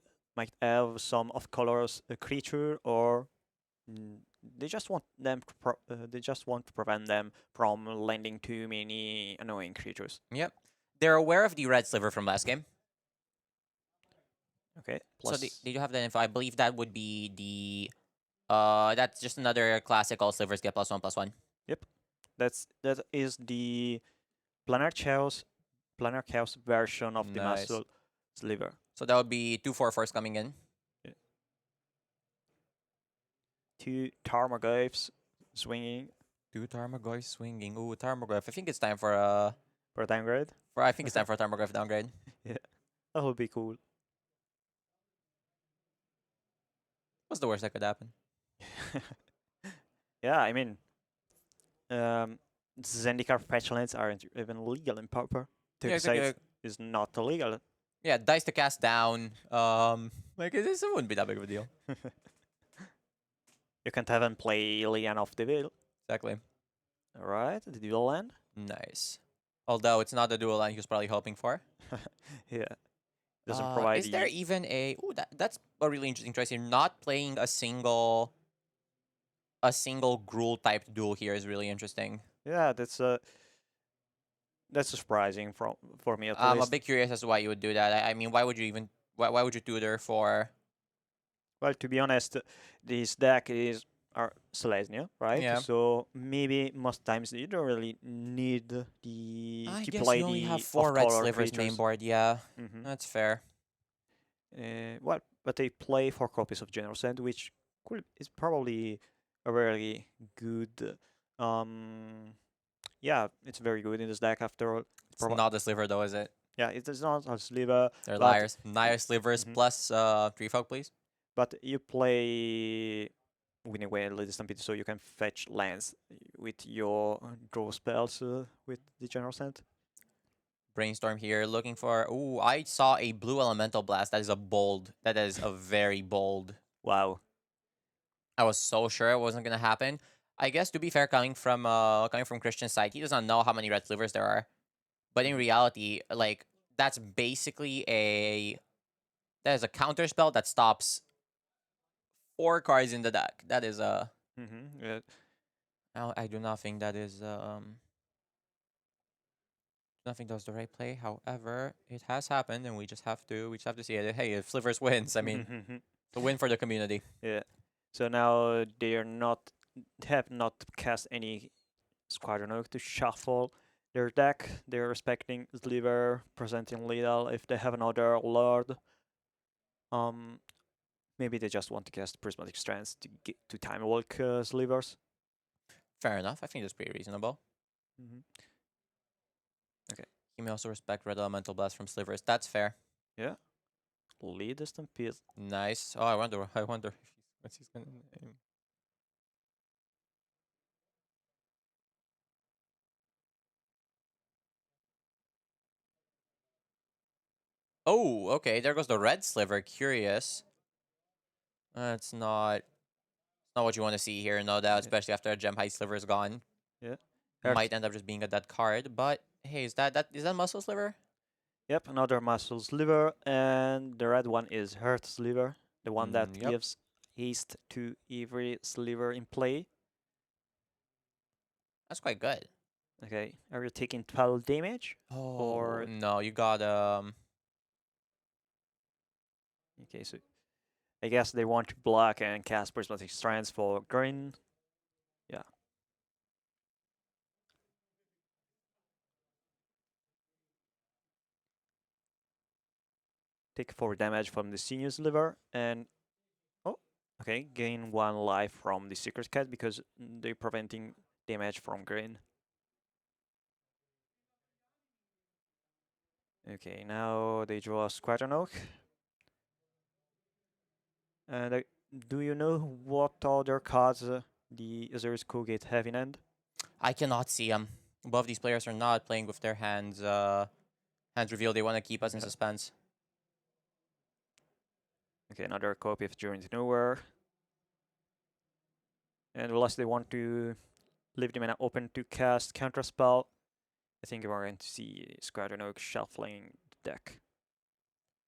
Speaker 2: have some off colors creature, or they just want them. They just want to prevent them from landing too many annoying creatures.
Speaker 1: Yep. They're aware of the red sliver from last game.
Speaker 2: Okay.
Speaker 1: So
Speaker 2: Plus,
Speaker 1: they do have that info. I believe that would be the that's just another classic all slivers get +1/+1.
Speaker 2: that is the planar chaos version of the
Speaker 1: Nice.
Speaker 2: muscle sliver.
Speaker 1: So that would be 2/4 coming in.
Speaker 2: 2 Tarmogoyfs swinging
Speaker 1: 2 Tarmogoyf swinging. Ooh, Tarmogoyf. I think it's time for
Speaker 2: for downgrade.
Speaker 1: I think it's time for a Tarmogoyf downgrade.
Speaker 2: That would be cool.
Speaker 1: What's the worst that could happen?
Speaker 2: Yeah, I mean, Zendikar fetch lands aren't even legal in Pauper.
Speaker 1: Yeah, exactly.
Speaker 2: Is not illegal.
Speaker 1: Yeah, dice to cast down. Like this wouldn't be that big of a deal.
Speaker 2: You can't have him play Lian of the Veil.
Speaker 1: Exactly.
Speaker 2: Alright, the dual land.
Speaker 1: Nice. Although it's not the dual line he was probably hoping for.
Speaker 2: Yeah. Doesn't provide
Speaker 1: Is there even a? Ooh, that's a really interesting choice here. Not playing a single Gruul type duel here is really interesting.
Speaker 2: Yeah, that's surprising for me at
Speaker 1: I'm a
Speaker 2: least.
Speaker 1: bit curious as to why you would do that. I mean, why would you even? Why would you tutor for?
Speaker 2: Well, to be honest, this deck are Selesnya, right?
Speaker 1: Yeah.
Speaker 2: So maybe most times you don't really need the
Speaker 1: I
Speaker 2: to
Speaker 1: guess
Speaker 2: play
Speaker 1: you only
Speaker 2: the
Speaker 1: have 4 red
Speaker 2: off-color
Speaker 1: slivers main
Speaker 2: creatures.
Speaker 1: board. Yeah,
Speaker 2: Mhm.
Speaker 1: that's fair.
Speaker 2: Well, but they play 4 copies of General Sand, which is probably a very good. Yeah, it's very good in this deck after all.
Speaker 1: It's not the sliver though, is it?
Speaker 2: Yeah, it is not a sliver,
Speaker 1: They're
Speaker 2: but-
Speaker 1: liars. Naya slivers
Speaker 2: Mhm.
Speaker 1: plus 3 folk, please.
Speaker 2: but you play Winnie Whale, Lady Stampede, so you can fetch lands with your draw spells with the General Sand.
Speaker 1: Brainstorm here, looking for. Ooh, I saw a blue elemental blast. That is a bold. That is a very bold.
Speaker 2: Wow.
Speaker 1: I was so sure it wasn't gonna happen. I guess to be fair, coming from Christian's side, he doesn't know how many red slivers there are. But in reality, like that's basically that is a counter spell that stops 4 cards in the deck. That is a.
Speaker 2: Yeah.
Speaker 1: I do not think that is nothing does the right play. However, it has happened, and we just have to see it. Hey, if Slivers wins, I mean, it's a win for the community.
Speaker 2: Yeah. So now they have not cast any Squadron Oak to shuffle their deck. They're respecting Sliver, presenting lethal. If they have another Lord, maybe they just want to cast Prismatic Strands to get to time walk Slivers.
Speaker 1: Fair enough. I think that's pretty reasonable. You may also respect Red Elemental Blast from Slivers. That's fair.
Speaker 2: Lead the Stampede.
Speaker 1: Nice. Oh, I wonder if what he's gonna name. Oh, okay. There goes the red sliver. Curious. That's not what you want to see here, no doubt.
Speaker 2: Yeah.
Speaker 1: Especially after a gem high sliver is gone.
Speaker 2: Yeah.
Speaker 1: Might end up just being a dead card. But hey, is that muscle sliver?
Speaker 2: Yep, another Muscle Sliver, and the red one is Hurt Sliver, the one that
Speaker 1: Yep.
Speaker 2: gives haste to every sliver in play.
Speaker 1: That's quite good.
Speaker 2: Okay, are you taking 12 damage?
Speaker 1: Oh
Speaker 2: Or-
Speaker 1: no, you got
Speaker 2: Okay, so I guess they want to block and cast Prismatic Strands for green. Yeah. Take 4 damage from the Senior Sliver, and oh, okay, gain 1 life from the Secret Cat because they're preventing damage from green. Okay, now they draw a Squadron Oak. And do you know what other cards the Azorius Kogate have in hand?
Speaker 1: I cannot see him. above these players are not playing with their hands revealed. They want to keep us in
Speaker 2: Yeah.
Speaker 1: suspense.
Speaker 2: Okay, another copy of Journey to Nowhere. And unless they want to leave the mana open to cast Counterspell, I think we're going to see Squadron Oak shuffling the deck.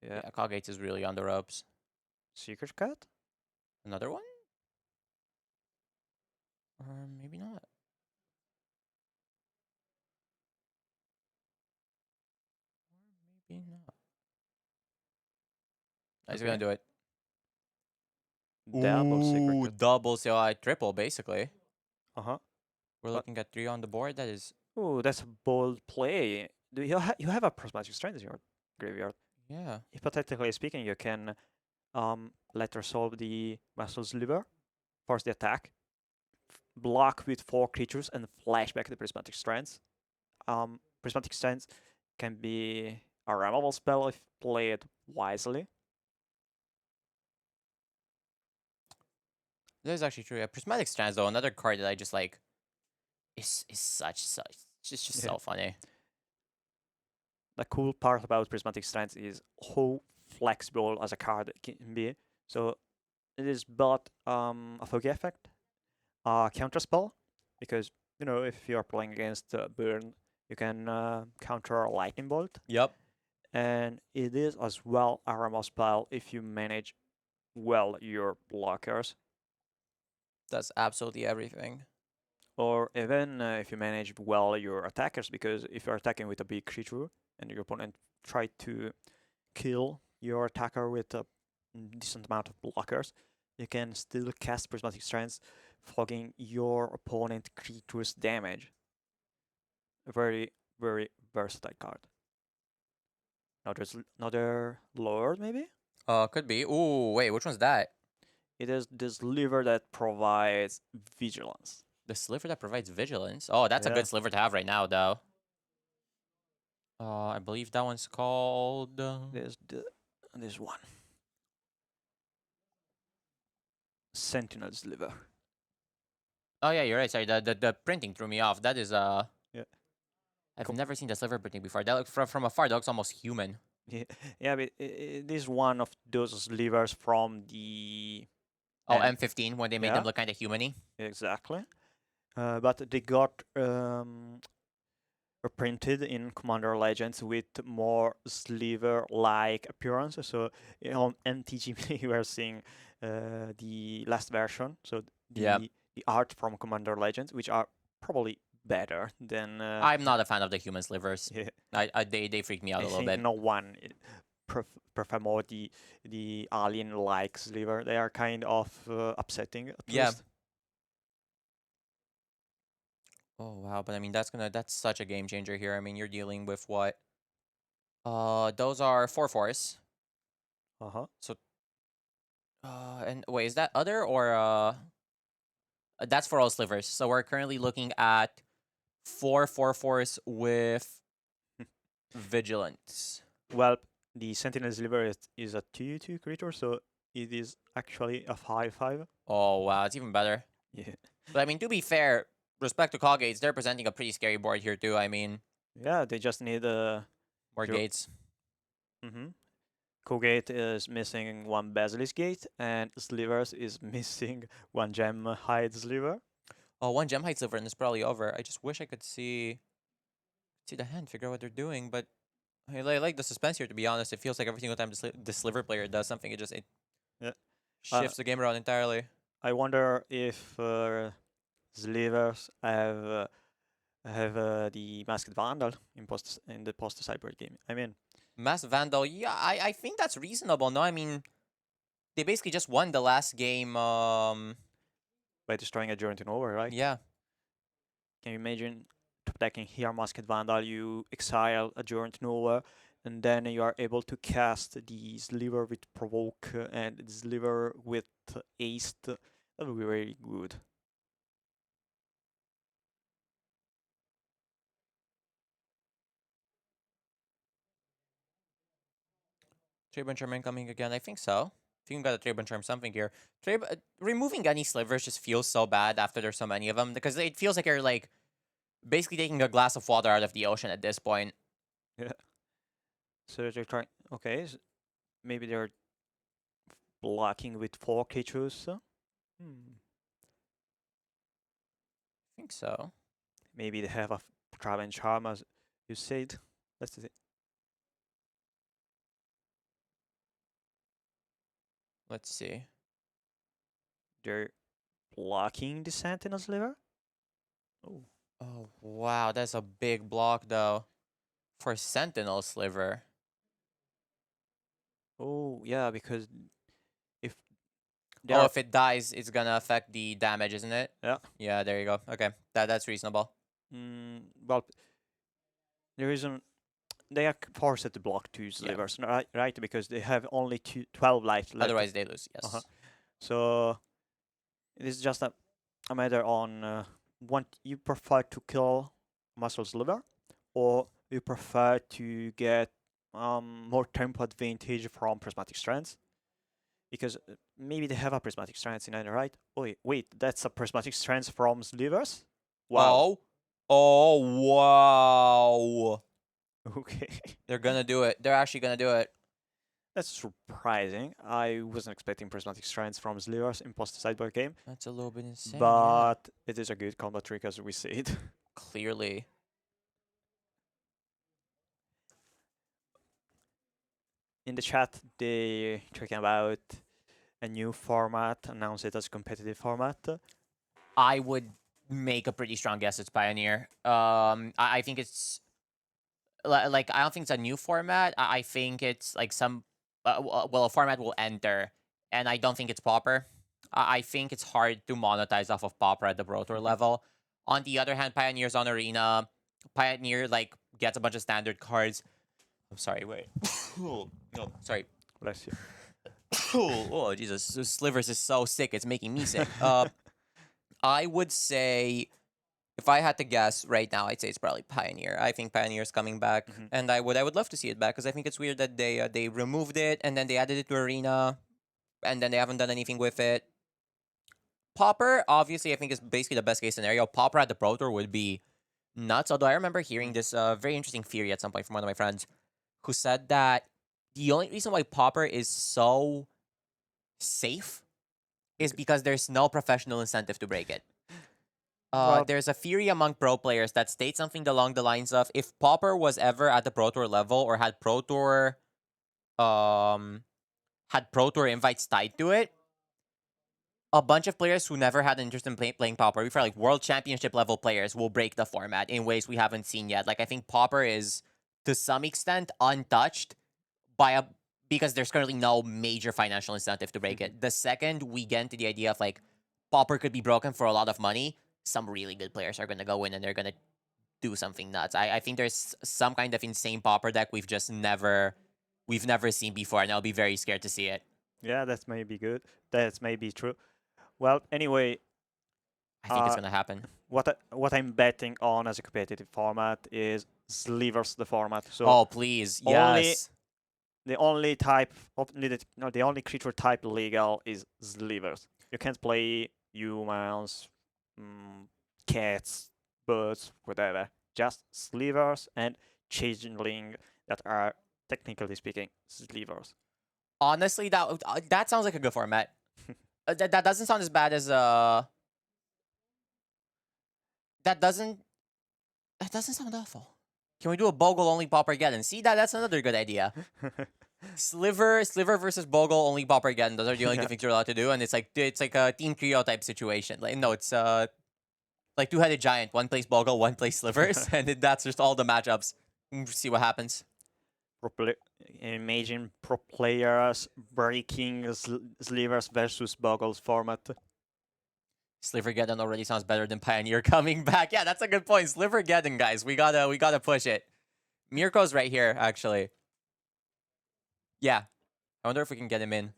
Speaker 2: Yeah.
Speaker 1: Yeah, Coggates is really on the ropes.
Speaker 2: Secret Cat?
Speaker 1: Another one? Or maybe not. Maybe not. He's gonna
Speaker 2: Okay.
Speaker 1: do it.
Speaker 2: Double Secret
Speaker 1: Ooh,
Speaker 2: Cat.
Speaker 1: double, so I triple basically.
Speaker 2: Uh-huh.
Speaker 1: We're looking at 3 on the board. That is,
Speaker 2: Ooh, that's a bold play. Do you have a Prismatic Strength in your graveyard?
Speaker 1: yeah.
Speaker 2: Hypothetically speaking, you can let her solve the Vessel's Liver, force the attack, block with 4 creatures, and flashback the Prismatic Strands. Prismatic Strands can be a removal spell if played wisely.
Speaker 1: That is actually true. Yeah, Prismatic Strands though, another card that I just like is such it's just
Speaker 2: Yeah.
Speaker 1: so funny.
Speaker 2: The cool part about Prismatic Strands is how flexible as a card it can be. So it is both a Foggy effect, a counter spell, because you know if you are playing against Burn, you can counter a Lightning Bolt,
Speaker 1: Yep.
Speaker 2: and it is as well a removal spell if you manage well your blockers,
Speaker 1: That's absolutely everything.
Speaker 2: or even if you manage well your attackers, because if you're attacking with a big creature and your opponent try to kill your attacker with a decent amount of blockers, you can still cast Prismatic Strands, fogging your opponent creature's damage. A very, very versatile card. Now there's another Lord, maybe?
Speaker 1: Could be. Ooh, wait, which one's that?
Speaker 2: It is this Sliver that provides vigilance.
Speaker 1: The sliver that provides vigilance. Oh, that's a
Speaker 2: Yeah.
Speaker 1: good sliver to have right now, though. I believe that one's called.
Speaker 2: There's this one. Sentinel Sliver.
Speaker 1: Oh yeah, you're right. Sorry, the printing threw me off. That is
Speaker 2: Yeah.
Speaker 1: I've
Speaker 2: Cool.
Speaker 1: never seen the sliver printing before. That look from afar, that looks almost human.
Speaker 2: Yeah, but it is one of those slivers from the
Speaker 1: Oh,
Speaker 2: And-
Speaker 1: M15 when they made
Speaker 2: yeah.
Speaker 1: them look kind of humany.
Speaker 2: exactly. But they got reprinted in Commander Legends with more sliver-like appearance. So on MTG we are seeing the last version. So
Speaker 1: Yeah.
Speaker 2: the art from Commander Legends, which are probably better than.
Speaker 1: I'm not a fan of the human slivers.
Speaker 2: Yeah,
Speaker 1: They freak me out
Speaker 2: I
Speaker 1: a little
Speaker 2: think
Speaker 1: bit.
Speaker 2: no one prefer more the alien-like sliver. They are kind of upsetting at
Speaker 1: Yeah.
Speaker 2: least.
Speaker 1: Oh wow, but I mean that's such a game changer here. I mean you're dealing with what? Those are 4/4s.
Speaker 2: Uh-huh.
Speaker 1: And wait, is that other or that's for all slivers. So we're currently looking at 4/4s with vigilance.
Speaker 2: Well, the Sentinel Sliver is a 2/2 creature, so it is actually a 5/5.
Speaker 1: Oh wow, it's even better.
Speaker 2: Yeah.
Speaker 1: But I mean, to be fair, respect to Coggates, they're presenting a pretty scary board here too. I mean,
Speaker 2: Yeah, they just need
Speaker 1: more
Speaker 2: Sure.
Speaker 1: gates.
Speaker 2: Kogate is missing one Basilisk Gate, and Slivers is missing one Gem Hide Sliver.
Speaker 1: Oh, one gem height sliver and it's probably over. I just wish I could see the hand, figure out what they're doing, but I like the suspense here. To be honest, it feels like every single time the sliver player does something, it
Speaker 2: Yeah.
Speaker 1: shifts the game around entirely.
Speaker 2: I wonder if Slivers have the Masked Vandal in the post cyber game. I mean,
Speaker 1: Mass Vandal, yeah, I think that's reasonable. No, I mean, they basically just won the last game.
Speaker 2: by destroying a Journey to Nowhere, right?
Speaker 1: Yeah.
Speaker 2: Can you imagine attacking here Masked Vandal, you exile a Journey to Nowhere, and then you are able to cast the Sliver with Provoke and the Sliver with Haste. That would be very good.
Speaker 1: Trade Charm incoming again. I think so. I think we got a Trade Charm something here. Removing any slivers just feels so bad after there's so many of them because it feels like you're like basically taking a glass of water out of the ocean at this point.
Speaker 2: Yeah. So they're trying. Okay, maybe they're blocking with 4 creatures. Hmm.
Speaker 1: I think so.
Speaker 2: Maybe they have a trap and charm, as you said. That's it.
Speaker 1: Let's see.
Speaker 2: They're blocking the Sentinel Sliver. Oh.
Speaker 1: Oh, wow. That's a big block, though, for Sentinel Sliver.
Speaker 2: Oh, yeah, because if they
Speaker 1: Oh,
Speaker 2: are,
Speaker 1: if it dies, it's gonna affect the damage, isn't it?
Speaker 2: yeah,
Speaker 1: Yeah, there you go. Okay, that's reasonable.
Speaker 2: well, the reason they are forced to block 2
Speaker 1: Yeah.
Speaker 2: Slivers, right? Because they have only 12 life left.
Speaker 1: Otherwise, they lose. Yes.
Speaker 2: Uh-huh. So it is just a matter on you prefer to kill Muscle Sliver, or you prefer to get more tempo advantage from Prismatic Strands. Because maybe they have a Prismatic Strands in either, right? Oh, wait, that's a Prismatic Strands from Slivers? Wow.
Speaker 1: Oh, wow.
Speaker 2: Okay.
Speaker 1: They're gonna do it. They're actually gonna do it.
Speaker 2: That's surprising. I wasn't expecting Prismatic Strands from Slivers in post-sideboard game.
Speaker 1: That's a little bit insane.
Speaker 2: But it is a good combat trick, as we said.
Speaker 1: Clearly.
Speaker 2: In the chat, they talking about a new format, announce it as competitive format.
Speaker 1: I would make a pretty strong guess it's Pioneer. I think it's like I don't think it's a new format. I think it's like some well, a format will enter, and I don't think it's Pauper. I think it's hard to monetize off of Pauper at the Pro Tour level. On the other hand, Pioneer's on Arena. Pioneer like gets a bunch of standard cards. I'm sorry, wait. No, sorry.
Speaker 2: Bless you.
Speaker 1: Oh, Jesus. Slivers is so sick. It's making me sick. I would say, if I had to guess right now, I'd say it's probably Pioneer. I think Pioneer's coming back, and I would love to see it back because I think it's weird that they removed it and then they added it to Arena, and then they haven't done anything with it. Pauper, obviously, I think is basically the best case scenario. Pauper at the Pro Tour would be nuts. Although I remember hearing this very interesting theory at some point from one of my friends, who said that the only reason why Pauper is so safe is because there's no professional incentive to break it.
Speaker 2: Well-
Speaker 1: There's a theory among pro players that states something along the lines of, if Pauper was ever at the Pro Tour level or had Pro Tour invites tied to it, a bunch of players who never had an interest in playing Pauper, we feel like world championship level players, will break the format in ways we haven't seen yet. Like, I think Pauper is to some extent untouched because there's currently no major financial incentive to break it. The second we get into the idea of like Pauper could be broken for a lot of money, some really good players are going to go in and they're going to do something nuts. I think there's some kind of insane Pauper deck we've never seen before, and I'll be very scared to see it.
Speaker 2: Yeah, that may be good. That may be true. Well, anyway,
Speaker 1: I think it's going to happen.
Speaker 2: what I'm betting on as a competitive format is Slivers, the format. So
Speaker 1: Oh, please.
Speaker 2: only-
Speaker 1: Yes.
Speaker 2: the only creature type legal is Slivers. You can't play humans, cats, birds, whatever. Just Slivers and changeling that are, technically speaking, Slivers.
Speaker 1: Honestly, that sounds like a good format. That doesn't sound as bad as that doesn't sound awful. Can we do a Bogle only Paupergeddon? See, that's another good idea. Sliver versus Bogle only Paupergeddon. Those are the only two things you're allowed to do, and it's like a team trio type situation. Like, no, it's like two-headed giant. One plays Bogle, one plays Slivers, and that's just all the matchups. See what happens.
Speaker 2: Imagine pro players breaking Slivers versus Bogles format.
Speaker 1: Slivergeddon already sounds better than Pioneer coming back. Yeah, that's a good point. Slivergeddon, guys, we gotta push it. Mirko's right here, actually. Yeah, I wonder if we can get him in.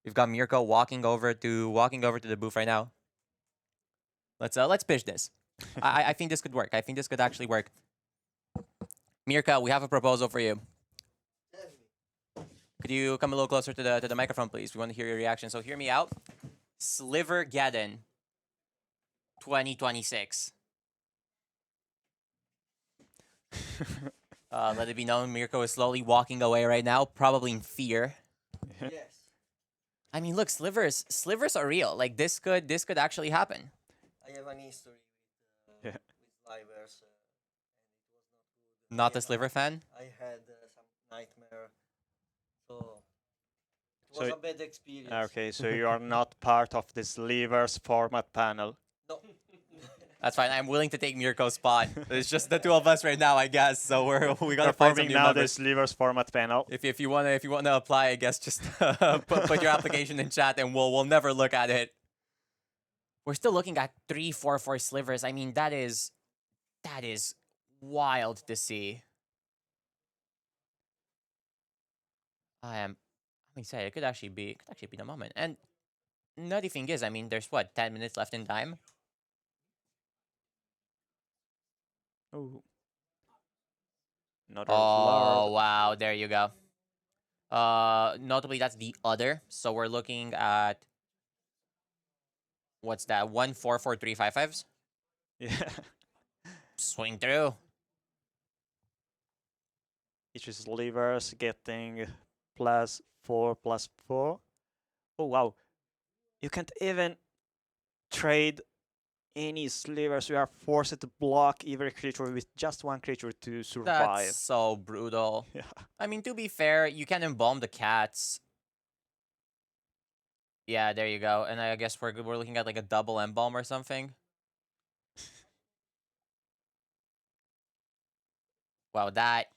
Speaker 1: We've got Mirko walking over to the booth right now. Let's pitch this. I think this could work. I think this could actually work. Mirko, we have a proposal for you. Could you come a little closer to the microphone, please? We want to hear your reaction. So hear me out. Slivergeddon 2026. Let it be known, Mirko is slowly walking away right now, probably in fear.
Speaker 6: Yes,
Speaker 1: I mean, look, slivers are real. Like this could actually happen.
Speaker 6: I have an history
Speaker 2: Yeah.
Speaker 6: with Slivers, and it was not good.
Speaker 1: Not a sliver fan.
Speaker 6: I had some nightmare, so it
Speaker 2: So
Speaker 6: was
Speaker 2: y-
Speaker 6: a bad experience.
Speaker 2: Okay, so you are not part of the Slivers format panel.
Speaker 6: No,
Speaker 1: That's fine. I'm willing to take Mirko's spot. It's just the two of us right now, I guess. So we gotta
Speaker 2: We're
Speaker 1: find some
Speaker 2: forming
Speaker 1: new
Speaker 2: now the
Speaker 1: members.
Speaker 2: Slivers format panel.
Speaker 1: If you wanna apply, I guess just put your application in chat, and we'll never look at it. We're still looking at 3/4/4 slivers. I mean, that is wild to see. I'm excited. It could actually be the moment. And nutty thing is, I mean, there's what, 10 minutes left in time.
Speaker 2: Oh. Another
Speaker 1: Oh
Speaker 2: Lord.
Speaker 1: wow, there you go. Notably that's the other. So we're looking at what's that? 1/4/4 3/5/5s.
Speaker 2: Yeah.
Speaker 1: Swing through.
Speaker 2: Each Slivers getting +4/+4. Oh wow. You can't even trade any slivers. You are forced to block every creature with just one creature to survive.
Speaker 1: That's so brutal.
Speaker 2: Yeah.
Speaker 1: I mean, to be fair, you can embalm the cats. Yeah, there you go. And I guess we're looking at like a double embalm or something. Wow, that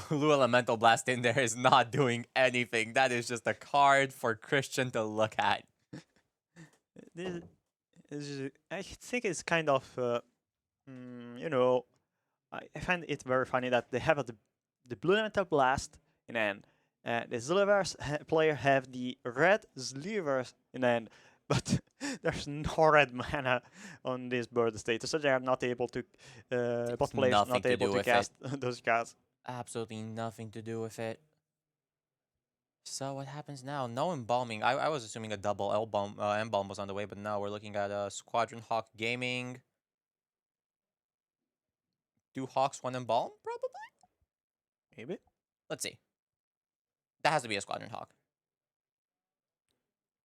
Speaker 1: blue elemental blast in there is not doing anything. That is just a card for Christian to look at.
Speaker 2: I think it's kind of, you know, I find it very funny that they have the blue elemental blast in end. The Slivers player have the red Slivers in end, but there's no red mana on this bird state, so they are not able to. Bot players
Speaker 1: nothing
Speaker 2: not
Speaker 1: to
Speaker 2: able
Speaker 1: do
Speaker 2: to
Speaker 1: with it.
Speaker 2: cast those cards.
Speaker 1: Absolutely nothing to do with it. So what happens now? No embalming. I was assuming a double embalm was on the way, but no, we're looking at Squadron Hawk Gaming. Do Hawks one embalm? Probably.
Speaker 2: Maybe.
Speaker 1: Let's see. That has to be a Squadron Hawk.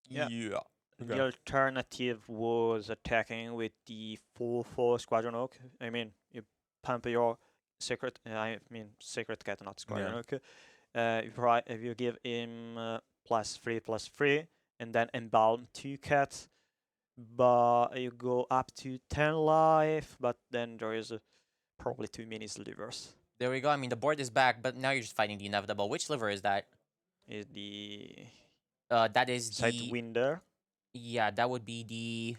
Speaker 2: Yeah.
Speaker 1: Yeah.
Speaker 2: The alternative was attacking with the 4/4 Squadron Oak. I mean, you pump your secret. Secret cat, not Squadron Oak. If you give him +3/+3, and then embalm 2 cats, but you go up to 10 life. But then there is probably too many slivers.
Speaker 1: There we go. I mean, the board is back, but now you're just fighting the inevitable. Which sliver is that?
Speaker 2: Is the
Speaker 1: That is the
Speaker 2: Sidewinder
Speaker 1: yeah. That would be the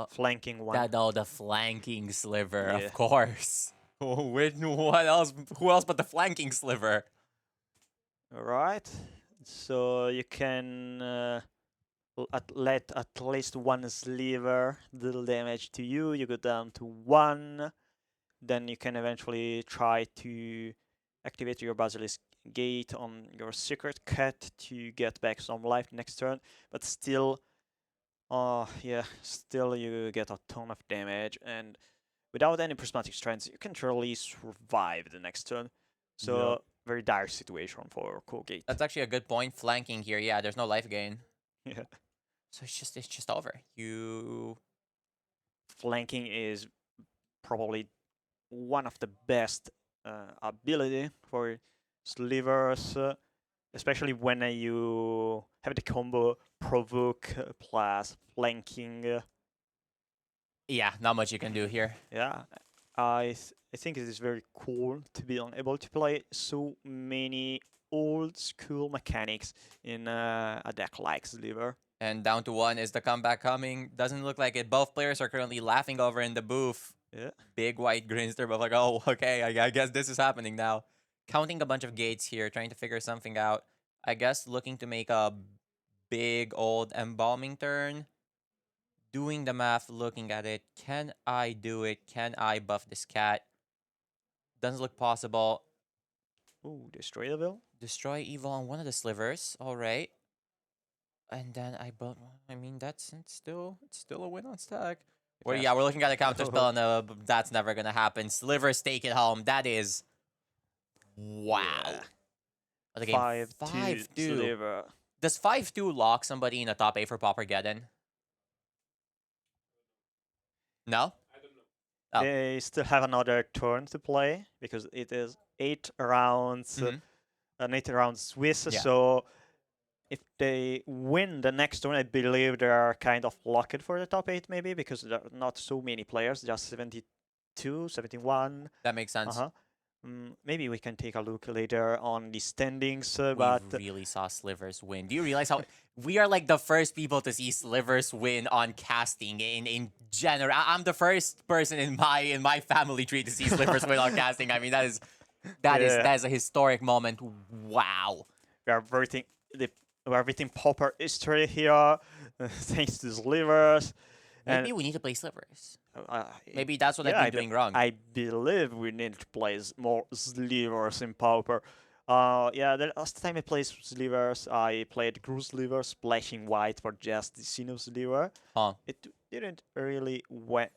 Speaker 2: flanking one?
Speaker 1: the flanking sliver,
Speaker 2: Yeah.
Speaker 1: of course. What else? Who else but the flanking sliver?
Speaker 2: Alright, so you can let at least one sliver deal damage to you. You go down to 1. Then you can eventually try to activate your Basilisk Gate on your Secret Cat to get back some life next turn. But still, still you get a ton of damage. And without any Prismatic Strands, you can't really survive the next turn. So, very dire situation for Colgate.
Speaker 1: That's actually a good point. Flanking here, yeah. There's no life gain,
Speaker 2: Yeah.
Speaker 1: so it's just over. You
Speaker 2: Flanking is probably one of the best ability for slivers, especially when you have the combo provoke plus flanking.
Speaker 1: yeah, not much you can do here.
Speaker 2: Yeah, I think it is very cool to be able to play so many old school mechanics in a deck like Sliver.
Speaker 1: And down to 1 is the comeback coming. Doesn't look like it. Both players are currently laughing over in the booth.
Speaker 2: Yeah.
Speaker 1: Big white grins there, but like, oh, okay, I guess this is happening now. Counting a bunch of gates here, trying to figure something out. I guess looking to make a big old embalming turn. Doing the math, looking at it. Can I do it? Can I buff this cat? Doesn't look possible.
Speaker 2: Ooh, destroy the will.
Speaker 1: Destroy evil on one of the slivers. All right. And then I mean, it's still a win on stack.
Speaker 2: It has
Speaker 1: Yeah, we're
Speaker 2: to-
Speaker 1: looking at a counter spell, and that's never gonna happen. Slivers take it home. That is, wow.
Speaker 2: Yeah.
Speaker 1: What a game.
Speaker 2: 5-2
Speaker 1: 5-2.
Speaker 2: Sliver.
Speaker 1: Does 5-2 lock somebody in the top 8 for Paupergeddon? No? Oh.
Speaker 2: They still have another turn to play because it is 8 rounds,
Speaker 1: Mhm.
Speaker 2: an 8 round Swiss.
Speaker 1: Yeah.
Speaker 2: So if they win the next turn, I believe they are kind of locked for the top 8 maybe because there are not so many players, just 72, 71.
Speaker 1: That makes sense.
Speaker 2: Uh-huh. Maybe we can take a look later on the standings,
Speaker 1: We
Speaker 2: but
Speaker 1: really saw Slivers win. Do you realize how we are like the first people to see Slivers win on casting in general? I'm the first person in my family tree to see Slivers win on casting. I mean that is
Speaker 2: Yeah.
Speaker 1: a historic moment. Wow.
Speaker 2: we are everything Pauper history here, thanks to Slivers.
Speaker 1: Maybe we need to play Slivers.
Speaker 2: Uh,
Speaker 1: Maybe that's what
Speaker 2: yeah,
Speaker 1: I've been doing wrong.
Speaker 2: I believe we need to play more Slivers in Pauper. Yeah, the last time I played Slivers, I played Grue Slivers, splashing white for just the Sino Sliver.
Speaker 1: Huh.
Speaker 2: It didn't really went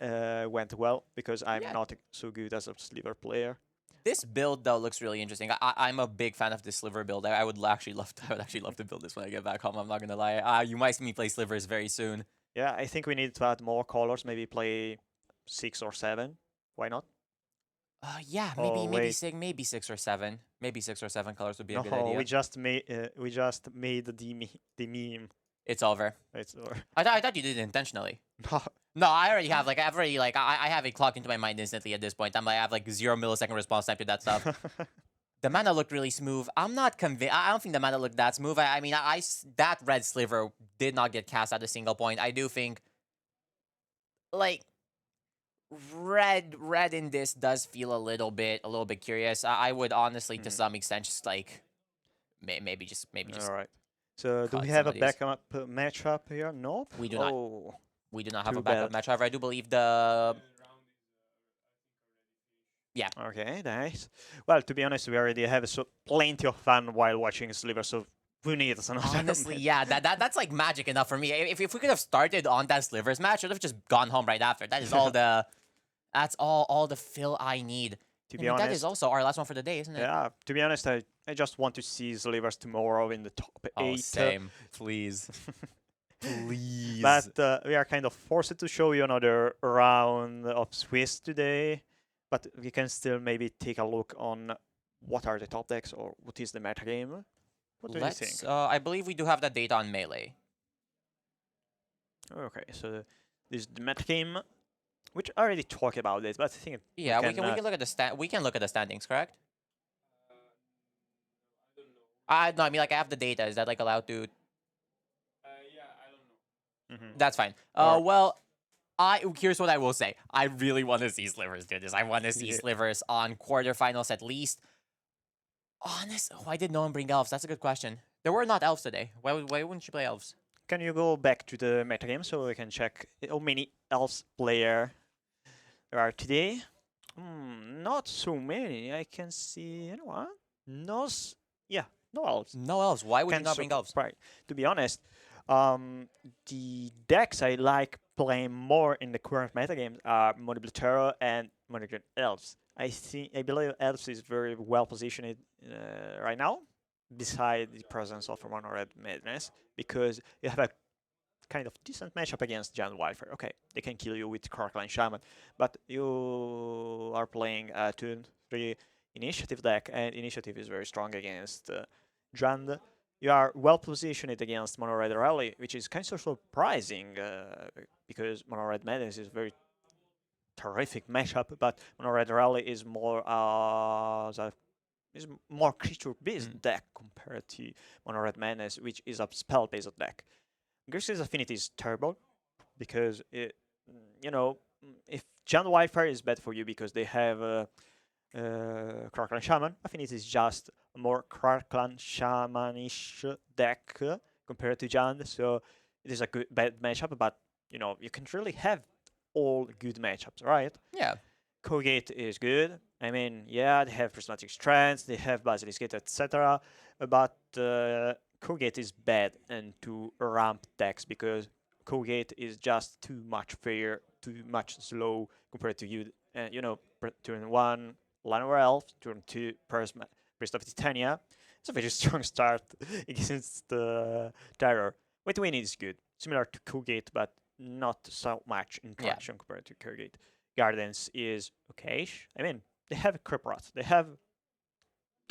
Speaker 2: well because I'm
Speaker 1: Yeah.
Speaker 2: not so good as a Sliver player.
Speaker 1: This build though looks really interesting. I'm a big fan of this Sliver build. I would actually love to build this when I get back home. I'm not gonna lie. You might see me play Slivers very soon.
Speaker 2: Yeah, I think we need to add more colors. Maybe play 6 or 7. Why not?
Speaker 1: Yeah,
Speaker 2: Oh,
Speaker 1: maybe
Speaker 2: wait.
Speaker 1: maybe 6 or 7. Maybe 6 or 7 colors would be a good
Speaker 2: No,
Speaker 1: idea.
Speaker 2: we just made the meme.
Speaker 1: It's over.
Speaker 2: It's over.
Speaker 1: I thought you did it intentionally. No, I already have I have it clocked into my mind instantly at this point. I have like 0 millisecond response time to that stuff. The mana looked really smooth. I'm not convinced. I don't think the mana looked that smooth. I mean, that red sliver did not get cast at a single point. I do think, like, red in this does feel a little bit curious. I would honestly, to some extent, just like maybe just
Speaker 2: All right. So do
Speaker 1: cut
Speaker 2: we have
Speaker 1: some
Speaker 2: a
Speaker 1: of these.
Speaker 2: backup matchup here? No.
Speaker 1: We do not.
Speaker 2: Oh.
Speaker 1: We do not have
Speaker 2: Too
Speaker 1: a backup
Speaker 2: bad.
Speaker 1: match. However, I do believe the
Speaker 2: Okay, nice. Well, to be honest, we already have plenty of fun while watching Sliver, so we need another.
Speaker 1: honestly, yeah, that's like magic enough for me. If we could have started on that Slivers match, I would have just gone home right after. That is all that's all the fill I need.
Speaker 2: To
Speaker 1: I
Speaker 2: be
Speaker 1: mean,
Speaker 2: honest,
Speaker 1: that is also our last one for the day, isn't it?
Speaker 2: yeah. To be honest, I just want to see Slivers tomorrow in the top 8.
Speaker 1: Oh, same. Please. Please.
Speaker 2: But we are kind of forced to show you another round of Swiss today. But we can still maybe take a look on what are the top decks or what is the meta game. What do you think?
Speaker 1: I believe we do have that data on Melee.
Speaker 2: Okay, so this is the meta game, which I already talked about this, but I think
Speaker 1: Yeah, we
Speaker 2: can,
Speaker 1: can look at the standings, correct? No, I mean like I have the data. Is that like allowed to?
Speaker 2: Mhm.
Speaker 1: That's fine.
Speaker 2: Or-
Speaker 1: Well, here's what I will say. I really want to see Slivers do this. I want to see
Speaker 2: Yeah.
Speaker 1: Slivers on quarterfinals at least. Why did no one bring elves? That's a good question. There were not elves today. Why wouldn't you play elves?
Speaker 2: Can you go back to the metagame so we can check how many elves player there are today? Not so many. I can see, you know what? No elves.
Speaker 1: No elves. Why would you
Speaker 2: Can
Speaker 1: not bring elves?
Speaker 2: Right. To be honest, the decks I like playing more in the current metagame are Monoblitero and Monogreen Elves. I believe Elves is very well positioned right now, beside the presence of Mono Red Madness, because you have a kind of decent matchup against Giant Wildfire. Okay, they can kill you with Crocline Shaman, but you are playing a 2-3 initiative deck, and initiative is very strong against Giant. You are well positioned against Mono Red Rally, which is kind of surprising because Mono Red Madness is very terrific matchup, but Mono Red Rally is more creature-based deck compared to Mono Red Madness, which is a spell-based deck. Grixis Affinity is terrible because if Giant Wildfire is bad for you because they have Croclan Shaman, Affinity is just a more Croclan Shamanish deck compared to Giant, so it is a bad matchup, but you can really have all good matchups, right?
Speaker 1: Yeah.
Speaker 2: Kogate is good. I mean, yeah, they have Prismatic Strands, they have Basilisk Gate, etc. But Kogate is bad into ramp decks because Kogate is just too much fair, too much slow compared to you. Turn 1, Llanowar Elf, turn 2, Priest of Titania. It's a very strong start against the Terror. With Weenie is good, similar to Kogate, but not so much interaction compared to Kogate. Gardens is okay. I mean, they have Crip Rot. They have,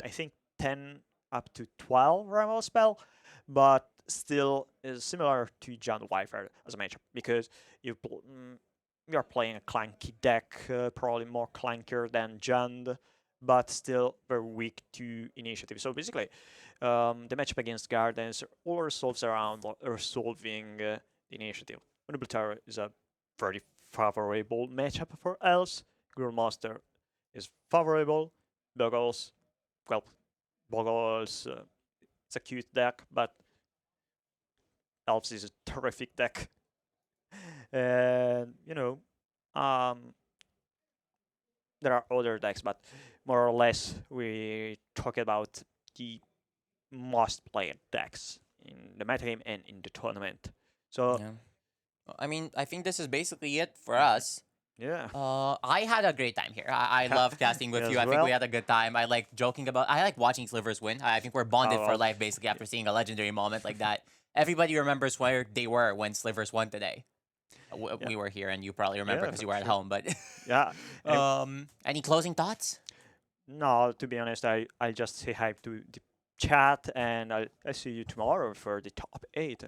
Speaker 2: I think, 10 up to 12 removal spell, but still is similar to Jund Wildfire as a matchup because you're playing a clunky deck, probably more clunkier than Jund, but still very weak to initiative. So basically, the matchup against Gardens all resolves around resolving the initiative. Honorable Terror is a very favorable matchup for Elves. Grillmaster is favorable. Bogles, well, Bogles, it's a cute deck, but Elves is a terrific deck. And, there are other decks, but more or less we talk about the most played decks in the metagame and in the tournament. So,
Speaker 1: Yeah. I mean, I think this is basically it for us.
Speaker 2: yeah.
Speaker 1: I had a great time here. I love casting with
Speaker 2: Me
Speaker 1: you.
Speaker 2: as
Speaker 1: I think
Speaker 2: well.
Speaker 1: we had a good time. I like joking about. I like watching Slivers win. I think we're bonded
Speaker 2: Oh,
Speaker 1: for
Speaker 2: well.
Speaker 1: life, basically, after seeing a legendary moment like that. Everybody remembers where they were when Slivers won today.
Speaker 2: Yeah.
Speaker 1: We were here, and you probably remember
Speaker 2: Yeah,
Speaker 1: because
Speaker 2: for
Speaker 1: you were at
Speaker 2: sure.
Speaker 1: home. But
Speaker 2: Yeah.
Speaker 1: any closing thoughts?
Speaker 2: No, to be honest, I'll just say hi to the chat, and I'll see you tomorrow for the top 8.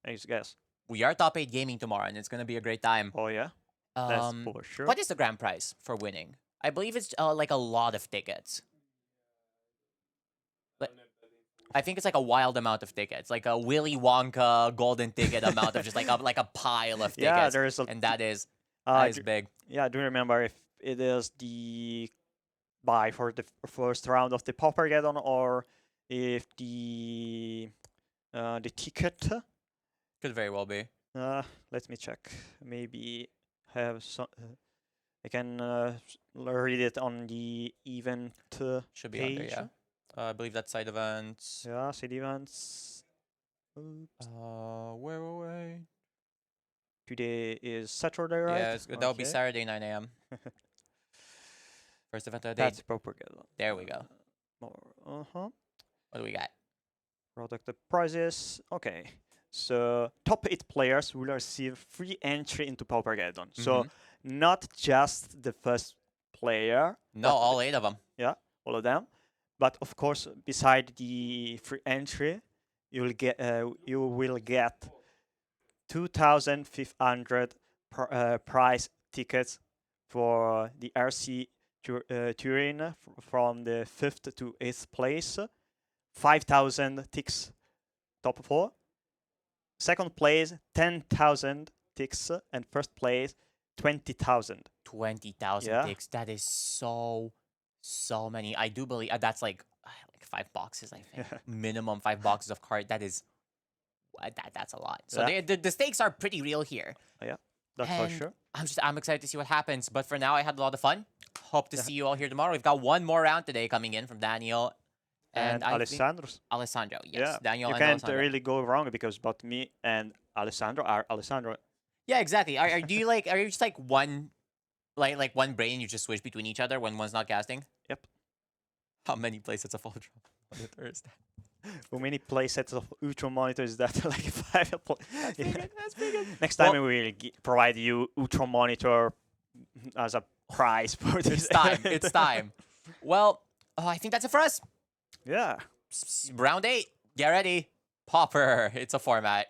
Speaker 2: I guess.
Speaker 1: We are top 8 gaming tomorrow, and it's gonna be a great time.
Speaker 2: Oh yeah, that's for sure.
Speaker 1: What is the grand prize for winning? I believe it's like a lot of tickets. I think it's like a wild amount of tickets, like a Willy Wonka golden ticket amount of just like a pile of tickets.
Speaker 2: Yeah, there's a.
Speaker 1: And that is
Speaker 2: do,
Speaker 1: big.
Speaker 2: yeah, do you remember if it is the buy for the first round of the Paupergeddon or if the ticket?
Speaker 1: Could very well be.
Speaker 2: Let me check. Maybe have some. I can read it on the event
Speaker 1: Should be
Speaker 2: page.
Speaker 1: under, yeah. I believe that's side events.
Speaker 2: Yeah, city events. Oops.
Speaker 1: Wait.
Speaker 2: Today is Saturday, right?
Speaker 1: Yeah, that would be
Speaker 2: Okay.
Speaker 1: Saturday 9 a.m. First event of the day.
Speaker 2: That's Paupergeddon.
Speaker 1: There we go.
Speaker 2: What
Speaker 1: What do we got?
Speaker 2: Product prizes. Okay. So top 8 players will receive free entry into Paupergeddon. So
Speaker 1: Mhm.
Speaker 2: not just the first player.
Speaker 1: No,
Speaker 2: but
Speaker 1: all 8 of them.
Speaker 2: all of them. But of course, beside the free entry, you will get 2,500 prize tickets for the RC Turin from the 5th to 8th place. 5,000 ticks top 4. Second place 10,000 ticks, and first place 20,000.
Speaker 1: 20,000
Speaker 2: Yeah.
Speaker 1: ticks. That is so many. I do believe that's like 5 boxes, I think. Minimum 5 boxes of card. That is that's a lot. So
Speaker 2: Yeah.
Speaker 1: the stakes are pretty real here.
Speaker 2: That's
Speaker 1: And
Speaker 2: for sure.
Speaker 1: I'm excited to see what happens. But for now, I had a lot of fun. Hope to
Speaker 2: Yeah.
Speaker 1: see you all here tomorrow. We've got one more round today coming in from Daniel
Speaker 2: And
Speaker 1: I think
Speaker 2: Alessandro.
Speaker 1: Yes,
Speaker 2: Yeah.
Speaker 1: Daniel
Speaker 2: You
Speaker 1: and
Speaker 2: can't
Speaker 1: Alessandro.
Speaker 2: really go wrong because both me and Alessandro are Alessandro.
Speaker 1: Yeah, exactly. Do you are you just like one one brain you just switch between each other when one's not casting?
Speaker 2: Yep.
Speaker 1: How many playsets of full drop on the Thursday?
Speaker 2: How many play sets of Utro monitors is that? Like 5
Speaker 1: That's pretty good. That's pretty good.
Speaker 2: Next time we will provide you Utro monitor as a prize for this.
Speaker 1: It's time. It's time. Well, I think that's it for us.
Speaker 2: Yeah.
Speaker 1: Round 8. Get ready. Pauper. It's a format.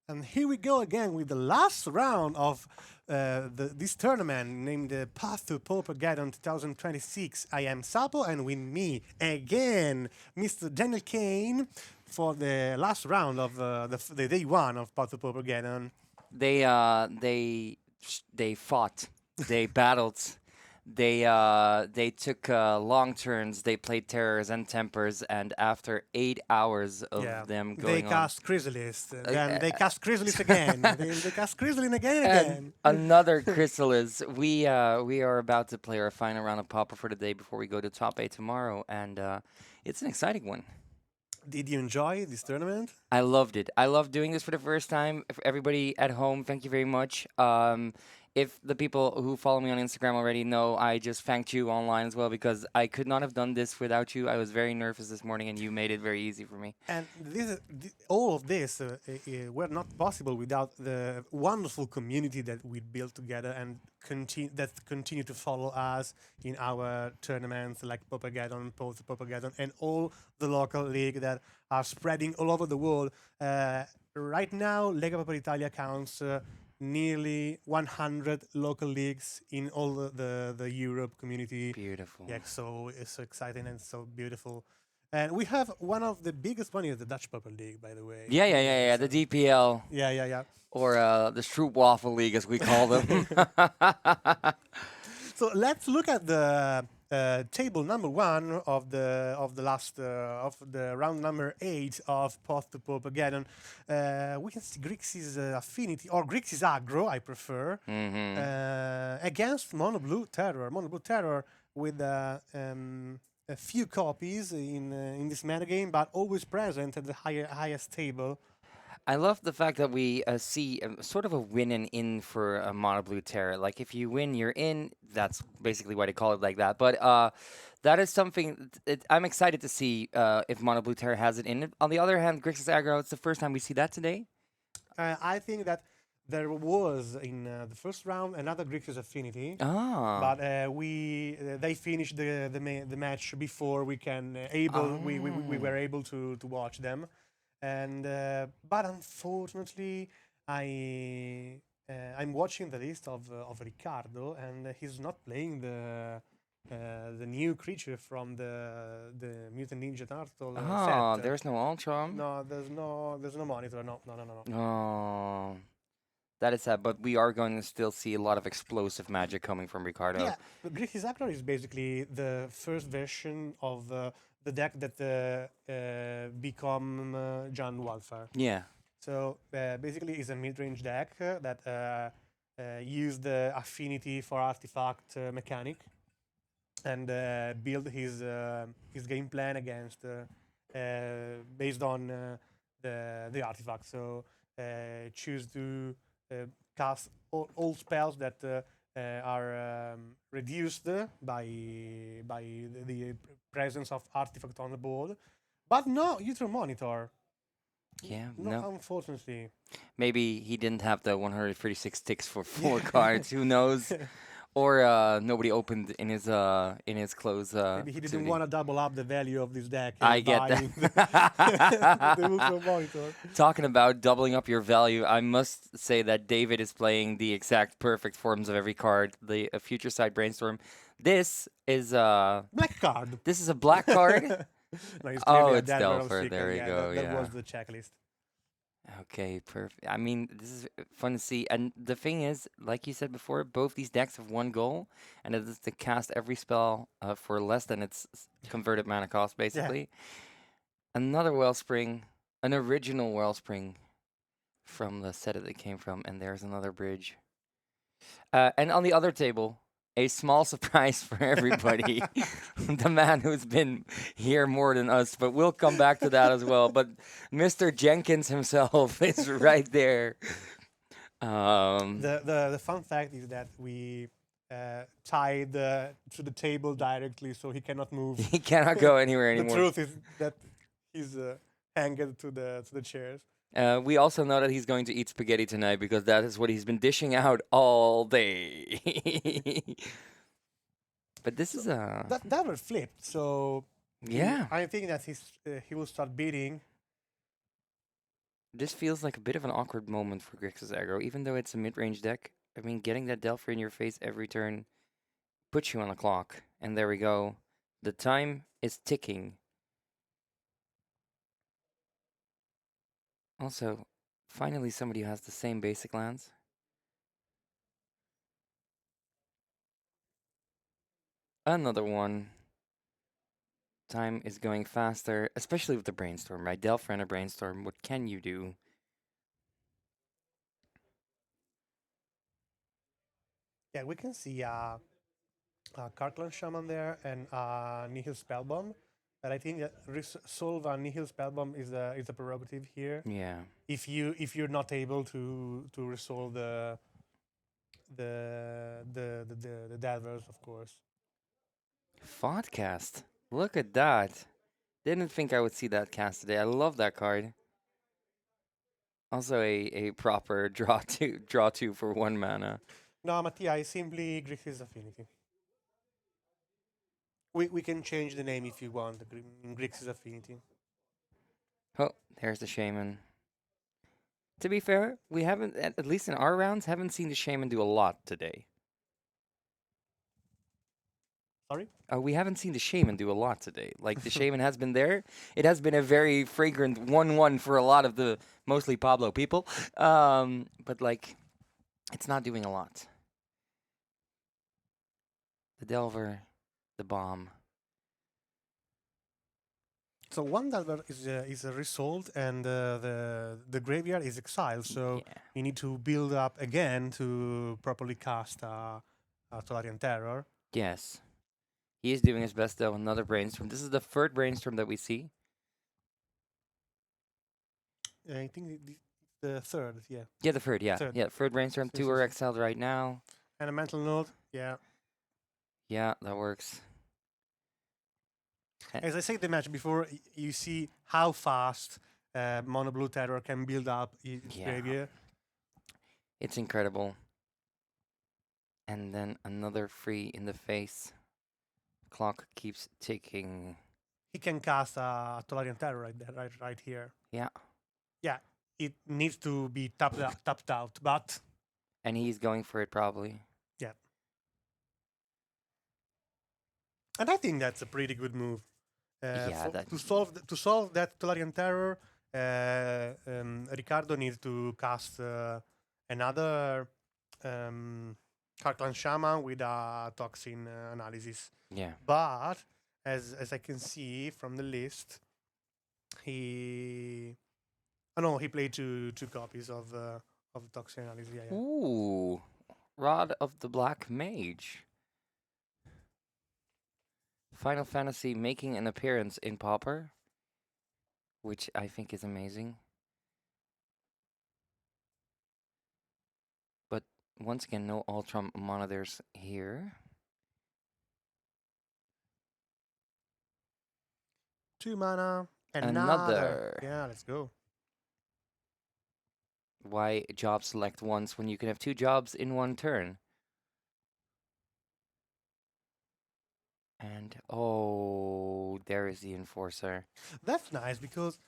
Speaker 3: And here we go again with the last round of this tournament named the Path to Paupergeddon 2026. I am Sapo, and with me again, Mr. Daniel Kane, for the last round of the day one of Path to Paupergeddon.
Speaker 4: They fought, they battled, they took long turns. They played terrors and tempers, and after 8 hours of them
Speaker 3: They
Speaker 4: going on,
Speaker 3: cast Chrysalis, then they cast Chrysalis again, they cast Chrysalis again and
Speaker 4: and
Speaker 3: again.
Speaker 4: another Chrysalis. We are about to play our final round of Pauper for the day before we go to top 8 tomorrow, and it's an exciting one.
Speaker 3: Did you enjoy this tournament?
Speaker 4: I loved it. I loved doing this for the first time. For everybody at home, thank you very much. If the people who follow me on Instagram already know, I just thanked you online as well because I could not have done this without you. I was very nervous this morning, and you made it very easy for me.
Speaker 3: And all of this were not possible without the wonderful community that we built together and continue to follow us in our tournaments like Paupergeddon, Paupergeddon, and all the local league that are spreading all over the world. Right now, Lega Pauper Italia counts nearly 100 local leagues in all the Europe community.
Speaker 4: Beautiful.
Speaker 3: Yeah, so it's so exciting and so beautiful. And we have one of the biggest one is the Dutch Purple League, by the way.
Speaker 4: Yeah. The DPL.
Speaker 3: Yeah.
Speaker 4: Or the Stroopwafel League, as we call them.
Speaker 3: So let's look at the table number 1 of the round number 8 of Path to Paupergeddon. We can see Grixis Affinity or Grixis Aggro, I prefer, against Mono Blue Terror. Mono Blue Terror with a few copies in this metagame, but always present at the highest table.
Speaker 4: I love the fact that we see sort of a win and in for a Mono Blue Terror. Like, if you win, you're in. That's basically why they call it like that. But that is something I'm excited to see if Mono Blue Terror has it in it. On the other hand, Grixis Aggro, it's the first time we see that today.
Speaker 3: I think that there was in the first round another Grixis Affinity,
Speaker 4: but
Speaker 3: they finished the match before we were able to watch them. And but unfortunately, I'm watching the list of Riccardo, and he's not playing the new creature from the Mutant Ninja Turtle set.
Speaker 4: There's no Ultra.
Speaker 3: No, there's no monitor. No.
Speaker 4: Oh, that is sad. But we are going to still see a lot of explosive magic coming from Riccardo.
Speaker 3: Yeah, but Grixis Aggro is basically the first version of the deck that become John Wildfire.
Speaker 4: Yeah.
Speaker 3: So basically, it's a mid-range deck that use the affinity for artifact mechanic and build his game plan against based on the artifact. So choose to cast all spells that are reduced by the presence of artifact on the board, but no Uther Monitor.
Speaker 4: Yeah,
Speaker 3: no, unfortunately.
Speaker 4: Maybe he didn't have the 136 ticks for 4 cards. Who knows? Or nobody opened in his clothes.
Speaker 3: Maybe he didn't want to double up the value of this deck.
Speaker 4: I get that.
Speaker 3: The Ultra Monitor.
Speaker 4: Talking about doubling up your value, I must say that David is playing the exact perfect forms of every card. The Future Side Brainstorm. This is
Speaker 3: black card.
Speaker 4: This is a black card.
Speaker 3: No, it's
Speaker 4: it's Delver. There you go.
Speaker 3: That was the checklist.
Speaker 4: Okay, perfect. I mean, this is fun to see. And the thing is, like you said before, both these decks have one goal, and it is to cast every spell for less than its converted mana cost, basically. Yeah. Another Wellspring, an original Wellspring from the set that it came from, and there's another bridge. And on the other table, a small surprise for everybody. The man who's been here more than us, but we'll come back to that as well. But Mr. Jenkins himself is right there.
Speaker 3: The fun fact is that we tied to the table directly, so he cannot move.
Speaker 4: He cannot go anywhere anymore.
Speaker 3: The truth is that he's hanged to the chairs.
Speaker 4: We also know that he's going to eat spaghetti tonight because that is what he's been dishing out all day. But this is a...
Speaker 3: That was flipped, so...
Speaker 4: Yeah.
Speaker 3: I think that he will start beating.
Speaker 4: This feels like a bit of an awkward moment for Grixis aggro, even though it's a mid-range deck. I mean, getting that Delphi in your face every turn puts you on the clock. And there we go. The time is ticking. Also, finally somebody who has the same basic lands. Another one. Time is going faster, especially with the brainstorm, right? Delphi and a brainstorm, what can you do?
Speaker 3: Yeah, we can see Karklan Shaman there and Nihil Spellbomb. But I think that solve a Nihil Spellbomb is a prerogative here.
Speaker 4: Yeah.
Speaker 3: If you're not able to resolve the Delvers, of course.
Speaker 4: Thoughtcast. Look at that. Didn't think I would see that cast today. I love that card. Also a proper draw two for 1 mana.
Speaker 3: No, Mattia, I simply Grixis Affinity. We can change the name if you want, in Grixis Affinity.
Speaker 4: Oh, there's the Shaman. To be fair, we haven't, at least in our rounds, haven't seen the Shaman do a lot today.
Speaker 3: Sorry?
Speaker 4: We haven't seen the Shaman do a lot today. Like, the Shaman has been there. It has been a very fragrant 1-1 for a lot of the mostly Pablo people. But, like, it's not doing a lot. The Delver, the Bomb.
Speaker 3: So one Delver is resolved, and the graveyard is exiled. So
Speaker 4: Yeah.
Speaker 3: you need to build up again to properly cast Tolarian Terror.
Speaker 4: Yes. He is doing his best, though. Another brainstorm. This is the third brainstorm that we see.
Speaker 3: I think the third, yeah.
Speaker 4: Yeah, the third, yeah.
Speaker 3: Third.
Speaker 4: Yeah, third brainstorm.
Speaker 3: Yes,
Speaker 4: 2
Speaker 3: yes,
Speaker 4: are
Speaker 3: yes.
Speaker 4: exiled right now.
Speaker 3: And a mental note, yeah.
Speaker 4: Yeah, that works.
Speaker 3: As I said the match before, you see how fast Mono Blue Terror can build up its
Speaker 4: Yeah.
Speaker 3: graveyard.
Speaker 4: It's incredible. And then another free in the face. Clock keeps ticking.
Speaker 3: He can cast a Tolarian Terror right there, right here.
Speaker 4: Yeah.
Speaker 3: Yeah, it needs to be tapped out, but
Speaker 4: And he's going for it probably.
Speaker 3: yeah. And I think that's a pretty good move.
Speaker 4: Yeah, that-
Speaker 3: To solve that Tolarian Terror, Ricardo needs to cast another Karklan Shaman with a Toxin analysis.
Speaker 4: Yeah.
Speaker 3: But as I can see from the list, he played two copies of Toxin analysis. Yeah, yeah.
Speaker 4: Ooh. Rod of the Black Mage. Final Fantasy making an appearance in Pauper, which I think is amazing. But once again, no Ultron monitors here.
Speaker 3: 2 mana.
Speaker 4: Another.
Speaker 3: Yeah, let's go.
Speaker 4: Why job select once when you can have 2 jobs in 1 turn? And oh, there is the Enforcer.
Speaker 3: That's nice because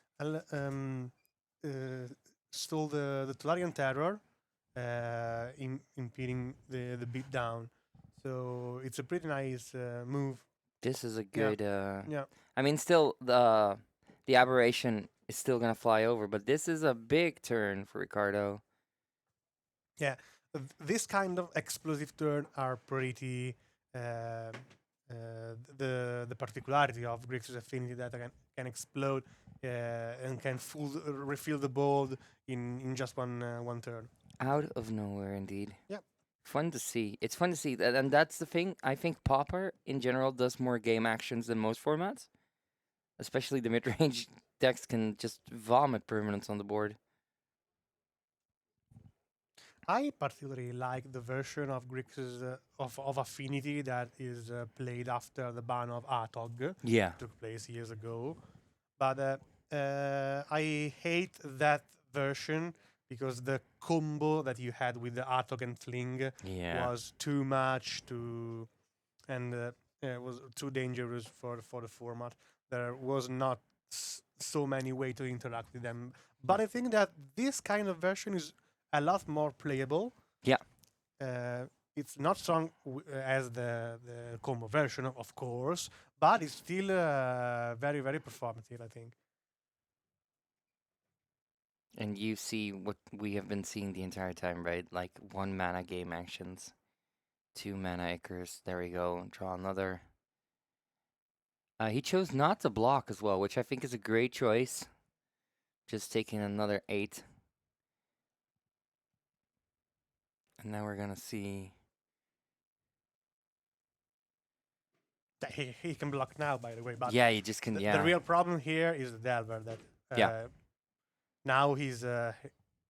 Speaker 3: stole the Tolarian Terror, impeding the beatdown. So it's a pretty nice move.
Speaker 4: This is a
Speaker 3: Yeah.
Speaker 4: good.
Speaker 3: Yeah.
Speaker 4: I mean, still the aberration is still gonna fly over, but this is a big turn for Ricardo.
Speaker 3: This kind of explosive turn are pretty the particularity of Grixis Affinity that can explode and can refill the board in just one turn.
Speaker 4: Out of nowhere, indeed.
Speaker 3: Yep.
Speaker 4: Fun to see. It's fun to see, and that's the thing. I think Pauper in general does more game actions than most formats, especially the mid-range decks can just vomit permanents on the board.
Speaker 3: I particularly like the version of Grixis of Affinity that is played after the ban of Atog.
Speaker 4: Yeah.
Speaker 3: Took place years ago. But I hate that version because the combo that you had with the Atog and Fling
Speaker 4: Yeah.
Speaker 3: was too much and it was too dangerous for the format. There was not so many ways to interact with them. But I think that this kind of version is a lot more playable.
Speaker 4: Yeah.
Speaker 3: It's not strong as the combo version, of course, but it's still very, very performative, I think.
Speaker 4: And you see what we have been seeing the entire time, right? Like 1 mana game actions, 2 mana Icarus. There we go. Draw another. He chose not to block as well, which I think is a great choice. Just taking another 8. And now we're going to see.
Speaker 3: He can block now, by the way. But
Speaker 4: Yeah, you just can.
Speaker 3: the real problem here is the Delver that now he's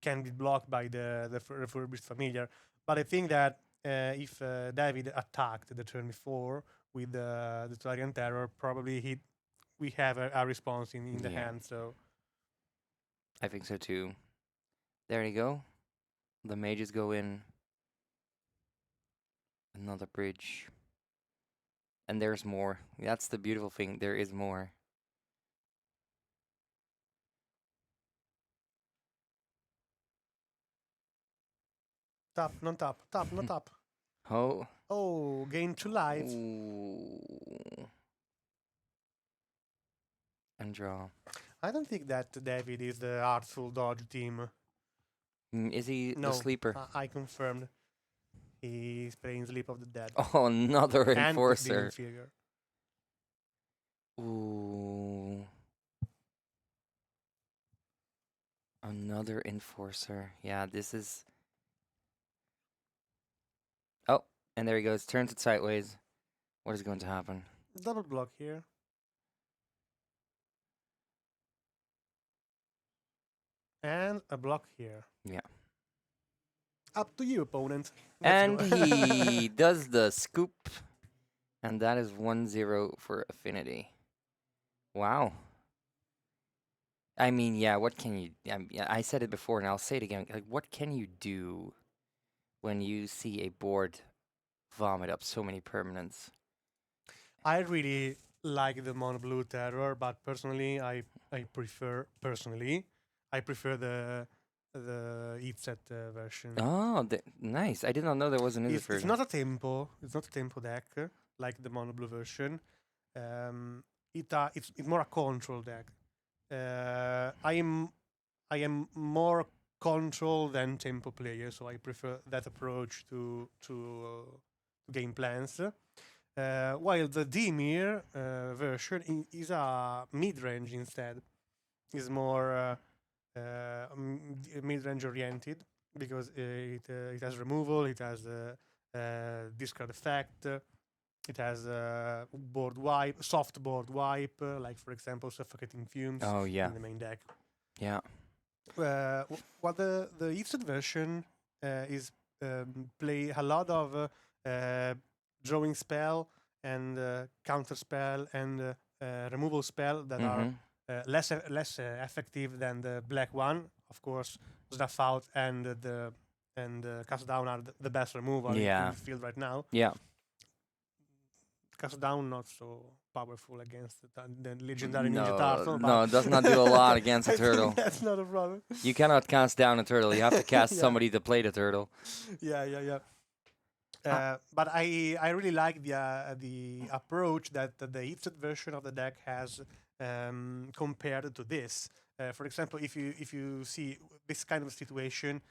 Speaker 3: can be blocked by the refurbished familiar. But I think that if David attacked the turn before with the Tularian Terror, probably we have a response in the hand. So
Speaker 4: I think so too. There you go. The mages go in. Another bridge. And there's more. That's the beautiful thing. There is more.
Speaker 3: tap, non tap, tap, non tap.
Speaker 4: Oh.
Speaker 3: Oh, gain 2 lives.
Speaker 4: Ooh. And draw.
Speaker 3: I don't think that David is the artful dodge team.
Speaker 4: Is he
Speaker 3: No,
Speaker 4: the sleeper?
Speaker 3: I confirmed. He's playing Sleep of the Dead.
Speaker 4: Oh, another
Speaker 3: And the
Speaker 4: enforcer.
Speaker 3: inferior.
Speaker 4: Ooh. Another enforcer. Yeah, this is... Oh, and there he goes. Turns it sideways. What is going to happen?
Speaker 3: Double block here. And a block here.
Speaker 4: Yeah.
Speaker 3: Up to you, opponent.
Speaker 4: And
Speaker 3: Let's go.
Speaker 4: he does the scoop. And that is 1-0 for Affinity. Wow. I mean, yeah, what can you... I said it before, and I'll say it again. Like, what can you do when you see a board vomit up so many permanents?
Speaker 3: I really like the mono blue terror, but personally, I prefer the eat set version.
Speaker 4: Oh, nice. I did not know there was an Izzet
Speaker 3: It's
Speaker 4: version.
Speaker 3: not a tempo. It's not a tempo deck like the mono blue version. It's more a control deck. I am more control than tempo player, so I prefer that approach to game plans. While the Dimir version is a mid-range instead. Is more mid-range oriented because it has removal, it has discard effect, it has board wipe, soft board wipe, like for example Suffocating Fumes
Speaker 4: Oh, yeah.
Speaker 3: in the main deck.
Speaker 4: Yeah.
Speaker 3: What the Eastern version is play a lot of drawing spell and counter spell and removal spell that are less effective than the black one. Of course, Snuff Out and Cast Down are the best removal in the field right now.
Speaker 4: Yeah.
Speaker 3: Cast Down not so powerful against the legendary Ninja Turtle.
Speaker 4: No, it does not do a lot against a
Speaker 3: I think
Speaker 4: turtle.
Speaker 3: that's not a problem.
Speaker 4: You cannot cast down a turtle. You have to cast
Speaker 3: Yeah.
Speaker 4: somebody to play the turtle.
Speaker 3: Yeah. But I really like the approach that the Ifset version of the deck has compared to this. For example, if you see this kind of situation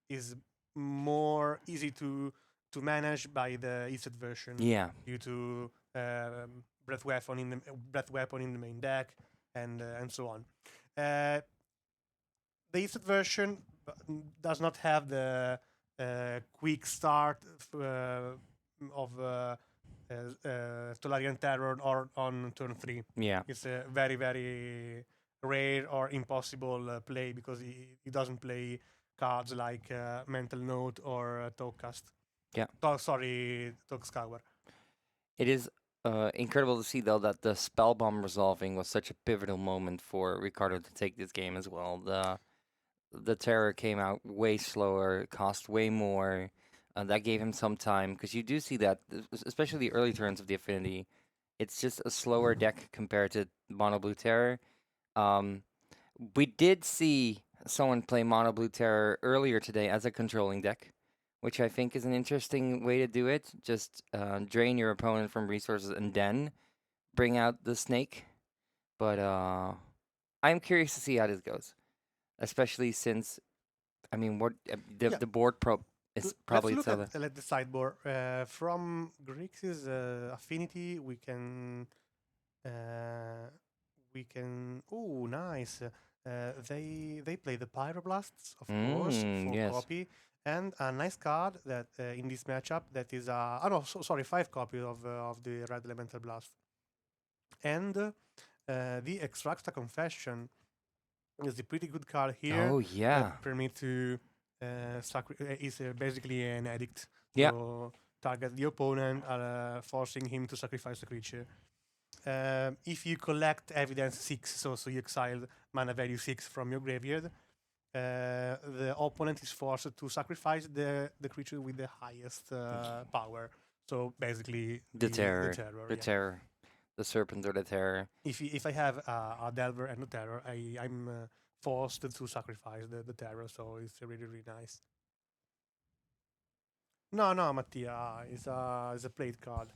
Speaker 3: is more easy to manage by the Ifset version.
Speaker 4: Yeah.
Speaker 3: Due to breath weapon in the main deck and so on. The Ifset version does not have the quick start of Tolarian Terror or on turn 3.
Speaker 4: Yeah.
Speaker 3: It's a very, very rare or impossible play because he doesn't play cards like Mental Note or Talkcast.
Speaker 4: Yeah.
Speaker 3: Talk Scour.
Speaker 4: It is incredible to see, though, that the Spellbomb resolving was such a pivotal moment for Ricardo to take this game as well. The Terror came out way slower, cost way more. That gave him some time, because you do see that, especially the early turns of the Affinity, It's just a slower deck compared to Mono Blue Terror. We did see someone play Mono Blue Terror earlier today as a controlling deck, which I think is an interesting way to do it. Just drain your opponent from resources and then bring out the snake. But I'm curious to see how this goes, especially since, I mean, what
Speaker 3: Yeah.
Speaker 4: the board is probably
Speaker 3: Let's
Speaker 4: so
Speaker 3: look at the sideboard. From Grixis Affinity, we can. Oh, nice. They play the Pyroblasts, of course, for
Speaker 4: yes.
Speaker 3: copy, and a nice card that in this matchup that is oh no, sorry, 5 copies of the Red Elemental Blast, and the Extracta Confession is a pretty good card here.
Speaker 4: Oh yeah.
Speaker 3: That permit to is basically an edict.
Speaker 4: Yeah.
Speaker 3: So target the opponent, forcing him to sacrifice a creature. If you collect evidence 6, so you exile mana value 6 from your graveyard, the opponent is forced to sacrifice the creature with the highest power. So basically,
Speaker 4: The terror.
Speaker 3: The terror.
Speaker 4: The terror. The serpent or the terror.
Speaker 3: If I have a Delver and a terror, I'm forced to sacrifice the terror. So it's really, really nice. No, Mattia, it's a played card.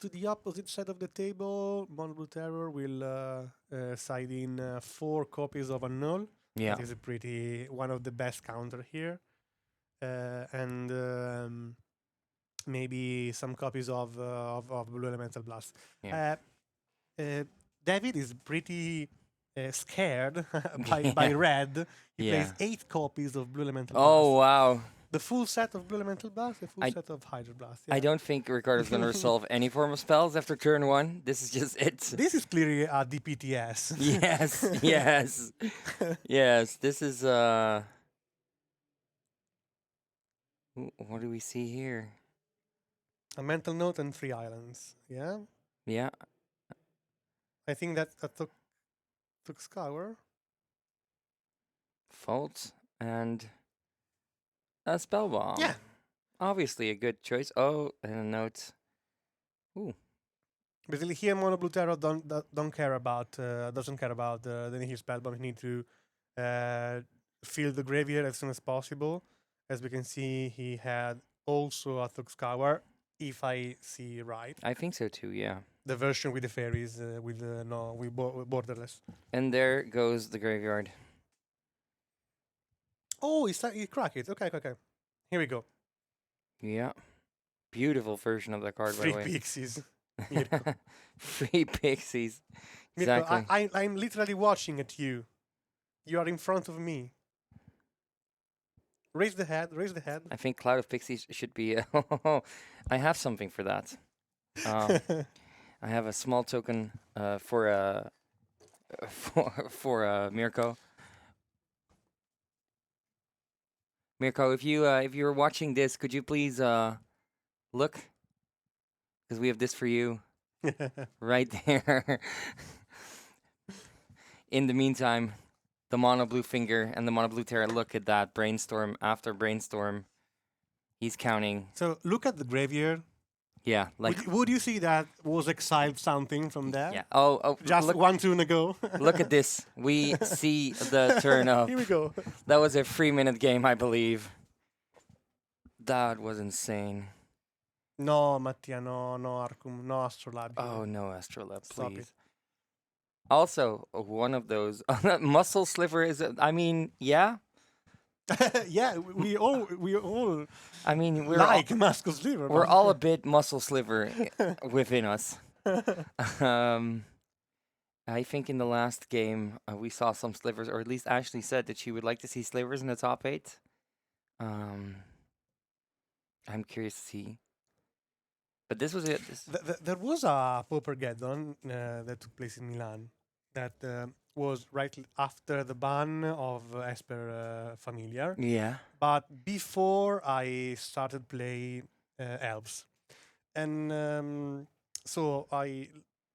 Speaker 3: To the opposite side of the table, Mono Blue Terror will side in 4 copies of Annul.
Speaker 4: Yeah.
Speaker 3: That is a pretty one of the best counter here, and maybe some copies of Blue Elemental Blast.
Speaker 4: Yeah.
Speaker 3: David is pretty scared by red. He
Speaker 4: Yeah.
Speaker 3: plays 8 copies of Blue Elemental
Speaker 4: Oh
Speaker 3: Blast.
Speaker 4: wow.
Speaker 3: The full set of Blue Elemental Blast, the full set of Hydro Blast.
Speaker 4: I don't think Ricardo's gonna resolve any form of spells after turn 1. This is just it.
Speaker 3: This is clearly a DPTS.
Speaker 4: Yes, yes, yes. This is what do we see here?
Speaker 3: A Mental Note and 3 islands. Yeah.
Speaker 4: Yeah.
Speaker 3: I think that took Scour.
Speaker 4: Fault and a spell bomb.
Speaker 3: Yeah.
Speaker 4: Obviously a good choice. Oh, and a note. Ooh.
Speaker 3: Basically, here Mono Blue Terror doesn't care about the Nihil spell bomb. He need to fill the graveyard as soon as possible. As we can see, he had also a Thuxcour, if I see right.
Speaker 4: I think so too. Yeah.
Speaker 3: The version with the fairies, with borderless.
Speaker 4: And there goes the graveyard.
Speaker 3: Oh, he cracked it. Okay. Here we go.
Speaker 4: Yeah. Beautiful version of the card, by
Speaker 3: Free
Speaker 4: the way.
Speaker 3: pixies.
Speaker 4: Free pixies.
Speaker 3: Mirko,
Speaker 4: Exactly.
Speaker 3: I'm literally watching at you. You are in front of me. Raise the head.
Speaker 4: I think Cloud of Pixies should be. I have something for that. I have a small token for Mirko. Mirko, if you're watching this, could you please look? Because we have this for you right there. In the meantime, the Mono Blue Finger and the Mono Blue Terror, look at that. Brainstorm after brainstorm. He's counting.
Speaker 3: So look at the graveyard.
Speaker 4: Yeah, like
Speaker 3: Would you see that was exiled something from there?
Speaker 4: yeah. Oh,
Speaker 3: Just
Speaker 4: look,
Speaker 3: one turn ago.
Speaker 4: look at this. We see the turn up.
Speaker 3: Here we go.
Speaker 4: That was a 3-minute game, I believe. That was insane.
Speaker 3: No, Mattia, no Arcum, no Astrolabe.
Speaker 4: Oh no, Astrolab,
Speaker 3: Stop
Speaker 4: please.
Speaker 3: it.
Speaker 4: Also, one of those muscle sliver is. I mean, yeah.
Speaker 3: Yeah, we all
Speaker 4: I mean,
Speaker 3: like Muscle Sliver.
Speaker 4: we're all a bit muscle sliver within us. I think in the last game we saw some slivers, or at least Ashley said that she would like to see slivers in the top 8. I'm curious to see. But this was it.
Speaker 3: There was a Paupergeddon that took place in Milan that was right after the ban of Esper Familiar,
Speaker 4: Yeah.
Speaker 3: but before I started play elves, and so I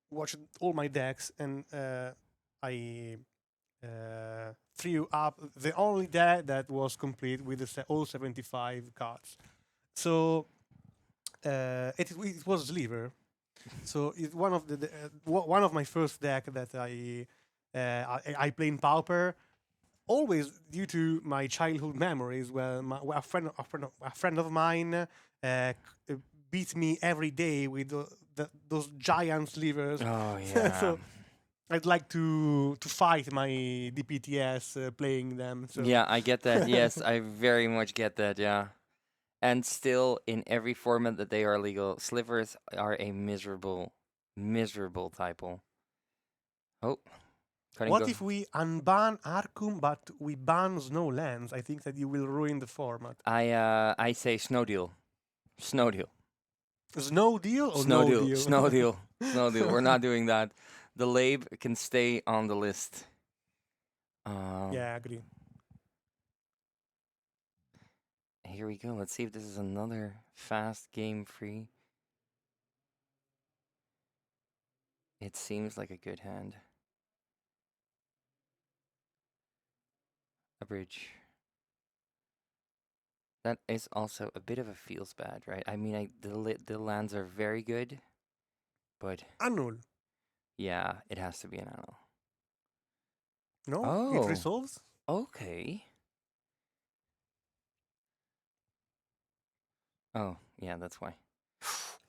Speaker 3: watched all my decks and I threw up the only deck that was complete with all 75 cards. So it was Sliver. So it's one of one of my first deck that I play in Pauper. Always due to my childhood memories, where a friend of mine beat me every day with those giant slivers.
Speaker 4: Oh yeah.
Speaker 3: So I'd like to fight my DPTS playing them. So
Speaker 4: Yeah, I get that. Yes, I very much get that. Yeah. And still, in every format that they are legal, slivers are a miserable, miserable typo. Oh, couldn't
Speaker 3: what
Speaker 4: go.
Speaker 3: if we unban Arcum but we ban Snowlands? I think that you will ruin the format.
Speaker 4: I say snow deal, snow deal,
Speaker 3: Snow deal or
Speaker 4: snow
Speaker 3: no
Speaker 4: deal,
Speaker 3: deal?
Speaker 4: snow deal, snow deal. We're not doing that. The lab can stay on the list.
Speaker 3: Yeah, I agree.
Speaker 4: Here we go. Let's see if this is another fast game free. It seems like a good hand. A bridge. That is also a bit of a feels bad, right? I mean, the lands are very good, but
Speaker 3: Annul.
Speaker 4: yeah, it has to be an anno.
Speaker 3: No,
Speaker 4: Oh.
Speaker 3: it resolves.
Speaker 4: Okay. Oh, yeah, that's why.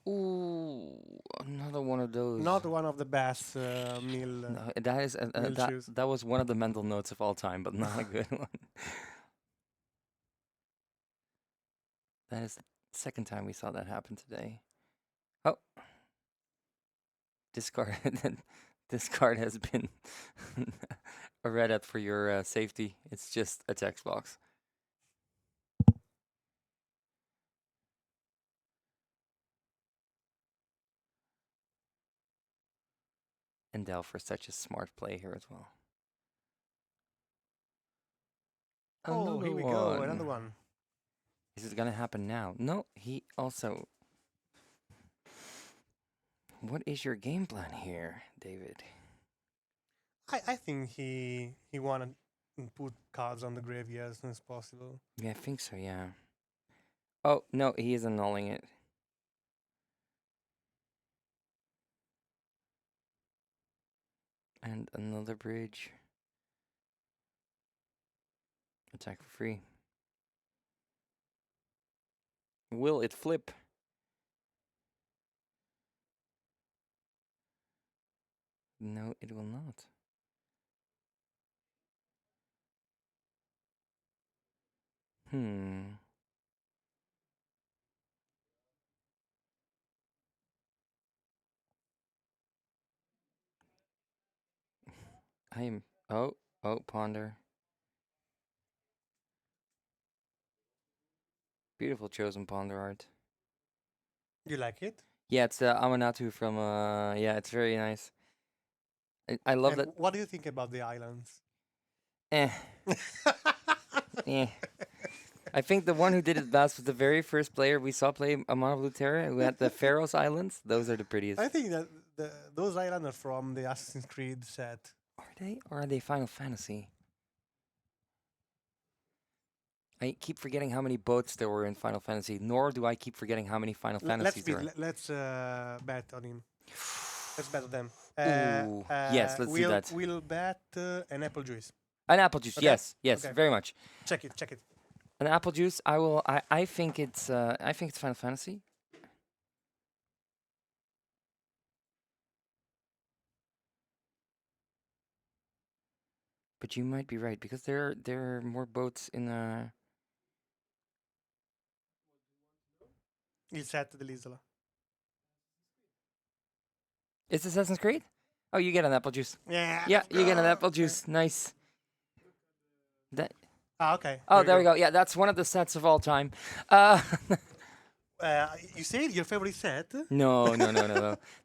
Speaker 4: Ooh, another one of those.
Speaker 3: Not one of the best mill.
Speaker 4: No, that is
Speaker 3: mill shoes.
Speaker 4: that was one of the mental notes of all time, but not a good one. That is the second time we saw that happen today. Oh, this card, this card has been a red up for your safety. It's just a text box. And Delph for such a smart play here as well.
Speaker 3: Oh, here we go. Another one.
Speaker 4: Is it gonna happen now? No, he also. What is your game plan here, David?
Speaker 3: I think he wanted to put cards on the graveyard as soon as possible.
Speaker 4: Yeah, I think so, yeah. Oh, no, he is annulling it. And another bridge. Attack for free. Will it flip? No, it will not. Hmm. I'm. Oh, ponder. Beautiful chosen ponder art.
Speaker 3: You like it?
Speaker 4: Yeah, it's Amanatu from. Yeah, it's very nice. I love
Speaker 3: And
Speaker 4: that.
Speaker 3: what do you think about the islands?
Speaker 4: Eh. Eh. I think the one who did it best was the very first player we saw play a Mono Blue Terra, who had the Faroes Islands. Those are the prettiest.
Speaker 3: I think that those islands are from the Assassin's Creed set.
Speaker 4: Are they? Or are they Final Fantasy? I keep forgetting how many boats there were in Final Fantasy, nor do I keep forgetting how many Final Fantasies there are.
Speaker 3: Let's bet on him. Let's bet on them.
Speaker 4: Ooh, yes, let's do that.
Speaker 3: We'll bet an apple juice.
Speaker 4: An apple juice,
Speaker 3: Okay.
Speaker 4: yes,
Speaker 3: Okay.
Speaker 4: very much.
Speaker 3: Check it.
Speaker 4: An apple juice, I think it's Final Fantasy. But you might be right, because there are more boats in
Speaker 3: Il set dell'isola.
Speaker 4: It's Assassin's Creed? Oh, you get an apple juice.
Speaker 3: Yeah.
Speaker 4: Yeah, you get an apple juice. Nice. That.
Speaker 3: Okay.
Speaker 4: Oh, there we go. Yeah, that's one of the sets of all time.
Speaker 3: You said your favorite set?
Speaker 4: No.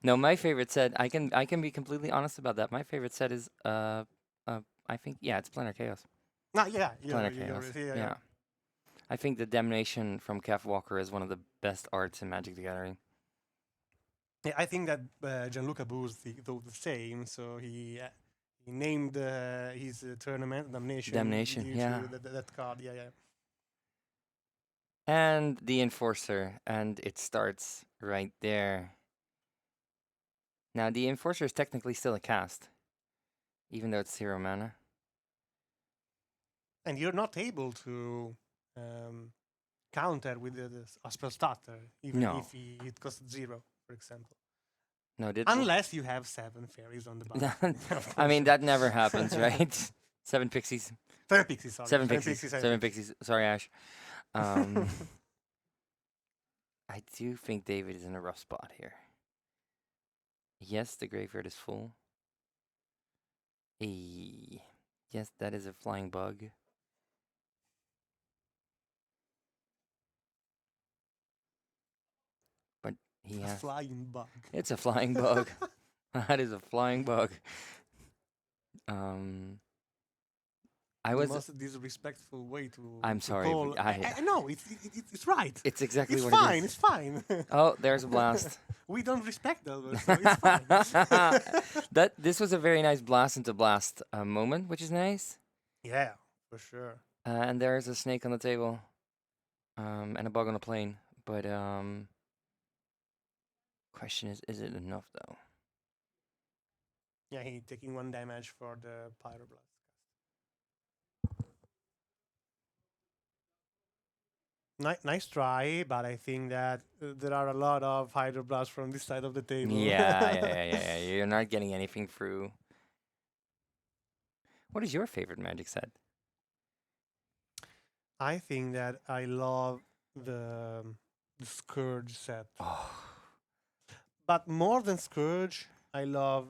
Speaker 4: No, my favorite set. I can be completely honest about that. My favorite set is I think it's Planar Chaos.
Speaker 3: Yeah.
Speaker 4: Planar Chaos. Yeah. I think the Damnation from Kev Walker is one of the best arts in Magic the Gathering.
Speaker 3: Yeah, I think that Gianluca Boose thought the same. So he named his tournament Damnation.
Speaker 4: Damnation,
Speaker 3: due
Speaker 4: yeah.
Speaker 3: to that card. Yeah.
Speaker 4: And the Enforcer, and it starts right there. Now, the Enforcer is technically still a cast, even though it's 0 mana.
Speaker 3: And you're not able to counter with a spell starter, even
Speaker 4: No.
Speaker 3: if it costs 0, for example.
Speaker 4: No,
Speaker 3: Unless you have 7 fairies on the board.
Speaker 4: I mean, that never happens, right? 7 pixies.
Speaker 3: 7 pixies, sorry.
Speaker 4: 7 pixies. 7 pixies. Sorry, Ash. I do think David is in a rough spot here. Yes, the graveyard is full. Yes, that is a flying bug. But he
Speaker 3: A
Speaker 4: has...
Speaker 3: flying bug.
Speaker 4: It's a flying bug. That is a flying bug. I
Speaker 3: The
Speaker 4: was...
Speaker 3: most disrespectful way to.
Speaker 4: I'm
Speaker 3: to
Speaker 4: sorry,
Speaker 3: Call. No, it's right.
Speaker 4: It's exactly
Speaker 3: It's
Speaker 4: what
Speaker 3: fine.
Speaker 4: it
Speaker 3: It's
Speaker 4: is.
Speaker 3: fine.
Speaker 4: Oh, there's a blast.
Speaker 3: We don't respect Elvis, so it's fine.
Speaker 4: This was a very nice blast into blast moment, which is nice.
Speaker 3: Yeah, for sure.
Speaker 4: And there's a snake on the table, and a bug on a plane. But question is it enough though?
Speaker 3: Yeah, he taking 1 damage for the pyroblast. Nice try, but I think that there are a lot of hydroblasts from this side of the table.
Speaker 4: Yeah. You're not getting anything through. What is your favorite Magic set?
Speaker 3: I think that I love the Scourge set.
Speaker 4: Oh,
Speaker 3: But more than Scourge, I love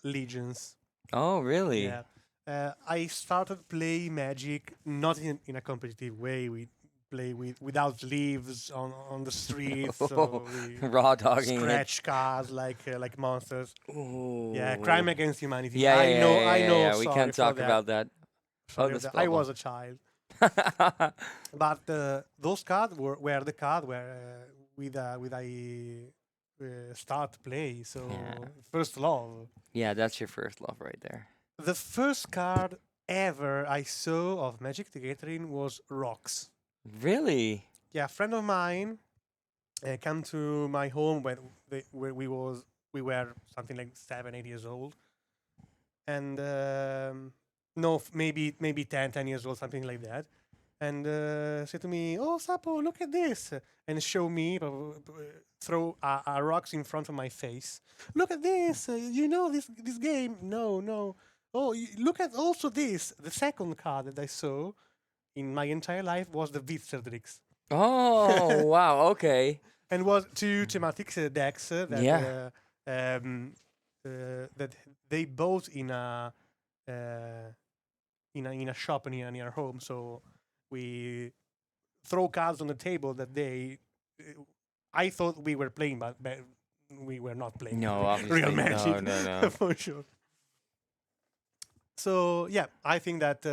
Speaker 3: Legions.
Speaker 4: really?
Speaker 3: Yeah. I started play Magic not in a competitive way. We play without leaves on the streets. So we
Speaker 4: Raw dogging it.
Speaker 3: scratch cards like monsters.
Speaker 4: Ooh.
Speaker 3: Yeah, crime against humanity.
Speaker 4: Yeah,
Speaker 3: I know.
Speaker 4: We
Speaker 3: sorry
Speaker 4: can't
Speaker 3: for
Speaker 4: talk
Speaker 3: that.
Speaker 4: about that.
Speaker 3: Sorry
Speaker 4: the
Speaker 3: for that.
Speaker 4: spell
Speaker 3: I
Speaker 4: bomb.
Speaker 3: was a child. But those cards were the card where with I start play. So
Speaker 4: Yeah.
Speaker 3: first love.
Speaker 4: Yeah, that's your first love right there.
Speaker 3: The first card ever I saw of Magic the Gathering was Rocks.
Speaker 4: Really?
Speaker 3: Yeah, a friend of mine came to my home when we were something like 7-8 years old, and no, maybe 10 years old, something like that, and said to me, "Oh, Sapo, look at this," and show me, throw a rocks in front of my face. Look at this, you know this game? No. Oh, look at also this. The second card that I saw in my entire life was the Wizardrix.
Speaker 4: Oh, wow. Okay.
Speaker 3: And was two thematic decks that
Speaker 4: Yeah.
Speaker 3: that they bought in a shop near home. So we throw cards on the table that day. I thought we were playing, but we were not playing.
Speaker 4: No, obviously.
Speaker 3: Real Magic.
Speaker 4: No.
Speaker 3: For sure. So yeah, I think that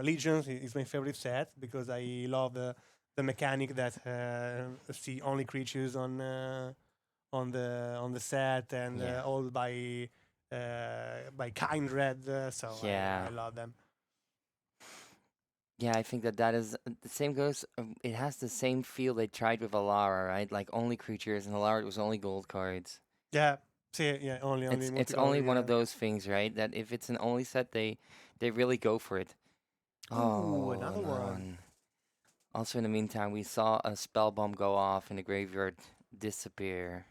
Speaker 3: Legions is my favorite set because I love the mechanic that see only creatures on the set and
Speaker 4: Yeah.
Speaker 3: all by Kindred. So
Speaker 4: Yeah.
Speaker 3: I love them.
Speaker 4: Yeah, I think that is the same goes. It has the same feel they tried with Alara, right? Like only creatures, and Alara was only gold cards.
Speaker 3: Yeah. Yeah, only
Speaker 4: It's only one of those things, right? That if it's an only set, they really go for it.
Speaker 3: Ooh, another one.
Speaker 4: Also, in the meantime, we saw a spell bomb go off and the graveyard disappear,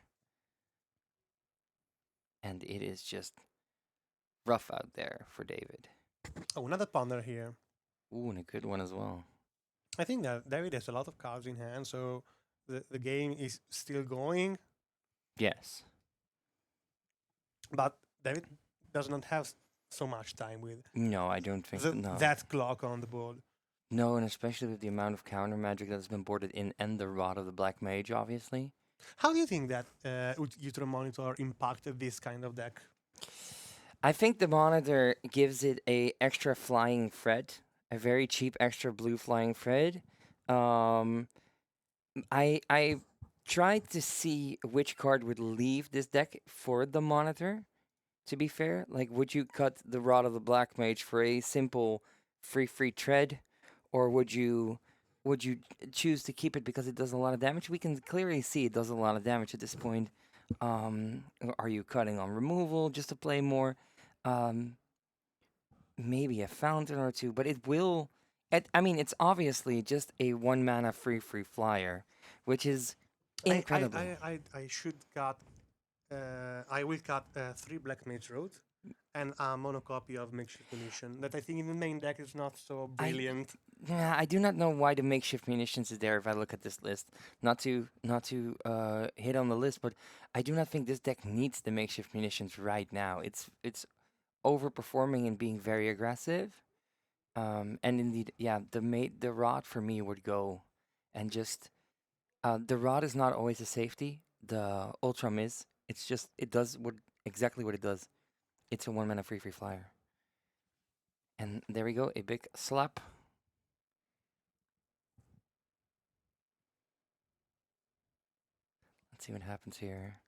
Speaker 4: and it is just rough out there for David.
Speaker 3: Oh, another ponder here.
Speaker 4: Ooh, and a good one as well.
Speaker 3: I think that David has a lot of cards in hand, so the game is still going.
Speaker 4: Yes.
Speaker 3: But David does not have so much time with
Speaker 4: No, I don't think no.
Speaker 3: that clock on the board.
Speaker 4: No, and especially with the amount of counter magic that's been boarded in and the Rod of the Black Mage, obviously.
Speaker 3: How do you think that Utero Monitor impacted this kind of deck?
Speaker 4: I think the monitor gives it a extra flying threat, a very cheap extra blue flying thread. I tried to see which card would leave this deck for the monitor. To be fair, like, would you cut the Rod of the Black Mage for a simple free tread, or would you would you choose to keep it because it does a lot of damage? We can clearly see it does a lot of damage at this point. Are you cutting on removal just to play more? Um, Maybe a fountain or two, but it will. I mean, it's obviously just a 1 mana free flyer, which is incredible.
Speaker 3: I should cut. I will cut 3 Black Mage Road and a monocopy of Makeshift Munition that I think in the main deck is not so brilliant.
Speaker 4: Yeah, I do not know why the makeshift munitions is there if I look at this list. Not to hit on the list, but I do not think this deck needs the makeshift munitions right now. It's overperforming and being very aggressive. And indeed, yeah, the rod for me would go and just the rod is not always a safety. The Ultram is. It's just it does exactly what it does. It's a 1 mana free flyer. And there we go, a big slap. Let's see what happens here.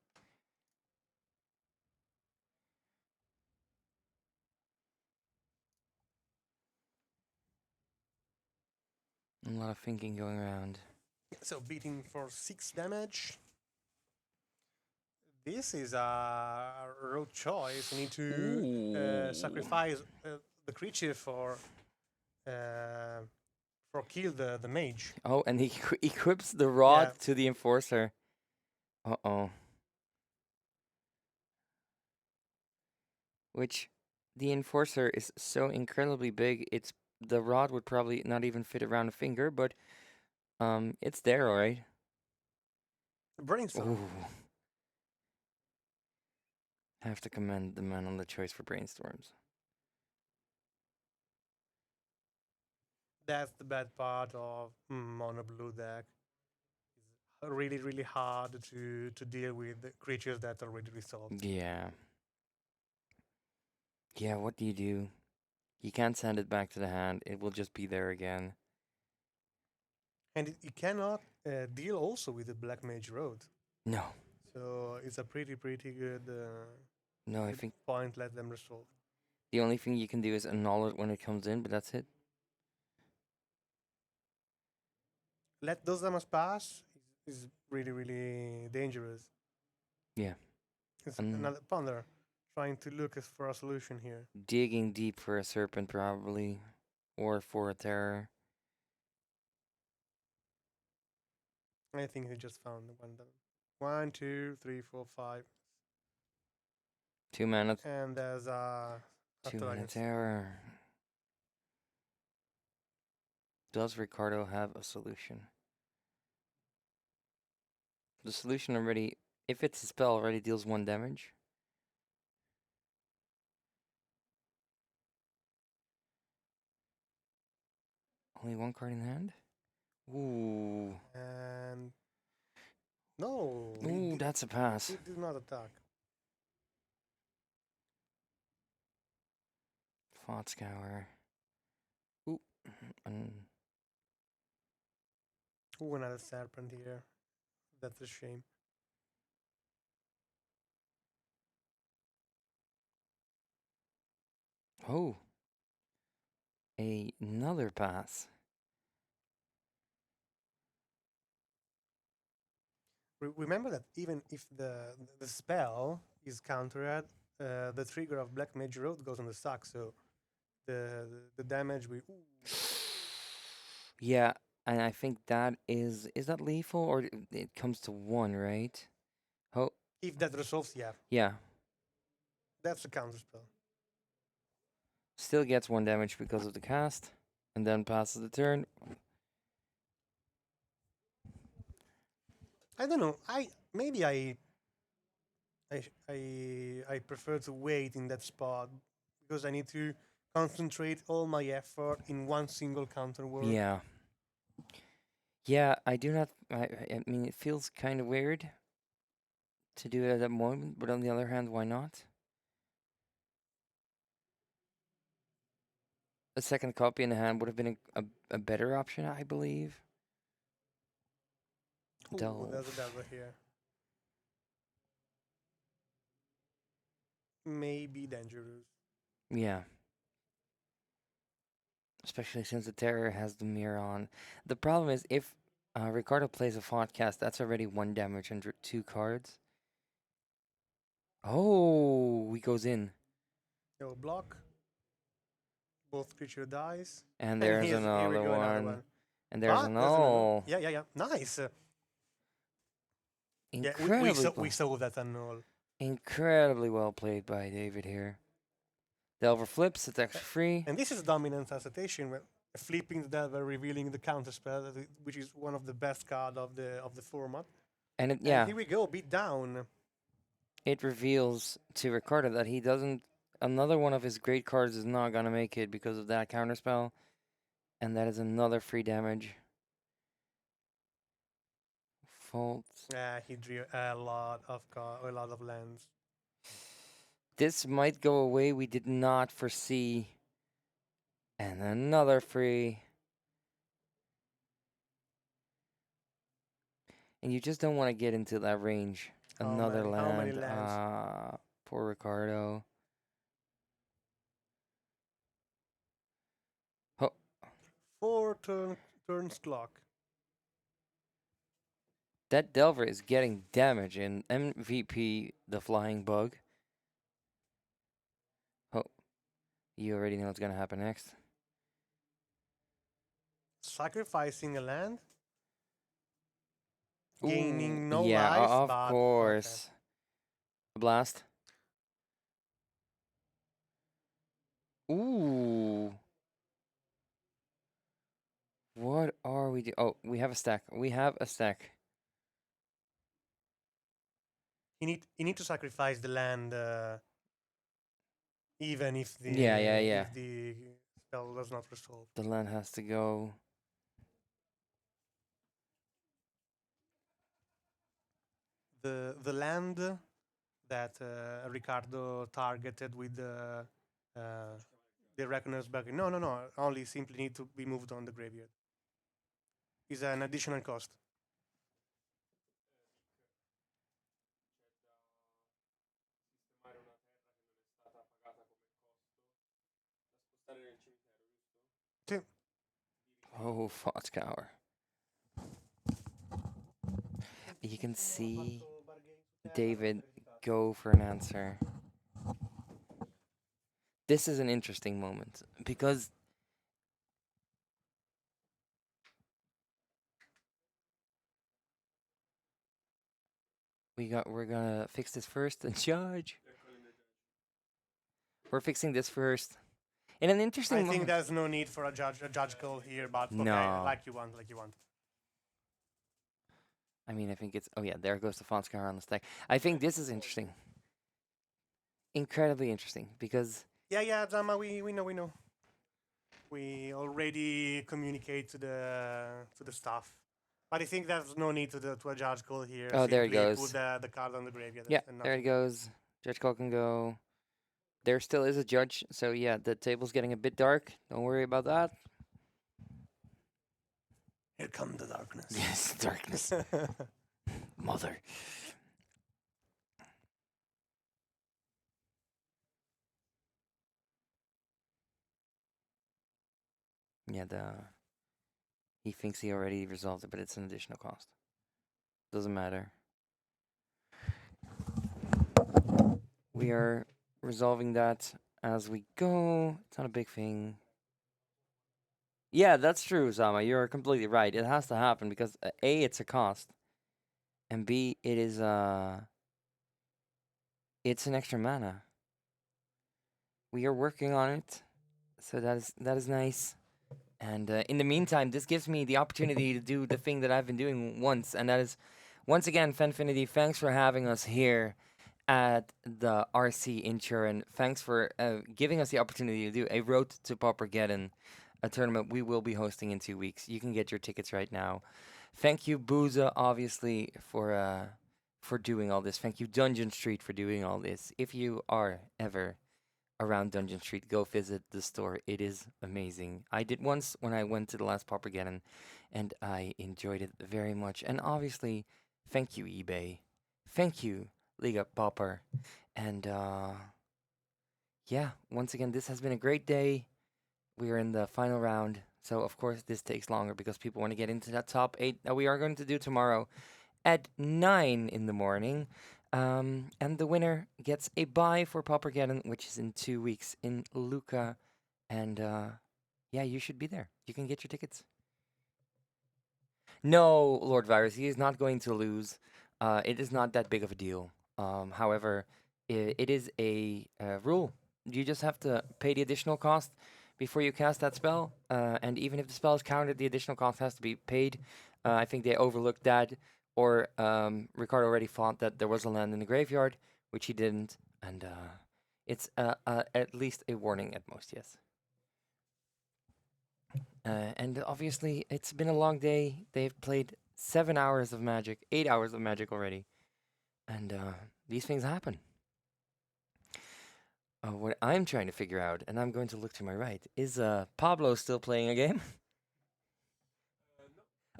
Speaker 4: A lot of thinking going around.
Speaker 3: So beating for 6 damage. This is a road choice. You need to sacrifice the creature for kill the mage.
Speaker 4: Oh, and he equips the rod
Speaker 3: Yeah.
Speaker 4: to the enforcer. Uh-oh. Which the enforcer is so incredibly big, the rod would probably not even fit around a finger, but it's there, all right.
Speaker 3: Brainstorm.
Speaker 4: Ooh. Have to commend the man on the choice for brainstorms.
Speaker 3: That's the bad part of mono blue deck. It's really, really hard to deal with the creatures that are already resolved.
Speaker 4: Yeah. Yeah, what do? You can't send it back to the hand. It will just be there again.
Speaker 3: And you cannot deal also with the Black Mage Road.
Speaker 4: No.
Speaker 3: So it's a pretty good
Speaker 4: No, I
Speaker 3: good
Speaker 4: think
Speaker 3: point. Let them resolve.
Speaker 4: the only thing you can do is annul it when it comes in, but that's it.
Speaker 3: Let those damage pass is really, really dangerous.
Speaker 4: Yeah.
Speaker 3: It's another ponder trying to look for a solution here.
Speaker 4: Digging deep for a serpent, probably. Or for a terror.
Speaker 3: I think he just found one. 1, 2, 3, 4, 5.
Speaker 4: 2 mana.
Speaker 3: And there's a
Speaker 4: 2 mana
Speaker 3: Tyrannus.
Speaker 4: terror. Does Ricardo have a solution? The solution already, if it's a spell, already deals 1 damage. Only 1 card in hand? Ooh.
Speaker 3: And no.
Speaker 4: Ooh, that's a pass.
Speaker 3: He did not attack.
Speaker 4: Thought Scour. Ooh.
Speaker 3: Ooh, another serpent here. That's a shame.
Speaker 4: Oh. Another pass.
Speaker 3: Remember that even if the spell is countered, the trigger of Black Mage Road goes on the sack, so the damage we.
Speaker 4: Yeah, and I think that is that lethal or it comes to 1, right? Oh,
Speaker 3: If that resolves, yeah,
Speaker 4: yeah.
Speaker 3: that's a counter spell.
Speaker 4: Still gets 1 damage because of the cast, and then passes the turn.
Speaker 3: I don't know. Maybe I prefer to wait in that spot because I need to concentrate all my effort in one single counter word.
Speaker 4: Yeah. Yeah, I do not. I mean, it feels kind of weird to do it at that moment, but on the other hand, why not? A second copy in the hand would have been a better option, I believe.
Speaker 3: Ooh,
Speaker 4: Delve.
Speaker 3: there's a Delver here. Maybe dangerous.
Speaker 4: Yeah. especially since the Terror has the mirror on. The problem is if Ricardo plays a Thoughtcast, that's already 1 damage under 2 cards. Oh, he goes in.
Speaker 3: No block. Both creature dies.
Speaker 4: And
Speaker 3: And
Speaker 4: there's
Speaker 3: here we
Speaker 4: another
Speaker 3: go, another
Speaker 4: one.
Speaker 3: one.
Speaker 4: And there's
Speaker 3: But
Speaker 4: an
Speaker 3: there's another.
Speaker 4: null.
Speaker 3: Yeah. Nice. Yeah,
Speaker 4: Incredibly,
Speaker 3: we saw that annul.
Speaker 4: incredibly well played by David here. Delver flips, it's extra free.
Speaker 3: And this is dominant acceptation, flipping the Delver, revealing the counterspell, which is one of the best cards of the format.
Speaker 4: And
Speaker 3: And
Speaker 4: yeah,
Speaker 3: here we go, beat down.
Speaker 4: it reveals to Ricardo that he doesn't. Another one of his great cards is not gonna make it because of that counterspell, and that is another free damage. Fault.
Speaker 3: He drew a lot of lands.
Speaker 4: This might go away. We did not foresee. And another free. And you just don't want to get into that range. Another
Speaker 3: How many
Speaker 4: land.
Speaker 3: lands?
Speaker 4: Poor Ricardo.
Speaker 3: 4 turns clock.
Speaker 4: That Delver is getting damage in MVP, the flying bug. Oh, you already know what's going to happen next.
Speaker 3: Sacrificing a land. Gaining no
Speaker 4: yeah,
Speaker 3: life.
Speaker 4: of
Speaker 3: but,
Speaker 4: course. A blast. Ooh. What are we doing? Oh, we have a stack. We have a stack.
Speaker 3: You need to sacrifice the land, even if the
Speaker 4: Yeah.
Speaker 3: if the spell does not resolve.
Speaker 4: The land has to go.
Speaker 3: The land that Ricardo targeted with the Reckoner's Bucket. No. Only simply need to be moved on the graveyard. Is an additional cost.
Speaker 4: Oh, Foxcower. You can see David go for an answer. This is an interesting moment because we're gonna fix this first and judge. We're fixing this first. In an interesting
Speaker 3: I
Speaker 4: moment.
Speaker 3: think there's no need for a judge call here, but okay,
Speaker 4: No.
Speaker 3: like you want.
Speaker 4: I mean, I think it's. Oh yeah, there goes the Foxcower on the stack. I think this is interesting. Incredibly interesting because.
Speaker 3: Yeah, Zama, we know. We already communicate to the staff. But I think there's no need to a judge call here.
Speaker 4: Oh, there he
Speaker 3: Simply
Speaker 4: goes.
Speaker 3: Put the card on the graveyard.
Speaker 4: Yeah,
Speaker 3: and
Speaker 4: there it
Speaker 3: nothing.
Speaker 4: goes. Judge call can go. There still is a judge, so yeah, the table's getting a bit dark. Don't worry about that.
Speaker 3: Here comes the darkness.
Speaker 4: Yes, darkness. Mother. Yeah, he thinks he already resolved it, but it's an additional cost. Doesn't matter. We are resolving that as we go. It's not a big thing. Yeah, that's true, Zama. You're completely right. It has to happen because A, it's a cost, and B, it is it's an extra mana. We are working on it, so that is nice. And in the meantime, this gives me the opportunity to do the thing that I've been doing once, and that is, once again, Fanfinity, thanks for having us here at the RC in Turin. Thanks for giving us the opportunity to do a Road to Paupergeddon, a tournament we will be hosting in 2 weeks. You can get your tickets right now. Thank you, Booza, obviously, for doing all this. Thank you, Dungeon Street, for doing all this. If you are ever around Dungeon Street, go visit the store. It is amazing. I did once when I went to the last Paupergeddon, and I enjoyed it very much. And obviously, thank you, eBay. Thank you, Lega Pauper. And yeah, once again, this has been a great day. We are in the final round, so of course this takes longer because people want to get into that top 8 that we are going to do tomorrow at 9 in the morning. And the winner gets a buy for Paupergeddon, which is in 2 weeks in Lucca. And yeah, you should be there. You can get your tickets. No, Lord Virus, he is not going to lose. It is not that big of a deal. However, it is a rule. You just have to pay the additional cost before you cast that spell. And even if the spell is countered, the additional cost has to be paid. I think they overlooked that. Or Ricardo already thought that there was a land in the graveyard, which he didn't. And it's at least a warning at most, yes. And obviously, it's been a long day. They've played 7 hours of Magic, 8 hours of Magic already. And these things happen. What I'm trying to figure out, and I'm going to look to my right, is Pablo still playing a game?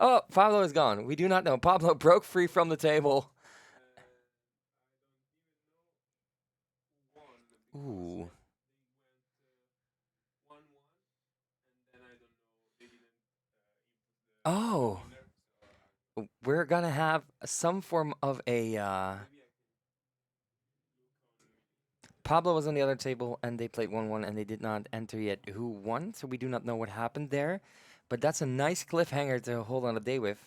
Speaker 4: Oh, Pablo is gone. We do not know. Pablo broke free from the table. Ooh. Oh. We're gonna have some form of a Pablo was on the other table and they played 1-1 and they did not enter yet who won, so we do not know what happened there. But that's a nice cliffhanger to hold on a day with.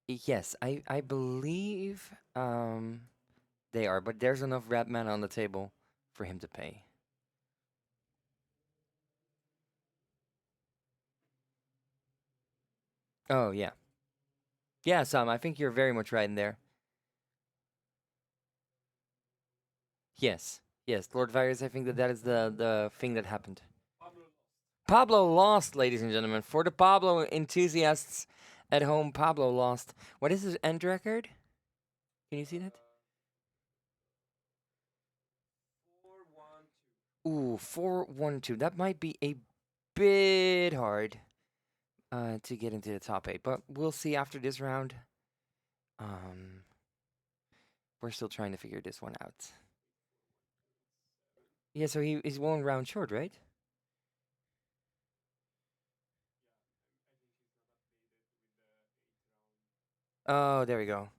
Speaker 4: Yes, I believe they are, but there's enough red mana on the table for him to pay. Oh, yeah. Yeah, Sam, I think you're very much right in there. Yes, yes, Lord Virus, I think that is the thing that happened. Pablo lost, ladies and gentlemen. For the Pablo enthusiasts at home, Pablo lost. What is his end record? Can you see that? 4-1-2. Ooh, 4-1-2. That might be a bit hard to get into the top 8, but we'll see after this round. We're still trying to figure this one out. Yeah, so he's 1 round short, right? Oh, there we go.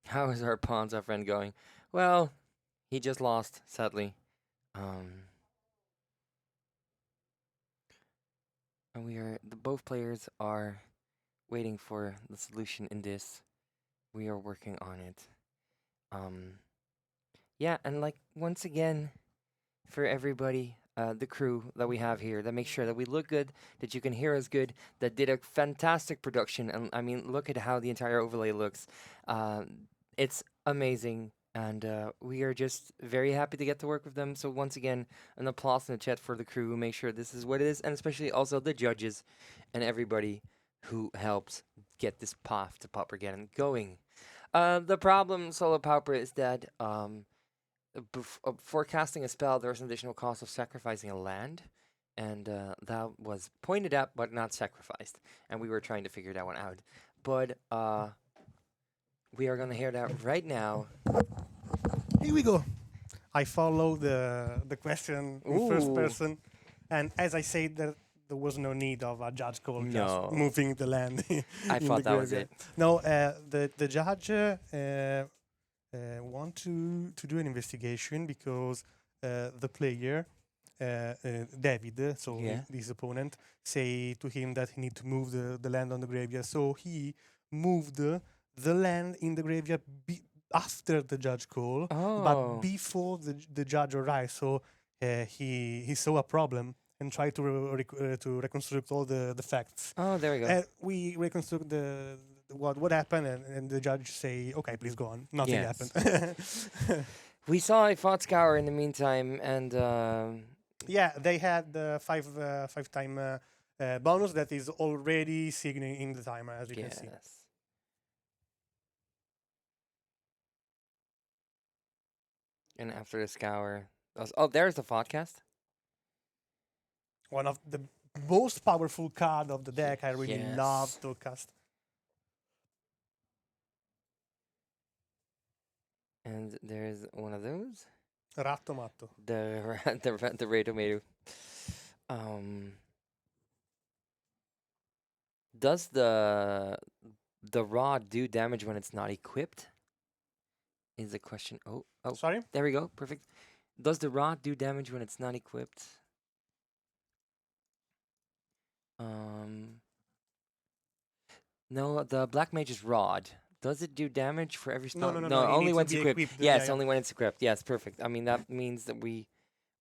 Speaker 4: How is our Ponza friend going? Well, he just lost, sadly. And both players are waiting for the solution in this. We are working on it. Yeah, and like once again, for everybody, the crew that we have here that makes sure that we look good, that you can hear us good, that did a fantastic production. And I mean, look at how the entire overlay looks. It's amazing. And we are just very happy to get to work with them. So once again, an applause in the chat for the crew who make sure this is what it is, and especially also the judges and everybody who helps get this path to Paupergeddon going. The problem, Solo Pauper, is that for casting a spell, there's an additional cost of sacrificing a land, and that was pointed out but not sacrificed. And we were trying to figure that one out. But we are going to hear that right now.
Speaker 3: Here we go. I follow the question in first
Speaker 4: Ooh.
Speaker 3: person, and as I said, there was no need of a judge call,
Speaker 4: No.
Speaker 3: just moving the land.
Speaker 4: I
Speaker 3: in
Speaker 4: thought
Speaker 3: the
Speaker 4: that was
Speaker 3: graveyard.
Speaker 4: it.
Speaker 3: No, the judge want to do an investigation because the player, David, so
Speaker 4: Yeah.
Speaker 3: his opponent, say to him that he need to move the land on the graveyard. So he moved the land in the graveyard after the judge call, but
Speaker 4: Oh.
Speaker 3: before the judge arrived. So he saw a problem and tried to reconstruct all the facts.
Speaker 4: Oh, there we go.
Speaker 3: We reconstruct what happened, and the judge say, "Okay, please go on." Nothing
Speaker 4: Yes.
Speaker 3: happened.
Speaker 4: We saw a Fought Scour in the meantime, and
Speaker 3: Yeah, they had the five time bonus that is already signaling in the timer, as you can see.
Speaker 4: yes. And after the Scour, oh, there's the podcast.
Speaker 3: One of the most powerful card of the deck. I really love
Speaker 4: Yes.
Speaker 3: to cast.
Speaker 4: And there's one of those.
Speaker 3: Ratto matto.
Speaker 4: The Ray Tomato. Does the rod do damage when it's not equipped? Is the question. Oh,
Speaker 3: Sorry?
Speaker 4: there we go. Perfect. Does the rod do damage when it's not equipped? No, the Black Mage's rod. Does it do damage for every
Speaker 3: No,
Speaker 4: spell?
Speaker 3: no, no, no. It
Speaker 4: only
Speaker 3: needs
Speaker 4: when
Speaker 3: to
Speaker 4: it's
Speaker 3: be
Speaker 4: equipped.
Speaker 3: equipped.
Speaker 4: Yes,
Speaker 3: Yeah.
Speaker 4: only when it's equipped. Yes, perfect. I mean, that means that we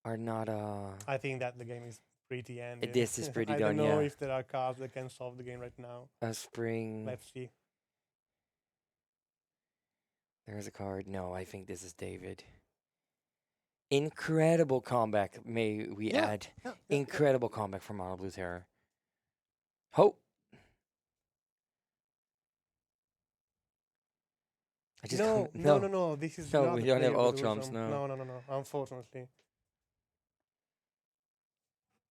Speaker 4: are not.
Speaker 3: I think that the game is pretty ended.
Speaker 4: This is pretty
Speaker 3: I
Speaker 4: done,
Speaker 3: don't know
Speaker 4: yeah.
Speaker 3: if there are cards that can solve the game right now.
Speaker 4: A spring.
Speaker 3: Let's see.
Speaker 4: There's a card. No, I think this is David. Incredible comeback, may we
Speaker 3: Yeah,
Speaker 4: add.
Speaker 3: yeah,
Speaker 4: Incredible comeback from Mono Blue Terror. Ho! I just
Speaker 3: No,
Speaker 4: can't-
Speaker 3: no. This is
Speaker 4: No,
Speaker 3: not
Speaker 4: we
Speaker 3: a
Speaker 4: don't have
Speaker 3: playable
Speaker 4: all trumps,
Speaker 3: version.
Speaker 4: no.
Speaker 3: No. Unfortunately.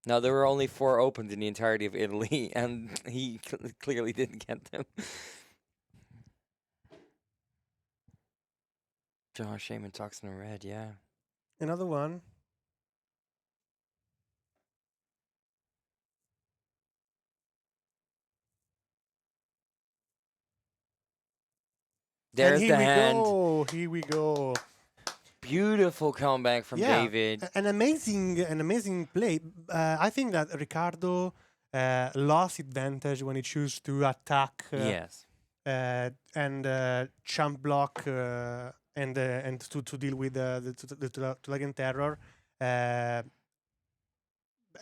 Speaker 4: No, there were only 4 opened in the entirety of Italy, and he clearly didn't get them. Josh Shaman Toxin in red, yeah.
Speaker 3: Another one.
Speaker 4: There's
Speaker 3: and here
Speaker 4: the
Speaker 3: we
Speaker 4: hand.
Speaker 3: go. Here we go.
Speaker 4: Beautiful comeback from
Speaker 3: Yeah,
Speaker 4: David.
Speaker 3: An amazing play. I think that Ricardo lost advantage when he chose to attack
Speaker 4: Yes.
Speaker 3: and champ block and to deal with the Dragon Terror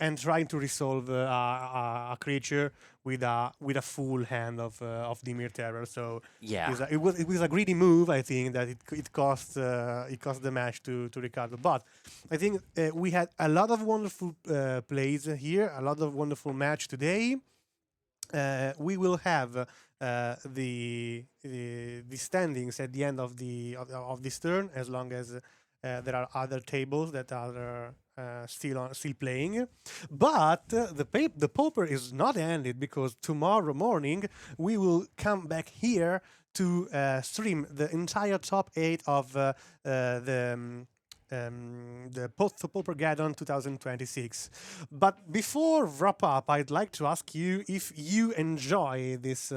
Speaker 3: and trying to resolve a creature with a full hand of Dimir Terror. So
Speaker 4: Yeah.
Speaker 3: it was a greedy move. I think that it cost the match to Ricardo. But I think we had a lot of wonderful plays here, a lot of wonderful match today. We will have the standings at the end of this turn, as long as there are other tables that are still playing. But the Pauper is not ended, because tomorrow morning we will come back here to stream the entire top 8 of the Paupergeddon 2026. But before wrap up, I'd like to ask you if you enjoy this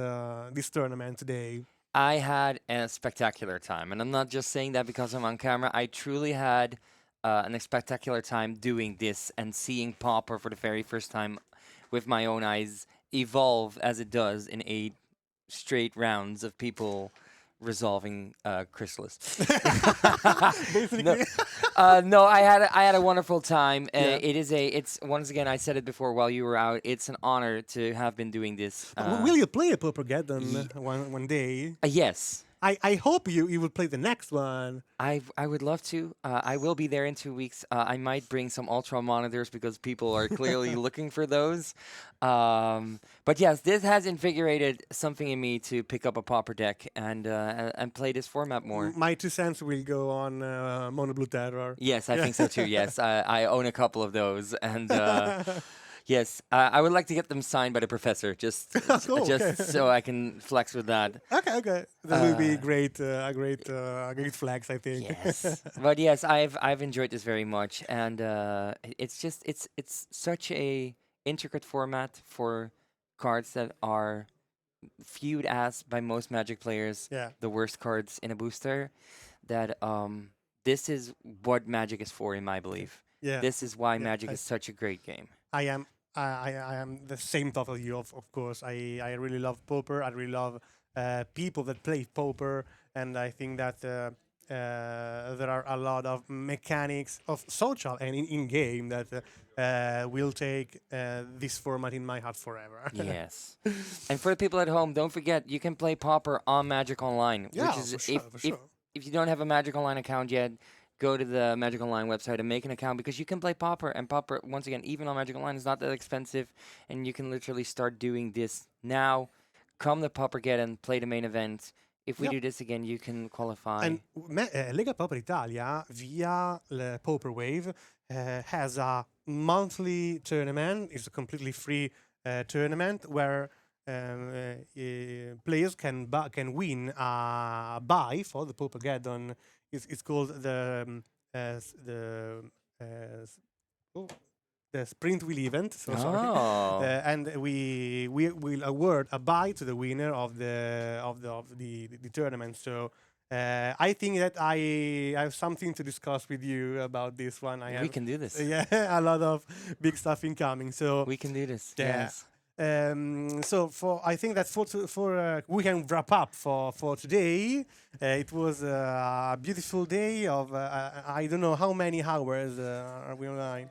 Speaker 3: tournament today.
Speaker 4: I had a spectacular time, and I'm not just saying that because I'm on camera. I truly had a spectacular time doing this and seeing Pauper for the very first time with my own eyes evolve as it does in 8 straight rounds of people resolving Chrysalis.
Speaker 3: Basically.
Speaker 4: No, I had a wonderful time.
Speaker 3: Yeah.
Speaker 4: It's once again, I said it before while you were out. It's an honor to have been doing this.
Speaker 3: Will you play a Paupergeddon one day?
Speaker 4: Yes.
Speaker 3: I hope you will play the next one.
Speaker 4: I would love to. I will be there in 2 weeks. I might bring some Ultra monitors because people are clearly looking for those. But yes, this has invigorated something in me to pick up a Pauper deck and play this format more.
Speaker 3: My 2 cents will go on Mono Blue Terror.
Speaker 4: Yes, I think so too. Yes, I own a couple of those, and yes, I would like to get them signed by the professor, just
Speaker 3: Cool,
Speaker 4: just
Speaker 3: okay.
Speaker 4: so I can flex with that.
Speaker 3: Okay. That will be great. A great flex, I think.
Speaker 4: Yes, but yes, I've enjoyed this very much, and it's such a intricate format for cards that are viewed as by most Magic players
Speaker 3: Yeah.
Speaker 4: the worst cards in a booster. That this is what Magic is for, in my belief.
Speaker 3: Yeah.
Speaker 4: This is why
Speaker 3: Yeah,
Speaker 4: Magic is such a great game.
Speaker 3: I am the same thought of you, of course. I really love Pauper. I really love people that play Pauper, and I think that there are a lot of mechanics of social and in game that will take this format in my heart forever.
Speaker 4: Yes. And for the people at home, don't forget you can play Pauper on Magic Online.
Speaker 3: Yeah,
Speaker 4: which is
Speaker 3: for sure, for sure.
Speaker 4: if you don't have a Magic Online account yet, go to the Magic Online website and make an account, because you can play Pauper, and Pauper, once again, even on Magic Online, is not that expensive, and you can literally start doing this now. Come to Paupergeddon, play the main event. If we
Speaker 3: Yep.
Speaker 4: do this again, you can qualify.
Speaker 3: And Lega Pauper Italia, via the Pauper Wave, has a monthly tournament. It's a completely free tournament where players can win a buy for the Paupergeddon it's called the oh, the Sprint Wheel event. So sorry.
Speaker 4: Oh.
Speaker 3: And we will award a buy to the winner of the tournament. So I think that I have something to discuss with you about this one. I
Speaker 4: We
Speaker 3: have
Speaker 4: can do this.
Speaker 3: yeah a lot of big stuff incoming. So
Speaker 4: We can do this.
Speaker 3: Yeah.
Speaker 4: Yes.
Speaker 3: so I think that we can wrap up for today. It was a beautiful day of I don't know how many hours are we online.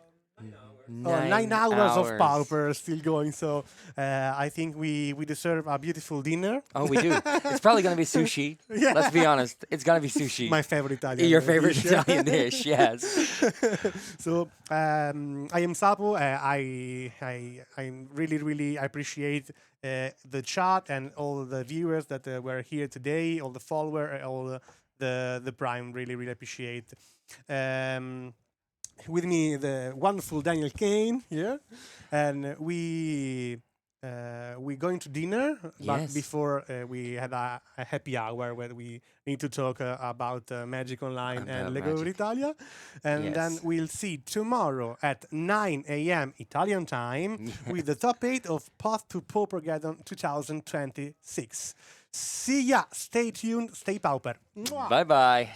Speaker 3: 9 hours of Pauper still going. So I think we deserve a beautiful dinner.
Speaker 4: Oh, we do. It's probably gonna be sushi.
Speaker 3: Yeah.
Speaker 4: Let's be honest. It's gonna be sushi.
Speaker 3: My favorite Italian.
Speaker 4: Your favorite
Speaker 3: dish.
Speaker 4: Italian dish, yes.
Speaker 3: So I am Sapo. I really appreciate the chat and all the viewers that were here today, all the followers, all the Prime. Really appreciate. With me, the wonderful Daniel Kane here, and we going to dinner. But
Speaker 4: Yes.
Speaker 3: before we had a happy hour where we need to talk about Magic Online and
Speaker 4: About
Speaker 3: Lega Pauper
Speaker 4: Magic.
Speaker 3: Italia, and then
Speaker 4: Yes.
Speaker 3: we'll see tomorrow at 9 a.m. Italian time with the top 8 of Path to Paupergeddon 2026. See ya. Stay tuned. Stay Pauper. Mwah.
Speaker 4: Bye bye.